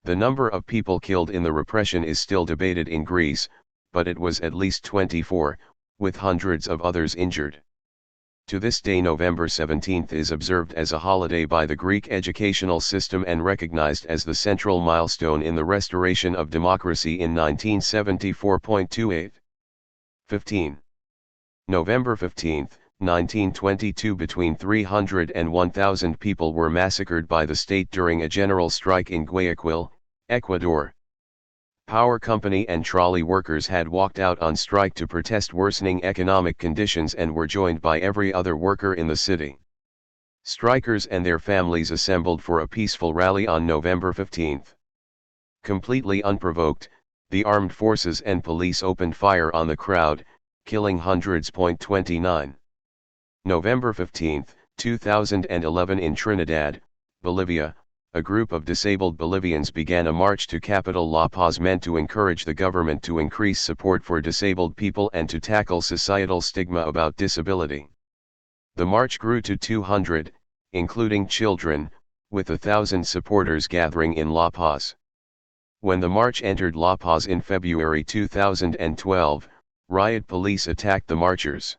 The number of people killed in the repression is still debated in Greece, but it was at least 24, with hundreds of others injured. To this day, November 17 is observed as a holiday by the Greek educational system and recognized as the central milestone in the restoration of democracy in 1974. 15. November 15, 1922, between 300 and 1,000 people were massacred by the state during a general strike in Guayaquil, Ecuador. Power company and trolley workers had walked out on strike to protest worsening economic conditions and were joined by every other worker in the city. Strikers and their families assembled for a peaceful rally on November 15. Completely unprovoked, the armed forces and police opened fire on the crowd, killing hundreds. 29. November 15, 2011, in Trinidad, Bolivia, a group of disabled Bolivians began a march to capital La Paz meant to encourage the government to increase support for disabled people and to tackle societal stigma about disability. The march grew to 200, including children, with 1,000 supporters gathering in La Paz. When the march entered La Paz in February 2012, riot police attacked the marchers.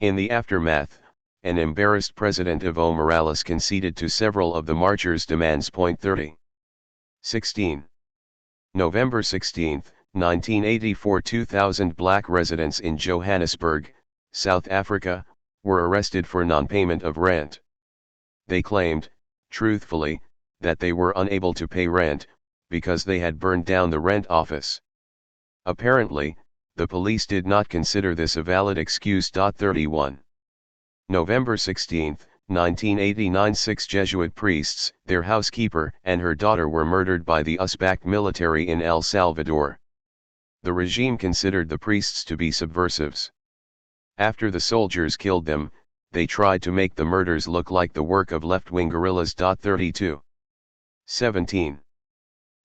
In the aftermath, an embarrassed President Evo Morales conceded to several of the marchers' demands. 30. 16. November 16, 1984, 2,000 black residents in Johannesburg, South Africa, were arrested for non-payment of rent. They claimed, truthfully, that they were unable to pay rent, because they had burned down the rent office. Apparently, the police did not consider this a valid excuse. 31. November 16, 1989, 6 Jesuit priests, their housekeeper and her daughter were murdered by the US-backed military in El Salvador. The regime considered the priests to be subversives. After the soldiers killed them, they tried to make the murders look like the work of left-wing guerrillas. 32. 17.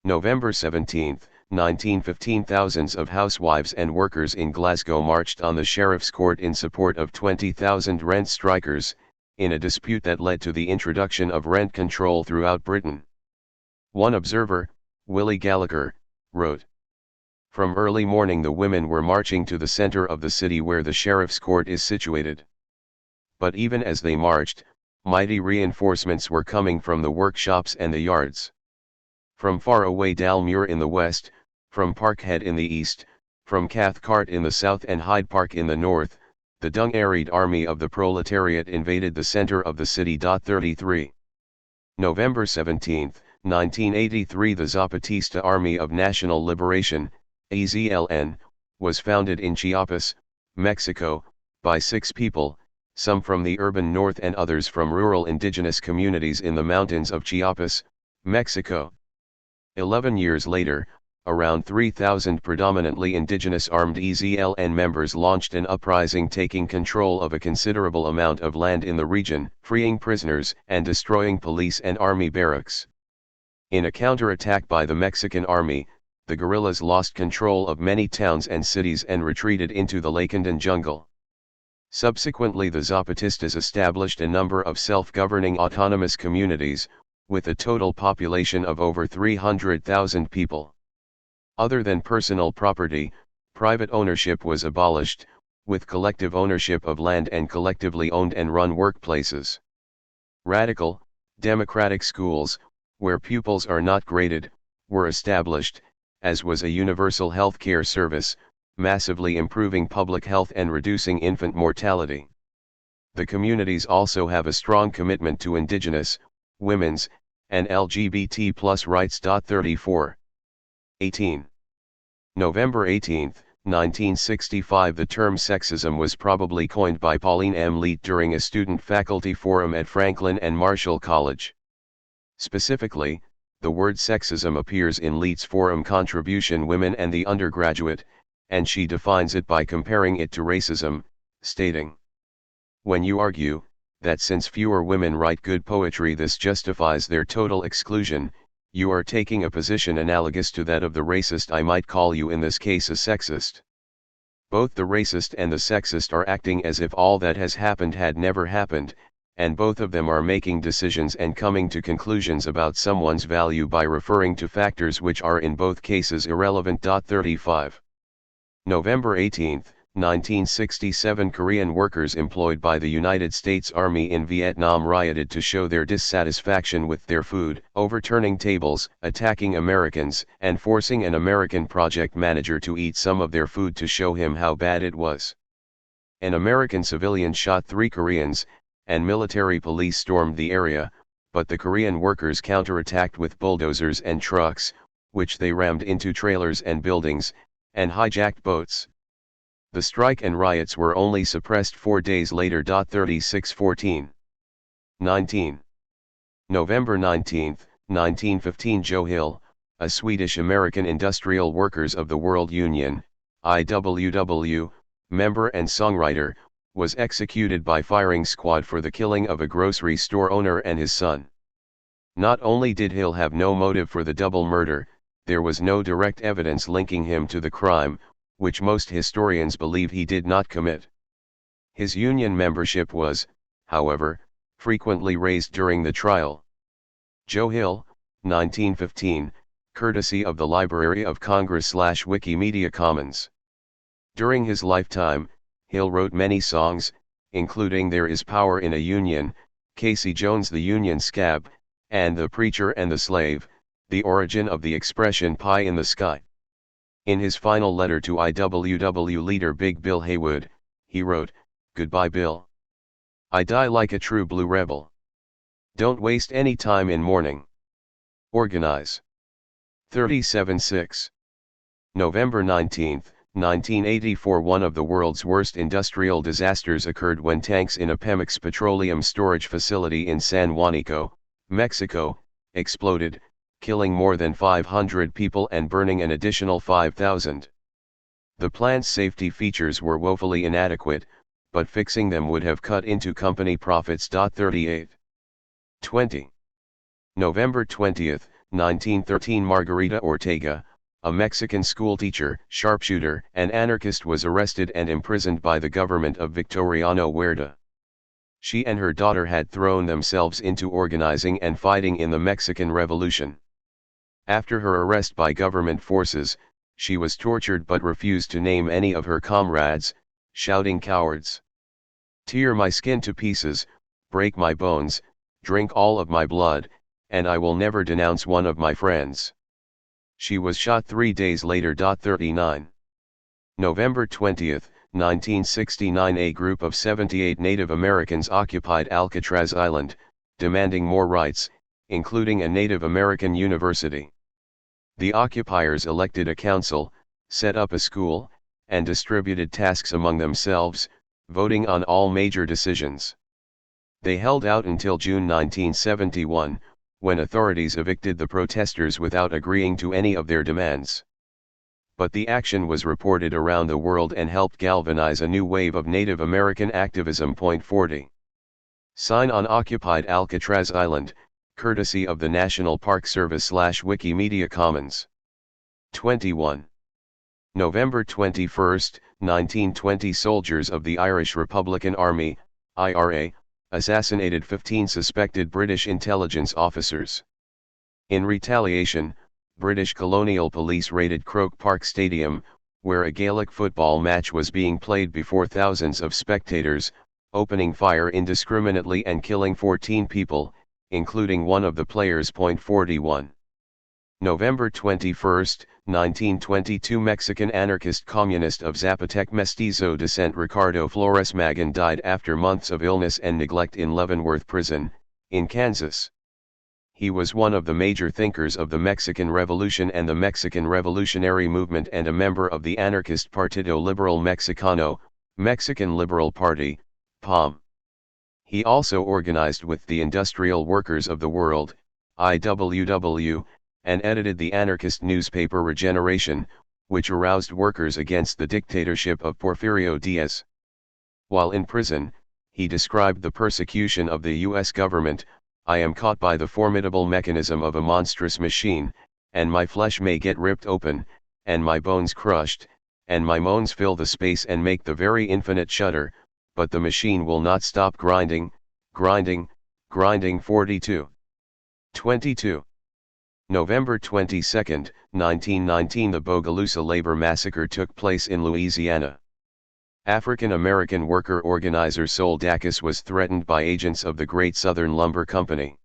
November 17, 1915, thousands of housewives and workers in Glasgow marched on the Sheriff's Court in support of 20,000 rent strikers, in a dispute that led to the introduction of rent control throughout Britain. One observer, Willie Gallagher, wrote, "From early morning the women were marching to the center of the city where the Sheriff's Court is situated. But even as they marched, mighty reinforcements were coming from the workshops and the yards. From far away Dalmuir in the west, from Parkhead in the east, from Cathcart in the south and Hyde Park in the north, the dung-harried army of the proletariat invaded the center of the city. 33. November 17, 1983, the Zapatista Army of National Liberation, AZLN, was founded in Chiapas, Mexico, by 6 people, some from the urban north and others from rural indigenous communities in the mountains of Chiapas, Mexico. 11 years later, around 3,000 predominantly indigenous armed AZLN members launched an uprising taking control of a considerable amount of land in the region, freeing prisoners and destroying police and army barracks. In a counterattack by the Mexican army, the guerrillas lost control of many towns and cities and retreated into the Lacandon jungle. Subsequently, the Zapatistas established a number of self-governing autonomous communities, with a total population of over 300,000 people. Other than personal property, private ownership was abolished, with collective ownership of land and collectively owned and run workplaces. Radical, democratic schools, where pupils are not graded, were established, as was a universal health care service, massively improving public health and reducing infant mortality. The communities also have a strong commitment to indigenous, women's, and LGBT+ rights. 34. 18. November 18, 1965. The term sexism was probably coined by Pauline M. Leet during a student-faculty forum at Franklin and Marshall College. Specifically, the word sexism appears in Leet's forum contribution Women and the Undergraduate, and she defines it by comparing it to racism, stating, "When you argue, that since fewer women write good poetry this justifies their total exclusion, you are taking a position analogous to that of the racist. I might call you in this case a sexist. Both the racist and the sexist are acting as if all that has happened had never happened, and both of them are making decisions and coming to conclusions about someone's value by referring to factors which are in both cases irrelevant." 35. November 18, 1967. Korean workers employed by the United States Army in Vietnam rioted to show their dissatisfaction with their food, overturning tables, attacking Americans, and forcing an American project manager to eat some of their food to show him how bad it was. An American civilian shot 3 Koreans, and military police stormed the area, but the Korean workers counterattacked with bulldozers and trucks, which they rammed into trailers and buildings, and hijacked boats. The strike and riots were only suppressed 4 days later. 3614. 19. November 19, 1915. Joe Hill, a Swedish-American Industrial Workers of the World Union, IWW, member and songwriter, was executed by firing squad for the killing of a grocery store owner and his son. Not only did Hill have no motive for the double murder, there was no direct evidence linking him to the crime, which most historians believe he did not commit. His union membership was, however, frequently raised during the trial. Joe Hill, 1915, courtesy of the Library of Congress / Wikimedia Commons. During his lifetime, Hill wrote many songs, including There Is Power in a Union, Casey Jones' The Union Scab, and The Preacher and the Slave, the origin of the expression pie in the sky. In his final letter to IWW leader Big Bill Haywood, he wrote, "Goodbye Bill. I die like a true blue rebel. Don't waste any time in mourning. Organize." 37-6. November 19, 1984. One of the world's worst industrial disasters occurred when tanks in a Pemex petroleum storage facility in San Juanico, Mexico, exploded, killing more than 500 people and burning an additional 5,000. The plant's safety features were woefully inadequate, but fixing them would have cut into company profits. 38. 20. November 20, 1913. Margarita Ortega, a Mexican schoolteacher, sharpshooter, and anarchist, was arrested and imprisoned by the government of Victoriano Huerta. She and her daughter had thrown themselves into organizing and fighting in the Mexican Revolution. After her arrest by government forces, she was tortured but refused to name any of her comrades, shouting, "Cowards! Tear my skin to pieces, break my bones, drink all of my blood, and I will never denounce one of my friends." She was shot 3 days later. 39. November 20, 1969. A group of 78 Native Americans occupied Alcatraz Island, demanding more rights, including a Native American university. The occupiers elected a council, set up a school, and distributed tasks among themselves, voting on all major decisions. They held out until June 1971, when authorities evicted the protesters without agreeing to any of their demands. But the action was reported around the world and helped galvanize a new wave of Native American activism. 40. Sign on occupied Alcatraz Island, courtesy of the National Park Service / Wikimedia Commons. 21. November 21, 1920. Soldiers of the Irish Republican Army, IRA, assassinated 15 suspected British intelligence officers. In retaliation, British colonial police raided Croke Park Stadium, where a Gaelic football match was being played before thousands of spectators, opening fire indiscriminately and killing 14 people, including one of the players. 41. November 21, 1922 Mexican anarchist communist of Zapotec mestizo descent Ricardo Flores Magón died after months of illness and neglect in Leavenworth Prison, in Kansas. He was one of the major thinkers of the Mexican Revolution and the Mexican Revolutionary Movement and a member of the anarchist Partido Liberal Mexicano, Mexican Liberal Party, PAM. He also organized with the Industrial Workers of the World, IWW, and edited the anarchist newspaper Regeneration, which aroused workers against the dictatorship of Porfirio Diaz. While in prison, he described the persecution of the U.S. government. I am caught by the formidable mechanism of a monstrous machine, and my flesh may get ripped open, and my bones crushed, and my moans fill the space and make the very infinite shudder, but the machine will not stop grinding, grinding, grinding. 42. 22. November 22, 1919 The Bogalusa labor massacre took place in Louisiana. African-American worker organizer Sol Dacus was threatened by agents of the Great Southern Lumber Company.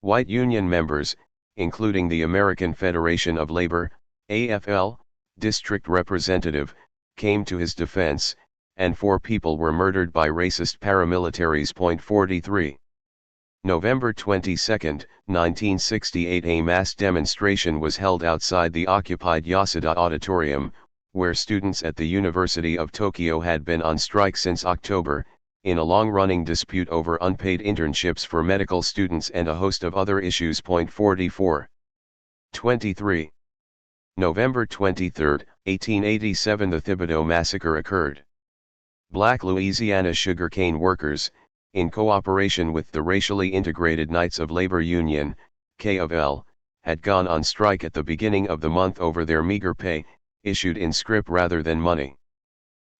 White union members, including the American Federation of Labor, AFL, district representative, came to his defense, and 4 people were murdered by racist paramilitaries. 43. November 22, 1968 A mass demonstration was held outside the occupied Yasuda Auditorium, where students at the University of Tokyo had been on strike since October, in a long-running dispute over unpaid internships for medical students and a host of other issues. 44. 23. November 23, 1887 The Thibodaux Massacre occurred. Black Louisiana sugarcane workers, in cooperation with the racially integrated Knights of Labor Union, K of L, had gone on strike at the beginning of the month over their meager pay, issued in scrip rather than money.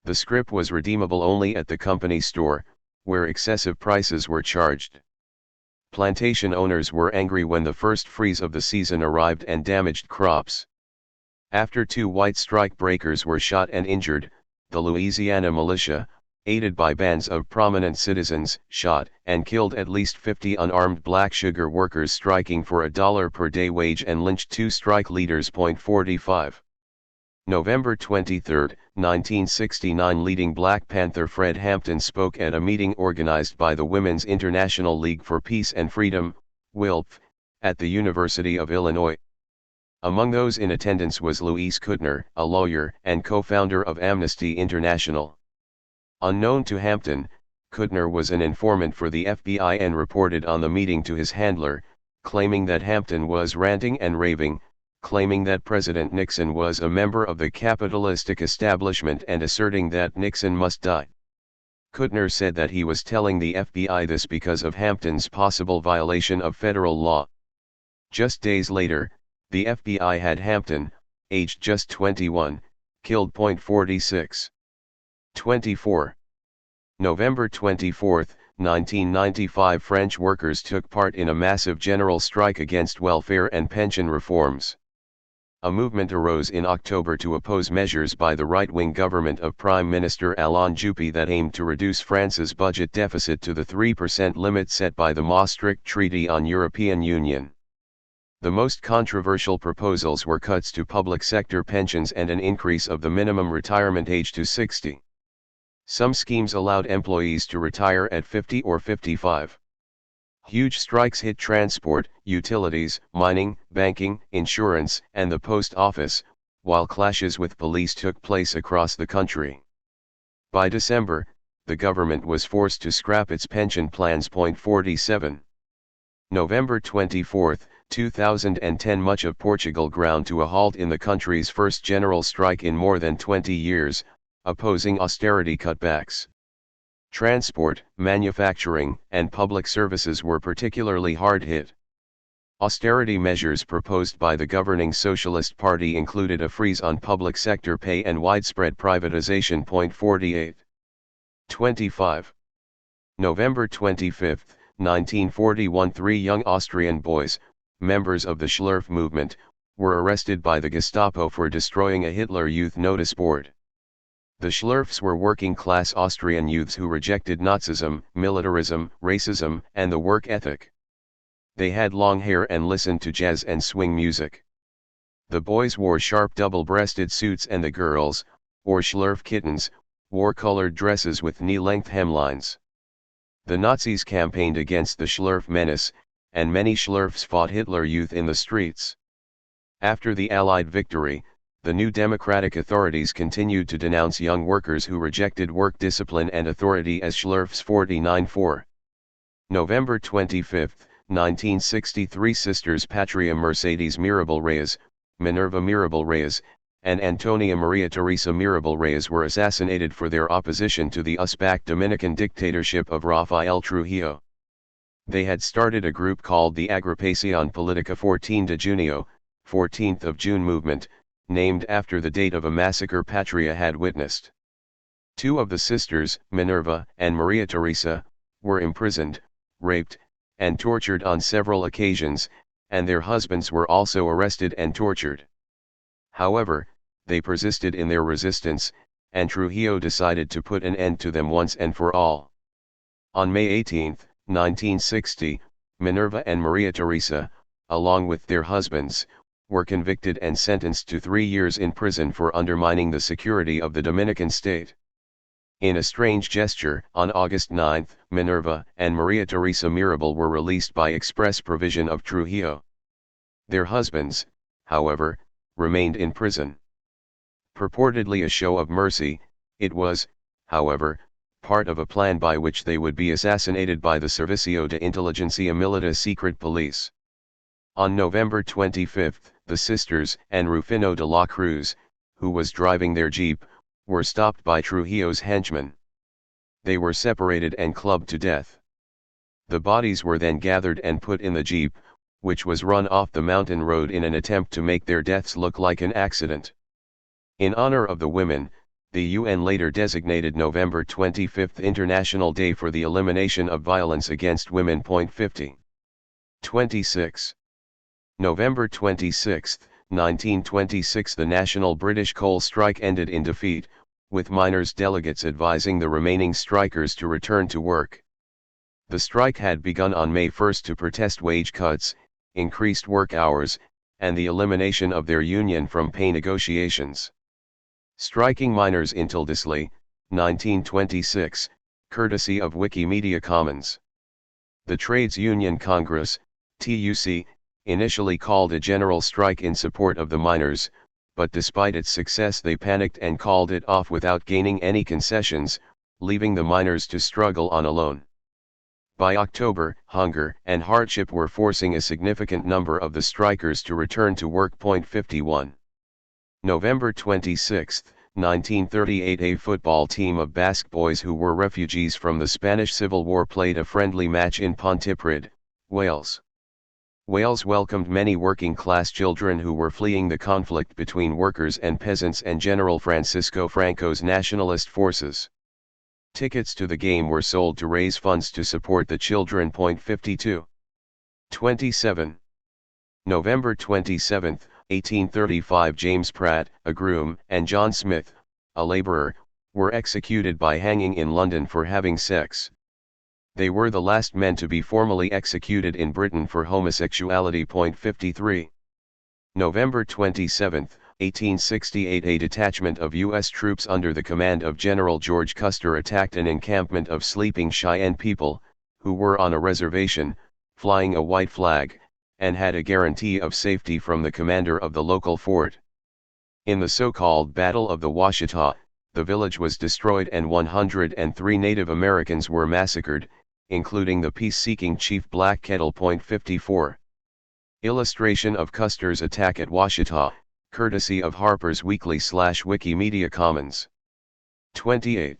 The scrip was redeemable only at the company store, where excessive prices were charged. Plantation owners were angry when the first freeze of the season arrived and damaged crops. After 2 white strike breakers were shot and injured, the Louisiana militia, aided by bands of prominent citizens, shot and killed at least 50 unarmed black sugar workers striking for $1 per day wage and lynched 2 strike leaders. 45. November 23, 1969 Leading Black Panther Fred Hampton spoke at a meeting organized by the Women's International League for Peace and Freedom, WILPF, at the University of Illinois. Among those in attendance was Louise Kuttner, a lawyer and co-founder of Amnesty International. Unknown to Hampton, Kuttner was an informant for the FBI and reported on the meeting to his handler, claiming that Hampton was ranting and raving, claiming that President Nixon was a member of the capitalistic establishment and asserting that Nixon must die. Kuttner said that he was telling the FBI this because of Hampton's possible violation of federal law. Just days later, the FBI had Hampton, aged just 21, killed. 46. 24. November 24, 1995 French workers took part in a massive general strike against welfare and pension reforms. A movement arose in October to oppose measures by the right-wing government of Prime Minister Alain Juppé that aimed to reduce France's budget deficit to the 3% limit set by the Maastricht Treaty on European Union. The most controversial proposals were cuts to public sector pensions and an increase of the minimum retirement age to 60. Some schemes allowed employees to retire at 50 or 55. Huge strikes hit transport, utilities, mining, banking, insurance, and the post office, while clashes with police took place across the country. By December, the government was forced to scrap its pension plans. 47. November 24, 2010 Much of Portugal ground to a halt in the country's first general strike in more than 20 years, opposing austerity cutbacks. Transport, manufacturing, and public services were particularly hard hit. Austerity measures proposed by the governing Socialist Party included a freeze on public sector pay and widespread privatization. 48. 25. November 25, 1941 Three young Austrian boys, members of the Schlurf movement, were arrested by the Gestapo for destroying a Hitler Youth notice board. The Schlurfs were working-class Austrian youths who rejected Nazism, militarism, racism, and the work ethic. They had long hair and listened to jazz and swing music. The boys wore sharp double-breasted suits and the girls, or Schlurf kittens, wore colored dresses with knee-length hemlines. The Nazis campaigned against the Schlurf menace, and many Schlurfs fought Hitler Youth in the streets. After the Allied victory, the new democratic authorities continued to denounce young workers who rejected work discipline and authority as Schlurfs 49-4. November 25, 1963, sisters Patria Mercedes Mirabal Reyes, Minerva Mirabal Reyes, and Antonia Maria Teresa Mirabal Reyes were assassinated for their opposition to the US-backed Dominican dictatorship of Rafael Trujillo. They had started a group called the Agrupación Política 14 de Junio, 14th of June movement, named after the date of a massacre Patria had witnessed. Two of the sisters, Minerva and Maria Teresa, were imprisoned, raped, and tortured on several occasions, and their husbands were also arrested and tortured. However, they persisted in their resistance, and Trujillo decided to put an end to them once and for all. On May 18, 1960, Minerva and Maria Teresa, along with their husbands, were convicted and sentenced to 3 years in prison for undermining the security of the Dominican state. In a strange gesture, on August 9, Minerva and Maria Teresa Mirabal were released by express provision of Trujillo. Their husbands, however, remained in prison. Purportedly a show of mercy, it was, however, part of a plan by which they would be assassinated by the Servicio de Inteligencia Militar secret police. On November 25, the sisters and Rufino de la Cruz, who was driving their jeep, were stopped by Trujillo's henchmen. They were separated and clubbed to death. The bodies were then gathered and put in the jeep, which was run off the mountain road in an attempt to make their deaths look like an accident. In honor of the women, the UN later designated November 25 International Day for the Elimination of Violence Against Women. 26. November 26, 1926, the National British Coal Strike ended in defeat, with miners' delegates advising the remaining strikers to return to work. The strike had begun on May 1 to protest wage cuts, increased work hours, and the elimination of their union from pay negotiations. Striking miners in Tildesley, 1926, courtesy of Wikimedia Commons. The Trades Union Congress, TUC, initially called a general strike in support of the miners, but despite its success they panicked and called it off without gaining any concessions, leaving the miners to struggle on alone. By October, hunger and hardship were forcing a significant number of the strikers to return to work. 51. November 26, 1938, a football team of Basque boys who were refugees from the Spanish Civil War played a friendly match in Pontypridd, Wales. Wales welcomed many working-class children who were fleeing the conflict between workers and peasants and General Francisco Franco's nationalist forces. Tickets to the game were sold to raise funds to support the children. 52. 27. November 27, 1835, James Pratt, a groom, and John Smith, a laborer, were executed by hanging in London for having sex. They were the last men to be formally executed in Britain for homosexuality. 53. November 27, 1868, a detachment of U.S. troops under the command of General George Custer attacked an encampment of sleeping Cheyenne people, who were on a reservation, flying a white flag, and had a guarantee of safety from the commander of the local fort. In the so-called Battle of the Washita, the village was destroyed and 103 Native Americans were massacred, including the peace-seeking chief Black Kettle. 54. Illustration of Custer's attack at Washita, courtesy of Harper's Weekly / Wikimedia Commons. 28.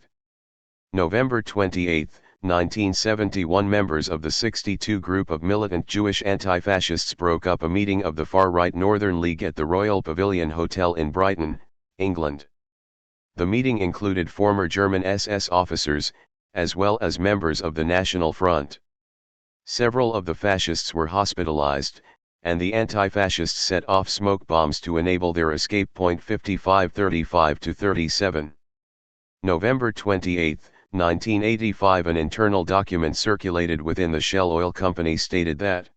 November 28, 1971, members of the 62 group of militant Jewish anti-fascists broke up a meeting of the far-right Northern League at the Royal Pavilion Hotel in Brighton, England. The meeting included former German SS officers, as well as members of the National Front. Several of the fascists were hospitalized, and the anti-fascists set off smoke bombs to enable their escape. 55, 35-37. November 28, 1985, an internal document circulated within the Shell Oil Company stated that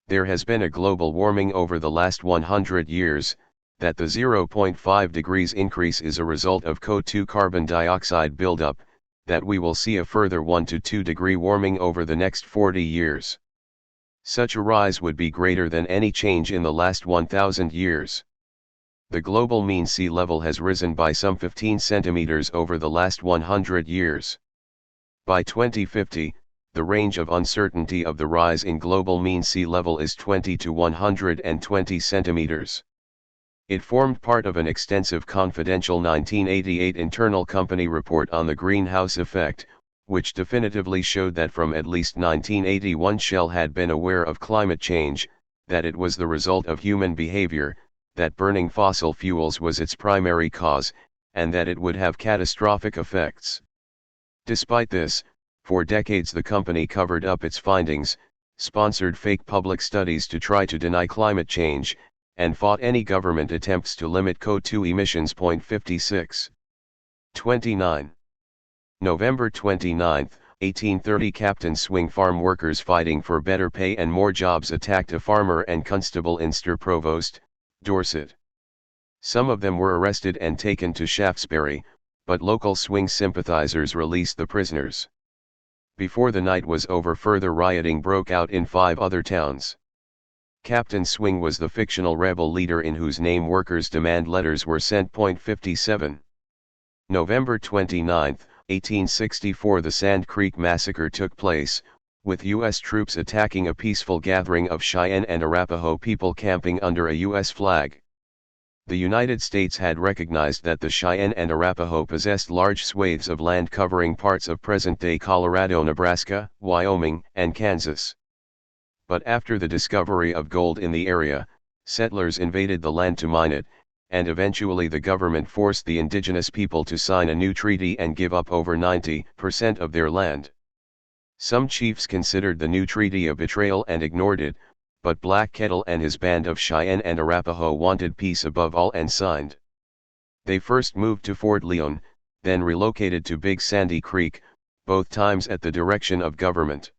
There has been a global warming over the last 100 years, that the 0.5 degrees increase is a result of CO2 carbon dioxide buildup, that we will see a further 1 to 2 degree warming over the next 40 years. Such a rise would be greater than any change in the last 1,000 years. The global mean sea level has risen by some 15 centimeters over the last 100 years. By 2050, the range of uncertainty of the rise in global mean sea level is 20 to 120 centimeters. It formed part of an extensive confidential 1988 internal company report on the greenhouse effect, which definitively showed that from at least 1981 Shell had been aware of climate change, that it was the result of human behavior, that burning fossil fuels was its primary cause, and that it would have catastrophic effects. Despite this, for decades the company covered up its findings, sponsored fake public studies to try to deny climate change, and fought any government attempts to limit CO2 emissions. 56. 29. November 29, 1830 Captain Swing farm workers fighting for better pay and more jobs attacked a farmer and constable in Ster Provost, Dorset. Some of them were arrested and taken to Shaftesbury, but local Swing sympathizers released the prisoners. Before the night was over, further rioting broke out in 5 other towns. Captain Swing was the fictional rebel leader in whose name workers' demand letters were sent. 57. November 29, 1864 The Sand Creek Massacre took place, with U.S. troops attacking a peaceful gathering of Cheyenne and Arapaho people camping under a U.S. flag. The United States had recognized that the Cheyenne and Arapaho possessed large swathes of land covering parts of present-day Colorado, Nebraska, Wyoming, and Kansas. But after the discovery of gold in the area, settlers invaded the land to mine it, and eventually the government forced the indigenous people to sign a new treaty and give up over 90% of their land. Some chiefs considered the new treaty a betrayal and ignored it, but Black Kettle and his band of Cheyenne and Arapaho wanted peace above all and signed. They first moved to Fort Leon, then relocated to Big Sandy Creek, both times at the direction of government.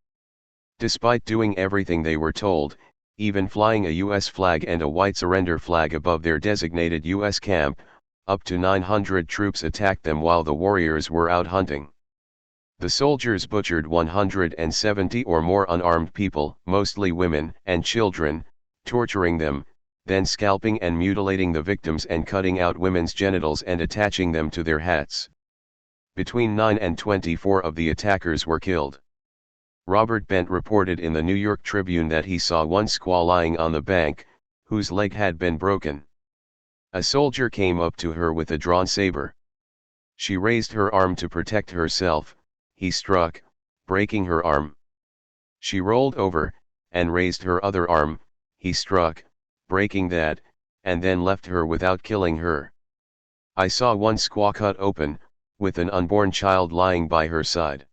Despite doing everything they were told, even flying a U.S. flag and a white surrender flag above their designated U.S. camp, up to 900 troops attacked them while the warriors were out hunting. The soldiers butchered 170 or more unarmed people, mostly women and children, torturing them, then scalping and mutilating the victims and cutting out women's genitals and attaching them to their hats. Between 9 and 24 of the attackers were killed. Robert Bent reported in the New York Tribune that he saw one squaw lying on the bank, whose leg had been broken. A soldier came up to her with a drawn saber. She raised her arm to protect herself. He struck, breaking her arm. She rolled over, and raised her other arm. He struck, breaking that, and then left her without killing her. I saw one squaw cut open, with an unborn child lying by her side.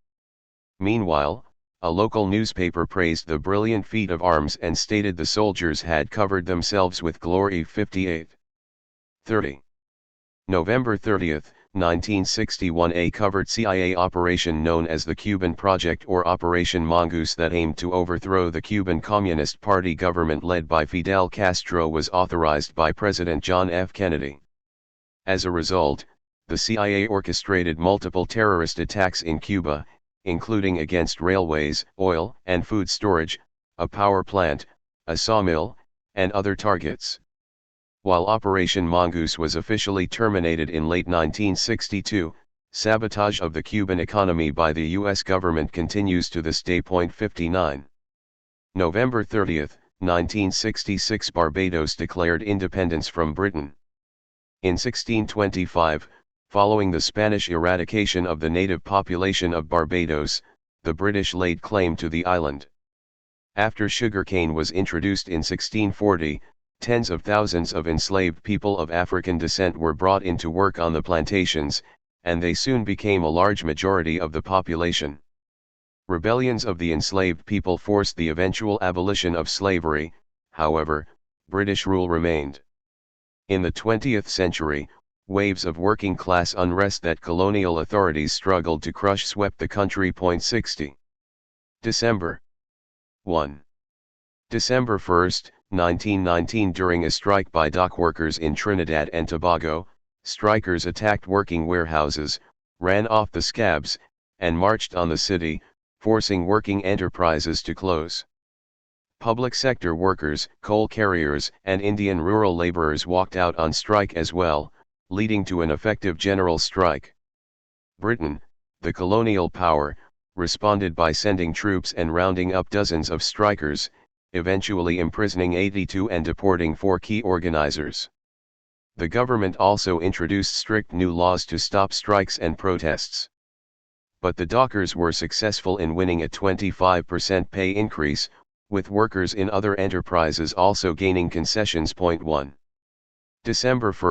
Meanwhile, a local newspaper praised the brilliant feat of arms and stated the soldiers had covered themselves with glory. 58. 30. November 30, 1961 A covert CIA operation known as the Cuban Project or Operation Mongoose that aimed to overthrow the Cuban Communist Party government led by Fidel Castro was authorized by President John F. Kennedy. As a result, the CIA orchestrated multiple terrorist attacks in Cuba, including against railways, oil and food storage, a power plant, a sawmill, and other targets. While Operation Mongoose was officially terminated in late 1962, sabotage of the Cuban economy by the U.S. government continues to this day. 59. November 30, 1966 Barbados declared independence from Britain. In 1625, following the Spanish eradication of the native population of Barbados, the British laid claim to the island. After sugarcane was introduced in 1640, tens of thousands of enslaved people of African descent were brought into work on the plantations, and they soon became a large majority of the population. Rebellions of the enslaved people forced the eventual abolition of slavery. However, British rule remained. In the 20th century, waves of working-class unrest that colonial authorities struggled to crush swept the country. 60. December 1. December 1, 1919 during a strike by dock workers in Trinidad and Tobago, strikers attacked working warehouses, ran off the scabs, and marched on the city, forcing working enterprises to close. Public sector workers, coal carriers, and Indian rural laborers walked out on strike as well, leading to an effective general strike. Britain, the colonial power, responded by sending troops and rounding up dozens of strikers, eventually imprisoning 82 and deporting 4 key organizers. The government also introduced strict new laws to stop strikes and protests. But the dockers were successful in winning a 25% pay increase, with workers in other enterprises also gaining concessions. 1. December 1,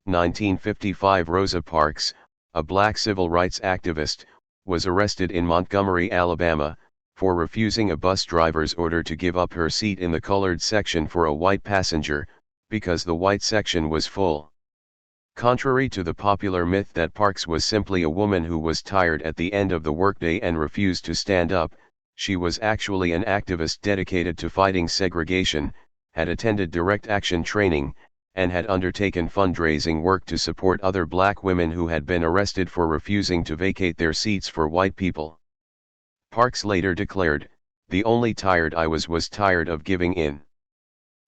1955 Rosa Parks, a black civil rights activist, was arrested in Montgomery, Alabama, for refusing a bus driver's order to give up her seat in the colored section for a white passenger, because the white section was full. Contrary to the popular myth that Parks was simply a woman who was tired at the end of the workday and refused to stand up, she was actually an activist dedicated to fighting segregation, had attended direct action training, and had undertaken fundraising work to support other black women who had been arrested for refusing to vacate their seats for white people. Parks later declared, "The only tired I was tired of giving in."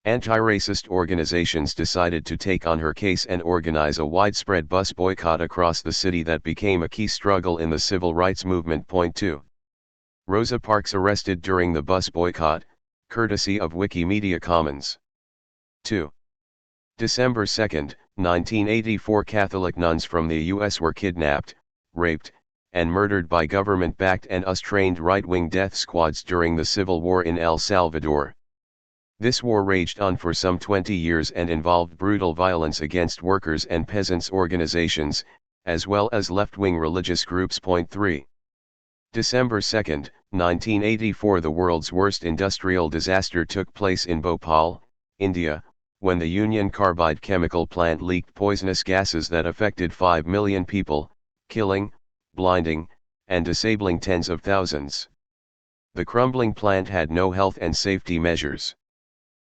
Anti-racist organizations decided to take on her case and organize a widespread bus boycott across the city that became a key struggle in the civil rights movement. 2. Rosa Parks arrested during the bus boycott, courtesy of Wikimedia Commons. 2. December 2, 1984 Catholic nuns from the U.S. were kidnapped, raped, and murdered by government-backed and US-trained right-wing death squads during the civil war in El Salvador. This war raged on for some 20 years and involved brutal violence against workers and peasants' organizations, as well as left-wing religious groups. 3. December 2, 1984 The world's worst industrial disaster took place in Bhopal, India, when the Union Carbide chemical plant leaked poisonous gases that affected 5 million people, killing, blinding, and disabling tens of thousands. The crumbling plant had no health and safety measures.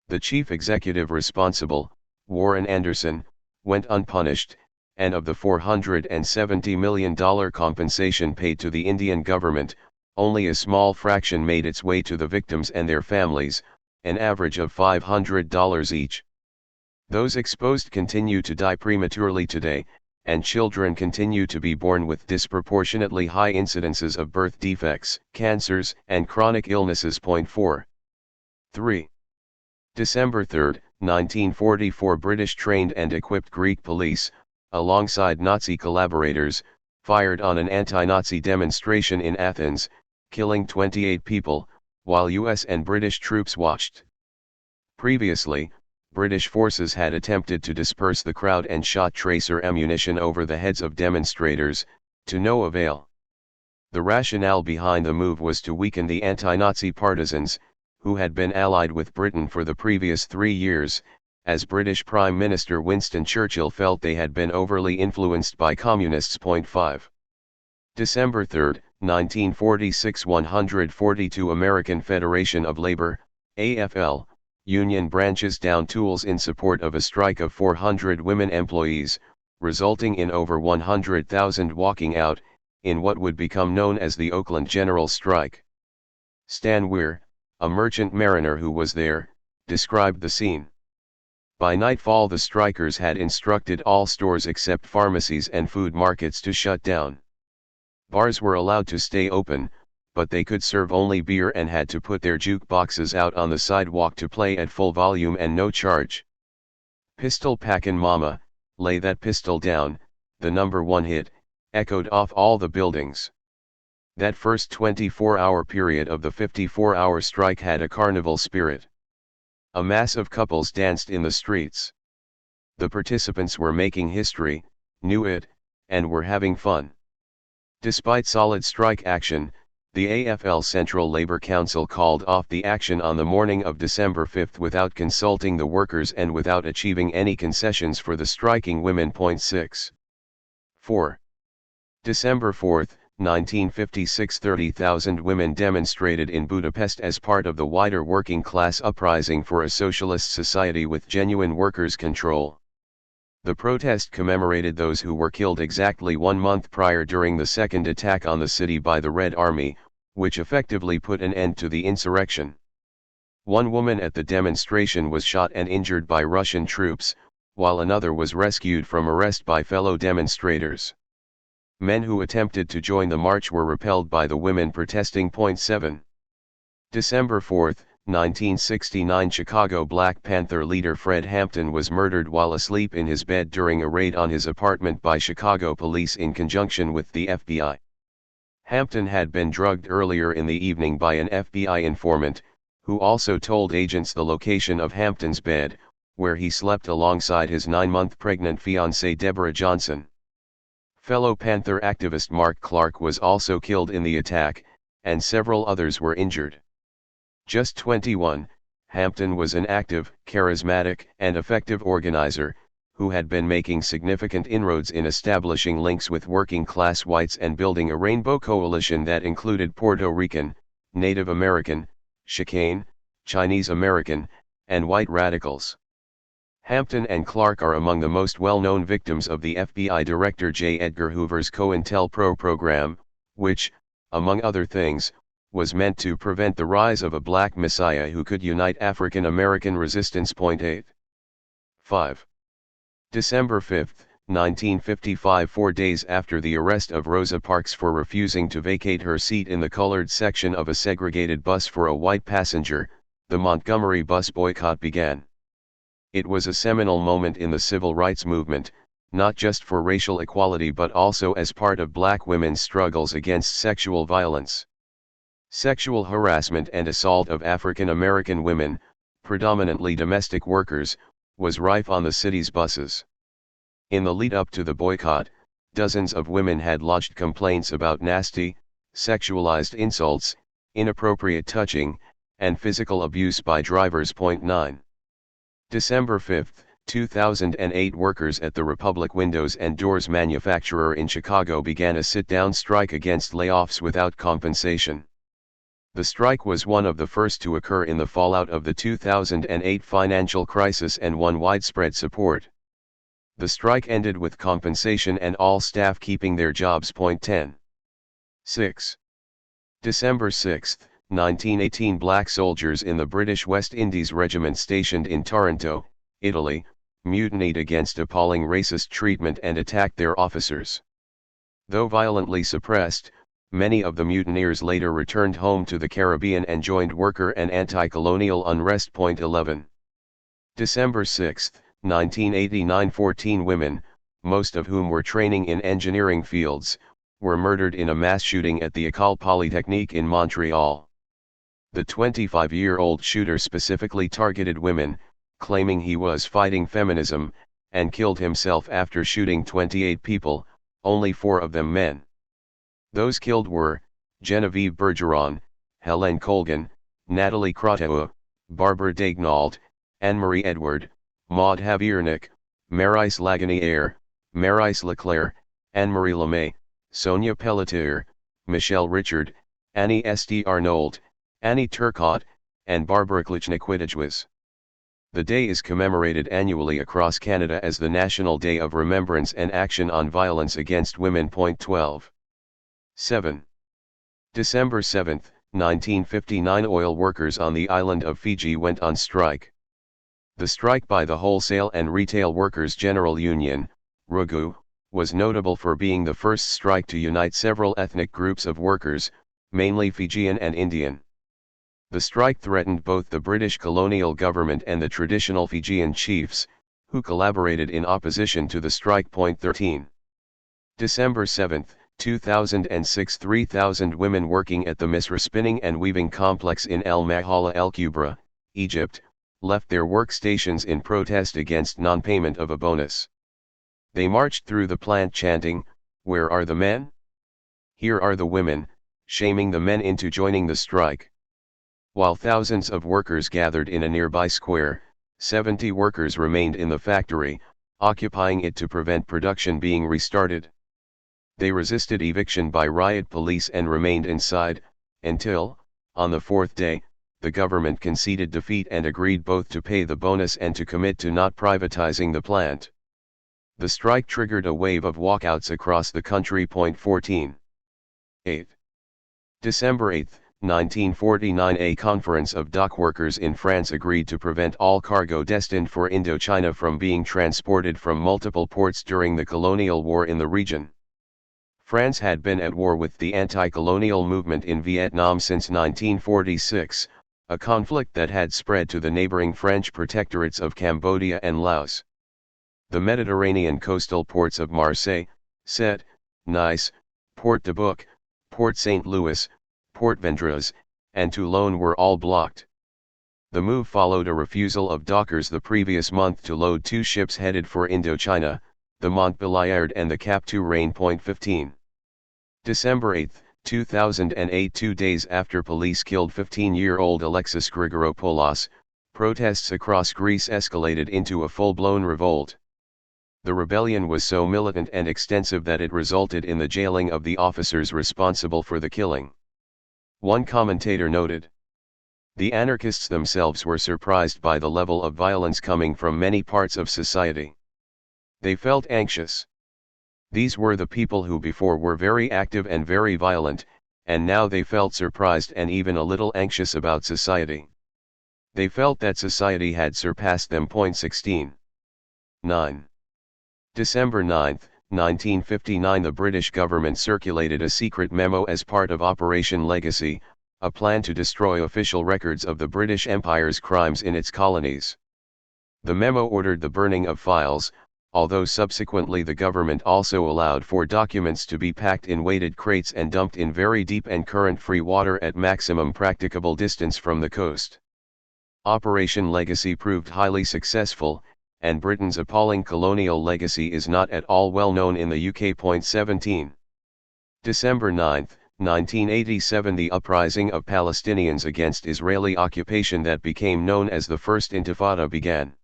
The chief executive responsible, Warren Anderson, went unpunished, and of the $470 million compensation paid to the Indian government, only a small fraction made its way to the victims and their families, an average of $500 each. Those exposed continue to die prematurely today, and children continue to be born with disproportionately high incidences of birth defects, cancers, and chronic illnesses. 4. 3. December 3, 1944 British trained and equipped Greek police, alongside Nazi collaborators, fired on an anti-Nazi demonstration in Athens, killing 28 people, while US and British troops watched. Previously, British forces had attempted to disperse the crowd and shot tracer ammunition over the heads of demonstrators, to no avail. The rationale behind the move was to weaken the anti-Nazi partisans, who had been allied with Britain for the previous 3 years, as British Prime Minister Winston Churchill felt they had been overly influenced by communists. 5. December 3, 1946 142 American Federation of Labor, AFL, union branches down tools in support of a strike of 400 women employees, resulting in over 100,000 walking out, in what would become known as the Oakland General Strike. Stan Weir, a merchant mariner who was there, described the scene. By nightfall the strikers had instructed all stores except pharmacies and food markets to shut down. Bars were allowed to stay open, but they could serve only beer and had to put their jukeboxes out on the sidewalk to play at full volume and no charge. Pistol Packin' Mama, Lay That Pistol Down, the number 1 hit, echoed off all the buildings. That first 24-hour period of the 54-hour strike had a carnival spirit. A mass of couples danced in the streets. The participants were making history, knew it, and were having fun. Despite solid strike action, the AFL Central Labor Council called off the action on the morning of December 5 without consulting the workers and without achieving any concessions for the striking women. 6. 4. December 4, 1956 30,000 women demonstrated in Budapest as part of the wider working class uprising for a socialist society with genuine workers' control. The protest commemorated those who were killed exactly 1 month prior during the second attack on the city by the Red Army, which effectively put an end to the insurrection. One woman at the demonstration was shot and injured by Russian troops, while another was rescued from arrest by fellow demonstrators. Men who attempted to join the march were repelled by the women protesting. 7. December 4, 1969 Chicago Black Panther leader Fred Hampton was murdered while asleep in his bed during a raid on his apartment by Chicago police in conjunction with the FBI. Hampton had been drugged earlier in the evening by an FBI informant, who also told agents the location of Hampton's bed, where he slept alongside his 9-month pregnant fiancée Deborah Johnson. Fellow Panther activist Mark Clark was also killed in the attack, and several others were injured. Just 21, Hampton was an active, charismatic, and effective organizer, who had been making significant inroads in establishing links with working-class whites and building a rainbow coalition that included Puerto Rican, Native American, Chicane, Chinese American, and white radicals. Hampton and Clark are among the most well-known victims of the FBI Director J. Edgar Hoover's COINTELPRO program, which, among other things, was meant to prevent the rise of a black messiah who could unite African American resistance. 8. 5. December 5, 1955 4 days after the arrest of Rosa Parks for refusing to vacate her seat in the colored section of a segregated bus for a white passenger, the Montgomery bus boycott began. It was a seminal moment in the civil rights movement, not just for racial equality but also as part of black women's struggles against sexual violence. Sexual harassment and assault of African American women, predominantly domestic workers, was rife on the city's buses. In the lead-up to the boycott, dozens of women had lodged complaints about nasty, sexualized insults, inappropriate touching, and physical abuse by drivers. 9. December 5, 2008 workers at the Republic Windows and Doors manufacturer in Chicago began a sit-down strike against layoffs without compensation. The strike was one of the first to occur in the fallout of the 2008 financial crisis and won widespread support. The strike ended with compensation and all staff keeping their jobs. 10. 6. December 6, 1918 Black soldiers in the British West Indies Regiment stationed in Taranto, Italy, mutinied against appalling racist treatment and attacked their officers. Though violently suppressed, many of the mutineers later returned home to the Caribbean and joined worker and anti-colonial unrest. 11. December 6, 1989 14 women, most of whom were training in engineering fields, were murdered in a mass shooting at the École Polytechnique in Montreal. The 25-year-old shooter specifically targeted women, claiming he was fighting feminism, and killed himself after shooting 28 people, only 4 of them men. Those killed were Genevieve Bergeron, Hélène Colgan, Nathalie Croteau, Barbara Daignault, Anne-Marie Edward, Maud Haviernik, Maryse Lagunière, Maryse Leclerc, Anne-Marie Lemay, Sonia Pelletier, Michelle Richard, Annie St. Arnault, Annie Turcotte, and Barbara Klichnik-Wittejwis. The day is commemorated annually across Canada as the National Day of Remembrance and Action on Violence Against Women. 12. 7. December 7, 1959 Oil workers on the island of Fiji went on strike. The strike by the Wholesale and Retail Workers General Union, RUGU, was notable for being the first strike to unite several ethnic groups of workers, mainly Fijian and Indian. The strike threatened both the British colonial government and the traditional Fijian chiefs, who collaborated in opposition to the strike. 13. December 7, 2006 3,000 women working at the Misra Spinning and Weaving Complex in El Mahala El Kubra, Egypt, left their workstations in protest against non-payment of a bonus. They marched through the plant chanting, "Where are the men? Here are the women," shaming the men into joining the strike. While thousands of workers gathered in a nearby square, 70 workers remained in the factory, occupying it to prevent production being restarted. They resisted eviction by riot police and remained inside, until, on the fourth day, the government conceded defeat and agreed both to pay the bonus and to commit to not privatizing the plant. The strike triggered a wave of walkouts across the country. 14. 8. December 8, 1949, a conference of dock workers in France agreed to prevent all cargo destined for Indochina from being transported from multiple ports during the colonial war in the region. France had been at war with the anti-colonial movement in Vietnam since 1946, a conflict that had spread to the neighboring French protectorates of Cambodia and Laos. The Mediterranean coastal ports of Marseille, Sète, Nice, Port de Bouc, Port St. Louis, Port Vendres, and Toulon were all blocked. The move followed a refusal of dockers the previous month to load two ships headed for Indochina, the Montbéliard and the Cap Touraine. 15. December 8, 2008, 2 days after police killed 15-year-old Alexis Grigoropoulos, protests across Greece escalated into a full-blown revolt. The rebellion was so militant and extensive that it resulted in the jailing of the officers responsible for the killing. One commentator noted, "The anarchists themselves were surprised by the level of violence coming from many parts of society. They felt anxious. These were the people who before were very active and very violent, and now they felt surprised and even a little anxious about society. They felt that society had surpassed them." 16. 9. December 9, 1959, the British government circulated a secret memo as part of Operation Legacy, a plan to destroy official records of the British Empire's crimes in its colonies. The memo ordered the burning of files, although subsequently the government also allowed for documents to be packed in weighted crates and dumped in very deep and current-free water at maximum practicable distance from the coast. Operation Legacy proved highly successful, and Britain's appalling colonial legacy is not at all well known in the UK. 17. December 9, 1987, the uprising of Palestinians against Israeli occupation that became known as the First Intifada began.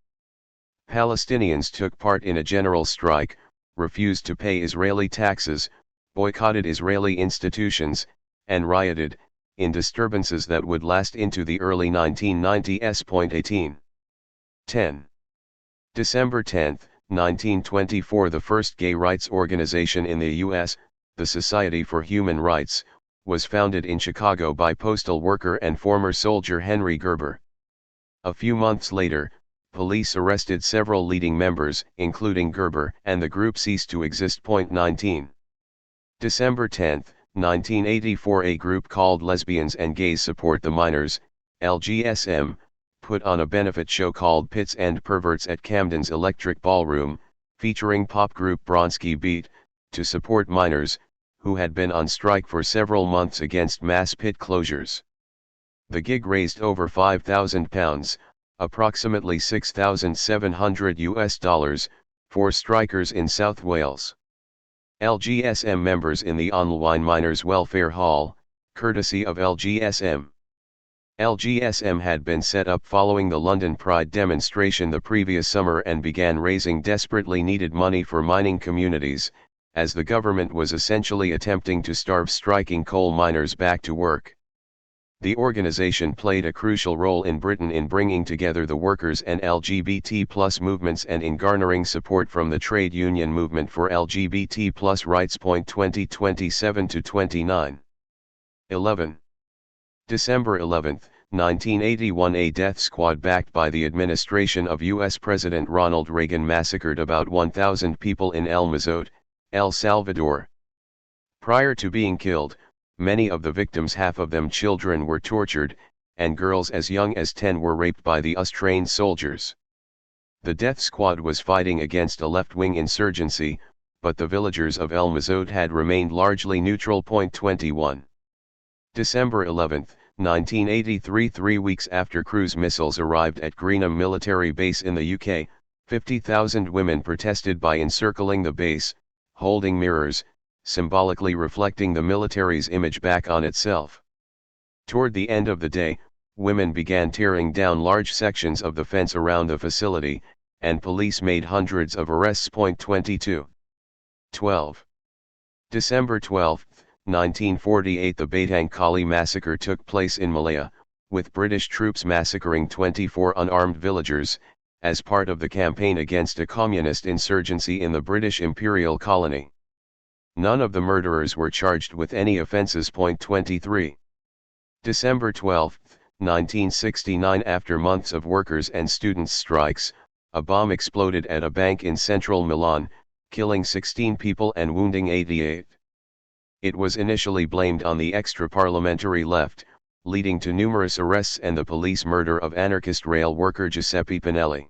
Palestinians took part in a general strike, refused to pay Israeli taxes, boycotted Israeli institutions, and rioted, in disturbances that would last into the early 1990s. 18. 10. December 10, 1924, the first gay rights organization in the U.S., the Society for Human Rights, was founded in Chicago by postal worker and former soldier Henry Gerber. A few months later, police arrested several leading members, including Gerber, and the group ceased to exist. 19. December 10, 1984, a group called Lesbians and Gays Support the Minors, LGSM, put on a benefit show called Pits and Perverts at Camden's Electric Ballroom, featuring pop group Bronski Beat, to support minors, who had been on strike for several months against mass pit closures. The gig raised over £5,000, approximately $6,700, for strikers in South Wales. LGSM members in the Online Miners Welfare Hall, courtesy of LGSM. LGSM had been set up following the London Pride demonstration the previous summer and began raising desperately needed money for mining communities, as the government was essentially attempting to starve striking coal miners back to work. The organization played a crucial role in Britain in bringing together the workers and LGBT+ movements and in garnering support from the trade union movement for LGBT+ rights. 2027-29. 11. December 11, 1981, a death squad backed by the administration of U.S. President Ronald Reagan massacred about 1,000 people in El Mozote, El Salvador. Prior to being killed, many of the victims, half of them children, were tortured, and girls as young as 10 were raped by the US-trained soldiers. The death squad was fighting against a left-wing insurgency, but the villagers of El Mozote had remained largely neutral. 21. December 11, 1983, 3 weeks after cruise missiles arrived at Greenham military base in the UK, 50,000 women protested by encircling the base, holding mirrors, symbolically reflecting the military's image back on itself. Toward the end of the day, women began tearing down large sections of the fence around the facility, and police made hundreds of arrests. 22. 12. December 12, 1948. The Batang Kali massacre took place in Malaya, with British troops massacring 24 unarmed villagers, as part of the campaign against a communist insurgency in the British imperial colony. None of the murderers were charged with any offences. 23. December 12, 1969. After months of workers' and students' strikes, a bomb exploded at a bank in central Milan, killing 16 people and wounding 88. It was initially blamed on the extra-parliamentary left, leading to numerous arrests and the police murder of anarchist rail worker Giuseppe Pinelli.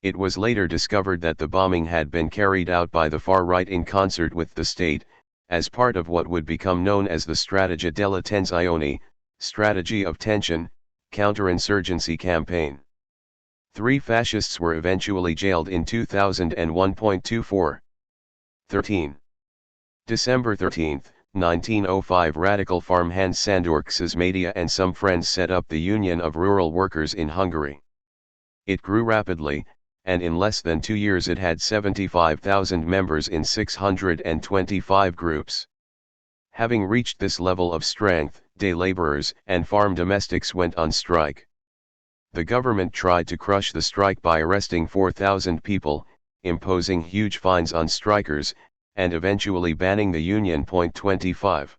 It was later discovered that the bombing had been carried out by the far right in concert with the state, as part of what would become known as the Strategia della Tensione, strategy of tension, counterinsurgency campaign. 3 fascists were eventually jailed in 2001. 24. 13. December 13, 1905. Radical farmhand Sándor Szasmadia and some friends set up the Union of Rural Workers in Hungary. It grew rapidly, and in less than 2 years it had 75,000 members in 625 groups. Having reached this level of strength, day laborers and farm domestics went on strike. The government tried to crush the strike by arresting 4,000 people, imposing huge fines on strikers, and eventually banning the union. 25.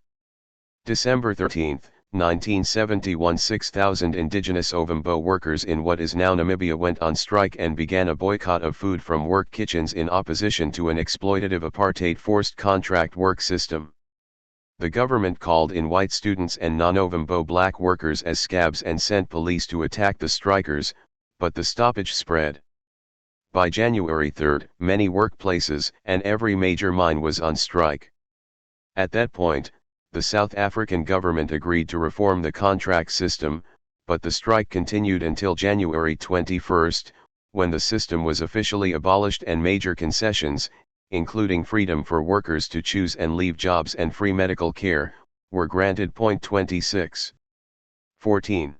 December 13, 1971. 6,000 indigenous Ovambo workers in what is now Namibia went on strike and began a boycott of food from work kitchens in opposition to an exploitative apartheid forced contract work system. The government called in white students and non-Ovambo black workers as scabs and sent police to attack the strikers, but the stoppage spread. By January 3, many workplaces and every major mine was on strike. At that point, the South African government agreed to reform the contract system, but the strike continued until January 21, when the system was officially abolished and major concessions, including freedom for workers to choose and leave jobs and free medical care, were granted. 26. 14.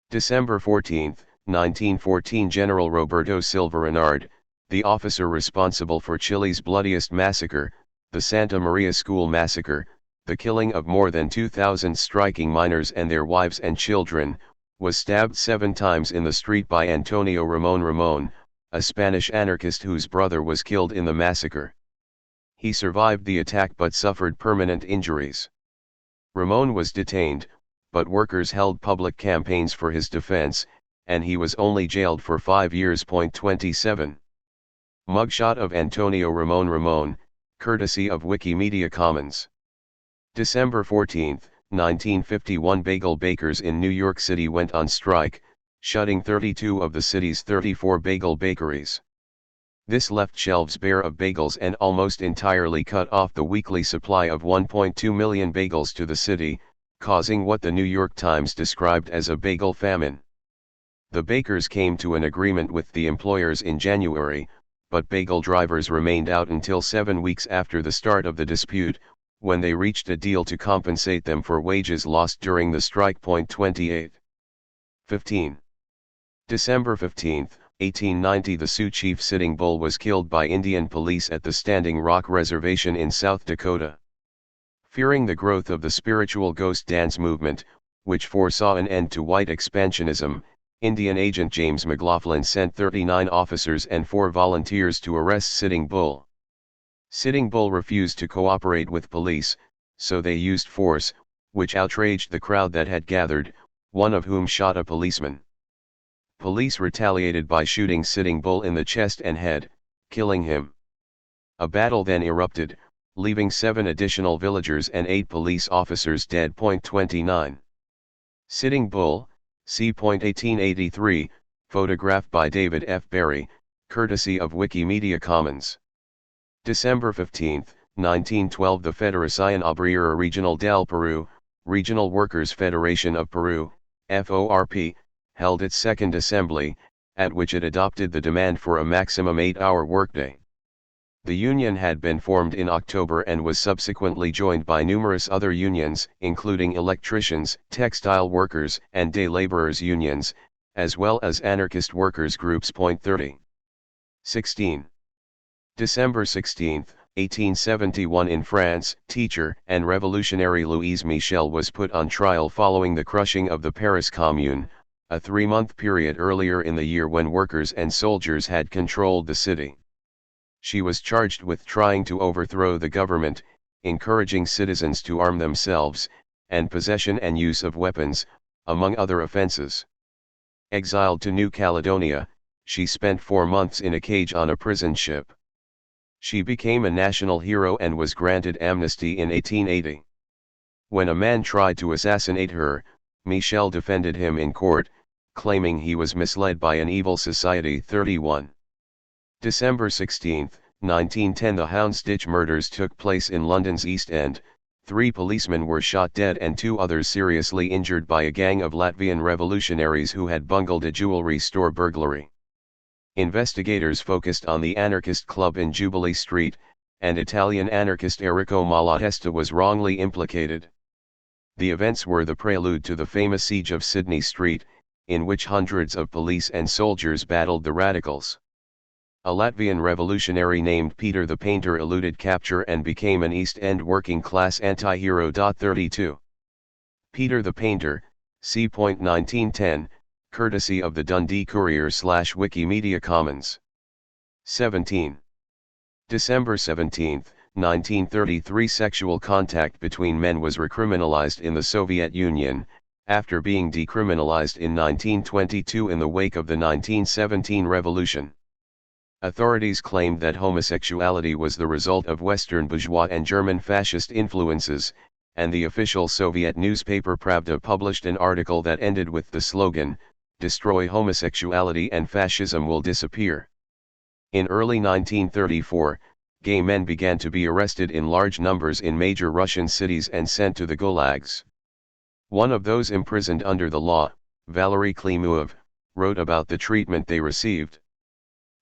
December 14, 1914. General Roberto Silva Renard, the officer responsible for Chile's bloodiest massacre, the Santa Maria School Massacre, the killing of more than 2,000 striking miners and their wives and children, was stabbed 7 times in the street by Antonio Ramón, a Spanish anarchist whose brother was killed in the massacre. He survived the attack but suffered permanent injuries. Ramón was detained, but workers held public campaigns for his defense, and he was only jailed for 5 years. 27. Mugshot of Antonio Ramón, courtesy of Wikimedia Commons. December 14, 1951. Bagel bakers in New York City went on strike, shutting 32 of the city's 34 bagel bakeries. This left shelves bare of bagels and almost entirely cut off the weekly supply of 1.2 million bagels to the city, causing what the New York Times described as a bagel famine. The bakers came to an agreement with the employers in January, but bagel drivers remained out until 7 weeks after the start of the dispute, when they reached a deal to compensate them for wages lost during the strike. 28. 15. December 15, 1890. The Sioux chief Sitting Bull was killed by Indian police at the Standing Rock Reservation in South Dakota. Fearing the growth of the spiritual ghost dance movement, which foresaw an end to white expansionism, Indian agent James McLaughlin sent 39 officers and 4 volunteers to arrest Sitting Bull. Sitting Bull refused to cooperate with police, so they used force, which outraged the crowd that had gathered, one of whom shot a policeman. Police retaliated by shooting Sitting Bull in the chest and head, killing him. A battle then erupted, leaving 7 additional villagers and 8 police officers dead. 29. Sitting Bull, c. 1883, photographed by David F. Berry, courtesy of Wikimedia Commons. December 15, 1912. The Federación Obrera Regional del Perú, Regional Workers' Federation of Peru, FORP, held its second assembly, at which it adopted the demand for a maximum 8-hour workday. The union had been formed in October and was subsequently joined by numerous other unions, including electricians, textile workers, and day laborers unions, as well as anarchist workers groups. 30. 16. December 16, 1871 in France, teacher and revolutionary Louise Michel was put on trial following the crushing of the Paris Commune, a 3-month period earlier in the year when workers and soldiers had controlled the city. She was charged with trying to overthrow the government, encouraging citizens to arm themselves, and possession and use of weapons, among other offenses. Exiled to New Caledonia, she spent 4 months in a cage on a prison ship. She became a national hero and was granted amnesty in 1880. When a man tried to assassinate her, Michel defended him in court, claiming he was misled by an evil society. 31. December 16, 1910 The Houndsditch murders took place in London's East End. 3 policemen were shot dead and 2 others seriously injured by a gang of Latvian revolutionaries who had bungled a jewelry store burglary. Investigators focused on the anarchist club in Jubilee Street, and Italian anarchist Enrico Malatesta was wrongly implicated. The events were the prelude to the famous siege of Sydney Street, in which hundreds of police and soldiers battled the radicals. A Latvian revolutionary named Peter the Painter eluded capture and became an East End working-class anti-hero. 32. Peter the Painter, c. 1910, courtesy of the Dundee Courier/Wikimedia Commons. 17. December 17, 1933 Sexual contact between men was recriminalized in the Soviet Union, after being decriminalized in 1922 in the wake of the 1917 revolution. Authorities claimed that homosexuality was the result of Western bourgeois and German fascist influences, and the official Soviet newspaper Pravda published an article that ended with the slogan, "Destroy homosexuality and fascism will disappear." In early 1934, gay men began to be arrested in large numbers in major Russian cities and sent to the gulags. One of those imprisoned under the law, Valery Klimuev, wrote about the treatment they received.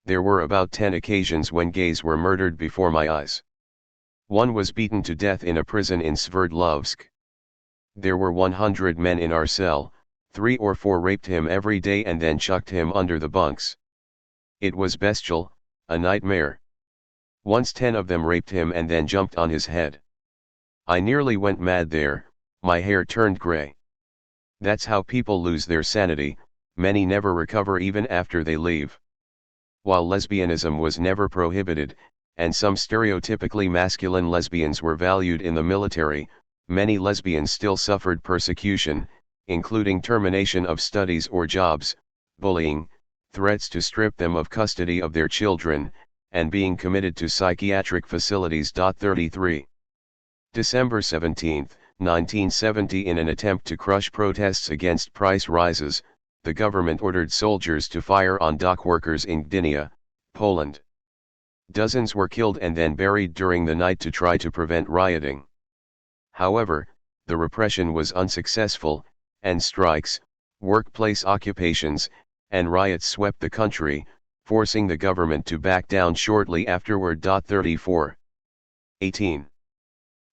"There were about 10 occasions when gays were murdered before my eyes. One was beaten to death in a prison in Sverdlovsk. There were 100 men in our cell, 3 or 4 raped him every day and then chucked him under the bunks. It was bestial, a nightmare. Once 10 of them raped him and then jumped on his head. I nearly went mad there, my hair turned gray. That's how people lose their sanity, many never recover even after they leave." While lesbianism was never prohibited, and some stereotypically masculine lesbians were valued in the military, many lesbians still suffered persecution, including termination of studies or jobs, bullying, threats to strip them of custody of their children, and being committed to psychiatric facilities. 33. December 17, 1970 In an attempt to crush protests against price rises, the government ordered soldiers to fire on dock workers in Gdynia, Poland. Dozens were killed and then buried during the night to try to prevent rioting. However, the repression was unsuccessful, and strikes, workplace occupations, and riots swept the country, forcing the government to back down shortly afterward. 34. 18.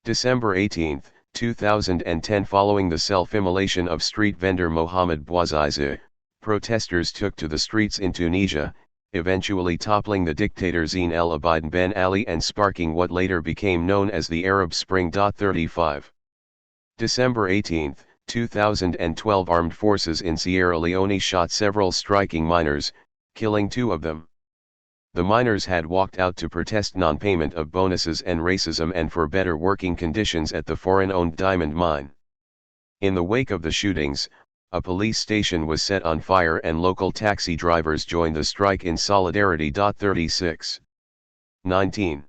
December 18, 2010 Following the self-immolation of street vendor Mohamed Bouazizi, protesters took to the streets in Tunisia, eventually toppling the dictator Zine El Abidine Ben Ali and sparking what later became known as the Arab Spring. 35. December 18, 2012 Armed forces in Sierra Leone shot several striking miners, killing 2 of them. The miners had walked out to protest non-payment of bonuses and racism and for better working conditions at the foreign-owned diamond mine. In the wake of the shootings, a police station was set on fire and local taxi drivers joined the strike in solidarity. 36. 19.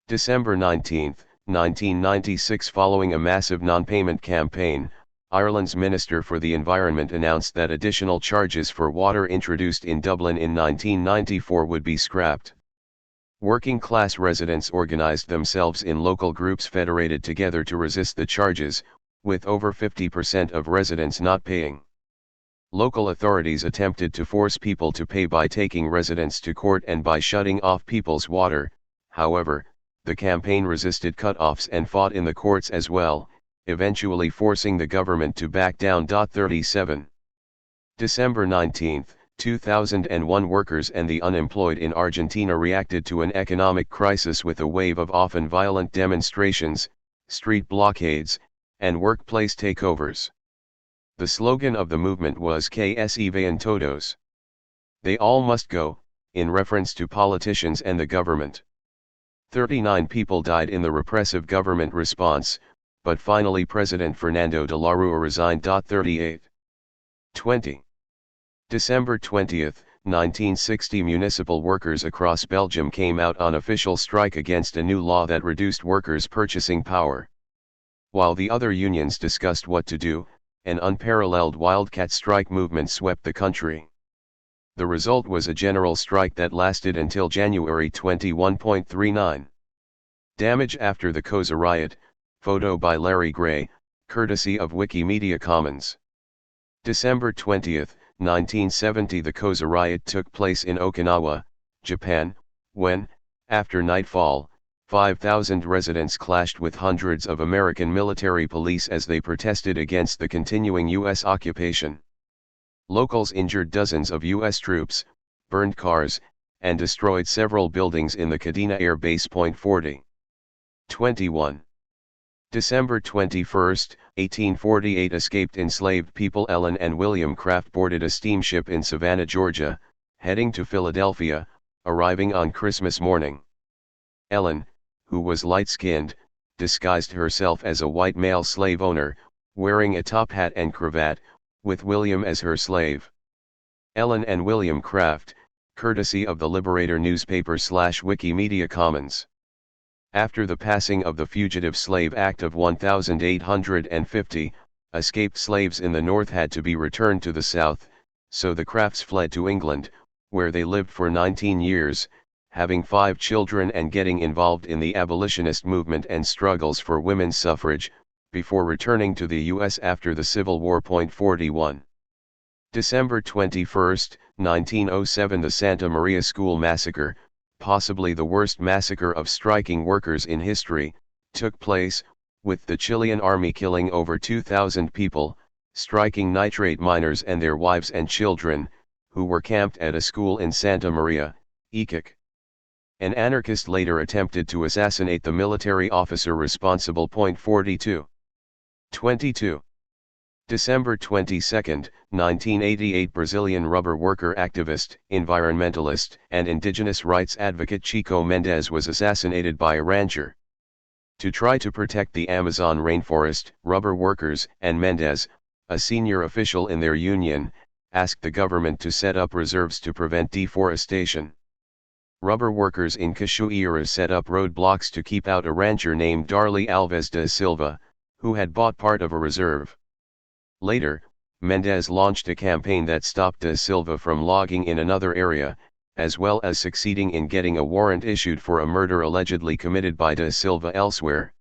December 19, 1996 Following a massive non-payment campaign, Ireland's Minister for the Environment announced that additional charges for water introduced in Dublin in 1994 would be scrapped. Working-class residents organised themselves in local groups federated together to resist the charges, with over 50% of residents not paying. Local authorities attempted to force people to pay by taking residents to court and by shutting off people's water. However, the campaign resisted cut-offs and fought in the courts as well, eventually forcing the government to back down. 37. December 19, 2001 Workers and the unemployed in Argentina reacted to an economic crisis with a wave of often violent demonstrations, street blockades, and workplace takeovers. The slogan of the movement was "Que se vayan todos." They all must go, in reference to politicians and the government. 39 people died in the repressive government response, but finally President Fernando de la Rúa resigned. 20. December 20, 1960 Municipal workers across Belgium came out on official strike against a new law that reduced workers' purchasing power. While the other unions discussed what to do, an unparalleled wildcat strike movement swept the country. The result was a general strike that lasted until January 21.39. Damage after the Koza riot, photo by Larry Gray, courtesy of Wikimedia Commons. December 20, 1970 The Koza riot took place in Okinawa, Japan, when, after nightfall, 5,000 residents clashed with hundreds of American military police as they protested against the continuing U.S. occupation. Locals injured dozens of U.S. troops, burned cars, and destroyed several buildings in the Kadena Air Base. 40. 21. December 21, 1848 Escaped enslaved people Ellen and William Craft boarded a steamship in Savannah, Georgia, heading to Philadelphia, arriving on Christmas morning. Ellen, who was light-skinned, disguised herself as a white male slave owner, wearing a top hat and cravat, with William as her slave. Ellen and William Craft, courtesy of the Liberator newspaper / Wikimedia Commons. After the passing of the Fugitive Slave Act of 1850, escaped slaves in the North had to be returned to the South, so the Crafts fled to England, where they lived for 19 years, having 5 children and getting involved in the abolitionist movement and struggles for women's suffrage, before returning to the U.S. after the Civil War. 41. December 21, 1907 The Santa Maria School Massacre, possibly the worst massacre of striking workers in history, took place, with the Chilean army killing over 2,000 people, striking nitrate miners and their wives and children, who were camped at a school in Santa Maria, Iquique. An anarchist later attempted to assassinate the military officer responsible. 42. 22. December 22, 1988 Brazilian rubber worker activist, environmentalist, and indigenous rights advocate Chico Mendes was assassinated by a rancher. To try to protect the Amazon rainforest, rubber workers and Mendes, a senior official in their union, asked the government to set up reserves to prevent deforestation. Rubber workers in Cachoeira set up roadblocks to keep out a rancher named Darley Alves da Silva, who had bought part of a reserve. Later, Mendes launched a campaign that stopped da Silva from logging in another area, as well as succeeding in getting a warrant issued for a murder allegedly committed by da Silva elsewhere.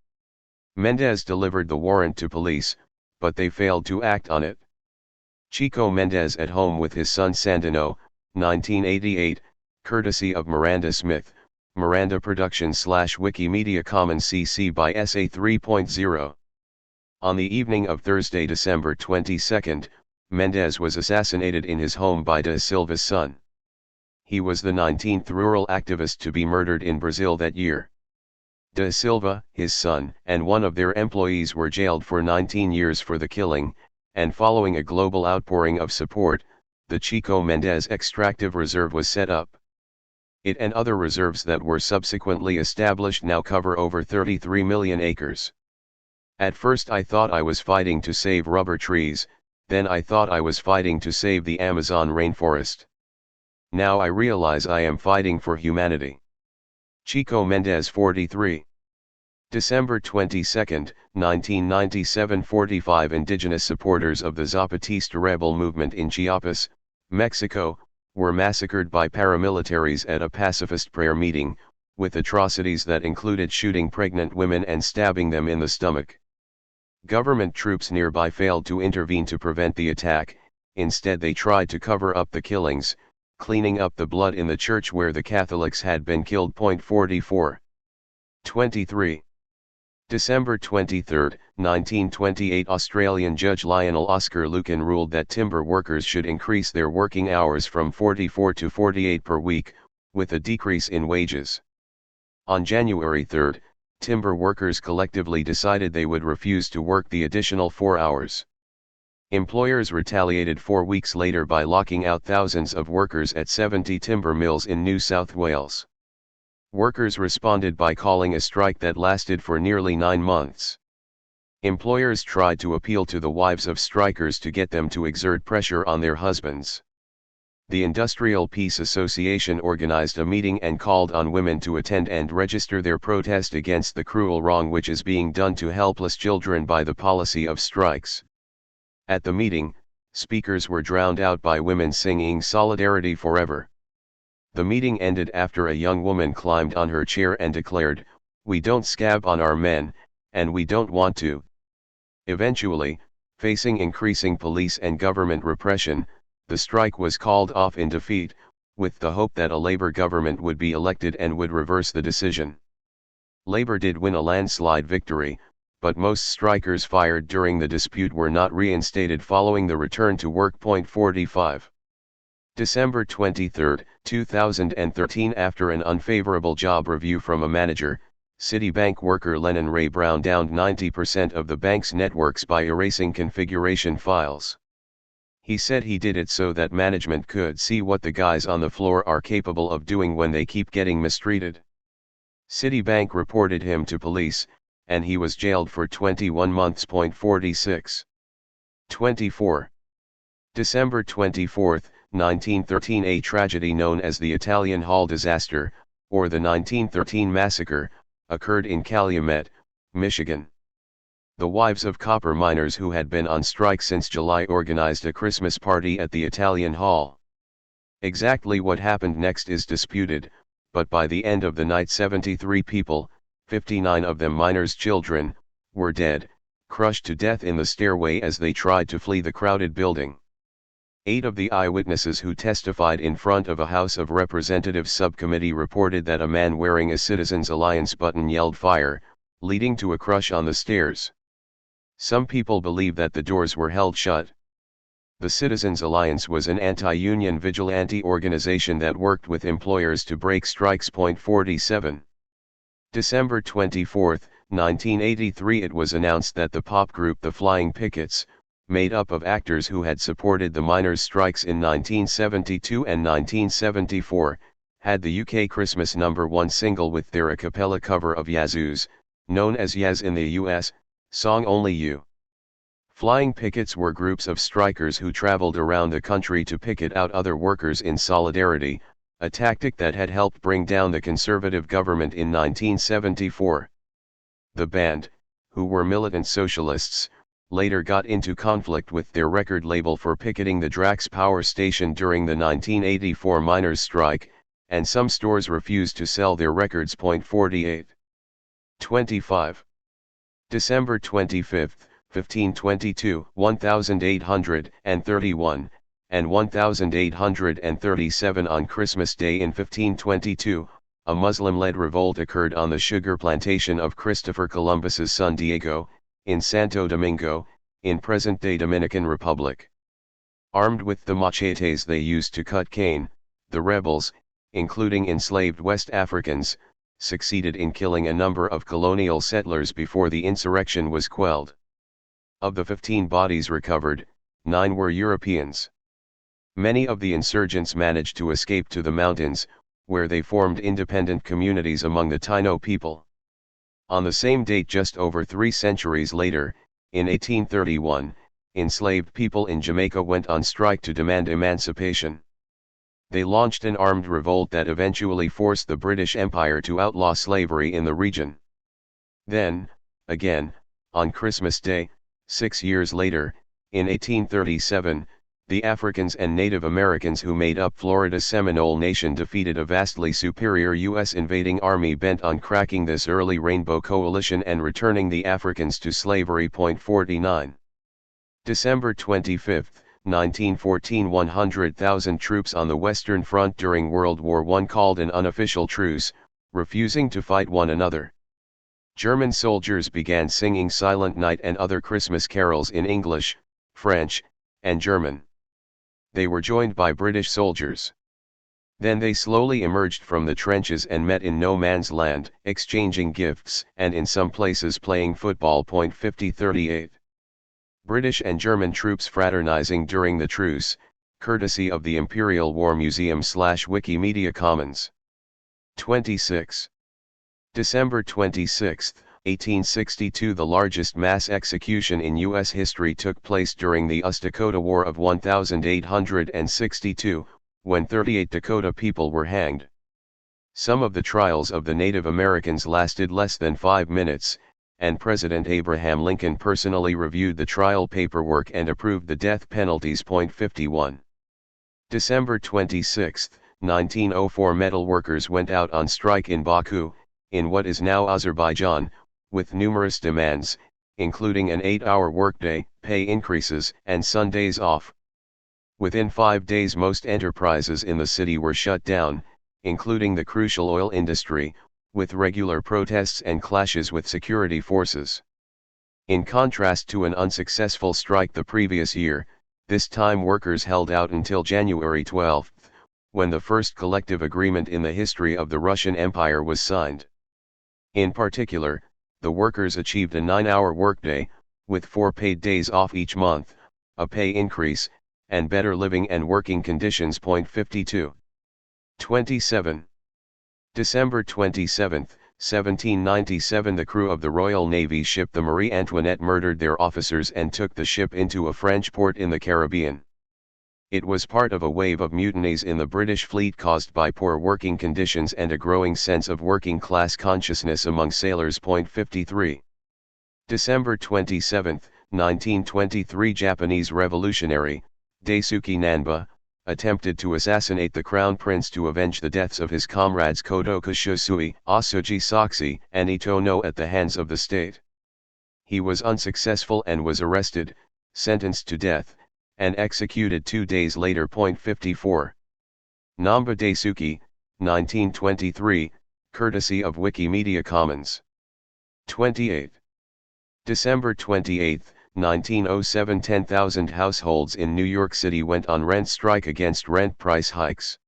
Mendes delivered the warrant to police, but they failed to act on it. Chico Mendes at home with his son Sandino, 1988, courtesy of Miranda Smith, Miranda Productions / Wikimedia Commons CC by SA 3.0. On the evening of Thursday, December 22, Mendes was assassinated in his home by da Silva's son. He was the 19th rural activist to be murdered in Brazil that year. Da Silva, his son, and one of their employees were jailed for 19 years for the killing, and following a global outpouring of support, the Chico Mendes Extractive Reserve was set up. It and other reserves that were subsequently established now cover over 33 million acres. At first I thought I was fighting to save rubber trees, then I thought I was fighting to save the Amazon rainforest. Now I realize I am fighting for humanity. Chico Mendes 43. December 22, 1997 45 indigenous supporters of the Zapatista rebel movement in Chiapas, Mexico, were massacred by paramilitaries at a pacifist prayer meeting, with atrocities that included shooting pregnant women and stabbing them in the stomach. Government troops nearby failed to intervene to prevent the attack, instead they tried to cover up the killings, cleaning up the blood in the church where the Catholics had been killed. 44. 23. December 23, 1928, Australian Judge Lionel Oscar Lucan ruled that timber workers should increase their working hours from 44 to 48 per week, with a decrease in wages. On January 3, timber workers collectively decided they would refuse to work the additional 4 hours. Employers retaliated 4 weeks later by locking out thousands of workers at 70 timber mills in New South Wales. Workers responded by calling a strike that lasted for nearly 9 months. Employers tried to appeal to the wives of strikers to get them to exert pressure on their husbands. The Industrial Peace Association organized a meeting and called on women to attend and register their protest against the cruel wrong which is being done to helpless children by the policy of strikes. At the meeting, speakers were drowned out by women singing "Solidarity Forever." The meeting ended after a young woman climbed on her chair and declared, "We don't scab on our men, and we don't want to." Eventually, facing increasing police and government repression, the strike was called off in defeat, with the hope that a Labour government would be elected and would reverse the decision. Labour did win a landslide victory, but most strikers fired during the dispute were not reinstated following the return to work. 45. December 23, 2013. After an unfavorable job review from a manager, Citibank worker Lennon Ray Brown downed 90% of the bank's networks by erasing configuration files. He said he did it so that management could see what the guys on the floor are capable of doing when they keep getting mistreated. Citibank reported him to police, and he was jailed for 21 months. 46. 24. December 24, 1913. A tragedy known as the Italian Hall disaster, or the 1913 massacre, occurred in Calumet, Michigan. The wives of copper miners who had been on strike since July organized a Christmas party at the Italian Hall. Exactly what happened next is disputed, but by the end of the night 73 people, 59 of them miners' children, were dead, crushed to death in the stairway as they tried to flee the crowded building. 8 of the eyewitnesses who testified in front of a House of Representatives subcommittee reported that a man wearing a Citizens Alliance button yelled "Fire," leading to a crush on the stairs. Some people believe that the doors were held shut. The Citizens Alliance was an anti-union vigilante organization that worked with employers to break strikes. 47. December 24, 1983. It was announced that the pop group The Flying Pickets, made up of actors who had supported the miners' strikes in 1972 and 1974, had the UK Christmas #1 single with their a cappella cover of Yazoo's, known as Yaz in the US, song Only You. Flying pickets were groups of strikers who traveled around the country to picket out other workers in solidarity, a tactic that had helped bring down the Conservative government in 1974. The band, who were militant socialists, later got into conflict with their record label for picketing the Drax power station during the 1984 miners' strike, and some stores refused to sell their records. 48. 25. December 25, 1522, 1831, and 1837. On Christmas Day in 1522, a Muslim-led revolt occurred on the sugar plantation of Christopher Columbus's son Diego, in Santo Domingo, in present-day Dominican Republic. Armed with the machetes they used to cut cane, the rebels, including enslaved West Africans, succeeded in killing a number of colonial settlers before the insurrection was quelled. Of the 15 bodies recovered, 9 were Europeans. Many of the insurgents managed to escape to the mountains, where they formed independent communities among the Taino people. On the same date just over 3 centuries later, in 1831, enslaved people in Jamaica went on strike to demand emancipation. They launched an armed revolt that eventually forced the British Empire to outlaw slavery in the region. Then, again, on Christmas Day, 6 years later, in 1837, the Africans and Native Americans who made up Florida's Seminole Nation defeated a vastly superior U.S. invading army bent on cracking this early Rainbow Coalition and returning the Africans to slavery. 49. December 25, 1914. 100,000 troops on the Western Front during World War I called an unofficial truce, refusing to fight one another. German soldiers began singing Silent Night and other Christmas carols in English, French, and German. They were joined by British soldiers. Then they slowly emerged from the trenches and met in no man's land, exchanging gifts and in some places playing football. 5038. British and German troops fraternizing during the truce, courtesy of the Imperial War Museum/Wikimedia Commons. 26. December 26, 1862. The largest mass execution in U.S. history took place during the US-Dakota War of 1862, when 38 Dakota people were hanged. Some of the trials of the Native Americans lasted less than 5 minutes, and President Abraham Lincoln personally reviewed the trial paperwork and approved the death penalties. 51. December 26, 1904. Metal workers went out on strike in Baku, in what is now Azerbaijan, with numerous demands, including an 8-hour workday, pay increases, and Sundays off. Within 5 days most enterprises in the city were shut down, including the crucial oil industry, with regular protests and clashes with security forces. In contrast to an unsuccessful strike the previous year, this time workers held out until January 12, when the first collective agreement in the history of the Russian Empire was signed. In particular, the workers achieved a 9-hour workday, with 4 paid days off each month, a pay increase, and better living and working conditions. 52. 27. December 27, 1797. The crew of the Royal Navy ship the Marie Antoinette murdered their officers and took the ship into a French port in the Caribbean. It was part of a wave of mutinies in the British fleet caused by poor working conditions and a growing sense of working-class consciousness among sailors. 53. December 27, 1923. Japanese revolutionary, Daisuke Nanba, attempted to assassinate the crown prince to avenge the deaths of his comrades Kodoka Shosui, Asuji Sakushi, and Ito no at the hands of the state. He was unsuccessful and was arrested, sentenced to death, and executed 2 days later. 54. Namba Daisuke, 1923, courtesy of Wikimedia Commons. 28. December 28, 1907. 10,000 households in New York City went on rent strike against rent price hikes.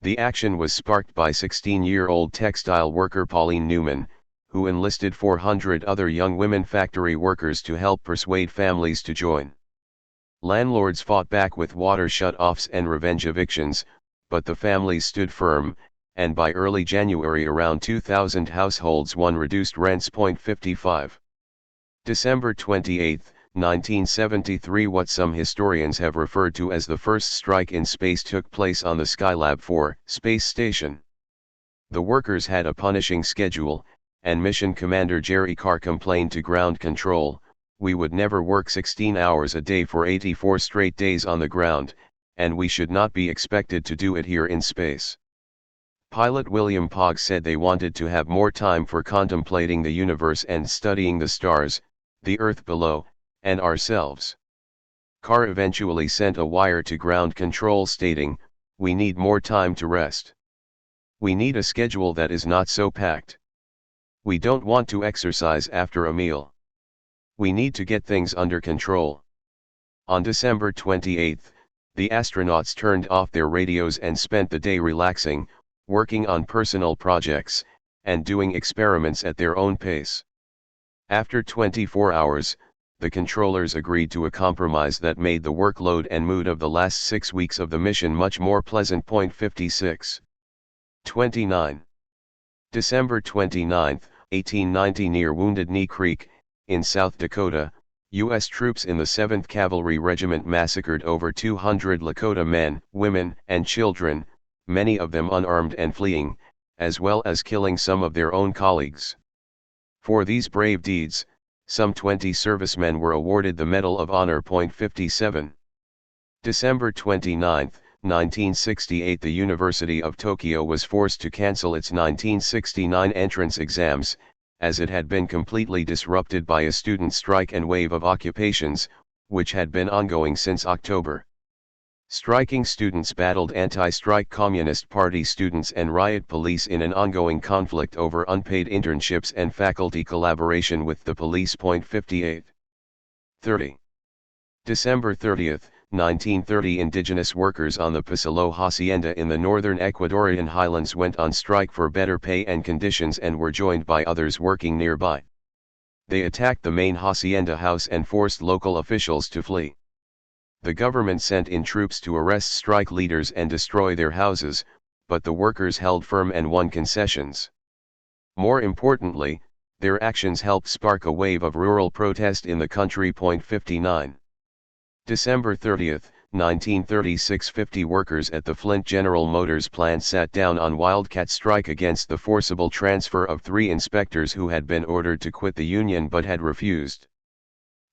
The action was sparked by 16-year-old textile worker Pauline Newman, who enlisted 400 other young women factory workers to help persuade families to join. Landlords fought back with water shut-offs and revenge evictions, but the families stood firm, and by early January around 2,000 households won reduced rents. 55. December 28, 1973. What some historians have referred to as the first strike in space took place on the Skylab 4 space station. The workers had a punishing schedule, and mission commander Jerry Carr complained to ground control, "We would never work 16 hours a day for 84 straight days on the ground, and we should not be expected to do it here in space." Pilot William Pogg said they wanted to have more time for contemplating the universe and studying the stars, the Earth below, and ourselves. Carr eventually sent a wire to ground control stating, "We need more time to rest. We need a schedule that is not so packed. We don't want to exercise after a meal. We need to get things under control." On December 28, the astronauts turned off their radios and spent the day relaxing, working on personal projects, and doing experiments at their own pace. After 24 hours, the controllers agreed to a compromise that made the workload and mood of the last 6 weeks of the mission much more pleasant. 56. 29. December 29, 1890. Near Wounded Knee Creek, in South Dakota, U.S. troops in the 7th Cavalry Regiment massacred over 200 Lakota men, women, and children, many of them unarmed and fleeing, as well as killing some of their own colleagues. For these brave deeds, some 20 servicemen were awarded the Medal of Honor. 57. December 29, 1968. The University of Tokyo was forced to cancel its 1969 entrance exams, as it had been completely disrupted by a student strike and wave of occupations, which had been ongoing since October. Striking students battled anti-strike Communist Party students and riot police in an ongoing conflict over unpaid internships and faculty collaboration with the police. 58. 30. December 30, 1930. Indigenous workers on the Pisalo hacienda in the northern Ecuadorian highlands went on strike for better pay and conditions and were joined by others working nearby. They attacked the main hacienda house and forced local officials to flee. The government sent in troops to arrest strike leaders and destroy their houses, but the workers held firm and won concessions. More importantly, their actions helped spark a wave of rural protest in the country. 59. December 30, 1936. 50 workers at the Flint General Motors plant sat down on wildcat strike against the forcible transfer of 3 inspectors who had been ordered to quit the union but had refused.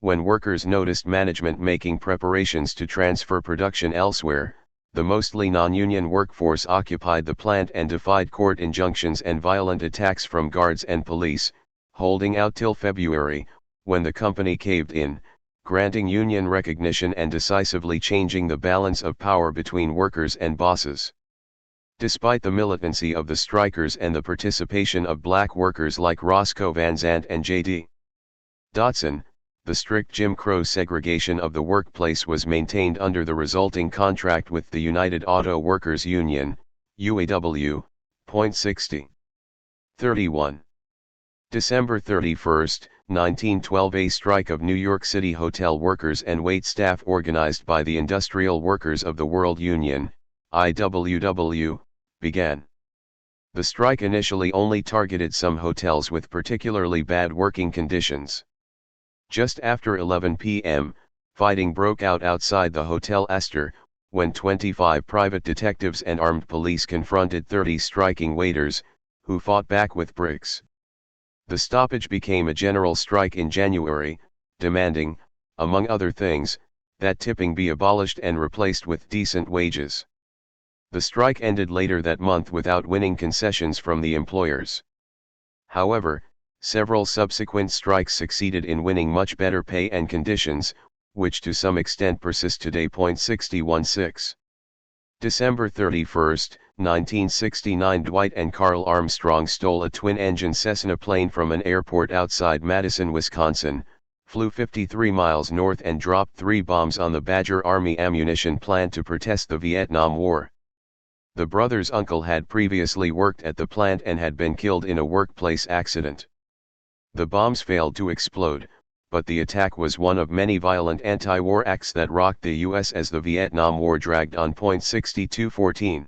When workers noticed management making preparations to transfer production elsewhere, the mostly non-union workforce occupied the plant and defied court injunctions and violent attacks from guards and police, holding out till February, when the company caved in, granting union recognition and decisively changing the balance of power between workers and bosses. Despite the militancy of the strikers and the participation of black workers like Roscoe Van Zandt and J.D. Dotson, the strict Jim Crow segregation of the workplace was maintained under the resulting contract with the United Auto Workers Union, UAW. 60. 31. December 31, 1912. A strike of New York City hotel workers and wait staff organized by the Industrial Workers of the World Union, IWW, began. The strike initially only targeted some hotels with particularly bad working conditions. Just after 11 p.m., fighting broke out outside the Hotel Astor, when 25 private detectives and armed police confronted 30 striking waiters, who fought back with bricks. The stoppage became a general strike in January, demanding, among other things, that tipping be abolished and replaced with decent wages. The strike ended later that month without winning concessions from the employers. However, several subsequent strikes succeeded in winning much better pay and conditions, which to some extent persist today. 616. December 31, 1969. Dwight and Carl Armstrong stole a twin-engine Cessna plane from an airport outside Madison, Wisconsin, flew 53 miles north and dropped 3 bombs on the Badger Army ammunition plant to protest the Vietnam War. The brothers' uncle had previously worked at the plant and had been killed in a workplace accident. The bombs failed to explode, but the attack was one of many violent anti-war acts that rocked the U.S. as the Vietnam War dragged on. 6214.